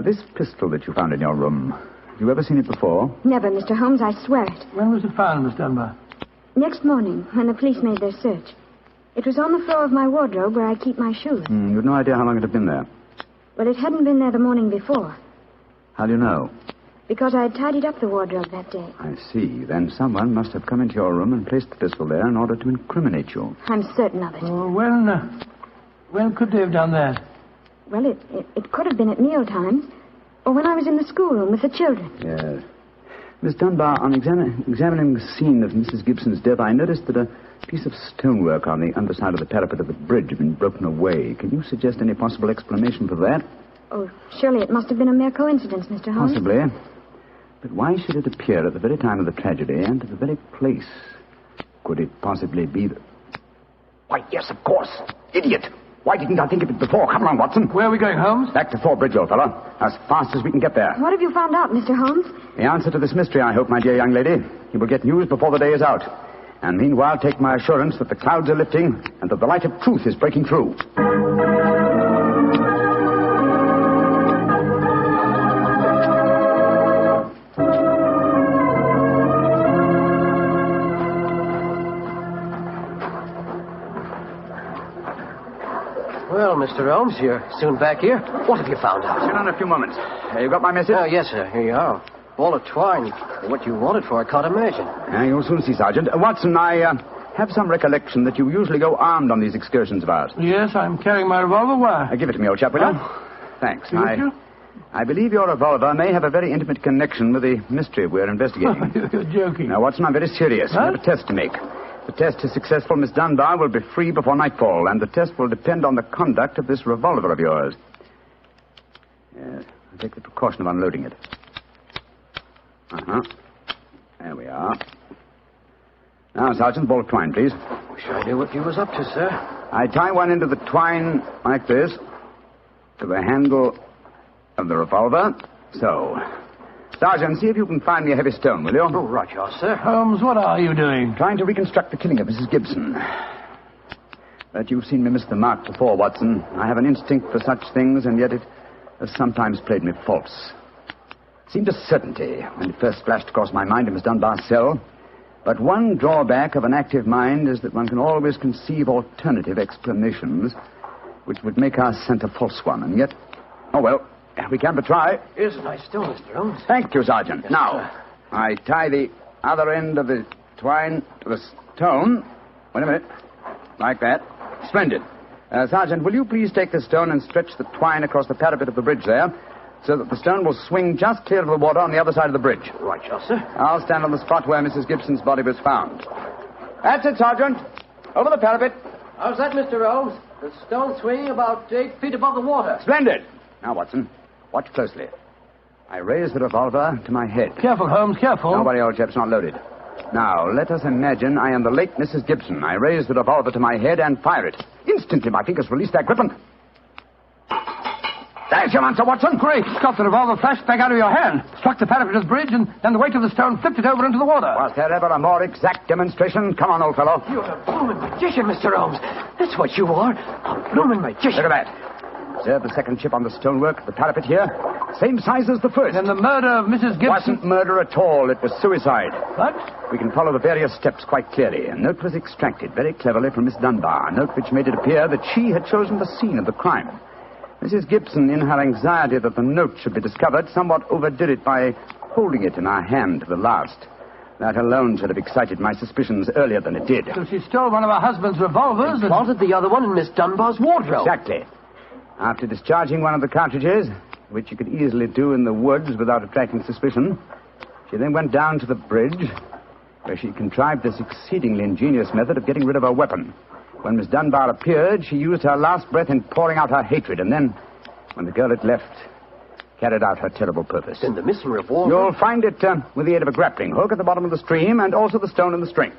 This pistol that you found in your room, have you ever seen it before? Never, Mr. Holmes, I swear it. When was it found, Miss Dunbar? Next morning, when the police made their search. It was on the floor of my wardrobe where I keep my shoes. You had no idea how long it had been there? Well, it hadn't been there the morning before. How do you know? Because I had tidied up the wardrobe that day. I see. Then someone must have come into your room and placed the pistol there in order to incriminate you. I'm certain of it. When could they have done that? Well, it could have been at meal times, or when I was in the schoolroom with the children. Yes. Miss Dunbar, on examining the scene of Mrs. Gibson's death, I noticed that a piece of stonework on the underside of the parapet of the bridge had been broken away. Can you suggest any possible explanation for that? Oh, surely it must have been a mere coincidence, Mr. Holmes. Possibly. But why should it appear at the very time of the tragedy and at the very place? Could it possibly be that... Why, yes, of course. Idiot. Why didn't I think of it before? Come on, Watson. Where are we going, Holmes? Back to Thor Bridge, old fellow. As fast as we can get there. What have you found out, Mr. Holmes? The answer to this mystery, I hope, my dear young lady. You will get news before the day is out. And meanwhile, take my assurance that the clouds are lifting and that the light of truth is breaking through. Well, Mr. Holmes, you're soon back here. What have you found out? Sit down a few moments. You got my message? Oh, yes, sir. Here you are. Ball of twine. What you wanted for, I can't imagine. You'll soon see, Sergeant. Watson, I have some recollection that you usually go armed on these excursions of ours. Yes, I'm carrying my revolver. Why? Give it to me, old chap, will you? Thanks. I believe your revolver may have a very intimate connection with the mystery we're investigating. You're joking. Now, Watson, I'm very serious. We have a test to make. If the test is successful, Miss Dunbar will be free before nightfall, and the test will depend on the conduct of this revolver of yours. Yes, I'll take the precaution of unloading it. There we are. Now, Sergeant, ball of twine, please. Wish I knew what you was up to, sir. I tie one end of the twine like this to the handle of the revolver. So. Sergeant, see if you can find me a heavy stone, will you? Oh, right, sir. Holmes, what are you doing? Trying to reconstruct the killing of Mrs. Gibson. But you've seen me miss the mark before, Watson. I have an instinct for such things, and yet it has sometimes played me false. It seemed a certainty when it first flashed across my mind in Miss Dunbar's cell. But one drawback of an active mind is that one can always conceive alternative explanations which would make our scent a false one. And yet, oh, well, we can but try. Here's a nice stone, Mr. Holmes. Thank you, Sergeant. Yes, now, sir. I tie the other end of the twine to the stone. Wait a minute. Like that. Splendid. Sergeant, will you please take the stone and stretch the twine across the parapet of the bridge there, so that the stone will swing just clear of the water on the other side of the bridge? Right, sir. I'll stand on the spot where Mrs. Gibson's body was found. That's it, Sergeant. Over the parapet. How's that, Mr. Holmes? The stone swinging about 8 feet above the water. Splendid. Now, Watson, watch closely. I raise the revolver to my head. Careful, Holmes, careful. Don't worry, old chap, it's not loaded. Now, let us imagine I am the late Mrs. Gibson. I raise the revolver to my head and fire it. Instantly, my fingers release their grip and... There's your answer, Watson. Great Scott, the revolver flashed back out of your hand, struck the parapet of the bridge, and then the weight of the stone flipped it over into the water. Was there ever a more exact demonstration? Come on, old fellow. You're a blooming magician, Mr. Holmes. That's what you are. A blooming magician. Look at that. Observe the second chip on the stonework, the parapet here. Same size as the first. And the murder of Mrs. Gibson... Wasn't murder at all. It was suicide. What? We can follow the various steps quite clearly. A note was extracted very cleverly from Miss Dunbar, a note which made it appear that she had chosen the scene of the crime. Mrs. Gibson, in her anxiety that the note should be discovered, somewhat overdid it by holding it in her hand to the last. That alone should have excited my suspicions earlier than it did. So she stole one of her husband's revolvers and planted the other one in Miss Dunbar's wardrobe. Exactly. After discharging one of the cartridges, which you could easily do in the woods without attracting suspicion, she then went down to the bridge, where she contrived this exceedingly ingenious method of getting rid of her weapon. When Miss Dunbar appeared, she used her last breath in pouring out her hatred, and then, when the girl had left, carried out her terrible purpose. Then the missing revolver... You'll find it with the aid of a grappling hook at the bottom of the stream, and also the stone and the string,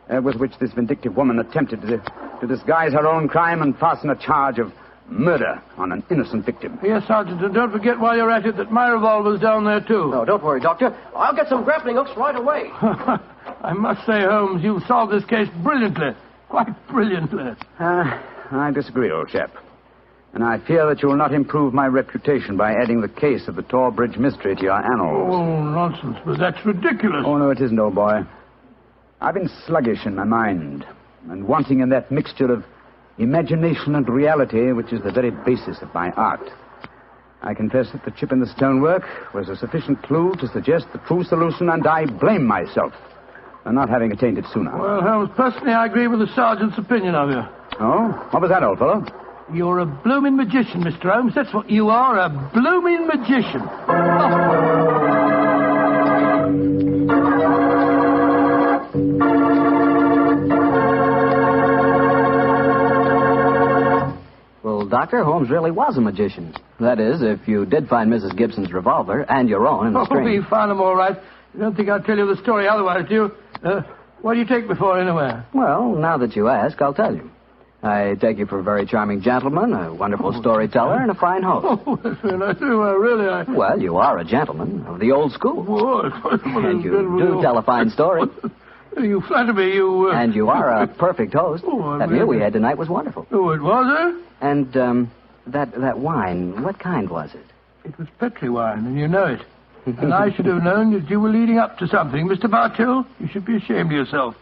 with which this vindictive woman attempted to disguise her own crime and fasten a charge of murder on an innocent victim. Yes, Sergeant, and don't forget while you're at it that my revolver's down there, too. No, don't worry, Doctor. I'll get some grappling hooks right away. I must say, Holmes, you've solved this case brilliantly. Quite brilliantly. I disagree, old chap. And I fear that you will not improve my reputation by adding the case of the Tor Bridge mystery to your annals. Oh, nonsense, but that's ridiculous. Oh, no, it isn't, old boy. I've been sluggish in my mind, and wanting in that mixture of imagination and reality which is the very basis of my art. I confess that the chip in the stonework was a sufficient clue to suggest the true solution, and I blame myself for not having attained it sooner. Well, Holmes, personally, I agree with the sergeant's opinion of you. Oh? What was that, old fellow? You're a blooming magician, Mr. Holmes. That's what you are, a blooming magician. Well, Doctor, Holmes really was a magician. That is, if you did find Mrs. Gibson's revolver and your own in the string. We found them all right. You don't think I'll tell you the story otherwise, do you? What do you take me for, anyway? Well, now that you ask, I'll tell you. I take you for a very charming gentleman, a wonderful storyteller, and a fine host. Oh, that's very nice. Really, Well, you are a gentleman of the old school. And you do tell a fine story. You flatter me, you... And you are a perfect host. That meal we had tonight was wonderful. Oh, it was, eh? And, that wine, what kind was it? It was Petri wine, and you know it. And I should have known that you were leading up to something. Mr. Bartell, you should be ashamed of yourself.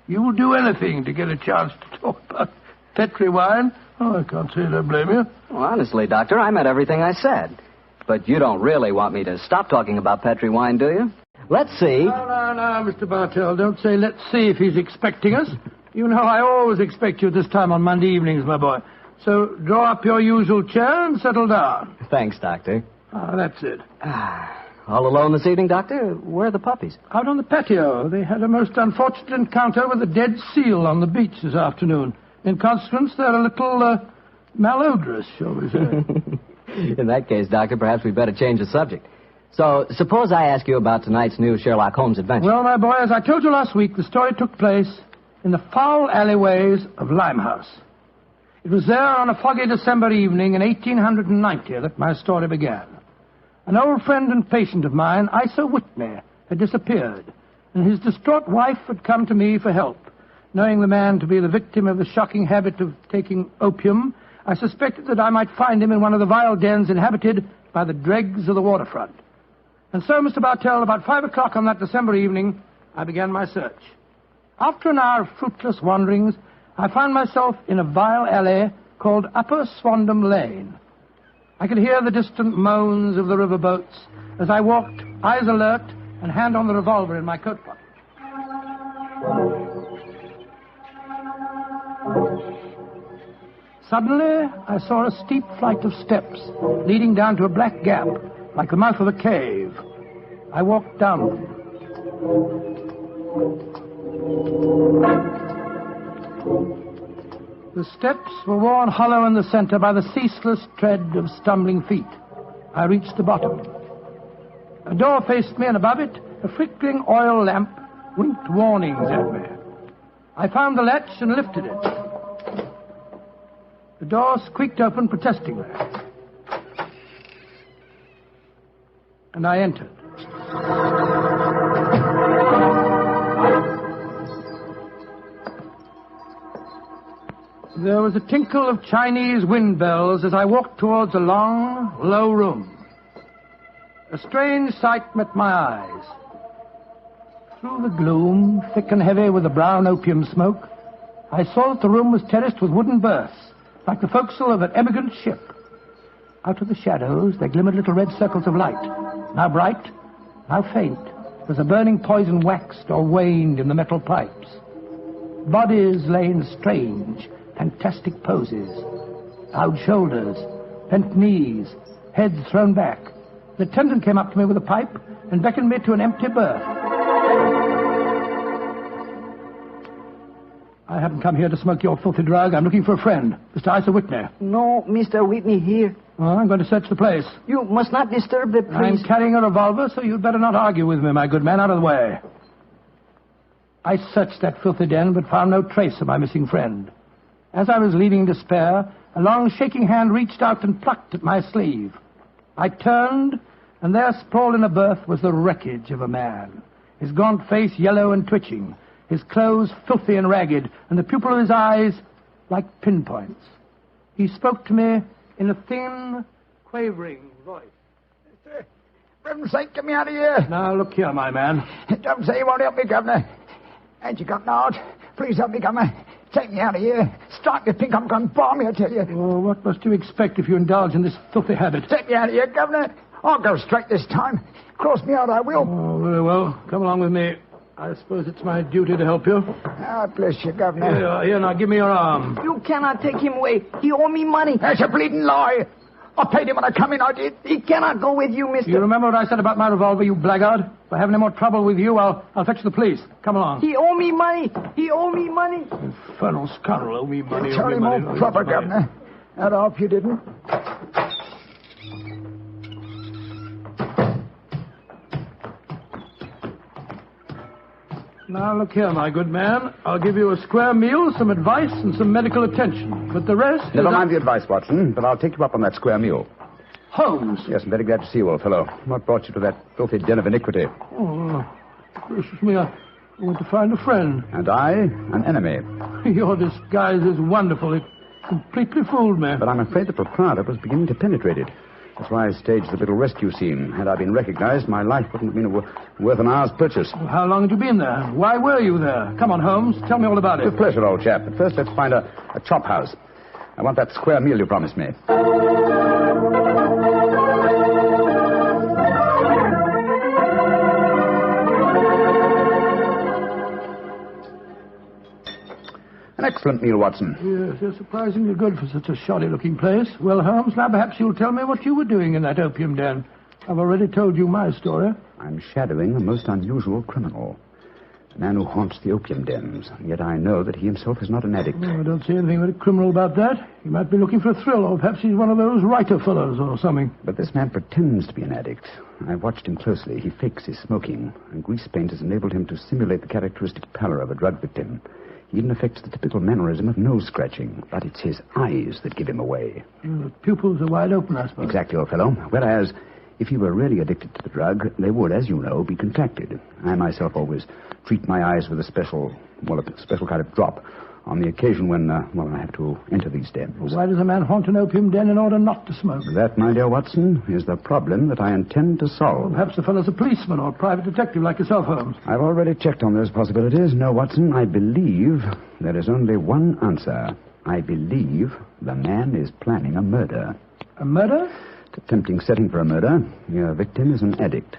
You will do anything to get a chance to talk about Petri wine. Oh, I can't say I blame you. Well, honestly, Doctor, I meant everything I said. But you don't really want me to stop talking about Petri wine, do you? Let's see. No, Mr. Bartell, don't say let's see if he's expecting us. You know I always expect you at this time on Monday evenings, my boy. So draw up your usual chair and settle down. Thanks, Doctor. That's it. All alone this evening, Doctor? Where are the puppies? Out on the patio. They had a most unfortunate encounter with a dead seal on the beach this afternoon. In consequence, they're a little malodorous, shall we say. In that case, Doctor, perhaps we'd better change the subject. So, suppose I ask you about tonight's new Sherlock Holmes adventure. Well, my boy, as I told you last week, the story took place in the foul alleyways of Limehouse. It was there on a foggy December evening in 1890 that my story began. An old friend and patient of mine, Isa Whitney, had disappeared, and his distraught wife had come to me for help. Knowing the man to be the victim of the shocking habit of taking opium, I suspected that I might find him in one of the vile dens inhabited by the dregs of the waterfront. And so, Mr. Bartell, about 5 o'clock on that December evening, I began my search. After an hour of fruitless wanderings, I found myself in a vile alley called Upper Swandam Lane. I could hear the distant moans of the riverboats as I walked, eyes alert, and hand on the revolver in my coat pocket. Suddenly, I saw a steep flight of steps leading down to a black gap, like the mouth of a cave. I walked down them. The steps were worn hollow in the center by the ceaseless tread of stumbling feet. I reached the bottom. A door faced me, and above it, a flickering oil lamp winked warnings at me. I found the latch and lifted it. The door squeaked open protestingly. And I entered. There was a tinkle of Chinese wind bells as I walked towards a long, low room. A strange sight met my eyes. Through the gloom, thick and heavy with the brown opium smoke, I saw that the room was terraced with wooden berths, like the forecastle of an emigrant ship. Out of the shadows, there glimmered little red circles of light, now bright, now faint, as a burning poison waxed or waned in the metal pipes. Bodies lay in strange, fantastic poses. Bowed shoulders, bent knees, heads thrown back. The attendant came up to me with a pipe and beckoned me to an empty berth. I haven't come here to smoke your filthy drug. I'm looking for a friend, Mr. Isa Whitney. No, Mr. Whitney here. Oh, I'm going to search the place. You must not disturb the priest. I'm carrying a revolver, so you'd better not argue with me, my good man. Out of the way. I searched that filthy den, but found no trace of my missing friend. As I was leaving in despair, a long, shaking hand reached out and plucked at my sleeve. I turned, and there, sprawled in a berth, was the wreckage of a man. His gaunt face yellow and twitching, his clothes filthy and ragged, and the pupil of his eyes like pinpoints. He spoke to me in a thin, quavering voice. For heaven's sake, get me out of here. Now, look here, my man. Don't say you won't help me, Governor. Ain't you got an heart? Please help me, Governor. Take me out of here. Strike me pink, I'm going to bomb you, I tell you. Oh, what must you expect if you indulge in this filthy habit? Take me out of here, Governor. I'll go straight this time. Cross me out, I will. Oh, very well. Come along with me. I suppose it's my duty to help you. God bless you, Governor. Here you are. Here, now, give me your arm. You cannot take him away. He owe me money. That's a bleeding lie. I paid him when I come in, I did. He cannot go with you, Mr. You remember what I said about my revolver, you blackguard? If I have any more trouble with you, I'll fetch the police. Come along. He owe me money. He owe me money. Infernal scoundrel, owe me money. Tell him more proper, Governor. I'd hope you didn't. Now, look here, my good man. I'll give you a square meal, some advice, and some medical attention. But the rest... Never mind the advice, Watson, but I'll take you up on that square meal. Holmes. Yes, I'm very glad to see you, old fellow. What brought you to that filthy den of iniquity? Oh, gracious me, I want to find a friend. And I, an enemy. Your disguise is wonderful. It completely fooled me. But I'm afraid the proprietor was beginning to penetrate it. That's why I staged the little rescue scene. Had I been recognized, my life wouldn't have been worth an hour's purchase. Well, how long had you been there? Why were you there? Come on, Holmes. Tell me all about it. With pleasure, old chap. But first, let's find a chop house. I want that square meal you promised me. An excellent meal, Watson. Yes, you're surprisingly good for such a shoddy-looking place. Well, Holmes, now perhaps you'll tell me what you were doing in that opium den. I've already told you my story. I'm shadowing a most unusual criminal. A man who haunts the opium dens. And yet I know that he himself is not an addict. Oh, I don't see anything very criminal about that. He might be looking for a thrill, or perhaps he's one of those writer fellows or something. But this man pretends to be an addict. I've watched him closely. He fakes his smoking, and grease paint has enabled him to simulate the characteristic pallor of a drug victim. He even affects the typical mannerism of nose scratching, but it's his eyes that give him away. The pupils are wide open, I suppose. Exactly, old fellow. Whereas, if he were really addicted to the drug, they would, as you know, be contracted. I myself always treat my eyes with a special kind of drop on the occasion when, I have to enter these dens. Well, why does a man haunt an opium den in order not to smoke? That, my dear Watson, is the problem that I intend to solve. Well, perhaps the fellow's a policeman or a private detective like yourself, Holmes. I've already checked on those possibilities. No, Watson, I believe there is only one answer. I believe the man is planning a murder. A murder? It's a tempting setting for a murder. Your victim is an addict,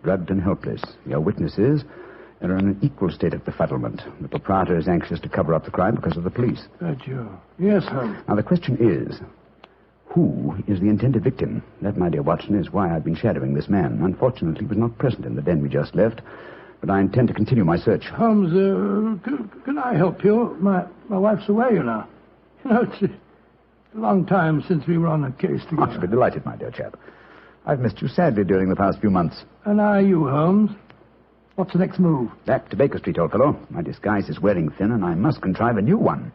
drugged and helpless. Your witnesses are in an equal state of befuddlement. The proprietor is anxious to cover up the crime because of the police. That you? Yes, Holmes. Now, the question is, who is the intended victim? That, my dear Watson, is why I've been shadowing this man. Unfortunately, he was not present in the den we just left, but I intend to continue my search. Holmes, can I help you? My wife's away, you know. You know, it's a long time since we were on a case together. I should be delighted, my dear chap. I've missed you sadly during the past few months. And are you, Holmes? What's the next move? Back to Baker Street, old fellow. My disguise is wearing thin, and I must contrive a new one.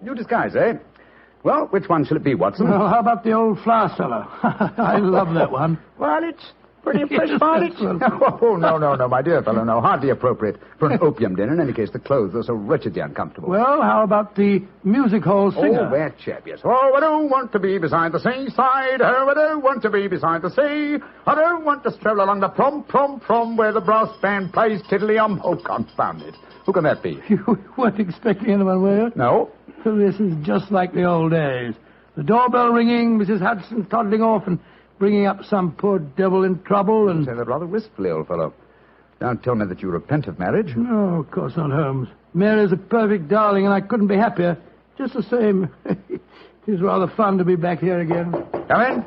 New disguise, eh? Well, which one shall it be, Watson? Well, how about the old flour cellar? I love that one. Well, it's Pretty impressed about it? Oh, no, my dear fellow, no. Hardly appropriate for an opium den. In any case, the clothes are so wretchedly uncomfortable. Well, how about the music hall singer? Oh, that chap, yes. Oh, I don't want to be beside the seaside. Oh, I don't want to be beside the sea. I don't want to stroll along the prom, where the brass band plays tiddly-um. Oh, confound it. Who can that be? You weren't expecting anyone, were you? No. So this is just like the old days. The doorbell ringing, Mrs. Hudson toddling off and bringing up some poor devil in trouble and... You say that rather wistfully, old fellow. Don't tell me that you repent of marriage. No, of course not, Holmes. Mary's a perfect darling, and I couldn't be happier. Just the same. It is rather fun to be back here again. Come in.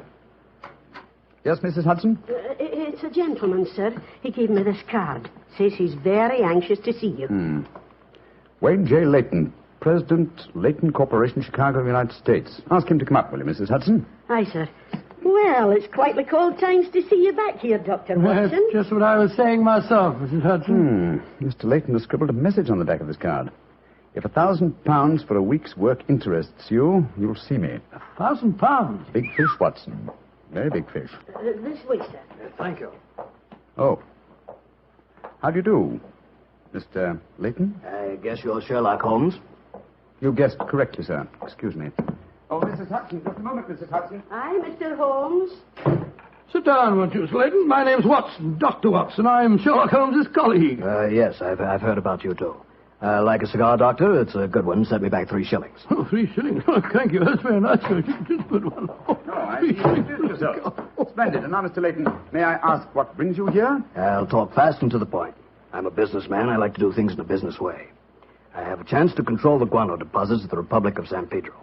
Yes, Mrs. Hudson? It's a gentleman, sir. He gave me this card. Says he's very anxious to see you. Wayne J. Leyton, President, Leyton Corporation, Chicago, United States. Ask him to come up, will you, Mrs. Hudson? Aye, sir. Well, it's quite like old times to see you back here, Dr. Watson. That's just what I was saying myself, Mrs. Hudson. Mr. Leyton has scribbled a message on the back of this card. If £1,000 for a week's work interests you, you'll see me. £1,000? Big fish, Watson. Very big fish. This way, sir. Thank you. Oh. How do you do, Mr. Leyton? I guess you're Sherlock Holmes. You guessed correctly, sir. Excuse me. Oh, Mrs. Hudson, just a moment, Mrs. Hudson. Aye, Mr. Holmes. Sit down, won't you, Slayton? My name's Watson, Dr. Watson. I'm Sherlock Holmes' colleague. Yes, I've heard about you, too. Like a cigar, Doctor? It's a good one. Set me back 3 shillings. Oh, 3 shillings? Oh, thank you. That's very nice of you. It is a good one. Oh, no, I see you introduced yourself. Splendid. And now, Mr. Leyton, may I ask what brings you here? I'll talk fast and to the point. I'm a businessman. I like to do things in a business way. I have a chance to control the guano deposits of the Republic of San Pedro.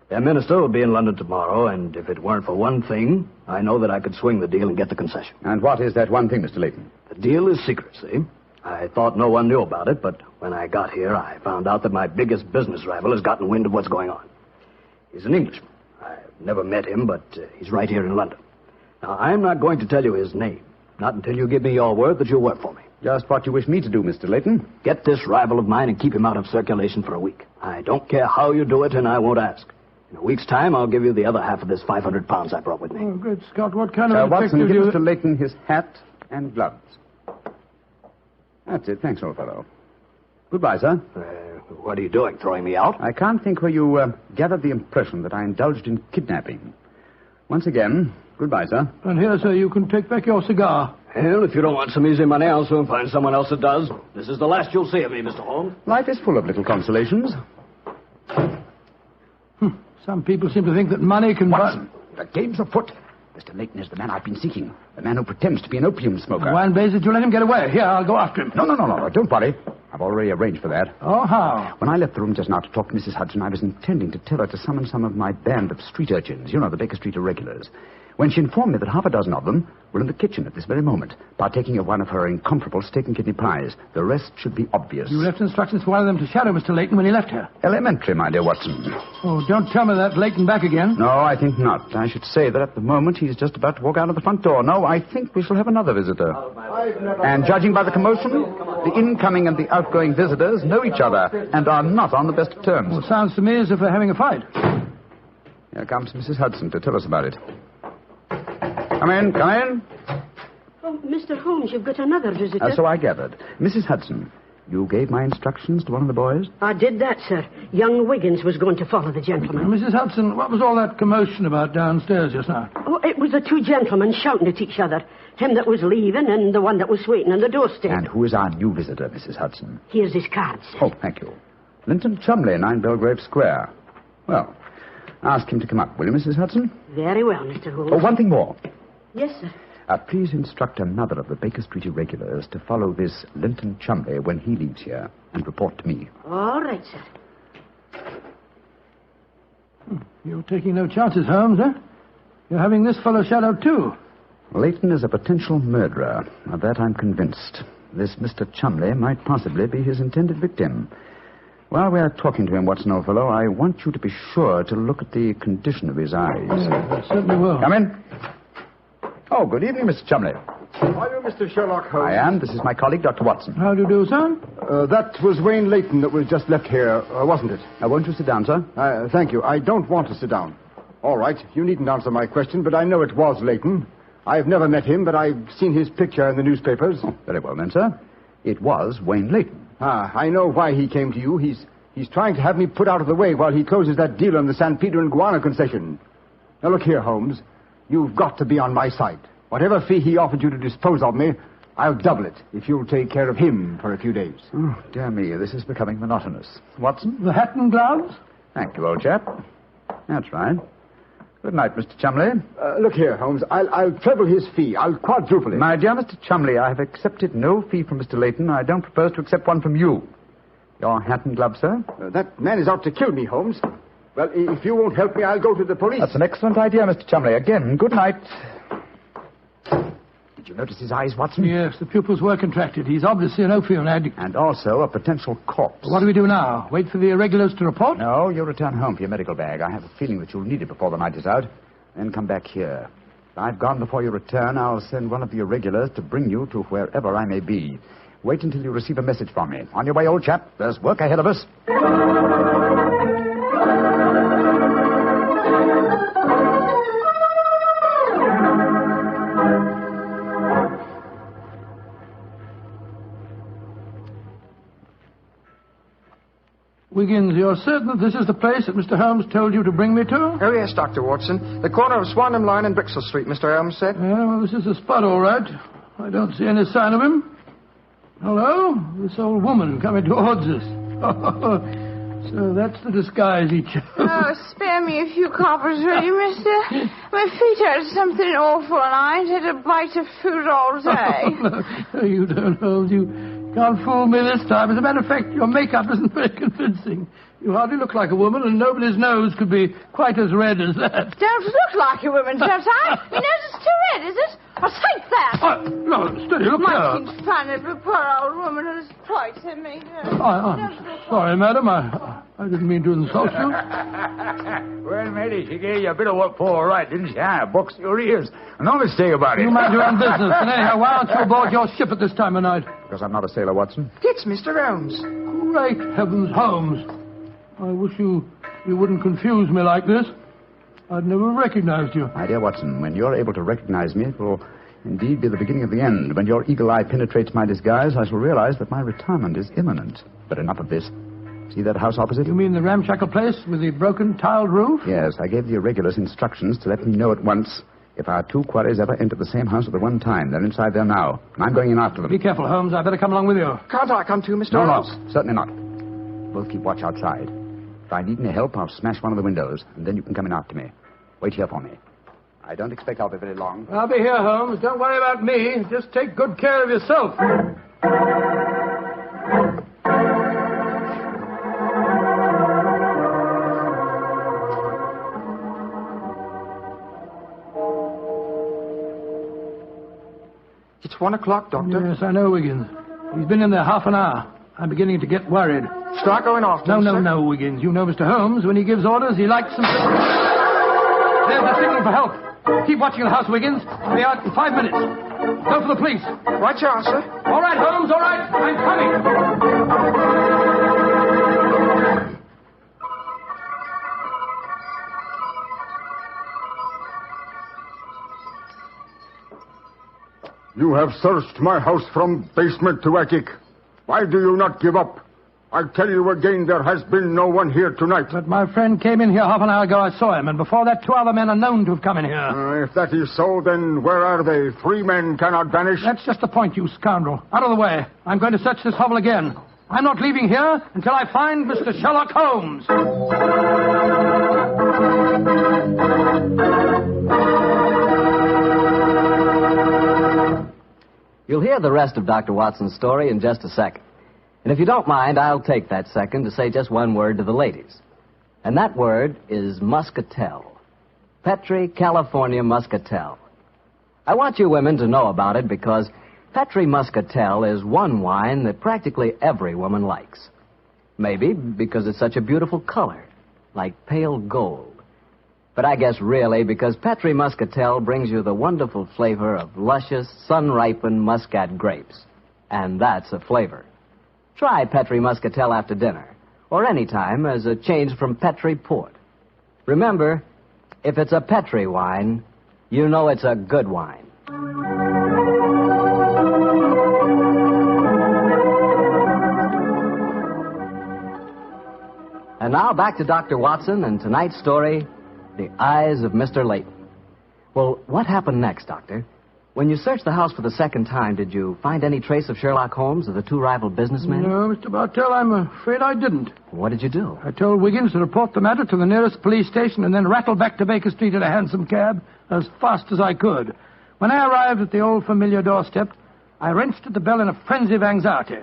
Their minister will be in London tomorrow, and if it weren't for one thing, I know that I could swing the deal and get the concession. And what is that one thing, Mr. Leyton? The deal is secret, see? I thought no one knew about it, but when I got here, I found out that my biggest business rival has gotten wind of what's going on. He's an Englishman. I've never met him, but he's right here in London. Now, I'm not going to tell you his name, not until you give me your word that you'll work for me. Just what you wish me to do, Mr. Leyton. Get this rival of mine and keep him out of circulation for a week. I don't care how you do it, and I won't ask. In a week's time, I'll give you the other half of this £500 I brought with me. Oh, good Scott. What kind of Watson, give Mr. Leyton his hat and gloves. That's it. Thanks, old fellow. Goodbye, sir. What are you doing, throwing me out? I can't think where you gathered the impression that I indulged in kidnapping. Once again, goodbye, sir. And here, sir, you can take back your cigar. Well, if you don't want some easy money, I'll soon find someone else that does. This is the last you'll see of me, Mr. Holmes. Life is full of little consolations. Some people seem to think that money can Watson, the game's afoot. Mr. Leyton is the man I've been seeking. The man who pretends to be an opium smoker. Why in blazes did you let him get away? Here, I'll go after him. No. Don't worry. I've already arranged for that. Oh, how? When I left the room just now to talk to Mrs. Hudson, I was intending to tell her to summon some of my band of street urchins. You know, the Baker Street irregulars. When she informed me that half a dozen of them were in the kitchen at this very moment, partaking of one of her incomparable steak and kidney pies. The rest should be obvious. You left instructions for one of them to shadow Mr. Leyton when he left here. Elementary, my dear Watson. Oh, don't tell me that Leyton back again. No, I think not. I should say that at the moment he's just about to walk out of the front door. No, I think we shall have another visitor. And judging by the commotion, the incoming and the outgoing visitors know each other and are not on the best of terms. Well, it sounds to me as if they're having a fight. Here comes Mrs. Hudson to tell us about it. Come in. Oh, Mr. Holmes, you've got another visitor. So I gathered. Mrs. Hudson, you gave my instructions to one of the boys? I did that, sir. Young Wiggins was going to follow the gentleman. Mrs. Hudson, what was all that commotion about downstairs just now? Oh, it was the 2 gentlemen shouting at each other. Him that was leaving and the one that was waiting on the doorstep. And who is our new visitor, Mrs. Hudson? Here's his card, sir. Oh, thank you. Linton Chumley, 9 Belgrave Square. Well, ask him to come up, will you, Mrs. Hudson? Very well, Mr. Holmes. Oh, one thing more. Yes, sir. Please instruct another of the Baker Street irregulars to follow this Linton Chumley when he leaves here and report to me. All right, sir. You're taking no chances, Holmes, eh? You're having this fellow shadowed, too. Leyton is a potential murderer. Of that I'm convinced. This Mr. Chumley might possibly be his intended victim. While we're talking to him, Watson, old fellow, I want you to be sure to look at the condition of his eyes. I certainly will. Come in. Oh, good evening, Mr. Chumley. Are you Mr. Sherlock Holmes? I am. This is my colleague, Dr. Watson. How do you do, sir? That was Wayne Leyton that was just left here, wasn't it? Won't you sit down, sir? Thank you. I don't want to sit down. All right. You needn't answer my question, but I know it was Leyton. I've never met him, but I've seen his picture in the newspapers. Very well, then, sir. It was Wayne Leyton. I know why he came to you. He's trying to have me put out of the way while he closes that deal on the San Pedro and Guana concession. Now, look here, Holmes. You've got to be on my side. Whatever fee he offered you to dispose of me, I'll double it if you'll take care of him for a few days. Oh, dear me, this is becoming monotonous. Watson? The hat and gloves? Thank you, old chap. That's right. Good night, Mr. Chumley. Look here, Holmes. I'll treble his fee. I'll quadruple it. My dear Mr. Chumley, I have accepted no fee from Mr. Leyton. I don't propose to accept one from you. Your hat and gloves, sir? That man is out to kill me, Holmes. Well, if you won't help me, I'll go to the police. That's an excellent idea, Mr. Chumley. Again, good night. Did you notice his eyes, Watson? Yes, the pupils were contracted. He's obviously an opium addict. And also a potential corpse. What do we do now? Wait for the irregulars to report? No, you'll return home for your medical bag. I have a feeling that you'll need it before the night is out. Then come back here. If I've gone before you return, I'll send one of the irregulars to bring you to wherever I may be. Wait until you receive a message from me. On your way, old chap. There's work ahead of us. Wiggins, you're certain that this is the place that Mr. Holmes told you to bring me to? Oh, yes, Dr. Watson. The corner of Swanham Line and Brixton Street, Mr. Holmes said. Yeah, well, this is the spot, all right. I don't see any sign of him. Hello? This old woman coming towards us. So that's the disguise he chose. Oh, spare me a few coppers, will you, mister? My feet hurt something awful, and I ain't had a bite of food all day. No, you don't, Holmes. You can't fool me this time. As a matter of fact, your makeup isn't very convincing. You hardly look like a woman, and nobody's nose could be quite as red as that. Don't look like a woman, don't I? Your nose is too red, is it? I'll take that. No, steady, look there. Making fun of a poor old woman who's quite a me. I'm sorry, madam. I didn't mean to insult you. Well, matey, she gave you a bit of what for, all right, didn't she? Boxed your ears. No mistake about it. You mind your own business. And anyhow, why aren't you aboard your ship at this time of night? Because I'm not a sailor, Watson. It's Mr. Holmes. Great heavens, Holmes. I wish you wouldn't confuse me like this. I'd never recognized you. My dear Watson, when you're able to recognize me, it will indeed be the beginning of the end. When your eagle eye penetrates my disguise, I shall realize that my retirement is imminent. But enough of this. See that house opposite? You mean the ramshackle place with the broken tiled roof? Yes, I gave the irregulars instructions to let me know at once if our two quarries ever enter the same house at the one time. They're inside there now, and I'm going in after them. Be careful, Holmes. I'd better come along with you. Can't I come too, Mr. Holmes? No, certainly not. Both keep watch outside. If I need any help, I'll smash one of the windows, and then you can come in after me. Wait here for me. I don't expect I'll be very long. I'll be here, Holmes. Don't worry about me. Just take good care of yourself. It's 1 o'clock, Doctor. Yes, I know, Wiggins. He's been in there half an hour. I'm beginning to get worried. Start going off, No, Wiggins. You know Mr. Holmes. When he gives orders, he likes them. There's the signal for help. Keep watching the house, Wiggins. I'll be out in 5 minutes. Go for the police. Right, you are, sir. All right, Holmes, all right. I'm coming. You have searched my house from basement to attic. Why do you not give up? I tell you again, there has been no one here tonight. But my friend came in here half an hour ago. I saw him, and before that, 2 other men are known to have come in here. If that is so, then where are they? 3 men cannot vanish. That's just the point, you scoundrel. Out of the way. I'm going to search this hovel again. I'm not leaving here until I find Mr. Sherlock Holmes. You'll hear the rest of Dr. Watson's story in just a second. And if you don't mind, I'll take that second to say just one word to the ladies. And that word is muscatel. Petri California Muscatel. I want you women to know about it because Petri Muscatel is one wine that practically every woman likes. Maybe because it's such a beautiful color, like pale gold. But I guess really because Petri Muscatel brings you the wonderful flavor of luscious, sun-ripened muscat grapes. And that's a flavor. Try Petri Muscatel after dinner, or any time as a change from Petri Port. Remember, if it's a Petri wine, you know it's a good wine. And now back to Dr. Watson and tonight's story, The Eyes of Mr. Leyton. Well, what happened next, Doctor? When you searched the house for the second time, did you find any trace of Sherlock Holmes or the two rival businessmen? No, Mr. Bartell, I'm afraid I didn't. What did you do? I told Wiggins to report the matter to the nearest police station and then rattle back to Baker Street in a hansom cab as fast as I could. When I arrived at the old familiar doorstep, I wrenched at the bell in a frenzy of anxiety.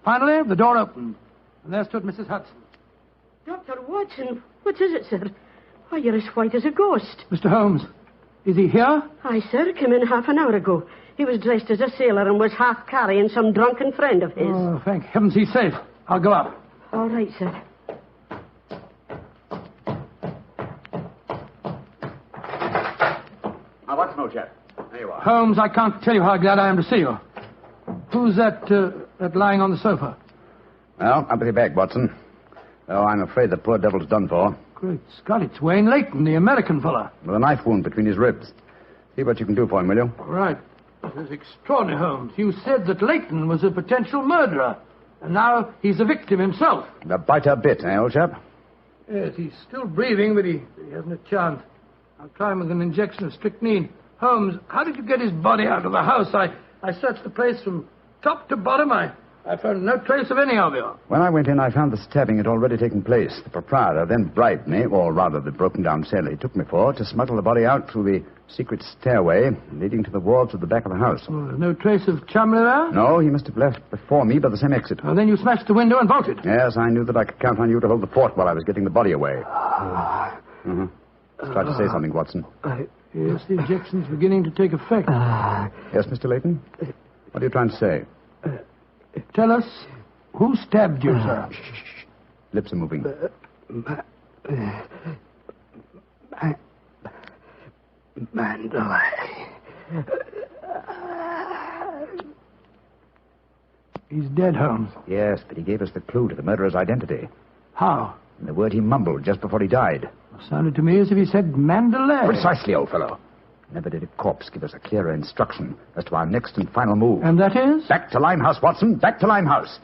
Finally, the door opened, and there stood Mrs. Hudson. Dr. Watson, what is it, sir? Why, you're as white as a ghost. Mr. Holmes, is he here? Aye, sir, came in half an hour ago. He was dressed as a sailor and was half carrying some drunken friend of his. Oh, thank heavens he's safe. I'll go up. All right, sir. Now, Watson, old chap. There you are. Holmes, I can't tell you how glad I am to see you. Who's that lying on the sofa? Well, up with your bag, Watson. Oh, I'm afraid the poor devil's done for. Great Scott, it's Wayne Leyton, the American fella. With a knife wound between his ribs. See what you can do for him, will you? All right. This is extraordinary, Holmes. You said that Leyton was a potential murderer, and now he's a victim himself. The biter bit, eh, old chap? Yes, he's still breathing, but he hasn't a chance. I'll try him with an injection of strychnine. Holmes, how did you get his body out of the house? I searched the place from top to bottom. I found no trace of any of you. When I went in, I found the stabbing had already taken place. The proprietor then bribed me, or rather the broken-down cell he took me for, to smuggle the body out through the secret stairway leading to the wards at the back of the house. Oh, there's no trace of Chumley there? No, he must have left before me by the same exit. Oh, then you smashed the window and bolted? Yes, I knew that I could count on you to hold the fort while I was getting the body away. Mm-hmm. Try to say something, Watson. Yes, the injection's beginning to take effect. Yes, Mr. Leyton? What are you trying to say? Tell us, who stabbed you, sir? Shh. Lips are moving. Mandalay. He's dead, Holmes. Yes, but he gave us the clue to the murderer's identity. How? And the word he mumbled just before he died. Sounded to me as if he said Mandalay. Precisely, old fellow. Never did a corpse give us a clearer instruction as to our next and final move. And that is? Back to Limehouse, Watson. Back to Limehouse.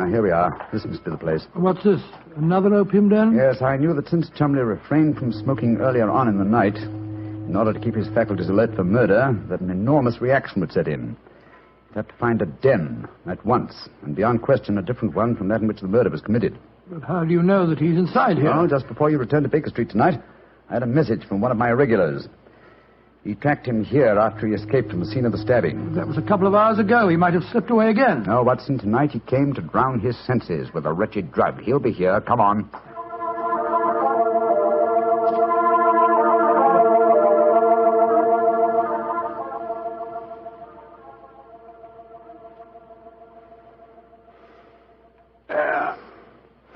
Here we are. This must be the place. What's this? Another opium den? Yes, I knew that since Chumley refrained from smoking earlier on in the night, in order to keep his faculties alert for murder, that an enormous reaction would set in. He'd have to find a den at once, and beyond question a different one from that in which the murder was committed. But how do you know that he's inside here? Well, just before you returned to Baker Street tonight, I had a message from one of my irregulars. He tracked him here after he escaped from the scene of the stabbing. That was a couple of hours ago. He might have slipped away again. No, Watson, tonight he came to drown his senses with a wretched drug. He'll be here. Come on.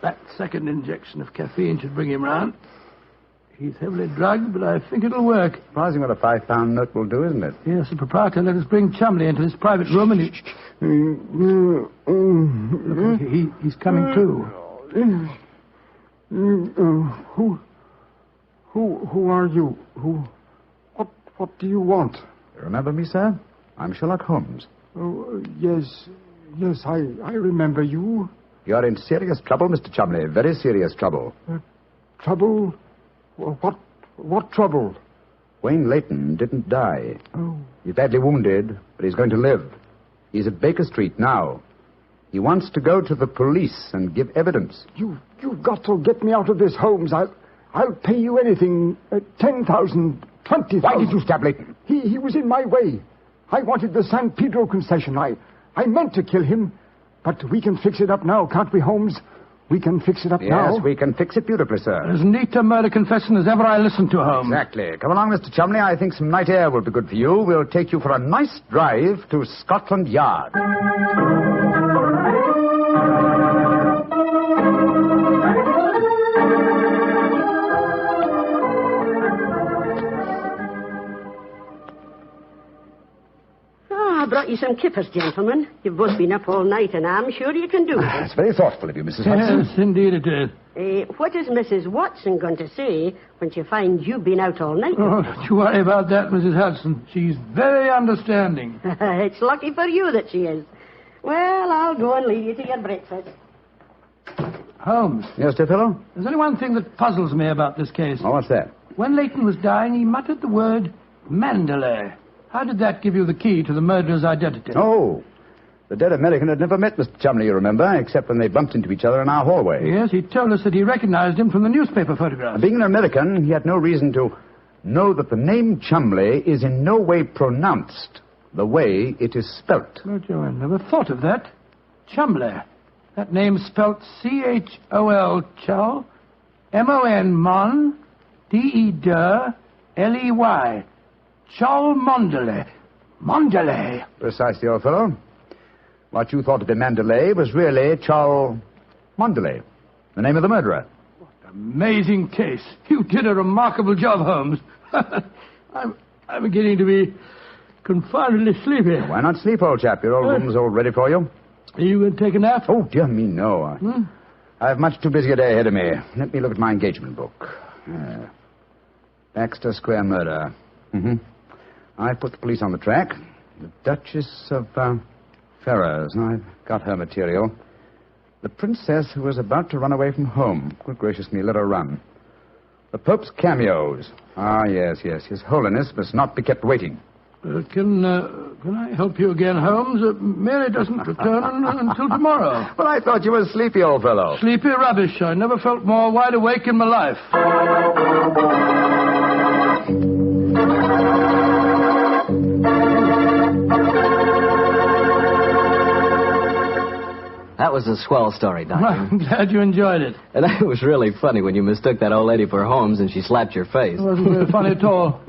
That second injection of caffeine should bring him round. He's heavily drugged, but I think it'll work. Surprising what a £5 note will do, isn't it? Yes, the proprietor let us bring Chumley into his private room, and he's coming too. Who are you? What do you want? You remember me, sir? I'm Sherlock Holmes. Oh, yes, I remember you. You're in serious trouble, Mr. Chumley. Very serious trouble. Trouble? What trouble? Wayne Leyton didn't die. Oh. He's badly wounded, but he's going to live. He's at Baker Street now. He wants to go to the police and give evidence. You've got to get me out of this, Holmes. I'll pay you anything. 10,000, 20,000. Why did you stab Leyton? He was in my way. I wanted the San Pedro concession. I meant to kill him. But we can fix it up now, can't we, Holmes? We can fix it up now. Yes, we can fix it beautifully, sir. As neat a murder confession as ever I listened to, Holmes. Exactly. Come along, Mr. Chumley. I think some night air will be good for you. We'll take you for a nice drive to Scotland Yard. I brought you some kippers, gentlemen. You've both been up all night, and I'm sure you can do it. It's very thoughtful of you, Mrs. Hudson. Yes, indeed it is. What is Mrs. Watson going to say when she finds you've been out all night? Oh, don't you worry about that, Mrs. Hudson. She's very understanding. It's lucky for you that she is. Well, I'll go and leave you to your breakfast. Holmes. Yes, dear fellow? There's only one thing that puzzles me about this case. Oh, what's that? When Leyton was dying, he muttered the word Mandalay. How did that give you the key to the murderer's identity? Oh, the dead American had never met Mr. Chumley, you remember, except when they bumped into each other in our hallway. Yes, he told us that he recognized him from the newspaper photographs. Being an American, he had no reason to know that the name Chumley is in no way pronounced the way it is spelt. Oh, Joe, I never thought of that. Chumley. That name spelt C-H-O-L, Chol, M-O-N, Mon, D-E-D-E-R, L-E-Y. Chol Mondale. Mondale. Precisely, old fellow. What you thought to be Mandalay was really Chol Mondale, the name of the murderer. Amazing case. You did a remarkable job, Holmes. I'm beginning to be confoundedly sleepy. Why not sleep, old chap? Your old room's all ready for you. Are you going to take a nap? Oh, dear me, no. I have much too busy a day ahead of me. Let me look at my engagement book. Baxter Square murder. I put the police on the track. The Duchess of Ferrers. I've got her material. The princess who was about to run away from home. Good gracious me, let her run. The Pope's cameos. Ah, yes. His Holiness must not be kept waiting. Can I help you again, Holmes? Mary doesn't return until tomorrow. Well, I thought you were sleepy, old fellow. Sleepy rubbish. I never felt more wide awake in my life. That was a swell story, Doctor. I'm glad you enjoyed it. And it was really funny when you mistook that old lady for Holmes and she slapped your face. It wasn't very funny at all.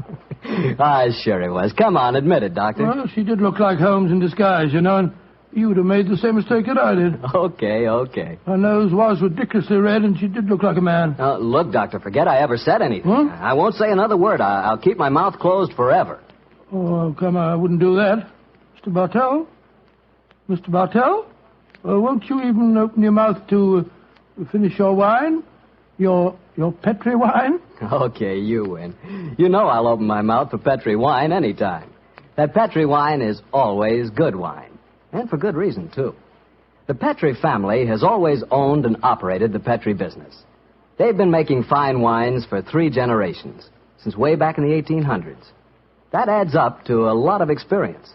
Sure it was. Come on, admit it, Doctor. Well, she did look like Holmes in disguise, you know, and you would have made the same mistake that I did. Okay. Her nose was ridiculously red, and she did look like a man. Look, Doctor, forget I ever said anything. I won't say another word. I'll keep my mouth closed forever. Oh, come on, I wouldn't do that. Mr. Bartell? Mr. Bartell? Won't you even open your mouth to finish your wine? Your Petri wine? Okay, you win. You know I'll open my mouth for Petri wine anytime. That Petri wine is always good wine. And for good reason, too. The Petri family has always owned and operated the Petri business. They've been making fine wines for 3 generations, since way back in the 1800s. That adds up to a lot of experience.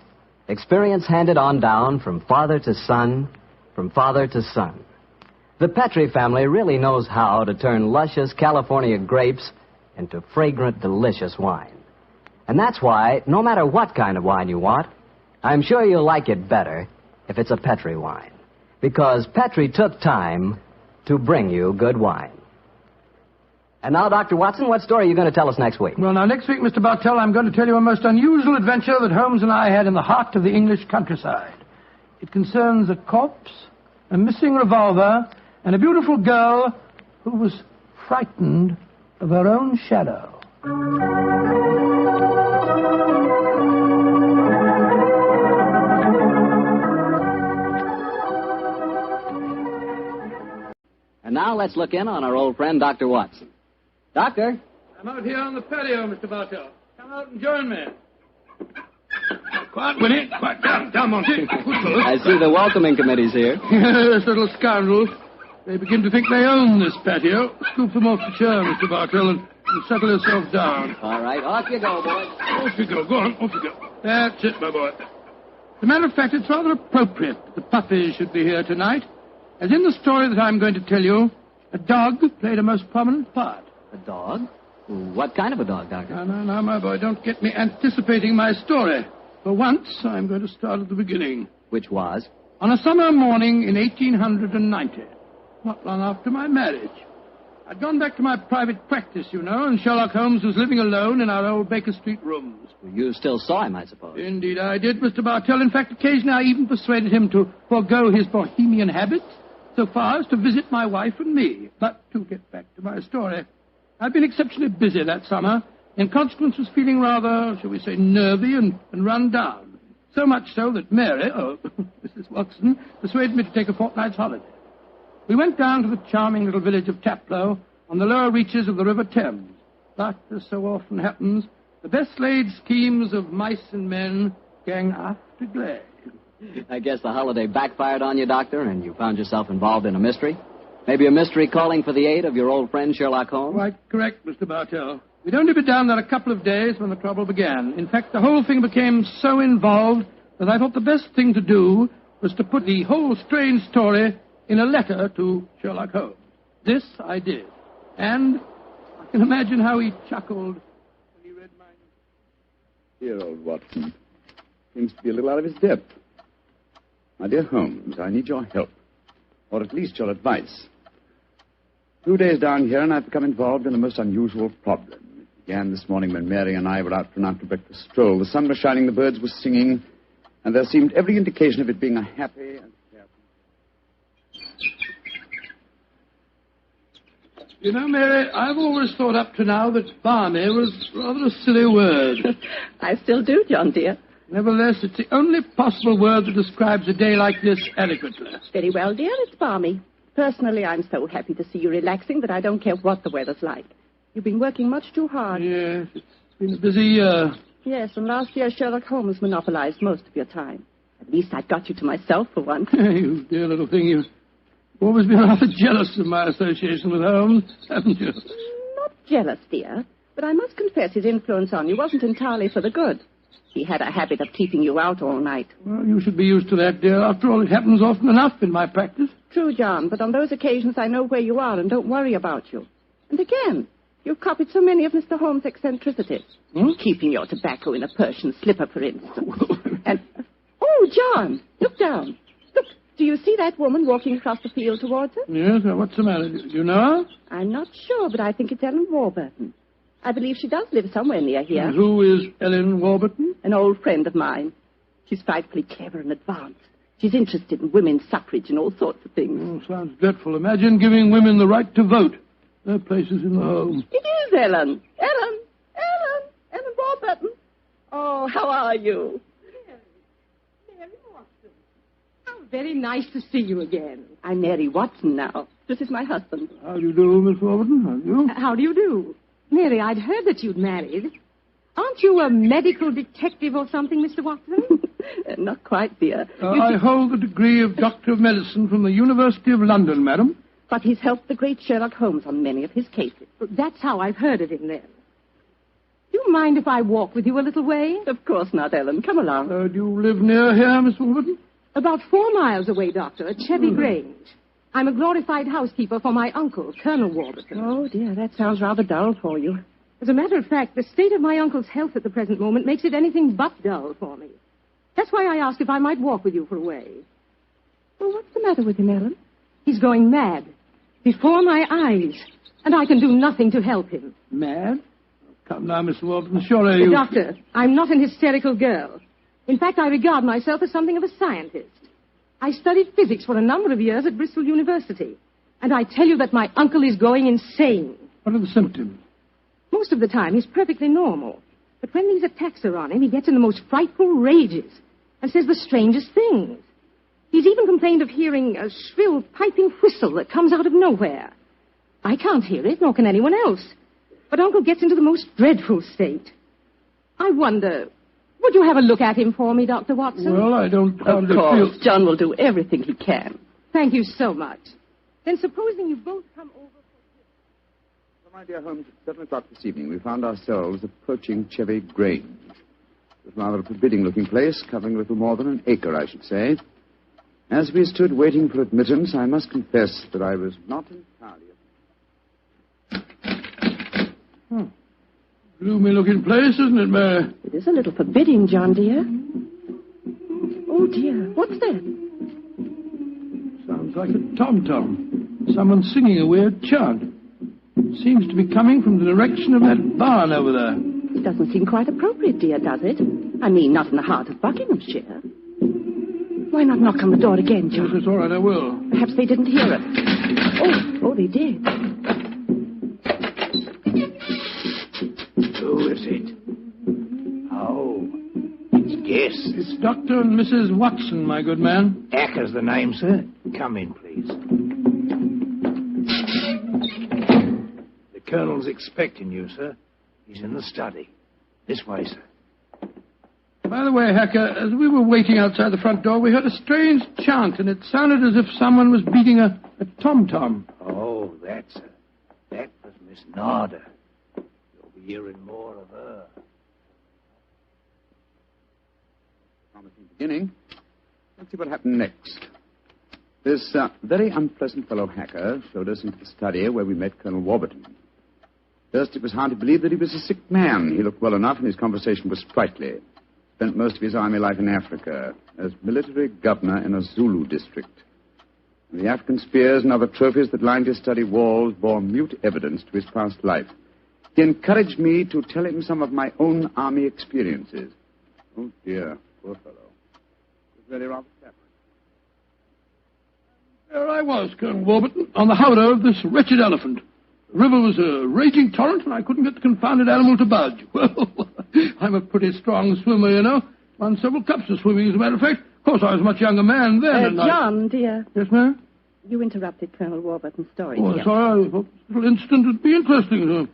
Experience handed on down from father to son, from father to son. The Petri family really knows how to turn luscious California grapes into fragrant, delicious wine. And that's why, no matter what kind of wine you want, I'm sure you'll like it better if it's a Petri wine. Because Petri took time to bring you good wine. And now, Dr. Watson, what story are you going to tell us next week? Well, now, next week, Mr. Bartell, I'm going to tell you a most unusual adventure that Holmes and I had in the heart of the English countryside. It concerns a corpse, a missing revolver, and a beautiful girl who was frightened of her own shadow. And now let's look in on our old friend, Dr. Watson. Doctor? I'm out here on the patio, Mr. Bartell. Come out and join me. Quiet, Winnie. Quiet. Down, Monty. I see the welcoming committee's here. Yes, little scoundrels. They begin to think they own this patio. Scoop them off the chair, Mr. Bartell, and settle yourself down. All right, off you go, boy. Off you go. Go on, off you go. That's it, my boy. As a matter of fact, it's rather appropriate that the puppies should be here tonight. As in the story that I'm going to tell you, a dog played a most prominent part. A dog? What kind of a dog, Doctor? No, my boy, don't get me anticipating my story. For once, I'm going to start at the beginning. Which was? On a summer morning in 1890, not long after my marriage. I'd gone back to my private practice, you know, and Sherlock Holmes was living alone in our old Baker Street rooms. You still saw him, I suppose. Indeed I did, Mr. Bartell. In fact, occasionally I even persuaded him to forego his Bohemian habits so far as to visit my wife and me. But to get back to my story, I've been exceptionally busy that summer. In consequence, was feeling rather, shall we say, nervy and run down. So much so that Mary, Mrs. Watson, persuaded me to take a fortnight's holiday. We went down to the charming little village of Taplow on the lower reaches of the River Thames. But, as so often happens, the best laid schemes of mice and men gang after glare. I guess the holiday backfired on you, Doctor, and you found yourself involved in a mystery. Maybe a mystery calling for the aid of your old friend Sherlock Holmes? Quite correct, Mr. Bartell. We'd only been down there a couple of days when the trouble began. In fact, the whole thing became so involved that I thought the best thing to do was to put the whole strange story in a letter to Sherlock Holmes. This I did. And I can imagine how he chuckled when he read mine. Dear old Watson. Seems to be a little out of his depth. My dear Holmes, I need your help. Or at least your advice. 2 days down here, and I've become involved in a most unusual problem. It began this morning when Mary and I were out for an after-breakfast stroll. The sun was shining, the birds were singing, and there seemed every indication of it being a happy and carefree. You know, Mary, I've always thought up to now that Barney was rather a silly word. I still do, John, dear. Nevertheless, it's the only possible word that describes a day like this adequately. Very well, dear, it's balmy. Personally, I'm so happy to see you relaxing that I don't care what the weather's like. You've been working much too hard. Yes, it's been a busy year. Yes, and last year Sherlock Holmes monopolized most of your time. At least I've got you to myself for once. You dear little thing, you've always been rather jealous of my association with Holmes, haven't you? Not jealous, dear, but I must confess his influence on you wasn't entirely for the good. He had a habit of keeping you out all night. Well, you should be used to that, dear. After all, it happens often enough in my practice. True, John, but on those occasions I know where you are and don't worry about you. And again, you've copied so many of Mr. Holmes' eccentricities. Keeping your tobacco in a Persian slipper, for instance. And, oh, John, look down. Look, do you see that woman walking across the field towards us? Yes, what's the matter? Do you know her? I'm not sure, but I think it's Ellen Warburton. I believe she does live somewhere near here. And who is Ellen Warburton? An old friend of mine. She's frightfully clever and advanced. She's interested in women's suffrage and all sorts of things. Oh, sounds dreadful. Imagine giving women the right to vote. Their places in the home. It is Ellen. Ellen Warburton. Oh, how are you? Mary Watson. How very nice to see you again. I'm Mary Watson now. This is my husband. How do you do, Miss Warburton? How do you? How do you do? Mary, I'd heard that you'd married. Aren't you a medical detective or something, Mr. Watson? Not quite, dear. I hold the degree of Doctor of Medicine from the University of London, madam. But he's helped the great Sherlock Holmes on many of his cases. That's how I've heard of him, then. Do you mind if I walk with you a little way? Of course not, Ellen. Come along. Do you live near here, Miss Warburton? About 4 miles away, Doctor, at Chevy Grange. I'm a glorified housekeeper for my uncle, Colonel Warburton. Oh, dear, that sounds rather dull for you. As a matter of fact, the state of my uncle's health at the present moment makes it anything but dull for me. That's why I asked if I might walk with you for a way. Well, what's the matter with him, Ellen? He's going mad. Before my eyes. And I can do nothing to help him. Mad? Come now, Miss Warburton, surely you... Doctor, I'm not an hysterical girl. In fact, I regard myself as something of a scientist. I studied physics for a number of years at Bristol University. And I tell you that my uncle is going insane. What are the symptoms? Most of the time, he's perfectly normal. But when these attacks are on him, he gets in the most frightful rages and says the strangest things. He's even complained of hearing a shrill, piping whistle that comes out of nowhere. I can't hear it, nor can anyone else. But Uncle gets into the most dreadful state. I wonder, would you have a look at him for me, Dr. Watson? Well, I don't hardly Of course, feel... John will do everything he can. Thank you so much. Then supposing you both come over... My dear Holmes, at 7 o'clock this evening, we found ourselves approaching Chevy Grange. It was rather a forbidding-looking place, covering a little more than an acre, I should say. As we stood waiting for admittance, I must confess that I was not entirely... Gloomy-looking place, isn't it, Mary? It is a little forbidding, John, dear. Oh, dear, what's that? Sounds like a tom-tom. Someone singing a weird chant. Seems to be coming from the direction of that barn over there. It doesn't seem quite appropriate, dear, does it? I mean, not in the heart of Buckinghamshire. Why not knock on the door again, John? Yes, it's all right, I will. Perhaps they didn't hear us. Oh, they did. Who is it? Oh, it's Guess. It's Dr. and Mrs. Watson, my good man. Acker's the name, sir. Come in, please. Colonel's expecting you, sir. He's in the study. This way, sir. By the way, Hacker, as we were waiting outside the front door, we heard a strange chant, and it sounded as if someone was beating a tom-tom. Oh, that's her. That was Miss Nada. You'll be hearing more of her. Promising beginning. Let's see what happened next. This very unpleasant fellow Hacker showed us into the study where we met Colonel Warburton. First, it was hard to believe that he was a sick man. He looked well enough, and his conversation was sprightly. Spent most of his army life in Africa as military governor in a Zulu district. And the African spears and other trophies that lined his study walls bore mute evidence to his past life. He encouraged me to tell him some of my own army experiences. Oh, dear, poor fellow. It was really rather sad. There I was, Colonel Warburton, on the howdah of this wretched elephant. The river was a raging torrent, and I couldn't get the confounded animal to budge. Well, I'm a pretty strong swimmer, you know. Won several cups of swimming, as a matter of fact. Of course, I was a much younger man then. And John, dear. Yes, ma'am? You interrupted Colonel Warburton's story. Oh, sorry. I thought this little incident would be interesting.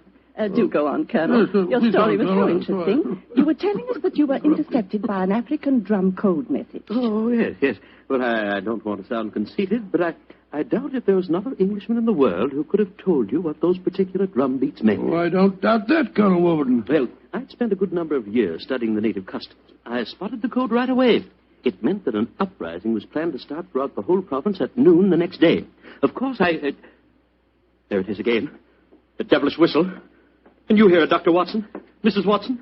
Do go on, Colonel. Yes, Your story was so interesting. interesting. You were telling us that you were intercepted by an African drum code message. Oh, yes. Well, I don't want to sound conceited, but I doubt if there was another Englishman in the world who could have told you what those particular drum beats meant. Oh, I don't doubt that, Colonel Warburton. Well, I'd spent a good number of years studying the native customs. I spotted the code right away. It meant that an uprising was planned to start throughout the whole province at noon the next day. Of course, there it is again. The devilish whistle. Can you hear it, Dr. Watson? Mrs. Watson?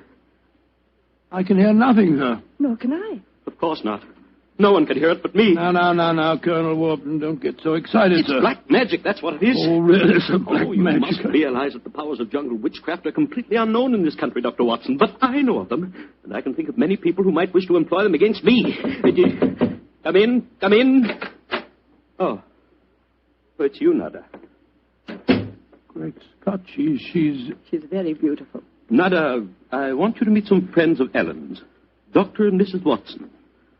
I can hear nothing, sir. Nor can I. Of course not. No one can hear it but me. Now, Colonel Warburton, don't get so excited, it's sir. It's black magic, that's what it is. Oh, really, sir, black magic? You must realize that the powers of jungle witchcraft are completely unknown in this country, Dr. Watson. But I know of them, and I can think of many people who might wish to employ them against me. Come in. Oh, it's you, Nada. Great Scott, she's very beautiful. Nada, I want you to meet some friends of Ellen's. Dr. and Mrs. Watson.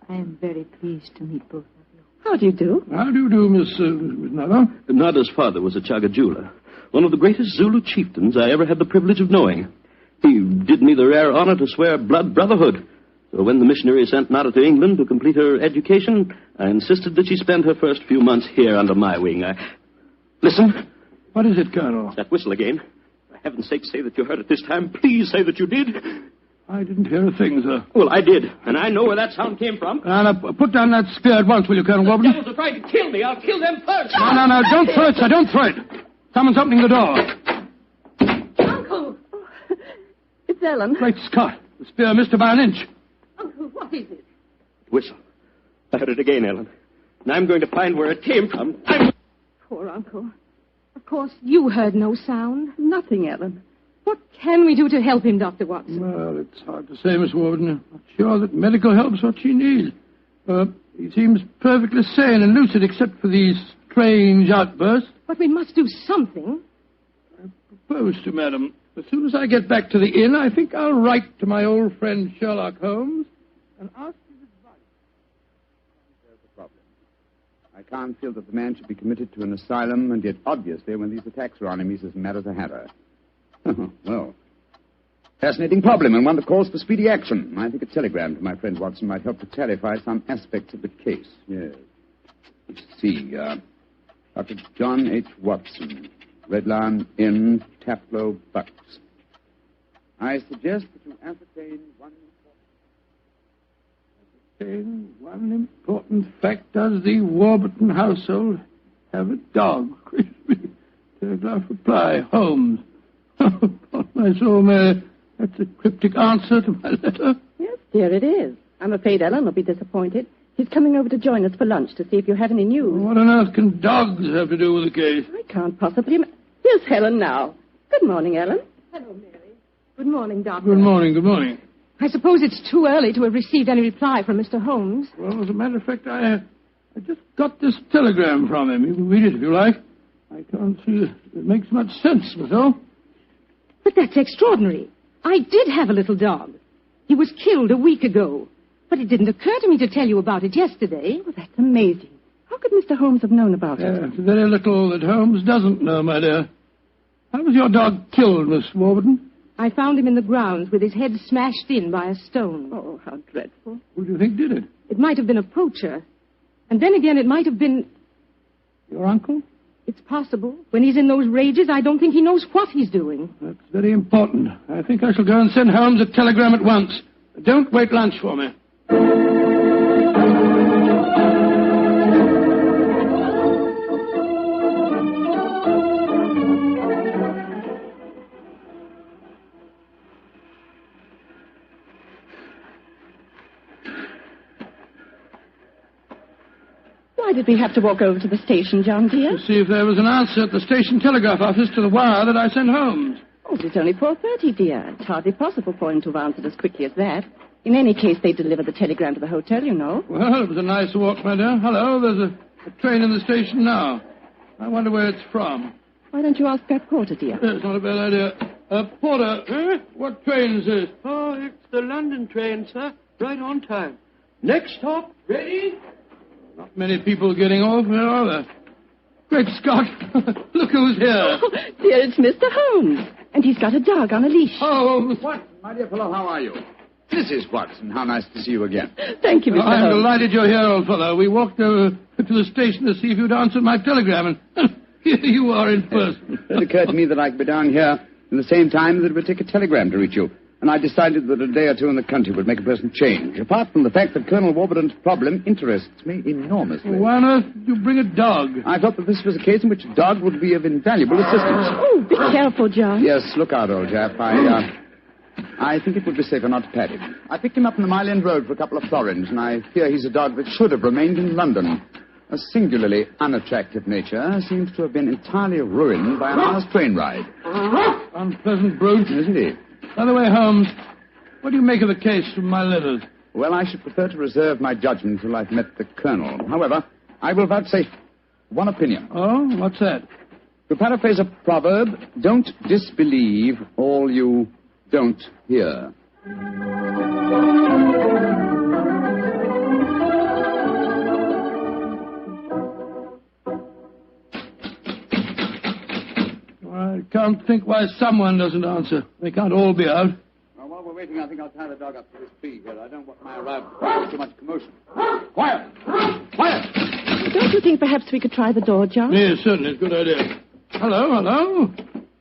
I am very pleased to meet both of you. How do you do? How do you do, Miss Nada? Nada's father was a Chaga jeweler, one of the greatest Zulu chieftains I ever had the privilege of knowing. He did me the rare honor to swear blood brotherhood. So when the missionary sent Nada to England to complete her education, I insisted that she spend her first few months here under my wing. Listen. What is it, Colonel? That whistle again. For heaven's sake, say that you heard it this time. Please say that you did. I didn't hear a thing, sir. Well, I did, and I know where that sound came from. Now, put down that spear at once, will you, Colonel Warburton? The devils are trying to kill me. I'll kill them first. No, don't throw it, sir. Don't throw it. Someone's opening the door. Uncle! It's Ellen. Great Scott. The spear missed her by an inch. Uncle, what is it? Whistle. I heard it again, Ellen. And I'm going to find where it came from. Poor Uncle. Of course, you heard no sound. Nothing, Ellen. What can we do to help him, Dr. Watson? Well, it's hard to say, Miss Warburton. I'm not sure that medical help's what she needs. He seems perfectly sane and lucid except for these strange outbursts. But we must do something. I propose to, madam. As soon as I get back to the inn, I think I'll write to my old friend Sherlock Holmes and ask his advice. There's the problem. I can't feel that the man should be committed to an asylum, and yet obviously when these attacks are on him, he's as mad as a hatter. Well, fascinating problem, and one that calls for speedy action. I think a telegram to my friend Watson might help to clarify some aspects of the case. Yes. Let's see. Dr. John H. Watson, Red Lion Inn, Taplow, Bucks. I suggest that you ascertain one important fact. Does the Warburton household have a dog? Telegraph reply, Holmes. Oh, my soul, Mary. That's a cryptic answer to my letter. Yes, dear, it is. I'm afraid Ellen will be disappointed. He's coming over to join us for lunch to see if you have any news. What on earth can dogs have to do with the case? I can't possibly... Here's Helen now. Good morning, Ellen. Hello, Mary. Good morning, Doctor. Good morning. I suppose it's too early to have received any reply from Mr. Holmes. Well, as a matter of fact, I just got this telegram from him. You can read it if you like. I can't see it makes much sense, so. But that's extraordinary. I did have a little dog. He was killed a week ago. But it didn't occur to me to tell you about it yesterday. Well, that's amazing. How could Mr. Holmes have known about it? It's very little that Holmes doesn't know, my dear. How was your dog killed, Miss Warburton? I found him in the grounds with his head smashed in by a stone. Oh, how dreadful. Who do you think did it? It might have been a poacher. And then again, it might have been... Your uncle? It's possible. When he's in those rages, I don't think he knows what he's doing. That's very important. I think I shall go and send Holmes a telegram at once. Don't wait lunch for me. Why did we have to walk over to the station, John, dear? To see if there was an answer at the station telegraph office to the wire that I sent Holmes. Oh, it's only 4:30, dear. It's hardly possible for him to have answered as quickly as that. In any case, they delivered the telegram to the hotel, you know. Well, it was a nice walk, my dear. Hello, there's a train in the station now. I wonder where it's from. Why don't you ask that porter, dear? It's not a bad idea. Porter, what train is this? Oh, it's the London train, sir. Right on time. Next stop, ready? Not many people getting off, where are there? Great Scott! Look who's here. Oh, dear, it's Mr. Holmes. And he's got a dog on a leash. Oh, Watson, my dear fellow, how are you? Mrs. Watson, how nice to see you again. Thank you, Mr. I'm Holmes. delighted you're here, old fellow. We walked over to the station to see if you'd answered my telegram, and here you are in person. It occurred to me that I could be down here in the same time that it would take a telegram to reach you. And I decided that a day or two in the country would make a pleasant change, apart from the fact that Colonel Warburton's problem interests me enormously. Why on earth did you bring a dog? I thought that this was a case in which a dog would be of invaluable assistance. Oh, be careful, John. Yes, look out, old chap. I think it would be safer not to pat him. I picked him up on the Mile End Road for a couple of florins, and I fear he's a dog that should have remained in London. A singularly unattractive nature seems to have been entirely ruined by an hour's train ride. Unpleasant brute. Isn't he? By the way, Holmes, what do you make of the case from my letters? Well, I should prefer to reserve my judgment until I've met the Colonel. However, I will vouchsafe one opinion. Oh, what's that? To paraphrase a proverb, don't disbelieve all you don't hear. I can't think why someone doesn't answer. They can't all be out. Well, while we're waiting, I think I'll tie the dog up to this tree here. I don't want my arrival to cause too much commotion. Quiet! Quiet! Don't you think perhaps we could try the door, John? Yes, certainly. Good idea. Hello.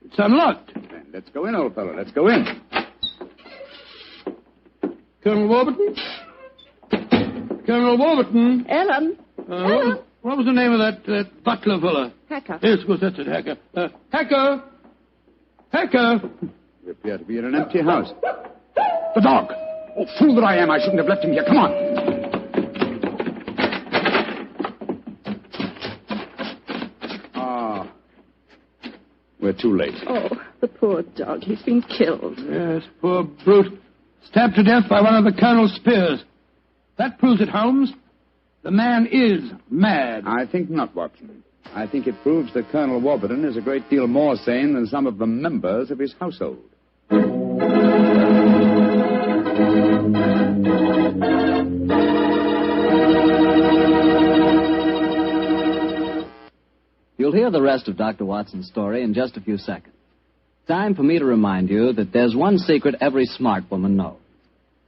It's unlocked. Then let's go in, old fellow. Let's go in. Colonel Warburton? Colonel Warburton? Ellen? Ellen? What was the name of that butler fella? Hacker. Yes, of course, that's it, Hacker. Hacker! We appear to be in an empty house. The dog! Oh, fool that I am, I shouldn't have left him here. Come on! Ah. We're too late. Oh, the poor dog. He's been killed. Yes, poor brute. Stabbed to death by one of the Colonel's spears. That proves it, Holmes. The man is mad. I think not, Watson. I think it proves that Colonel Warburton is a great deal more sane than some of the members of his household. You'll hear the rest of Dr. Watson's story in just a few seconds. Time for me to remind you that there's one secret every smart woman knows.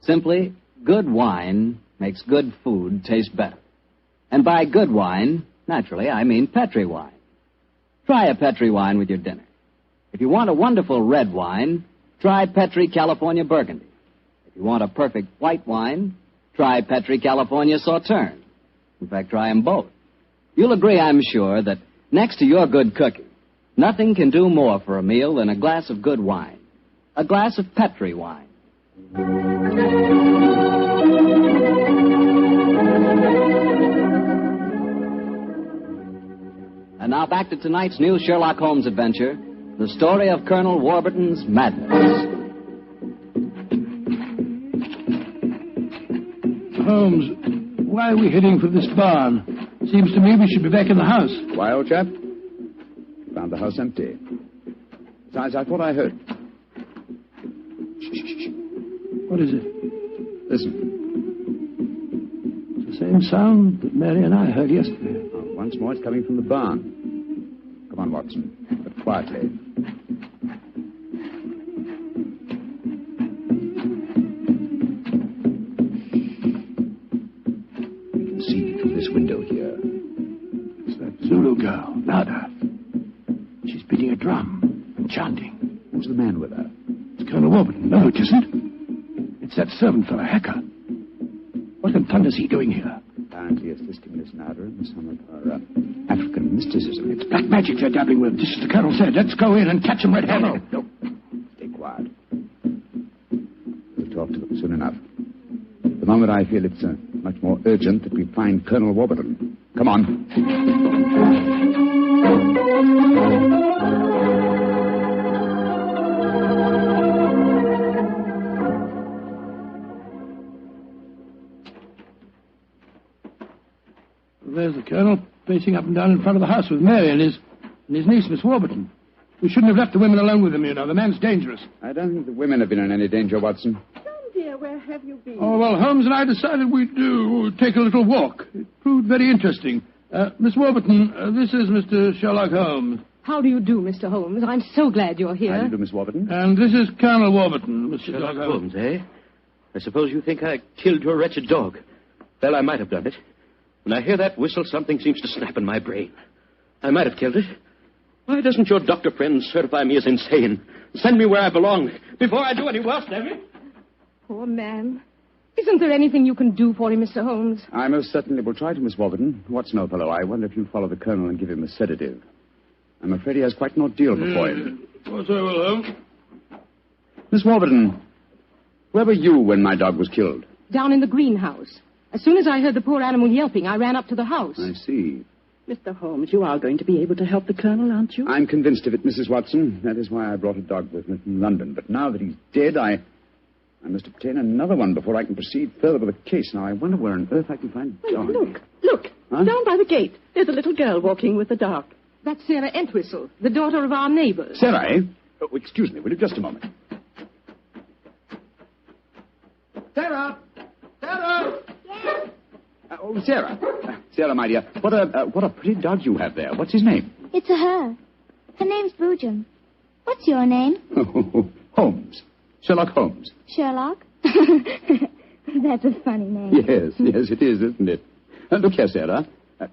Simply, good wine makes good food taste better. And by good wine, naturally, I mean Petri wine. Try a Petri wine with your dinner. If you want a wonderful red wine, try Petri California Burgundy. If you want a perfect white wine, try Petri California Sauterne. In fact, try them both. You'll agree, I'm sure, that next to your good cooking, nothing can do more for a meal than a glass of good wine. A glass of Petri wine. And now back to tonight's new Sherlock Holmes adventure, the story of Colonel Warburton's madness. Holmes, why are we heading for this barn? Seems to me we should be back in the house. Why, old chap? Found the house empty. Besides, I thought I heard. Shh. What is it? Listen. It's the same sound that Mary and I heard yesterday. Oh, once more, it's coming from the barn. Come on, Watson, but quietly. window here. It's that Zulu girl, Nada. She's beating a drum and chanting. Who's the man with her? It's Colonel Warburton. No, it isn't. It's that servant fellow, Hacker. What in thunder is he doing here? Apparently assisting Miss Nada in some of her African mysticism. It's black magic they're dabbling with, just as the Colonel said. Let's go in and catch them red-handed. No. Stay quiet. We'll talk to them soon enough. At the moment, I feel it's much more urgent that we find Colonel Warburton. Come on. There's the Colonel, pacing up and down in front of the house with Mary and his niece, Miss Warburton. We shouldn't have left the women alone with him, you know. The man's dangerous. I don't think the women have been in any danger, Watson. Dear, where have you been? Oh, well, Holmes and I decided we'd take a little walk. It proved very interesting. Miss Warburton, this is Mr. Sherlock Holmes. How do you do, Mr. Holmes? I'm so glad you're here. How do you do, Miss Warburton? And this is Colonel Warburton, Mr. Sherlock Holmes, eh? I suppose you think I killed your wretched dog. Well, I might have done it. When I hear that whistle, something seems to snap in my brain. I might have killed it. Why doesn't your doctor friend certify me as insane? Send me where I belong before I do any worse, damn it. Poor man. Isn't there anything you can do for him, Mr. Holmes? I most certainly will try to, Miss Warburton. Watson, old fellow, I wonder if you'll follow the Colonel and give him a sedative. I'm afraid he has quite an ordeal before him. Of course I will, Holmes. Miss Warburton, where were you when my dog was killed? Down in the greenhouse. As soon as I heard the poor animal yelping, I ran up to the house. I see. Mr. Holmes, you are going to be able to help the Colonel, aren't you? I'm convinced of it, Mrs. Watson. That is why I brought a dog with me from London. But now that he's dead, I must obtain another one before I can proceed further with the case. Now, I wonder where on earth I can find a dog. Look. Huh? Down by the gate. There's a little girl walking with the dog. That's Sarah Entwistle, the daughter of our neighbors. Sarah, eh? Oh, excuse me, will you just a moment? Sarah! Sarah! Yes? Oh, Sarah. Sarah, my dear, what a pretty dog you have there. What's his name? It's a her. Her name's Boojum. What's your name? Holmes. Sherlock Holmes. Sherlock? That's a funny name. Yes, it is, isn't it? Look here, Sarah.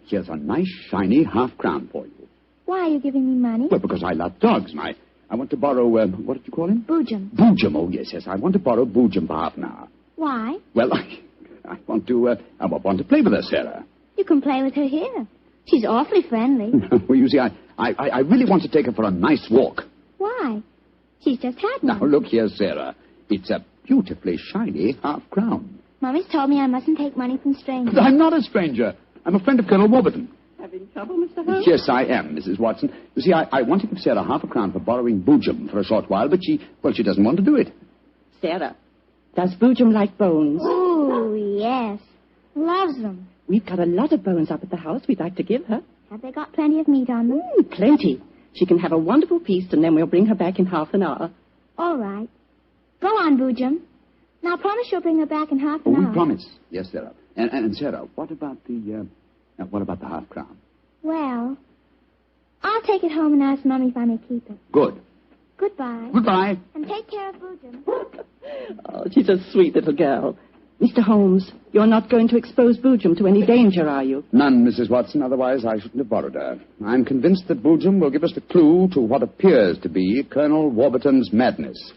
Here's a nice, shiny half-crown for you. Why are you giving me money? Well, because I love dogs, and I want to borrow, what did you call him? Boojum. Boojum, oh, yes. I want to borrow Boojum for half an hour. Why? Well, I want to play with her, Sarah. You can play with her here. She's awfully friendly. Well, you see, I really want to take her for a nice walk. Why? She's just had one. Now, look here, Sarah. It's a beautifully shiny half-crown. Mummy's told me I mustn't take money from strangers. I'm not a stranger. I'm a friend of Colonel Warburton. Having trouble, Mr. Holmes? Yes, I am, Mrs. Watson. You see, I want to give Sarah half a crown for borrowing Boojum for a short while, but she doesn't want to do it. Sarah, does Boojum like bones? Oh, yes. Loves them. We've got a lot of bones up at the house we'd like to give her. Have they got plenty of meat on them? Plenty. She can have a wonderful feast, and then we'll bring her back in half an hour. All right. Go on, Boojum. Now, promise you'll bring her back in half an hour. We promise. Yes, Sarah. And Sarah, what about the half crown? Well, I'll take it home and ask Mummy if I may keep it. Good. Goodbye. Goodbye. And take care of Boojum. Oh, she's a sweet little girl. Mr. Holmes, you're not going to expose Boojum to any danger, are you? None, Mrs. Watson. Otherwise, I shouldn't have borrowed her. I'm convinced that Boojum will give us the clue to what appears to be Colonel Warburton's madness.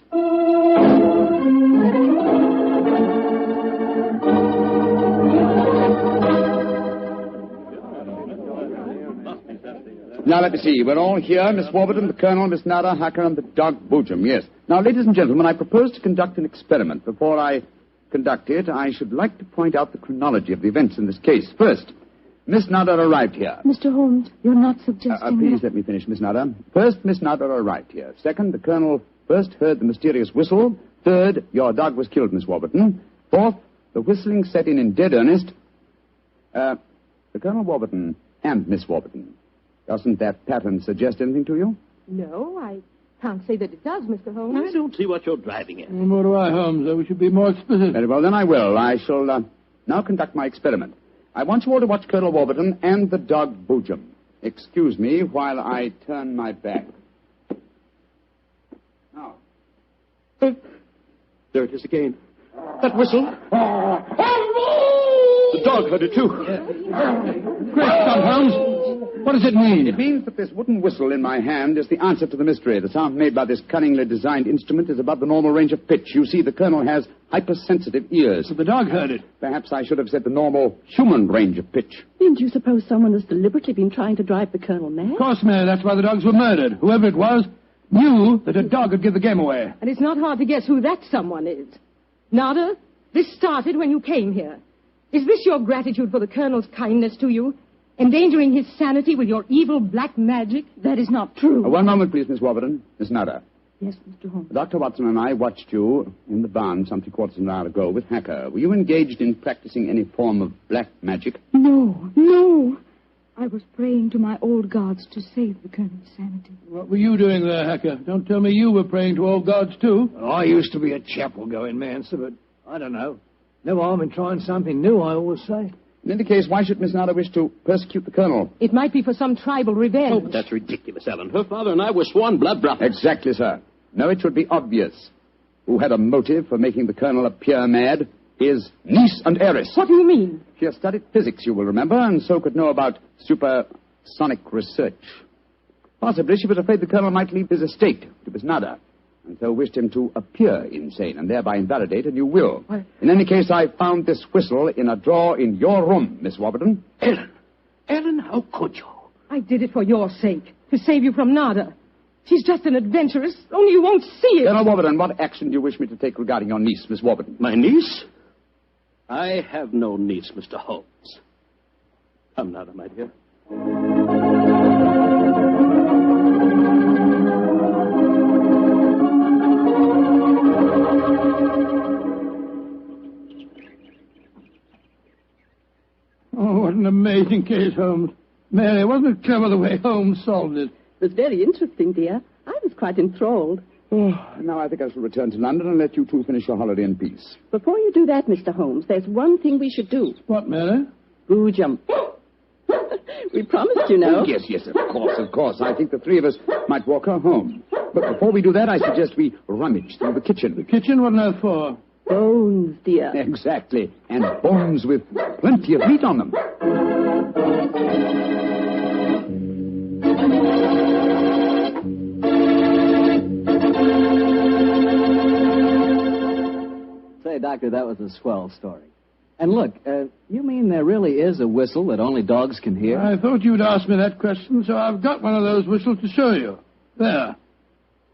Now, let me see. We're all here. Miss Warburton, the Colonel, Miss Nada, Hacker, and the dog Boojum. Yes. Now, ladies and gentlemen, I propose to conduct an experiment. Before I conduct it, I should like to point out the chronology of the events in this case. First, Miss Nada arrived here. Mr. Holmes, you're not suggesting... Please let me finish, Miss Nada. First, Miss Nada arrived here. Second, the Colonel first heard the mysterious whistle. Third, your dog was killed, Miss Warburton. Fourth, the whistling set in dead earnest. The Colonel Warburton and Miss Warburton. Doesn't that pattern suggest anything to you? No, I can't say that it does, Mr. Holmes. I don't see what you're driving at. Nor do I, Holmes. We should be more explicit. Very well, then I will. I shall now conduct my experiment. I want you all to watch Colonel Warburton and the dog Boojum. Excuse me while I turn my back. Now. There it is again. That whistle. The dog heard it, too. Great Scott, Holmes. What does it mean? It means that this wooden whistle in my hand is the answer to the mystery. The sound made by this cunningly designed instrument is above the normal range of pitch. You see, the colonel has hypersensitive ears. So the dog heard it. Perhaps I should have said the normal human range of pitch. Then do you suppose someone has deliberately been trying to drive the colonel mad? Of course, Mary. That's why the dogs were murdered. Whoever it was knew that a dog would give the game away. And it's not hard to guess who that someone is. Nada, this started when you came here. Is this your gratitude for the colonel's kindness to you? Endangering his sanity with your evil black magic? That is not true. One moment, please, Miss Warburton. Miss Nada. Yes, Mr. Holmes. Dr. Watson and I watched you in the barn some 3/4 of an hour ago with Hacker. Were you engaged in practicing any form of black magic? No. I was praying to my old gods to save the colonel's sanity. What were you doing there, Hacker? Don't tell me you were praying to old gods, too. Well, I used to be a chapel-going man, sir, but I don't know. No harm in trying something new, I always say. In any case, why should Miss Nada wish to persecute the colonel? It might be for some tribal revenge. Oh, but that's ridiculous, Ellen. Her father and I were sworn blood brothers. Exactly, sir. No, it should be obvious. Who had a motive for making the colonel appear mad? His niece and heiress. What do you mean? She has studied physics, you will remember, and so could know about supersonic research. Possibly she was afraid the colonel might leave his estate to Miss Nada, and so wished him to appear insane and thereby invalidate a new will. What? In any case, I found this whistle in a drawer in your room, Miss Warburton. Ellen, how could you? I did it for your sake, to save you from Nada. She's just an adventuress, only you won't see it. Colonel Warburton, what action do you wish me to take regarding your niece, Miss Warburton? My niece? I have no niece, Mr. Holmes. Come, Nada, my dear. Oh, what an amazing case, Holmes. Mary, wasn't it clever the way Holmes solved it? It was very interesting, dear. I was quite enthralled. Oh, now I think I shall return to London and let you two finish your holiday in peace. Before you do that, Mr. Holmes, there's one thing we should do. What, Mary? Boo jump. We promised, you know. Oh, yes, of course. I think the three of us might walk her home. But before we do that, I suggest we rummage through the kitchen. The kitchen? What on earth for? Bones, dear. Exactly. And bones with plenty of meat on them. Say, Doctor, that was a swell story. And look, you mean there really is a whistle that only dogs can hear? I thought you'd ask me that question, so I've got one of those whistles to show you. There.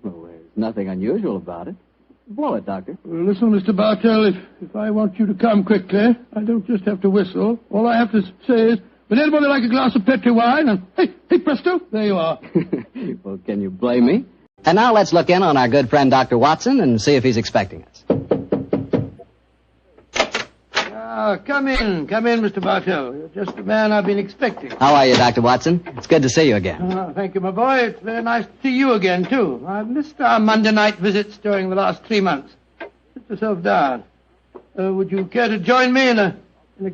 Well, there's nothing unusual about it. Blow it, Doctor. Well, listen, Mr. Bartell, if I want you to come quickly, I don't just have to whistle. All I have to say is, would anybody like a glass of Petri wine? And, hey, presto, there you are. Well, can you blame me? And now let's look in on our good friend Dr. Watson and see if he's expecting us. Come in, Mr. Bartell. You're just the man I've been expecting. How are you, Dr. Watson? It's good to see you again. Thank you, my boy. It's very nice to see you again, too. I've missed our Monday night visits during the last 3 months. Sit yourself down. Would you care to join me in a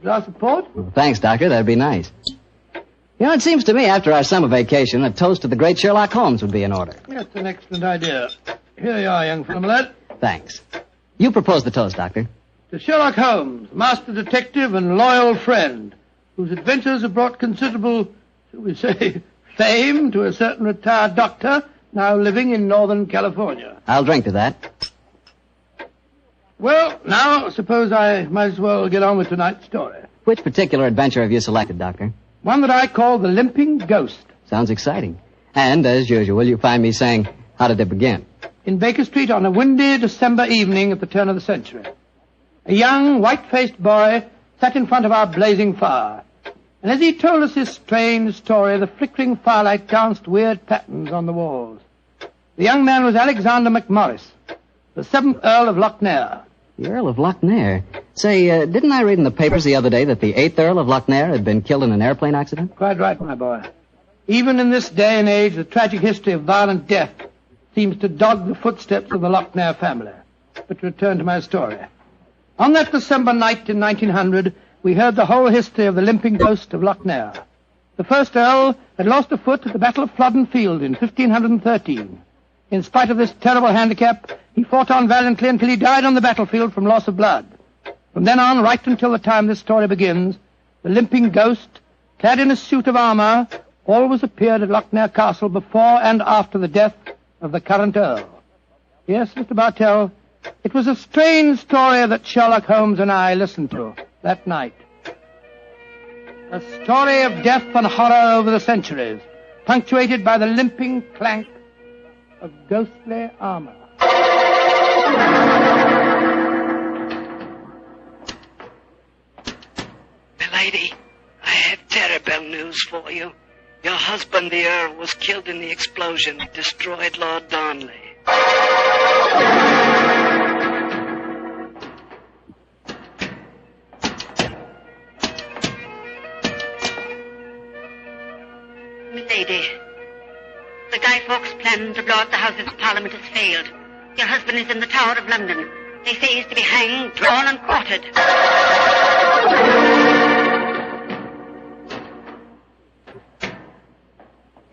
glass of port? Well, thanks, Doctor. That'd be nice. You know, it seems to me after our summer vacation, a toast to the great Sherlock Holmes would be in order. That's an excellent idea. Here you are, young fellow, my lad. Thanks. You propose the toast, Doctor. To Sherlock Holmes, master detective and loyal friend, whose adventures have brought considerable, shall we say, fame to a certain retired doctor now living in Northern California. I'll drink to that. Well, now, suppose I might as well get on with tonight's story. Which particular adventure have you selected, Doctor? One that I call the Limping Ghost. Sounds exciting. And, as usual, you find me saying, how did it begin? In Baker Street on a windy December evening at the turn of the century. A young, white-faced boy sat in front of our blazing fire. And as he told us his strange story, the flickering firelight danced weird patterns on the walls. The young man was Alexander McMorris, the 7th Earl of Lochnair. The Earl of Lochnair? Say, didn't I read in the papers the other day that the 8th Earl of Lochnair had been killed in an airplane accident? Quite right, my boy. Even in this day and age, the tragic history of violent death seems to dog the footsteps of the Lochnair family. But to return to my story. On that December night in 1900, we heard the whole history of the Limping Ghost of Lochnair. The first Earl had lost a foot at the Battle of Flodden Field in 1513. In spite of this terrible handicap, he fought on valiantly until he died on the battlefield from loss of blood. From then on, right until the time this story begins, the limping ghost, clad in a suit of armour, always appeared at Lochnair Castle before and after the death of the current Earl. Yes, Mr. Bartell, it was a strange story that Sherlock Holmes and I listened to that night. A story of death and horror over the centuries, punctuated by the limping clank of ghostly armour. Milady, I have terrible news for you. Your husband, the Earl, was killed in the explosion that destroyed Lord Darnley. Milady, the Guy Fawkes plan to blow up the Houses of Parliament has failed. Your husband is in the Tower of London. They say he's to be hanged, drawn, and quartered.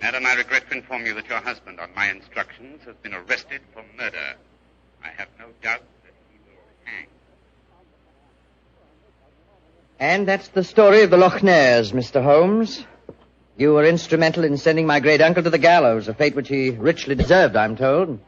Madam, I regret to inform you that your husband, on my instructions, has been arrested for murder. I have no doubt that he will hang. And that's the story of the Lochnairs, Mr. Holmes. You were instrumental in sending my great-uncle to the gallows, a fate which he richly deserved, I'm told.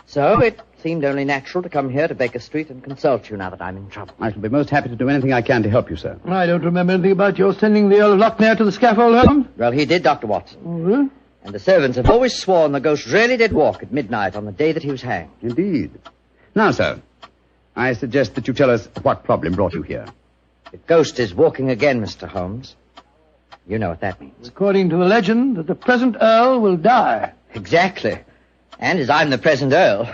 So it seemed only natural to come here to Baker Street and consult you now that I'm in trouble. I shall be most happy to do anything I can to help you, sir. I don't remember anything about your sending the Earl of Lochnair to the scaffold, Holmes. Well, he did, Dr. Watson. Mm-hmm. And the servants have always sworn the ghost really did walk at midnight on the day that he was hanged. Indeed. Now, sir, I suggest that you tell us what problem brought you here. The ghost is walking again, Mr. Holmes. You know what that means. According to the legend, that the present Earl will die. Exactly. And as I'm the present Earl,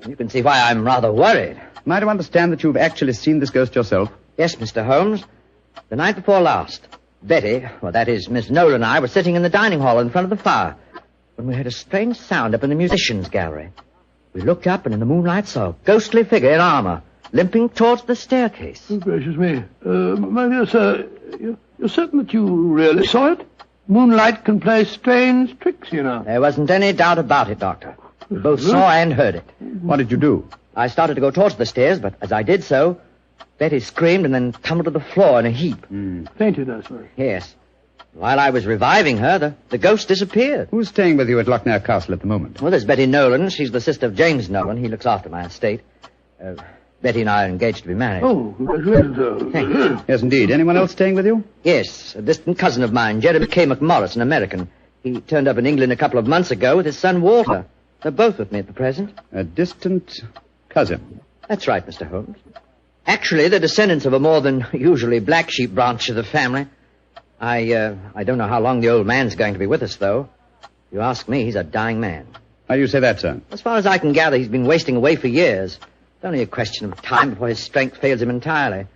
you can see why I'm rather worried. Am I to understand that you've actually seen this ghost yourself? Yes, Mr. Holmes. The night before last, Betty, well, that is, Miss Nolan and I were sitting in the dining hall in front of the fire when we heard a strange sound up in the musicians' gallery. We looked up and in the moonlight saw a ghostly figure in armour limping towards the staircase. Oh, gracious me. My dear sir, you're certain that you really saw it? Moonlight can play strange tricks, you know. There wasn't any doubt about it, Doctor. We both saw and heard it. What did you do? I started to go towards the stairs, but as I did so, Betty screamed and then tumbled to the floor in a heap. Fainted, I suppose. Yes. While I was reviving her, the ghost disappeared. Who's staying with you at Lochnair Castle at the moment? Well, there's Betty Nolan. She's the sister of James Nolan. He looks after my estate. Betty and I are engaged to be married. Oh, congratulations. Thank you. Yes, indeed. Anyone else staying with you? Yes, a distant cousin of mine, Jeremy K. McMorris, an American. He turned up in England a couple of months ago with his son Walter. They're both with me at the present. A distant cousin? That's right, Mr. Holmes. Actually, they're descendants of a more than usually black sheep branch of the family. I don't know how long the old man's going to be with us, though. If you ask me, he's a dying man. How do you say that, sir? As far as I can gather, he's been wasting away for years. It's only a question of time before his strength fails him entirely.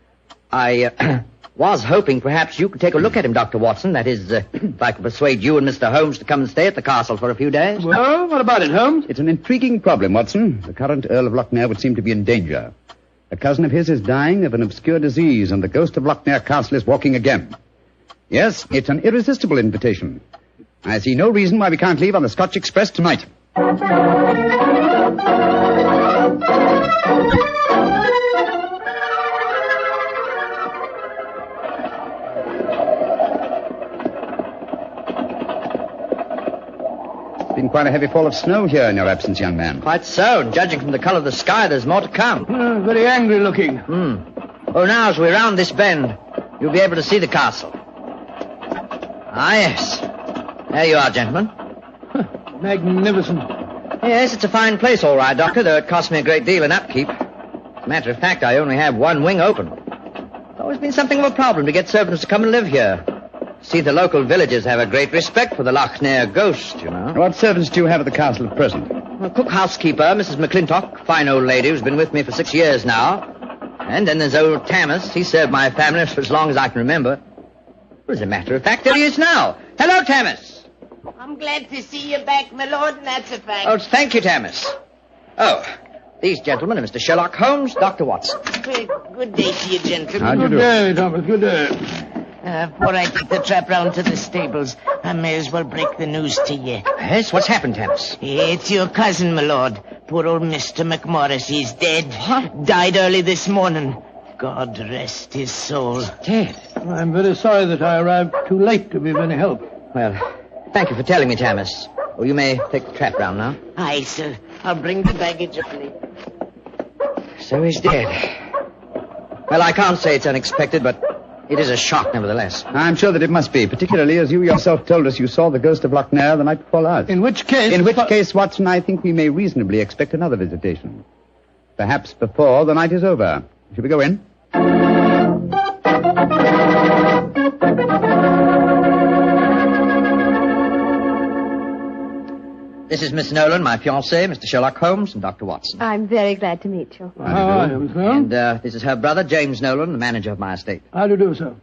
I was hoping perhaps you could take a look at him, Dr. Watson. That is, if I could persuade you and Mr. Holmes to come and stay at the castle for a few days. Well, what about it, Holmes? It's an intriguing problem, Watson. The current Earl of Lochnair would seem to be in danger. A cousin of his is dying of an obscure disease, and the ghost of Lochnair Castle is walking again. Yes, it's an irresistible invitation. I see no reason why we can't leave on the Scotch Express tonight. Been quite a heavy fall of snow here in your absence, young man. Quite so, and judging from the colour of the sky, there's more to come. Very angry looking. Oh, now, as we round this bend, you'll be able to see the castle. Ah, yes. There you are, gentlemen. Magnificent. Yes, it's a fine place, all right, Doctor, though it cost me a great deal in upkeep. As a matter of fact, I only have one wing open. It's always been something of a problem to get servants to come and live here. See, the local villagers have a great respect for the Lochnair ghost, you know. What servants do you have at the castle at present? Well, cook housekeeper, Mrs. McClintock, fine old lady who's been with me for 6 years now. And then there's old Tammas. He served my family for as long as I can remember. Well, as a matter of fact, there he is now. Hello, Tammas. I'm glad to see you back, my lord, and that's a fact. Oh, thank you, Tammas. Oh, these gentlemen are Mr. Sherlock Holmes, Dr. Watson. Good day to you, gentlemen. How do you do? Good day, Thomas. Good day. Before I take the trap round to the stables, I may as well break the news to you. Yes, what's happened, Tammas? It's your cousin, my lord. Poor old Mr. McMorris. He's dead. What? Died early this morning. God rest his soul. Dead? I'm very sorry that I arrived too late to be of any help. Well, thank you for telling me, Thomas. Oh, you may take the trap round now. Aye, sir. I'll bring the baggage up later. So he's dead. Well, I can't say it's unexpected, but it is a shock nevertheless. I'm sure that it must be, particularly as you yourself told us you saw the ghost of Loch Ness the night before last. In which case, Watson, I think we may reasonably expect another visitation. Perhaps before the night is over. Shall we go in? This is Miss Nolan, my fiancé, Mr. Sherlock Holmes, and Dr. Watson. I'm very glad to meet you. How are you, sir? And this is her brother, James Nolan, the manager of my estate. How do you do, sir?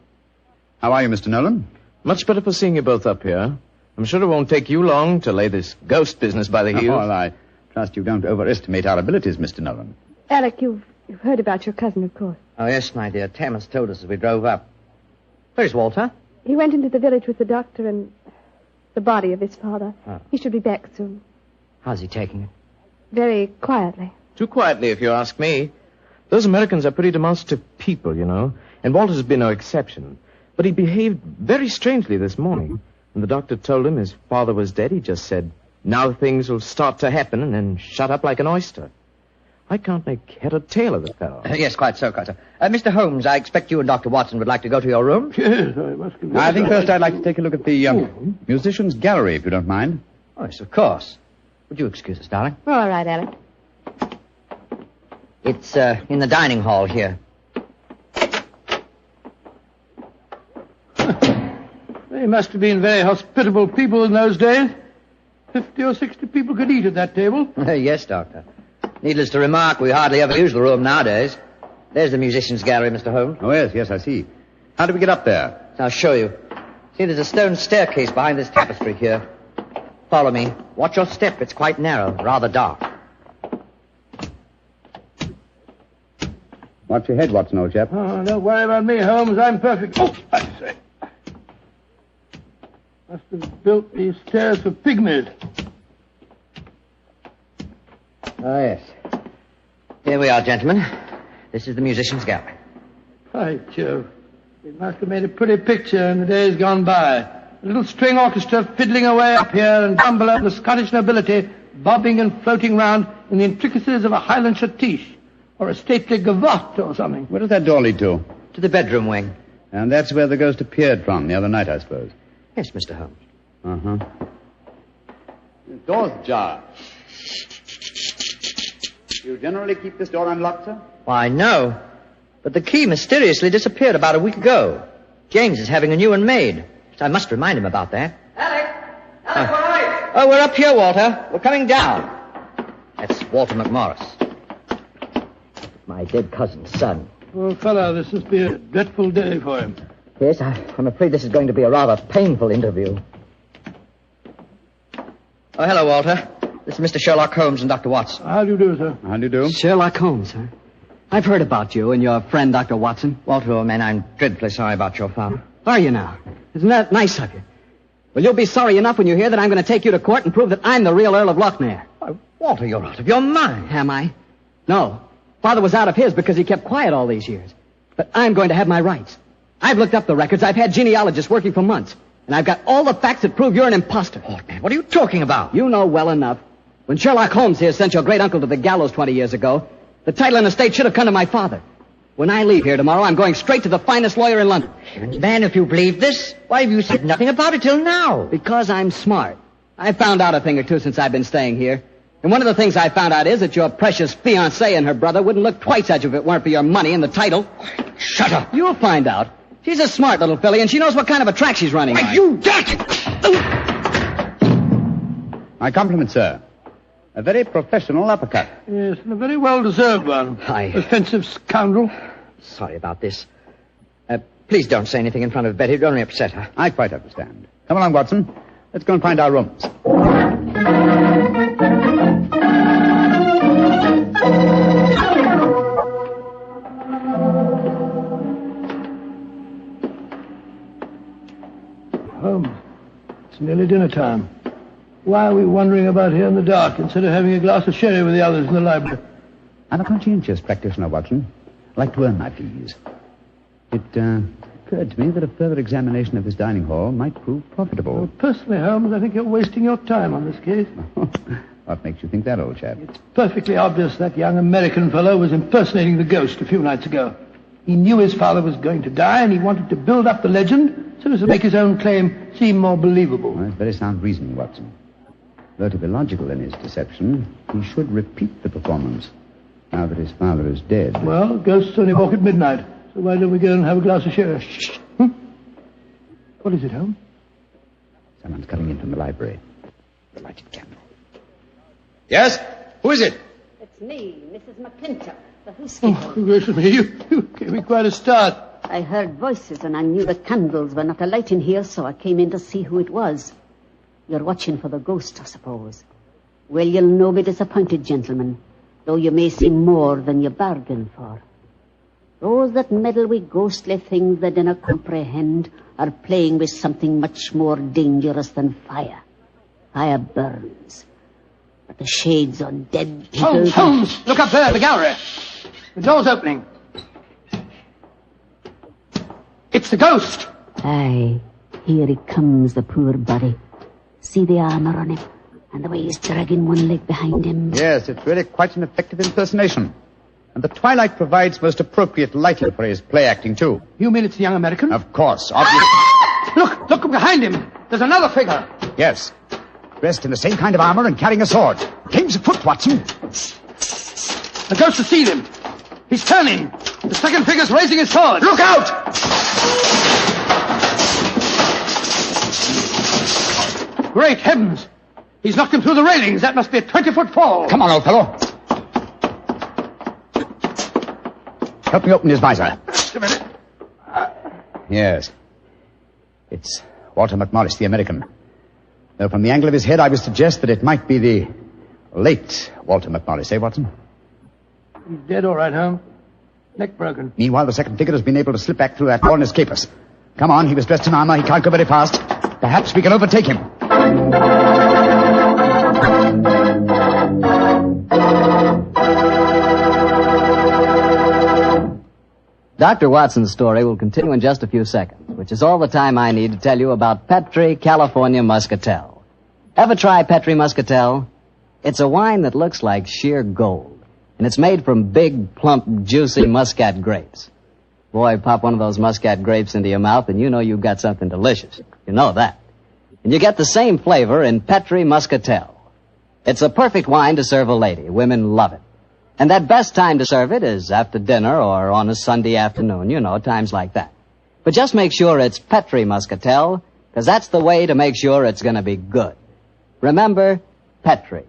How are you, Mr. Nolan? Much better for seeing you both up here. I'm sure it won't take you long to lay this ghost business by the heels. Oh, well, I trust you don't overestimate our abilities, Mr. Nolan. Alec, you've heard about your cousin, of course. Oh, yes, my dear. Thomas told us as we drove up. Where's Walter? He went into the village with the doctor and the body of his father. Oh. He should be back soon. How's he taking it? Very quietly. Too quietly, if you ask me. Those Americans are pretty demonstrative people, you know, and Walter's been no exception. But he behaved very strangely this morning. When the doctor told him his father was dead, he just said, now things will start to happen, and then shut up like an oyster. I can't make head or tail of the fellow. Yes, quite so, quite so. Mr. Holmes, I expect you and Dr. Watson would like to go to your room. Yes, I must confess. I think first I'd like to take a look at the musician's gallery, if you don't mind. Oh, yes, of course. Would you excuse us, darling? All right, Alec. It's in the dining hall here. They must have been very hospitable people in those days. 50 or 60 people could eat at that table. Yes, Doctor. Needless to remark, we hardly ever use the room nowadays. There's the musician's gallery, Mr. Holmes. Oh, yes, I see. How do we get up there? I'll show you. See, there's a stone staircase behind this tapestry here. Follow me. Watch your step. It's quite narrow, rather dark. Watch your head, Watson, old chap. Oh, don't worry about me, Holmes. I'm perfect. Oh, I say. Must have built these stairs for pygmies. Oh, yes. Here we are, gentlemen. This is the musician's gallery. By Jove. It must have made a pretty picture in the days gone by. A little string orchestra fiddling away up here and down below the Scottish nobility bobbing and floating round in the intricacies of a Highland schottische or a stately gavotte or something. Where does that door lead to? To the bedroom wing. And that's where the ghost appeared from the other night, I suppose. Yes, Mr. Holmes. Uh-huh. The door's ajar. You generally keep this door unlocked, sir? Why, no. But the key mysteriously disappeared about a week ago. James is having a new one made. So I must remind him about that. Alec, where are you? Oh, we're up here, Walter. We're coming down. That's Walter McMorris. My dead cousin's son. Poor fellow, this must be a dreadful day for him. Yes, I'm afraid this is going to be a rather painful interview. Oh, hello, Walter. This is Mr. Sherlock Holmes and Dr. Watson. How do you do, sir? How do you do? Sherlock Holmes, huh? I've heard about you and your friend, Dr. Watson. Walter, old man, I'm dreadfully sorry about your father. Are you now? Isn't that nice of you? Well, you'll be sorry enough when you hear that I'm going to take you to court and prove that I'm the real Earl of Loch Ness. Walter, you're out of your mind. Am I? No. Father was out of his because he kept quiet all these years. But I'm going to have my rights. I've looked up the records. I've had genealogists working for months. And I've got all the facts that prove you're an imposter. Oh, man, what are you talking about? You know well enough. When Sherlock Holmes here sent your great-uncle to the gallows 20 years ago, the title and estate should have come to my father. When I leave here tomorrow, I'm going straight to the finest lawyer in London. Man, if you believe this, why have you said nothing about it till now? Because I'm smart. I've found out a thing or two since I've been staying here. And one of the things I found out is that your precious fiancée and her brother wouldn't look twice at you if it weren't for your money and the title. Shut up. You'll find out. She's a smart little filly, and she knows what kind of a track she's running on. You got it! My compliments, sir. A very professional uppercut. Yes, and a very well-deserved one. Offensive scoundrel. Sorry about this. Please don't say anything in front of Betty. It'd only upset her. I quite understand. Come along, Watson. Let's go and find our rooms. Holmes, it's nearly dinner time. Why are we wandering about here in the dark instead of having a glass of sherry with the others in the library? I'm a conscientious practitioner, Watson. I'd like to earn my fees. It occurred to me that a further examination of this dining hall might prove profitable. Well, personally, Holmes, I think you're wasting your time on this case. What makes you think that, old chap? It's perfectly obvious that young American fellow was impersonating the ghost a few nights ago. He knew his father was going to die, and he wanted to build up the legend so as to make his own claim seem more believable. Well, that's very sound reasoning, Watson. Though to be logical in his deception, he should repeat the performance now that his father is dead. Well, ghosts only walk at midnight, so why don't we go and have a glass of sherry? What is it, Holmes? Someone's coming in from the library. The lighted candle. Yes? Who is it? It's me, Mrs. McClintock, the housekeeper. Oh, gracious me, you gave me quite a start. I heard voices and I knew the candles were not alight in here, so I came in to see who it was. You're watching for the ghost, I suppose. Well, you'll no be disappointed, gentlemen, though you may see more than you bargained for. Those that meddle with ghostly things they dinna comprehend are playing with something much more dangerous than fire. Fire burns. But the shades on dead people... Holmes! Look up there, the gallery. The door's opening. It's the ghost. Aye, here he comes, the poor body. See the armor on him, and the way he's dragging one leg behind him. Yes, it's really quite an effective impersonation. And the twilight provides most appropriate lighting for his play acting, too. You mean it's the young American? Of course, obviously. Look behind him. There's another figure. Yes. Dressed in the same kind of armor and carrying a sword. Game's afoot, Watson. The ghost has seen him. He's turning. The second figure's raising his sword. Look out! Great heavens. He's knocked him through the railings. That must be a 20-foot fall. Come on, old fellow. Help me open his visor. Just a minute. Yes. It's Walter McMorris, the American. Though from the angle of his head, I would suggest that it might be the late Walter McMorris, eh, Watson? He's dead, all right, Holmes. Neck broken. Meanwhile, the second figure has been able to slip back through that door and escape us. Come on, he was dressed in armor. He can't go very fast. Perhaps we can overtake him. Dr. Watson's story will continue in just a few seconds, which is all the time I need to tell you about Petri California Muscatel. Ever try Petri Muscatel? It's a wine that looks like sheer gold, and it's made from big, plump, juicy muscat grapes. Boy, pop one of those muscat grapes into your mouth, and you know you've got something delicious. You know that. And you get the same flavor in Petri Muscatel. It's a perfect wine to serve a lady. Women love it. And that best time to serve it is after dinner or on a Sunday afternoon, you know, times like that. But just make sure it's Petri Muscatel, because that's the way to make sure it's going to be good. Remember, Petri.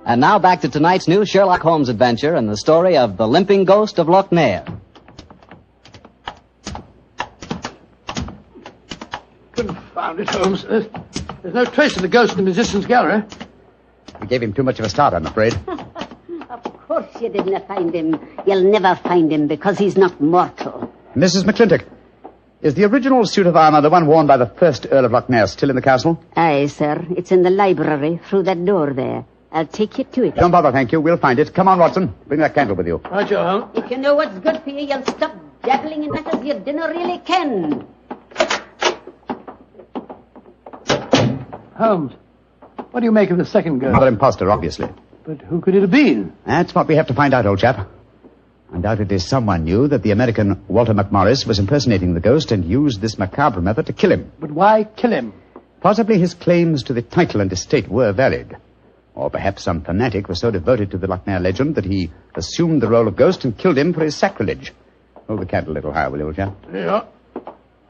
And now back to tonight's new Sherlock Holmes adventure and the story of the Limping Ghost of Lochnair. Confound it, Holmes. There's no trace of the ghost in the musician's gallery. We gave him too much of a start, I'm afraid. Of course you didn't find him. You'll never find him because he's not mortal. Mrs. McClintock, is the original suit of armor the one worn by the first Earl of Lochnair still in the castle? Aye, sir. It's in the library through that door there. I'll take you to it. Don't bother, thank you. We'll find it. Come on, Watson. Bring that candle with you. Right, you, Holmes. If you know what's good for you, you'll stop dabbling in matters you dinna really ken. Holmes, what do you make of the second ghost? Another imposter, obviously. But who could it have been? That's what we have to find out, old chap. Undoubtedly someone knew that the American Walter McMorris was impersonating the ghost and used this macabre method to kill him. But why kill him? Possibly his claims to the title and estate were valid. Or perhaps some fanatic was so devoted to the Lochnair legend that he assumed the role of ghost and killed him for his sacrilege. Hold the candle a little higher, will you, old chap? Yeah.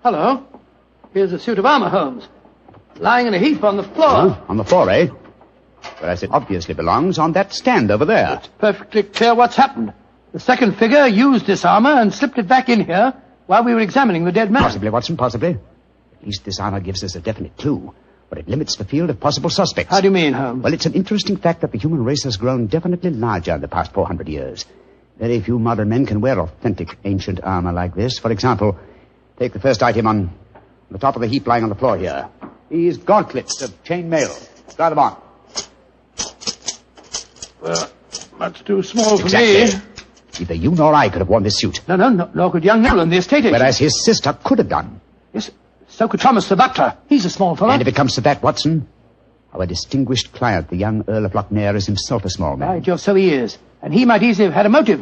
Hello. Here's a suit of armor, Holmes. Lying in a heap on the floor. Oh, on the floor, eh? Whereas it obviously belongs on that stand over there. It's perfectly clear what's happened. The second figure used this armor and slipped it back in here while we were examining the dead man. Possibly, Watson, possibly. At least this armor gives us a definite clue. But it limits the field of possible suspects. How do you mean, Holmes? Well, it's an interesting fact that the human race has grown definitely larger in the past 400 years. Very few modern men can wear authentic ancient armor like this. For example, take the first item on the top of the heap lying on the floor here. These gauntlets of chain mail. Try them on. Well, much too small for Exactly. me. Neither you nor I could have worn this suit. No, nor could young Nolan, the estate agent. Whereas his sister could have done. Yes, so could Thomas the butler. He's a small fellow. And if it comes to that, Watson, our distinguished client, the young Earl of Lochnair, is himself a small man. By Jove, so he is. And he might easily have had a motive.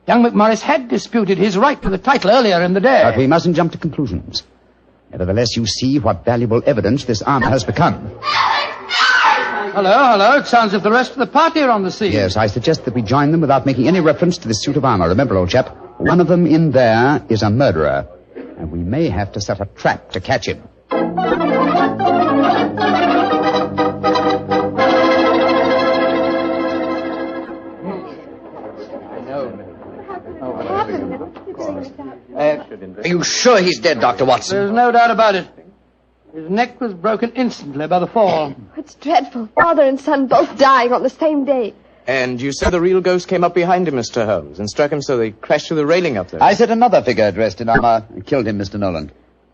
Young McMorris had disputed his right to the title earlier in the day. But we mustn't jump to conclusions. Nevertheless, you see what valuable evidence this armor has become. Hello. It sounds as if the rest of the party are on the scene. Yes, I suggest that we join them without making any reference to this suit of armor. Remember, old chap, one of them in there is a murderer. And we may have to set a trap to catch him. Are you sure he's dead, Dr. Watson? There's no doubt about it. His neck was broken instantly by the fall. It's dreadful. Father and son both dying on the same day. And you said the real ghost came up behind him, Mr. Holmes, and struck him so they crashed through the railing up there. I said another figure dressed in armor killed him, Mr. Nolan.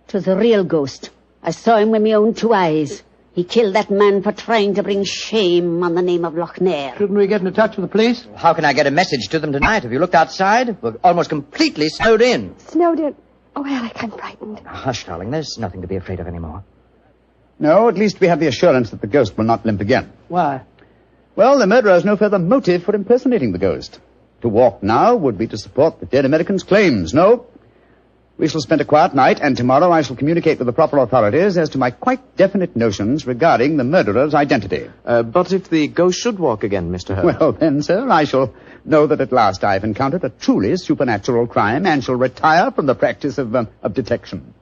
'Twas a real ghost. I saw him with my own 2 eyes. He killed that man for trying to bring shame on the name of Lochnair. Shouldn't we get into touch with the police? How can I get a message to them tonight? Have you looked outside? We're almost completely snowed in. Snowed in. Oh, Alec, I'm frightened. Hush, darling. There's nothing to be afraid of anymore. No, at least we have the assurance that the ghost will not limp again. Why? Well, the murderer has no further motive for impersonating the ghost. To walk now would be to support the dead American's claims. No. We shall spend a quiet night, and tomorrow I shall communicate with the proper authorities as to my quite definite notions regarding the murderer's identity. But if the ghost should walk again, Mr. Holmes? Well, then, sir, I shall know that at last I've encountered a truly supernatural crime and shall retire from the practice of detection.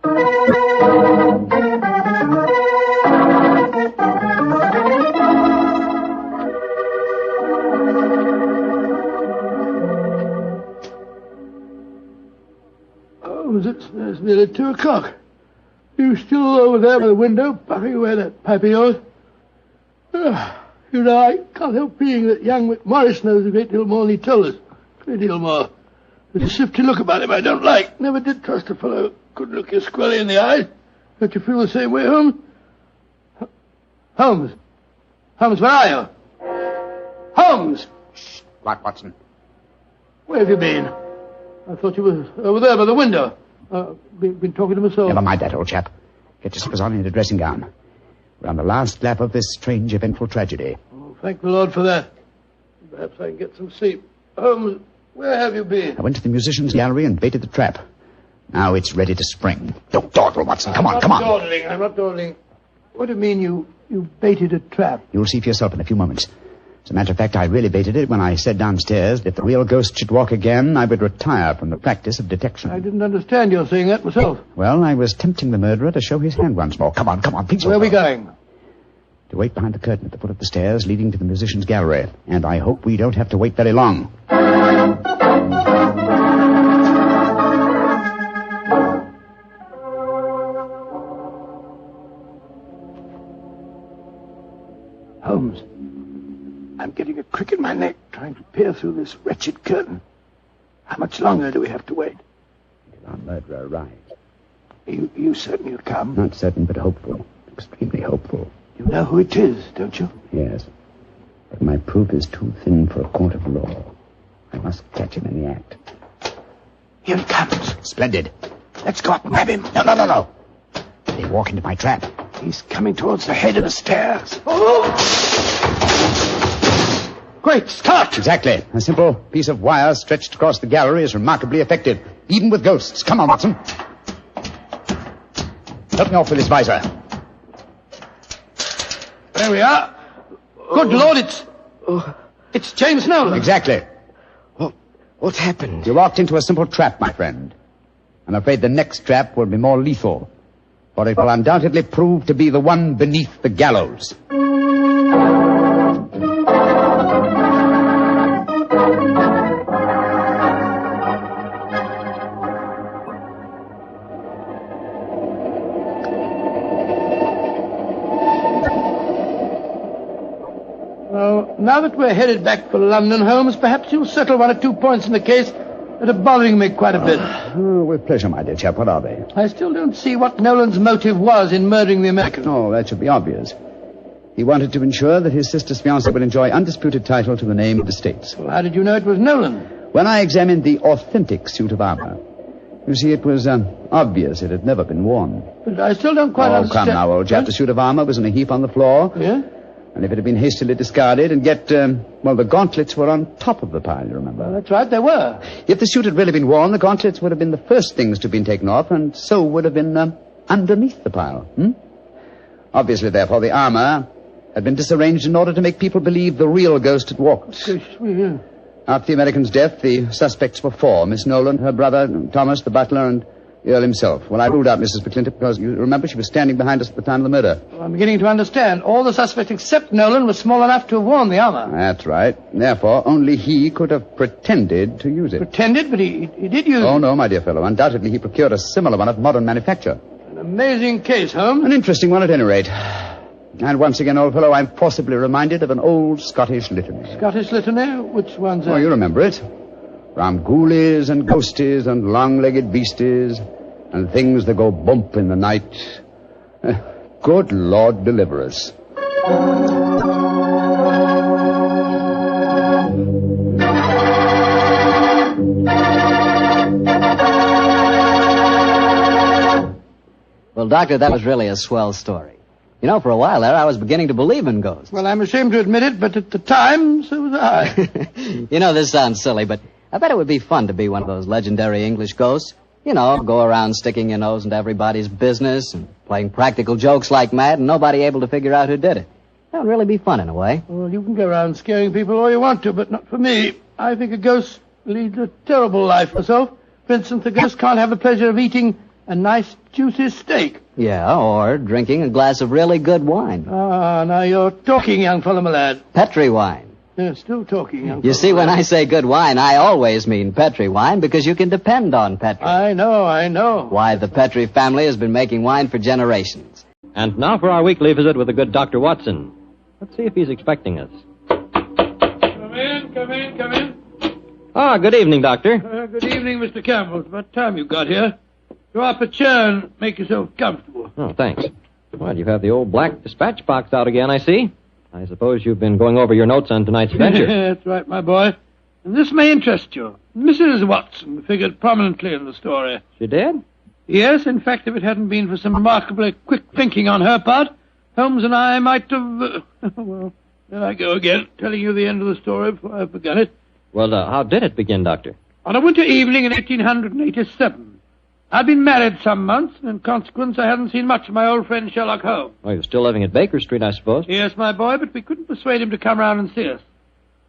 It's nearly 2 o'clock. You still over there by the window, puffing away that pipe of yours? You know, I can't help feeling that young McMorris knows a great deal more than he told us. A great deal more. There's a shifty look about him I don't like. Never did trust a fellow who couldn't look you squarely in the eye. Don't you feel the same way, Holmes? Holmes, where are you? Holmes! Shh. What, Watson? Where have you been? I thought you were over there by the window. Been talking to myself. Never mind that, old chap. Get your slippers on in a dressing gown. We're on the last lap of this strange, eventful tragedy. Oh, thank the Lord for that. Perhaps I can get some sleep. Holmes, where have you been? I went to the musician's gallery and baited the trap. Now it's ready to spring. Don't dawdle, Watson. Come on. I'm not dawdling. What do you mean you baited a trap? You'll see for yourself in a few moments. As a matter of fact, I really baited it when I said downstairs that if the real ghost should walk again, I would retire from the practice of detection. I didn't understand your saying that myself. Well, I was tempting the murderer to show his hand once more. Come on, please. Where are we going? To wait behind the curtain at the foot of the stairs leading to the musician's gallery. And I hope we don't have to wait very long. Holmes, I'm getting a crick in my neck trying to peer through this wretched curtain. How much longer do we have to wait? Until our murderer arrives. You certain he'll come? Not certain, but hopeful. Extremely hopeful. You know who it is, don't you? Yes. But my proof is too thin for a court of law. I must catch him in the act. Here he comes. Splendid. Let's go up and grab him. No. They walk into my trap. He's coming towards the head of the stairs. Oh! Great Scott! Exactly. A simple piece of wire stretched across the gallery is remarkably effective, even with ghosts. Come on, Watson. Help me off with this visor. There we are. Good Lord, it's James Nolan. Exactly. What's happened? You walked into a simple trap, my friend. I'm afraid the next trap will be more lethal, for it will undoubtedly prove to be the one beneath the gallows. Now that we're headed back for London, Holmes, perhaps you'll settle 1 or 2 points in the case They're bothering me quite a bit. Oh, with pleasure, my dear chap. What are they? I still don't see what Nolan's motive was in murdering the American. Oh, that should be obvious. He wanted to ensure that his sister's fiancé would enjoy undisputed title to the name of the States. Well, how did you know it was Nolan? When I examined the authentic suit of armor, you see, it was obvious it had never been worn. But I still don't quite understand. Oh, come now, old chap. The suit of armor was in a heap on the floor. Yeah? And if it had been hastily discarded, and yet, the gauntlets were on top of the pile, you remember? Well, that's right, they were. If the suit had really been worn, the gauntlets would have been the first things to have been taken off, and so would have been underneath the pile. Obviously, therefore, the armor had been disarranged in order to make people believe the real ghost had walked. Yeah. After the American's death, the suspects were four. Miss Nolan, her brother, Thomas, the butler, and the Earl himself. Well, I ruled out Mrs. McClintock because, you remember, she was standing behind us at the time of the murder. Well, I'm beginning to understand. All the suspects except Nolan were small enough to have worn the armor. That's right. Therefore, only he could have pretended to use it. Pretended? But he did use it. Oh, no, my dear fellow. Undoubtedly, he procured a similar one of modern manufacture. An amazing case, Holmes. An interesting one, at any rate. And once again, old fellow, I'm forcibly reminded of an old Scottish litany. Scottish litany? Which one's that? Oh, you remember it. From ghoulies and ghosties and long-legged beasties and things that go bump in the night. Good Lord, deliver us. Well, Doctor, that was really a swell story. You know, for a while there, I was beginning to believe in ghosts. Well, I'm ashamed to admit it, but at the time, so was I. You know, this sounds silly, but I bet it would be fun to be one of those legendary English ghosts. You know, go around sticking your nose into everybody's business and playing practical jokes like mad and nobody able to figure out who did it. That would really be fun in a way. Well, you can go around scaring people all you want to, but not for me. I think a ghost leads a terrible life herself. For instance, a ghost can't have the pleasure of eating a nice, juicy steak. Yeah, or drinking a glass of really good wine. Ah, now you're talking, young fellow, my lad. Petri wine. Yeah, still talking, young fellow. You see, when I say good wine, I always mean Petri wine because you can depend on Petri. I know. Why, the Petri family has been making wine for generations. And now for our weekly visit with the good Dr. Watson. Let's see if he's expecting us. Come in. Ah, good evening, Doctor. Good evening, Mr. Campbell. It's about time you got here. Draw up a chair and make yourself comfortable. Oh, thanks. Well, you've had the old black dispatch box out again, I see. I suppose you've been going over your notes on tonight's adventure. That's right, my boy. And this may interest you. Mrs. Watson figured prominently in the story. She did? Yes, in fact, if it hadn't been for some remarkably quick thinking on her part, Holmes and I might have... well, there I go again, telling you the end of the story before I began it. Well, how did it begin, Doctor? On a winter evening in 1887. I'd been married some months, and in consequence I hadn't seen much of my old friend Sherlock Holmes. Oh, you're still living at Baker Street, I suppose? Yes, my boy, but we couldn't persuade him to come round and see us.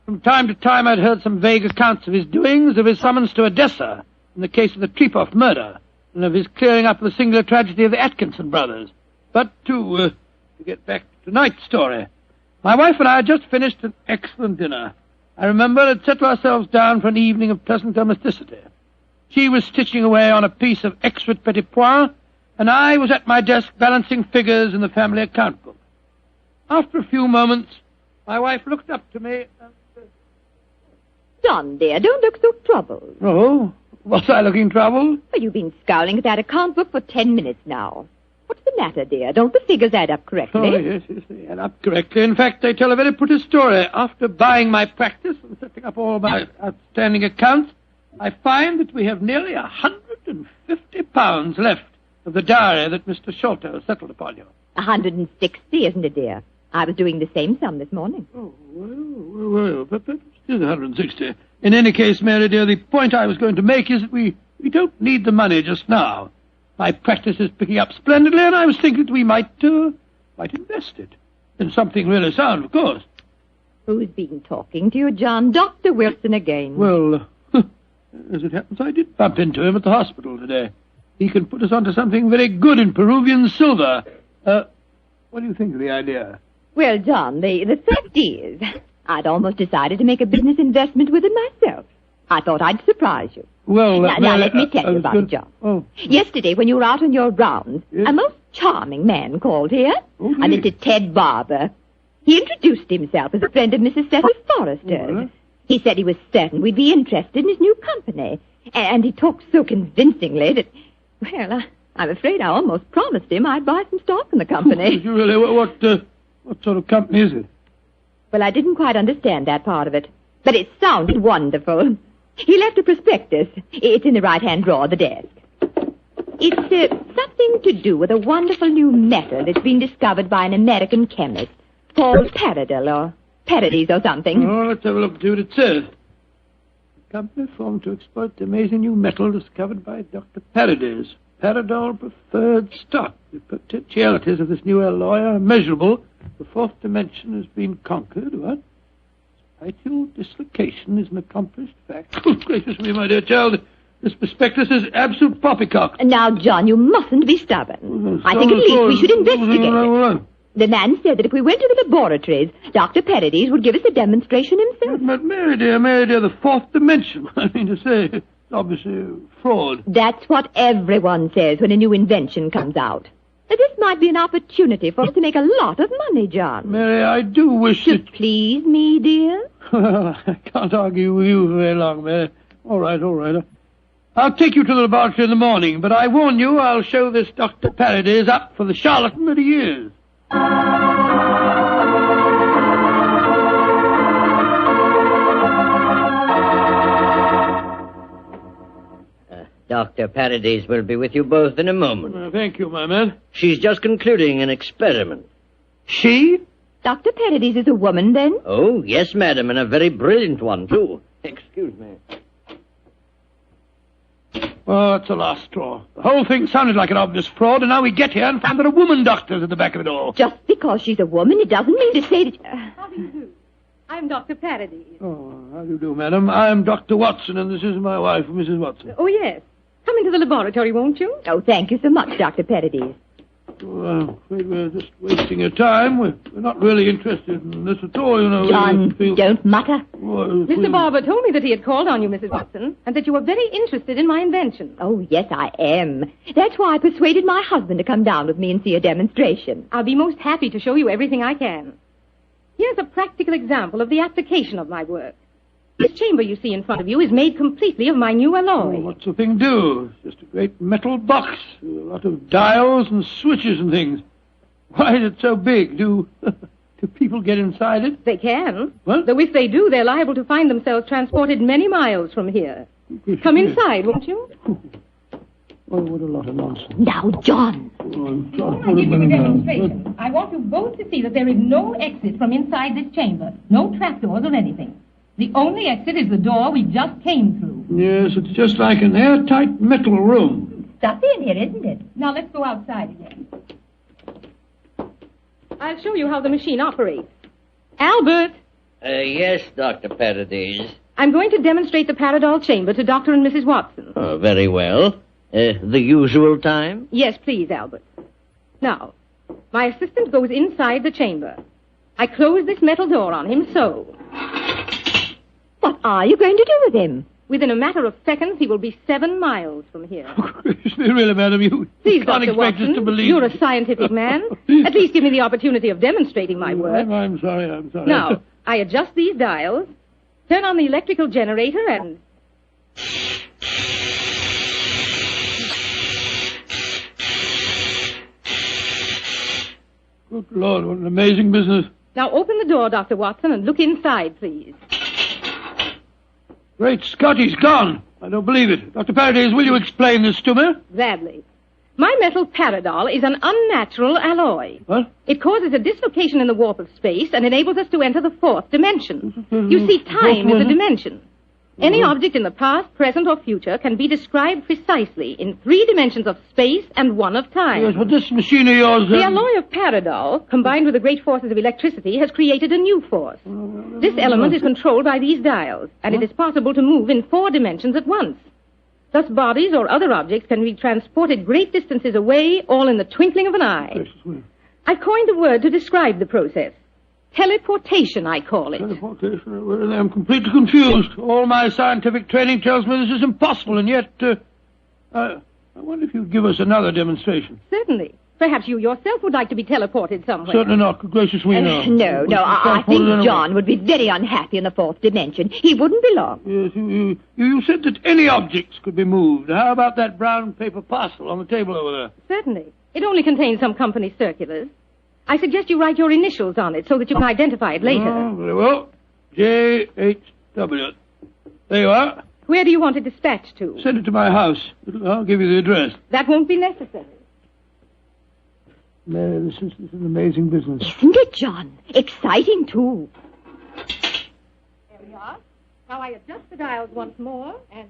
From time to time I'd heard some vague accounts of his doings, of his summons to Odessa, in the case of the Trepoff murder, and of his clearing up the singular tragedy of the Atkinson brothers. But to get back to tonight's story, my wife and I had just finished an excellent dinner. I remember had settled ourselves down for an evening of pleasant domesticity. She was stitching away on a piece of extra petit pois, and I was at my desk balancing figures in the family account book. After a few moments, my wife looked up to me and said, John, dear, don't look so troubled. Oh, was I looking troubled? Well, you've been scowling at that account book for 10 minutes now. What's the matter, dear? Don't the figures add up correctly? Oh, yes, they add up correctly. In fact, they tell a very pretty story. After buying my practice and setting up all my outstanding accounts, I find that we have nearly £150 left of the diary that Mr. Sholto settled upon you. 160, isn't it, dear? I was doing the same sum this morning. Oh, well, but it is 160. In any case, Mary, dear, the point I was going to make is that we don't need the money just now. My practice is picking up splendidly, and I was thinking that we might invest it in something really sound, of course. Who's been talking to you, John? Dr. Wilson again. Well, as it happens, I did bump into him at the hospital today. He can put us onto something very good in Peruvian silver. What do you think of the idea? Well, John, the fact is, I'd almost decided to make a business investment with it myself. I thought I'd surprise you. Well, now let me tell you about it, John. Oh. Yesterday, when you were out on your rounds, a most charming man called here. Oh, a Mr. Ted Barber. He introduced himself as a friend of Mrs. Cecil Forrester's. Oh, He said he was certain we'd be interested in his new company. And he talked so convincingly that, well, I'm afraid I almost promised him I'd buy some stock in the company. Did you really? What sort of company is it? Well, I didn't quite understand that part of it, but it sounded wonderful. He left a prospectus. It's in the right-hand drawer of the desk. It's something to do with a wonderful new metal that's been discovered by an American chemist called Paradol or Paradis or something. Oh, let's have a look and see what it says. A company formed to exploit the amazing new metal discovered by Dr. Paradis. Paradol preferred stock. The potentialities of this new alloy are immeasurable. The fourth dimension has been conquered. What? Spital dislocation is an accomplished fact. Oh, gracious me, my dear child. This prospectus is absolute poppycock. Now, John, you mustn't be stubborn. I think at least we should investigate it. The man said that if we went to the laboratories, Dr. Paradis would give us a demonstration himself. But Mary dear, the fourth dimension. I mean to say, it's obviously fraud. That's what everyone says when a new invention comes out. But this might be an opportunity for us to make a lot of money, John. Mary, I do wish to please me, dear. Well, I can't argue with you very long, Mary. All right. I'll take you to the laboratory in the morning, but I warn you, I'll show this Dr. Paradis up for the charlatan that he is. Dr. Paradis will be with you both in a moment. Thank you, my man. She's just concluding an experiment. She? Dr. Paradis is a woman, then? Oh, yes, madam, and a very brilliant one, too. Excuse me. Oh, it's a last straw. The whole thing sounded like an obvious fraud, and now we get here and find that a woman doctor's at the back of it all. Just because she's a woman, it doesn't mean to say that... How do you do? I'm Dr. Paradis. Oh, how do you do, madam? I'm Dr. Watson, and this is my wife, Mrs. Watson. Oh, yes. Come into the laboratory, won't you? Oh, thank you so much, Dr. Paradis. Well, we're just wasting your time. We're not really interested in this at all, you know. John, don't mutter. Mr. Barber told me that he had called on you, Mrs. Watson, and that you were very interested in my invention. Oh, yes, I am. That's why I persuaded my husband to come down with me and see a demonstration. I'll be most happy to show you everything I can. Here's a practical example of the application of my work. This chamber you see in front of you is made completely of my new alloy. Oh, what's the thing do? It's just a great metal box with a lot of dials and switches and things. Why is it so big? Do people get inside it? They can. What? Though if they do, they're liable to find themselves transported many miles from here. Come inside, won't you? Oh, what a lot of nonsense. Now, John. Before I give you the demonstration, I want you both to see that there is no exit from inside this chamber. No trapdoors or anything. The only exit is the door we just came through. Yes, it's just like an airtight metal room. Stuffy in here, isn't it? Now let's go outside again. I'll show you how the machine operates. Albert! Yes, Dr. Paradis. I'm going to demonstrate the Paradol chamber to Dr. and Mrs. Watson. Oh, very well. The usual time? Yes, please, Albert. Now, my assistant goes inside the chamber. I close this metal door on him, so... What are you going to do with him? Within a matter of seconds, he will be 7 miles from here. Really, madam, you Please, can't Dr. expect Watson, us to believe... You're a scientific man. At least give me the opportunity of demonstrating my work. I'm sorry. Now, I adjust these dials, turn on the electrical generator, and... Good Lord, what an amazing business. Now open the door, Dr. Watson, and look inside, please. Great Scott, he's gone. I don't believe it. Dr. Paradis, will you explain this to me? Gladly. My metal Paradol is an unnatural alloy. What? It causes a dislocation in the warp of space and enables us to enter the 4th dimension. You see, time is a dimension. Any object in the past, present, or future can be described precisely in 3 dimensions of space and 1 of time. Yes, but this machine of yours... The alloy of Paradol, combined with the great forces of electricity, has created a new force. This element is controlled by these dials, and it is possible to move in 4 dimensions at once. Thus, bodies or other objects can be transported great distances away, all in the twinkling of an eye. I've coined a word to describe the process. Teleportation, I call it. Teleportation? Well, I'm completely confused. All my scientific training tells me this is impossible, and yet, I wonder if you'd give us another demonstration. Certainly. Perhaps you yourself would like to be teleported somewhere. Certainly not. Good gracious, we know. No, I think John would be very unhappy in the fourth dimension. He wouldn't belong. Yes, you said that any objects could be moved. How about that brown paper parcel on the table over there? Certainly. It only contains some company circulars. I suggest you write your initials on it so that you can identify it later. Oh, very well. J.H.W. There you are. Where do you want it dispatched to? Send it to my house. I'll give you the address. That won't be necessary. Mary, this is an amazing business. Isn't it, John? Exciting, too. There we are. Now I adjust the dials once more, and...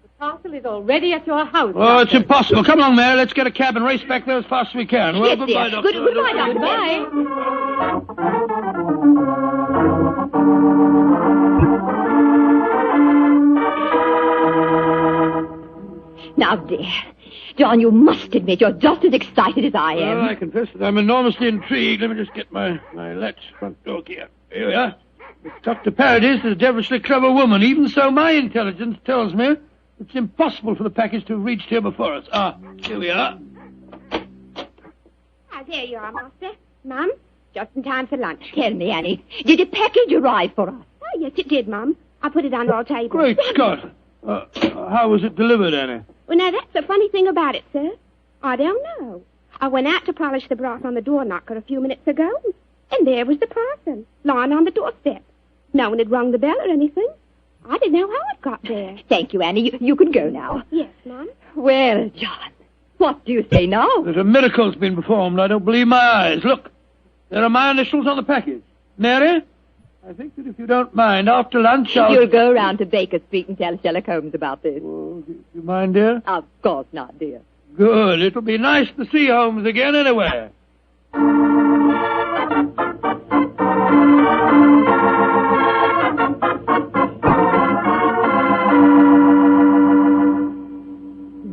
The parcel is already at your house. Oh, it's impossible. Come along, Mary. Let's get a cab and race back there as fast as we can. Well, Yes, goodbye, dear. Doctor. Goodbye, Doctor. Bye. Now, dear, John, you must admit you're just as excited as I am. Well, I confess that I'm enormously intrigued. Let me just get my latch front door key up. Here we are. Dr. Paradis is a devilishly clever woman. Even so, my intelligence tells me it's impossible for the package to have reached here before us. Here we are. There you are, Master. Mum, just in time for lunch. Tell me, Annie, did a package arrive for us? Oh, yes, it did, Mum. I put it on our table. Great Scott. How was it delivered, Annie? Well, now, that's the funny thing about it, sir. I don't know. I went out to polish the brass on the door knocker a few minutes ago, and there was the parcel, lying on the doorstep. No one had rung the bell or anything. I didn't know how it got there. Thank you, Annie. You can go now. Yes, Mum. Well, John, what do you say now? That a miracle's been performed. I don't believe my eyes. Look, there are my initials on the package. Mary, I think that if you don't mind, after lunch You'll go round to Baker Street and tell Sherlock Holmes about this. Do you mind, dear? Of course not, dear. Good. It'll be nice to see Holmes again anyway.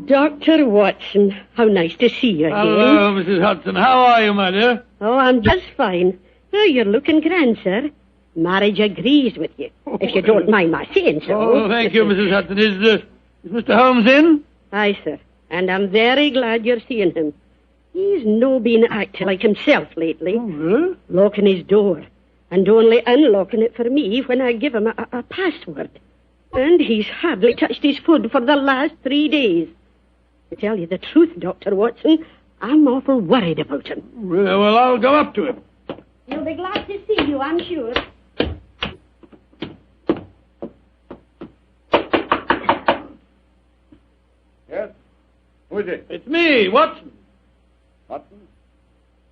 Dr. Watson, how nice to see you again. Hello, Mrs. Hudson. How are you, my dear? Oh, I'm just fine. Oh, you're looking grand, sir. Marriage agrees with you, if you don't mind my saying so. Oh, thank you, Mrs. Hudson. Is Mr. Holmes in? Aye, sir. And I'm very glad you're seeing him. He's no been acting like himself lately. Oh, really? Locking his door, and only unlocking it for me when I give him a password. And he's hardly touched his food for the last 3 days. To tell you the truth, Dr. Watson, I'm awful worried about him. Really? Well, I'll go up to him. He'll be glad to see you, I'm sure. Yes? Who is it? It's me, Watson. Watson?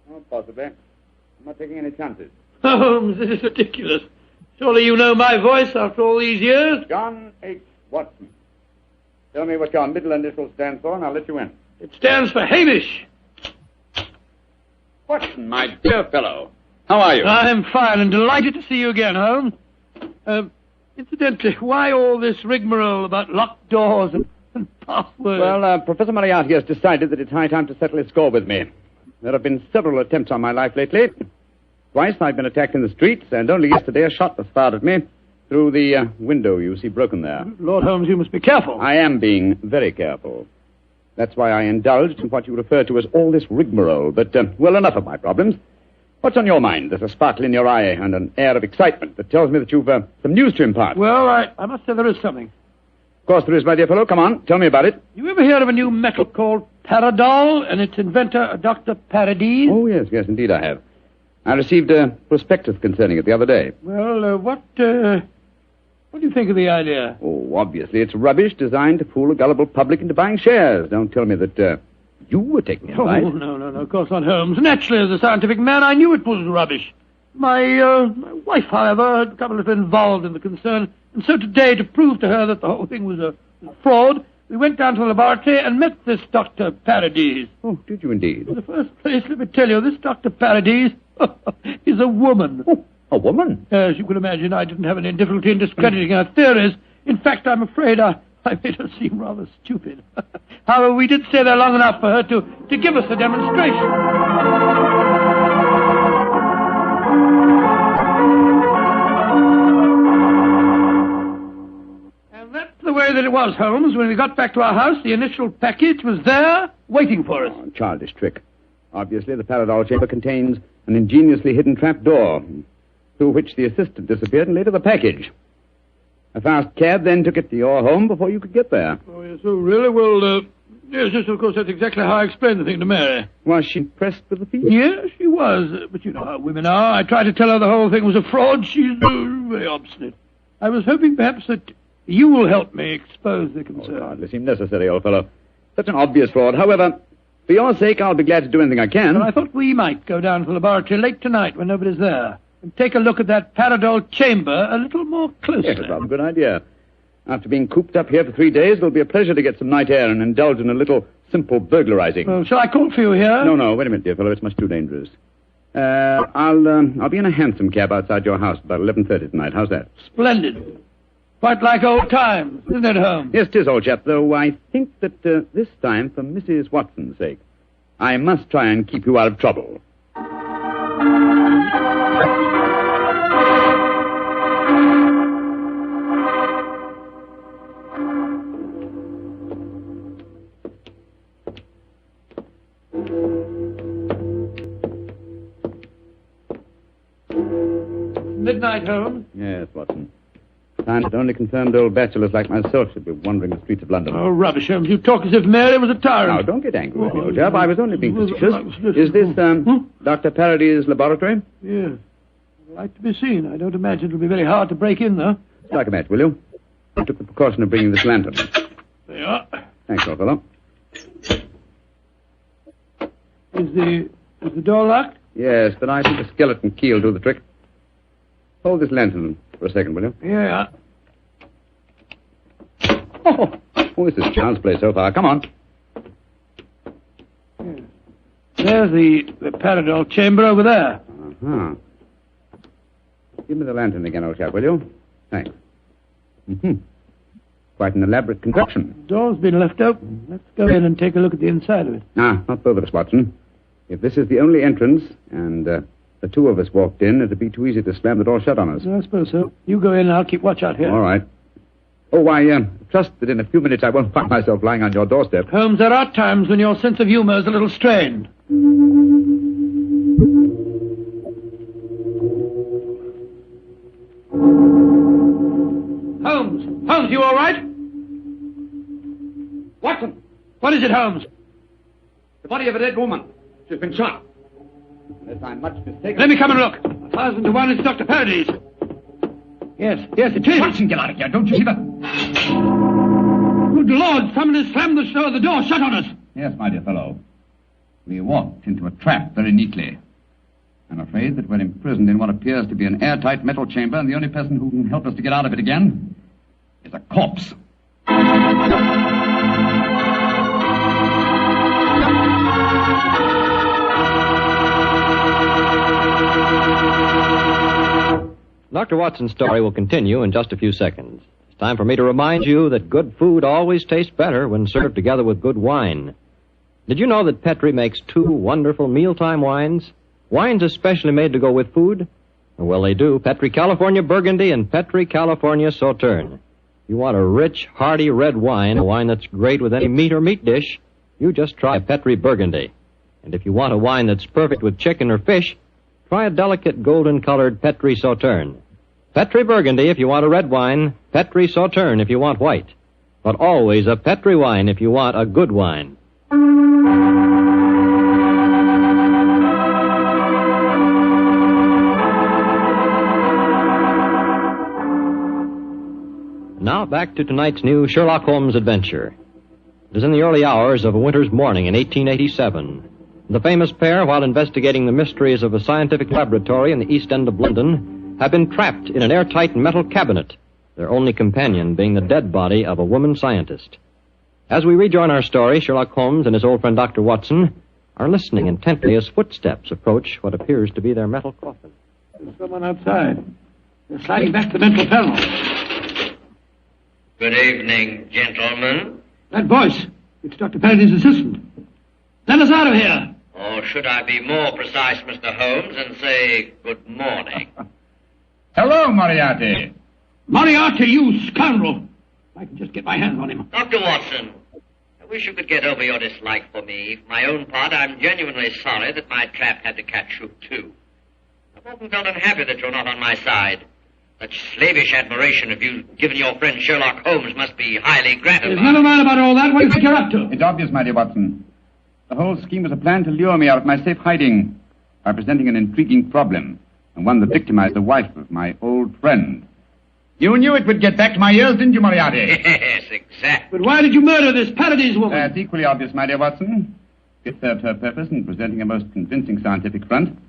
Oh, possibly. I'm not taking any chances. Holmes, this is ridiculous. Surely you know my voice after all these years? John H. Watson. Tell me what your middle initial stands for, and I'll let you in. It stands for Hamish. Watson, my dear fellow. How are you? I'm fine and delighted to see you again, Holmes. Incidentally, why all this rigmarole about locked doors and passwords? Well, Professor Moriarty has decided that it's high time to settle his score with me. There have been several attempts on my life lately. Twice I've been attacked in the streets, and only yesterday a shot was fired at me through the window you see broken there. Lord Holmes, you must be careful. I am being very careful. That's why I indulged in what you refer to as all this rigmarole. But, well, enough of my problems. What's on your mind? There's a sparkle in your eye and an air of excitement that tells me that you've some news to impart. Well, I must say there is something. Of course there is, my dear fellow. Come on, tell me about it. You ever hear of a new metal called Paradol and its inventor, Dr. Paradis? Oh, yes, indeed I have. I received a prospectus concerning it the other day. Well, what do you think of the idea? Oh, obviously it's rubbish designed to fool a gullible public into buying shares. Don't tell me that you were taking advice. Oh, no, of course not, Holmes. Naturally, as a scientific man, I knew it was rubbish. My wife, however, had become a little involved in the concern, and so today, to prove to her that the whole thing was a fraud, we went down to the laboratory and met this Dr. Paradis. Oh, did you indeed? In the first place, let me tell you, this Dr. Paradis is a woman. Oh, a woman? As you can imagine, I didn't have any difficulty in discrediting her theories. In fact, I'm afraid I made her seem rather stupid. However, we did stay there long enough for her to give us a demonstration. that it was, Holmes. When we got back to our house, the initial package was there, waiting for us. Oh, childish trick. Obviously, the Paradol chamber contains an ingeniously hidden trap door, through which the assistant disappeared and later the package. A fast cab then took it to your home before you could get there. Oh, yes, oh, really? Well, yes, of course, that's exactly how I explained the thing to Mary. Was she impressed with the feat? Yes, she was. But you know how women are. I tried to tell her the whole thing was a fraud. She's very obstinate. I was hoping perhaps that you will help me expose the concern. Oh, hardly seemed necessary, old fellow. Such an obvious fraud. However, for your sake, I'll be glad to do anything I can. Well, I thought we might go down to the laboratory late tonight when nobody's there and take a look at that Paradol chamber a little more closely. Yes, rather a good idea. After being cooped up here for 3 days, it'll be a pleasure to get some night air and indulge in a little simple burglarizing. Well, shall I call for you here? No, wait a minute, dear fellow. It's much too dangerous. I'll be in a hansom cab outside your house about 11:30 tonight. How's that? Splendid. Quite like old times, isn't it, Holmes? Yes, 'tis, old chap, though I think that this time, for Mrs. Watson's sake, I must try and keep you out of trouble. Midnight, Holmes? Yes, Watson. Time that only confirmed old bachelors like myself should be wandering the streets of London. Oh, rubbish, Holmes. You talk as if Mary was a tyrant. Now, don't get angry with me, old chap. I was only being facetious. Is this, Dr. Parady's laboratory? Yes. I'd like to be seen. I don't imagine it'll be very hard to break in, though. Strike a match, will you? I took the precaution of bringing this lantern. There you are. Thanks, old fellow. Is the door locked? Yes, but I think a skeleton key will do the trick. Hold this lantern for a second, will you? Yeah. Oh, this is child's play so far. Come on. Yeah. There's the Paradol chamber over there. Uh-huh. Give me the lantern again, old chap, will you? Thanks. Mm-hmm. Quite an elaborate construction. The door's been left open. Let's go in and take a look at the inside of it. Not both of us, Watson. If this is the only entrance, and the two of us walked in, it'd be too easy to slam the door shut on us. I suppose so. You go in and I'll keep watch out here. All right. Oh, I trust that in a few minutes I won't find myself lying on your doorstep. Holmes, there are times when your sense of humor is a little strained. Holmes, you all right? Watson! What is it, Holmes? The body of a dead woman. She's been shot. Unless I'm much mistaken... Let me come and look. 1,000 to 1 it's Dr. Parady's. Yes, it is. Watson, get out of here. Don't you see that? Good Lord, someone has slammed the door shut on us. Yes, my dear fellow. We walked into a trap very neatly. I'm afraid that we're imprisoned in what appears to be an airtight metal chamber, and the only person who can help us to get out of it again is a corpse. Dr. Watson's story will continue in just a few seconds. It's time for me to remind you that good food always tastes better when served together with good wine. Did you know that Petri makes 2 wonderful mealtime wines? Wines especially made to go with food? Well, they do. Petri California Burgundy and Petri California Sauterne. You want a rich, hearty red wine, a wine that's great with any meat or meat dish, you just try Petri Burgundy. And if you want a wine that's perfect with chicken or fish, try a delicate golden-colored Petri Sauterne. Petri Burgundy if you want a red wine, Petri Sauterne if you want white. But always a Petri wine if you want a good wine. Now back to tonight's new Sherlock Holmes adventure. It is in the early hours of a winter's morning in 1887. The famous pair, while investigating the mysteries of a scientific laboratory in the East End of London, have been trapped in an airtight metal cabinet, their only companion being the dead body of a woman scientist. As we rejoin our story, Sherlock Holmes and his old friend Dr. Watson are listening intently as footsteps approach what appears to be their metal coffin. There's someone outside. They're sliding back the mental panel. Good evening, gentlemen. That voice, it's Dr. Parady's assistant. Let us out of here. Or should I be more precise, Mr. Holmes, and say good morning? Hello, Moriarty. Moriarty, you scoundrel. I can just get my hands on him. Dr. Watson, I wish you could get over your dislike for me. For my own part, I'm genuinely sorry that my trap had to catch you, too. I've often felt unhappy that you're not on my side. Such slavish admiration of you given your friend Sherlock Holmes must be highly gratifying. There's never mind about all that. What do you think you're up to? It's obvious, my dear Watson. The whole scheme was a plan to lure me out of my safe hiding by presenting an intriguing problem, and one that victimized the wife of my old friend. You knew it would get back to my ears, didn't you, Moriarty? Yes, exactly. But why did you murder this Paradise woman? That's equally obvious, my dear Watson. It served her purpose in presenting a most convincing scientific front.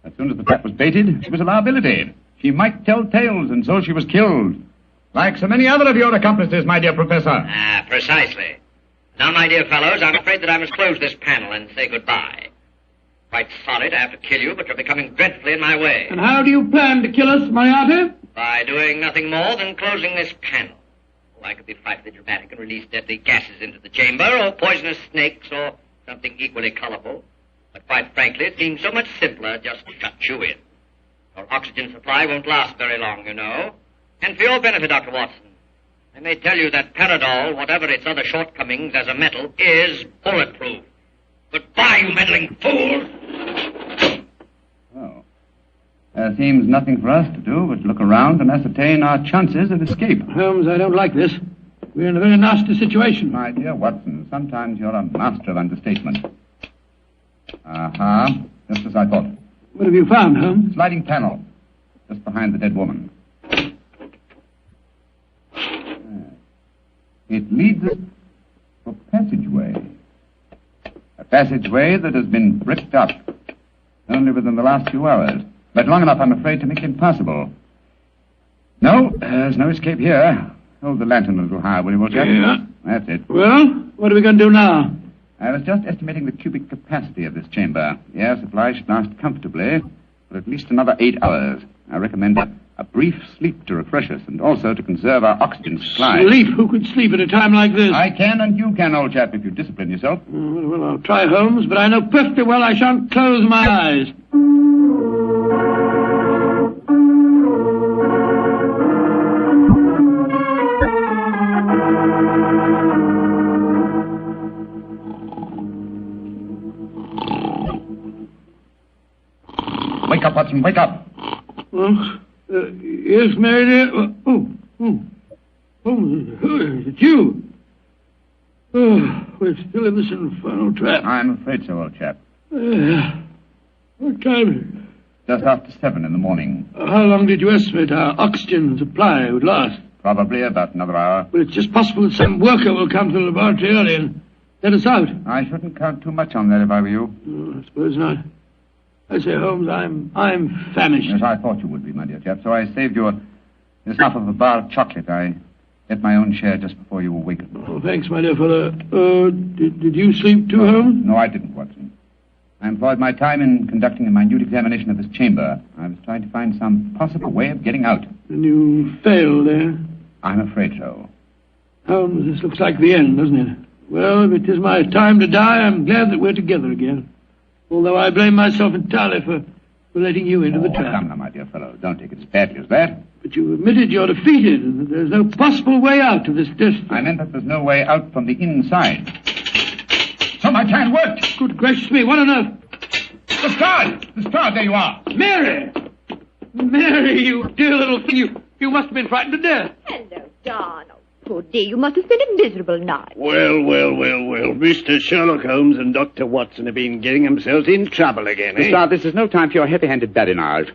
As soon as the trap was baited, she was a liability. She might tell tales, and so she was killed. Like so many other of your accomplices, my dear Professor. Ah, precisely. Now, my dear fellows, I'm afraid that I must close this panel and say goodbye. Quite sorry to have to kill you, but you're becoming dreadfully in my way. And how do you plan to kill us, Moriarty? By doing nothing more than closing this panel. Oh, I could be frightfully dramatic and release deadly gases into the chamber, or poisonous snakes, or something equally colorful. But quite frankly, it seems so much simpler just to shut you in. Your oxygen supply won't last very long, you know. And for your benefit, Dr. Watson, I may tell you that Paradol, whatever its other shortcomings as a metal, is bulletproof. Goodbye, you meddling fools! Oh. There seems nothing for us to do but look around and ascertain our chances of escape. Holmes, I don't like this. We're in a very nasty situation. My dear Watson, sometimes you're a master of understatement. Aha, just as I thought. What have you found, Holmes? Sliding panel, just behind the dead woman. It leads us to a passageway. A passageway that has been bricked up only within the last few hours. But long enough, I'm afraid, to make it impossible. No, there's no escape here. Hold the lantern a little higher, will you, Walter? Yeah. That's it. Well, what are we going to do now? I was just estimating the cubic capacity of this chamber. The air supply should last comfortably for at least another 8 hours. I recommend a brief sleep to refresh us and also to conserve our oxygen supply. Sleep? Who could sleep at a time like this? I can and you can, old chap, if you discipline yourself. Well, I'll try, Holmes, but I know perfectly well I shan't close my eyes. Wake up, Watson, wake up. Yes, Mary dear. It's you. Oh, we're still in this infernal trap. I'm afraid so, old chap. What time is it? Just after 7 in the morning. How long did you estimate our oxygen supply would last? Probably about another hour. Well, it's just possible that some worker will come to the laboratory early and let us out. I shouldn't count too much on that if I were you. I suppose not. I say, Holmes, I'm famished. Yes, I thought you would be, my dear chap, so I saved you this half of a bar of chocolate. I ate my own share just before you awakened. Oh, thanks, my dear fellow. Did you sleep too, Holmes? No, I didn't, Watson. I employed my time in conducting a minute examination of this chamber. I was trying to find some possible way of getting out. And you failed there? I'm afraid so. Holmes, this looks like the end, doesn't it? Well, if it is my time to die, I'm glad that we're together again. Although I blame myself entirely for letting you into the trap. Come now, my dear fellow. Don't take it as badly as that. But you admitted you're defeated and that there's no possible way out of this destiny. I meant that there's no way out from the inside. So my plan worked. Good gracious me, what on earth? The guard, there you are. Mary! Mary, you dear little thing, you must have been frightened to death. Hello, Donald. Poor dear, you must have spent a miserable night. Well. Mr. Sherlock Holmes and Dr. Watson have been getting themselves in trouble again, eh? Mister, this is no time for your heavy-handed badinage.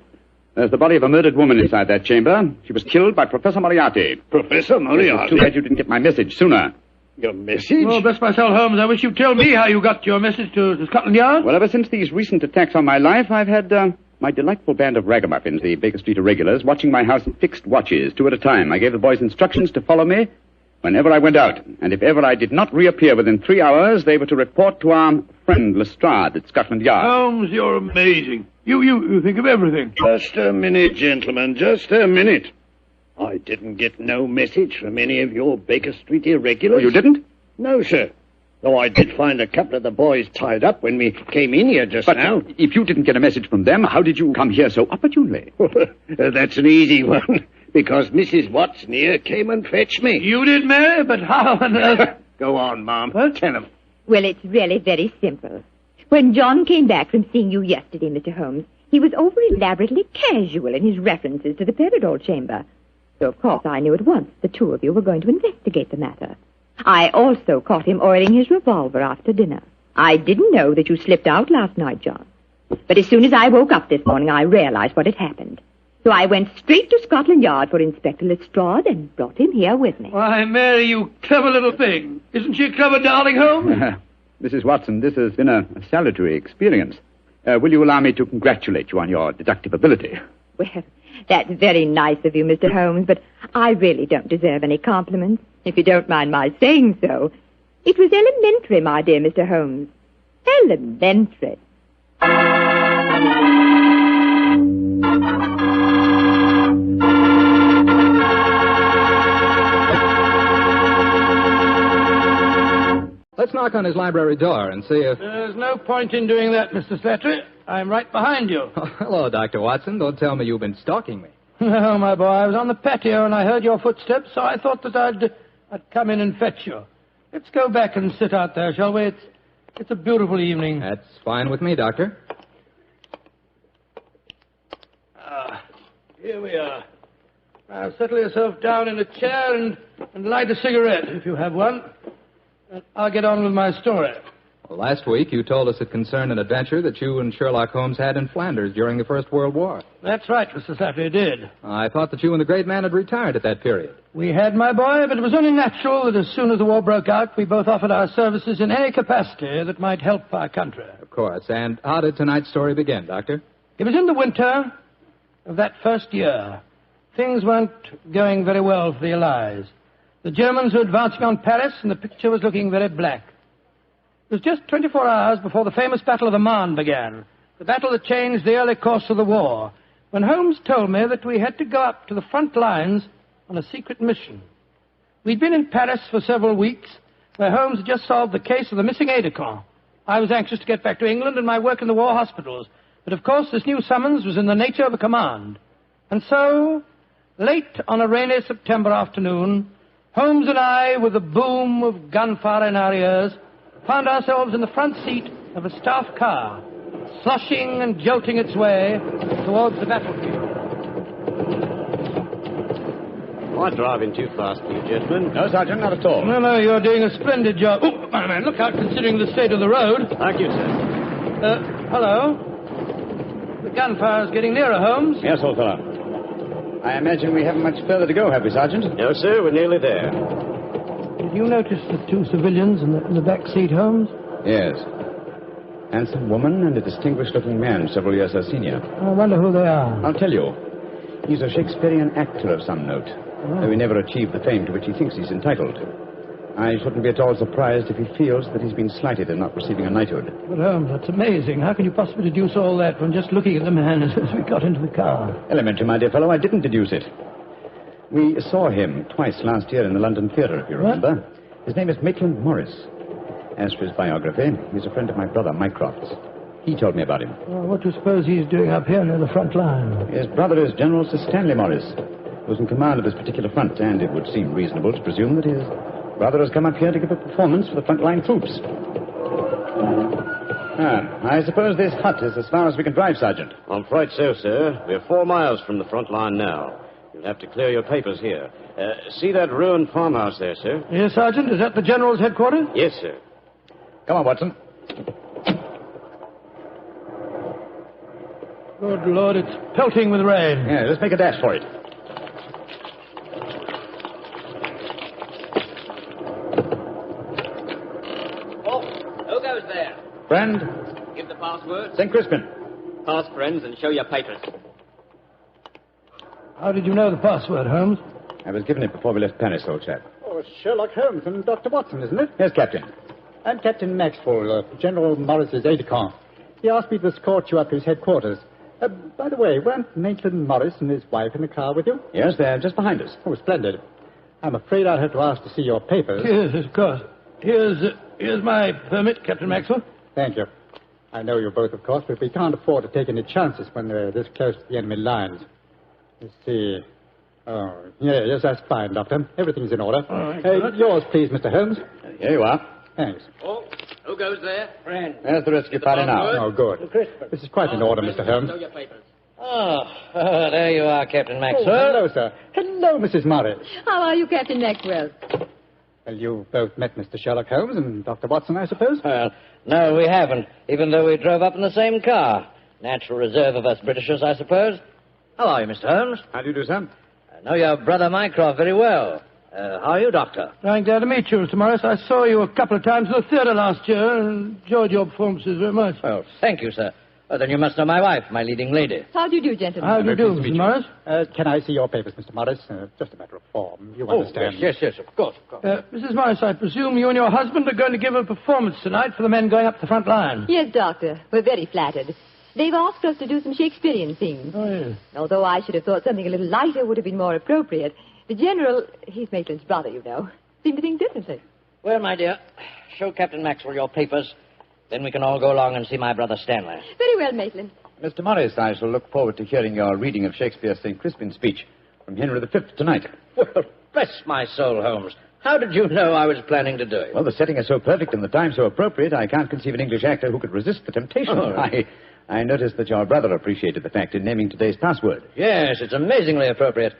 There's the body of a murdered woman inside that chamber. She was killed by Professor Moriarty. Professor Moriarty? It's too bad you didn't get my message sooner. Your message? Well, bless myself, Holmes, I wish you'd tell me how you got your message to Scotland Yard. Well, ever since these recent attacks on my life, I've had my delightful band of ragamuffins, the Baker Street Irregulars, watching my house in fixed watches, 2 at a time. I gave the boys instructions to follow me whenever I went out. And if ever I did not reappear within 3 hours, they were to report to our friend Lestrade at Scotland Yard. Holmes, you're amazing. You think of everything. Just a minute, gentlemen, just a minute. I didn't get no message from any of your Baker Street irregulars. Oh, you didn't? No, sir. Though I did find a couple of the boys tied up when we came in here just now. If you didn't get a message from them, how did you come here so opportunely? That's an easy one. Because Mrs. Watson here came and fetched me. You did, Mary? But how on earth? Go on, Mom. Tell him. Well, it's really very simple. When John came back from seeing you yesterday, Mr. Holmes, he was over elaborately casual in his references to the Paradol chamber. So, of course, I knew at once the two of you were going to investigate the matter. I also caught him oiling his revolver after dinner. I didn't know that you slipped out last night, John. But as soon as I woke up this morning, I realized what had happened. So I went straight to Scotland Yard for Inspector Lestrade and brought him here with me. Why, Mary, you clever little thing. Isn't she a clever darling, Holmes? Mrs. Watson, this has been a salutary experience. Will you allow me to congratulate you on your deductive ability? Well, that's very nice of you, Mr. Holmes, but I really don't deserve any compliments, if you don't mind my saying so. It was elementary, my dear Mr. Holmes. Elementary. Let's knock on his library door and see if... There's no point in doing that, Mr. Slattery. I'm right behind you. Oh, hello, Dr. Watson. Don't tell me you've been stalking me. No, my boy. I was on the patio and I heard your footsteps, so I thought that I'd come in and fetch you. Let's go back and sit out there, shall we? It's a beautiful evening. That's fine with me, Doctor. Here we are. Now, settle yourself down in a chair and light a cigarette, if you have one. I'll get on with my story. Well, last week you told us it concerned an adventure that you and Sherlock Holmes had in Flanders during the First World War. That's right, Mr. Slattery, did. I thought that you and the great man had retired at that period. We had, my boy, but it was only natural that as soon as the war broke out, we both offered our services in any capacity that might help our country. Of course. And how did tonight's story begin, Doctor? It was in the winter of that first year. Things weren't going very well for the Allies. The Germans were advancing on Paris, and the picture was looking very black. It was just 24 hours before the famous Battle of the Marne began, the battle that changed the early course of the war, when Holmes told me that we had to go up to the front lines on a secret mission. We'd been in Paris for several weeks, where Holmes had just solved the case of the missing aide-de-camp. I was anxious to get back to England and my work in the war hospitals, but of course this new summons was in the nature of a command. And so, late on a rainy September afternoon, Holmes and I, with the boom of gunfire in our ears, found ourselves in the front seat of a staff car, sloshing and jolting its way towards the battlefield. Am I driving too fast for you, gentlemen? No, Sergeant, not at all. No, you're doing a splendid job. Oh, my man, look out considering the state of the road. Thank you, sir. Hello? The gunfire's getting nearer, Holmes. Yes, old fellow. I imagine we haven't much further to go, have we, Sergeant? No, sir, we're nearly there. Did you notice the two civilians in the back seat, Holmes? Yes. Handsome woman and a distinguished-looking man, several years her senior. I wonder who they are. I'll tell you. He's a Shakespearean actor of some note, though he never achieved the fame to which he thinks he's entitled. I shouldn't be at all surprised if he feels that he's been slighted in not receiving a knighthood. But, Holmes, that's amazing. How can you possibly deduce all that from just looking at the man as we got into the car? Elementary, my dear fellow. I didn't deduce it. We saw him twice last year in the London Theatre, if you remember. What? His name is Maitland Morris. As for his biography, he's a friend of my brother, Mycroft's. He told me about him. Well, what do you suppose he's doing up here near the front line? His brother is General Sir Stanley Morris, who's in command of this particular front, and it would seem reasonable to presume that his brother has come up here to give a performance for the frontline troops. I suppose this hut is as far as we can drive, Sergeant. I'm afraid so, sir. We're 4 miles from the front line now. You'll have to clear your papers here. See that ruined farmhouse there, sir? Yes, Sergeant. Is that the General's headquarters? Yes, sir. Come on, Watson. Good Lord, it's pelting with rain. Yeah, let's make a dash for it. Who goes there? Friend. Give the password. St. Crispin. Pass, friends, and show your papers. How did you know the password, Holmes? I was given it before we left Paris, old chap. Oh, it's Sherlock Holmes and Dr. Watson, isn't it? Yes, Captain. I'm Captain Maxwell, General Morris's aide-de-camp. He asked me to escort you up to his headquarters. By the way, weren't Maitland Morris and his wife in the car with you? Yes, they're just behind us. Oh, splendid. I'm afraid I'll have to ask to see your papers. Yes, of course. Here's my permit, Captain Maxwell. Thank you. I know you both, of course, but we can't afford to take any chances when they're this close to the enemy lines. Let's see. Oh, yes, that's fine, Doctor. Everything's in order. All right, yours, please, Mr. Holmes. Here you are. Thanks. Oh, who goes there? Friend. There's the rescue party now. Oh, good. This is quite in order, Mr. Holmes. Show your papers. Oh, there you are, Captain Maxwell. Hello, sir. Hello, Mrs. Morris. How are you, Captain Maxwell? Well, you both met Mr. Sherlock Holmes and Dr. Watson, I suppose? Well, no, we haven't, even though we drove up in the same car. Natural reserve of us Britishers, I suppose. How are you, Mr. Holmes? How do you do, sir? I know your brother Mycroft very well. How are you, Doctor? I'm glad to meet you, Mr. Morris. I saw you a couple of times in the theatre last year and enjoyed your performances very much. Well, thank you, sir. Well, then you must know my wife, my leading lady. How do you do, gentlemen? How do you do, Mr. Morris? Can I see your papers, Mr. Morris? Just a matter of form. You understand. Yes, of course. Mrs. Morris, I presume you and your husband are going to give a performance tonight for the men going up the front line. Yes, Doctor. We're very flattered. They've asked us to do some Shakespearean scenes. Oh, yes. Although I should have thought something a little lighter would have been more appropriate. The General, he's Maitland's brother, you know, seemed to think differently. Well, my dear, show Captain Maxwell your papers. Then we can all go along and see my brother Stanley. Very well, Maitland. Mr. Morris, I shall look forward to hearing your reading of Shakespeare's St. Crispin's speech from Henry V tonight. Well, bless my soul, Holmes. How did you know I was planning to do it? Well, the setting is so perfect and the time so appropriate, I can't conceive an English actor who could resist the temptation. Oh. I noticed that your brother appreciated the fact in naming today's password. Yes, it's amazingly appropriate.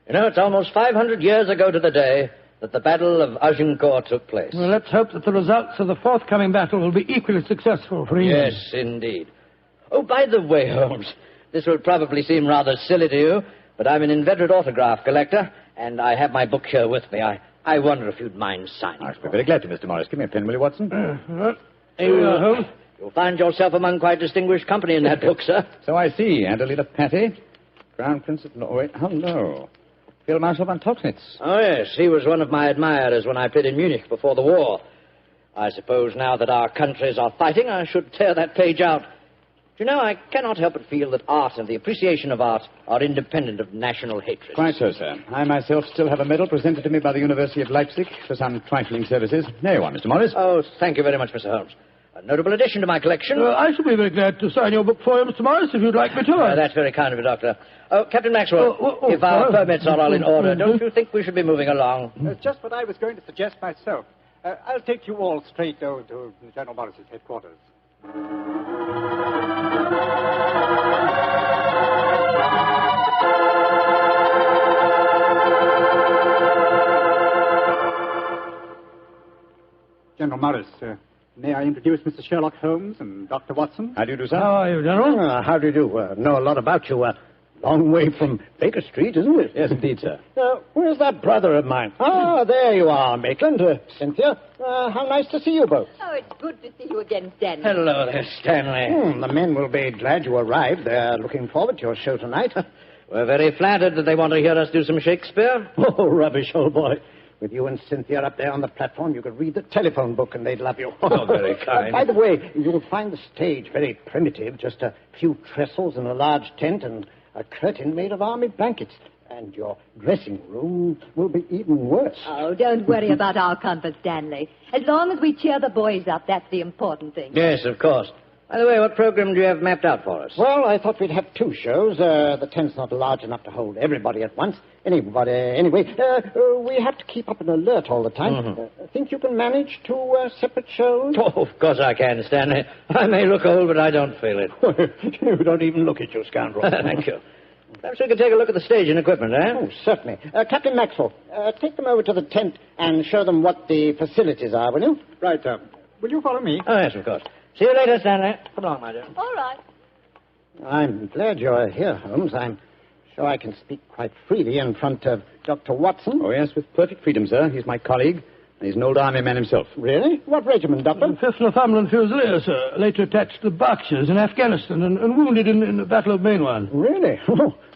You know, it's almost 500 years ago to the day that the Battle of Agincourt took place. Well, let's hope that the results of the forthcoming battle will be equally successful for England. Yes, indeed. Oh, by the way, Holmes, this will probably seem rather silly to you, but I'm an inveterate autograph collector, and I have my book here with me. I wonder if you'd mind signing. I'd be very glad to, Mr. Morris. Give me a pen, will you, Watson? Here you are, Holmes. You'll find yourself among quite distinguished company in that book, sir. So I see. Adelina Patty, Crown Prince of Norway. Oh, no. Field Marshal von Toxnitz. Oh, yes. He was one of my admirers when I played in Munich before the war. I suppose now that our countries are fighting, I should tear that page out. You know, I cannot help but feel that art and the appreciation of art are independent of national hatred. Quite so, sir. I myself still have a medal presented to me by the University of Leipzig for some trifling services. There you are, Mr. Morris. Oh, thank you very much, Mr. Holmes. A notable addition to my collection. I shall be very glad to sign your book for you, Mr. Morris, if you'd like me to. That's very kind of you, Doctor. Oh, Captain Maxwell, if our permits are all in order, don't you think we should be moving along? Just what I was going to suggest myself. I'll take you all straight over to General Morris's headquarters. General Morris, may I introduce Mr. Sherlock Holmes and Dr. Watson? How do you do, sir? How are you, General? How do you do? Know a lot about you. Long way from Baker Street, isn't it? Yes, indeed, sir. Where's that brother of mine? Ah, there you are, Maitland. Cynthia, how nice to see you both. Oh, it's good to see you again, Stanley. Hello there, Stanley. The men will be glad you arrived. They're looking forward to your show tonight. We're very flattered that they want to hear us do some Shakespeare. Oh, rubbish, old boy. With you and Cynthia up there on the platform, you could read the telephone book and they'd love you. Oh, very kind. By the way, you'll find the stage very primitive. Just a few trestles and a large tent and a curtain made of army blankets. And your dressing room will be even worse. Oh, don't worry about our comfort, Stanley. As long as we cheer the boys up, that's the important thing. Yes, of course. By the way, what program do you have mapped out for us? Well, I thought we'd have two shows. The tent's not large enough to hold everybody at once. Anyway, we have to keep up an alert all the time. Mm-hmm. Think you can manage two separate shows? Oh, of course I can, Stanley. I may look old, but I don't feel it. You don't even look at you, scoundrel. Thank you. Perhaps we could take a look at the stage and equipment, eh? Oh, certainly. Captain Maxwell, take them over to the tent and show them what the facilities are, will you? Right, will you follow me? Oh, yes, of course. See you later, Stanley. Come along, my dear. All right. I'm glad you're here, Holmes. I'm sure I can speak quite freely in front of Dr. Watson. Oh, yes, with perfect freedom, sir. He's my colleague, and he's an old army man himself. Really? What regiment, Doctor? 5th Northumberland Fusiliers, sir. Later attached to the Berkshires in Afghanistan and wounded in the Battle of Mainwan. Really?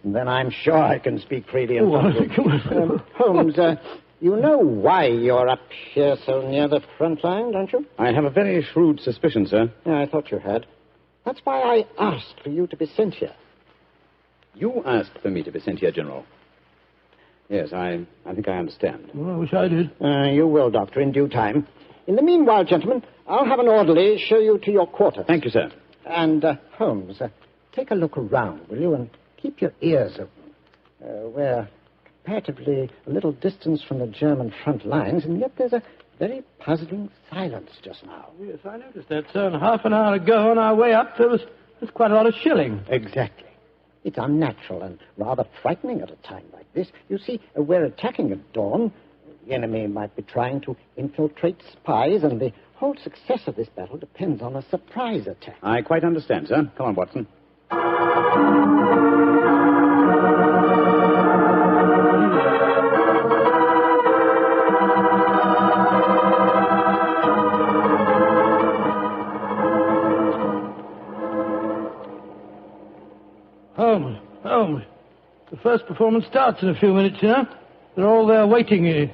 Then I'm sure I can speak freely in front of you. Holmes, you know why you're up here so near the front line, don't you? I have a very shrewd suspicion, sir. Yeah, I thought you had. That's why I asked for you to be sent here. You asked for me to be sent here, General. Yes, I think I understand. Well, I wish I did. You will, Doctor, in due time. In the meanwhile, gentlemen, I'll have an orderly show you to your quarters. Thank you, sir. And, Holmes, take a look around, will you, and keep your ears open. We're comparatively a little distance from the German front lines, and yet there's a very puzzling silence just now. Yes, I noticed that, sir. And half an hour ago, on our way up, there's quite a lot of shelling. Exactly. It's unnatural and rather frightening at a time like this. You see, we're attacking at dawn. The enemy might be trying to infiltrate spies, and the whole success of this battle depends on a surprise attack. I quite understand, sir. Come on, Watson. Holmes. The first performance starts in a few minutes, you know. They're all there waiting here.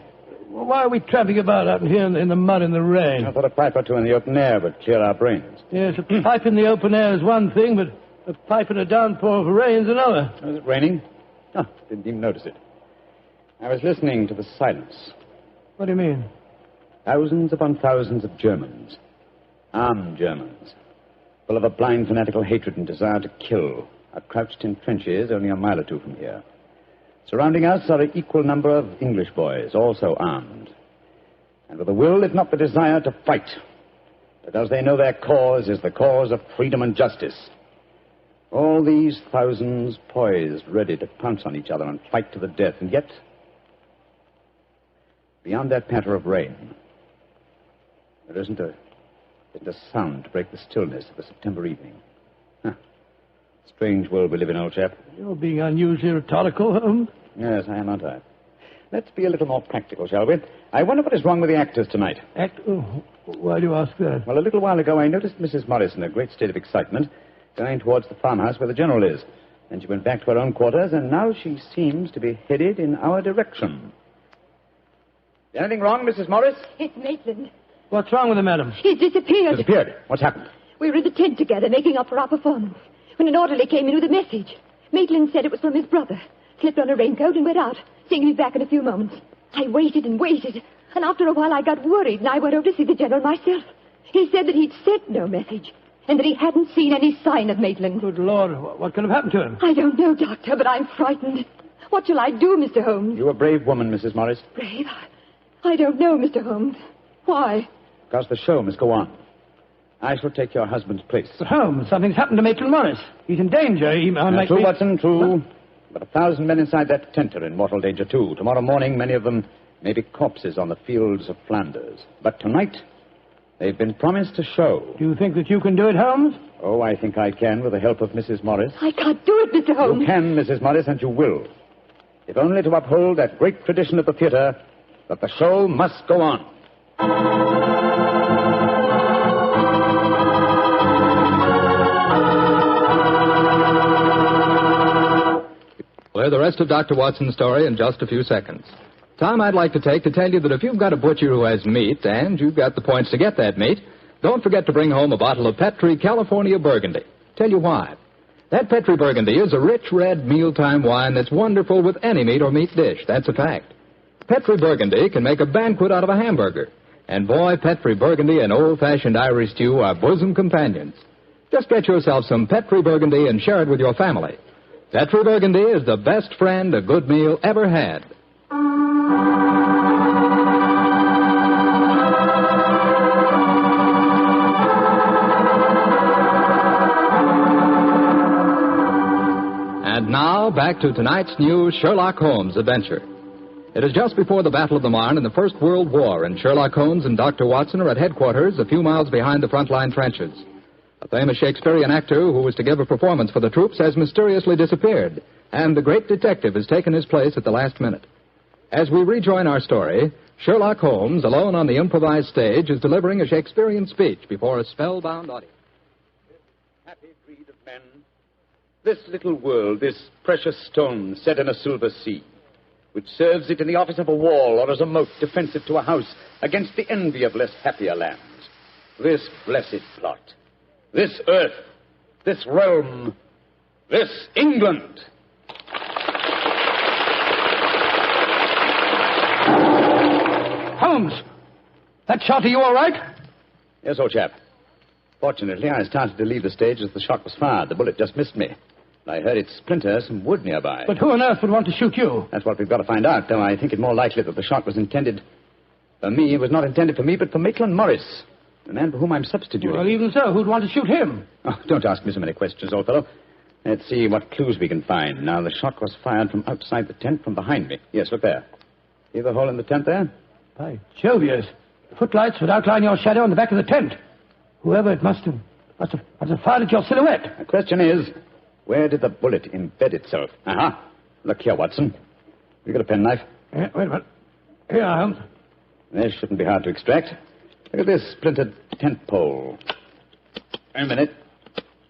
Why are we tramping about out here in the mud and the rain? I thought a pipe or two in the open air would clear our brains. Yes, a pipe in the open air is one thing, but a pipe in a downpour of rain is another. Was it raining? Oh, didn't even notice it. I was listening to the silence. What do you mean? Thousands upon thousands of Germans. Armed Germans. Full of a blind fanatical hatred and desire to kill. Are crouched in trenches only a mile or two from here. Surrounding us are an equal number of English boys, also armed. And with a will, if not the desire, to fight. Because they know their cause is the cause of freedom and justice. All these thousands poised, ready to pounce on each other and fight to the death. And yet, beyond that patter of rain, there isn't a sound to break the stillness of the September evening. Strange world we live in, old chap. You're being unusually rhetorical, Holmes. Yes, I am, aren't I? Let's be a little more practical, shall we? I wonder what is wrong with the actors tonight. Why do you ask that? Well, a little while ago I noticed Mrs. Morris in a great state of excitement, going towards the farmhouse where the General is. Then she went back to her own quarters, and now she seems to be headed in our direction. Is anything wrong, Mrs. Morris? It's Maitland. What's wrong with him, madam? He's disappeared. Disappeared? What's happened? We were in the tent together, making up for our performance, when an orderly came in with a message. Maitland said it was from his brother. Slipped on a raincoat and went out, saying he'd be back in a few moments. I waited and waited, and after a while I got worried, and I went over to see the General myself. He said that he'd sent no message, and that he hadn't seen any sign of Maitland. Good Lord, what could have happened to him? I don't know, Doctor, but I'm frightened. What shall I do, Mr. Holmes? You're a brave woman, Mrs. Morris. Brave? I don't know, Mr. Holmes. Why? Because the show must go on. I shall take your husband's place. But Holmes, something's happened to Maitland Morris. He's in danger. True, Watson, true. But 1,000 men inside that tent are in mortal danger, too. Tomorrow morning, many of them may be corpses on the fields of Flanders. But tonight, they've been promised a show. Do you think that you can do it, Holmes? Oh, I think I can, with the help of Mrs. Morris. I can't do it, Mr. Holmes. You can, Mrs. Morris, and you will. If only to uphold that great tradition of the theater, that the show must go on. We'll hear the rest of Dr. Watson's story in just a few seconds. Time I'd like to take to tell you that if you've got a butcher who has meat, and you've got the points to get that meat, don't forget to bring home a bottle of Petri California Burgundy. Tell you why. That Petri Burgundy is a rich red mealtime wine that's wonderful with any meat or meat dish. That's a fact. Petri Burgundy can make a banquet out of a hamburger. And boy, Petri Burgundy and old-fashioned Irish stew are bosom companions. Just get yourself some Petri Burgundy and share it with your family. Petri Burgundy is the best friend a good meal ever had. And now, back to tonight's new Sherlock Holmes adventure. It is just before the Battle of the Marne in the First World War, and Sherlock Holmes and Dr. Watson are at headquarters a few miles behind the front-line trenches. A famous Shakespearean actor who was to give a performance for the troops has mysteriously disappeared, and the great detective has taken his place at the last minute. As we rejoin our story, Sherlock Holmes, alone on the improvised stage, is delivering a Shakespearean speech before a spellbound audience. Happy breed of men, this little world, this precious stone set in a silver sea, which serves it in the office of a wall or as a moat defensive to a house against the envy of less happier lands. This blessed plot, this earth, this realm, this England. Holmes! That shot, are you all right? Yes, old chap. Fortunately, I started to leave the stage as the shot was fired. The bullet just missed me. I heard it splinter some wood nearby. But who on earth would want to shoot you? That's what we've got to find out, though I think it more likely that the shot was intended for me. It was not intended for me, but for Maitland Morris, the man for whom I'm substituting. Well, even so, who'd want to shoot him? Oh, don't ask me so many questions, old fellow. Let's see what clues we can find. Now, the shot was fired from outside the tent from behind me. Yes, look there. See the hole in the tent there? By Jove, yes. The footlights would outline your shadow on the back of the tent. Whoever it must have fired at your silhouette. The question is, where did the bullet embed itself? Aha. Look here, Watson. You got a penknife? Wait a minute. Here, Holmes. This shouldn't be hard to extract. Look at this splintered tent pole. Wait a minute.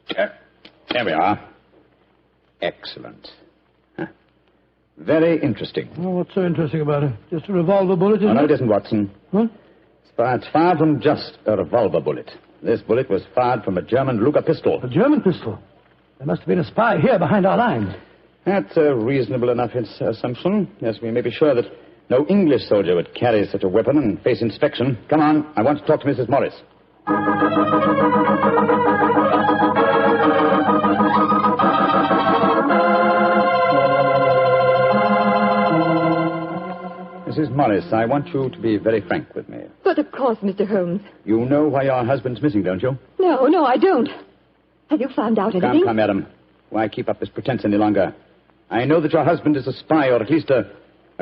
There we are. Excellent. Huh. Very interesting. Oh, what's so interesting about it? Just a revolver bullet, isn't no, it? it isn't, Watson. What? It's far from just a revolver bullet. This bullet was fired from a German Luger pistol. A German pistol? There must have been a spy here behind our lines. That's a reasonable enough assumption. Yes, we may be sure that no English soldier would carry such a weapon and face inspection. Come on, I want to talk to Mrs. Morris. Mrs. Morris, I want you to be very frank with me. But of course, Mr. Holmes. You know why your husband's missing, don't you? No, I don't. Have you found out anything? Come, madam. Why keep up this pretense any longer? I know that your husband is a spy, or at least a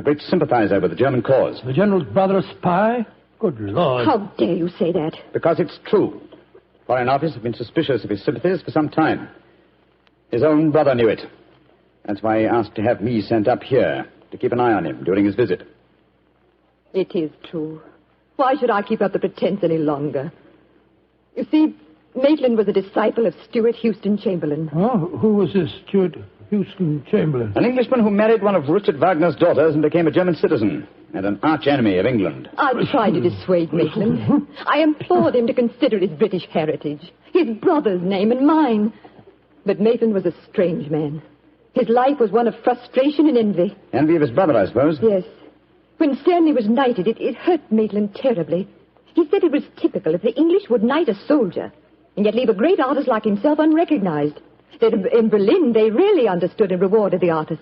great sympathizer with the German cause. The General's brother a spy? Good Lord. How dare you say that? Because it's true. Foreign Office have been suspicious of his sympathies for some time. His own brother knew it. That's why he asked to have me sent up here to keep an eye on him during his visit. It is true. Why should I keep up the pretense any longer? You see, Maitland was a disciple of Stuart Houston Chamberlain. Oh, who was this Stuart Houston Chamberlain? An Englishman who married one of Richard Wagner's daughters and became a German citizen, and an arch-enemy of England. I tried to dissuade Maitland. I implored him to consider his British heritage, his brother's name and mine. But Maitland was a strange man. His life was one of frustration and envy. Envy of his brother, I suppose? Yes. When Stanley was knighted, it hurt Maitland terribly. He said it was typical if the English would knight a soldier and yet leave a great artist like himself unrecognized. That in Berlin, they really understood and rewarded the artist.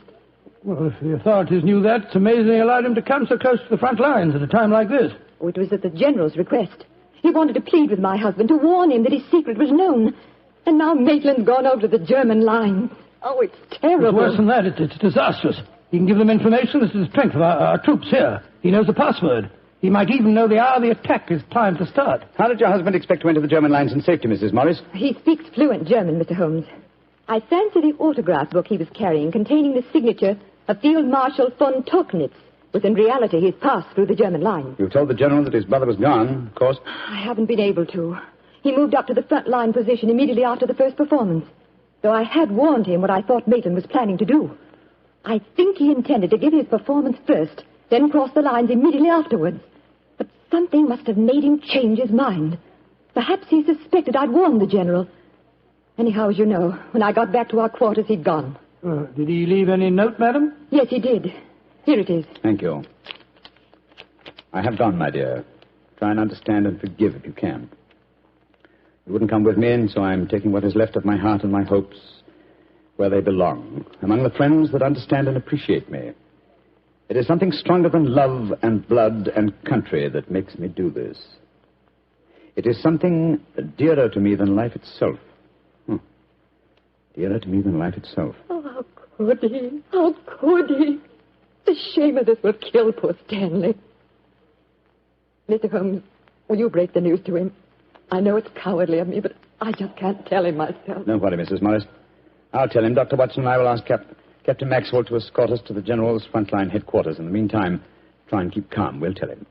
Well, if the authorities knew that, it's amazing they allowed him to come so close to the front lines at a time like this. Oh, it was at the General's request. He wanted to plead with my husband to warn him that his secret was known. And now Maitland's gone over to the German lines. Oh, it's terrible. It's worse than that. It's disastrous. He can give them information as to the strength of our troops here. He knows the password. He might even know the hour the attack is timed to start. How did your husband expect to enter the German lines in safety, Mrs. Morris? He speaks fluent German, Mr. Holmes. I fancy the autograph book he was carrying, containing the signature of Field Marshal von Tobacconist, was in reality his pass through the German lines. You told the General that his brother was gone, of course. I haven't been able to. He moved up to the front line position immediately after the first performance, though I had warned him what I thought Maitland was planning to do. I think he intended to give his performance first, then cross the lines immediately afterwards. But something must have made him change his mind. Perhaps he suspected I'd warned the General. Anyhow, as you know, when I got back to our quarters, he'd gone. Did he leave any note, madam? Yes, he did. Here it is. Thank you. I have gone, my dear. Try and understand and forgive if you can. You wouldn't come with me, and so I'm taking what is left of my heart and my hopes where they belong, among the friends that understand and appreciate me. It is something stronger than love and blood and country that makes me do this. It is something dearer to me than life itself. Dearer to me than life itself. Oh, how could he? How could he? The shame of this will kill poor Stanley. Mr. Holmes, will you break the news to him? I know it's cowardly of me, but I just can't tell him myself. Don't worry, Mrs. Morris. I'll tell him. Dr. Watson and I will ask Captain Maxwell to escort us to the General's frontline headquarters. In the meantime, try and keep calm. We'll tell him.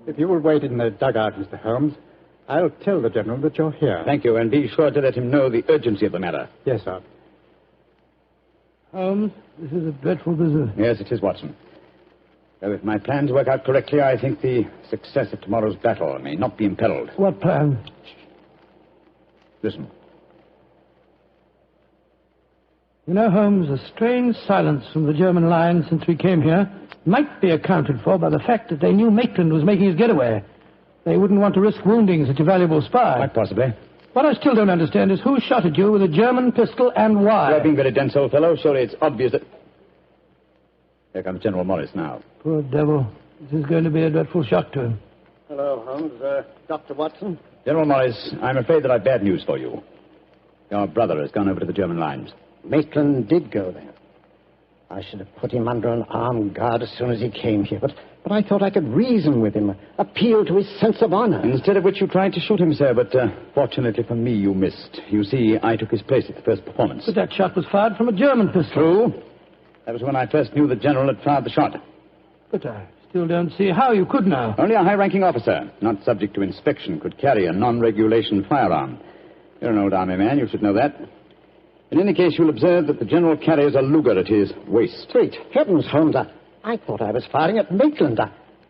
If you will wait in the dugout, Mr. Holmes, I'll tell the General that you're here. Thank you, and be sure to let him know the urgency of the matter. Yes, sir. Holmes, this is a dreadful business. Yes, it is, Watson. Though if my plans work out correctly, I think the success of tomorrow's battle may not be imperiled. What plan? Listen. You know, Holmes, a strange silence from the German line since we came here might be accounted for by the fact that they knew Maitland was making his getaway. They wouldn't want to risk wounding such a valuable spy. Quite possibly. What I still don't understand is who shot at you with a German pistol and why. You're being very dense, old fellow. Surely it's obvious that... Here comes General Morris now. Poor devil. This is going to be a dreadful shock to him. Hello, Holmes. Dr. Watson? General Morris, I'm afraid that I've bad news for you. Your brother has gone over to the German lines. Maitland did go there. I should have put him under an armed guard as soon as he came here, but I thought I could reason with him, appeal to his sense of honor. Instead of which you tried to shoot him, sir, but fortunately for me, you missed. You see, I took his place at the first performance. But that shot was fired from a German pistol. True. That was when I first knew the general had fired the shot. But I still don't see how you could now. Only a high-ranking officer, not subject to inspection, could carry a non-regulation firearm. You're an old army man, you should know that. In any case, you'll observe that the general carries a Luger at his waist. Great heavens, Holmes, I thought I was firing at Maitland.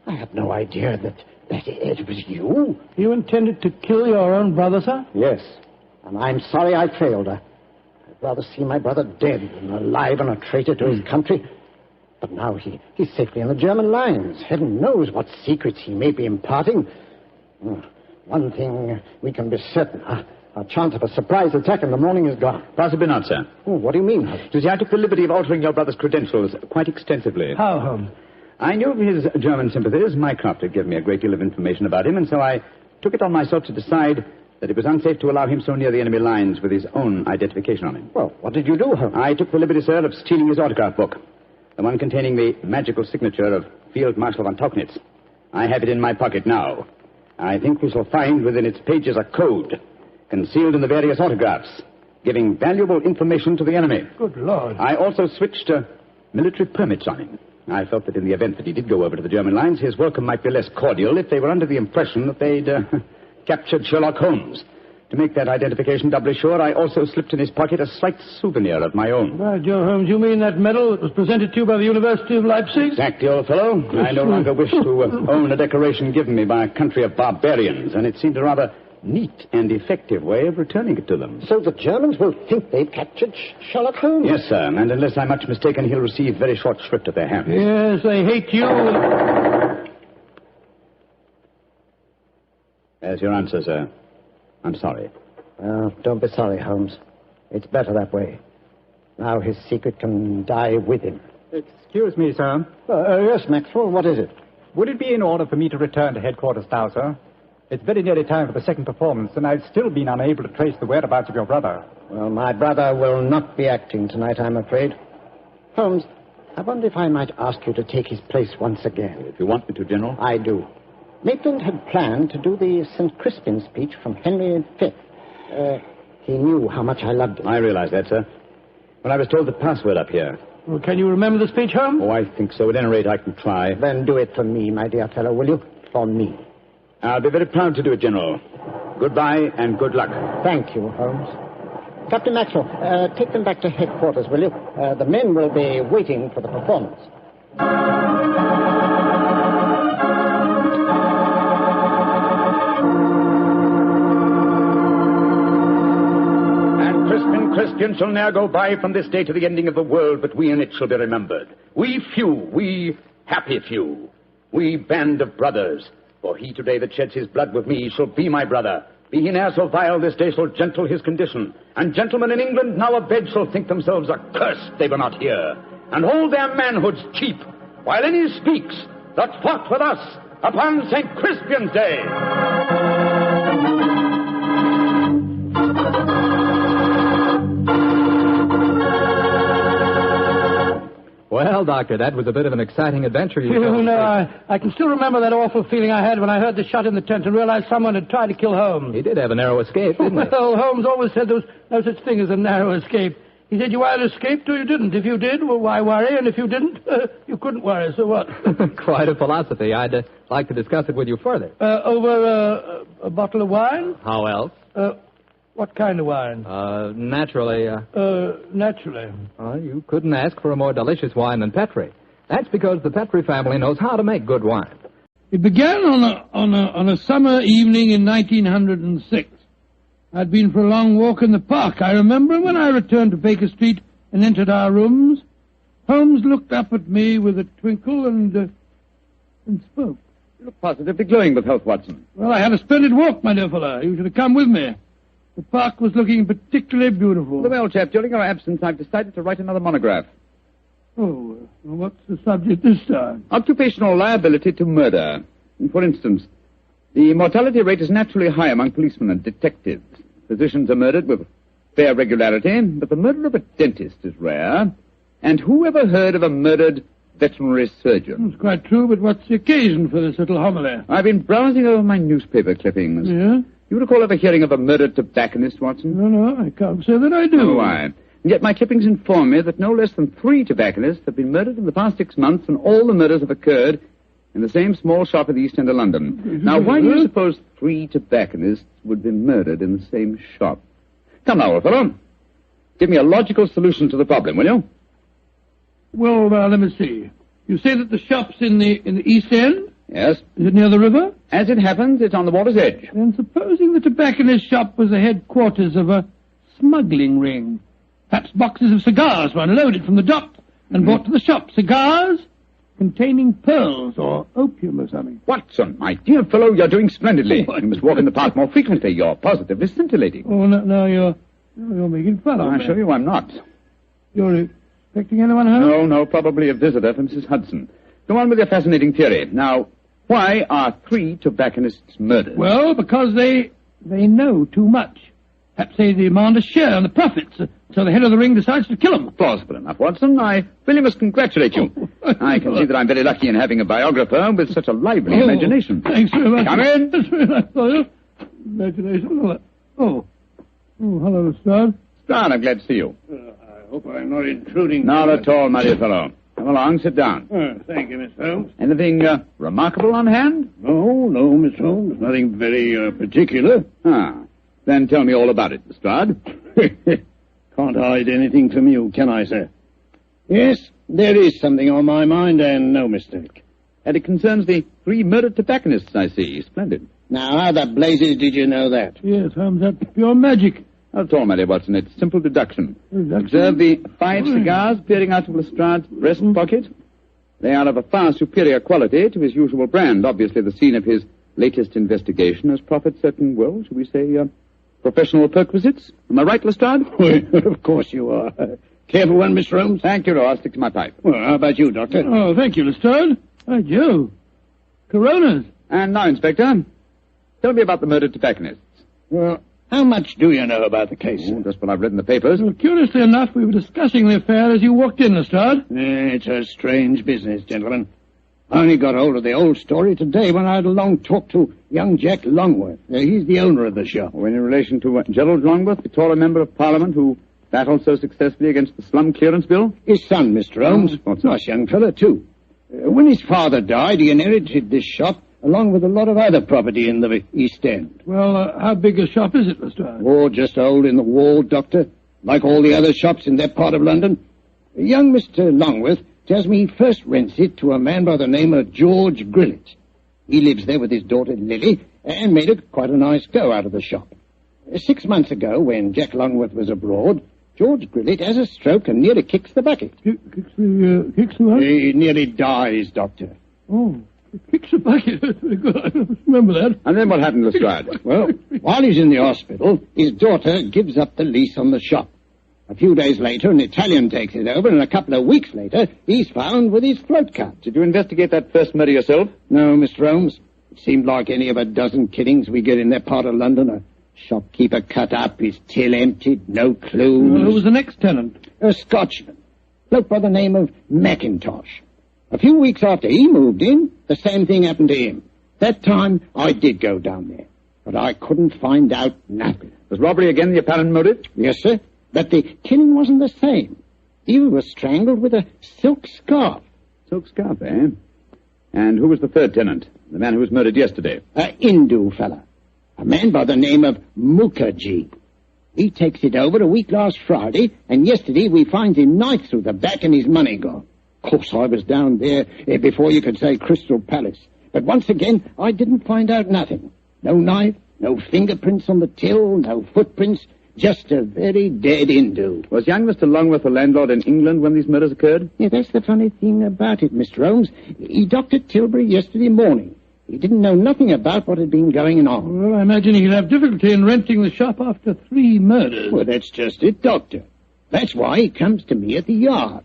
I had no idea that it was you. You intended to kill your own brother, sir? Yes, and I'm sorry I failed. I'd rather see my brother dead than alive and a traitor to his country. But now he's safely in the German lines. Heaven knows what secrets he may be imparting. One thing we can be certain. Our chance of a surprise attack in the morning is gone. Possibly not, sir. Oh, what do you mean? You see, I took the liberty of altering your brother's credentials quite extensively. How, Holmes? I knew of his German sympathies. Mycroft had given me a great deal of information about him, and so I took it on myself to decide that it was unsafe to allow him so near the enemy lines with his own identification on him. Well, what did you do, Holmes? I took the liberty, sir, of stealing his autograph book, the one containing the magical signature of Field Marshal von Tauchnitz. I have it in my pocket now. I think we shall find within its pages a code concealed in the various autographs, giving valuable information to the enemy. Good Lord. I also switched military permits on him. I felt that in the event that he did go over to the German lines, his welcome might be less cordial if they were under the impression that they'd captured Sherlock Holmes. To make that identification doubly sure, I also slipped in his pocket a slight souvenir of my own. By Joe, Holmes, you mean that medal that was presented to you by the University of Leipzig? Exactly, old fellow. I no longer wish to own a decoration given me by a country of barbarians, and it seemed a rather neat and effective way of returning it to them. So the Germans will think they've captured Sherlock Holmes? Yes, sir, and unless I'm much mistaken, he'll receive very short shrift at their hands. Yes, they hate you. There's your answer, sir. I'm sorry. Don't be sorry, Holmes. It's better that way. Now his secret can die with him. Excuse me, sir. Yes, Maxwell, what is it? Would it be in order for me to return to headquarters now, sir? It's very nearly time for the second performance, and I've still been unable to trace the whereabouts of your brother. Well, my brother will not be acting tonight, I'm afraid. Holmes, I wonder if I might ask you to take his place once again. If you want me to, General. I do. Maitland had planned to do the St. Crispin speech from Henry V. He knew how much I loved it. I realize that, sir. When I was told the password up here. Well, can you remember the speech, Holmes? Oh, I think so. At any rate, I can try. Then do it for me, my dear fellow, will you? For me. I'll be very proud to do it, General. Goodbye and good luck. Thank you, Holmes. Captain Maxwell, take them back to headquarters, will you? The men will be waiting for the performance. And Crispian shall ne'er go by from this day to the ending of the world, but we in it shall be remembered. We few, we happy few, we band of brothers. For he today that sheds his blood with me shall be my brother. Be he ne'er so vile, this day shall gentle his condition. And gentlemen in England now abed shall think themselves accursed they were not here, and hold their manhoods cheap, while any speaks that fought with us upon St. Crispian's Day. Well, Doctor, that was a bit of an exciting adventure. I can still remember that awful feeling I had when I heard the shot in the tent and realized someone had tried to kill Holmes. He did have a narrow escape, didn't he? Well, Holmes always said there was no such thing as a narrow escape. He said you either escaped or you didn't. If you did, well, why worry? And if you didn't, you couldn't worry, so what? Quite a philosophy. I'd like to discuss it with you further. Over a bottle of wine? How else? What kind of wine? Naturally. Naturally. You couldn't ask for a more delicious wine than Petri. That's because the Petri family knows how to make good wine. It began on a summer evening in 1906. I'd been for a long walk in the park, I remember, and when I returned to Baker Street, and entered our rooms, Holmes looked up at me with a twinkle and spoke. You look positively glowing with health, Watson. Well, I had a splendid walk, my dear fellow. You should have come with me. The park was looking particularly beautiful. Well, chap, during your absence, I've decided to write another monograph. Oh, what's the subject this time? Occupational liability to murder. For instance, the mortality rate is naturally high among policemen and detectives. Physicians are murdered with fair regularity, but the murder of a dentist is rare. And who ever heard of a murdered veterinary surgeon? It's quite true, but what's the occasion for this little homily? I've been browsing over my newspaper clippings. Yeah? You recall ever hearing of a murdered tobacconist, Watson? No, I can't say that I do. Oh, why? And yet my clippings inform me that no less than 3 tobacconists have been murdered in the past 6 months, and all the murders have occurred in the same small shop at the East End of London. Now, why do you suppose 3 tobacconists would be murdered in the same shop? Come now, old fellow. Give me a logical solution to the problem, will you? Well, let me see. You say that the shop's in the East End? Yes. Is it near the river? As it happens, it's on the water's edge. And supposing the tobacconist shop was the headquarters of a smuggling ring. Perhaps boxes of cigars were unloaded from the dock and brought to the shop. Cigars containing pearls or opium or something. Watson, my dear fellow, you're doing splendidly. You must walk in the park more frequently. You're positively scintillating. Oh, no, you're making fun of me. I assure you I'm not. You're expecting anyone home? No, probably a visitor from Mrs. Hudson. Go on with your fascinating theory. Now, why are 3 tobacconists murdered? Well, because they know too much. Perhaps they demand a share in the profits, so the head of the ring decides to kill them. Plausible enough, Watson. I really must congratulate you. I can see that I'm very lucky in having a biographer with such a lively imagination. Thanks very much. Come in. That's very nice of you. Imagination. Oh, hello, Lestrade. Lestrade, I'm glad to see you. I hope I'm not intruding. Not at all, my dear fellow. Come along, sit down. Thank you, Miss Holmes. Anything remarkable on hand? No, Miss Holmes. Nothing very particular. Then tell me all about it, Lestrade. Can't hide anything from you, can I, sir? Yes, there is something on my mind, and no mistake. And it concerns the 3 murdered tobacconists, I see. Splendid. Now, how the blazes did you know that? Yes, Holmes, that's pure magic. Not at all, my dear Watson. It's simple deduction. Observe the 5 cigars peering out of Lestrade's breast pocket. They are of a far superior quality to his usual brand. Obviously, the scene of his latest investigation has proffered certain, well, shall we say, professional perquisites. Am I right, Lestrade? Of course you are. Careful one, Mr. Holmes. Thank you, I'll stick to my pipe. Well, how about you, Doctor? Oh, thank you, Lestrade. By Jove. Coronas. And now, Inspector, tell me about the murdered tobacconists. Well, how much do you know about the case? Just what I've read in the papers. Well, curiously enough, we were discussing the affair as you walked in, Lestrade. It's a strange business, gentlemen. I only got hold of the old story today when I had a long talk to young Jack Longworth. He's the owner of the shop. Oh, in relation to Gerald Longworth, the taller member of Parliament who battled so successfully against the slum clearance bill? His son, Mr. Holmes. Nice young fellow, too. When his father died, he inherited this shop along with a lot of other property in the East End. Well, how big a shop is it, Lestrade? Oh, just a hole in the wall, Doctor. Like all the other shops in that part of London. Young Mr. Longworth tells me he first rents it to a man by the name of George Grillett. He lives there with his daughter Lily and made quite a nice go out of the shop. 6 months ago, when Jack Longworth was abroad, George Grillett has a stroke and nearly kicks the bucket. Kicks the what? He nearly dies, Doctor. Oh, kicks the bucket. That's very good. I remember that. And then what happened, Lestrade? Well, while he's in the hospital, his daughter gives up the lease on the shop. A few days later, an Italian takes it over, and a couple of weeks later, he's found with his throat cut. Did you investigate that first murder yourself? No, Mr. Holmes. It seemed like any of a dozen killings we get in that part of London. A shopkeeper cut up, his till emptied, no clues. Well, who was the next tenant? A Scotchman. Bloke by the name of Mackintosh. A few weeks after he moved in, the same thing happened to him. That time, I did go down there, but I couldn't find out nothing. Was robbery again the apparent motive? Yes, sir. But the killing wasn't the same. He was strangled with a silk scarf. Silk scarf, eh? And who was the third tenant? The man who was murdered yesterday? A Hindu fella. A man by the name of Mukherjee. He takes it over a week last Friday, and yesterday we finds him knife through the back and his money gone. Of course, I was down there before you could say Crystal Palace. But once again, I didn't find out nothing. No knife, no fingerprints on the till, no footprints, Just a very dead Hindu. Was young Mr. Longworth the landlord in England when these murders occurred? Yeah, that's the funny thing about it, Mr. Holmes. He docked at Tilbury yesterday morning. He didn't know nothing about what had been going on. Well, I imagine he'll have difficulty in renting the shop after 3 murders. Well, that's just it, Doctor. That's why he comes to me at the yard.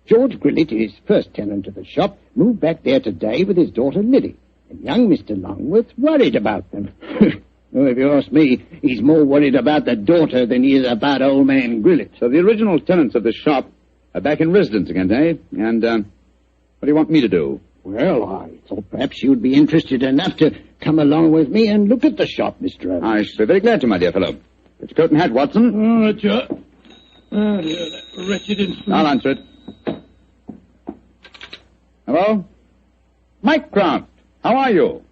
George Grillet, his first tenant of the shop, moved back there today with his daughter Lily. And young Mr. Longworth's worried about them. Well, if you ask me, he's more worried about the daughter than he is about old man Grillet. So the original tenants of the shop are back in residence again, eh? And, what do you want me to do? Well, I thought perhaps you'd be interested enough to come along with me and look at the shop, Mr. Holmes. I should be very glad to, my dear fellow. Get your coat and hat, Watson. Oh, that's your... Oh, dear, that wretched instrument. I'll answer it. Hello? Mycroft, how are you?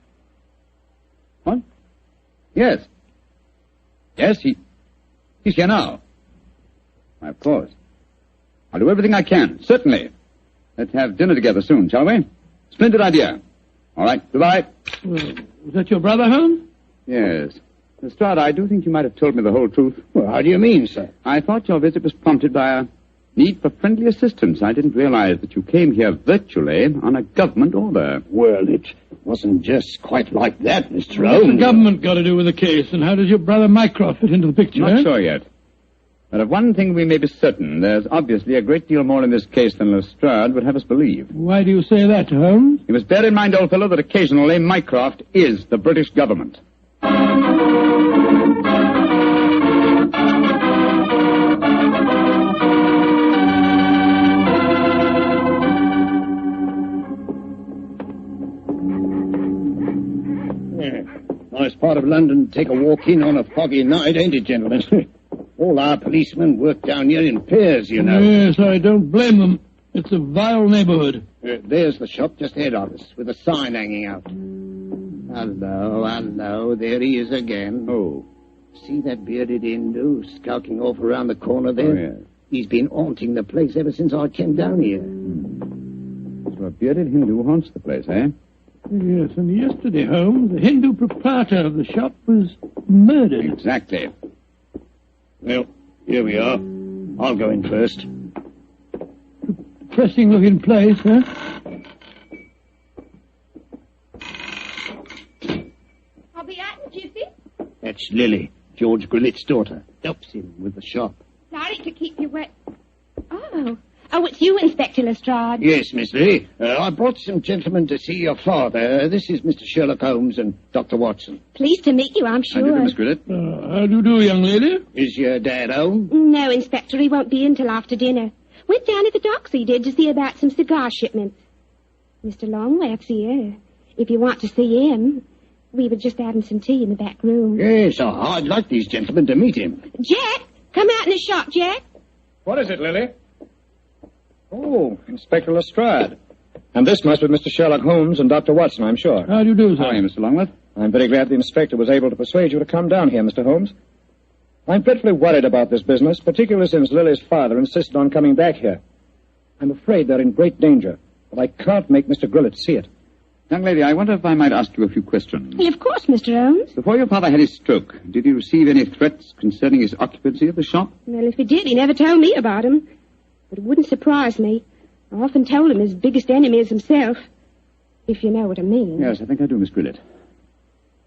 What? Yes. Yes, he's here now. Why, of course. I'll do everything I can, certainly. Let's have dinner together soon, shall we? Splendid idea. All right, goodbye. Well, is that your brother, Holmes? Yes. Lestrade, I do think you might have told me the whole truth. Well, how do you mean, sir? I thought your visit was prompted by a need for friendly assistance. I didn't realize that you came here virtually on a government order. Well, it wasn't just quite like that, Mr. What's Holmes. the government got to do with the case, and how does your brother Mycroft fit into the picture? Not sure yet. But of one thing we may be certain. There's obviously a great deal more in this case than Lestrade would have us believe. Why do you say that, Holmes? You must bear in mind, old fellow, that occasionally Mycroft is the British government. Nice part of London to take a walk in on a foggy night, ain't it, gentlemen? All our policemen work down here in pairs, you know. Yes, I don't blame them. It's a vile neighborhood. There's the shop just ahead of us, with a sign hanging out. Hello, there he is again. Oh. See that bearded Hindu skulking off around the corner there? Oh, yes. He's been haunting the place ever since I came down here. So a bearded Hindu haunts the place, eh? Yes, and yesterday, Holmes, the Hindu proprietor of the shop was murdered. Exactly. Well, here we are. I'll go in first. Depressing-looking place, huh? I'll be at it, Gypsy. That's Lily, George Grillet's daughter. Helps him with the shop. Sorry to keep you wet. Oh, it's you, Inspector Lestrade. Yes, Miss Lily. I brought some gentlemen to see your father. This is Mr. Sherlock Holmes and Dr. Watson. Pleased to meet you, I'm sure. How do you do, Miss Grillet? How do you do, young lady? Is your dad home? No, Inspector, he won't be in till after dinner. Went down at the docks, he did, to see about some cigar shipments. Mr. Longworth's here. If you want to see him, we were just having some tea in the back room. Yes, I'd like these gentlemen to meet him. Jack, come out in the shop, Jack. What is it, Lily? Oh, Inspector Lestrade. And this must be Mr. Sherlock Holmes and Dr. Watson, I'm sure. How do you do, sir? How are you, Mr. Longworth? I'm very glad the inspector was able to persuade you to come down here, Mr. Holmes. I'm dreadfully worried about this business, particularly since Lily's father insisted on coming back here. I'm afraid they're in great danger, but I can't make Mr. Grillet see it. Young lady, I wonder if I might ask you a few questions. Well, of course, Mr. Holmes. Before your father had his stroke, did he receive any threats concerning his occupancy of the shop? Well, if he did, he never told me about him. But it wouldn't surprise me. I often told him his biggest enemy is himself, if you know what I mean. Yes, I think I do, Miss Grillet.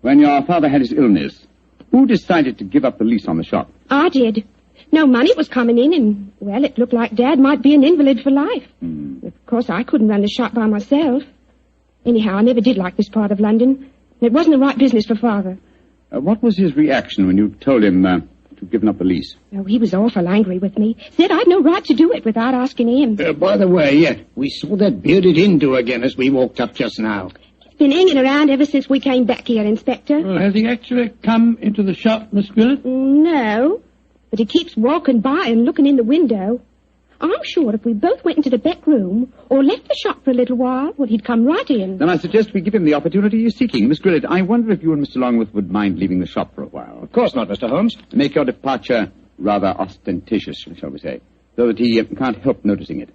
When your father had his illness, who decided to give up the lease on the shop? I did. No money was coming in, and, well, it looked like Dad might be an invalid for life. Of course, I couldn't run the shop by myself. Anyhow, I never did like this part of London. It wasn't the right business for Father. What was his reaction when you told him to have given up the lease? Oh, he was awful angry with me. Said I'd no right to do it without asking him. By the way, we saw that bearded Hindu again as we walked up just now. He's been hanging around ever since we came back here, Inspector. Well, has he actually come into the shop, Miss Grillet? No, but he keeps walking by and looking in the window. I'm sure if we both went into the back room or left the shop for a little while, well, he'd come right in. Then I suggest we give him the opportunity he's seeking. Miss Grillet, I wonder if you and Mr. Longworth would mind leaving the shop for a while. Of course not, Mr. Holmes. Make your departure rather ostentatious, shall we say, so that he can't help noticing it.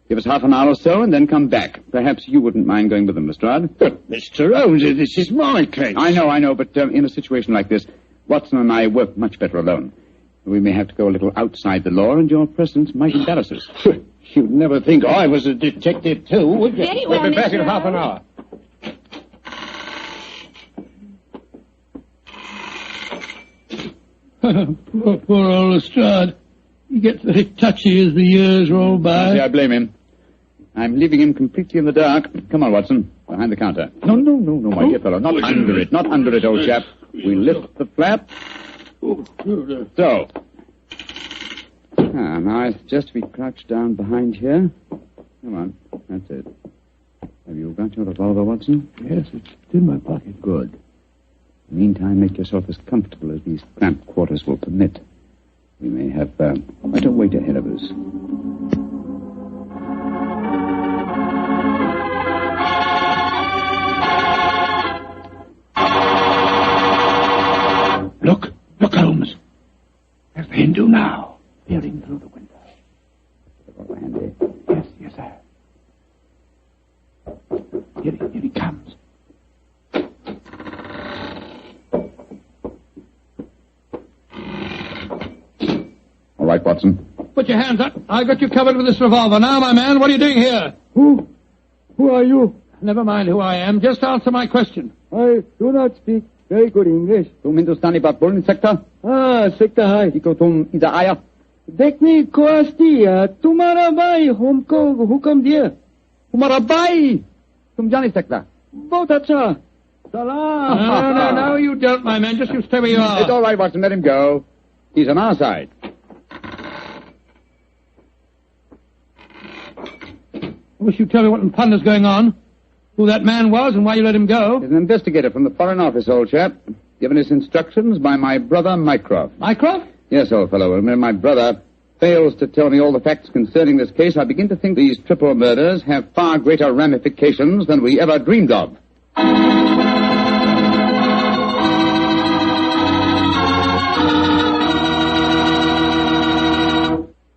Give us half an hour or so and then come back. Perhaps you wouldn't mind going with them, Lestrade. But, Mr. Holmes, this is my case. I know, but in a situation like this, Watson and I work much better alone. We may have to go a little outside the law, and your presence might embarrass us. You'd never think I was a detective, too, would you? Very well, We'll be back in Mr. half an Holmes. hour. Poor old Lestrade. He gets very touchy as the years roll by. See, I blame him. I'm leaving him completely in the dark. Come on, Watson. Behind the counter. No, my dear fellow. Not under it. Not under it, old chap. We lift the flap. So. Now it's just to be crouched down behind here. Come on. That's it. Have you got your revolver, Watson? Yes, it's in my pocket. Good. Meantime, make yourself as comfortable as these cramped quarters will permit. We may have quite a wait ahead of us. Look, Holmes. There's the Hindu now, peering through the window. Handy. Yes, sir. Here he comes. All right, Watson. Put your hands up. I've got you covered with this revolver. Now, my man, what are you doing here? Who are you? Never mind who I am. Just answer my question. I do not speak very good English. तुम हिंदुस्तानी बात बोल नहीं सकता? सकता है। क्यों तुम इधर आया? देखने को आस्ती तुम्हारा भाई हमको हुक्म दिया। तुम्हारा भाई? तुम जा नहीं सकता? बहुत अच्छा। Salam. No, you don't, my man. Just you stay where you are. It's all right, Watson. Let him go. He's on our side. I wish you'd tell me what in thunder's going on. Who that man was and why you let him go. He's an investigator from the Foreign Office, old chap. Given his instructions by my brother, Mycroft. Mycroft? Yes, old fellow. When my brother fails to tell me all the facts concerning this case, I begin to think these triple murders have far greater ramifications than we ever dreamed of.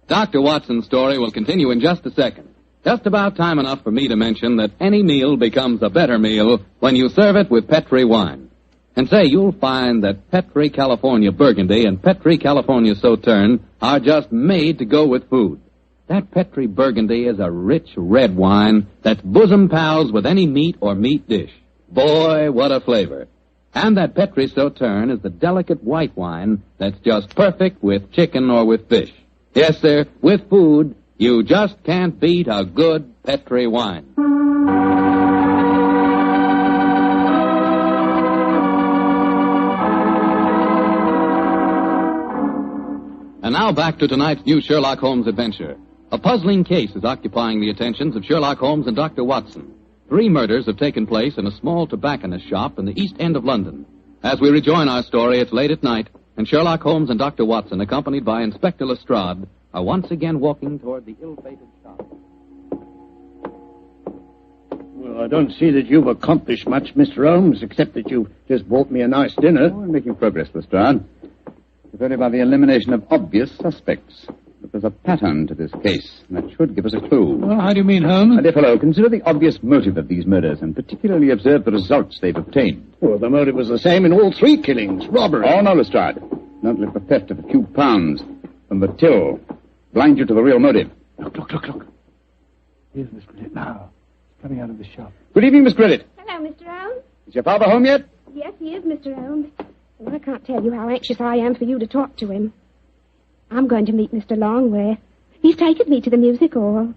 Dr. Watson's story will continue in just a second. Just about time enough for me to mention that any meal becomes a better meal when you serve it with Petri wine. And say, you'll find that Petri California Burgundy and Petri California Sauterne are just made to go with food. That Petri Burgundy is a rich red wine that's bosom pals with any meat or meat dish. Boy, what a flavor. And that Petri Sauterne is the delicate white wine that's just perfect with chicken or with fish. Yes, sir, with food, you just can't beat a good Petri wine. And now back to tonight's new Sherlock Holmes adventure. A puzzling case is occupying the attentions of Sherlock Holmes and Dr. Watson. 3 murders have taken place in a small tobacconist shop in the East End of London. As we rejoin our story, it's late at night, and Sherlock Holmes and Dr. Watson, accompanied by Inspector Lestrade, are once again walking toward the ill-fated shop. Well, I don't see that you've accomplished much, Mr. Holmes, except that you just bought me a nice dinner. We're making progress, Lestrade. If only by the elimination of obvious suspects. But there's a pattern to this case, and that should give us a clue. Well, how do you mean, Holmes? My dear fellow, consider the obvious motive of these murders, and particularly observe the results they've obtained. Well, the motive was the same in all 3 killings, robbery. Oh, no, Lestrade. Don't let the theft of a few pounds from the till blind you to the real motive. Look. Here's Miss Grillet now. She's coming out of the shop. Good evening, Miss Grillet. Hello, Mr. Holmes. Is your father home yet? Yes, he is, Mr. Holmes. And I can't tell you how anxious I am for you to talk to him. I'm going to meet Mr. Longworth. He's taken me to the music hall.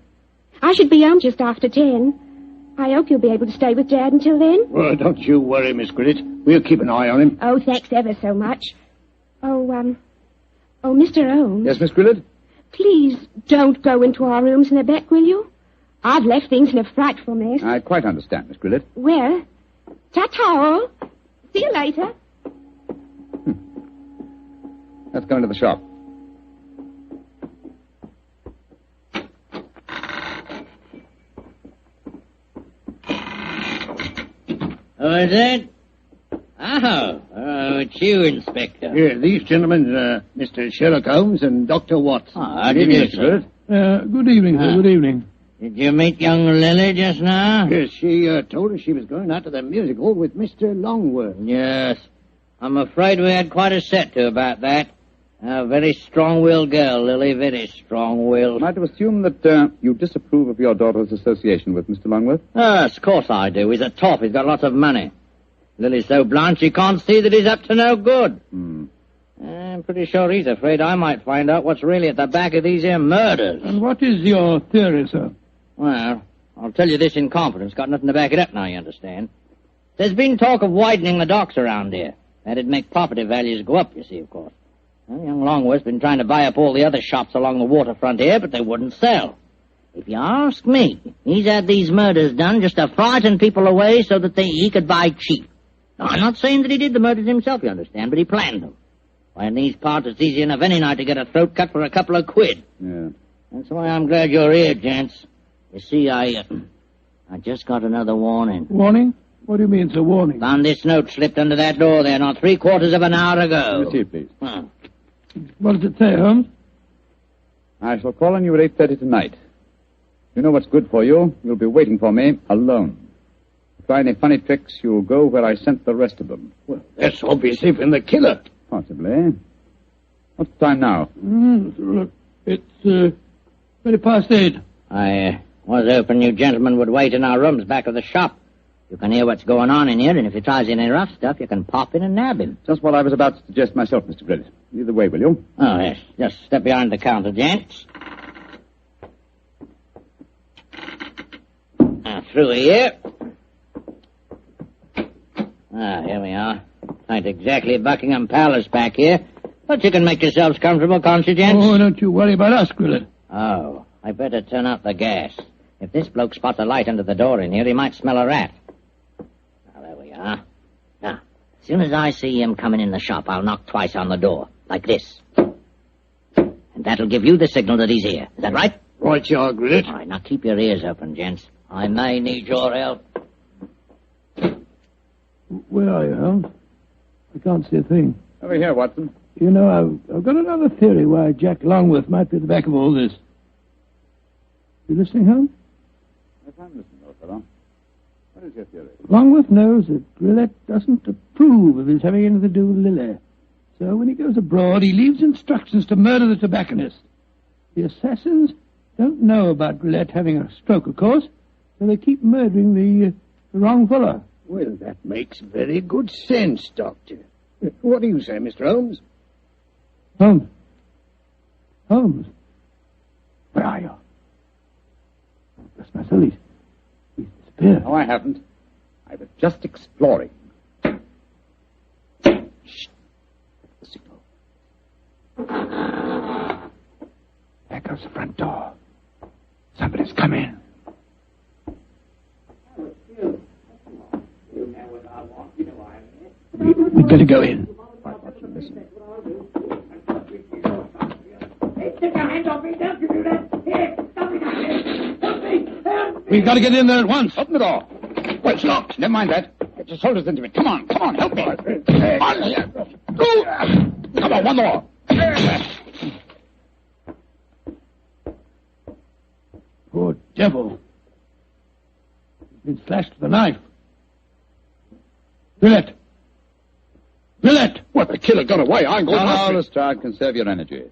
I should be home just after 10. I hope you'll be able to stay with Dad until then. Well, don't you worry, Miss Grillet. We'll keep an eye on him. Oh, thanks ever so much. Oh, Mr. Holmes. Yes, Miss Grillet? Please don't go into our rooms in a beck, will you? I've left things in a frightful mess. I quite understand, Miss Grillet. Well, ta-ta all. See you later. Let's go into the shop. Who is it? Oh, it's you, Inspector. Here, these gentlemen, Mr. Sherlock Holmes and Dr. Watson. How do you do, sir? Good evening, sir. Good evening. Did you meet young Lily just now? Yes, she told us she was going out to the music hall with Mr. Longworth. Yes. I'm afraid we had quite a set to about that. A very strong-willed girl, Lily, very strong-willed. Am I to assume that you disapprove of your daughter's association with Mr. Longworth? Yes, of course I do. He's a top. He's got lots of money. Lily's so blind she can't see that he's up to no good. I'm pretty sure he's afraid I might find out what's really at the back of these here murders. And what is your theory, sir? Well, I'll tell you this in confidence. Got nothing to back it up now, you understand. There's been talk of widening the docks around here. That'd make property values go up, you see, of course. Well, young Longworth's been trying to buy up all the other shops along the waterfront here, but they wouldn't sell. If you ask me, he's had these murders done just to frighten people away so that he could buy cheap. Now, I'm not saying that he did the murders himself, you understand, but he planned them. Why, in these parts, it's easy enough any night to get a throat cut for a couple of quid. Yeah. That's why I'm glad you're here, gents. You see, I just got another warning. Warning? What do you mean, sir, warning? Found this note slipped under that door there not 3/4 of an hour ago. Receive, please. What does it say, Holmes? I shall call on you at 8:30 tonight. You know what's good for you. You'll be waiting for me alone. Try any funny tricks, you'll go where I sent the rest of them. Well, that's obviously from the killer. Possibly. What's the time now? Look, it's 8:20. I was hoping you gentlemen would wait in our rooms back of the shop. You can hear what's going on in here, and if he tries any rough stuff, you can pop in and nab him. Just what I was about to suggest myself, Mr. Grillet. Either way, will you? Oh, yes. Just step behind the counter, gents. Now, through here. Here we are. Ain't exactly Buckingham Palace back here, but you can make yourselves comfortable, can't you, gents? Oh, don't you worry about us, Grillet. Oh, I better turn out the gas. If this bloke spots a light under the door in here, he might smell a rat. Now, there we are. Now, as soon as I see him coming in the shop, I'll knock twice on the door, like this. And that'll give you the signal that he's here. Is that right? Right, you are, Grillet. All right, now keep your ears open, gents. I may need your help. Where are you, Holmes? I can't see a thing. Over here, Watson. You know, I've got another theory why Jack Longworth might be at the back of all this. You listening, Holmes? Yes, I'm listening, old fellow. What is your theory? Longworth knows that Grillet doesn't approve of his having anything to do with Lily. So when he goes abroad, he leaves instructions to murder the tobacconist. The assassins don't know about Grillet having a stroke, of course, so they keep murdering the wrong fellow. Well, that makes very good sense, Doctor. What do you say, Mr. Holmes? Holmes? Holmes? Where are you? Bless my soul, he's disappeared. No, I haven't. I was just exploring. Shh. The signal. There goes the front door. Somebody's come in. We'd better go in. Right, Watson, listen. We've got to get in there at once. Open the door. Well, it's locked. Never mind that. Get your shoulders into it. Come on, help me. On here. Go. Come on, one more. Poor devil. He's been slashed with a knife. Grillet! Well, the killer got away. I'm going after him. Lestrade, conserve your energy.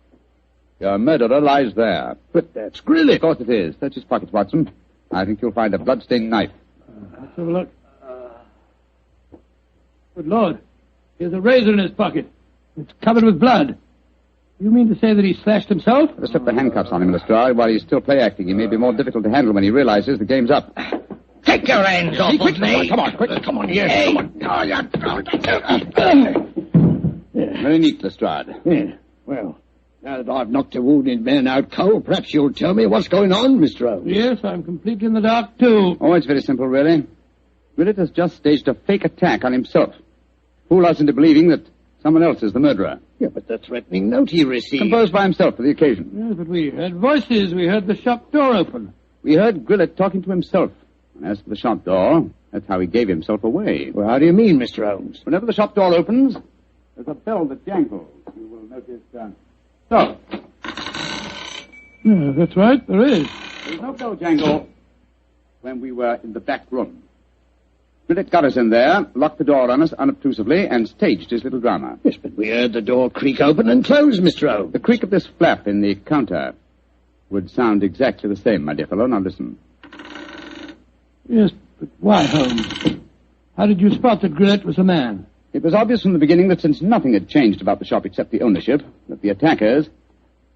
Your murderer lies there. But that's Grillet. Of course it is. Search his pockets, Watson. I think you'll find a blood-stained knife. Let's have a look. Good Lord. Here's a razor in his pocket. It's covered with blood. You mean to say that he slashed himself? Let's slip the handcuffs on him, Lestrade. While he's still play-acting, he may be more difficult to handle when he realizes the game's up. Take your hands off of me. Come on, quick. Come on, yes. Hey. Come on. Very neat, Lestrade. Yeah. Well, now that I've knocked a wounded man out cold, perhaps you'll tell me what's going on, Mr. Holmes. Yes, I'm completely in the dark, too. Oh, it's very simple, really. Grillet has just staged a fake attack on himself. Fool us into believing that someone else is the murderer. Yeah, but the threatening note he received... Composed by himself for the occasion. Yes, but we heard voices. We heard the shop door open. We heard Grillet talking to himself. And as for the shop door, that's how he gave himself away. Well, how do you mean, Mr. Holmes? Whenever the shop door opens, there's a bell that jangles. You will notice... So. Yeah, that's right, there is. There was no bell jangle when we were in the back room. Grillet got us in there, locked the door on us unobtrusively, and staged his little drama. Yes, but we heard the door creak open and close, Mr. Holmes. The creak of this flap in the counter would sound exactly the same, my dear fellow. Now listen. Yes, but why, Holmes? How did you spot that Grillet was a man? It was obvious from the beginning that since nothing had changed about the shop except the ownership, that the attackers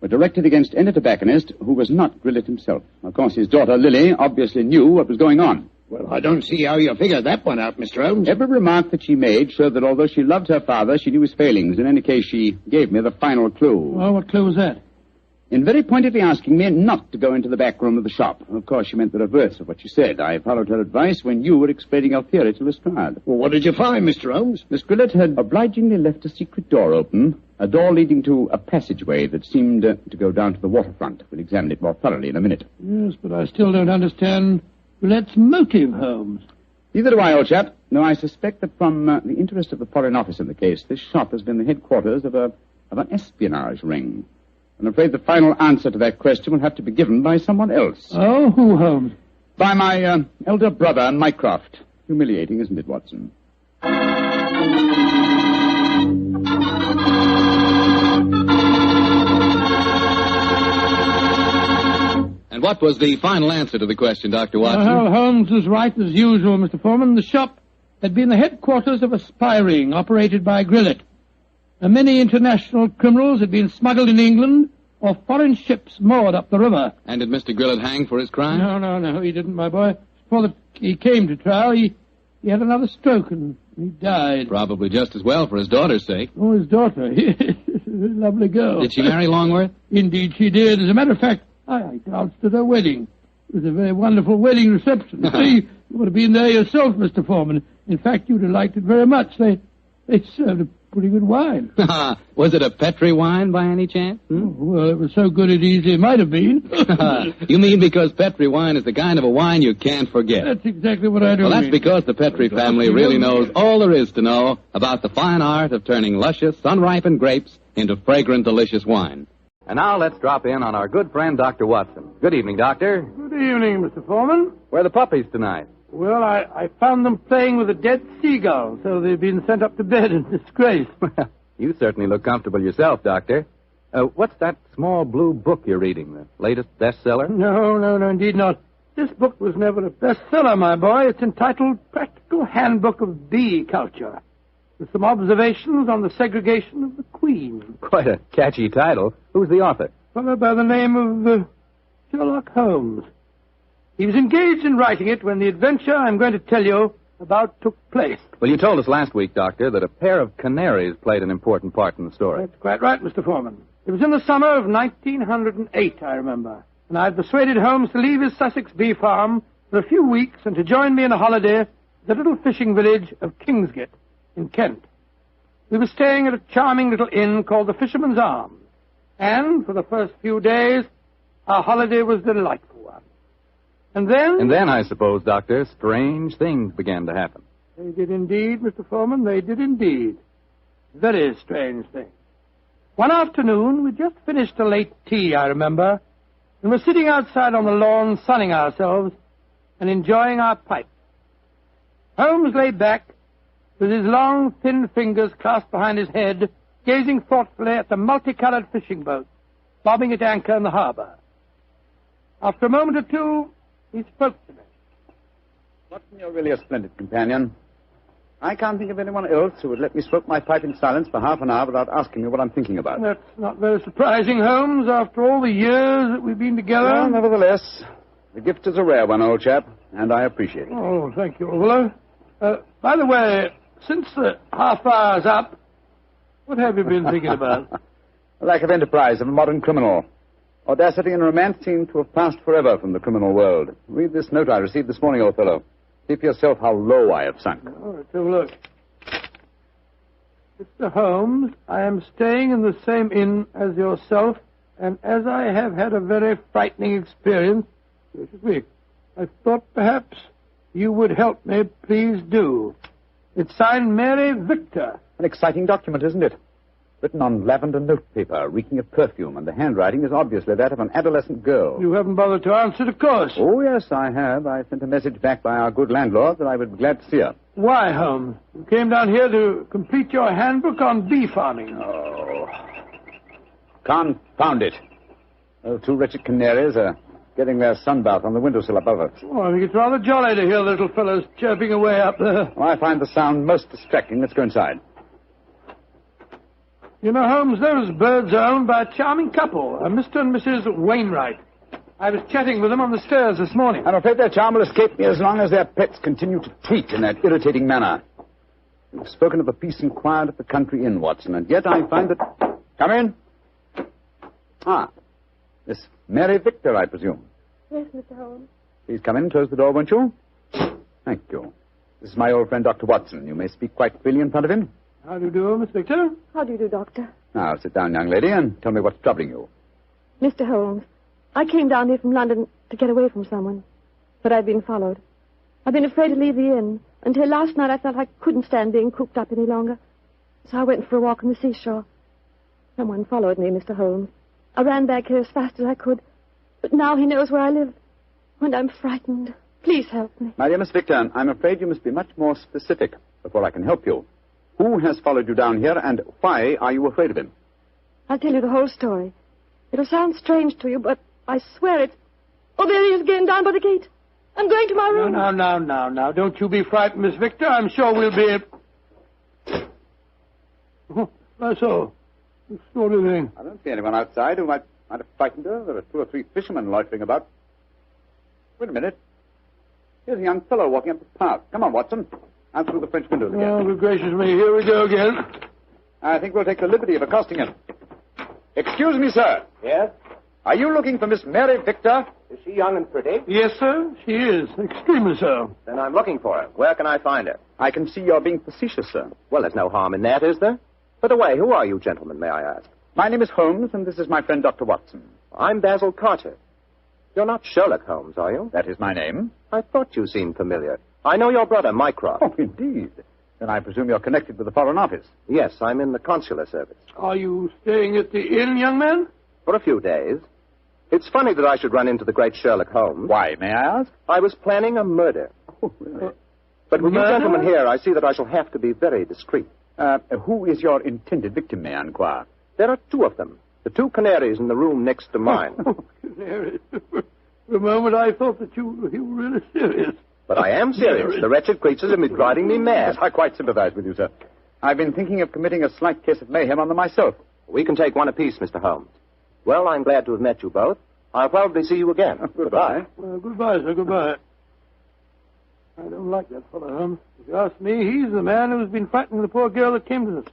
were directed against any tobacconist who was not Grillet himself. Of course, his daughter, Lily, obviously knew what was going on. Well, I don't see how you figured that one out, Mr. Holmes. Every remark that she made showed that although she loved her father, she knew his failings. In any case, she gave me the final clue. Oh, what clue was that? In very pointedly asking me not to go into the back room of the shop. Of course, she meant the reverse of what she said. I followed her advice when you were explaining your theory to Lestrade. Well, what did you find, Mr. Holmes? Miss Grillet had obligingly left a secret door open, a door leading to a passageway that seemed to go down to the waterfront. We'll examine it more thoroughly in a minute. Yes, but I still don't understand Grillet's motive, Holmes. Neither do I, old chap. No, I suspect that from the interest of the Foreign Office in the case, this shop has been the headquarters of an espionage ring. I'm afraid the final answer to that question will have to be given by someone else. Oh, who, Holmes? By my elder brother, Mycroft. Humiliating, isn't it, Watson? And what was the final answer to the question, Dr. Watson? Well, Holmes was right as usual, Mr. Foreman. The shop had been the headquarters of a spy ring operated by Grillet. Many international criminals had been smuggled in England or foreign ships moored up the river. And did Mr. Grillet hang for his crime? No, he didn't, my boy. Before he came to trial, he had another stroke and he died. Probably just as well for his daughter's sake. Oh, his daughter. Lovely girl. Did she marry Longworth? Indeed she did. As a matter of fact, I danced at her wedding. It was a very wonderful wedding reception. See, you would have been there yourself, Mr. Foreman. In fact, you'd have liked it very much. They served a pretty good wine. Was it a Petri wine by any chance? Oh, well, it was so good it easily might have been. You mean because Petri wine is the kind of a wine you can't forget? That's exactly what I do. Well, that's because the Petri family really knows all there is to know about the fine art of turning luscious, sun-ripened grapes into fragrant, delicious wine. And now let's drop in on our good friend, Dr. Watson. Good evening, Doctor. Good evening, Mr. Foreman. Where are the puppies tonight? Well, I found them playing with a dead seagull, so they've been sent up to bed in disgrace. You certainly look comfortable yourself, Doctor. What's that small blue book you're reading, the latest bestseller? No, indeed not. This book was never a bestseller, my boy. It's entitled Practical Handbook of Bee Culture, with some observations on the segregation of the queen. Quite a catchy title. Who's the author? A fellow by the name of Sherlock Holmes. He was engaged in writing it when the adventure I'm going to tell you about took place. Well, you told us last week, Doctor, that a pair of canaries played an important part in the story. That's quite right, Mr. Foreman. It was in the summer of 1908, I remember, and I'd persuaded Holmes to leave his Sussex bee farm for a few weeks and to join me in a holiday at the little fishing village of Kingsgate in Kent. We were staying at a charming little inn called the Fisherman's Arms, and for the first few days, our holiday was a delightful one. And then, I suppose, Doctor, strange things began to happen. They did indeed, Mr. Foreman, they did indeed. Very strange things. One afternoon, we just finished a late tea, I remember, and were sitting outside on the lawn sunning ourselves and enjoying our pipes. Holmes lay back with his long, thin fingers clasped behind his head, gazing thoughtfully at the multicolored fishing boats bobbing at anchor in the harbor. After a moment or two, he spoke to me. Watson, you're really a splendid companion. I can't think of anyone else who would let me smoke my pipe in silence for half an hour without asking me what I'm thinking about. That's not very surprising, Holmes, after all the years that we've been together. Well, nevertheless, the gift is a rare one, old chap, and I appreciate it. Oh, thank you, Overlow. By the way, since the half hour's up, what have you been thinking about? The lack of enterprise of a modern criminal. Audacity and romance seem to have passed forever from the criminal world. Read this note I received this morning, old fellow. See for yourself how low I have sunk. All right, have a look. Mr. Holmes, I am staying in the same inn as yourself, and as I have had a very frightening experience this week, I thought perhaps you would help me. Please do. It's signed Mary Victor. An exciting document, isn't it? Written on lavender notepaper, reeking of perfume, and the handwriting is obviously that of an adolescent girl. You haven't bothered to answer, of course. Oh, yes, I have. I sent a message back by our good landlord that I would be glad to see her. Why, Holmes? You came down here to complete your handbook on bee farming. Oh. Confound it. Those two wretched canaries are getting their sunbath on the windowsill above us. Oh, I think it's rather jolly to hear little fellows chirping away up there. Well, I find the sound most distracting. Let's go inside. You know, Holmes, those birds are owned by a charming couple, Mr. and Mrs. Wainwright. I was chatting with them on the stairs this morning. I'm afraid their charm will escape me as long as their pets continue to tweet in that irritating manner. You've spoken of the peace and quiet at the country inn, Watson, and yet I find that... Come in. Ah, Miss Mary Victor, I presume. Yes, Mr. Holmes. Please come in. Close the door, won't you? Thank you. This is my old friend, Dr. Watson. You may speak quite freely in front of him. How do you do, Miss Victor? How do you do, Doctor? Now, sit down, young lady, and tell me what's troubling you. Mr. Holmes, I came down here from London to get away from someone, but I've been followed. I've been afraid to leave the inn. Until last night I felt I couldn't stand being cooped up any longer. So I went for a walk on the seashore. Someone followed me, Mr. Holmes. I ran back here as fast as I could, but now he knows where I live, and I'm frightened. Please help me. My dear Miss Victor, I'm afraid you must be much more specific before I can help you. Who has followed you down here, and why are you afraid of him? I'll tell you the whole story. It'll sound strange to you, but I swear it. Oh, there he is again, down by the gate. I'm going to my room. Now. Don't you be frightened, Miss Victor. I'm sure we'll be... Oh, that's all. What's the sort of thing? I don't see anyone outside who might have frightened her. There are 2 or 3 fishermen loitering about. Wait a minute. Here's a young fellow walking up the path. Come on, Watson. Out through the French windows again. Oh, good gracious me. Here we go again. I think we'll take the liberty of accosting him. Excuse me, sir. Yes? Are you looking for Miss Mary Victor? Is she young and pretty? Yes, sir. She is. Extremely so. Then I'm looking for her. Where can I find her? I can see you're being facetious, sir. Well, there's no harm in that, is there? By the way, who are you gentlemen, may I ask? My name is Holmes, and this is my friend Dr. Watson. I'm Basil Carter. You're not Sherlock Holmes, are you? That is my name. I thought you seemed familiar. I know your brother, Mycroft. Oh, indeed. Then I presume you're connected with the Foreign Office. Yes, I'm in the consular service. Are you staying at the inn, young man? For a few days. It's funny that I should run into the great Sherlock Holmes. Why, may I ask? I was planning a murder. Oh, really? But with you gentlemen here, I see that I shall have to be very discreet. Who is your intended victim, may I inquire? There are 2 of them. The 2 canaries in the room next to mine. Oh, canaries. For a moment I thought that you were really serious. But I am serious. The wretched creatures have been driving me mad. Yes, I quite sympathize with you, sir. I've been thinking of committing a slight case of mayhem on them myself. We can take one apiece, Mr. Holmes. Well, I'm glad to have met you both. I'll probably see you again. Goodbye. Goodbye, sir. Goodbye. I don't like that fellow, Holmes. If you ask me, he's the man who's been frightening the poor girl that came to us.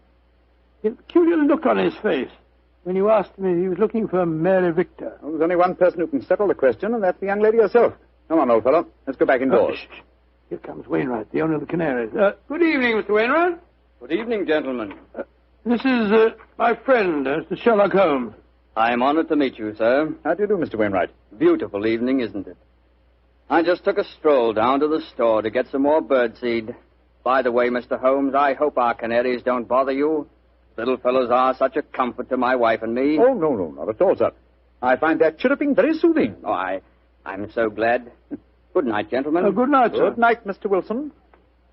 He had a peculiar look on his face when you asked me if he was looking for Mary Victor. Well, there's only one person who can settle the question, and that's the young lady herself. Come on, old fellow. Let's go back indoors. Here comes Wainwright, the owner of the Canaries. Good evening, Mr. Wainwright. Good evening, gentlemen. This is my friend, Mr. Sherlock Holmes. I am honored to meet you, sir. How do you do, Mr. Wainwright? Beautiful evening, isn't it? I just took a stroll down to the store to get some more birdseed. By the way, Mr. Holmes, I hope our canaries don't bother you. Little fellows are such a comfort to my wife and me. Oh, no, not at all, sir. I find their chirruping very soothing. Oh, I'm so glad. Good night, gentlemen. Good night, sir. Good night, Mr. Wilson.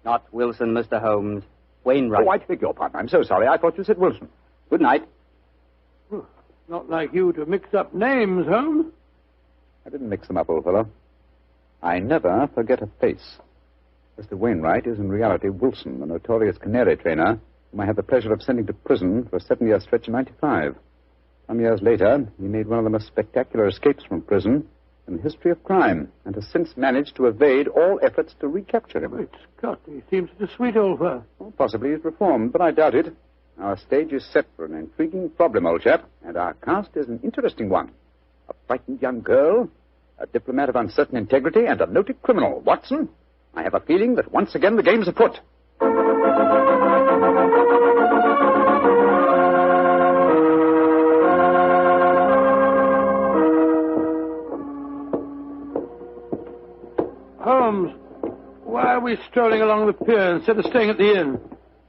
Not Wilson, Mr. Holmes. Wainwright. Oh, I beg your pardon. I'm so sorry. I thought you said Wilson. Good night. Not like you to mix up names, Holmes. I didn't mix them up, old fellow. I never forget a face. Mr. Wainwright is in reality Wilson, the notorious canary trainer, whom I had the pleasure of sending to prison for a 7-year stretch in '95. Some years later, he made one of the most spectacular escapes from prison in the history of crime, and has since managed to evade all efforts to recapture him. Great Scott, he seems such a sweet old fellow. Well, possibly he's reformed, but I doubt it. Our stage is set for an intriguing problem, old chap, and our cast is an interesting one. A frightened young girl, a diplomat of uncertain integrity, and a noted criminal. Watson, I have a feeling that once again the game's afoot. Holmes, why are we strolling along the pier instead of staying at the inn?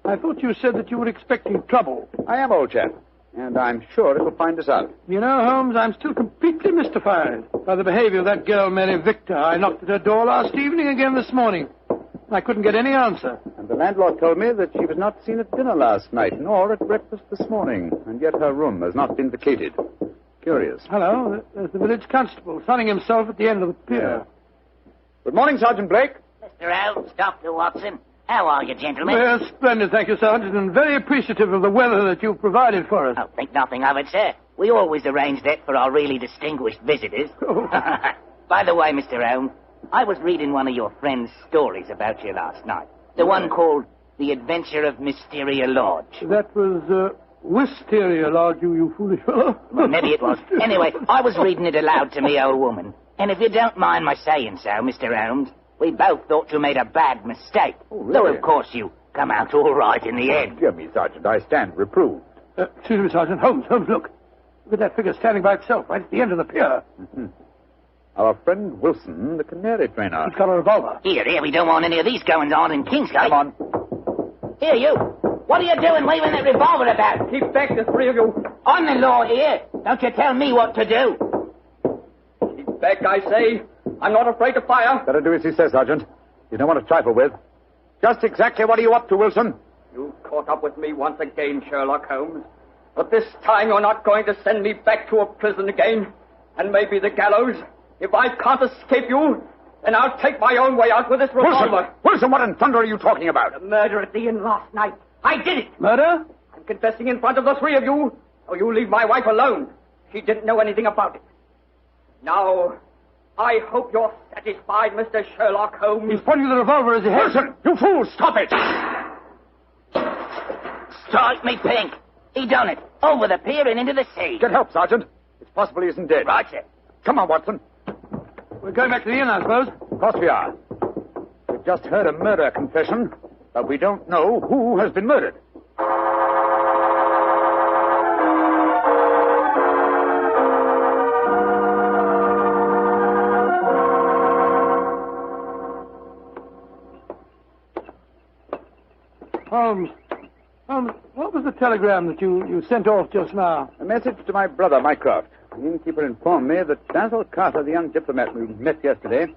I thought you said that you were expecting trouble. I am, old chap. And I'm sure it will find us out. You know, Holmes, I'm still completely mystified by the behavior of that girl, Mary Victor. I knocked at her door last evening, again this morning. I couldn't get any answer. And the landlord told me that she was not seen at dinner last night, nor at breakfast this morning. And yet her room has not been vacated. Curious. Hello, there's the village constable, sunning himself at the end of the pier. Yeah. Good morning, Sergeant Blake. Mr. Holmes, Dr. Watson. How are you, gentlemen? Well, splendid, thank you, Sergeant, and very appreciative of the weather that you've provided for us. Oh, think nothing of it, sir. We always arrange that for our really distinguished visitors. Oh. By the way, Mr. Holmes, I was reading one of your friend's stories about you last night. The one called The Adventure of Mysteria Lodge. That was, Wisteria Lodge, you foolish fellow. Well, maybe it was. Anyway, I was reading it aloud to me old woman. And if you don't mind my saying so, Mr. Holmes, we both thought you made a bad mistake. Oh, really? Though, of course, you come out all right in the end. Dear me, Sergeant, I stand reproved. Excuse me, Sergeant. Holmes, look. Look at that figure standing by itself right at the end of the pier. Mm-hmm. Our friend Wilson, the Canary trainer. He's got a revolver. Here, we don't want any of these goings-on in Kingsgate. Come on. Here, you. What are you doing waving that revolver about? Keep back, the three of you. I'm the law here. Don't you tell me what to do. Keep back, I say. I'm not afraid to fire. Better do as he says, Sergeant. You don't want to trifle with. Just exactly what are you up to, Wilson? You caught up with me once again, Sherlock Holmes. But this time you're not going to send me back to a prison again. And maybe the gallows. If I can't escape you, then I'll take my own way out with this revolver. Wilson, what in thunder are you talking about? The murder at the inn last night. I did it. Murder? I'm confessing in front of the three of you. So you leave my wife alone. She didn't know anything about it. Now, I hope you're satisfied, Mr. Sherlock Holmes. He's pointing the revolver as he heads. Wilson, you fool, stop it! Strike me pink. He done it. Over the pier and into the sea. Get help, Sergeant. It's possible he isn't dead. Right, sir. Come on, Watson. We're going back to the inn, I suppose. Of course we are. We've just heard a murder confession, but we don't know who has been murdered. Holmes, what was the telegram that you sent off just now? A message to my brother, Mycroft. The innkeeper informed me that Basil Carter, the young diplomat we met yesterday,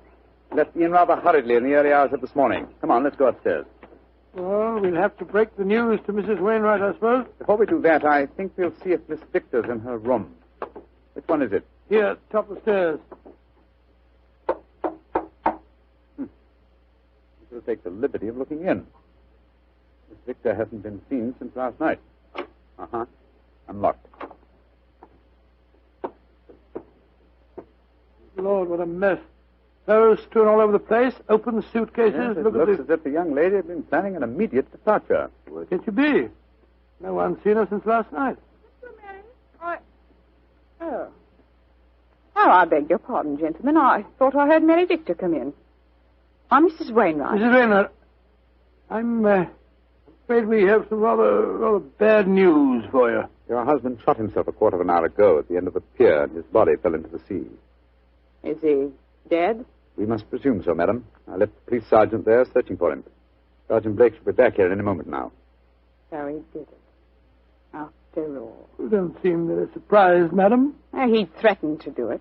left the inn rather hurriedly in the early hours of this morning. Come on, let's go upstairs. Well, we'll have to break the news to Mrs. Wainwright, I suppose. Before we do that, I think we'll see if Miss Victor's in her room. Which one is it? Here, top of the stairs. We'll take the liberty of looking in. Miss Victor hasn't been seen since last night. Uh-huh. Unlocked. Lord, what a mess. Clothes strewn all over the place, open suitcases. Yes, it Look looks at as if the young lady had been planning an immediate departure. Where can she be? No one's seen her since last night. Oh, I beg your pardon, gentlemen. I thought I heard Mary Victor come in. I'm Mrs. Wainwright. Mrs. Wainwright, I'm afraid we have some rather bad news for you. Your husband shot himself a quarter of an hour ago at the end of the pier, and his body fell into the sea. Is he dead? We must presume so, madam. I left the police sergeant there searching for him. Sergeant Blake should be back here any moment now. So he did it. After all. You don't seem very surprised, madam. He threatened to do it.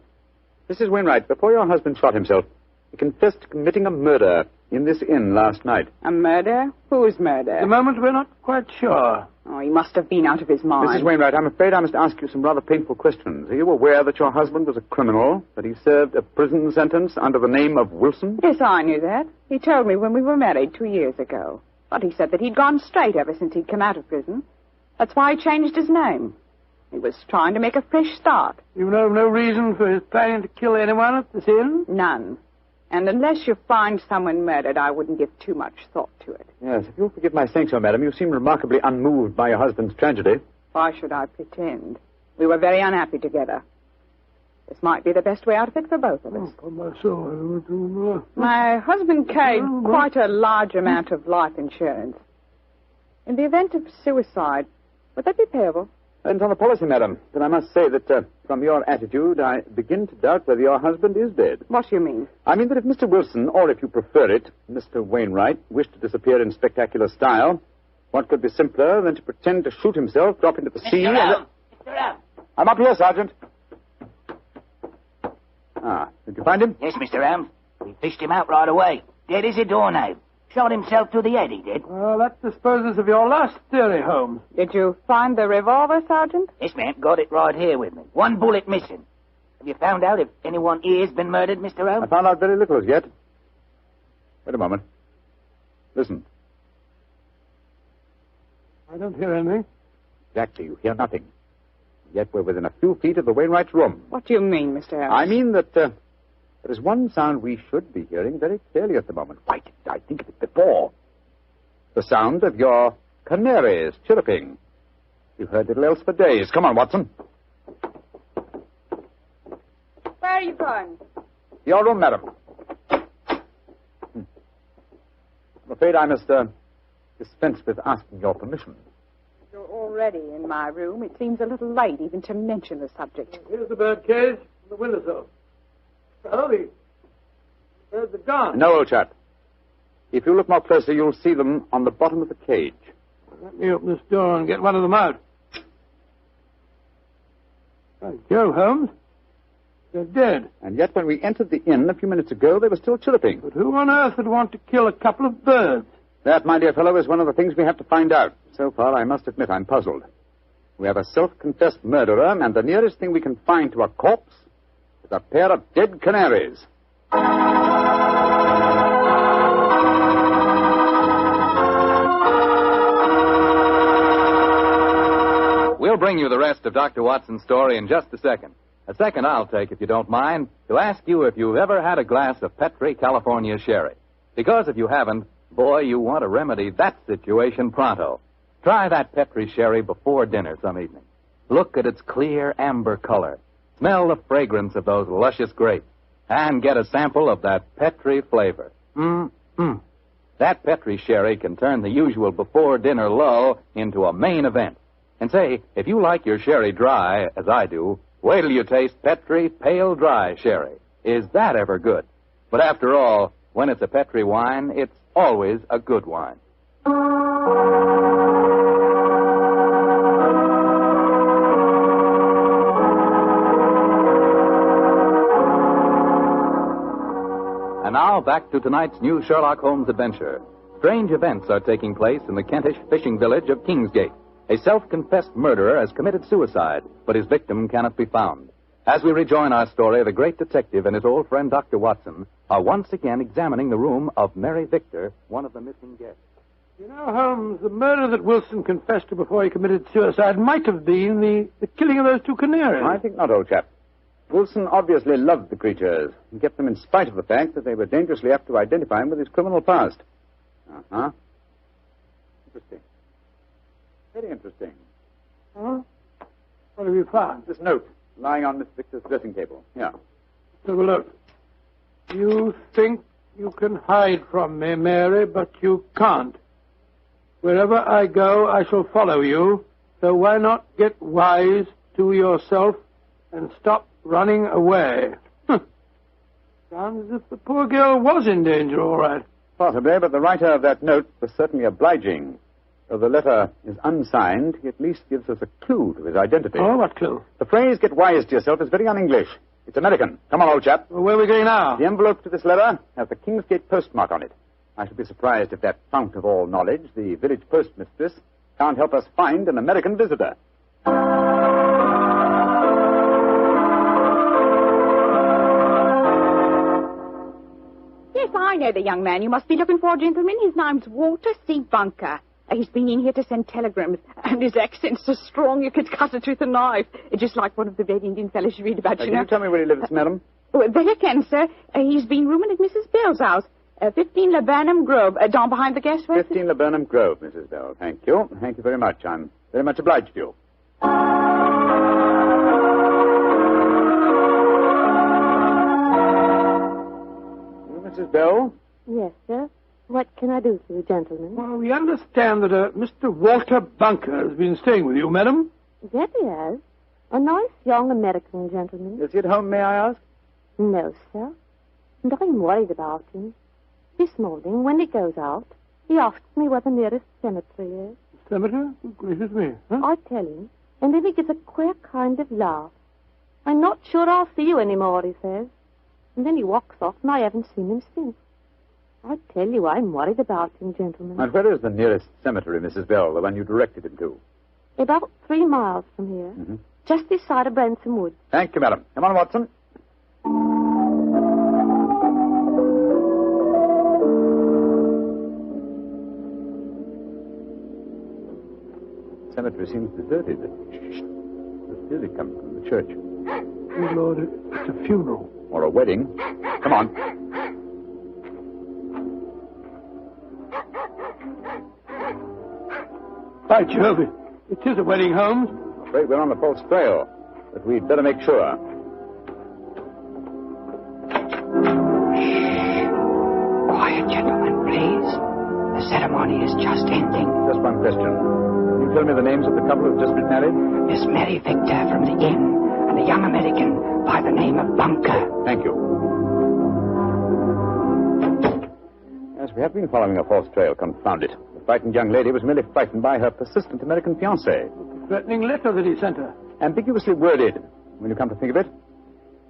Mrs. Wainwright, before your husband shot himself, he confessed to committing a murder in this inn last night. A murder? Whose murder? At the moment, we're not quite sure. Oh, he must have been out of his mind. Mrs. Wainwright, I'm afraid I must ask you some rather painful questions. Are you aware that your husband was a criminal, that he served a prison sentence under the name of Wilson? Yes, I knew that. He told me when we were married 2 years ago. But he said that he'd gone straight ever since he'd come out of prison. That's why he changed his name. He was trying to make a fresh start. You know no reason for his planning to kill anyone at this inn? None. And unless you find someone murdered, I wouldn't give too much thought to it. Yes, if you'll forgive my saying so, madam, you seem remarkably unmoved by your husband's tragedy. Why should I pretend? We were very unhappy together. This might be the best way out of it for both of us. Oh, my soul. My husband carried quite a large amount of life insurance. In the event of suicide, would that be payable? Depends on the policy, madam. But I must say that from your attitude, I begin to doubt whether your husband is dead. What do you mean? I mean that if Mr. Wilson, or if you prefer it, Mr. Wainwright, wished to disappear in spectacular style, What could be simpler than to pretend to shoot himself, drop into the sea... Mr. Elm! I'm up here, Sergeant. Ah, did you find him? Yes, Mr. Elm. We fished him out right away. Dead as a doornail. Shot himself through the head, he did. Well, that disposes of your last theory, Holmes. Did you find the revolver, Sergeant? Yes, ma'am. Got it right here with me. One bullet missing. Have you found out if anyone here's been murdered, Mr. Elm? I found out very little as yet. Wait a moment. Listen. I don't hear anything. Exactly, you hear nothing. Yet we're within a few feet of the Wainwright's room. What do you mean, Mr. Elm? I mean that there is one sound we should be hearing very clearly at the moment. Right, I think of it before. The sound of your canaries chirruping. You've heard little else for days. Come on, Watson. Where are you going? Your room, madam. I'm afraid I must dispense with asking your permission. You're already in my room. It seems a little late even to mention the subject. Here's the bird cage and the windowsill. Oh, the birds are gone. No, old chap. If you look more closely, you'll see them on the bottom of the cage. Let me open this door and get one of them out. By Jove, Holmes. They're dead. And yet when we entered the inn a few minutes ago, they were still chirruping. But who on earth would want to kill a couple of birds? That, my dear fellow, is one of the things we have to find out. So far, I must admit, I'm puzzled. We have a self-confessed murderer, and the nearest thing we can find to a corpse is a pair of dead canaries. We'll bring you the rest of Dr. Watson's story in just a second. A second I'll take, if you don't mind, to ask you if you've ever had a glass of Petri California sherry. Because if you haven't, boy, you want to remedy that situation pronto. Try that Petri sherry before dinner some evening. Look at its clear amber color. Smell the fragrance of those luscious grapes. And get a sample of that Petri flavor. That Petri sherry can turn the usual before-dinner lull into a main event. And say, if you like your sherry dry, as I do, wait till you taste Petri Pale Dry Sherry. Is that ever good? But after all, when it's a Petri wine, it's always a good wine. And now, back to tonight's new Sherlock Holmes adventure. Strange events are taking place in the Kentish fishing village of Kingsgate. A self-confessed murderer has committed suicide, but his victim cannot be found. As we rejoin our story, the great detective and his old friend Dr. Watson are once again examining the room of Mary Victor, one of the missing guests. You know, Holmes, the murder that Wilson confessed to before he committed suicide might have been the killing of those two canaries. I think not, old chap. Wilson obviously loved the creatures and kept them in spite of the fact that they were dangerously apt to identify him with his criminal past. Uh-huh. Interesting. Very interesting. Huh? What have you found? This note lying on Miss Victor's dressing table. Yeah. Have a look. You think you can hide from me, Mary, but you can't. Wherever I go, I shall follow you. So why not get wise to yourself and stop running away? Sounds as if the poor girl was in danger, all right. Possibly, but the writer of that note was certainly obliging. Though the letter is unsigned, he at least gives us a clue to his identity. Oh, what clue? The phrase, get wise to yourself, is very un-English. It's American. Come on, old chap. Well, where are we going now? The envelope to this letter has the Kingsgate postmark on it. I should be surprised if that fount of all knowledge, the village postmistress, can't help us find an American visitor. Yes, I know the young man you must be looking for, gentlemen. His name's Walter C. Bunker. He's been in here to send telegrams, and his accent's so strong you could cut it with a knife. Just like one of the Red Indian fellows you read about, you know. Can you tell me where he lives, madam? Well, there you can, sir. He's been rooming at Mrs. Bell's house, 15 Laburnum Grove, down behind the gas works. 15 Laburnum Grove, Mrs. Bell. Thank you. Thank you very much. I'm very much obliged to you. Mrs. Bell? Yes, sir. What can I do for you, gentlemen? Well, we understand that Mr. Walter Bunker has been staying with you, madam. Yes, he has. A nice young American gentleman. Is he at home, may I ask? No, sir. And I'm worried about him. This morning, when he goes out, he asks me where the nearest cemetery is. cemetery? Good gracious me. Huh? I tell him, and then he gives a queer kind of laugh. I'm not sure I'll see you anymore, he says. And then he walks off, and I haven't seen him since. I tell you, I'm worried about him, gentlemen. And where is the nearest cemetery, Mrs. Bell, the one you directed him to? About 3 miles from here. Mm-hmm. Just this side of Branson Wood. Thank you, madam. Come on, Watson. The cemetery seems deserted. It's clearly coming from the church. Oh, Lord, it's a funeral. Or a wedding. Come on. By Jove, it is a wedding, Holmes. I'm afraid we're on the false trail, but we'd better make sure. Quiet, gentlemen, please. The ceremony is just ending. Just one question. Can you tell me the names of the couple who've just been married? Miss Mary Victor from the inn, and a young American by the name of Bunker. Thank you. Yes, we have been following a false trail, confound it. The frightened young lady was merely frightened by her persistent American fiancé. The threatening letter that he sent her. Ambiguously worded, when you come to think of it.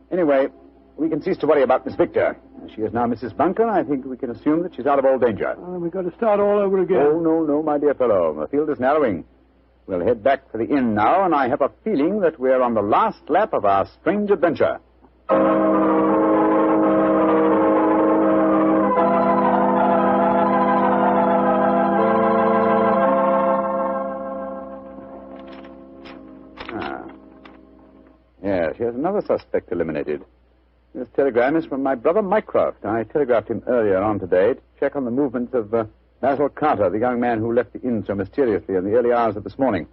Anyway, we can cease to worry about Miss Victor. As she is now Mrs. Bunker, I think we can assume that she's out of all danger. We've got to start all over again. Oh, no, my dear fellow. The field is narrowing. We'll head back for the inn now, and I have a feeling that we're on the last lap of our strange adventure. Yes, here's another suspect eliminated. This telegram is from my brother Mycroft. I telegraphed him earlier on today to check on the movements of Basil Carter, the young man who left the inn so mysteriously in the early hours of this morning.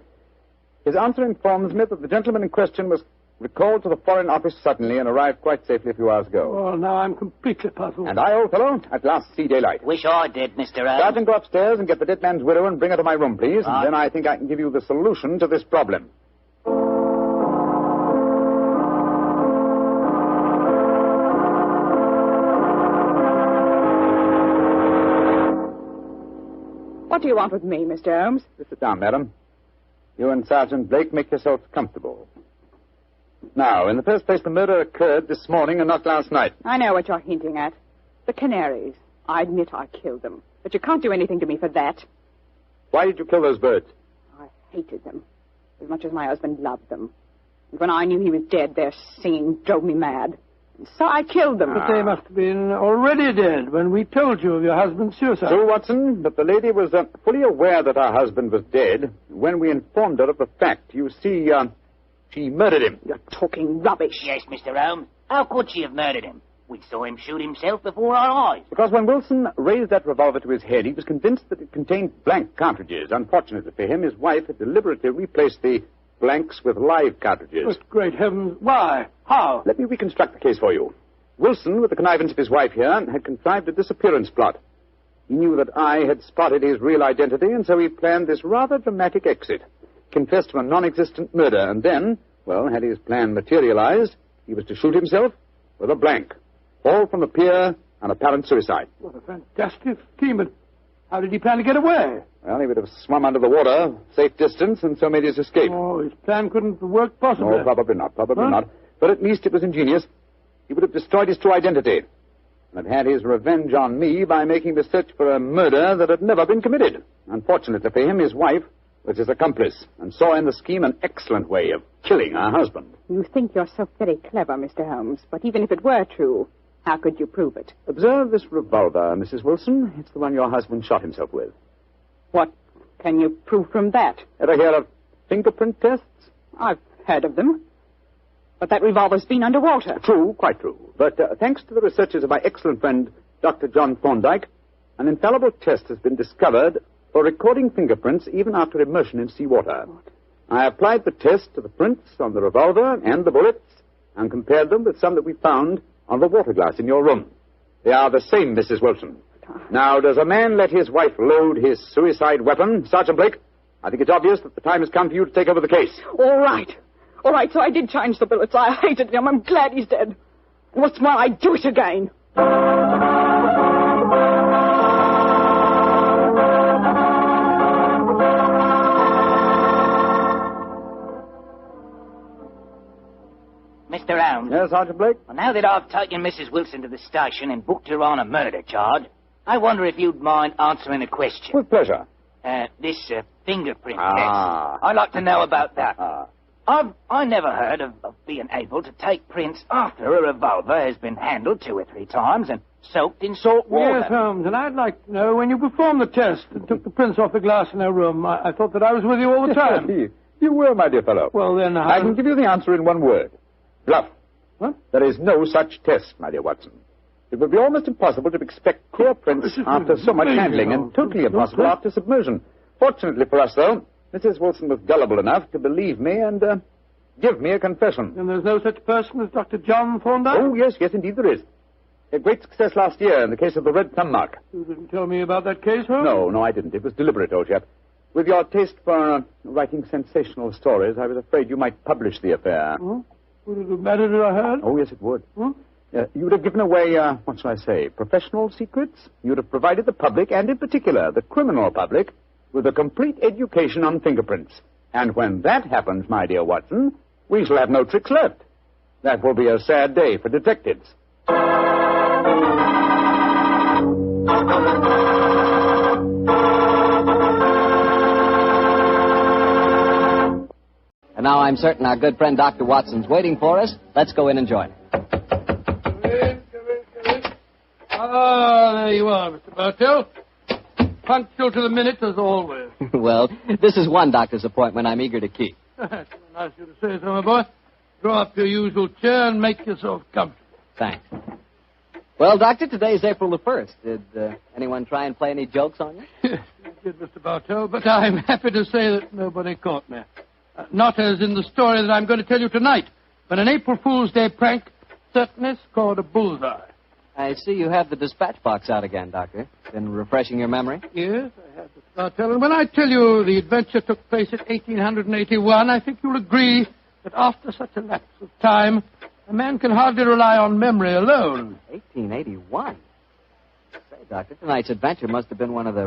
His answer informs me that the gentleman in question was recalled to the Foreign Office suddenly and arrived quite safely a few hours ago. Well, now I'm completely puzzled. And I, old fellow, at last see daylight. Wish I did, Mr. Holmes. Sergeant, go upstairs and get the dead man's widow and bring her to my room, please. And then I think I can give you the solution to this problem. What do you want with me, Mr. Holmes? Sit down, madam. You and Sergeant Blake make yourselves comfortable. Now, in the first place, the murder occurred this morning and not last night. I know what you're hinting at. The canaries. I admit I killed them. But you can't do anything to me for that. Why did you kill those birds? I hated them. As much as my husband loved them. And when I knew he was dead, their singing drove me mad. And so I killed them. But they must have been already dead when we told you of your husband's suicide. True, Watson, but the lady was fully aware that her husband was dead when we informed her of the fact. You see, she murdered him. You're talking rubbish. Yes, Mr. Holmes. How could she have murdered him? We saw him shoot himself before our eyes. Because when Wilson raised that revolver to his head, he was convinced that it contained blank cartridges. Unfortunately for him, his wife had deliberately replaced the blanks with live cartridges. But great heavens, why? How? Let me reconstruct the case for you. Wilson, with the connivance of his wife here, had contrived a disappearance plot. He knew that I had spotted his real identity, and so he planned this rather dramatic exit. Confessed to a non-existent murder, and then, well, had his plan materialized, he was to shoot himself with a blank. All from the pier, an apparent suicide. What a fantastic scheme, but how did he plan to get away? Well, he would have swum under the water, safe distance, and so made his escape. Oh, his plan couldn't work possibly. No, probably not, not. But at least it was ingenious. He would have destroyed his true identity and had his revenge on me by making the search for a murder that had never been committed. Unfortunately for him, his wife was his accomplice and saw in the scheme an excellent way of killing her husband. You think you're so very clever, Mr. Holmes, but even if it were true, how could you prove it? Observe this revolver, Mrs. Wilson. It's the one your husband shot himself with. What can you prove from that? Ever hear of fingerprint tests? I've heard of them. But that revolver's been underwater. True, quite true. But thanks to the researches of my excellent friend, Dr. John Thorndyke, an infallible test has been discovered for recording fingerprints even after immersion in seawater. I applied the test to the prints on the revolver and the bullets and compared them with some that we found on the water glass in your room. They are the same, Mrs. Wilson. Now, does a man let his wife load his suicide weapon? Sergeant Blake, I think it's obvious that the time has come for you to take over the case. All right, so I did change the bullets. I hated him. I'm glad he's dead. What's more, I'd do it again. Mr. Holmes. Yes, Sergeant Blake? Well, now that I've taken Mrs. Wilson to the station and booked her on a murder charge, I wonder if you'd mind answering a question. With pleasure. This fingerprint Ah. test. I'd like to know about that. I never heard of being able to take prints after a revolver has been handled 2 or 3 times and soaked in salt water. Yes, Holmes, and I'd like to know when you performed the test and took the prints off the glass in her room. I thought that I was with you all the time. You were, my dear fellow. Well, then, I can give you the answer in one word. Bluff. What? There is no such test, my dear Watson. It would be almost impossible to expect clear prints after so much handling, and totally impossible after submersion. Fortunately for us, though, Mrs. Wilson was gullible enough to believe me and give me a confession. And there's no such person as Dr. John Thorndyke? Oh, yes, indeed there is. A great success last year in the case of the red thumb mark. You didn't tell me about that case, Holmes? No, I didn't. It was deliberate, old chap. With your taste for writing sensational stories, I was afraid you might publish the affair. Oh? Would it have mattered if I had? Oh, yes, it would. Hmm? You would have given away, what shall I say, professional secrets. You would have provided the public, and in particular the criminal public, with a complete education on fingerprints. And when that happens, my dear Watson, we shall have no tricks left. That will be a sad day for detectives. And now I'm certain our good friend Dr. Watson's waiting for us. Let's go in and join him. Ah, there you are, Mr. Bartell. Punctual to the minute, as always. Well, this is one doctor's appointment I'm eager to keep. That's nice of you to say so, my boy. Draw up your usual chair and make yourself comfortable. Thanks. Well, Doctor, today's April the 1st. Did anyone try and play any jokes on you? Yes, you did, Mr. Bartell, but I'm happy to say that nobody caught me. Not as in the story that I'm going to tell you tonight, but an April Fool's Day prank certainly scored a bullseye. I see you have the dispatch box out again, Doctor. Been refreshing your memory? Yes, I have, Mr. Bartell. And when I tell you the adventure took place in 1881, I think you'll agree that after such a lapse of time, a man can hardly rely on memory alone. 1881? Say, Doctor, tonight's adventure must have been one of the